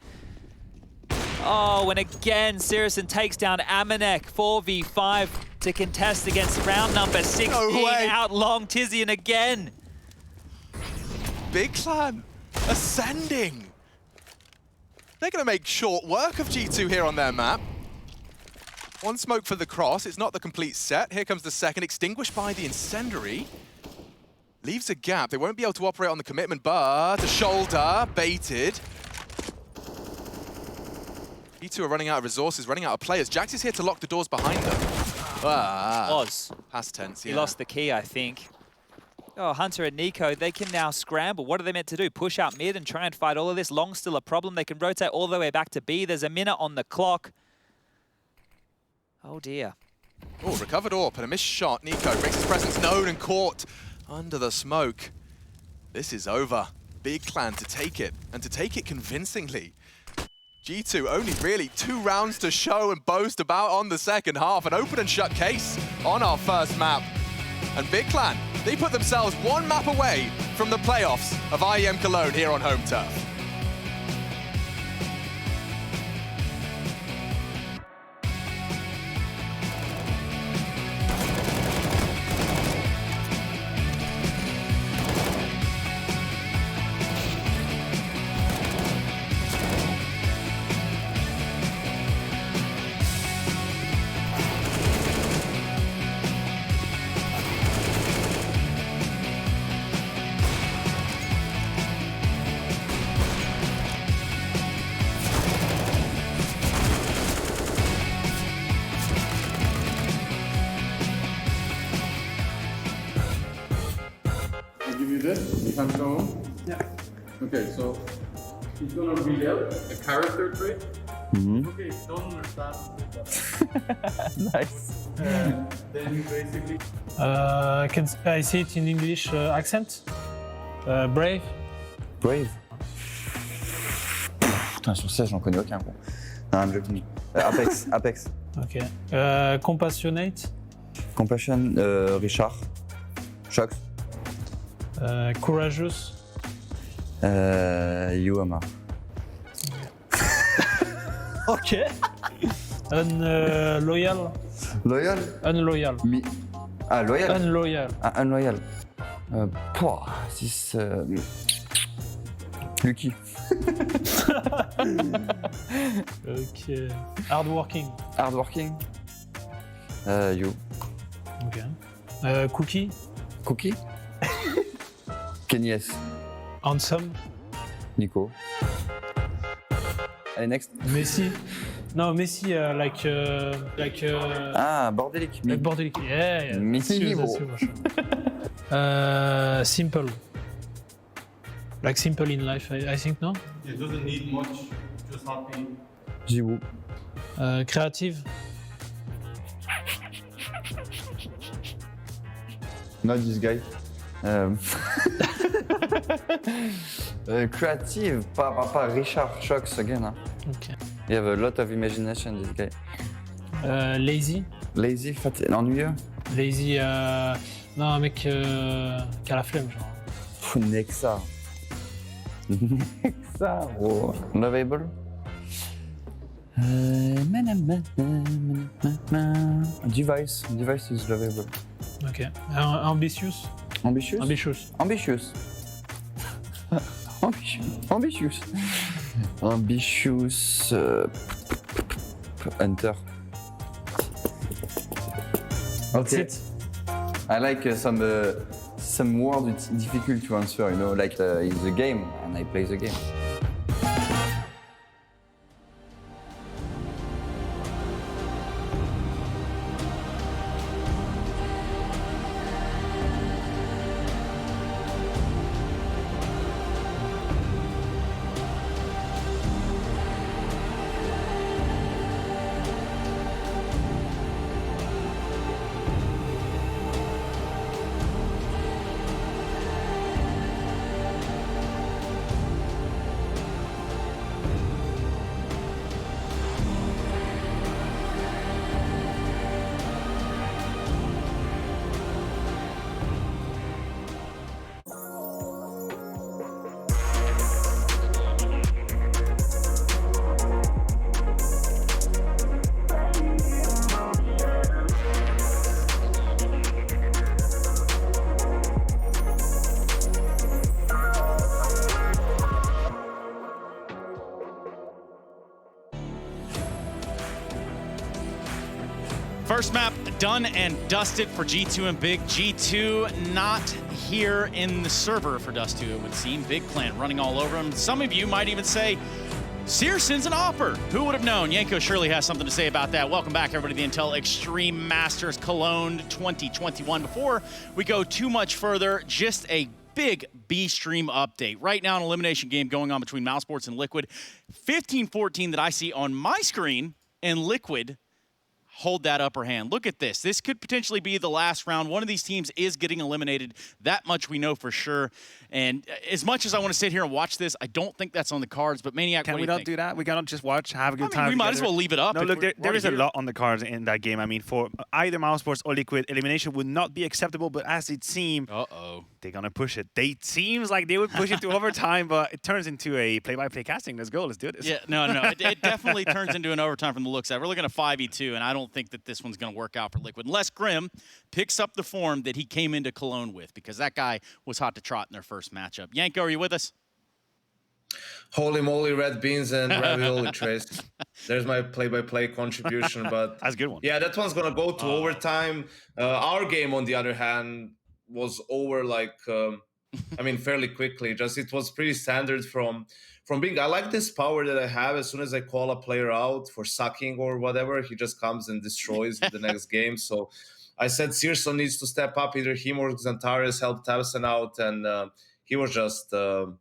Oh, and again, Sirison takes down Amanek. 4v5 to contest against round number 16. No way. Out long, Tizian again. Big Clan ascending. They're going to make short work of G2 here on their map. One smoke for the cross. It's not the complete set. Here comes the second, extinguished by the incendiary. Leaves a gap. They won't be able to operate on the commitment, but a shoulder baited. G2 are running out of resources, running out of players. Jax is here to lock the doors behind them. Past tense, yeah. He lost the key, I think. Oh, Hunter and Nico, they can now scramble. What are they meant to do? Push out mid and try and fight all of this? Long's still a problem. They can rotate all the way back to B. There's a minute on the clock. Oh, dear. Oh, recovered AWP and a missed shot. Nico makes his presence known and caught under the smoke. This is over. Big Clan to take it, and to take it convincingly. G2 only really 2 rounds to show and boast about on the second half. An open and shut case on our first map. And Big Clan, they put themselves 1 map away from the playoffs of IEM Cologne here on home turf. You can go home? Yeah. Okay, so he's gonna read out a character trait. Okay, don't understand. Nice. Then you basically. I see it in English accent. Brave. Brave. Putain, sur ça, j'en connais aucun. Quoi. Non, I'm joking. Apex. Ok. Compassionate. Compassion, Richard. Shox. Courageous. UMR. Ok. Unloyal. Loyal? Unloyal. Loyal? Unloyal. Unloyal. Lucky. Ok. Hardworking. Hardworking. You. Ok. Cookie. Cookie? Kenyes. Handsome. Nico. Allez, next. Messi. No, Messi, like. Bordelic. Like Bordelic. Yeah. Messi, simple. Like simple in life, I think, no? It doesn't need much, just happy. Jiwoo. Creative. Not this guy. Creative, pas Richard Shox again. Huh? Okay. You have a lot of imagination, this guy. Lazy. Lazy, ennuyeux. Lazy, non, un mec qui a la flemme, genre. Nexa. Nexa, bro. Lovable. Device is available. Ok. Ambitious. Ambitious? Ambitious. Ambitious. Ambitious. Ambitious. Hunter. Okay. That's it. I like some words it's difficult to answer, you know, like it's a game and I play the game. First map done and dusted for G2 and Big. G2 not here in the server for Dust 2, it would seem. Big Clan running all over him. Some of you might even say, Searson's an opper. Who would have known? Yanko surely has something to say about that. Welcome back, everybody, to the Intel Extreme Masters Cologne 2021. Before we go too much further, just a big B-Stream update. Right now, an elimination game going on between Mousesports and Liquid. 15-14 that I see on my screen, and Liquid hold that upper hand. Look at this. This could potentially be the last round. One of these teams is getting eliminated. That much we know for sure. And as much as I want to sit here and watch this, I don't think that's on the cards. But Maniac, Can what we do you not think? do that? We cannot just watch, have a good time. We might as together? well leave it up. No, if look, we're there is a here. lot on the cards in that game. I mean, for either Mousesports or Liquid, elimination would not be acceptable. But as it seems, they're gonna push it. It seems like they would push it to overtime, but it turns into a play-by-play casting. Let's go. Let's do this. Yeah, no. It definitely turns into an overtime from the looks of it. We're looking at 5v2, and I don't think that this one's going to work out for Liquid unless Grim picks up the form that he came into Cologne with, because that guy was hot to trot in their first matchup. Yanko, are you with us? Holy moly, red beans and ravioli trays. There's my play-by-play contribution, but that's a good one. Yeah, that one's gonna go to overtime. Our game, on the other hand, was over like I mean, fairly quickly. Just it was pretty standard from being. I like this power that I have. As soon as I call a player out for sucking or whatever, he just comes and destroys the next game. So I said Searson needs to step up. Either him or Xantares helped Tavson out, and he was just out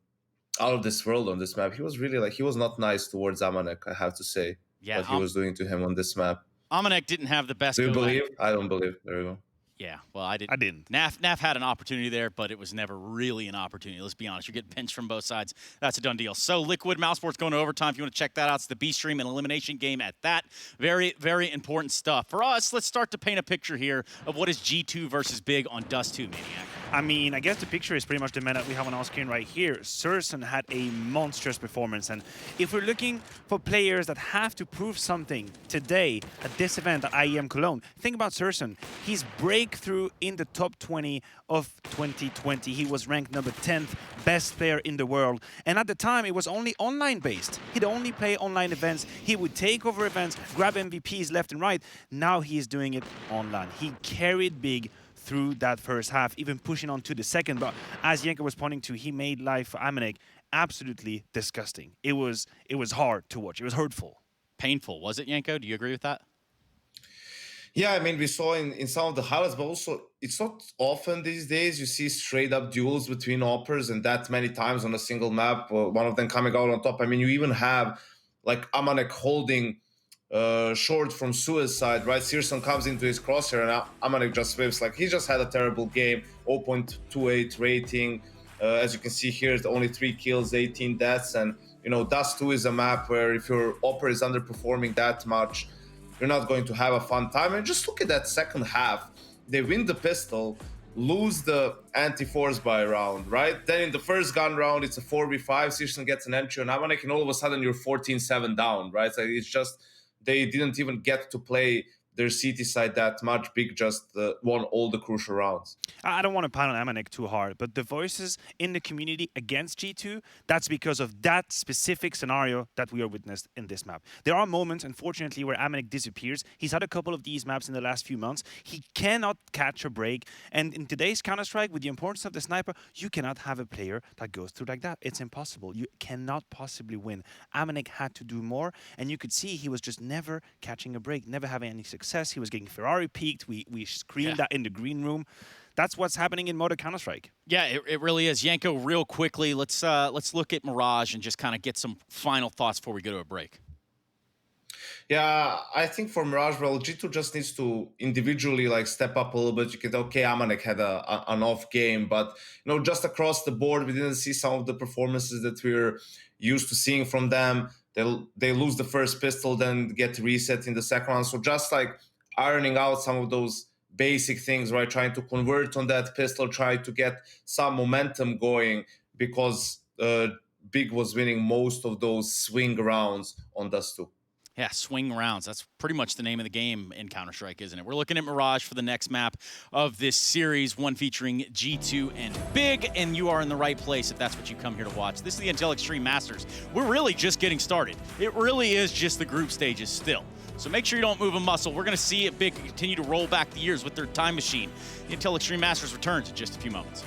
of this world on this map. He was really he was not nice towards Amanek, I have to say. Yeah, what he was doing to him on this map. Amanek didn't have the best. Do you go believe? at. I don't believe. There we go. Yeah, well, I didn't. Naf had an opportunity there, but it was never really an opportunity. Let's be honest. You're getting pinched from both sides. That's a done deal. So Liquid, Mousesports going to overtime. If you want to check that out, it's the B-Stream and elimination game at that. Very, very important stuff. For us, let's start to paint a picture here of what is G2 versus Big on Dust 2, Maniac. I mean, I guess the picture is pretty much the man that we have on our screen right here. Searson had a monstrous performance, and if we're looking for players that have to prove something today at this event at IEM Cologne, think about Searson. His breakthrough in the top 20 of 2020. He was ranked number 10th best player in the world, and at the time it was only online based. He'd only play online events. He would take over events, grab MVPs left and right. Now he is doing it online. He carried Big through that first half, even pushing on to the second. But as Yanko was pointing to, he made life for Amanek absolutely disgusting. It was hard to watch. It was hurtful. Painful, was it, Yanko? Do you agree with that? Yeah, I mean, we saw in some of the highlights, but also it's not often these days you see straight up duels between oppers and that many times on a single map, one of them coming out on top. I mean, you even have like Amanek holding short from suicide, right? Searson comes into his crosshair and Amanek just whips. Like, he just had a terrible game, 0.28 rating. As you can see here, it's only 3 kills, 18 deaths. And, you know, Dust 2 is a map where if your opper is underperforming that much, you're not going to have a fun time. And just look at that second half. They win the pistol lose the anti-force buy round, right? Then in the first gun round, it's a 4v5, Searson gets an entry on Amanek, and all of a sudden you're 14-7 down, right? So it's just, they didn't even get to play their CT side that much. Big just won all the crucial rounds. I don't want to pound on Amanek too hard, but the voices in the community against G2, that's because of that specific scenario that we are witnessed in this map. There are moments, unfortunately, where Amanek disappears. He's had a couple of these maps in the last few months. He cannot catch a break. And in today's Counter-Strike, with the importance of the sniper, you cannot have a player that goes through like that. It's impossible. You cannot possibly win. Amanek had to do more, and you could see he was just never catching a break, never having any success. He was getting Ferrari peaked. We screamed that in the green room. That's what's happening in Modern Counter-Strike. Yeah, it really is. Yanko, real quickly, let's look at Mirage and just kind of get some final thoughts before we go to a break. Yeah, I think for Mirage, well, G2 just needs to individually like step up a little bit. You can, okay, Amanek had an off game, but you know, just across the board, we didn't see some of the performances that we're used to seeing from them. They lose the first pistol, then get reset in the second one. So just like ironing out some of those basic things, right? Trying to convert on that pistol, try to get some momentum going, because Big was winning most of those swing rounds on Dust 2. Yeah, swing rounds. That's pretty much the name of the game in Counter-Strike, isn't it? We're looking at Mirage for the next map of this series, one featuring G2 and Big, and you are in the right place if that's what you come here to watch. This is the Intel Extreme Masters. We're really just getting started. It really is just the group stages still. So make sure you don't move a muscle. We're going to see it Big continue to roll back the years with their time machine. The Intel Extreme Masters returns in just a few moments.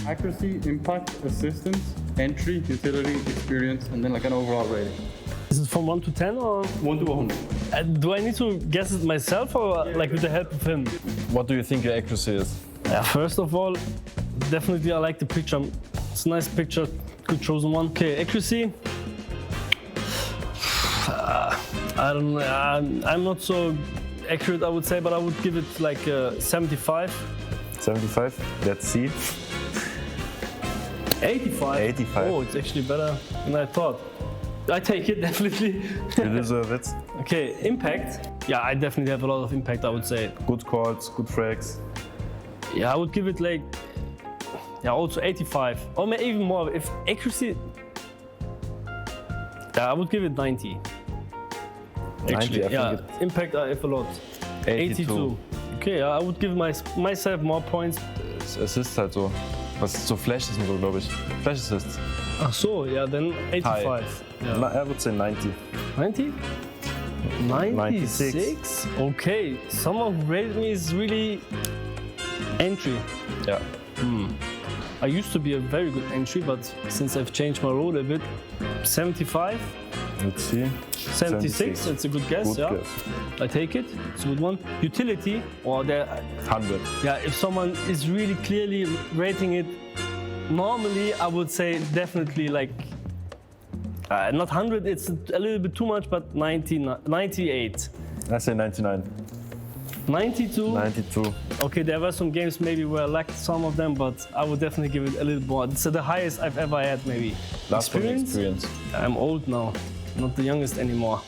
Accuracy, impact, assistance, entry, utility, experience, and then like an overall rating. Is it from 1 to 10 or? 1 to 100. Do I need to guess it myself or like with the help of him? What do you think your accuracy is? Yeah, first of all, definitely I like the picture. It's a nice picture, good chosen one. Okay, accuracy. I don't know, I'm not so accurate, I would say, but I would give it like 75. 75? Let's see. 85? 85. Oh, it's actually better than I thought. I take it, definitely. You deserve it. Okay, impact. Yeah, I definitely have a lot of impact, I would say. Good calls, good frags. Yeah, I would give it like, yeah, also 85. Or maybe even more. If accuracy, yeah, I would give it 90. 90, Actually, I yeah, think impact I have a lot. 82. Okay, I would give myself more points. Assists halt so. Was so Flashes und so, glaube ich. Flash Assists. Ach so, yeah, then 85. Yeah. I would say 90. 90? 96? Okay, someone who rated me is really entry. Yeah. I used to be a very good entry, but since I've changed my role a bit, 75? Let's see. 76, that's a good guess, good yeah. Guess. I take it, it's a good one. Utility, or there. 100. Yeah, if someone is really clearly rating it, normally I would say definitely like, not 100, it's a little bit too much, but 98. I say 99. 92? 92. Okay, there were some games maybe where I lacked some of them, but I would definitely give it a little more. It's the highest I've ever had, maybe. Last experience. I'm old now, not the youngest anymore.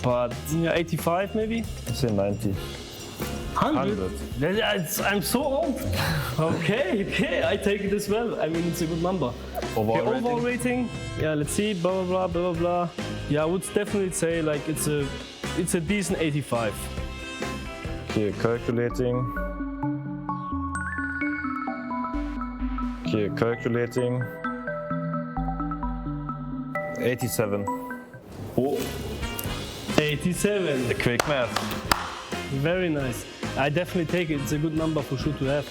but yeah, 85 maybe? I say 90. 100? I'm so old. Okay, I take it as well. I mean, it's a good number. Overall rating? Yeah, let's see, blah, blah, blah, blah, blah. Yeah, I would definitely say like it's a decent 85. Okay, calculating. Okay, calculating. 87. Oh. 87. The quick math. Very nice. I definitely take it. It's a good number for sure to have.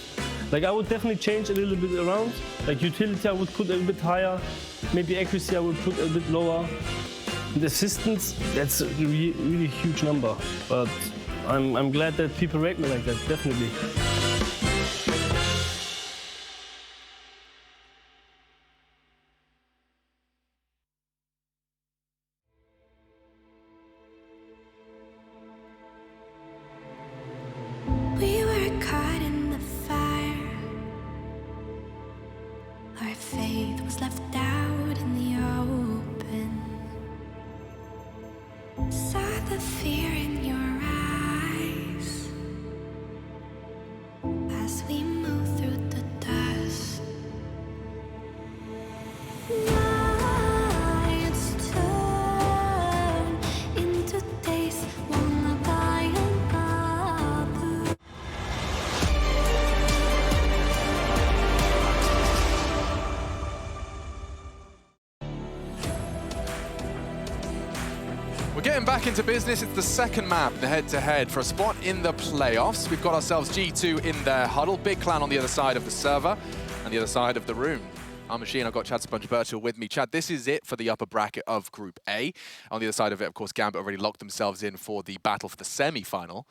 Like I would definitely change a little bit around. Like utility I would put a little bit higher. Maybe accuracy I would put a bit lower. The assistance, that's a really huge number. But I'm glad that people rate me like that, definitely. We were caught in the fire. Our faith was left out in the open. Saw the fear in your eyes as we move through the dust. Nights turn into days, one by another. We're getting back into business. It's the second map, the head-to-head for a spot in the playoffs. We've got ourselves G2 in their huddle. Big Clan on the other side of the server and the other side of the room. Our machine, I've got Chad Sponge-Birchall with me. Chad, this is it for the upper bracket of Group A. On the other side of it, of course, Gambit already locked themselves in for the battle for the semi-final.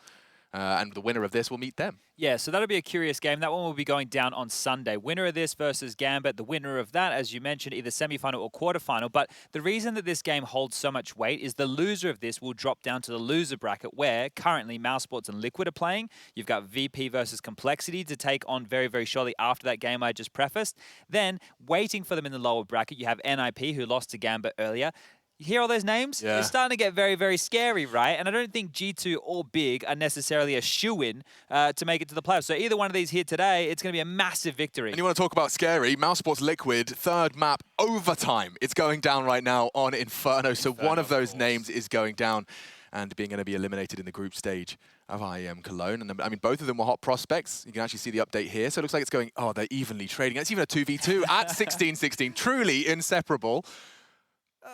And the winner of this will meet them. Yeah, so that'll be a curious game. That one will be going down on Sunday. Winner of this versus Gambit. The winner of that, as you mentioned, either semi-final or quarterfinal. But the reason that this game holds so much weight is the loser of this will drop down to the loser bracket where currently Mousesports and Liquid are playing. You've got VP versus Complexity to take on very, very shortly after that game I just prefaced. Then, waiting for them in the lower bracket, you have NIP, who lost to Gambit earlier. You hear all those names? Yeah. It's starting to get very, very scary, right? And I don't think G2 or Big are necessarily a shoo-in to make it to the playoffs. So either one of these here today, it's going to be a massive victory. And you want to talk about scary? Mousesports Liquid, third map, overtime. It's going down right now on Inferno. So one of those names is going down and being going to be eliminated in the group stage of IEM Cologne. And I mean, both of them were hot prospects. You can actually see the update here. So it looks like it's going, oh, they're evenly trading. It's even a 2v2 at 16-16. Truly inseparable.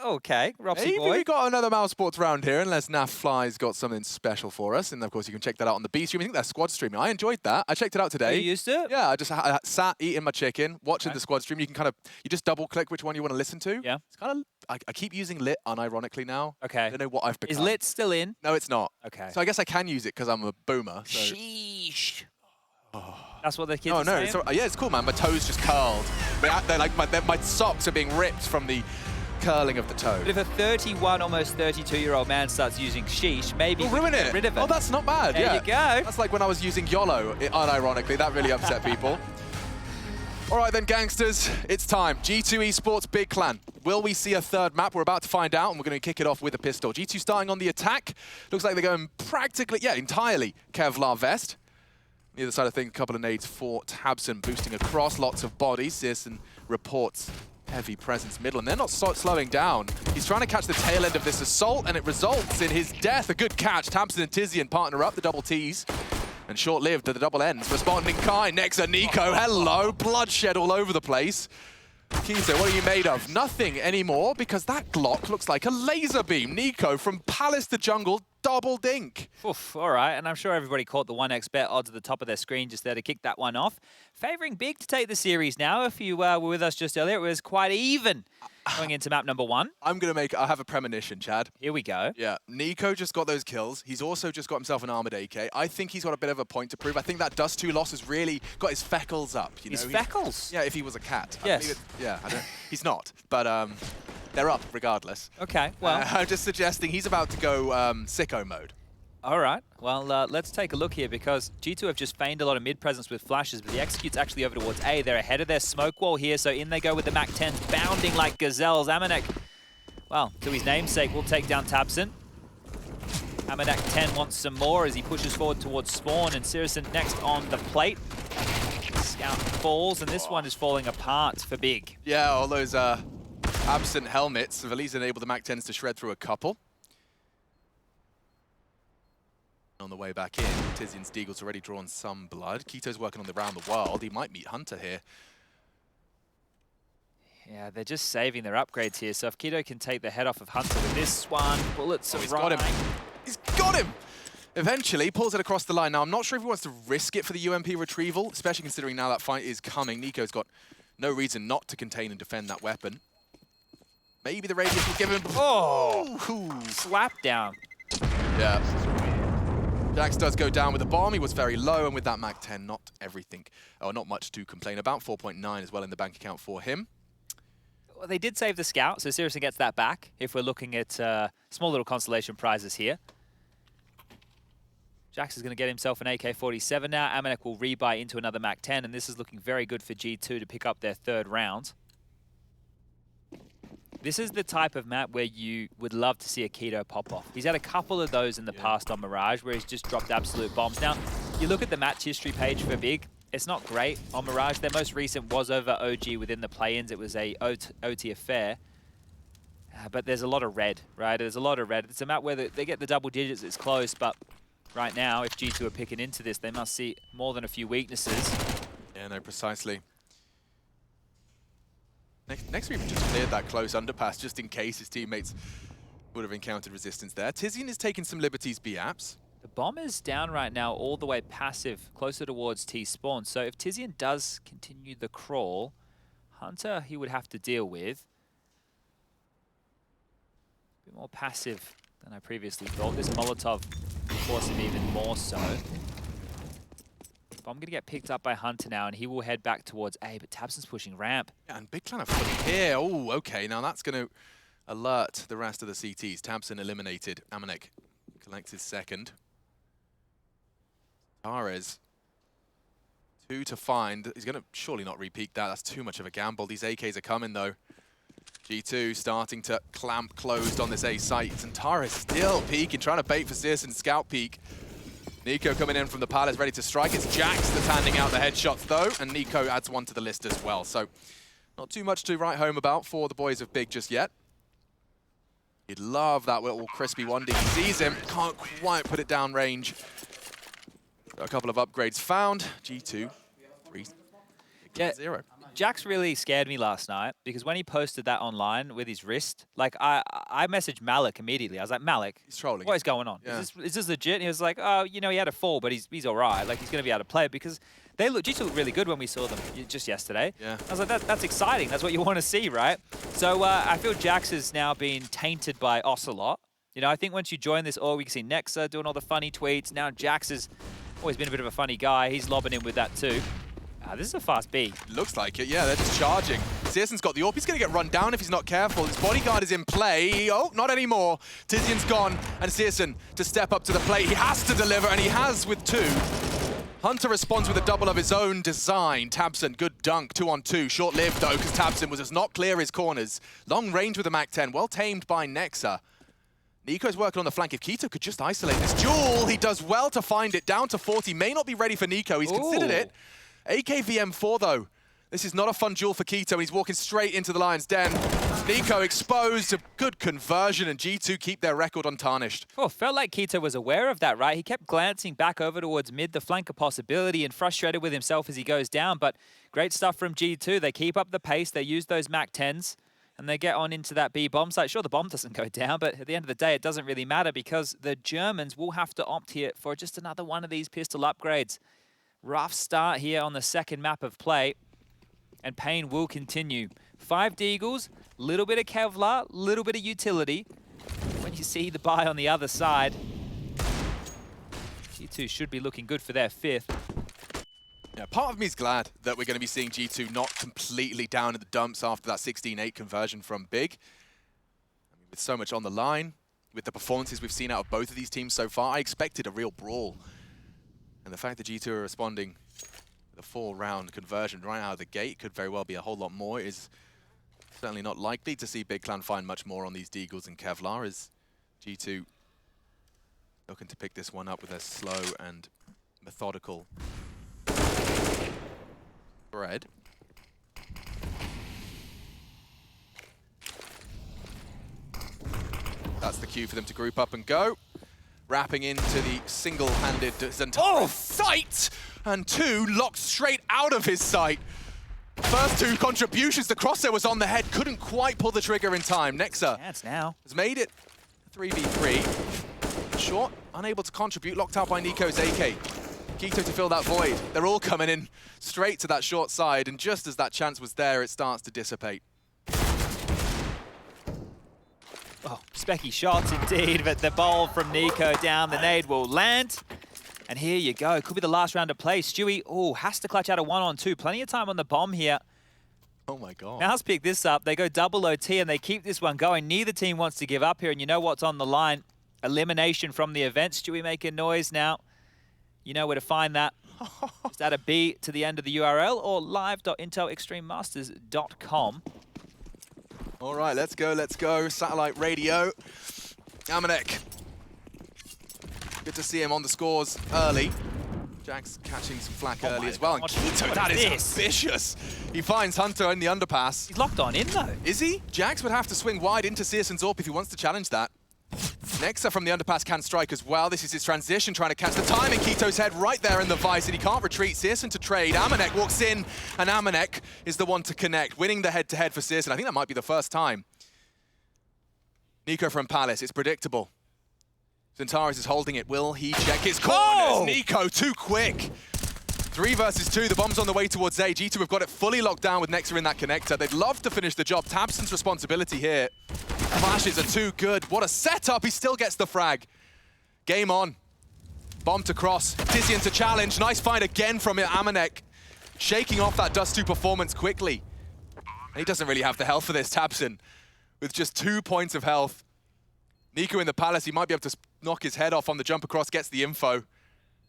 Okay, Robsy Maybe boy. we got another Mousesports round here, unless Naf Fly's got something special for us. And of course, you can check that out on the B stream. I think they're squad streaming. I enjoyed that. I checked it out today. You used it? Yeah, I just sat eating my chicken, watching the squad stream. You can kind of, you just double click which one you want to listen to. Yeah. It's kind of, I keep using Lit unironically now. Okay. I don't know what I've become. Is Lit still in? No, it's not. Okay. So I guess I can use it because I'm a boomer. So. Sheesh. That's what the kids Oh are no, saying? it's yeah, it's cool, man. My toes just curled. They're like my socks are being ripped from the curling of the toe. But if a 31, almost 32-year-old man starts using sheesh, maybe we'll ruin it. Get rid of it. Oh, that's not bad. There yeah. you go. That's like when I was using YOLO, unironically. That really upset people. All right then, gangsters, it's time. G2 Esports, Big Clan. Will we see a third map? We're about to find out, and we're going to kick it off with a pistol. G2 starting on the attack. Looks like they're going practically, yeah, entirely Kevlar vest. On the other side of things, a couple of nades for Tabson, boosting across, lots of bodies. Searson reports heavy presence middle, and they're not slowing down. He's trying to catch the tail end of this assault, and it results in his death. A good catch. Tabson and Tizian partner up, the double Ts. And short-lived to the double ends. Responding Kai, next to Nico. Hello, bloodshed all over the place. Kiza, what are you made of? Nothing anymore, because that Glock looks like a laser beam. Nico from Palace to Jungle, double dink. Oof, all right, and I'm sure everybody caught the 1x bet odds at the top of their screen just there to kick that one off. Favouring Big to take the series now. If you were with us just earlier, it was quite even going into map number 1. I have a premonition, Chad. Here we go. Yeah, Nico just got those kills. He's also just got himself an armored AK. I think he's got a bit of a point to prove. I think that Dust 2 loss has really got his feckles up. You know? His feckles? Yeah, if he was a cat. Yes. He's not, but they're up regardless. Okay, well. I'm just suggesting he's about to go sicko mode. All right, well, let's take a look here because G2 have just feigned a lot of mid-presence with flashes, but the execute's actually over towards A. They're ahead of their smoke wall here, so in they go with the MAC-10s, bounding like gazelles. Amanek, well, to his namesake, will take down Tabson. Amadak 10 wants some more as he pushes forward towards spawn, and Sirison next on the plate. Scout falls, and this one is falling apart for Big. Yeah, all those absent helmets. Valiz enabled the MAC-10s to shred through a couple. On the way back in, Tizian's Deagle's already drawn some blood. Kito's working on the round the world. He might meet Hunter here. Yeah, they're just saving their upgrades here, so if Kito can take the head off of Hunter with this one, bullets he's got him. He's got him! Eventually, pulls it across the line. Now, I'm not sure if he wants to risk it for the UMP retrieval, especially considering now that fight is coming. Nico's got no reason not to contain and defend that weapon. Maybe the radius will give him... Oh! Slap down. Yeah. Jax does go down with the bomb. He was very low, and with that MAC-10, not everything, or not much to complain about. 4.9 as well in the bank account for him. Well, they did save the scout, so Sirison gets that back if we're looking at small little consolation prizes here. Jax is going to get himself an AK-47 now. Amanek will rebuy into another MAC-10, and this is looking very good for G2 to pick up their third round. This is the type of map where you would love to see a Kito pop off. He's had a couple of those in the past on Mirage where he's just dropped absolute bombs. Now, you look at the match history page for Big, it's not great on Mirage. Their most recent was over OG within the play-ins. It was a OT affair. But there's a lot of red, right? There's a lot of red. It's a map where they get the double digits, it's close, but right now, if G2 are picking into this, they must see more than a few weaknesses. Yeah, no, precisely. Next we've just cleared that close underpass just in case his teammates would have encountered resistance there. Tizian is taking some liberties B-apps. The bomb is down right now all the way passive, closer towards T-spawn. So if Tizian does continue the crawl, Hunter he would have to deal with. A bit more passive than I previously thought. This Molotov will force him even more so. I'm going to get picked up by Hunter now, and he will head back towards A, but tabseN's pushing ramp. Yeah, and Big Clan are fully here. Oh, okay. Now that's going to alert the rest of the CTs. tabseN eliminated. Amanek collects his second. Tares, 2 to find. He's going to surely not repeat that. That's too much of a gamble. These AKs are coming, though. G2 starting to clamp closed on this A site. And Tares still peeking, trying to bait for Sirison scout peek. Nico coming in from the palace, ready to strike. It's Jax that's handing out the headshots, though, and Nico adds one to the list as well. So not too much to write home about for the boys of Big just yet. You'd love that little crispy 1D. He sees him, can't quite put it down range. A couple of upgrades found. G2, 3-0. Jax really scared me last night because when he posted that online with his wrist, like I messaged Malik immediately. I was like, Malik, he's trolling. What is going on? Yeah. Is this legit? And he was like, oh, you know, he had a fall, but he's all right. Like he's going to be able to play it because G2 looked really good when we saw them just yesterday. Yeah. I was like, that's exciting. That's what you want to see, right? So I feel Jax has now been tainted by Ocelot. You know, I think once you join this org, we can see Nexa doing all the funny tweets. Now Jax has always been a bit of a funny guy. He's lobbing in with that too. This is a fast B. Looks like it, yeah, they're just charging. Sirson's got the AWP. He's going to get run down if he's not careful. His bodyguard is in play. Oh, not anymore. Tizian's gone, and Sirson to step up to the plate. He has to deliver, and he has with 2. Hunter responds with a double of his own design. tabseN, good dunk, 2-on-2. Short-lived, though, because tabseN was just not clear his corners. Long range with the MAC-10, well tamed by Nexa. Nico's working on the flank. If Kito could just isolate this duel, he does well to find it. Down to 40. May not be ready for Nico. He's considered it. AKVM4 though. This is not a fun duel for Kito, and he's walking straight into the Lion's Den. Nico exposed, a good conversion, and G2 keep their record untarnished. Oh, felt like Kito was aware of that, right? He kept glancing back over towards mid, the flank a possibility, and frustrated with himself as he goes down, but great stuff from G2. They keep up the pace, they use those MAC-10s, and they get on into that B bomb site. Sure, the bomb doesn't go down, but at the end of the day, it doesn't really matter because the Germans will have to opt here for just another one of these pistol upgrades. Rough start here on the second map of play, and pain will continue. 5 Deagles, little bit of Kevlar, little bit of utility. When you see the buy on the other side, G2 should be looking good for their 5th. Yeah, part of me is glad that we're going to be seeing G2 not completely down in the dumps after that 16-8 conversion from Big. I mean, with so much on the line, with the performances we've seen out of both of these teams so far, I expected a real brawl. And the fact that G2 are responding with a 4-round conversion right out of the gate could very well be a whole lot more. It is certainly not likely to see Big Clan find much more on these Deagles and Kevlar as G2 Looking to pick this one up with a slow and methodical thread. That's the cue for them to group up and go. Wrapping into the single-handed Zentaro sight! And 2 locked straight out of his sight. First 2 contributions, the crosshair was on the head, couldn't quite pull the trigger in time. Nexa has made it 3v3. Short, unable to contribute, locked out by Nico's AK. k1to to fill that void. They're all coming in straight to that short side, and just as that chance was there, it starts to dissipate. Oh, specky shots indeed, but the ball from Nico down, the nade will land. And here you go, could be the last round of play. Stewie, has to clutch out a 1-on-2. Plenty of time on the bomb here. Oh my God. Mouse pick this up, they go double OT and they keep this one going. Neither team wants to give up here, and you know what's on the line. Elimination from the event. Stewie making noise now. You know where to find that. Just add a B to the end of the URL or live.intelextrememasters.com. All right, let's go, let's go. Satellite radio. Amanek. Good to see him on the scores early. Jack's catching some flack early as well. And k1to, that is ambitious. He finds Hunter in the underpass. He's locked on in though. Is he? Jax would have to swing wide into Sears and Zorp if he wants to challenge that. Nexa from the underpass can strike as well. This is his transition, trying to catch the time in k1to's head right there in the vice, and he can't retreat. Searson to trade. Amanek walks in, and Amanek is the one to connect, winning the head-to-head for Searson. I think that might be the first time. Nico from Palace, it's predictable. Zentaris is holding it. Will he check his corners? Nico, too quick. 3 versus 2, the bomb's on the way towards A. k1to have got it fully locked down with Nexa in that connector. They'd love to finish the job. tabseN's responsibility here. Flashes are too good. What a setup. He still gets the frag. Game on. Bomb to cross. Tizian to challenge. Nice fight again from Amanek. Shaking off that Dust 2 performance quickly. And he doesn't really have the health for this. tabseN with just 2 points of health. Nico in the Palace, he might be able to knock his head off on the jump across, gets the info.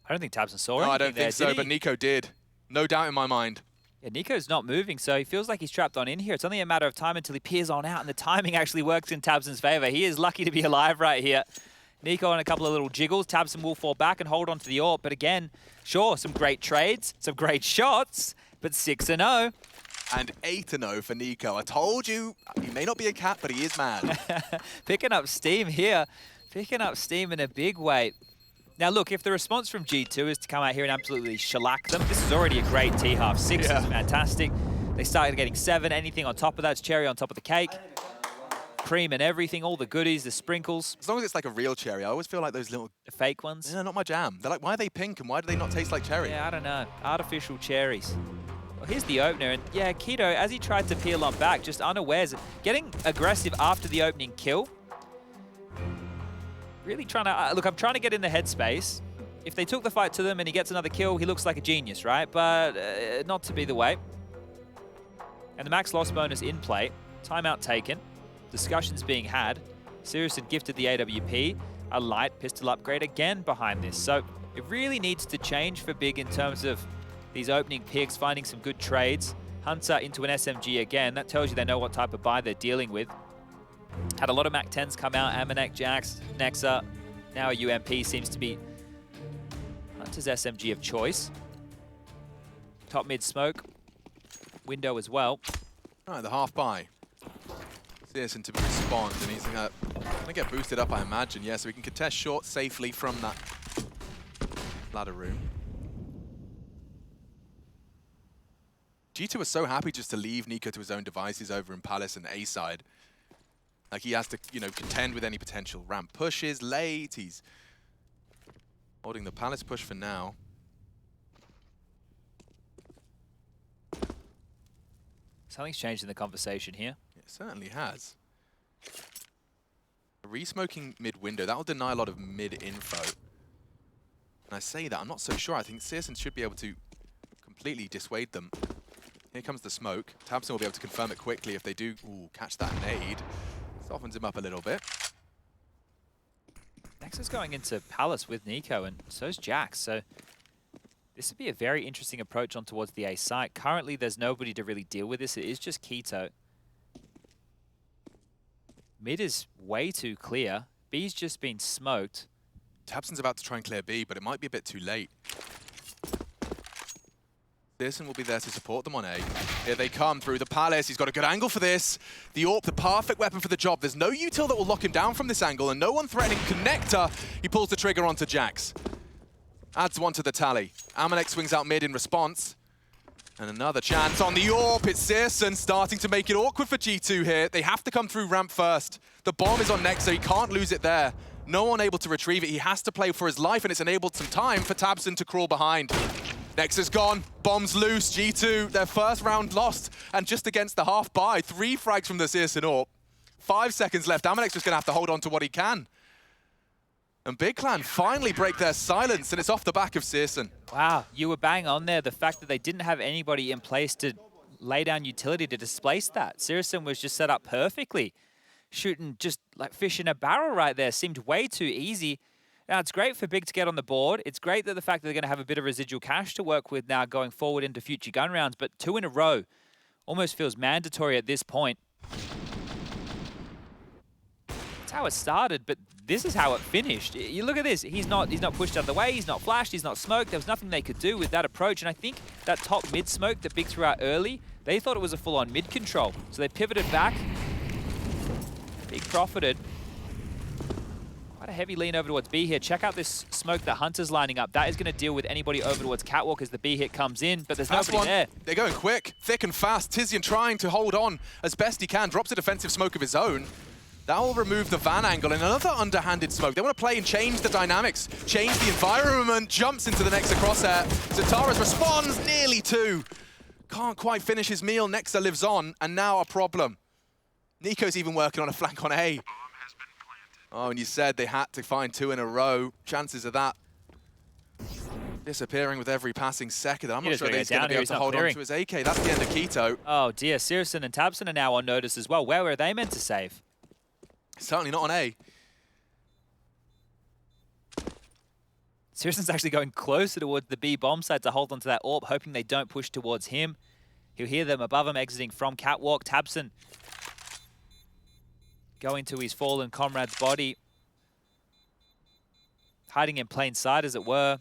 I don't think tabseN saw it. No, I don't think so, but Nico did. No doubt in my mind. Yeah, Nico's not moving, so he feels like he's trapped on in here. It's only a matter of time until he peers on out, and the timing actually works in tabseN's favor. He is lucky to be alive right here. Nico on a couple of little jiggles. tabseN will fall back and hold on to the AWP, but again, sure, some great trades, some great shots, but 6-0. And 8-0 for Nico. I told you, he may not be a cat, but he is mad. Picking up steam here. Picking up steam in a big way. Now look, if the response from k1to is to come out here and absolutely shellac them, this is already a great T-half. 6 is fantastic. They started getting 7. Anything on top of that's cherry on top of the cake. Cream and everything, all the goodies, the sprinkles. As long as it's like a real cherry, I always feel like those little... The fake ones? Yeah, not my jam. They're like, why are they pink and why do they not taste like cherry? Yeah, I don't know. Artificial cherries. Well, here's the opener, and yeah, k1to, as he tried to peel on back, just unawares, getting aggressive after the opening kill. Really trying to, look, I'm trying to get in the headspace. If they took the fight to them and he gets another kill, he looks like a genius, right? But not to be the way. And the max loss bonus in play. Timeout taken. Discussions being had. Searson gifted the AWP. A light pistol upgrade again behind this. So it really needs to change for Big in terms of these opening picks, finding some good trades. Hunter into an SMG again. That tells you they know what type of buy they're dealing with. Had a lot of MAC-10s come out. Amanek, Jax, Nexa. Now a UMP seems to be Hunter's SMG of choice. Top mid smoke. Window as well. All right, the half buy. Searson to respond, and he's going to get boosted up, I imagine. Yeah, so we can contest short safely from that ladder room. k1to was so happy just to leave Nico to his own devices over in Palace and A side. Like he has to, you know, contend with any potential ramp pushes late. He's holding the Palace push for now. Something's changed in the conversation here. It certainly has. Re-smoking mid-window, that will deny a lot of mid-info. And I say that, I'm not so sure. I think Searson should be able to completely dissuade them. Here comes the smoke. tabseN will be able to confirm it quickly if they do catch that nade. Softens him up a little bit. Nexa's going into Palace with Nico, and so's Jax. So this would be a very interesting approach on towards the A site. Currently, there's nobody to really deal with this. It is just k1to. Mid is way too clear. B's just been smoked. Tabson's about to try and clear B, but it might be a bit too late. Pearson will be there to support them on A. Here they come through the Palace. He's got a good angle for this. The AWP, the perfect weapon for the job. There's no util that will lock him down from this angle, and no one threatening connector. He pulls the trigger onto Jax. Adds one to the tally. Amanek swings out mid in response. And another chance on the AWP. It's Searson starting to make it awkward for G2 here. They have to come through ramp first. The bomb is on Nex, so he can't lose it there. No one able to retrieve it. He has to play for his life, and it's enabled some time for Tabson to crawl behind. Nex is gone, bomb's loose, G2, their first round lost, and just against the half buy, 3 frags from the Searson AWP. 5 seconds left, Amanek's just gonna have to hold on to what he can. And Big Clan finally break their silence, and it's off the back of Searson. Wow, you were bang on there. The fact that they didn't have anybody in place to lay down utility to displace that. Searson was just set up perfectly. Shooting just like fish in a barrel right there. Seemed way too easy. Now, it's great for Big to get on the board. It's great that the fact that they're going to have a bit of residual cash to work with now going forward into future gun rounds, but 2 in a row almost feels mandatory at this point. That's how it started, but this is how it finished. You look at this. He's not pushed out of the way. He's not flashed. He's not smoked. There was nothing they could do with that approach, and I think that top mid smoke that Big threw out early, they thought it was a full-on mid control. So they pivoted back. Big profited. Quite a heavy lean over towards B here. Check out this smoke that Hunter's lining up. That is going to deal with anybody over towards Catwalk as the B hit comes in, but there's nobody there. They're going quick, thick and fast. Tizian trying to hold on as best he can. Drops a defensive smoke of his own. That will remove the Van angle and another underhanded smoke. They want to play and change the dynamics, change the environment. Jumps into the Nexa crosshair. Zataras responds, nearly 2. Can't quite finish his meal. Nexa lives on, and now a problem. Nico's even working on a flank on A. Oh, and you said they had to find 2 in a row. Chances of that disappearing with every passing second. I'm not sure that he's going to be able to hold on to his AK. That's the end of Keto. Oh dear, Searson and Tabson are now on notice as well. Where were they meant to save? Certainly not on A. Searson's actually going closer towards the B bomb side to hold onto that AWP, hoping they don't push towards him. He'll hear them above him exiting from Catwalk. Tabson going to his fallen comrade's body. Hiding in plain sight, as it were.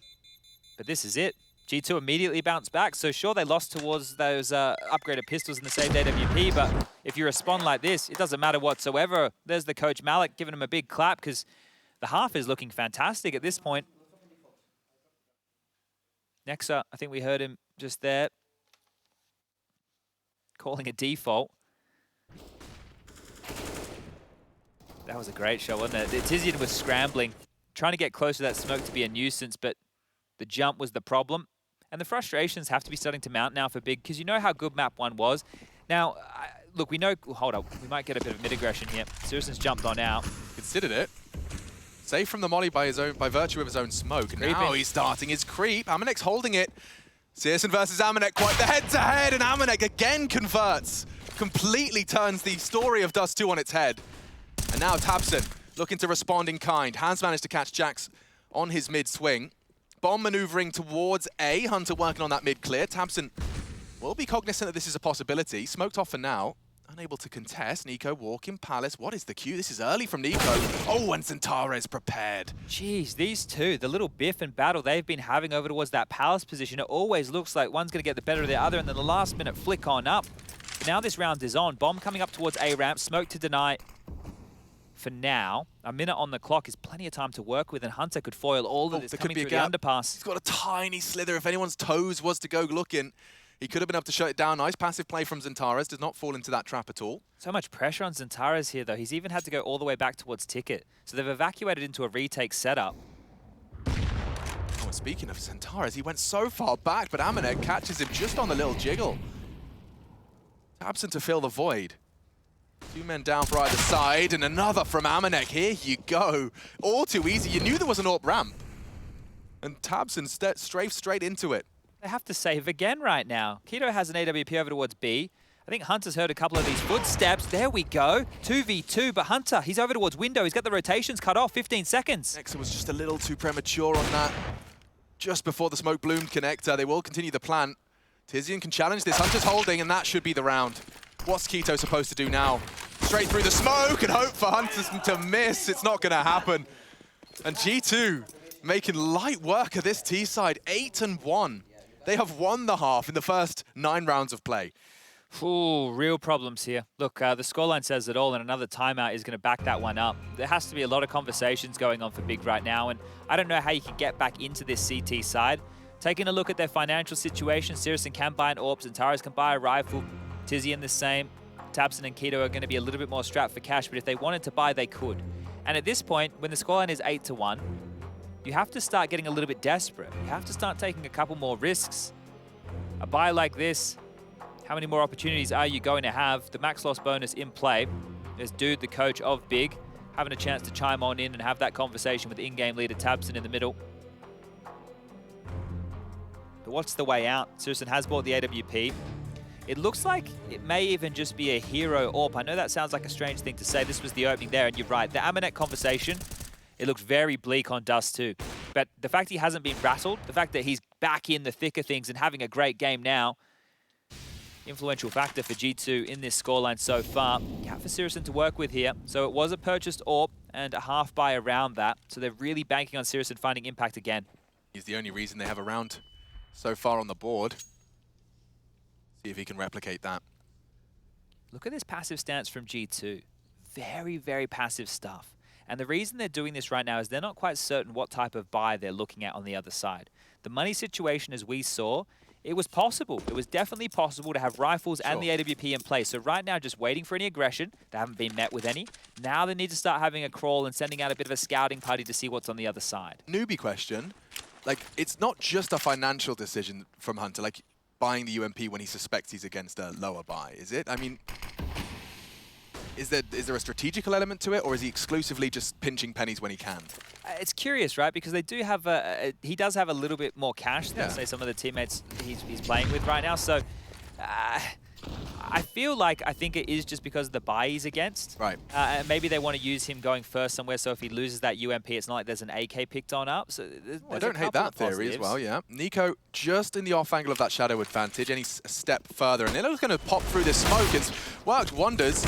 But this is it. G2 immediately bounced back. So sure, they lost towards those upgraded pistols in the saved AWP, but if you respond like this, it doesn't matter whatsoever. There's the coach Malik giving him a big clap because the half is looking fantastic at this point. Nexa, I think we heard him just there, calling a default. That was a great shot, wasn't it? Tizian was scrambling, trying to get close to that smoke to be a nuisance, but the jump was the problem. And the frustrations have to be starting to mount now for Big, because you know how good map 1 was. Now, look, we know... Hold up, we might get a bit of mid-aggression here. Searson's jumped on out. Considered it. Safe from the molly by virtue of his own smoke. And now he's starting his creep. Amanek's holding it. Searson versus Amanek, quite the head-to-head, and Amanek again converts. Completely turns the story of Dust 2 on its head. And now Tabson looking to respond in kind. Hans managed to catch Jax on his mid-swing. Bomb maneuvering towards A. Hunter working on that mid-clear. Tabson will be cognizant that this is a possibility. Smoked off for now. Unable to contest. Nico walking Palace. What is the cue? This is early from Nico. Oh, and Zentares prepared. Jeez, these two, the little biff and battle they've been having over towards that Palace position, it always looks like one's going to get the better of the other, and then the last minute flick on up. But now this round is on. Bomb coming up towards A ramp. Smoke to deny. For now, a minute on the clock is plenty of time to work with, and Hunter could foil all of this coming through the underpass. He's got a tiny slither. If anyone's toes was to go looking, he could have been able to shut it down. Nice passive play from Zentares. Does not fall into that trap at all. So much pressure on Zentares here, though. He's even had to go all the way back towards Ticket. So they've evacuated into a retake setup. Oh, and speaking of Zentares, he went so far back, but Amanek catches him just on the little jiggle. Absent to fill the void. 2 men down for either side, and another from Amanek. Here you go. All too easy. You knew there was an AWP ramp. And Tabson strafed straight into it. They have to save again right now. Keto has an AWP over towards B. I think Hunter's heard a couple of these footsteps. There we go. 2v2, but Hunter, he's over towards window. He's got the rotations cut off. 15 seconds. Nexa was just a little too premature on that. Just before the smoke bloomed connector. They will continue the plant. Tizian can challenge this. Hunter's holding, and that should be the round. What's Keto supposed to do now? Straight through the smoke and hope for Hunter to miss. It's not going to happen. And G2 making light work of this T side, 8-1. They have won the half in the first 9 rounds of play. Ooh, real problems here. Look, the scoreline says it all, and another timeout is going to back that one up. There has to be a lot of conversations going on for Big right now, and I don't know how you can get back into this CT side. Taking a look at their financial situation, Sirison can buy an AWP, Antares can buy a rifle, Tizian the same. tabseN and Keto are going to be a little bit more strapped for cash, but if they wanted to buy, they could. And at this point, when the scoreline is 8-1, you have to start getting a little bit desperate. You have to start taking a couple more risks. A buy like this, how many more opportunities are you going to have? The max loss bonus in play. There's Dude, the coach of Big, having a chance to chime on in and have that conversation with in-game leader tabseN in the middle. But what's the way out? Sirison has bought the AWP. It looks like it may even just be a hero AWP. I know that sounds like a strange thing to say. This was the opening there, and you're right. The Amanet conversation, it looks very bleak on Dust too. But the fact he hasn't been rattled, the fact that he's back in the thick of things and having a great game now, influential factor for G2 in this scoreline so far. You have for Sirison to work with here. So it was a purchased AWP and a half buy around that. So they're really banking on Sirison finding impact again. He's the only reason they have a round so far on the board. See if he can replicate that. Look at this passive stance from G2. Very, very passive stuff. And the reason they're doing this right now is they're not quite certain what type of buy they're looking at on the other side. The money situation, as we saw, it was possible. It was definitely possible to have rifles and the AWP in place. So right now, just waiting for any aggression. They haven't been met with any. Now they need to start having a crawl and sending out a bit of a scouting party to see what's on the other side. Newbie question. Like, it's not just a financial decision from Hunter, like buying the UMP when he suspects he's against a lower buy, is it? I mean, is there a strategical element to it, or is he exclusively just pinching pennies when he can? It's curious, right? Because they do have he does have a little bit more cash than, say, some of the teammates he's playing with right now. So I feel like I think it is just because of the buy he's against. Right. Maybe they want to use him going first somewhere, so if he loses that UMP, it's not like there's an AK picked on up. So there's I don't hate that theory as well, yeah. Nico just in the off angle of that shadow advantage, any step further, and Nilo's going to pop through this smoke. It's worked wonders.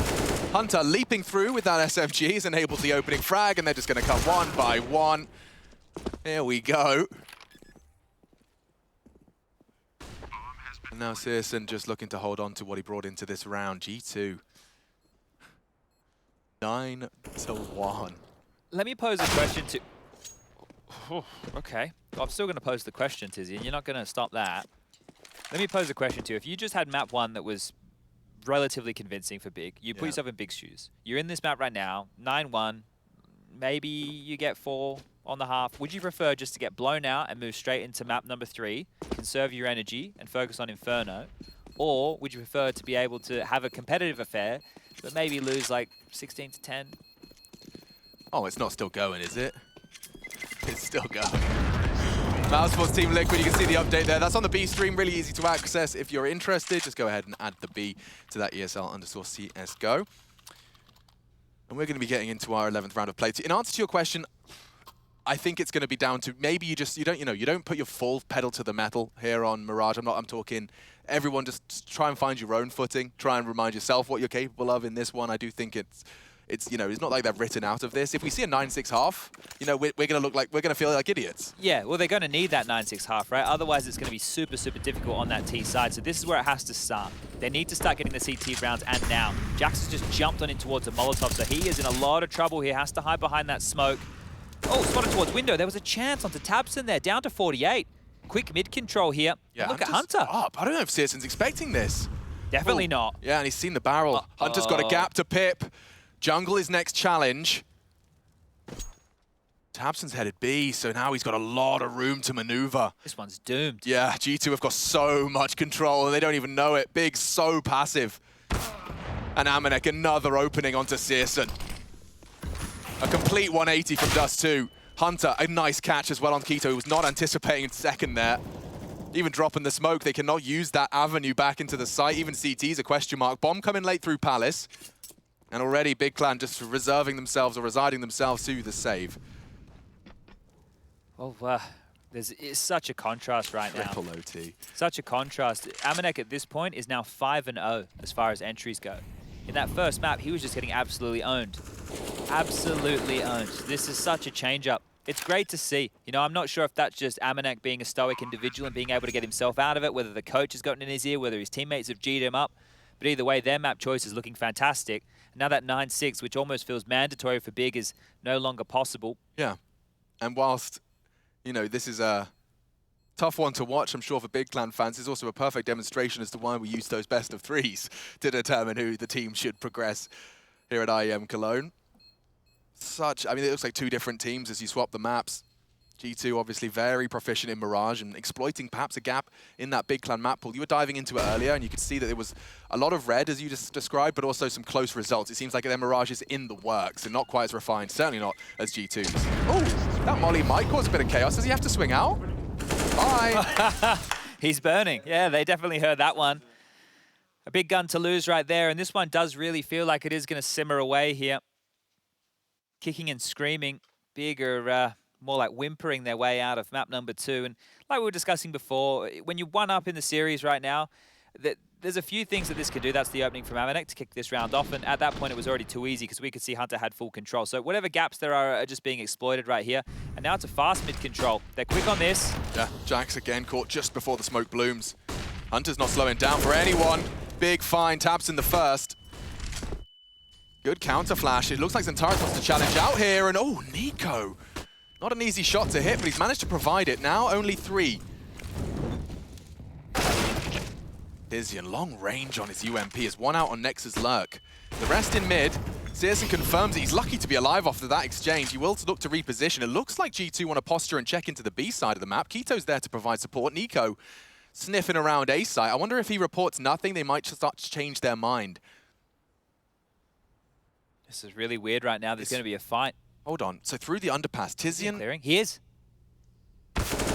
Hunter leaping through with that SMG has enabled the opening frag, and they're just going to cut one by one. Here we go. And now Sirison just looking to hold on to what he brought into this round. G2. 9-1. Let me pose a question to... Oh, okay. I'm still going to pose the question, Tizzy, and you're not going to stop that. Let me pose a question to you. If you just had map 1 that was relatively convincing for Big, you put yourself in Big's shoes. You're in this map right now, 9-1. Maybe you get 4 on the half. Would you prefer just to get blown out and move straight into map number 3, conserve your energy and focus on Inferno? Or would you prefer to be able to have a competitive affair, but maybe lose like 16-10? Oh, it's not still going, is it? It's still going. Mousesports Team Liquid, you can see the update there. That's on the B stream, really easy to access. If you're interested, just go ahead and add the B to that ESL_CSGO. And we're going to be getting into our 11th round of play. In answer to your question, I think it's going to be down to maybe you don't put your full pedal to the metal here on Mirage. I'm talking everyone just try and find your own footing, try and remind yourself what you're capable of in this one. I do think it's not like they've written out of this. If we see a 9-6 half, we're going to feel like idiots. Yeah, well, they're going to need that 9-6 half, right? Otherwise, it's going to be super, super difficult on that T side. So this is where it has to start. They need to start getting the CT rounds, and now. Jax has just jumped on in towards a Molotov, so he is in a lot of trouble. He has to hide behind that smoke. Oh, spotted towards window. There was a chance onto tabseN there, down to 48. Quick mid control here. Yeah, look at Hunter. Up. I don't know if Sirson's expecting this. Definitely not. Yeah, and he's seen the barrel. Hunter's got a gap to Pip. Jungle is next challenge. tabseN's headed B, so now he's got a lot of room to maneuver. This one's doomed. Yeah, G2 have got so much control, and they don't even know it. Big's so passive. And Amanek, another opening onto Sirson. A complete 180 from Dust 2. Hunter, a nice catch as well on Keto, who was not anticipating second there. Even dropping the smoke, they cannot use that avenue back into the site. Even CT's a question mark. Bomb coming late through Palace. And already Big Clan just reserving themselves or residing themselves to the save. Well, it's such a contrast right now. Triple OT. Such a contrast. Amanek at this point is now 5-0 as far as entries go. In that first map, he was just getting absolutely owned. Absolutely owned. This is such a change-up It's great to see. You know, I'm not sure if that's just Amanek being a stoic individual and being able to get himself out of it, whether the coach has gotten in his ear, whether his teammates have G'd him up. But either way, their map choice is looking fantastic. Now that 9-6, which almost feels mandatory for Big, is no longer possible. Yeah. And whilst, you know, this is a tough one to watch, I'm sure, for Big Clan fans, it's also a perfect demonstration as to why we use those best of threes to determine who the team should progress here at IEM Cologne. I mean, it looks like two different teams as you swap the maps. G2 obviously very proficient in Mirage and exploiting perhaps a gap in that Big Clan map pool. You were diving into it earlier and you could see that there was a lot of red, as you just described, but also some close results. It seems like their Mirage is in the works and not quite as refined, certainly not as G2's. Oh, that Molly might cause a bit of chaos. Does he have to swing out? Bye. He's burning. Yeah, they definitely heard that one. A big gun to lose right there, and this one does really feel like it is going to simmer away here. Kicking and screaming. Big are more like whimpering their way out of map number 2. And like we were discussing before, when you're 1-up in the series right now, there's a few things that this could do. That's the opening from Amanek to kick this round off. And at that point, it was already too easy because we could see Hunter had full control. So whatever gaps there are just being exploited right here. And now it's a fast mid control. They're quick on this. Yeah, Jax again caught just before the smoke blooms. Hunter's not slowing down for anyone. Big fine, taps in the first. Good counter flash. It looks like Xantares wants to challenge out here. And oh, Nico. Not an easy shot to hit, but he's managed to provide it. Now only 3. Tizian, long range on his UMP, is 1 out on Nexus Lurk. The rest in mid. Searson confirms that he's lucky to be alive after that exchange. He will look to reposition. It looks like G2 want to posture and check into the B side of the map. Kito's there to provide support. Nico sniffing around A site. I wonder if he reports nothing, they might start to change their mind. This is really weird right now. There's going to be a fight. Hold on. So through the underpass, Tizian... Clearing. He is.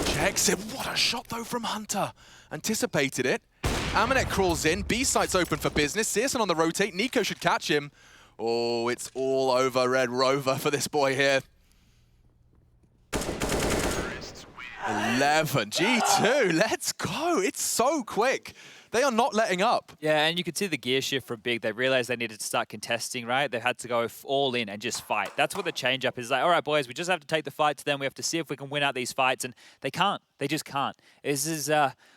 Checks it. What a shot, though, from Hunter. Anticipated it. Amanek crawls in. B site's open for business. Searson on the rotate. Nico should catch him. Oh, it's all over Red Rover for this boy here. 11. G2, let's go. It's so quick. They are not letting up. Yeah, and you could see the gear shift from Big. They realized they needed to start contesting, right? They had to go all in and just fight. That's what the change-up is. Like, all right, boys, we just have to take the fight to them. We have to see if we can win out these fights, and they can't. They just can't. This is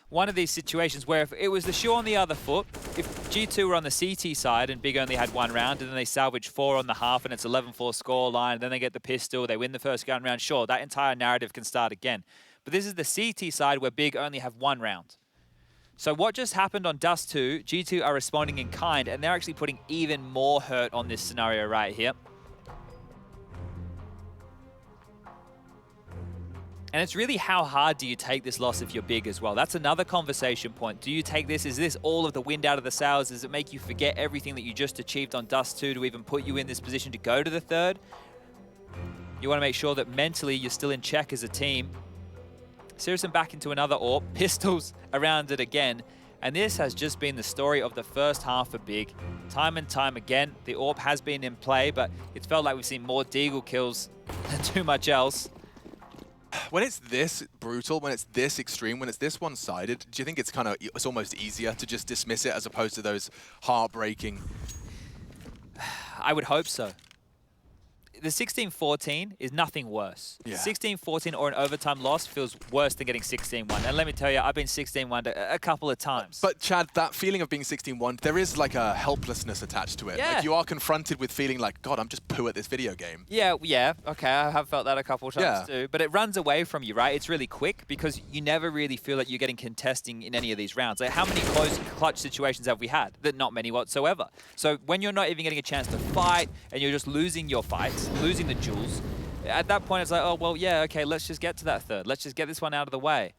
one of these situations where if it was the shoe on the other foot, if G2 were on the CT side and Big only had 1 round, and then they salvage 4 on the half, and it's 11-4 score line, and then they get the pistol, they win the first gun round, sure, that entire narrative can start again. But this is the CT side where Big only have 1 round. So what just happened on Dust 2, G2 are responding in kind, and they're actually putting even more hurt on this scenario right here. And it's really how hard do you take this loss if you're Big as well? That's another conversation point. Do you take this? Is this all of the wind out of the sails? Does it make you forget everything that you just achieved on Dust 2 to even put you in this position to go to the 3rd? You want to make sure that mentally you're still in check as a team. Searson back into another AWP, pistols around it again, and this has just been the story of the first half for Big. Time and time again, the AWP has been in play, but it's felt like we've seen more Deagle kills than too much else. When it's this brutal, when it's this extreme, when it's this one-sided, do you think it's it's almost easier to just dismiss it as opposed to those heartbreaking? I would hope so. The 16-14 is nothing worse. Yeah. 16-14 or an overtime loss feels worse than getting 16-1. And let me tell you, I've been 16-1 a couple of times. But Chad, that feeling of being 16-1, there is like a helplessness attached to it. Yeah. Like you are confronted with feeling like, God, I'm just poo at this video game. Yeah, okay, I have felt that a couple of times too. But it runs away from you, right? It's really quick because you never really feel like you're getting contesting in any of these rounds. Like how many close clutch situations have we had? Not many whatsoever. So when you're not even getting a chance to fight and you're just losing your fights, losing the duels, at that point it's like, oh, well, yeah, okay, let's just get to that 3rd. Let's just get this one out of the way.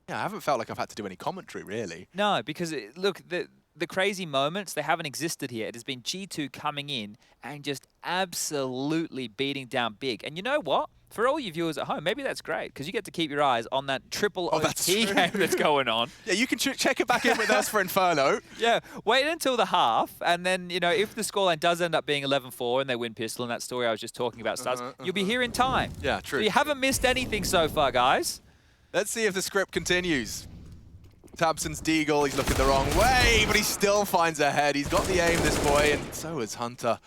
Yeah, I haven't felt like I've had to do any commentary, really. No, because, look, the crazy moments, they haven't existed here. It has been G2 coming in and just absolutely beating down Big. And you know what? For all you viewers at home, maybe that's great, because you get to keep your eyes on that triple OT game that's going on. Yeah, you can check it back in with us for Inferno. Yeah, wait until the half, and then, you know, if the scoreline does end up being 11-4 and they win pistol, and that story I was just talking about starts, you'll be here in time. Yeah, true. So you haven't missed anything so far, guys. Let's see if the script continues. Tabson's Deagle, he's looking the wrong way, but he still finds a head. He's got the aim, this boy, and so is Hunter.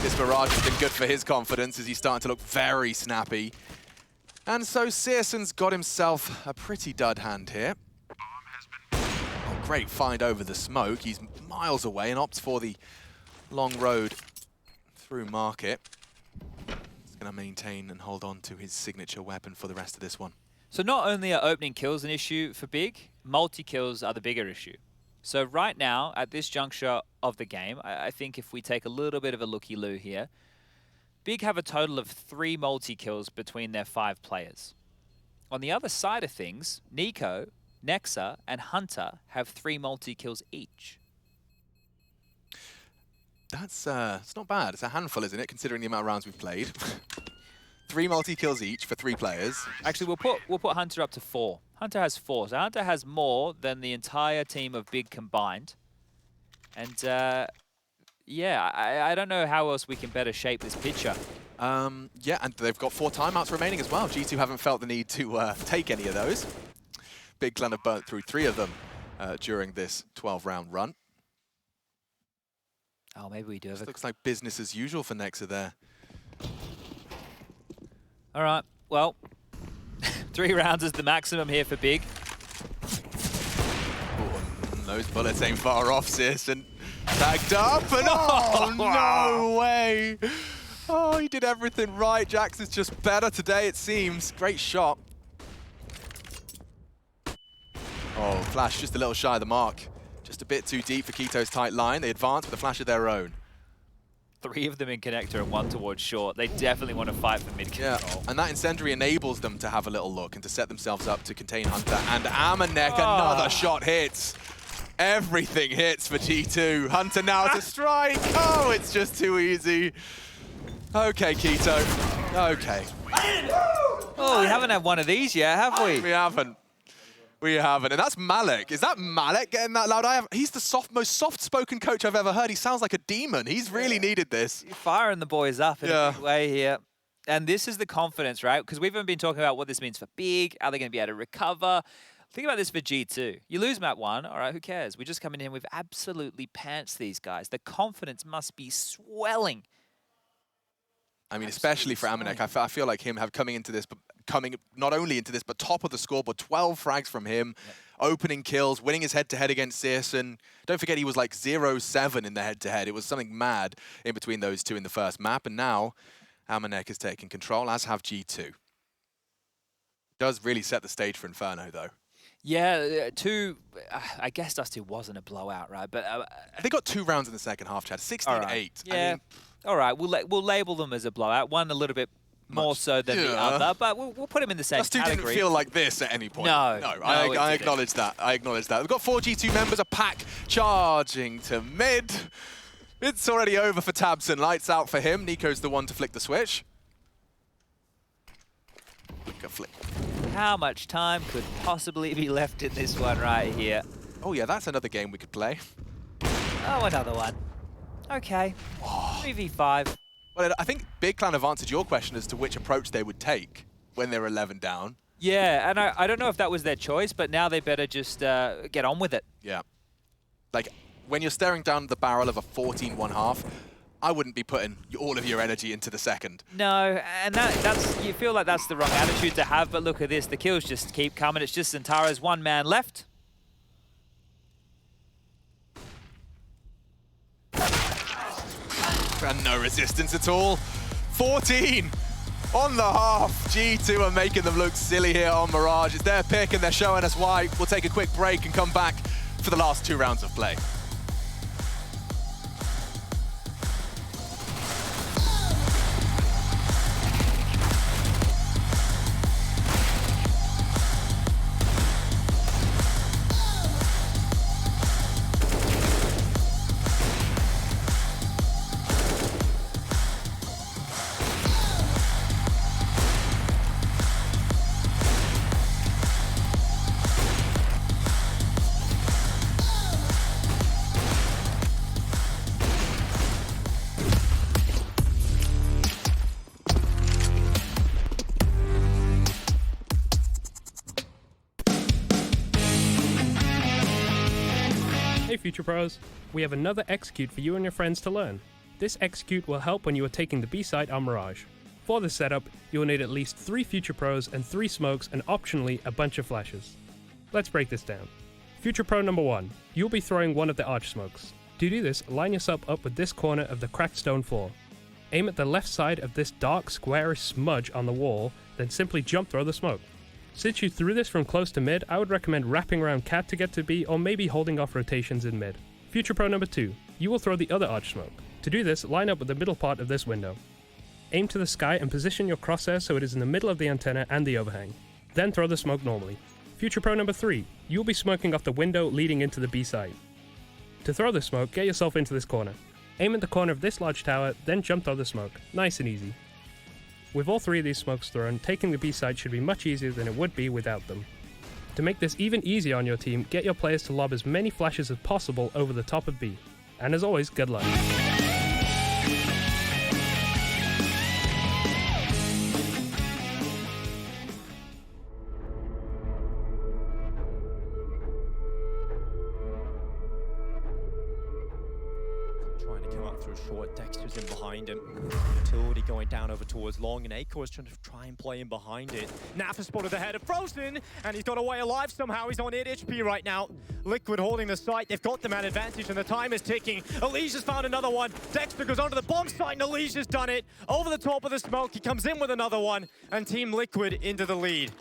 This Mirage has been good for his confidence as he's starting to look very snappy. And so Searson's got himself a pretty dud hand here. Oh, great find over the smoke. He's miles away and opts for the long road through market. He's going to maintain and hold on to his signature weapon for the rest of this one. So not only are opening kills an issue for Big, multi-kills are the bigger issue. So right now, at this juncture of the game, I think if we take a little bit of a looky-loo here, Big have a total of 3 multi-kills between their 5 players. On the other side of things, Nico, Nexa, and Hunter have 3 multi-kills each. That's it's not bad. It's a handful, isn't it, considering the amount of rounds we've played. 3 multi-kills each for 3 players. Actually, we'll put Hunter up to 4. Hunter has 4, so Hunter has more than the entire team of Big combined. And yeah, I don't know how else we can better shape this picture. Yeah, and they've got 4 timeouts remaining as well. G2 haven't felt the need to take any of those. Big Clan have burnt through 3 of them during this 12-round run. Oh, maybe we do have Looks like business as usual for Nexa there. All right, well, 3 rounds is the maximum here for Big. Oh, those bullets ain't far off, Searson. Tagged up, and oh, no way! Oh, he did everything right. Jax is just better today, it seems. Great shot. Oh, Flash just a little shy of the mark. Just a bit too deep for Keto's tight line. They advance with a flash of their own. 3 of them in connector and 1 towards short. They definitely want to fight for mid control. Yeah, and that incendiary enables them to have a little look and to set themselves up to contain Hunter. And Amanek, another shot hits. Everything hits for G2. Hunter now to strike. Oh, it's just too easy. Okay, Keto. Okay. Oh, we haven't had one of these yet, have we? We haven't. We haven't. And that's Malik. Is that Malik getting that loud? He's the most soft-spoken coach I've ever heard. He sounds like a demon. He's really needed this. You're firing the boys up in a big way here. And this is the confidence, right? Because we've been talking about what this means for Big. Are they going to be able to recover? Think about this for G2. You lose map 1, all right, who cares? We're just coming in, we've absolutely pantsed these guys. The confidence must be swelling. I mean, especially for Amanek, I feel like him coming not only into this, but top of the scoreboard, 12 frags from him, opening kills, winning his head-to-head against Searson. Don't forget he was like 0-7 in the head-to-head. It was something mad in between those 2 in the first map, and now Amanek is taking control, as have G2. Does really set the stage for Inferno, though. Yeah, 2, I guess Dust 2 wasn't a blowout, right? But they got 2 rounds in the second half, Chad. 16-8. Right. Yeah. All right, we'll label them as a blowout. One a little bit more so than the other, but we'll put them in the same category. Dust 2 didn't feel like this at any point. No, I acknowledge that. I acknowledge that. We've got 4 G2 members, a pack charging to mid. It's already over for Tabson. Lights out for him. Nico's the one to flick the switch. Flick. How much time could possibly be left in this one right here? Oh yeah, that's another game we could play. Oh, another one. Okay. 3v5. Well, I think Big Clan have answered your question as to which approach they would take when they're 11 down. Yeah, and I don't know if that was their choice, but now they better just get on with it. Yeah. Like, when you're staring down the barrel of a 14-1/2, I wouldn't be putting all of your energy into the second. No, and that's you feel like that's the wrong attitude to have, but look at this. The kills just keep coming. It's just Zentaro's 1 man left. And no resistance at all. 14 on the half. G2 are making them look silly here on Mirage. It's their pick and they're showing us why. We'll take a quick break and come back for the last 2 rounds of play. Hey Future Pros, we have another execute for you and your friends to learn. This execute will help when you are taking the B site on Mirage. For this setup, you will need at least 3 Future Pros and 3 smokes and optionally a bunch of flashes. Let's break this down. Future Pro number 1, you'll be throwing one of the arch smokes. To do this, line yourself up with this corner of the cracked stone floor. Aim at the left side of this dark squarish smudge on the wall, then simply jump throw the smoke. Since you threw this from close to mid, I would recommend wrapping around cat to get to B or maybe holding off rotations in mid. Future Pro number 2, you will throw the other arch smoke. To do this, line up with the middle part of this window. Aim to the sky and position your crosshair so it is in the middle of the antenna and the overhang. Then throw the smoke normally. Future Pro number 3, you will be smoking off the window leading into the B side. To throw the smoke, get yourself into this corner. Aim at the corner of this large tower, then jump throw the smoke. Nice and easy. With all 3 of these smokes thrown, taking the B side should be much easier than it would be without them. To make this even easier on your team, get your players to lob as many flashes as possible over the top of B. And as always, good luck. Trying to come up through short, Dexter's in behind him. Utility going down over towards long, and Aiko is trying to try and play in behind it. Naf has spotted the head of Frozen, and he's got away alive somehow. He's on 8 HP right now. Liquid holding the site. They've got the man advantage, and the time is ticking. Alicia's found another one. Dexter goes onto the bomb site, and Alicia's done it. Over the top of the smoke, he comes in with another one, and Team Liquid into the lead.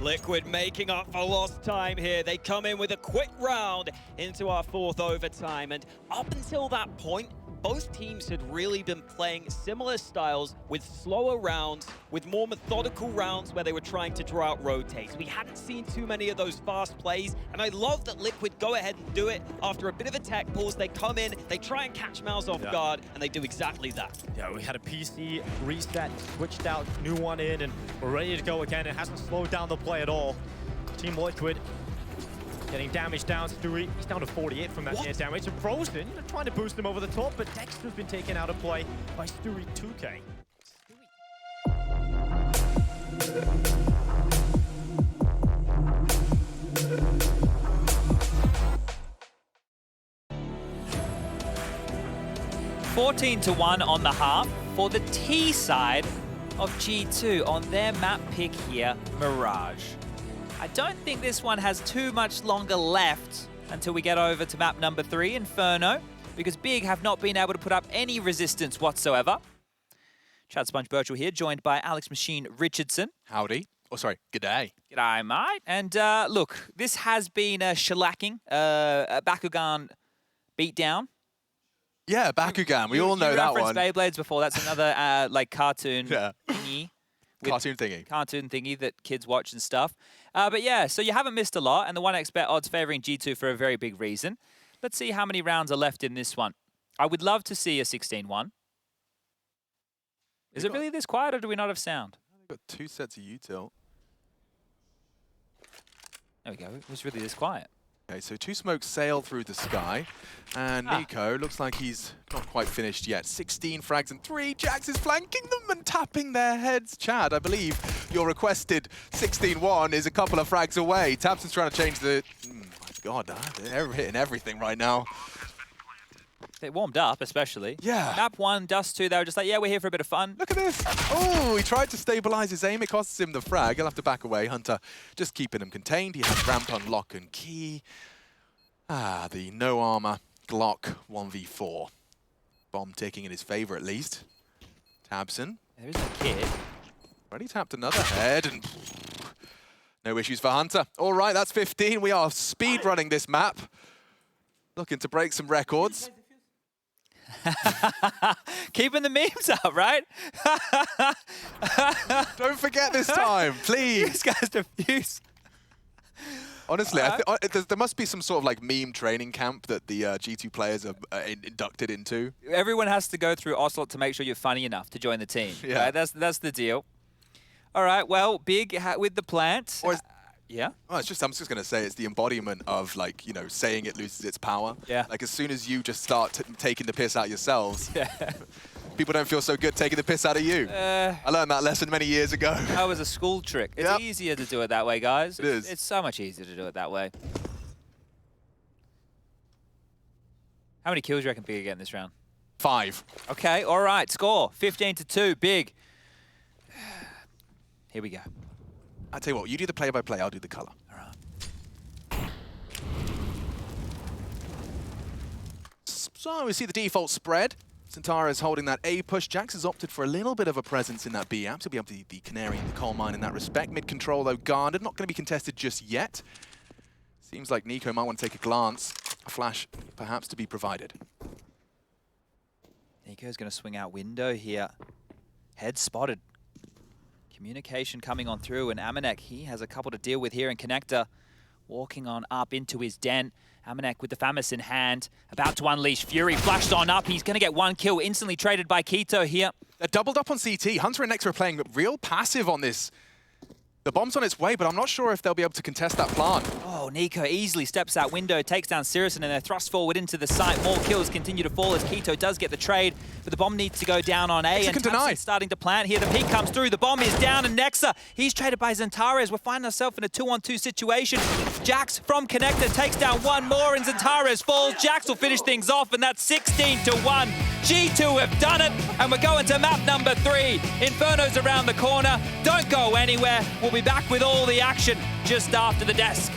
Liquid making up for lost time here. They come in with a quick round into our 4th overtime, and up until that point, both teams had really been playing similar styles with slower rounds, with more methodical rounds where they were trying to draw out rotates. We hadn't seen too many of those fast plays, and I love that Liquid go ahead and do it. After a bit of a tech pause, they come in, they try and catch Mouse off guard, and they do exactly that. Yeah, we had a PC reset, switched out, new one in, and we're ready to go again. It hasn't slowed down the play at all. Team Liquid getting damage down. Stewie, he's down to 48 from that near damage. And Frozen, trying to boost him over the top, but Dexter's been taken out of play by Stewie 2K. 14-1 on the half for the T side of G2 on their map pick here, Mirage. I don't think this one has too much longer left until we get over to map number 3, Inferno, because Big have not been able to put up any resistance whatsoever. Chad Sponge Birchall here, joined by Alex Machine Richardson. Howdy. Oh, sorry. G'day. G'day, mate. And look, this has been a shellacking, a Bakugan beatdown. Yeah, Bakugan. We all know that one. You referenced Beyblades before. That's another like cartoon thingy. Cartoon thingy. Cartoon thingy that kids watch and stuff. But yeah, so you haven't missed a lot, and the 1x bet odds favoring G2 for a very big reason. Let's see how many rounds are left in this one. I would love to see a 16-1. Is it really this quiet, or do we not have sound? We've got 2 sets of util. There we go. It was really this quiet. Okay, so 2 smokes sail through the sky, and Nico looks like he's not quite finished yet. 16 frags and 3. Jax is flanking them and tapping their heads. Chad, I believe your requested 16-1 is a couple of frags away. Tabson's trying to change the... my God, they're hitting everything right now. They warmed up, especially. Yeah. Map 1, Dust 2, they were just like, yeah, we're here for a bit of fun. Look at this. Oh, he tried to stabilize his aim. It costs him the frag. He'll have to back away. Hunter just keeping him contained. He has ramp on lock and key. The no armor Glock 1v4. Bomb ticking in his favor, at least. Tabson. There is a kid. Already tapped another head, and no issues for Hunter. All right, that's 15. We are speed running this map. Looking to break some records. Keeping the memes up, right? Don't forget this time, please. This guy's diffuse. Honestly, there must be some sort of like meme training camp that the G2 players are inducted into. Everyone has to go through Ocelot to make sure you're funny enough to join the team. Yeah. Right? That's the deal. All right, well, Big with the plant. Yeah? Oh, I'm just going to say it's the embodiment of, like, you know, saying it loses its power. Yeah. Like, as soon as you just start taking the piss out yourselves, people don't feel so good taking the piss out of you. I learned that lesson many years ago. That was a school trick. It's easier to do it that way, guys. It is. It's so much easier to do it that way. How many kills do you reckon Big get in this round? 5. Okay, all right, score 15-2, big. Here we go. I tell you what, you do the play-by-play, I'll do the color. All right. So we see the default spread. Santara is holding that A push. Jax has opted for a little bit of a presence in that B amp, so he'll be able to be the canary in the coal mine in that respect. Mid control, though, guarded. Not going to be contested just yet. Seems like Nico might want to take a glance. A flash, perhaps, to be provided. Nico's going to swing out window here. Head spotted. Communication coming on through, and Amanek, he has a couple to deal with here, and Connector walking on up into his den. Amanek with the Famis in hand, about to unleash Fury, flashed on up. He's going to get 1 kill, instantly traded by Keto here. They're doubled up on CT. Hunter and Nexa are playing real passive on this. The bomb's on its way, but I'm not sure if they'll be able to contest that plant. Oh, Nico easily steps out window, takes down Sirison, and they're thrust forward into the site. More kills continue to fall as Keto does get the trade, but the bomb needs to go down on A, and Thompson's starting to plant here. The peek comes through, the bomb is down, and Nexa, he's traded by Zantares. We're finding ourselves in a 2-on-2 situation. Jax from Connector takes down 1 more, and Zantares falls. Jax will finish things off, and that's 16-1. G2 have done it, and we're going to map number 3. Inferno's around the corner. Don't go anywhere. We'll be back with all the action just after the desk.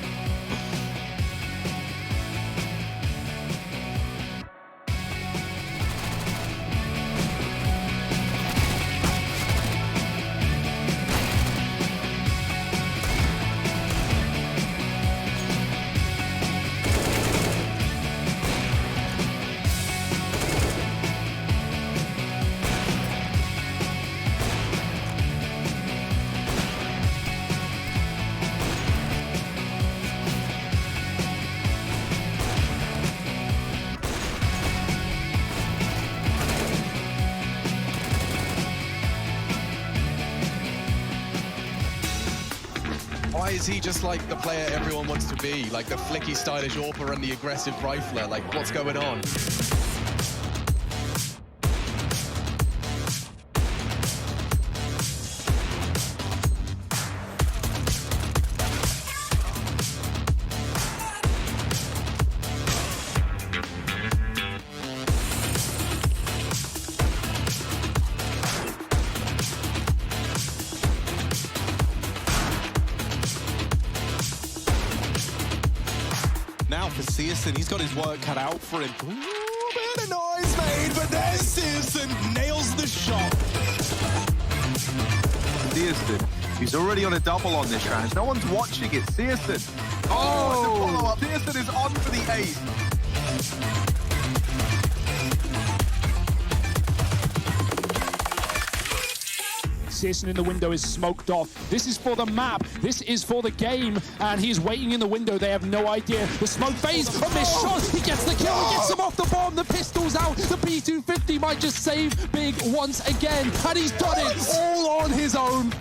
Why is he just like the player everyone wants to be? Like the flicky, stylish AWPer and the aggressive rifler? Like, what's going on? Now for CSGO, he's got his work cut out for him. Ooh, bit of noise made, but there's CSGO, nails the shot. CSGO, he's already on a double on this round. No one's watching it. CSGO. Oh, it's a follow-up. CSGO is on for the ace. CSGO in the window is smoked off. This is for the map. This is for the game. And he's waiting in the window. They have no idea. The smoke phase of this shot. He gets the kill. He gets him off the bomb. The pistol's out. The P250 might just save Big once again. And he's done it all on his own.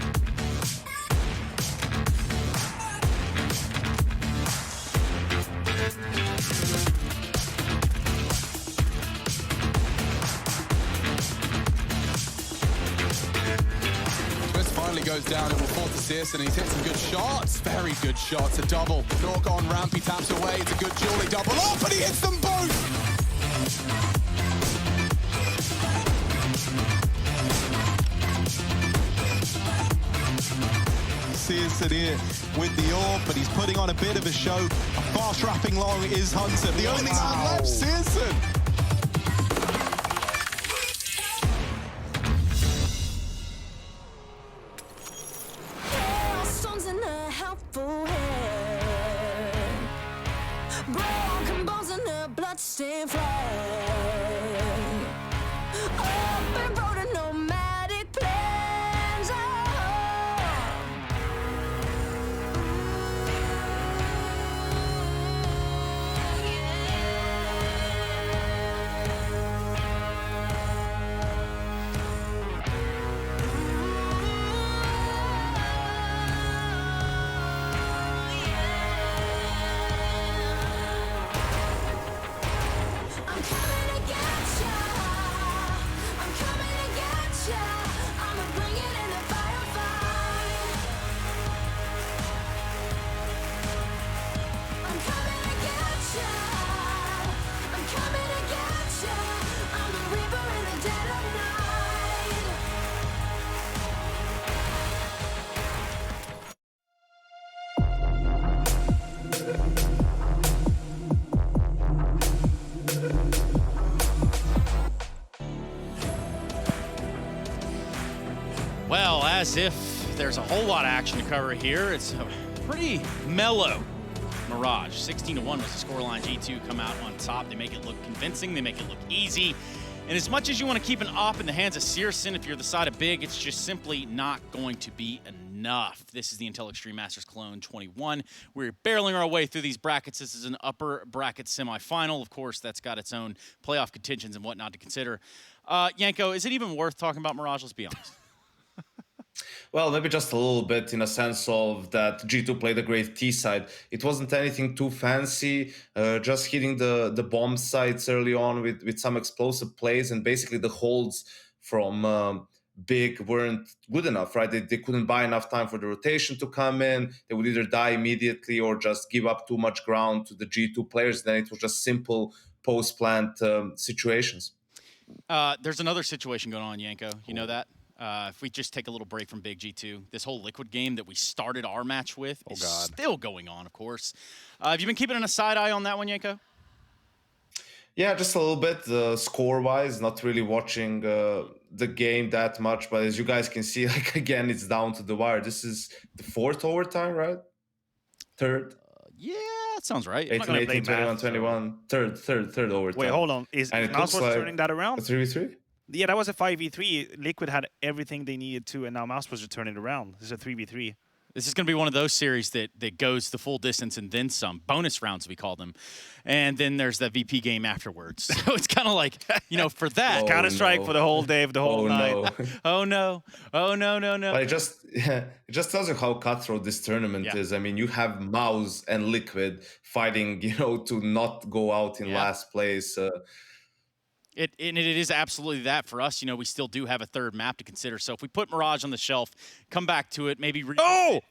Finally goes down and will fall to CSGO, and he's hit some good shots. Very good shots. A double. Thork on ramp, he taps away. It's a good Julie double up, and he hits them both. CSGO here with the AWP, but he's putting on a bit of a show. A fast wrapping long is Hunter. The only man left, CSGO. Broken bones and a bloodstained flag. Open road and nomadic plans. I'm as if there's a whole lot of action to cover here. It's a pretty mellow Mirage. 16-1 was the scoreline. G2 come out on top. They make it look convincing. They make it look easy. And as much as you want to keep an op in the hands of Searson, if you're the side of Big, it's just simply not going to be enough. This is the Intel Extreme Masters Cologne 21. We're barreling our way through these brackets. This is an upper bracket semifinal. Of course, that's got its own playoff contentions and whatnot to consider. Yanko, is it even worth talking about Mirage? Let's be honest. Well, maybe just a little bit in a sense of that G2 played a great T side. It wasn't anything too fancy, just hitting the bomb sites early on with some explosive plays, and basically the holds from Big weren't good enough, right? They couldn't buy enough time for the rotation to come in. They would either die immediately or just give up too much ground to the G2 players. Then it was just simple post-plant situations. There's another situation going on, Yanko. You know that? If we just take a little break from Big G2, this whole Liquid game that we started our match with is still going on, of course. Have you been keeping a side eye on that one, Yanko? Yeah, just a little bit. Score-wise, not really watching the game that much. But as you guys can see, like again, it's down to the wire. This is the 4th overtime, right? 3rd? Yeah, that sounds right. 18, 21, 21. Third overtime. Wait, hold on. Is Mouse was turning that around? A 3v3? Yeah, that was a 5v3. Liquid had everything they needed to, and now Mouse was turning it around. This is a 3v3. This is going to be one of those series that goes the full distance and then some. Bonus rounds, we call them. And then there's the VP game afterwards. So it's kind of like, you know, for that. Counter-Strike for the whole day, the whole night. No. Oh, no. Oh, no. But it just tells you how cutthroat this tournament is. I mean, you have Mouse and Liquid fighting, you know, to not go out in last place. It is absolutely that for us. You know, we still do have a third map to consider. So if we put Mirage on the shelf, come back to it, maybe... Oh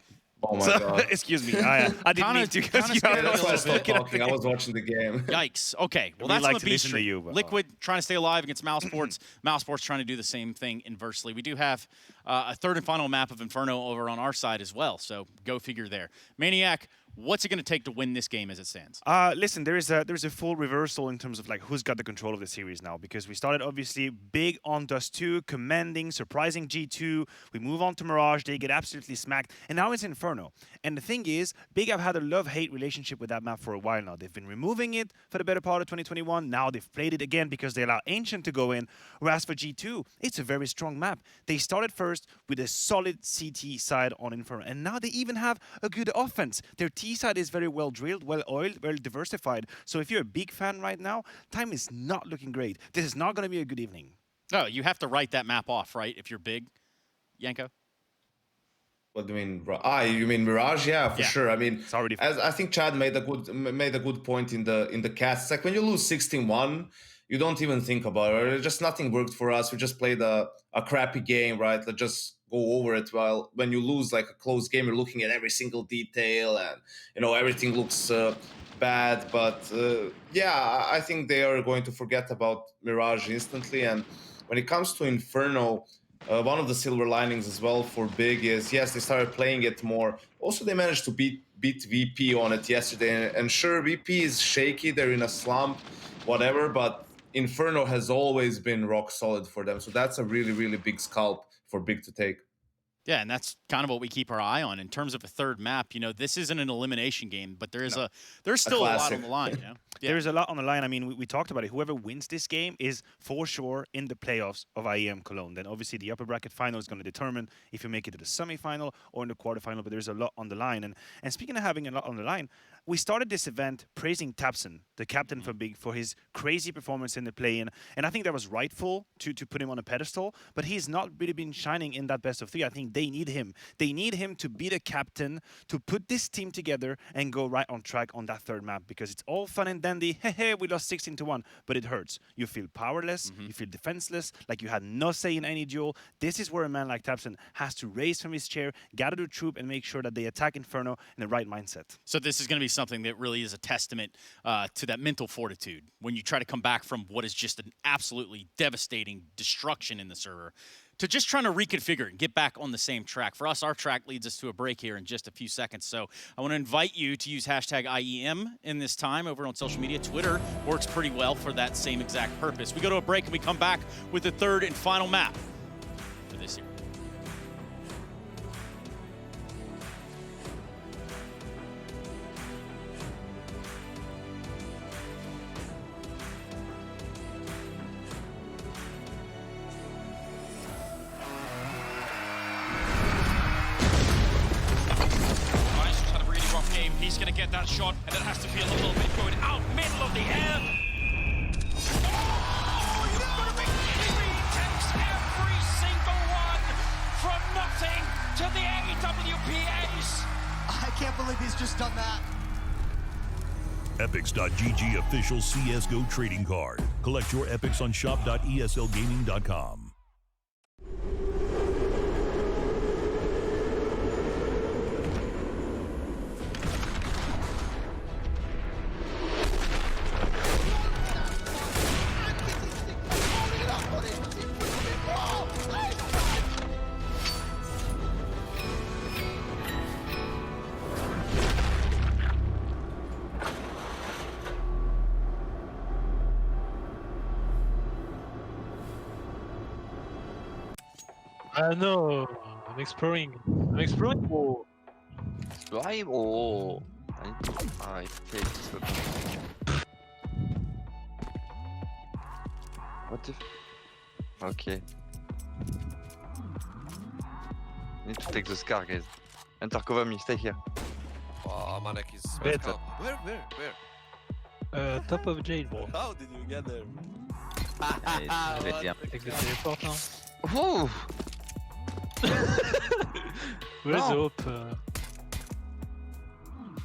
my God. Excuse me. I didn't mean to. That's why I stopped talking. I was watching the game. Yikes. Okay. Well, that's on the beach street. Liquid trying to stay alive against Mouse Sports. Mouse Sports trying to do the same thing inversely. We do have a third and final map of Inferno over on our side as well. So go figure there. Maniac, what's it going to take to win this game as it stands? Listen, there's a full reversal in terms of like who's got the control of the series now, because we started obviously big on Dust 2, commanding, surprising G2. We move on to Mirage, they get absolutely smacked, and now it's Inferno. And the thing is, Big have had a love-hate relationship with that map for a while now. They've been removing it for the better part of 2021. Now they've played it again because they allow Ancient to go in. Whereas for G2, it's a very strong map. They started first with a solid CT side on Inferno, and now they even have a good offense. Their T side is very well drilled, well oiled, well diversified. So if you're a Big fan right now, time is not looking great. This is not going to be a good evening. No, you have to write that map off, right? If you're Big, Yanko. What do you mean? You mean Mirage? Yeah, for sure. I mean, as I think Chad made a good point in the cast. It's like when you lose 16-1, you don't even think about it. Just nothing worked for us. We just played a crappy game, right? Let's just go over it. While when you lose like a close game, you're looking at every single detail, and you know everything looks bad. But yeah, I think they are going to forget about Mirage instantly. And when it comes to Inferno, one of the silver linings as well for Big is, yes, they started playing it more. Also, they managed to beat VP on it yesterday. And sure, VP is shaky. They're in a slump, whatever. But Inferno has always been rock solid for them. So that's a really, really big scalp for Big to take. Yeah, and that's kind of what we keep our eye on in terms of a third map. You know, this isn't an elimination game, but there's still a lot on the line. You know? There is a lot on the line. I mean, we talked about it. Whoever wins this game is for sure in the playoffs of IEM Cologne. Then obviously the upper bracket final is going to determine if you make it to the semifinal or in the quarterfinal. But there's a lot on the line. And speaking of having a lot on the line, we started this event praising Tapson, the captain for Big, for his crazy performance in the play-in. And I think that was rightful to put him on a pedestal. But he's not really been shining in that best of three. I think they need him. They need him to be the captain, to put this team together and go right on track on that third map, because it's all fun and dandy. Hey, we lost 16-1, but it hurts. You feel powerless, you feel defenseless, like you had no say in any duel. This is where a man like Tapson has to raise from his chair, gather the troop, and make sure that they attack Inferno in the right mindset. So this is going to be something that really is a testament to that mental fortitude when you try to come back from what is just an absolutely devastating destruction in the server to just trying to reconfigure and get back on the same track. For us, our track leads us to a break here in just a few seconds. So I want to invite you to use hashtag IEM in this time over on social media. Twitter works pretty well for that same exact purpose. We go to a break and we come back with the third and final map for this year. that shot, and it has to feel a little bit going out middle of the air. Oh, you've got a big victory. Takes every single one from nothing to the AWPAs. I can't believe he's just done that. Epics.gg official CSGO trading card. Collect your Epics on shop.eslgaming.com. No, I'm exploring. I'm exploring. Oh. Exploring? Oh. I take this weapon. What the Okay. Need to take the scar, guys. Enter, cover me, stay here. Oh, Manek is Better. Where? Top of jail, bro. How did you get there? Take the teleport now. Oh! Where's the hope?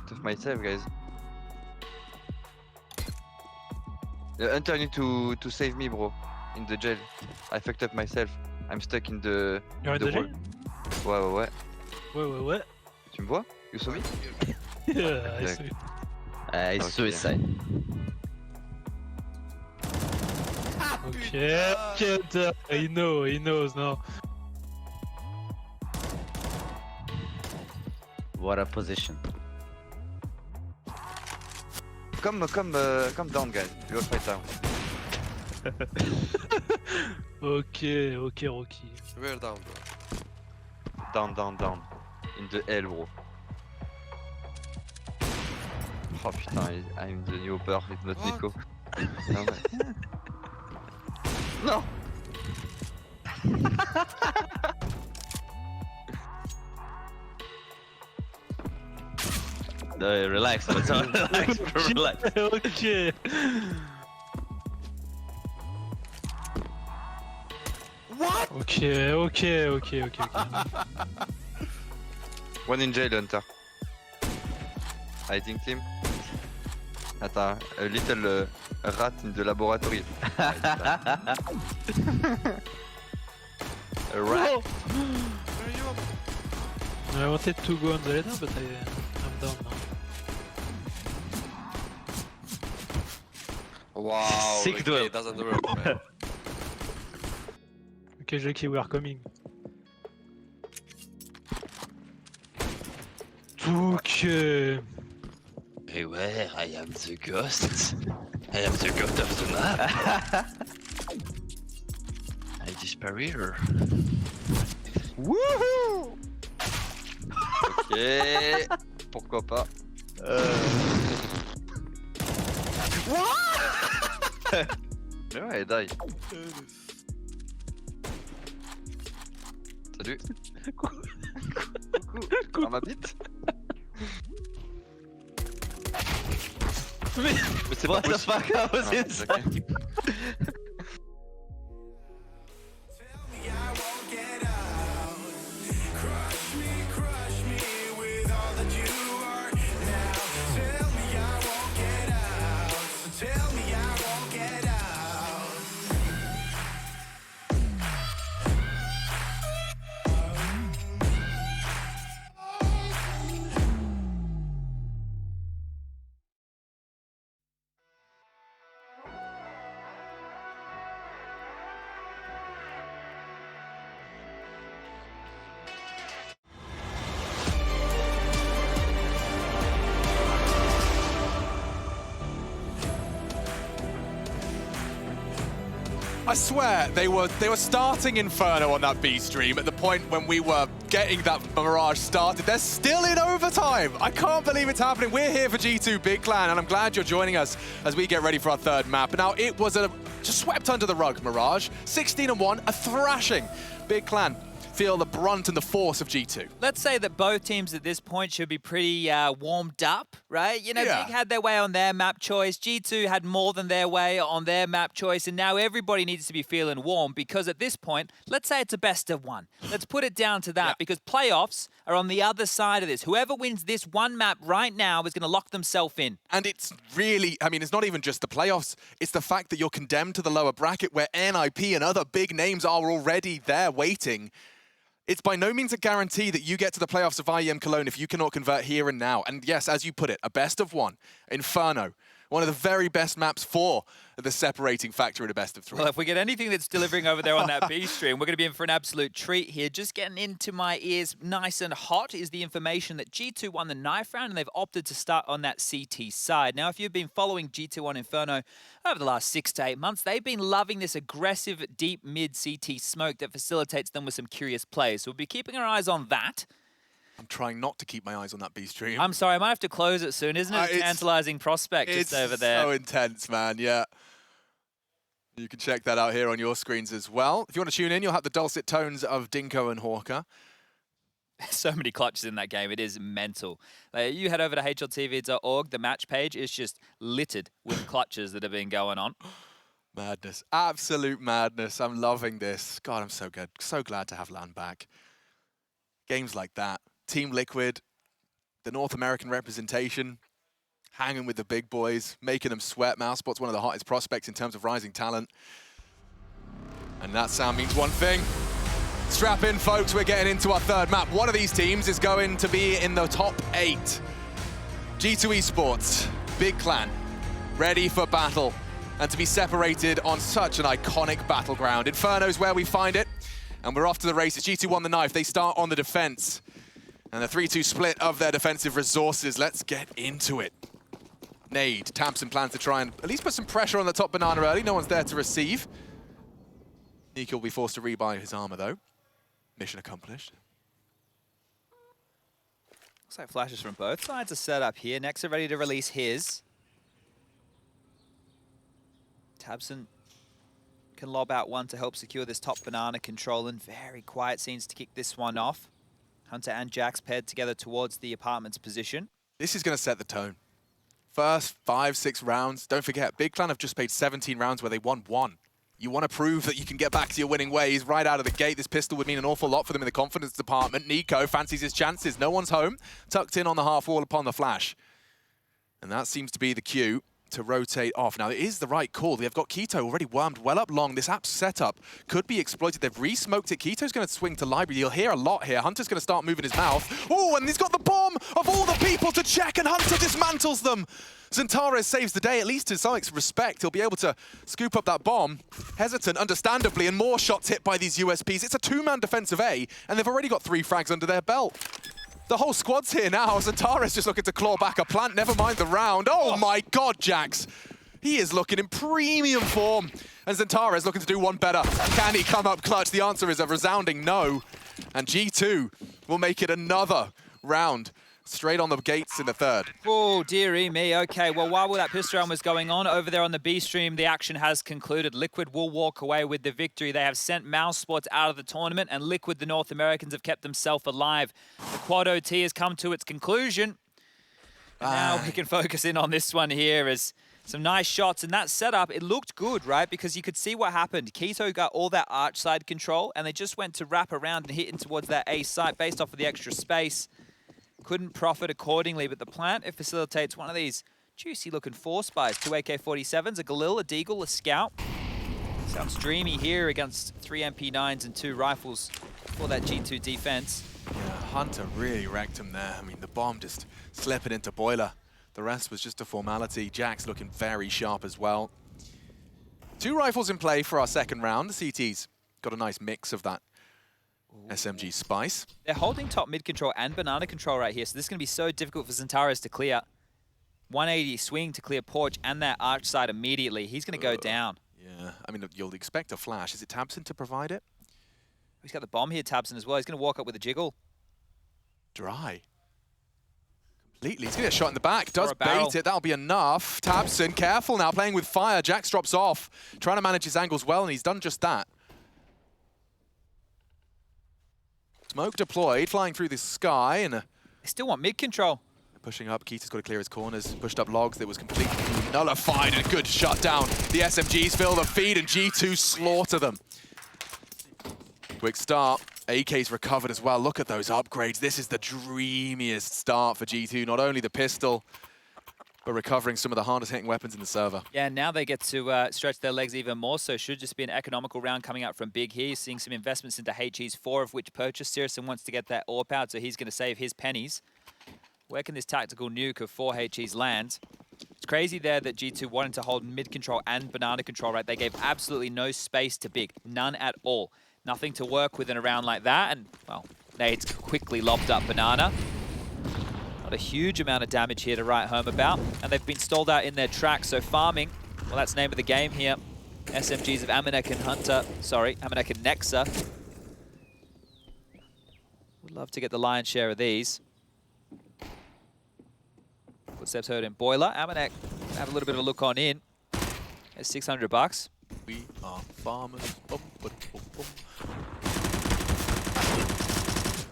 Tough myself, guys. Hunter, you need to save me, bro. In the jail. I fucked up myself. I'm stuck in the. You're in the jail? Ouais. Ouais. Tu me vois? You saw me? Yeah, I see. It's suicide. Okay, he knows now. What a position. Come down, guys. We will fight down. Okay, Rocky. Where down, bro? Down. In the L, bro. Oh putain, I'm the new Upper, it's not Nico. No! No, relax, relax. Okay. What? Okay. One in jail, Hunter. Hiding team. Attends, a little rat in the laboratory. A rat? I wanted to go on the ladder, but I'm down now. Wow, Sick duel. Doesn't work, man. Okay, Jackie, we are coming. Okay. Beware, I am the ghost. I am the ghost of the map. I disappear. Wouhou! Ok, pourquoi pas. Mais ouais, die. Salut. Coucou. Ma bite. Mais c'est pas possible. I swear, they were starting Inferno on that B stream at the point when we were getting that Mirage started. They're still in overtime. I can't believe it's happening. We're here for G2 Big Clan, and I'm glad you're joining us as we get ready for our third map. Now, it was just swept under the rug, Mirage. 16-1, a thrashing. Big Clan feel the brunt and the force of G2. Let's say that both teams at this point should be pretty warmed up, right? You know, Yeah. Big had their way on their map choice. G2 had more than their way on their map choice. And now everybody needs to be feeling warm because at this point, let's say it's a best of one. Let's put it down to that because playoffs are on the other side of this. Whoever wins this one map right now is going to lock themselves in. And it's really, I mean, it's not even just the playoffs. It's the fact that you're condemned to the lower bracket where NIP and other big names are already there waiting. It's by no means a guarantee that you get to the playoffs of IEM Cologne if you cannot convert here and now. And yes, as you put it, a best of one. Inferno, one of the very best maps for the separating factor in a best of three. Well, if we get anything that's delivering over there on that B stream, we're going to be in for an absolute treat here. Just getting into my ears nice and hot is the information that G2 won the knife round and they've opted to start on that CT side. Now, if you've been following G2 on Inferno over the last 6 to 8 months, they've been loving this aggressive deep mid CT smoke that facilitates them with some curious plays. So we'll be keeping our eyes on that. I'm trying not to keep my eyes on that B stream. I'm sorry, I might have to close it soon. Isn't it a tantalizing prospect just over there? It's so intense, man, yeah. You can check that out here on your screens as well. If you want to tune in, you'll have the dulcet tones of Dinko and Hawker. So many clutches in that game. It is mental. You head over to hltv.org. The match page is just littered with clutches that have been going on. Madness. Absolute madness. I'm loving this. God, I'm so good. So glad to have LAN back. Games like that. Team Liquid, the North American representation, hanging with the big boys, making them sweat. Mousespot's one of the hottest prospects in terms of rising talent. And that sound means one thing. Strap in, folks. We're getting into our third map. One of these teams is going to be in the top 8. G2 Esports, big clan, ready for battle. And to be separated on such an iconic battleground. Inferno's where we find it. And we're off to the races. G2 won the knife. They start on the defense. And the 3-2 split of their defensive resources. Let's get into it. Nade. Tamsin plans to try and at least put some pressure on the top banana early. No one's there to receive. Nico will be forced to rebuy his armor, though. Mission accomplished. Looks like flashes from both sides are set up here. Nexa ready to release his. Tabson can lob out one to help secure this top banana control, and very quiet scenes to kick this one off. Hunter and Jax paired together towards the apartment's position. This is going to set the tone. First 5-6 rounds. Don't forget, Big Clan have just played 17 rounds where they won 1. You want to prove that you can get back to your winning ways right out of the gate. This pistol would mean an awful lot for them in the confidence department. Nico fancies his chances. No one's home. Tucked in on the half wall upon the flash. And that seems to be the cue to rotate off. Now, it is the right call. They've got Keto already wormed well up long. This app setup could be exploited. They've re-smoked it. Keto's going to swing to library. You'll hear a lot here. Hunter's going to start moving his mouth. Oh, and he's got the bomb of all the people to check, and Hunter dismantles them. Zentares saves the day, at least to some respect. He'll be able to scoop up that bomb. Hesitant, understandably, and more shots hit by these USPs. It's a 2-man defensive A, and they've already got 3 frags under their belt. The whole squad's here now. Zentares just looking to claw back a plant, never mind the round. Oh my God, Jax. He is looking in premium form. And Zentares looking to do one better. Can he come up clutch? The answer is a resounding no. And G2 will make it another round. Straight on the gates in the third. Oh, dearie me. Okay, well, while that pistol round was going on, over there on the B stream, the action has concluded. Liquid will walk away with the victory. They have sent Mousesport out of the tournament, and Liquid, the North Americans, have kept themselves alive. The quad OT has come to its conclusion. And now we can focus in on this one here as some nice shots. And that setup, it looked good, right? Because you could see what happened. Keto got all that arch side control, and they just went to wrap around and hit in towards that A site based off of the extra space. Couldn't profit accordingly, but the plant, it facilitates one of these juicy-looking 4 spies. 2 AK-47s, a Galil, a Deagle, a Scout. Sounds dreamy here against 3 MP9s and 2 rifles for that G2 defense. Yeah, Hunter really wrecked him there. I mean, the bomb just slipping into boiler. The rest was just a formality. Jax looking very sharp as well. 2 rifles in play for our second round. The CT's got a nice mix of that SMG spice. They're holding top mid control and banana control right here, so this is going to be so difficult for Zentares to clear. 180 swing to clear porch and that arch side immediately. He's going to go down. Yeah, I mean, you'll expect a flash. Is it Tabson to provide it? He's got the bomb here, Tabson, as well. He's going to walk up with a jiggle. Dry. Completely. He's going to get shot in the back. Does bait it. That'll be enough. Tabson, careful now, playing with fire. Jax drops off, trying to manage his angles well, and he's done just that. Smoke deployed, flying through the sky, and they still want mid control. Pushing up, Keita's got to clear his corners. Pushed up logs that was completely nullified, and a good shutdown. The SMGs fill the feed, and G2 slaughter them. Quick start. AK's recovered as well. Look at those upgrades. This is the dreamiest start for G2. Not only the pistol, but recovering some of the hardest hitting weapons in the server. Yeah, now they get to stretch their legs even more, so should just be an economical round coming out from Big here. You're seeing some investments into HEs, 4 of which purchased. Sirison wants to get that AWP out, so he's going to save his pennies. Where can this tactical nuke of 4 HEs land? It's crazy there that G2 wanted to hold mid control and banana control, right? They gave absolutely no space to Big, none at all. Nothing to work with in a round like that, and, well, nades quickly lobbed up banana. Not a huge amount of damage here to write home about, and they've been stalled out in their track, so farming, well, that's the name of the game here. SMGs of Amanek and Amanek and Nexa. Would love to get the lion's share of these. Footsteps heard in Boiler. Amanek have a little bit of a look on in. There's $600. We are farmers.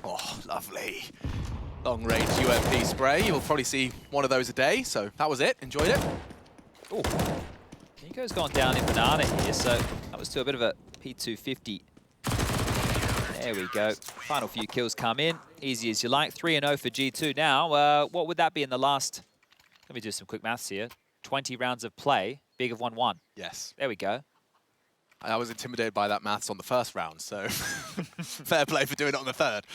Oh, lovely. Long range UMP spray. You'll probably see one of those a day, so that was it. Enjoyed it. Oh, Nico's gone down in banana here, so that was to a bit of a P250. There we go. Final few kills come in. Easy as you like. 3-0 for G2 now. What would that be in the last... Let me do some quick maths here. 20 rounds of play. Big of 1-1. Yes. There we go. I was intimidated by that maths on the first round, so fair play for doing it on the third.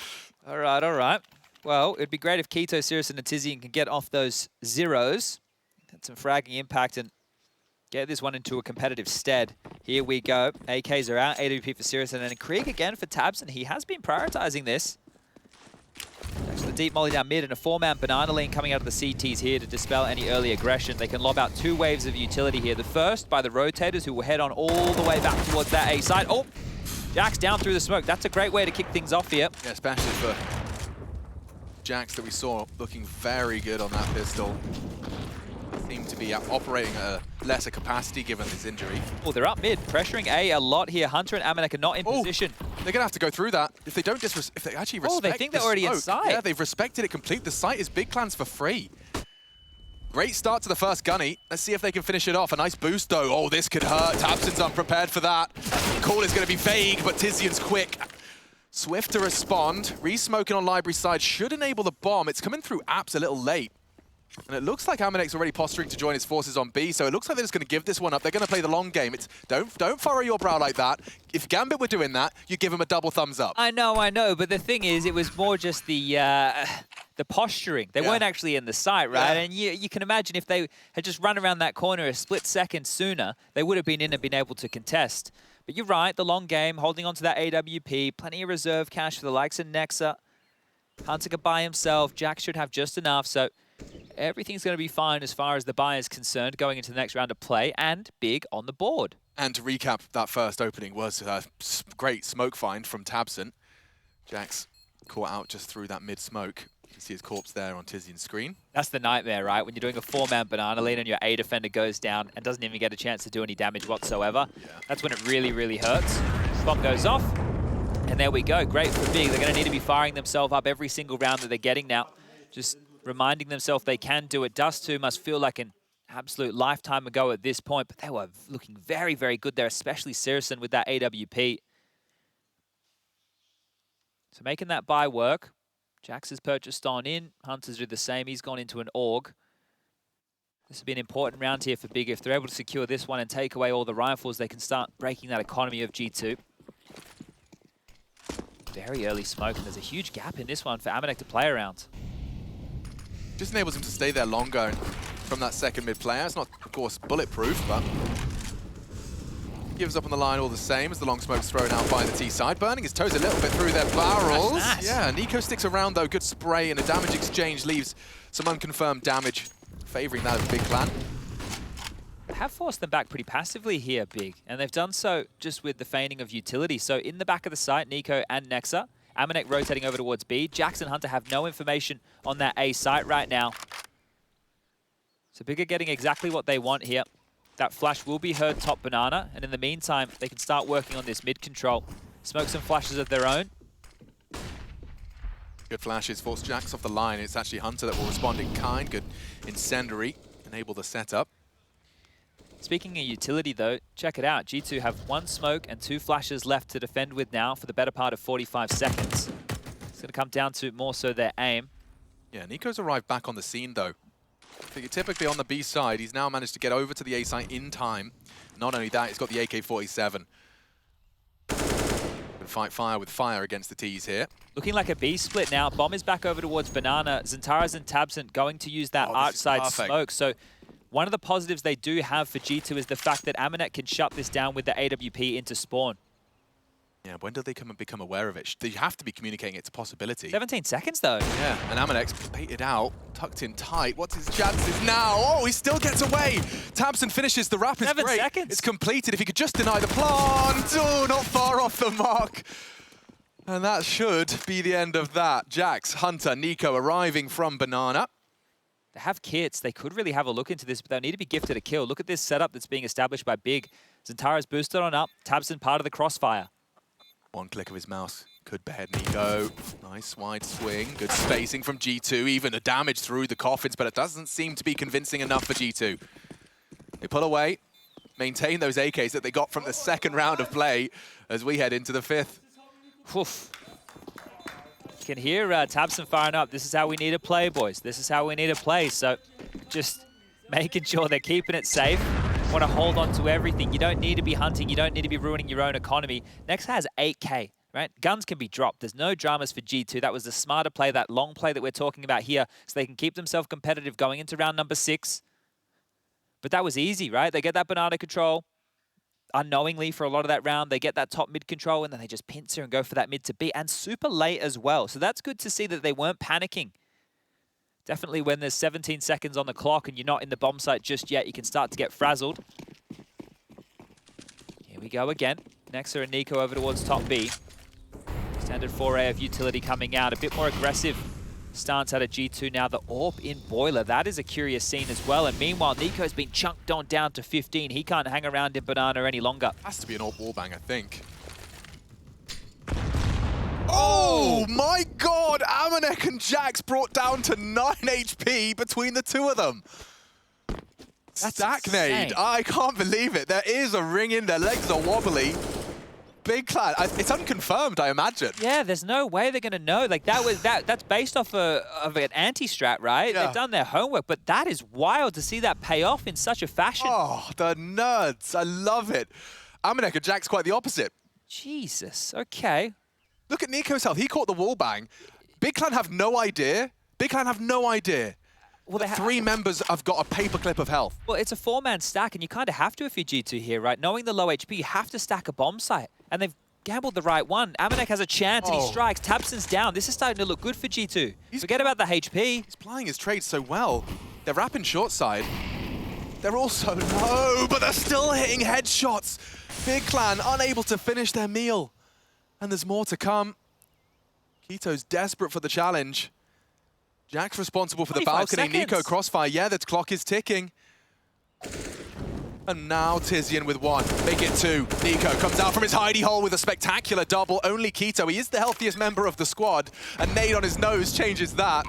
All right, all right. Well, it'd be great if Keto, Sirison, and Tizian can get off those zeros. Get some fragging impact and get this one into a competitive stead. Here we go. AKs are out. AWP for Sirison, and Krieg again for Tabson. He has been prioritizing this. Actually, the deep molly down mid and a 4-man banana lane coming out of the CTs here to dispel any early aggression. They can lob out 2 waves of utility here. The first by the rotators, who will head on all the way back towards that A side. Oh, Jax down through the smoke. That's a great way to kick things off here. Yeah, especially for Jax that we saw looking very good on that pistol. Seemed to be operating at a lesser capacity given his injury. Oh, they're up mid, pressuring A a lot here. Hunter and Amanek are not in position. They're gonna have to go through that. If they don't if they actually respect they think they're already smoke, inside. Yeah, they've respected it complete. The site is Big Clan's for free. Great start to the first gunny. Let's see if they can finish it off. A nice boost though. Oh, this could hurt. Tabson's unprepared for that. Call is gonna be vague, but Tizian's quick. Swift to respond. Re-smoking on library side should enable the bomb. It's coming through apps a little late. And it looks like Amanek's already posturing to join his forces on B, so it looks like they're just going to give this one up. They're going to play the long game. It's don't furrow your brow like that. If Gambit were doing that, you give him a double thumbs up. I know, but the thing is, it was more just the posturing. They weren't actually in the site, right? And you can imagine if they had just run around that corner a split second sooner, they would have been in and been able to contest. But you're right, the long game, holding on to that AWP, plenty of reserve cash for the likes of Nexa. Hunter could buy himself, Jack should have just enough, so everything's going to be fine as far as the buy is concerned going into the next round of play, and Big on the board. And to recap, that first opening was a great smoke find from Tabson. Jax caught out just through that mid-smoke. You can see his corpse there on Tizian's screen. That's the nightmare, right? When you're doing a 4-man banana lane and your A defender goes down and doesn't even get a chance to do any damage whatsoever. That's when it really, really hurts. Bomb goes off, and there we go. Great for Big. They're going to need to be firing themselves up every single round that they're getting now. Just reminding themselves they can do it. Dust 2 must feel like an absolute lifetime ago at this point, but they were looking very, very good there, especially Sirison with that AWP. So making that buy work. Jax has purchased on in. Hunters do the same. He's gone into an AUG. This will be an important round here for Big. If they're able to secure this one and take away all the rifles, they can start breaking that economy of G2. Very early smoke, and there's a huge gap in this one for Amanek to play around. Just enables him to stay there longer from that second mid player. It's not, of course, bulletproof, but gives up on the line all the same as the long smoke's thrown out by the T side. Burning his toes a little bit through their barrels. Nice. Yeah, Nico sticks around though. Good spray and a damage exchange leaves some unconfirmed damage, favoring that of Big Clan. Have forced them back pretty passively here, Big, and they've done so just with the feigning of utility. So in the back of the site, Nico and Nexa. Amanek rotating over towards B. Jax and Hunter have no information on that A site right now. So Big are getting exactly what they want here. That flash will be heard top banana, and in the meantime, they can start working on this mid control. Smoke some flashes of their own. Good flashes, force Jax off the line. It's actually Hunter that will respond in kind. Good incendiary, enable the setup. Speaking of utility though, check it out. G2 have 1 smoke and 2 flashes left to defend with now for the better part of 45 seconds. It's going to come down to more so their aim. Yeah, Nico's arrived back on the scene though. Typically on the B side, he's now managed to get over to the A site in time. Not only that, he's got the AK-47. Can fight fire with fire against the T's here. Looking like a B split now. Bomb is back over towards Banana. Zentaras and tabseN going to use that arch side smoke. So one of the positives they do have for G2 is the fact that Amanek can shut this down with the AWP into spawn. Yeah, when do they become aware of it? They have to be communicating it's a possibility. 17 seconds though. Yeah, and Amanek's baited out, tucked in tight. What's his chances now? Oh, he still gets away. tabseN finishes the wrap. It's 7 great. seconds. It's completed. If he could just deny the plant. Oh, not far off the mark. And that should be the end of that. Jax, Hunter, Nico arriving from Banana. They have kits. They could really have a look into this, but they'll need to be gifted a kill. Look at this setup that's being established by Big. Zentaras boosted on up. tabseN part of the crossfire. One click of his mouse could behead Nico. Nice wide swing. Good spacing from G2. Even the damage through the coffins, but it doesn't seem to be convincing enough for G2. They pull away, maintain those AKs that they got from the second round of play as we head into the 5th. Oof. You can hear tabseN firing up. This is how we need to play, boys. This is how we need to play. So just making sure they're keeping it safe. Want to hold on to everything. You don't need to be hunting. You don't need to be ruining your own economy. Next has 8K, right? Guns can be dropped. There's no dramas for G2. That was the smarter play, that long play that we're talking about here, so they can keep themselves competitive going into round number 6. But that was easy, right? They get that banana control unknowingly for a lot of that round. They get that top mid control, and then they just pincer and go for that mid to B, and super late as well. So that's good to see that they weren't panicking. Definitely when there's 17 seconds on the clock and you're not in the bomb site just yet, you can start to get frazzled. Here we go again. Nexa and Nico over towards top B. Standard 4A of utility coming out. A bit more aggressive stance out of G2 now. The AWP in Boiler. That is a curious scene as well. And meanwhile, Nico's been chunked on down to 15. He can't hang around in Banana any longer. Has to be an AWP wallbang, I think. Oh my god! Amanek and Jax brought down to 9 HP between the two of them. That's Stack nade. I can't believe it. There is a ring in, their legs are wobbly. Big clan. It's unconfirmed, I imagine. Yeah, there's no way they're gonna know. Like that's based off of an anti-strat, right? Yeah. They've done their homework, but that is wild to see that pay off in such a fashion. Oh, the nerds. I love it. Amanek and Jax quite the opposite. Jesus, okay. Look at Nico's health. He caught the wall bang. Big Clan have no idea. Big Clan have no idea. Well, the 3 members have got a paperclip of health. Well, it's a 4-man stack, and you kind of have to if you're G2 here, right? Knowing the low HP, you have to stack a bomb site. And they've gambled the right one. Amanek has a chance, and he strikes. tabseN's down. This is starting to look good for G2. Forget about the HP. He's plying his trade so well. They're wrapping short side. They're also low, but they're still hitting headshots. Big Clan unable to finish their meal. And there's more to come. Kito's desperate for the challenge. Jack's responsible for the balcony. Seconds. Nico crossfire. Yeah, the clock is ticking. And now Tizian with 1. Make it 2. Nico comes out from his hidey hole with a spectacular double. Only Kito. He is the healthiest member of the squad. A nade on his nose changes that.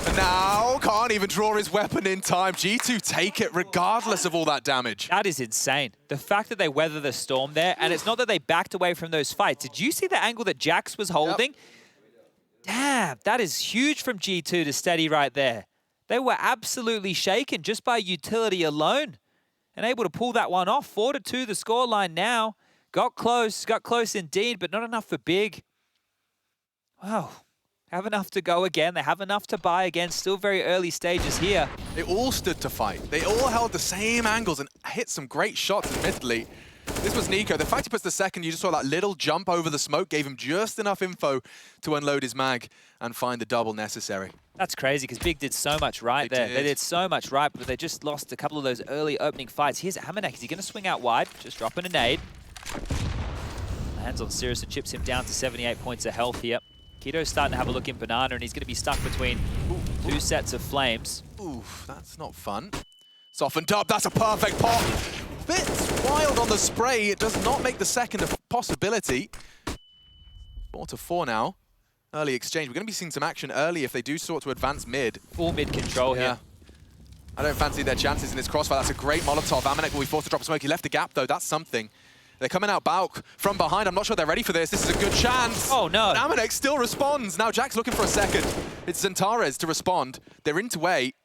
And now can't even draw his weapon in time. G2 take it regardless of all that damage. That is insane. The fact that they weather the storm there, and it's not that they backed away from those fights. Did you see the angle that Jax was holding? Yep. Damn, that is huge from G2 to steady right there. They were absolutely shaken just by utility alone and able to pull that one off. 4-2 the scoreline now. Got close indeed, but not enough for Big. Wow. Have enough to go again. They have enough to buy again. Still very early stages here. They all stood to fight. They all held the same angles and hit some great shots, admittedly. This was Nico. The fact he puts the second, you just saw that little jump over the smoke, gave him just enough info to unload his mag and find the double necessary. That's crazy, because Big did so much right there. They did so much right, but they just lost a couple of those early opening fights. Here's Amanek. Is he going to swing out wide? Just dropping a nade. Lands on Sirius and chips him down to 78 points of health here. Kito's starting to have a look in Banana, and he's going to be stuck between 2 sets of flames. Oof, that's not fun. Softened up, that's a perfect pop. Bit wild on the spray. It does not make the second a possibility. 4-4 now. early exchange. We're going to be seeing some action early if they do sort to advance mid. Full mid control here. I don't fancy their chances in this crossfire. That's a great Molotov. Amanek will be forced to drop a smoke. He left the gap, though. That's something. They're coming out Bauk from behind. I'm not sure they're ready for this. This is a good chance. Oh, no. But Amanek still responds. Now Jack's looking for a second. It's Zantares to respond. They're into wait.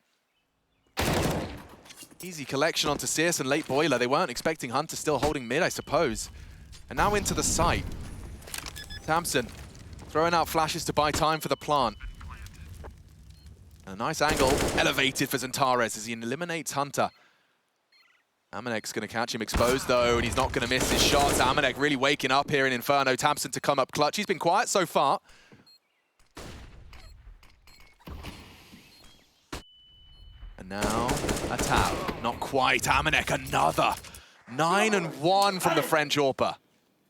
Easy collection onto Sears and late boiler. They weren't expecting Hunter still holding mid, I suppose. And now into the site. Tamsin throwing out flashes to buy time for the plant. A nice angle elevated for Zantares as he eliminates Hunter. Amanek's going to catch him exposed though, and he's not going to miss his shots. Amanek really waking up here in Inferno. Tamsin to come up clutch. He's been quiet so far. And now a tap. Not quite. Amanek another. 9-1 from the French AWPer.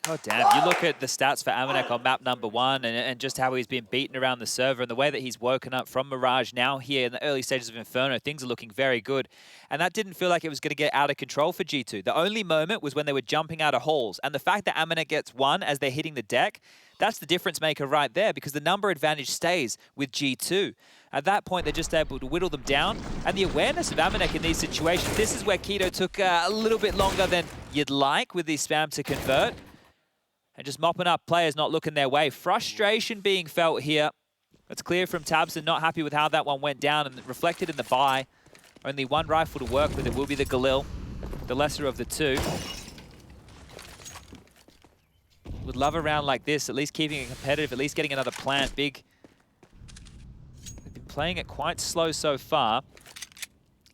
Oh, damn. You look at the stats for Amanek on map number 1 and just how he's been beaten around the server and the way that he's woken up from Mirage now here in the early stages of Inferno. Things are looking very good. And that didn't feel like it was going to get out of control for G2. The only moment was when they were jumping out of halls. And the fact that Amanek gets 1 as they're hitting the deck, that's the difference maker right there because the number advantage stays with G2. At that point, they're just able to whittle them down. And the awareness of Amanek in these situations, this is where Keto took a little bit longer than you'd like with the spam to convert. And just mopping up players not looking their way. Frustration being felt here. It's clear from Tabson, not happy with how that one went down and reflected in the buy. Only one rifle to work with. It will be the Galil, the lesser of the two. Would love a round like this, at least keeping it competitive, at least getting another plant big. They've been playing it quite slow so far.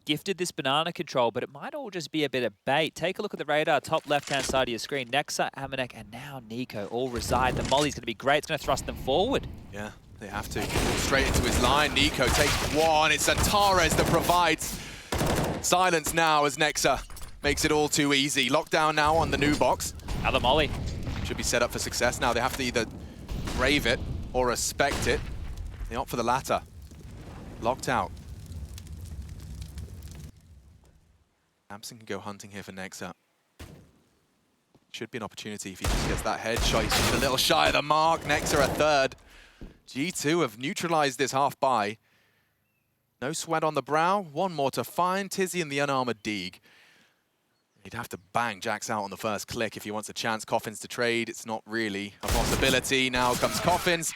Gifted this banana control, but it might all just be a bit of bait. Take a look at the radar, top left-hand side of your screen. Nexa, Amanek, and now Nico all reside. The molly's going to be great. It's going to thrust them forward. Yeah, they have to. Straight into his line. Nico takes 1. It's Zantares that provides silence now as Nexa makes it all too easy. Lockdown now on the new box. Now the molly. Should be set up for success now. They have to either brave it or respect it. They opt for the latter. Locked out. Samson can go hunting here for Nexa. Should be an opportunity if he just gets that headshot. He's just a little shy of the mark. Nexa a third. G2 have neutralized this half buy. No sweat on the brow. 1 more to find. Tizzy and the unarmored Deeg. He'd have to bang Jax out on the first click if he wants a chance. Coffins to trade. It's not really a possibility. Now comes Coffins.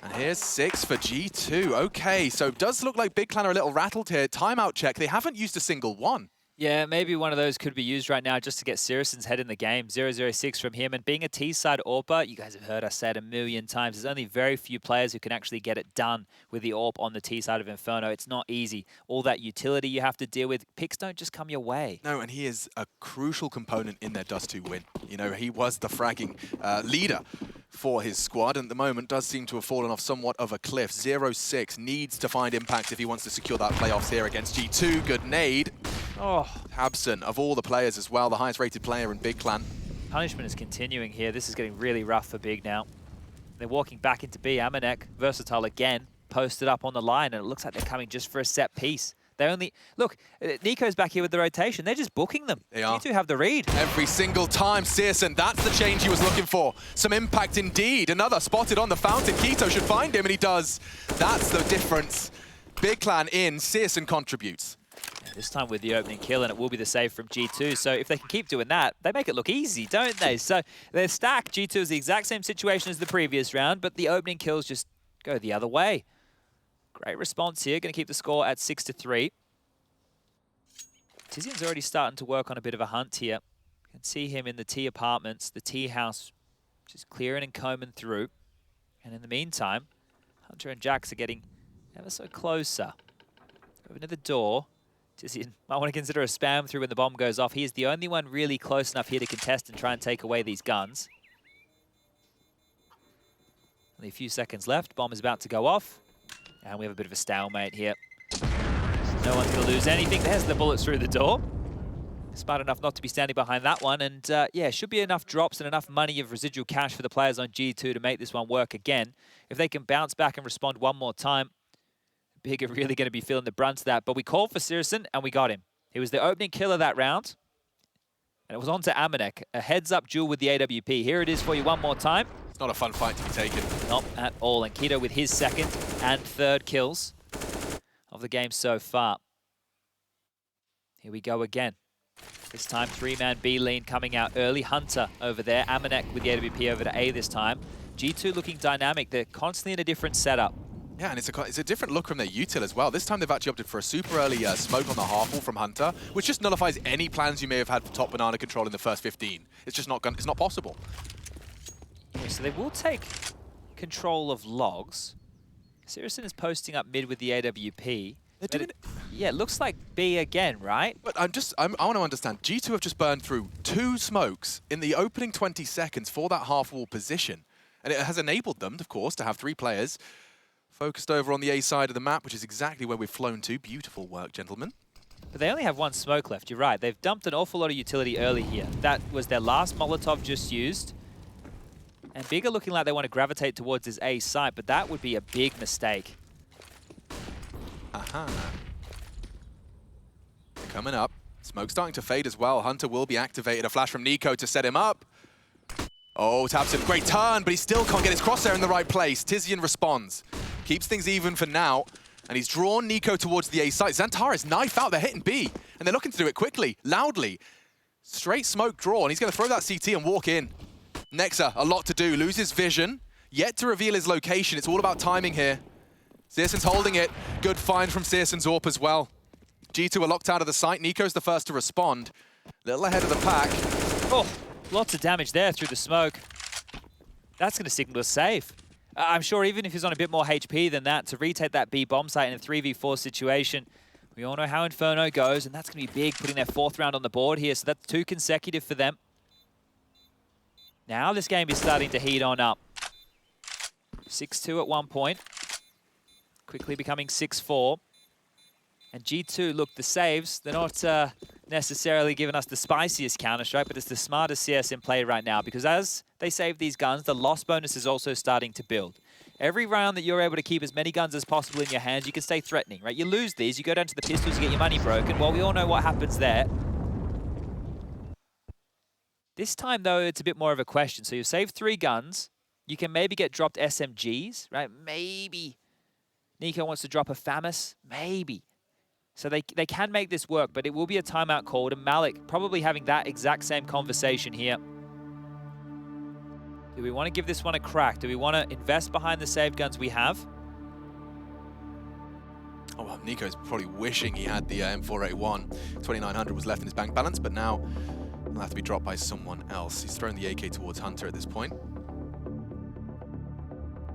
And here's 6 for G2. Okay, so it does look like Big Clan are a little rattled here. Timeout check. They haven't used a single one. Yeah, maybe one of those could be used right now just to get Siriuson's head in the game. 0-0-6 from him. And being a T-side AWPer, you guys have heard us say it a million times, there's only very few players who can actually get it done with the AWP on the T-side of Inferno. It's not easy. All that utility you have to deal with, picks don't just come your way. No, and he is a crucial component in their Dust 2 win. You know, he was the fragging leader for his squad, and at the moment does seem to have fallen off somewhat of a cliff. 0-6 needs to find impact if he wants to secure that playoffs here against G2. Good nade. Oh, Tabson, of all the players as well, the highest rated player in Big Clan. Punishment is continuing here. This is getting really rough for Big now. They're walking back into B. Amanek, versatile again, posted up on the line, and it looks like they're coming just for a set piece. They only... Look, Nico's back here with the rotation. They're just booking them. They are. You two have the read. Every single time, Searson, that's the change he was looking for. Some impact indeed. Another spotted on the fountain. Keto should find him, and he does. That's the difference. Big Clan in, Searson contributes. This time with the opening kill, and it will be the save from G2. So if they can keep doing that, they make it look easy, don't they? So they're stacked. G2 is the exact same situation as the previous round, but the opening kills just go the other way. Great response here. Going to keep the score at 6-3. Tizian's already starting to work on a bit of a hunt here. You can see him in the T apartments, the T house, just clearing and combing through. And in the meantime, Hunter and Jax are getting ever so closer. Over to the door. Tizian might want to consider a spam through when the bomb goes off. He is the only one really close enough here to contest and try and take away these guns. Only a few seconds left. Bomb is about to go off. And we have a bit of a stalemate here. No one's going to lose anything. There's the bullets through the door. Smart enough not to be standing behind that one. And yeah, should be enough drops and enough money of residual cash for the players on G2 to make this one work again. If they can bounce back and respond one more time, Big are really going to be feeling the brunt of that. But we called for Sirison, and we got him. He was the opening killer that round. And it was on to Amanek. A heads-up duel with the AWP. Here it is for you one more time. It's not a fun fight to be taken. Not at all. And Keto with his second and third kills of the game so far. Here we go again. This time, 3-man B lean coming out early. Hunter over there. Amanek with the AWP over to A this time. G2 looking dynamic. They're constantly in a different setup. Yeah, and it's a different look from their util as well. This time they've actually opted for a super early smoke on the half wall from Hunter, which just nullifies any plans you may have had for top banana control in the first 15. It's just not it's not possible. Yeah, so they will take control of logs. Sirison is posting up mid with the AWP. Yeah, it looks like B again, right? But I want to understand. G2 have just burned through 2 smokes in the opening 20 seconds for that half wall position. And it has enabled them, of course, to have 3 players focused over on the A side of the map, which is exactly where we've flown to. Beautiful work, gentlemen. But they only have 1 smoke left, you're right. They've dumped an awful lot of utility early here. That was their last Molotov just used. And Big are looking like they want to gravitate towards his A site, but that would be a big mistake. Aha. They're coming up. Smoke starting to fade as well. Hunter will be activated. A flash from Nico to set him up. Oh, Tabson, great turn, but he still can't get his crosshair in the right place. Tizian responds. Keeps things even for now, and he's drawn Nico towards the A site. Xantares knife out, they're hitting B, and they're looking to do it quickly, loudly. Straight smoke draw, and he's going to throw that CT and walk in. Nexa, a lot to do, loses vision, yet to reveal his location. It's all about timing here. Searson's holding it. Good find from Searson's AWP as well. G2 are locked out of the site. Nico's the first to respond. Little ahead of the pack. Oh, lots of damage there through the smoke. That's going to signal a save. I'm sure even if he's on a bit more HP than that, to retake that B bomb site in a 3v4 situation, we all know how Inferno goes, and that's going to be big, putting their 4th round on the board here. So that's 2 consecutive for them. Now this game is starting to heat on up. 6-2 at one point. Quickly becoming 6-4. And G2, look, the saves, they're not necessarily giving us the spiciest Counter-Strike, but it's the smartest CS in play right now, because as they save these guns, the loss bonus is also starting to build. Every round that you're able to keep as many guns as possible in your hands, you can stay threatening, right? You lose these, you go down to the pistols, you get your money broken. Well, we all know what happens there. This time, though, it's a bit more of a question. So you've saved 3 guns. You can maybe get dropped SMGs, right? Maybe Nico wants to drop a FAMAS. Maybe. So they can make this work, but it will be a timeout called, and Malik probably having that exact same conversation here. Do we want to give this one a crack? Do we want to invest behind the saved guns we have? Oh, well, Nico's probably wishing he had the M4A1. 2,900 was left in his bank balance, but now he'll have to be dropped by someone else. He's throwing the AK towards Hunter at this point.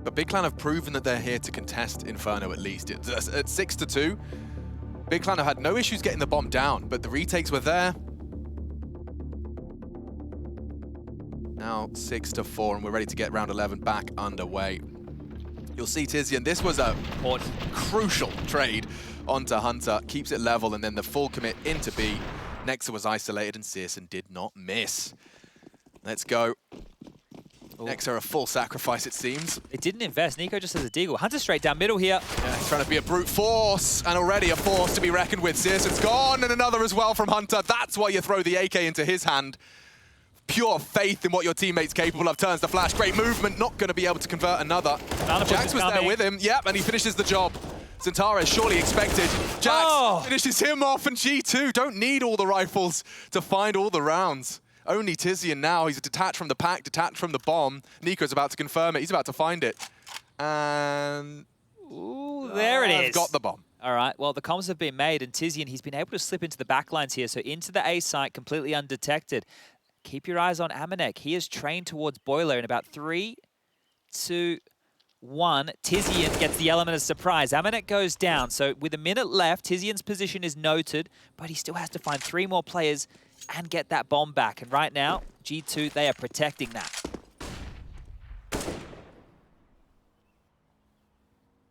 But Big Clan have proven that they're here to contest Inferno at least. At 6-2, Big Clan have had no issues getting the bomb down, but the retakes were there. Now 6-4, and we're ready to get round 11 back underway. You'll see Tizian, this was a crucial trade onto Hunter. Keeps it level, and then the full commit into B. Nexa was isolated, and Searson did not miss. Let's go. Nexa a full sacrifice, it seems. It didn't invest. Nico just has a deagle. Hunter straight down middle here. Yeah, he's trying to be a brute force, and already a force to be reckoned with. Searson's gone, and another as well from Hunter. That's why you throw the AK into his hand. Pure faith in what your teammate's capable of. Turns the flash. Great movement. Not going to be able to convert another. Jax was there with him. Yep, and he finishes the job. Xantares surely expected. Jax finishes him off, and G2 don't need all the rifles to find all the rounds. Only Tizian now. He's detached from the pack, detached from the bomb. Nico's about to confirm it. He's about to find it. And... Ooh, there it is. I've got the bomb. All right, well, the comms have been made, and Tizian, he's been able to slip into the backlines here, so into the A site completely undetected. Keep your eyes on Amanek. He is trained towards Boiler in about 3, 2, 1. Tizian gets the element of surprise. Amanek goes down, so with a minute left, Tizian's position is noted, but he still has to find 3 more players and get that bomb back. And right now, G2, they are protecting that. I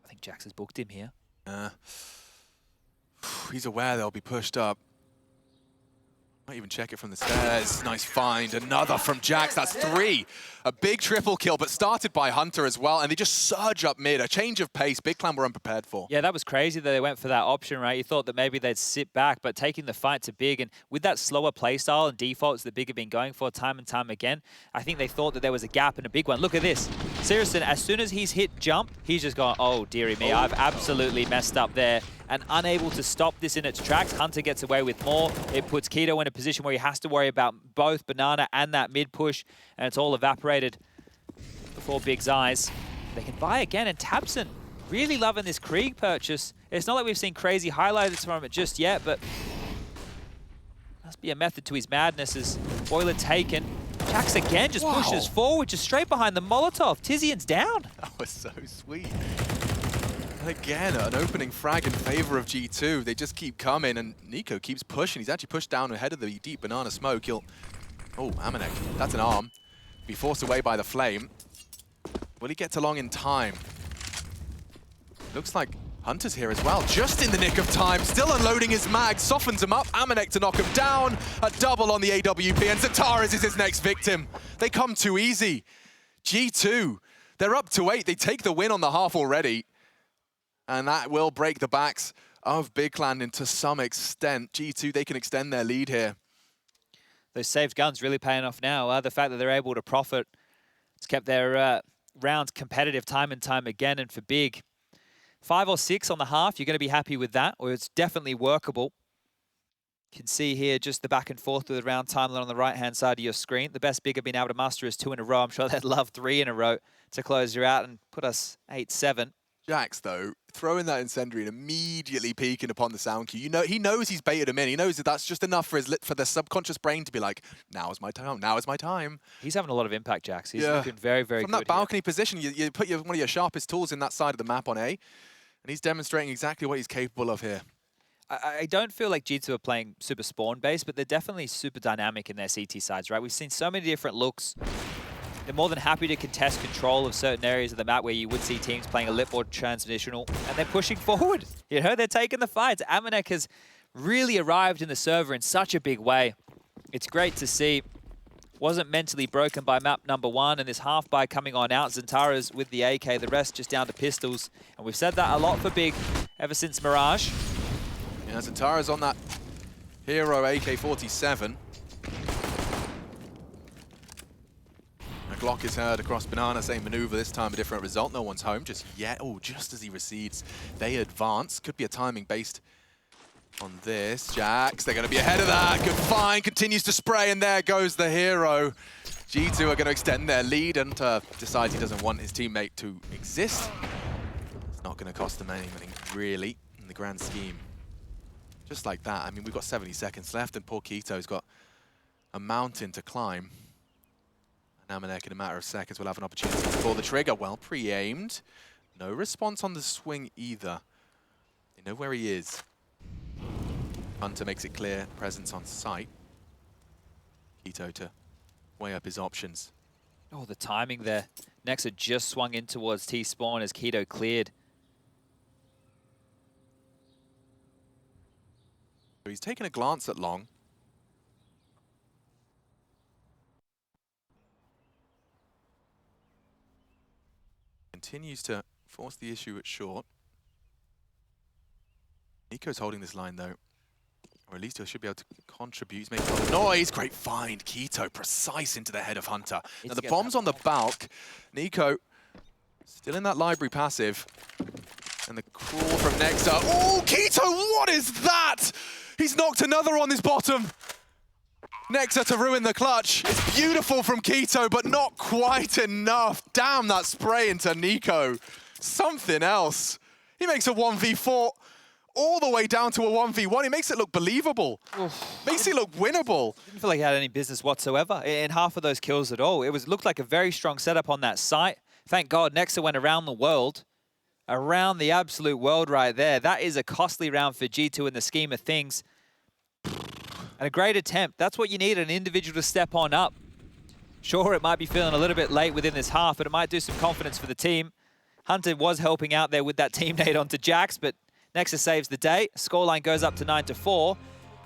think Jax has booked him here. He's aware they'll be pushed up. Might even check it from the stairs. Nice find. Another from Jax. That's 3. A big triple kill, but started by Hunter as well. And they just surge up mid. A change of pace. Big Clan were unprepared for. Yeah, that was crazy that they went for that option, right? You thought that maybe they'd sit back, but taking the fight to Big, and with that slower playstyle and defaults that Big have been going for time and time again, I think they thought that there was a gap and a big one. Look at this. Sirison, as soon as he's hit jump, he's just gone, oh, dearie me, I've absolutely messed up there. And unable to stop this in its tracks. Hunter gets away with more. It puts Keto in a position where he has to worry about both Banana and that mid push, and it's all evaporated before Big's eyes. They can buy again, and tabseN really loving this Krieg purchase. It's not like we've seen crazy highlights from it just yet, but must be a method to his madness as Boiler taken. Jax again just pushes forward, just straight behind the Molotov. Tizian's down. That was so sweet. And again, an opening frag in favor of G2. They just keep coming, and Nico keeps pushing. He's actually pushed down ahead of the deep banana smoke. He'll... Oh, Amanek. That's an arm. Be forced away by the flame. Will he get along in time? Looks like Hunter's here as well. Just in the nick of time. Still unloading his mag. Softens him up. Amanek to knock him down. A double on the AWP, and Zataras is his next victim. They come too easy. G2, they're up to 8. They take the win on the half already. And that will break the backs of Big Clan to some extent. G2, they can extend their lead here. Those saved guns really paying off now. The fact that they're able to profit, it's kept their rounds competitive time and time again. And for Big, 5 or 6 on the half, you're going to be happy with that, or it's definitely workable. You can see here just the back and forth with the round timeline on the right-hand side of your screen. The best Big have been able to muster is 2 in a row. I'm sure they'd love 3 in a row to close you out and put us 8-7. Jax, though, throwing that incendiary and immediately peeking upon the sound cue. You know, he knows he's baited him in. He knows that that's just enough for the subconscious brain to be like, now is my time, now is my time. He's having a lot of impact, Jax. He's looking very, very good. From that balcony position, you put one of your sharpest tools in that side of the map on A, and he's demonstrating exactly what he's capable of here. I don't feel like G2 are playing super spawn-based, but they're definitely super dynamic in their CT sides, right? We've seen so many different looks. They're more than happy to contest control of certain areas of the map where you would see teams playing a little more transitional, and they're pushing forward. You know, they're taking the fights. Amanek has really arrived in the server in such a big way. It's great to see. Wasn't mentally broken by map number 1, and this half by coming on out. Zentaras with the AK, the rest just down to pistols. And we've said that a lot for Big ever since Mirage. Yeah, Zentaras on that hero AK-47. Glock is heard across Banana, same maneuver, this time a different result. No one's home just yet. Oh, just as he recedes, they advance. Could be a timing based on this. Jax, they're going to be ahead of that. Good find, continues to spray, and there goes the hero. G2 are going to extend their lead, and decides he doesn't want his teammate to exist. It's not going to cost them anything, really, in the grand scheme. Just like that. I mean, we've got 70 seconds left, and poor Keto's got a mountain to climb. Amanek in a matter of seconds will have an opportunity to pull the trigger. Well pre-aimed. No response on the swing either. They know where he is. Hunter makes it clear, presence on site. Keto to weigh up his options. Oh, the timing there. Nexa just swung in towards T-spawn as Keto cleared. So he's taken a glance at Long. Continues to force the issue at short. Nico's holding this line though, or at least he should be able to contribute. He's making a lot of noise. Great find. Keto precise into the head of Hunter. Now the bomb's on the bulk. Nico still in that library passive. And the crawl from Nexa. Oh, Keto, what is that? He's knocked another on his bottom. Nexa to ruin the clutch. It's beautiful from Keto, but not quite enough. Damn, that spray into Nico. Something else. He makes a 1v4 all the way down to a 1v1. He makes it look believable. Makes it look winnable. Didn't feel like he had any business whatsoever in half of those kills at all. It looked like a very strong setup on that site. Thank God Nexa went around the world. Around the absolute world right there. That is a costly round for G2 in the scheme of things. And a great attempt. That's what you need, an individual to step on up. Sure, it might be feeling a little bit late within this half, but it might do some confidence for the team. Hunter was helping out there with that team nade onto Jax, but Nexa saves the day. Scoreline goes up to 9-4.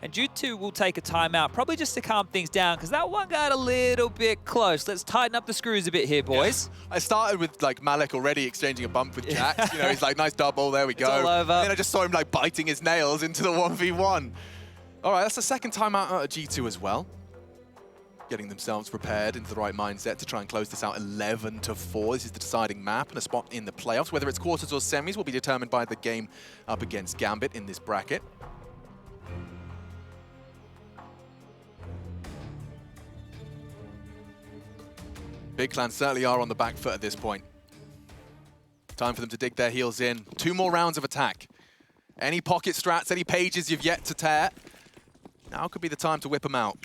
And G2 will take a timeout, probably just to calm things down, because that one got a little bit close. Let's tighten up the screws a bit here, boys. Yeah. I started with like Malik already exchanging a bump with Jax. You know, he's like, nice double, there we go. It's all over. And then I just saw him like biting his nails into the 1v1. All right, that's the second timeout out of G2 as well. Getting themselves prepared into the right mindset to try and close this out 11-4. This is the deciding map, and a spot in the playoffs. Whether it's quarters or semis will be determined by the game up against Gambit in this bracket. Big Clan certainly are on the back foot at this point. Time for them to dig their heels in. 2 more rounds of attack. Any pocket strats, any pages you've yet to tear, now could be the time to whip them out.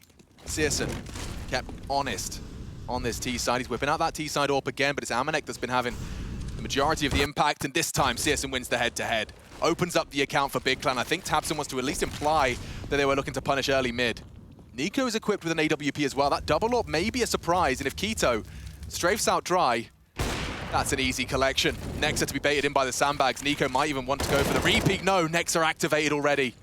Searson kept honest on this T-side. He's whipping out that T-side AWP again, but it's Amanek that's been having the majority of the impact, and this time Searson wins the head-to-head. Opens up the account for Big Clan. I think tabseN wants to at least imply that they were looking to punish early mid. NiKo is equipped with an AWP as well. That double AWP may be a surprise, and if Keto strafes out dry, that's an easy collection. Nexa to be baited in by the sandbags. NiKo might even want to go for the repeat. No, Nexa activated already.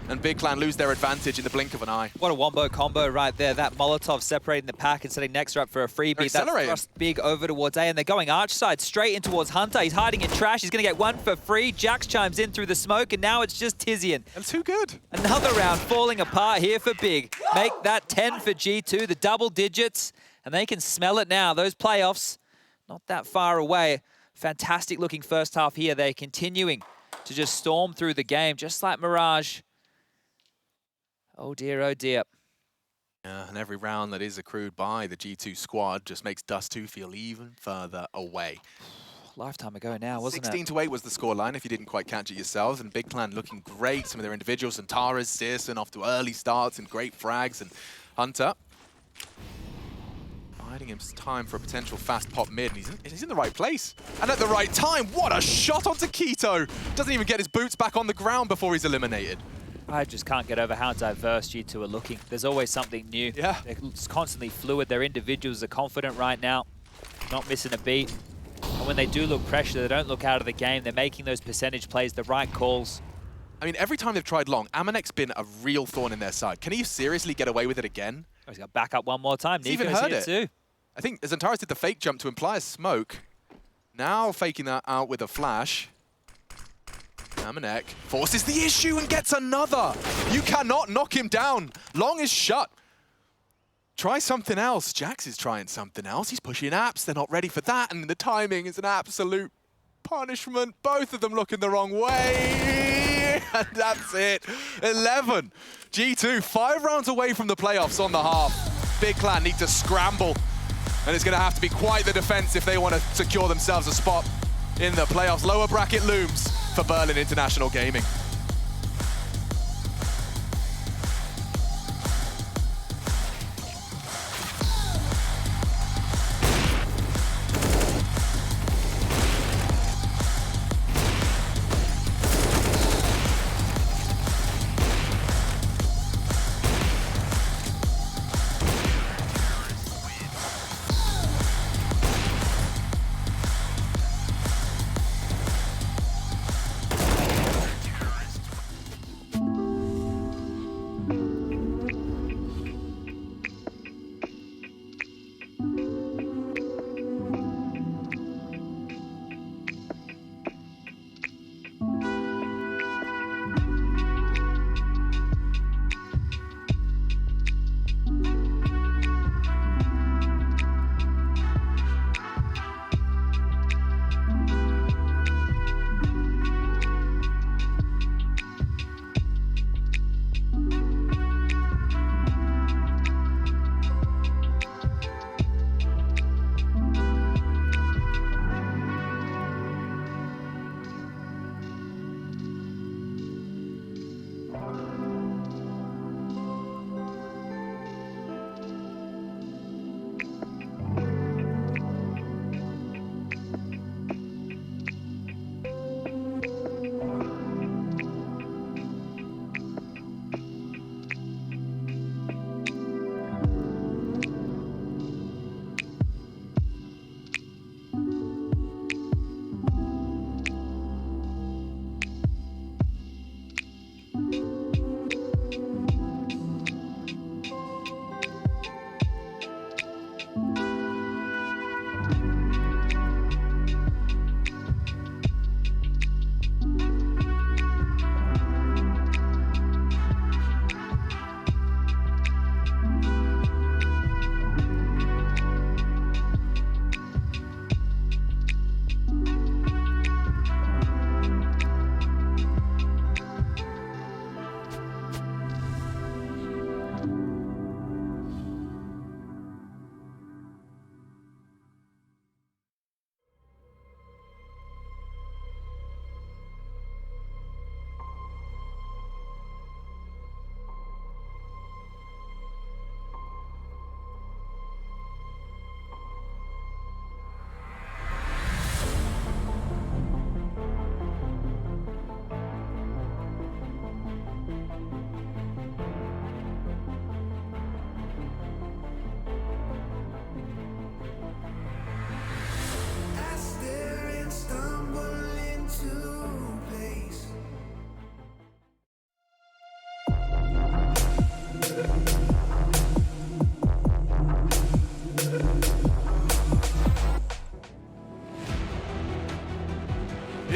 And Big Clan lose their advantage in the blink of an eye. What a wombo combo right there. That Molotov separating the pack and setting Nexa up for a freebie. That's thrust big over towards A, and they're going arch side straight in towards Hunter. He's hiding in trash. He's going to get one for free. Jax chimes in through the smoke, and now it's just Tizian. And too good. Another round falling apart here for Big. Make that 10 for G2, the double digits, and they can smell it now. Those playoffs, not that far away. Fantastic looking first half here. They're continuing to just storm through the game, just like Mirage. Oh dear, oh dear. Yeah, and every round that is accrued by the G2 squad just makes Dust2 feel even further away. Lifetime ago now, wasn't it? 16-8 was the scoreline, if you didn't quite catch it yourselves, and Big Clan looking great. Some of their individuals, and Tara's, Searson off to early starts and great frags, and Hunter biding him time for a potential fast pop mid, and he's in the right place. And at the right time, what a shot onto Keto! Doesn't even get his boots back on the ground before he's eliminated. I just can't get over how diverse G2 are looking. There's always something new. Yeah. They're constantly fluid. Their individuals are confident right now, not missing a beat. And when they do look pressure, they don't look out of the game. They're making those percentage plays, the right calls. I mean, every time they've tried long, Amanek's been a real thorn in their side. Can he seriously get away with it again? Oh, he's got back up one more time. He's even heard it too. I think Xantares did the fake jump to imply a smoke. Now faking that out with a flash. Amanek forces the issue and gets another. You cannot knock him down. Long is shut. Try something else. Jax is trying something else. He's pushing apps. They're not ready for that. And the timing is an absolute punishment. Both of them looking the wrong way. And that's it. 11. G2, 5 rounds away from the playoffs on the half. Big Clan need to scramble. And it's going to have to be quite the defense if they want to secure themselves a spot in the playoffs. Lower bracket looms for Berlin International Gaming.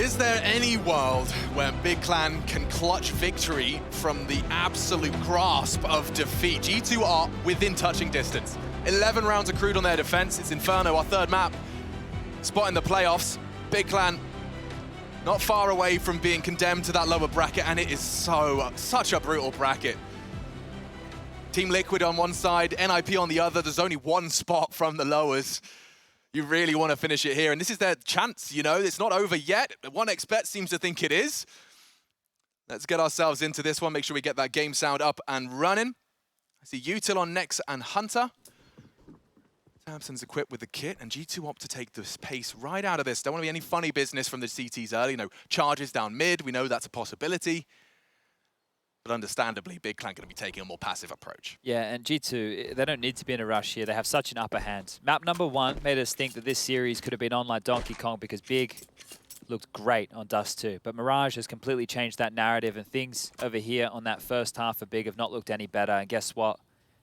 Is there any world where Big Clan can clutch victory from the absolute grasp of defeat? G2 are within touching distance. 11 rounds accrued on their defense. It's Inferno, our third map. Spot in the playoffs. Big Clan not far away from being condemned to that lower bracket, and it is such a brutal bracket. Team Liquid on one side, NIP on the other. There's only one spot from the lowers. You really want to finish it here, and this is their chance, you know? It's not over yet. 1xBet seems to think it is. Let's get ourselves into this one, make sure we get that game sound up and running. I see Util on Nex and Hunter. Tabson's equipped with the kit, and G2 opt to take this pace right out of this. Don't want to be any funny business from the CTs early. No charges down mid, we know that's a possibility. But understandably, Big Clan going to be taking a more passive approach. Yeah, and G2, they don't need to be in a rush here. They have such an upper hand. Map number 1 made us think that this series could have been on like Donkey Kong because Big looked great on Dust 2. But Mirage has completely changed that narrative, and things over here on that first half for Big have not looked any better. And guess what?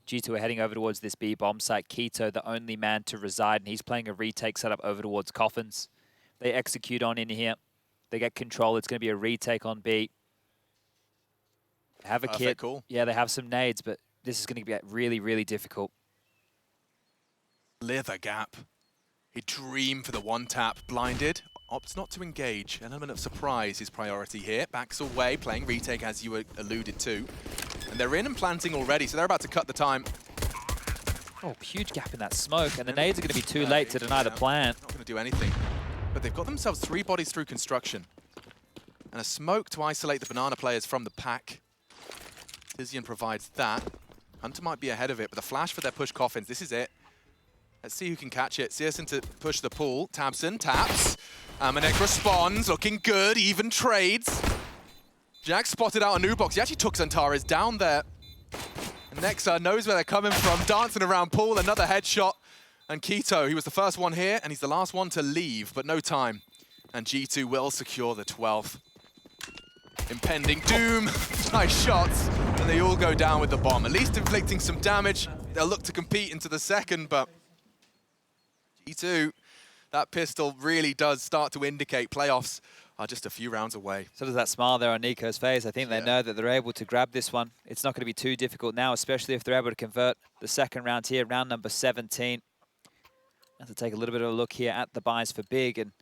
G2 are heading over towards this B bomb site. Keto, the only man to reside, and he's playing a retake setup over towards Coffins. They execute on in here. They get control. It's going to be a retake on B. Have a kit. Cool. Yeah, they have some nades, but this is going to get really, really difficult. Clear the gap. A dream for the one tap. Blinded. Opts not to engage. An element of surprise is priority here. Backs away, playing retake as you alluded to. And they're in and planting already, so they're about to cut the time. Oh, huge gap in that smoke, and the nades are going to be too late to deny the plant. Not going to do anything. But they've got themselves 3 bodies through construction. And a smoke to isolate the banana players from the pack. Tizian provides that. Hunter might be ahead of it, but the flash for their push Coffins, this is it. Let's see who can catch it. Searson to push the pool. Tabson taps. Amanek responds, looking good, even trades. Jack spotted out a new box. He actually took Zantares down there. And Nexa knows where they're coming from, dancing around pool, another headshot. And Keto, he was the first one here, and he's the last one to leave, but no time. And G2 will secure the 12th. Impending doom, nice shots, and they all go down with the bomb. At least inflicting some damage. They'll look to compete into the second, but G2, that pistol really does start to indicate playoffs are just a few rounds away. So does that smile there on Nico's face. I think they know that they're able to grab this one. It's not going to be too difficult now, especially if they're able to convert the second round here, round number 17. Have to take a little bit of a look here at the buys for Big, and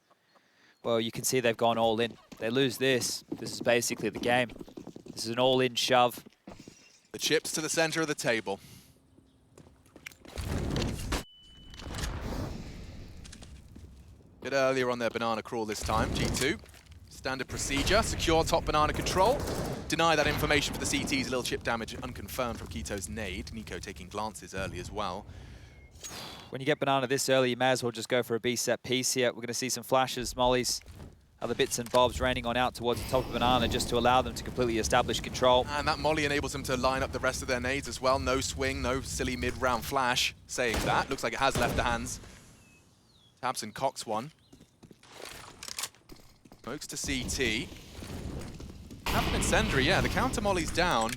well, you can see they've gone all in. They lose this. This is basically the game. This is an all-in shove. The chips to the center of the table. Bit earlier on their banana crawl this time, G2. Standard procedure, secure top banana control. Deny that information for the CTs, a little chip damage unconfirmed from Keto's nade. Nico taking glances early as well. When you get banana this early, you may as well just go for a B set piece here. We're going to see some flashes, mollies, other bits and bobs raining on out towards the top of banana just to allow them to completely establish control. And that molly enables them to line up the rest of their nades as well. No swing, no silly mid-round flash. Saying that, looks like it has left the hands. Tabson cocks one. Smokes to CT. Happen incendiary, yeah, the counter molly's down.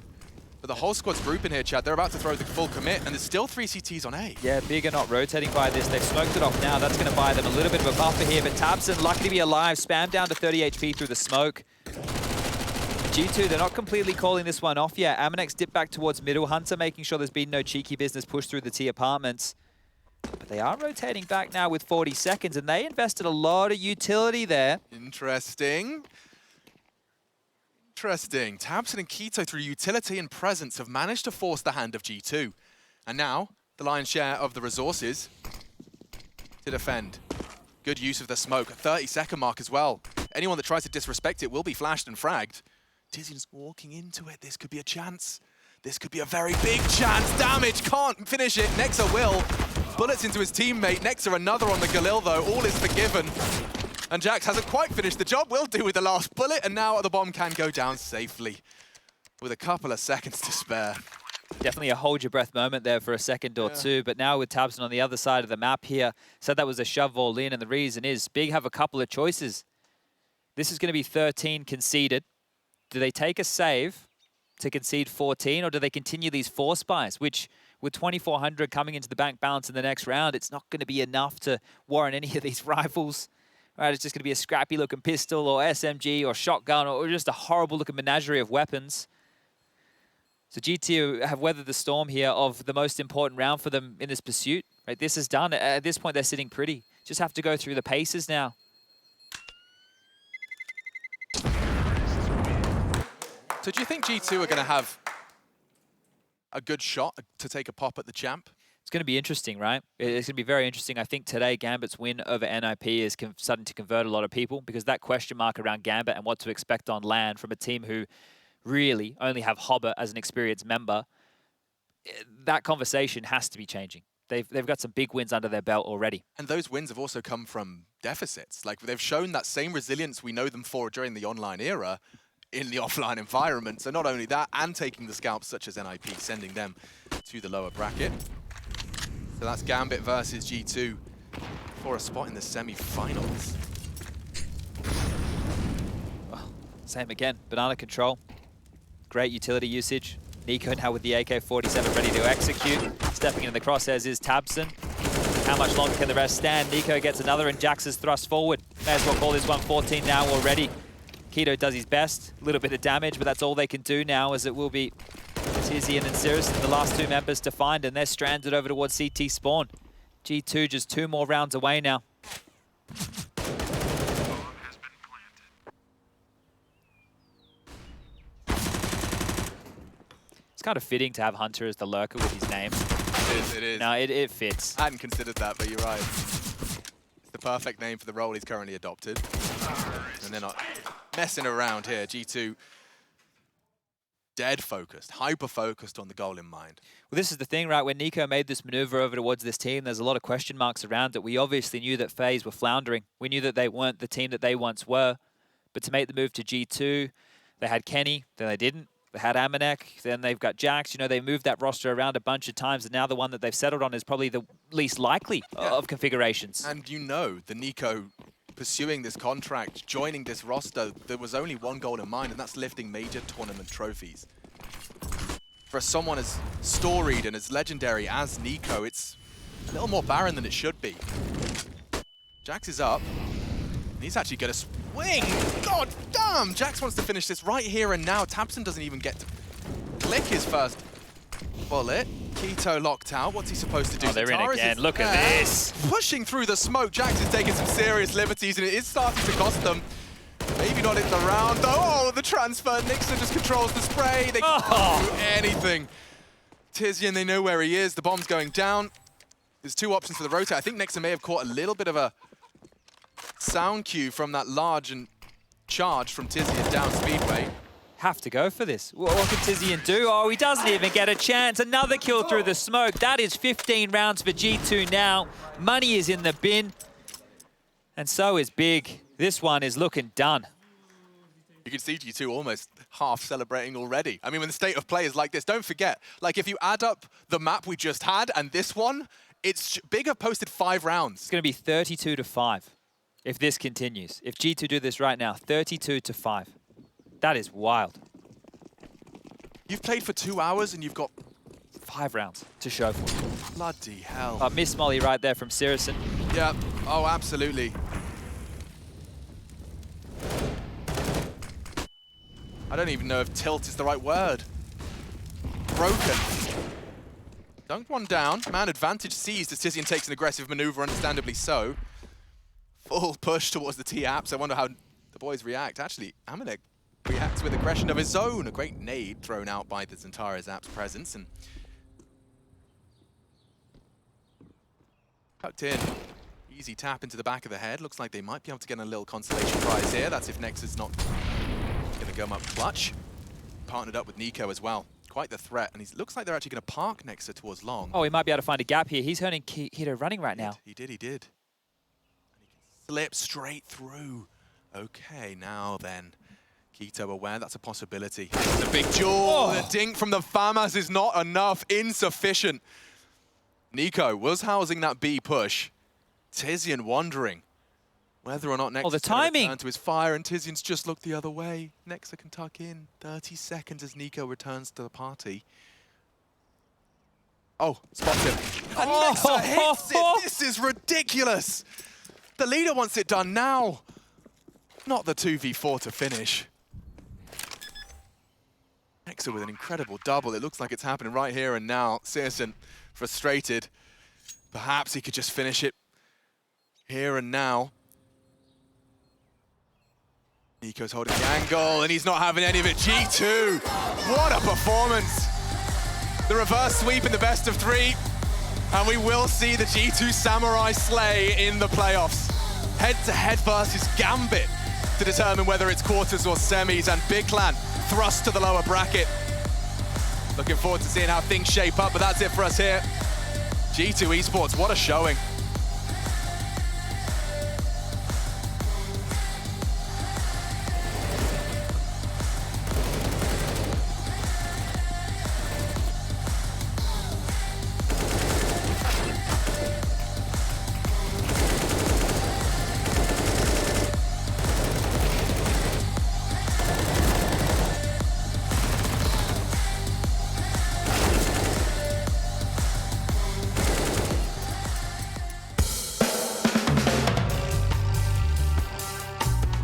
But the whole squad's grouping here, Chad. They're about to throw the full commit, and there's still 3 CTs on A. Yeah, Big are not rotating by this. They've smoked it off now. That's going to buy them a little bit of a buffer here. But Tabson, lucky to be alive, spam down to 30 HP through the smoke. G2, they're not completely calling this one off yet. Amanex dip back towards middle. Hunter making sure there's been no cheeky business push through the T apartments. But they are rotating back now with 40 seconds, and they invested a lot of utility there. Interesting. Interesting. Tabson and Keto, through utility and presence, have managed to force the hand of G2. And now, the lion's share of the resources to defend. Good use of the smoke. 30-second mark as well. Anyone that tries to disrespect it will be flashed and fragged. Tizian's walking into it. This could be a chance. This could be a very big chance. Damage, can't finish it. Nexa will. Bullets into his teammate. Nexa another on the Galil though. All is forgiven. And Jax hasn't quite finished the job. Will do with the last bullet. And now the bomb can go down safely with a couple of seconds to spare. Definitely a hold your breath moment there for a second or two. But now with Tabson on the other side of the map here, said that was a shove all in. And the reason is Big have a couple of choices. This is going to be 13 conceded. Do they take a save to concede 14, or do they continue these 4 spies, which with 2,400 coming into the bank balance in the next round, it's not going to be enough to warrant any of these rifles. Right, it's just going to be a scrappy-looking pistol or SMG or shotgun or just a horrible-looking menagerie of weapons. So G2 have weathered the storm here of the most important round for them in this pursuit. Right, this is done. At this point, they're sitting pretty. Just have to go through the paces now. So do you think G2 are going to have a good shot to take a pop at the champ? It's going to be interesting, right? It's going to be very interesting. I think today Gambit's win over NIP is starting to convert a lot of people because that question mark around Gambit and what to expect on LAN from a team who really only have Hobbit as an experienced member, that conversation has to be changing. They've got some big wins under their belt already. And those wins have also come from deficits. Like, they've shown that same resilience we know them for during the online era in the offline environment. So not only that, and taking the scalps such as NIP, sending them to the lower bracket. So that's Gambit versus G2 for a spot in the semi-finals. Well, same again, banana control. Great utility usage. Nico now with the AK-47 ready to execute. Stepping into the crosshairs is Tabson. How much longer can the rest stand? Nico gets another and Jax is thrust forward. May as well call this 114 now already. Keto does his best. A little bit of damage, but that's all they can do now, as it will be Tizian and Cirrus, the last two members to find, and they're stranded over towards CT spawn. G2 just 2 more rounds away now. It's kind of fitting to have Hunter as the lurker with his name. It is. No, it fits. I hadn't considered that, but you're right. It's the perfect name for the role he's currently adopted. And they're not messing around here. G2 dead focused, hyper focused on the goal in mind. Well, this is the thing, right? When Nico made this maneuver over towards this team, there's a lot of question marks around it. We obviously knew that FaZe were floundering. We knew that they weren't the team that they once were. But to make the move to G2, they had Kenny, then they didn't. They had Amanek, then they've got Jax. You know, they moved that roster around a bunch of times, and now the one that they've settled on is probably the least likely of configurations. And you know, the Nico pursuing this contract, joining this roster, there was only one goal in mind, and that's lifting major tournament trophies. For someone as storied and as legendary as Nico, it's a little more barren than it should be. Jax is up. And he's actually going to swing. God damn! Jax wants to finish this right here and now. Tabson doesn't even get to click his first bullet. Keto locked out. What's he supposed to do? Oh, they're in again. Look at this. Pushing through the smoke. Jax is taking some serious liberties, and it is starting to cost them. Maybe not in the round, though. Oh, the transfer. Nixon just controls the spray. They can't do anything. Tizian, they know where he is. The bomb's going down. There's 2 options for the rotate. I think Nixon may have caught a little bit of a sound cue from that large and charge from Tizian down Speedway. Have to go for this. What can Tizian do? Oh, he doesn't even get a chance. Another kill through the smoke. That is 15 rounds for G2 now. Money is in the bin. And so is Big. This one is looking done. You can see G2 almost half celebrating already. I mean, when the state of play is like this, don't forget, like if you add up the map we just had and this one, it's Big have posted 5 rounds. It's going to be 32-5 if this continues. If G2 do this right now, 32-5. That is wild. You've played for 2 hours and you've got 5 rounds to show for it. Bloody hell. Miss Molly right there from Sirison. Yeah, oh, absolutely. I don't even know if tilt is the right word. Broken. Dunked one down. Man advantage seized as Tizian takes an aggressive maneuver, understandably so. Full push towards the T-Apps. I wonder how the boys react. Actually, Amanek reacts with aggression of his own. A great nade thrown out by the Zantara Zap's presence. And tucked in. Easy tap into the back of the head. Looks like they might be able to get a little consolation prize here. That's if Nexus not going to come up clutch. Partnered up with Nico as well. Quite the threat. And he looks like they're actually going to park Nexus towards long. Oh, he might be able to find a gap here. He's hurting Keto running right now. He did. And he can slip straight through. Okay, now then. Keto aware that's a possibility. This is a big jaw. The dink from the FAMAS is not enough. Insufficient. Nico was housing that B push. Tizian wondering whether or not Nexa the timing return to his fire, and Tizian's just looked the other way. Nexa can tuck in. 30 seconds as Nico returns to the party. Oh, spots him. And Nexa hits it. This is ridiculous. The leader wants it done now. Not the 2v4 to finish. Nexa with an incredible double. It looks like it's happening right here and now. Searson frustrated. Perhaps he could just finish it here and now. Nico's holding the angle and he's not having any of it. G2, what a performance. The reverse sweep in the best of 3. And we will see the G2 Samurai slay in the playoffs. Head-to-head versus Gambit to determine whether it's quarters or semis, and Big Clan thrust to the lower bracket. Looking forward to seeing how things shape up, but that's it for us here. G2 Esports, what a showing.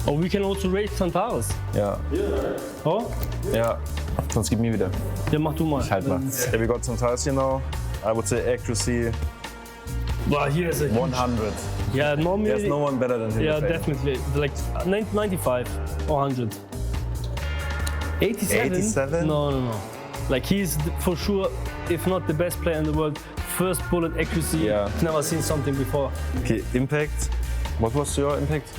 Oh, we can also rate Santaris. Ja. Oh? Ja. Sonst gib mir wieder. Ja, mach du mal. Ich halt mal. Yeah, we got Santaris here now. I would say accuracy. Well, he has a 100. Yeah, normally. There's no one better than him. Yeah, definitely. Like 95 or 100. 87? 87? No. Like he's for sure, if not the best player in the world. First bullet accuracy. Yeah. Never seen something before. Okay, impact. What was your impact?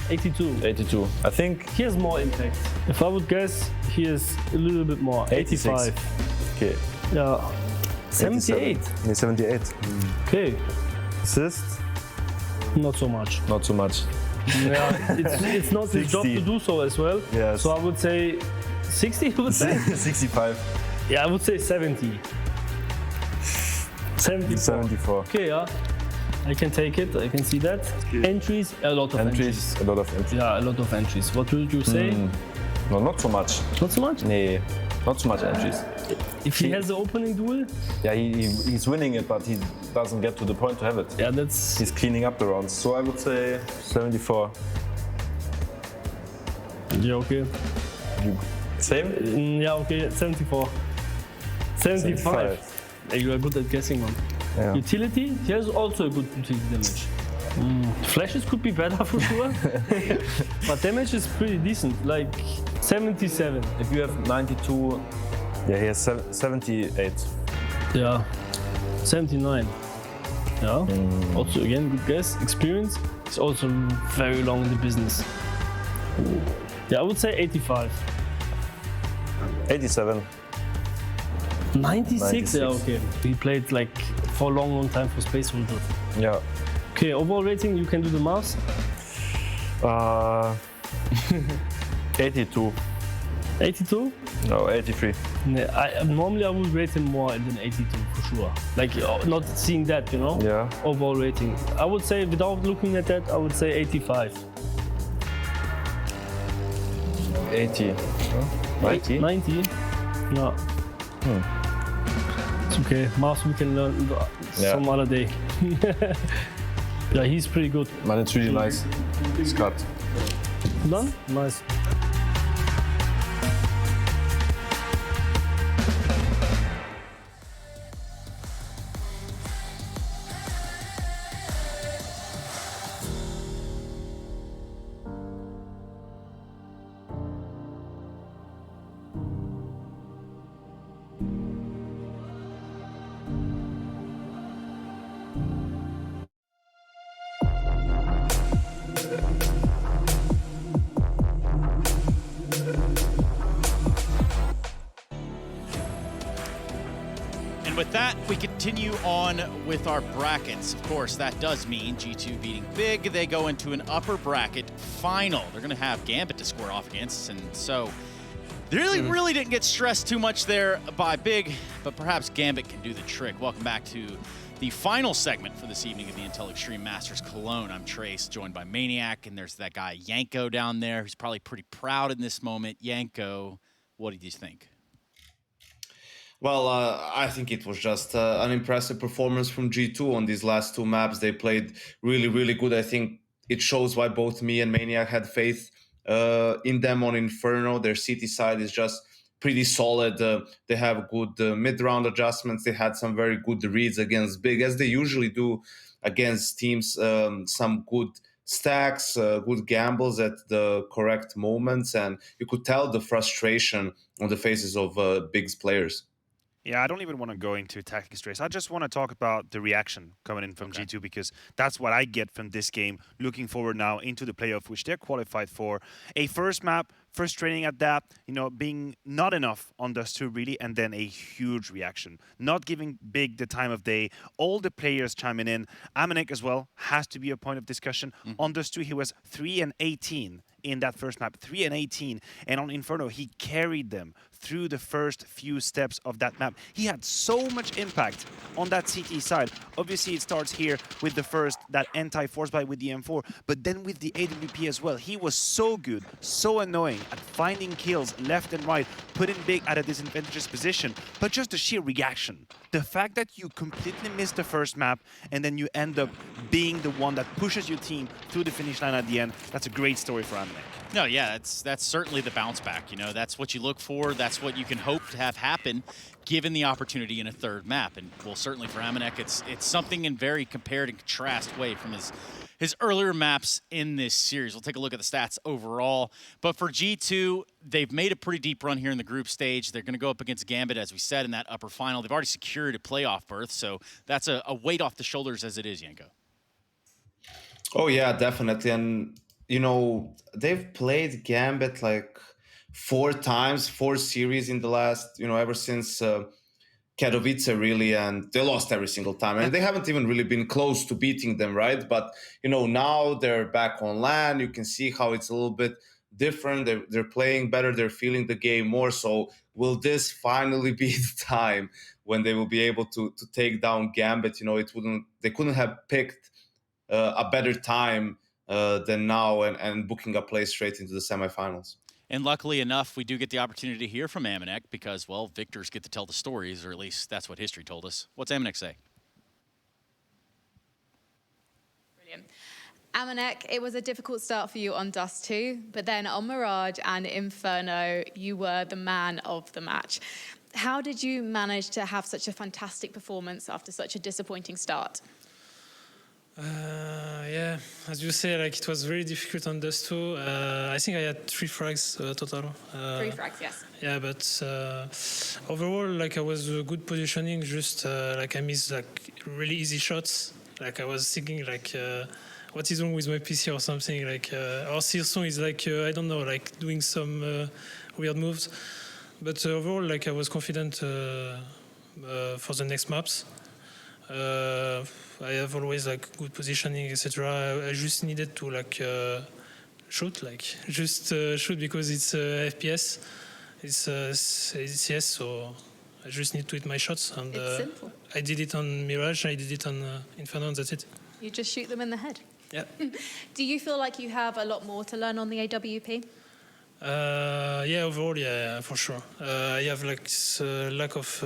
82. 82. I think he has more impact. If I would guess, he is a little bit more. 85. Okay. Yeah. 78. Nee, 78. Okay. Assist? Not so much. Not so much. Yeah, it's not his job to do so as well. Yes. So I would say 60, I would say? 65. Yeah, I would say 70. 74. 74. Okay, yeah. I can take it, I can see that. Okay. Entries, a lot of entries. A lot of entries. Yeah, a lot of entries. What would you say? No, not so much. Not so much? Nee, not so much entries. If he has the opening duel? Yeah, he's winning it, but he doesn't get to the point to have it. Yeah, that's... He's cleaning up the rounds. So I would say 74. Yeah, okay. Same? Yeah, okay, 74. 75. You are good at guessing, man. Yeah. Utility, he has also a good utility damage. Flashes could be better for sure, but damage is pretty decent, like 77. If you have 92, yeah, he has 78. Yeah, 79. Yeah, also again, good guess. Experience, he's also very long in the business. Yeah, I would say 85. 87. 96? Yeah, okay. He played like for a long time for Space Wolf. Yeah. Okay, overall rating, you can do the maths. 82. 82? No, 83. Normally I would rate him more than 82 for sure. Like not seeing that, you know? Yeah. Overall rating. I would say, without looking at that, I would say 85. 80. 90? 90? No. It's okay. Maths we can learn some other day. Yeah, he's pretty good. Man, it's really nice. It's cut. Done? Nice. And with that, we continue on with our brackets. Of course, that does mean G2 beating Big. They go into an upper bracket final. They're going to have Gambit to square off against, and so they really didn't get stressed too much there by Big, but perhaps Gambit can do the trick. Welcome back to the final segment for this evening of the Intel Extreme Masters Cologne. I'm Trace, joined by Maniac, and there's that guy Yanko down there who's probably pretty proud in this moment. Yanko, what did you think? Well, I think it was just an impressive performance from G2 on these last two maps. They played really, really good. I think it shows why both me and Maniac had faith in them on Inferno. Their city side is just pretty solid. They have good mid-round adjustments. They had some very good reads against Big, as they usually do against teams. Some good stacks, good gambles at the correct moments, and you could tell the frustration on the faces of Big's players. Yeah, I don't even want to go into tactics stress. I just want to talk about the reaction coming in from G2 because that's what I get from this game. Looking forward now into the playoff, which they're qualified for. A first map, first training at that, being not enough on Dust 2 really, and then a huge reaction. Not giving Big the time of day. All the players chiming in. Amanek as well has to be a point of discussion. On Dust 2, he was 3 and 18 in that first map, 3 and 18. And on Inferno, he carried them through the first few steps of that map. He had so much impact on that CT side. Obviously, it starts here with the first, that anti-force buy with the M4, but then with the AWP as well. He was so good, so annoying at finding kills left and right, putting Big at a disadvantageous position, but just the sheer reaction. The fact that you completely missed the first map and then you end up being the one that pushes your team through the finish line at the end, that's a great story for Amanek. No, yeah, that's certainly the bounce back. That's what you look for. That's what you can hope to have happen, given the opportunity in a third map. And well, certainly for Amanek, it's something in very compared and contrast way from his earlier maps in this series. We'll take a look at the stats overall. But for G2, they've made a pretty deep run here in the group stage. They're going to go up against Gambit, as we said, in that upper final. They've already secured a playoff berth, so that's a weight off the shoulders as it is, Yanko. Oh yeah, definitely. And they've played Gambit like 4 times, 4 series in the last, ever since Katowice really, and they lost every single time. And they haven't even really been close to beating them, right? But, now they're back on LAN. You can see how it's a little bit different. They're playing better. They're feeling the game more. So will this finally be the time when they will be able to take down Gambit? They couldn't have picked a better time than now and booking a place straight into the semifinals. And luckily enough, we do get the opportunity to hear from Amanek because, well, victors get to tell the stories, or at least that's what history told us. What's Amanek say? Brilliant. Amanek, it was a difficult start for you on Dust 2, but then on Mirage and Inferno, you were the man of the match. How did you manage to have such a fantastic performance after such a disappointing start? Yeah, as you say, it was very difficult on Dust 2. I think I had 3 frags total. 3 frags, yes. Yeah, but overall, I was good positioning. Just I missed really easy shots. I was thinking what is wrong with my PC or something? Or Searson is I don't know, doing some weird moves. But overall, I was confident for the next maps. I have always good positioning, etc. I just needed to shoot, shoot because it's FPS, it's CS, so I just need to hit my shots. And it's simple. I did it on Mirage, I did it on Inferno, and that's it. You just shoot them in the head. Yeah. Do you feel like you have a lot more to learn on the AWP? Yeah, overall, yeah, for sure. I have lack of.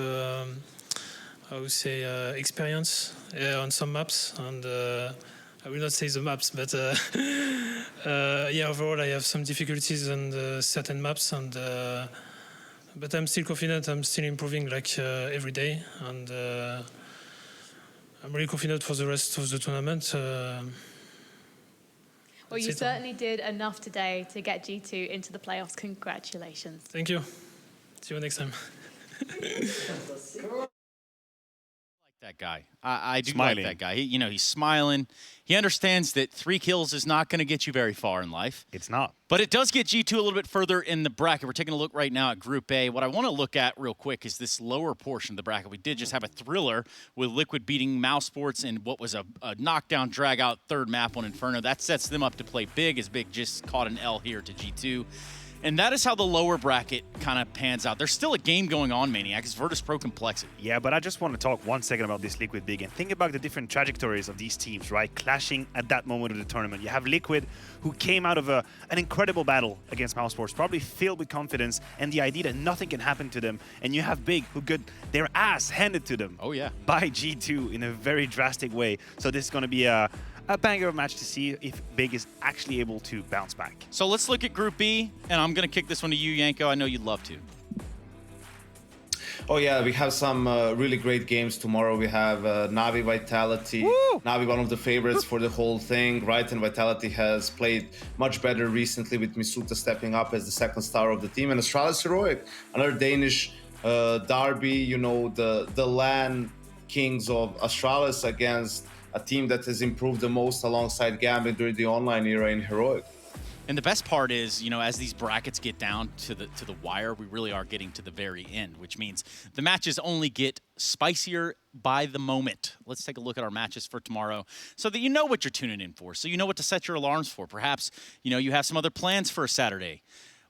I would say experience on some maps, and I will not say the maps, but yeah, overall I have some difficulties on certain maps, and but I'm still confident. I'm still improving every day, and I'm really confident for the rest of the tournament. Well, you certainly did enough today to get G2 into the playoffs. Congratulations. Thank you. See you next time. That guy. I do like that guy. He's smiling. He understands that 3 kills is not going to get you very far in life. It's not. But it does get G2 a little bit further in the bracket. We're taking a look right now at Group A. What I want to look at real quick is this lower portion of the bracket. We did just have a thriller with Liquid beating Mouse Sports in what was a knockdown, drag-out third map on Inferno. That sets them up to play big, as Big just caught an L here to G2. And that is how the lower bracket kind of pans out. There's still a game going on, Maniac. It's Virtus Pro Complexity. Yeah, but I just want to talk 1 second about this Liquid Big and think about the different trajectories of these teams, right? Clashing at that moment of the tournament. You have Liquid, who came out of an incredible battle against Mousesports, probably filled with confidence and the idea that nothing can happen to them. And you have Big, who got their ass handed to them by G2 in a very drastic way. So this is going to be a banger of match to see if Big is actually able to bounce back. So let's look at Group B, and I'm going to kick this one to you, Yanko. I know you'd love to. Oh yeah, we have some really great games tomorrow. We have Navi Vitality. Woo! Navi, one of the favorites for the whole thing, right? And Vitality has played much better recently with Misuta stepping up as the second star of the team. And Astralis Heroic, another Danish derby, you know, the LAN kings of Astralis against a team that has improved the most alongside Gambit during the online era in Heroic. And the best part is, you know, as these brackets get down to the wire, we really are getting to the very end, which means the matches only get spicier by the moment. Let's take a look at our matches for tomorrow so that you know what you're tuning in for, so you know what to set your alarms for. Perhaps, you know, you have some other plans for a Saturday.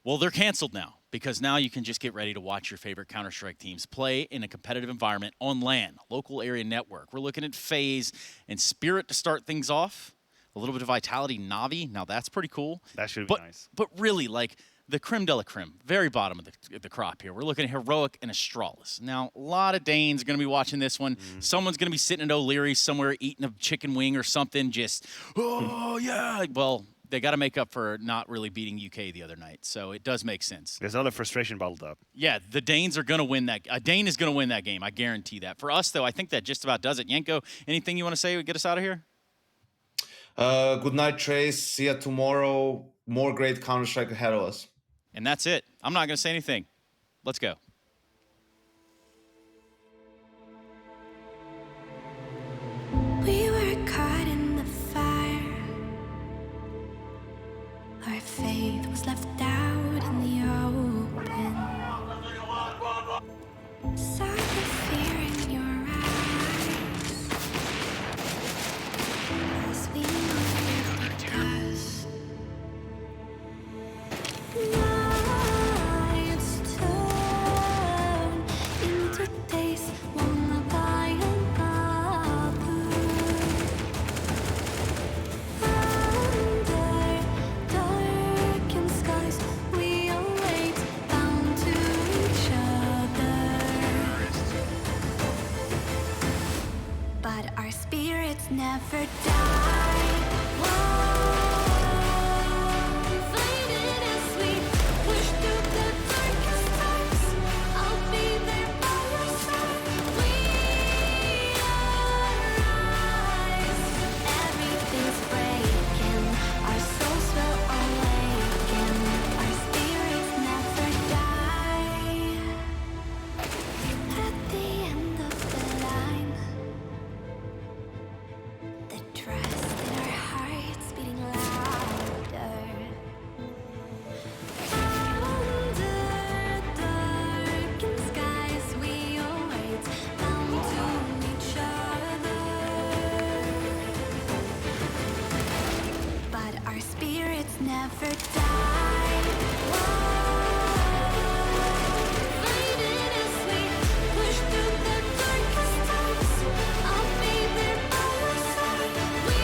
Well, they're canceled now, because now you can just get ready to watch your favorite Counter-Strike teams play in a competitive environment on LAN, local area network. We're looking at FaZe and Spirit to start things off. A little bit of Vitality, Navi. Now that's pretty cool. That should be nice. But really, like, the creme de la creme, very bottom of the crop here. We're looking at Heroic and Astralis. Now, a lot of Danes are going to be watching this one. Someone's going to be sitting at O'Leary somewhere eating a chicken wing or something, just, oh, yeah. Well, they got to make up for not really beating UK the other night, so it does make sense. There's other frustration bottled up. Yeah, the Danes are going to win that. A Dane is going to win that game. I guarantee that. For us, though, I think that just about does it. Yanko, anything you want to say to get us out of here? Good night, Trace. See you tomorrow. More great Counter-Strike ahead of us. And that's it. I'm not going to say anything. Let's go. We were caught in the fire. Our faith was left out in the open. Saw the fear in your eyes as we moved past. Nights turn into days one by another. Under darkened skies, we await, bound to each other. But our spirits never die. Faded as we push through the darkest times. I'll be there by your side. We arise. Everything's breaking. Our souls will awaken. Our spirits never die. At the end of the line, the trust in our hearts beating louder. Under darkened skies, we await, bound to each other. But our spirits never die. Faded as we push through the darkest times. I'll be there by your side. We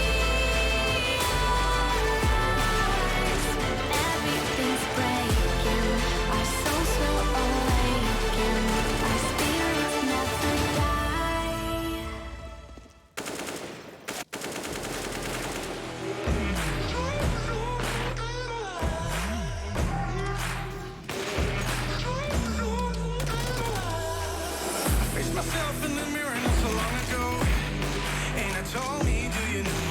arise. Everything's breaking. Our souls will awaken. Our spirits never die. Faced myself in the mirror not so long ago, and I told me, do you know?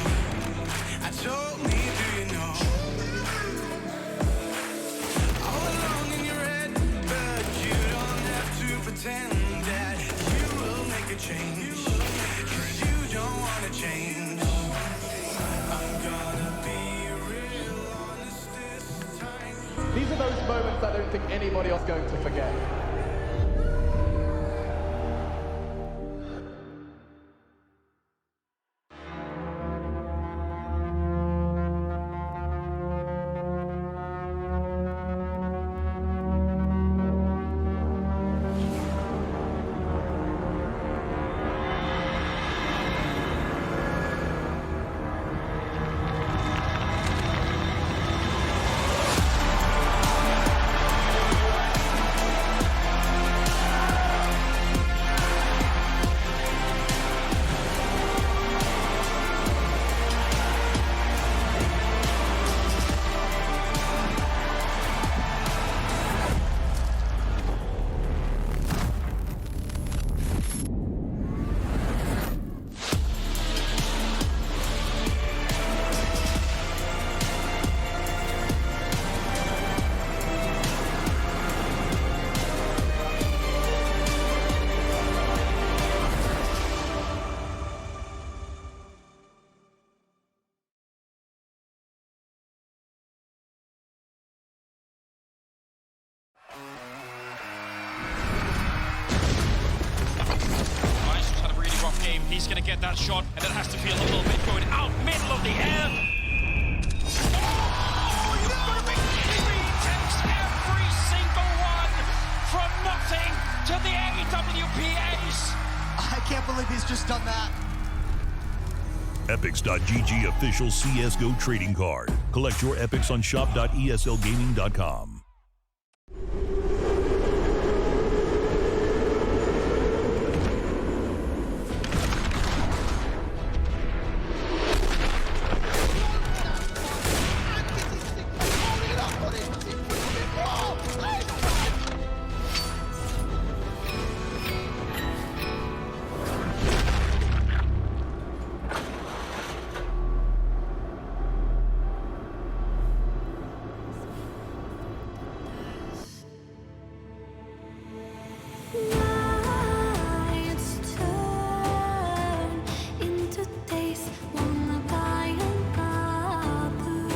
I told me, do you know? All alone in your head, but you don't have to pretend that you will make a change, 'cause you don't wanna change. I'm gonna be real honest this time. These are those moments I don't think anybody else is going to forget. he's going to get that shot, and it has to feel a little bit going out middle of the air. Oh, you've got a big three. Takes every single one from nothing to the AWPAs. I can't believe he's just done that. Epics.gg official CSGO trading card. Collect your Epics on shop.eslgaming.com. Nights turn into days, one by another.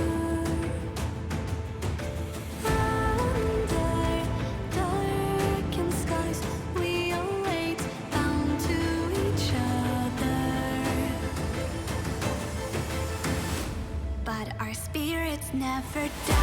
Under darkened skies, we await, bound to each other. But our spirits never die.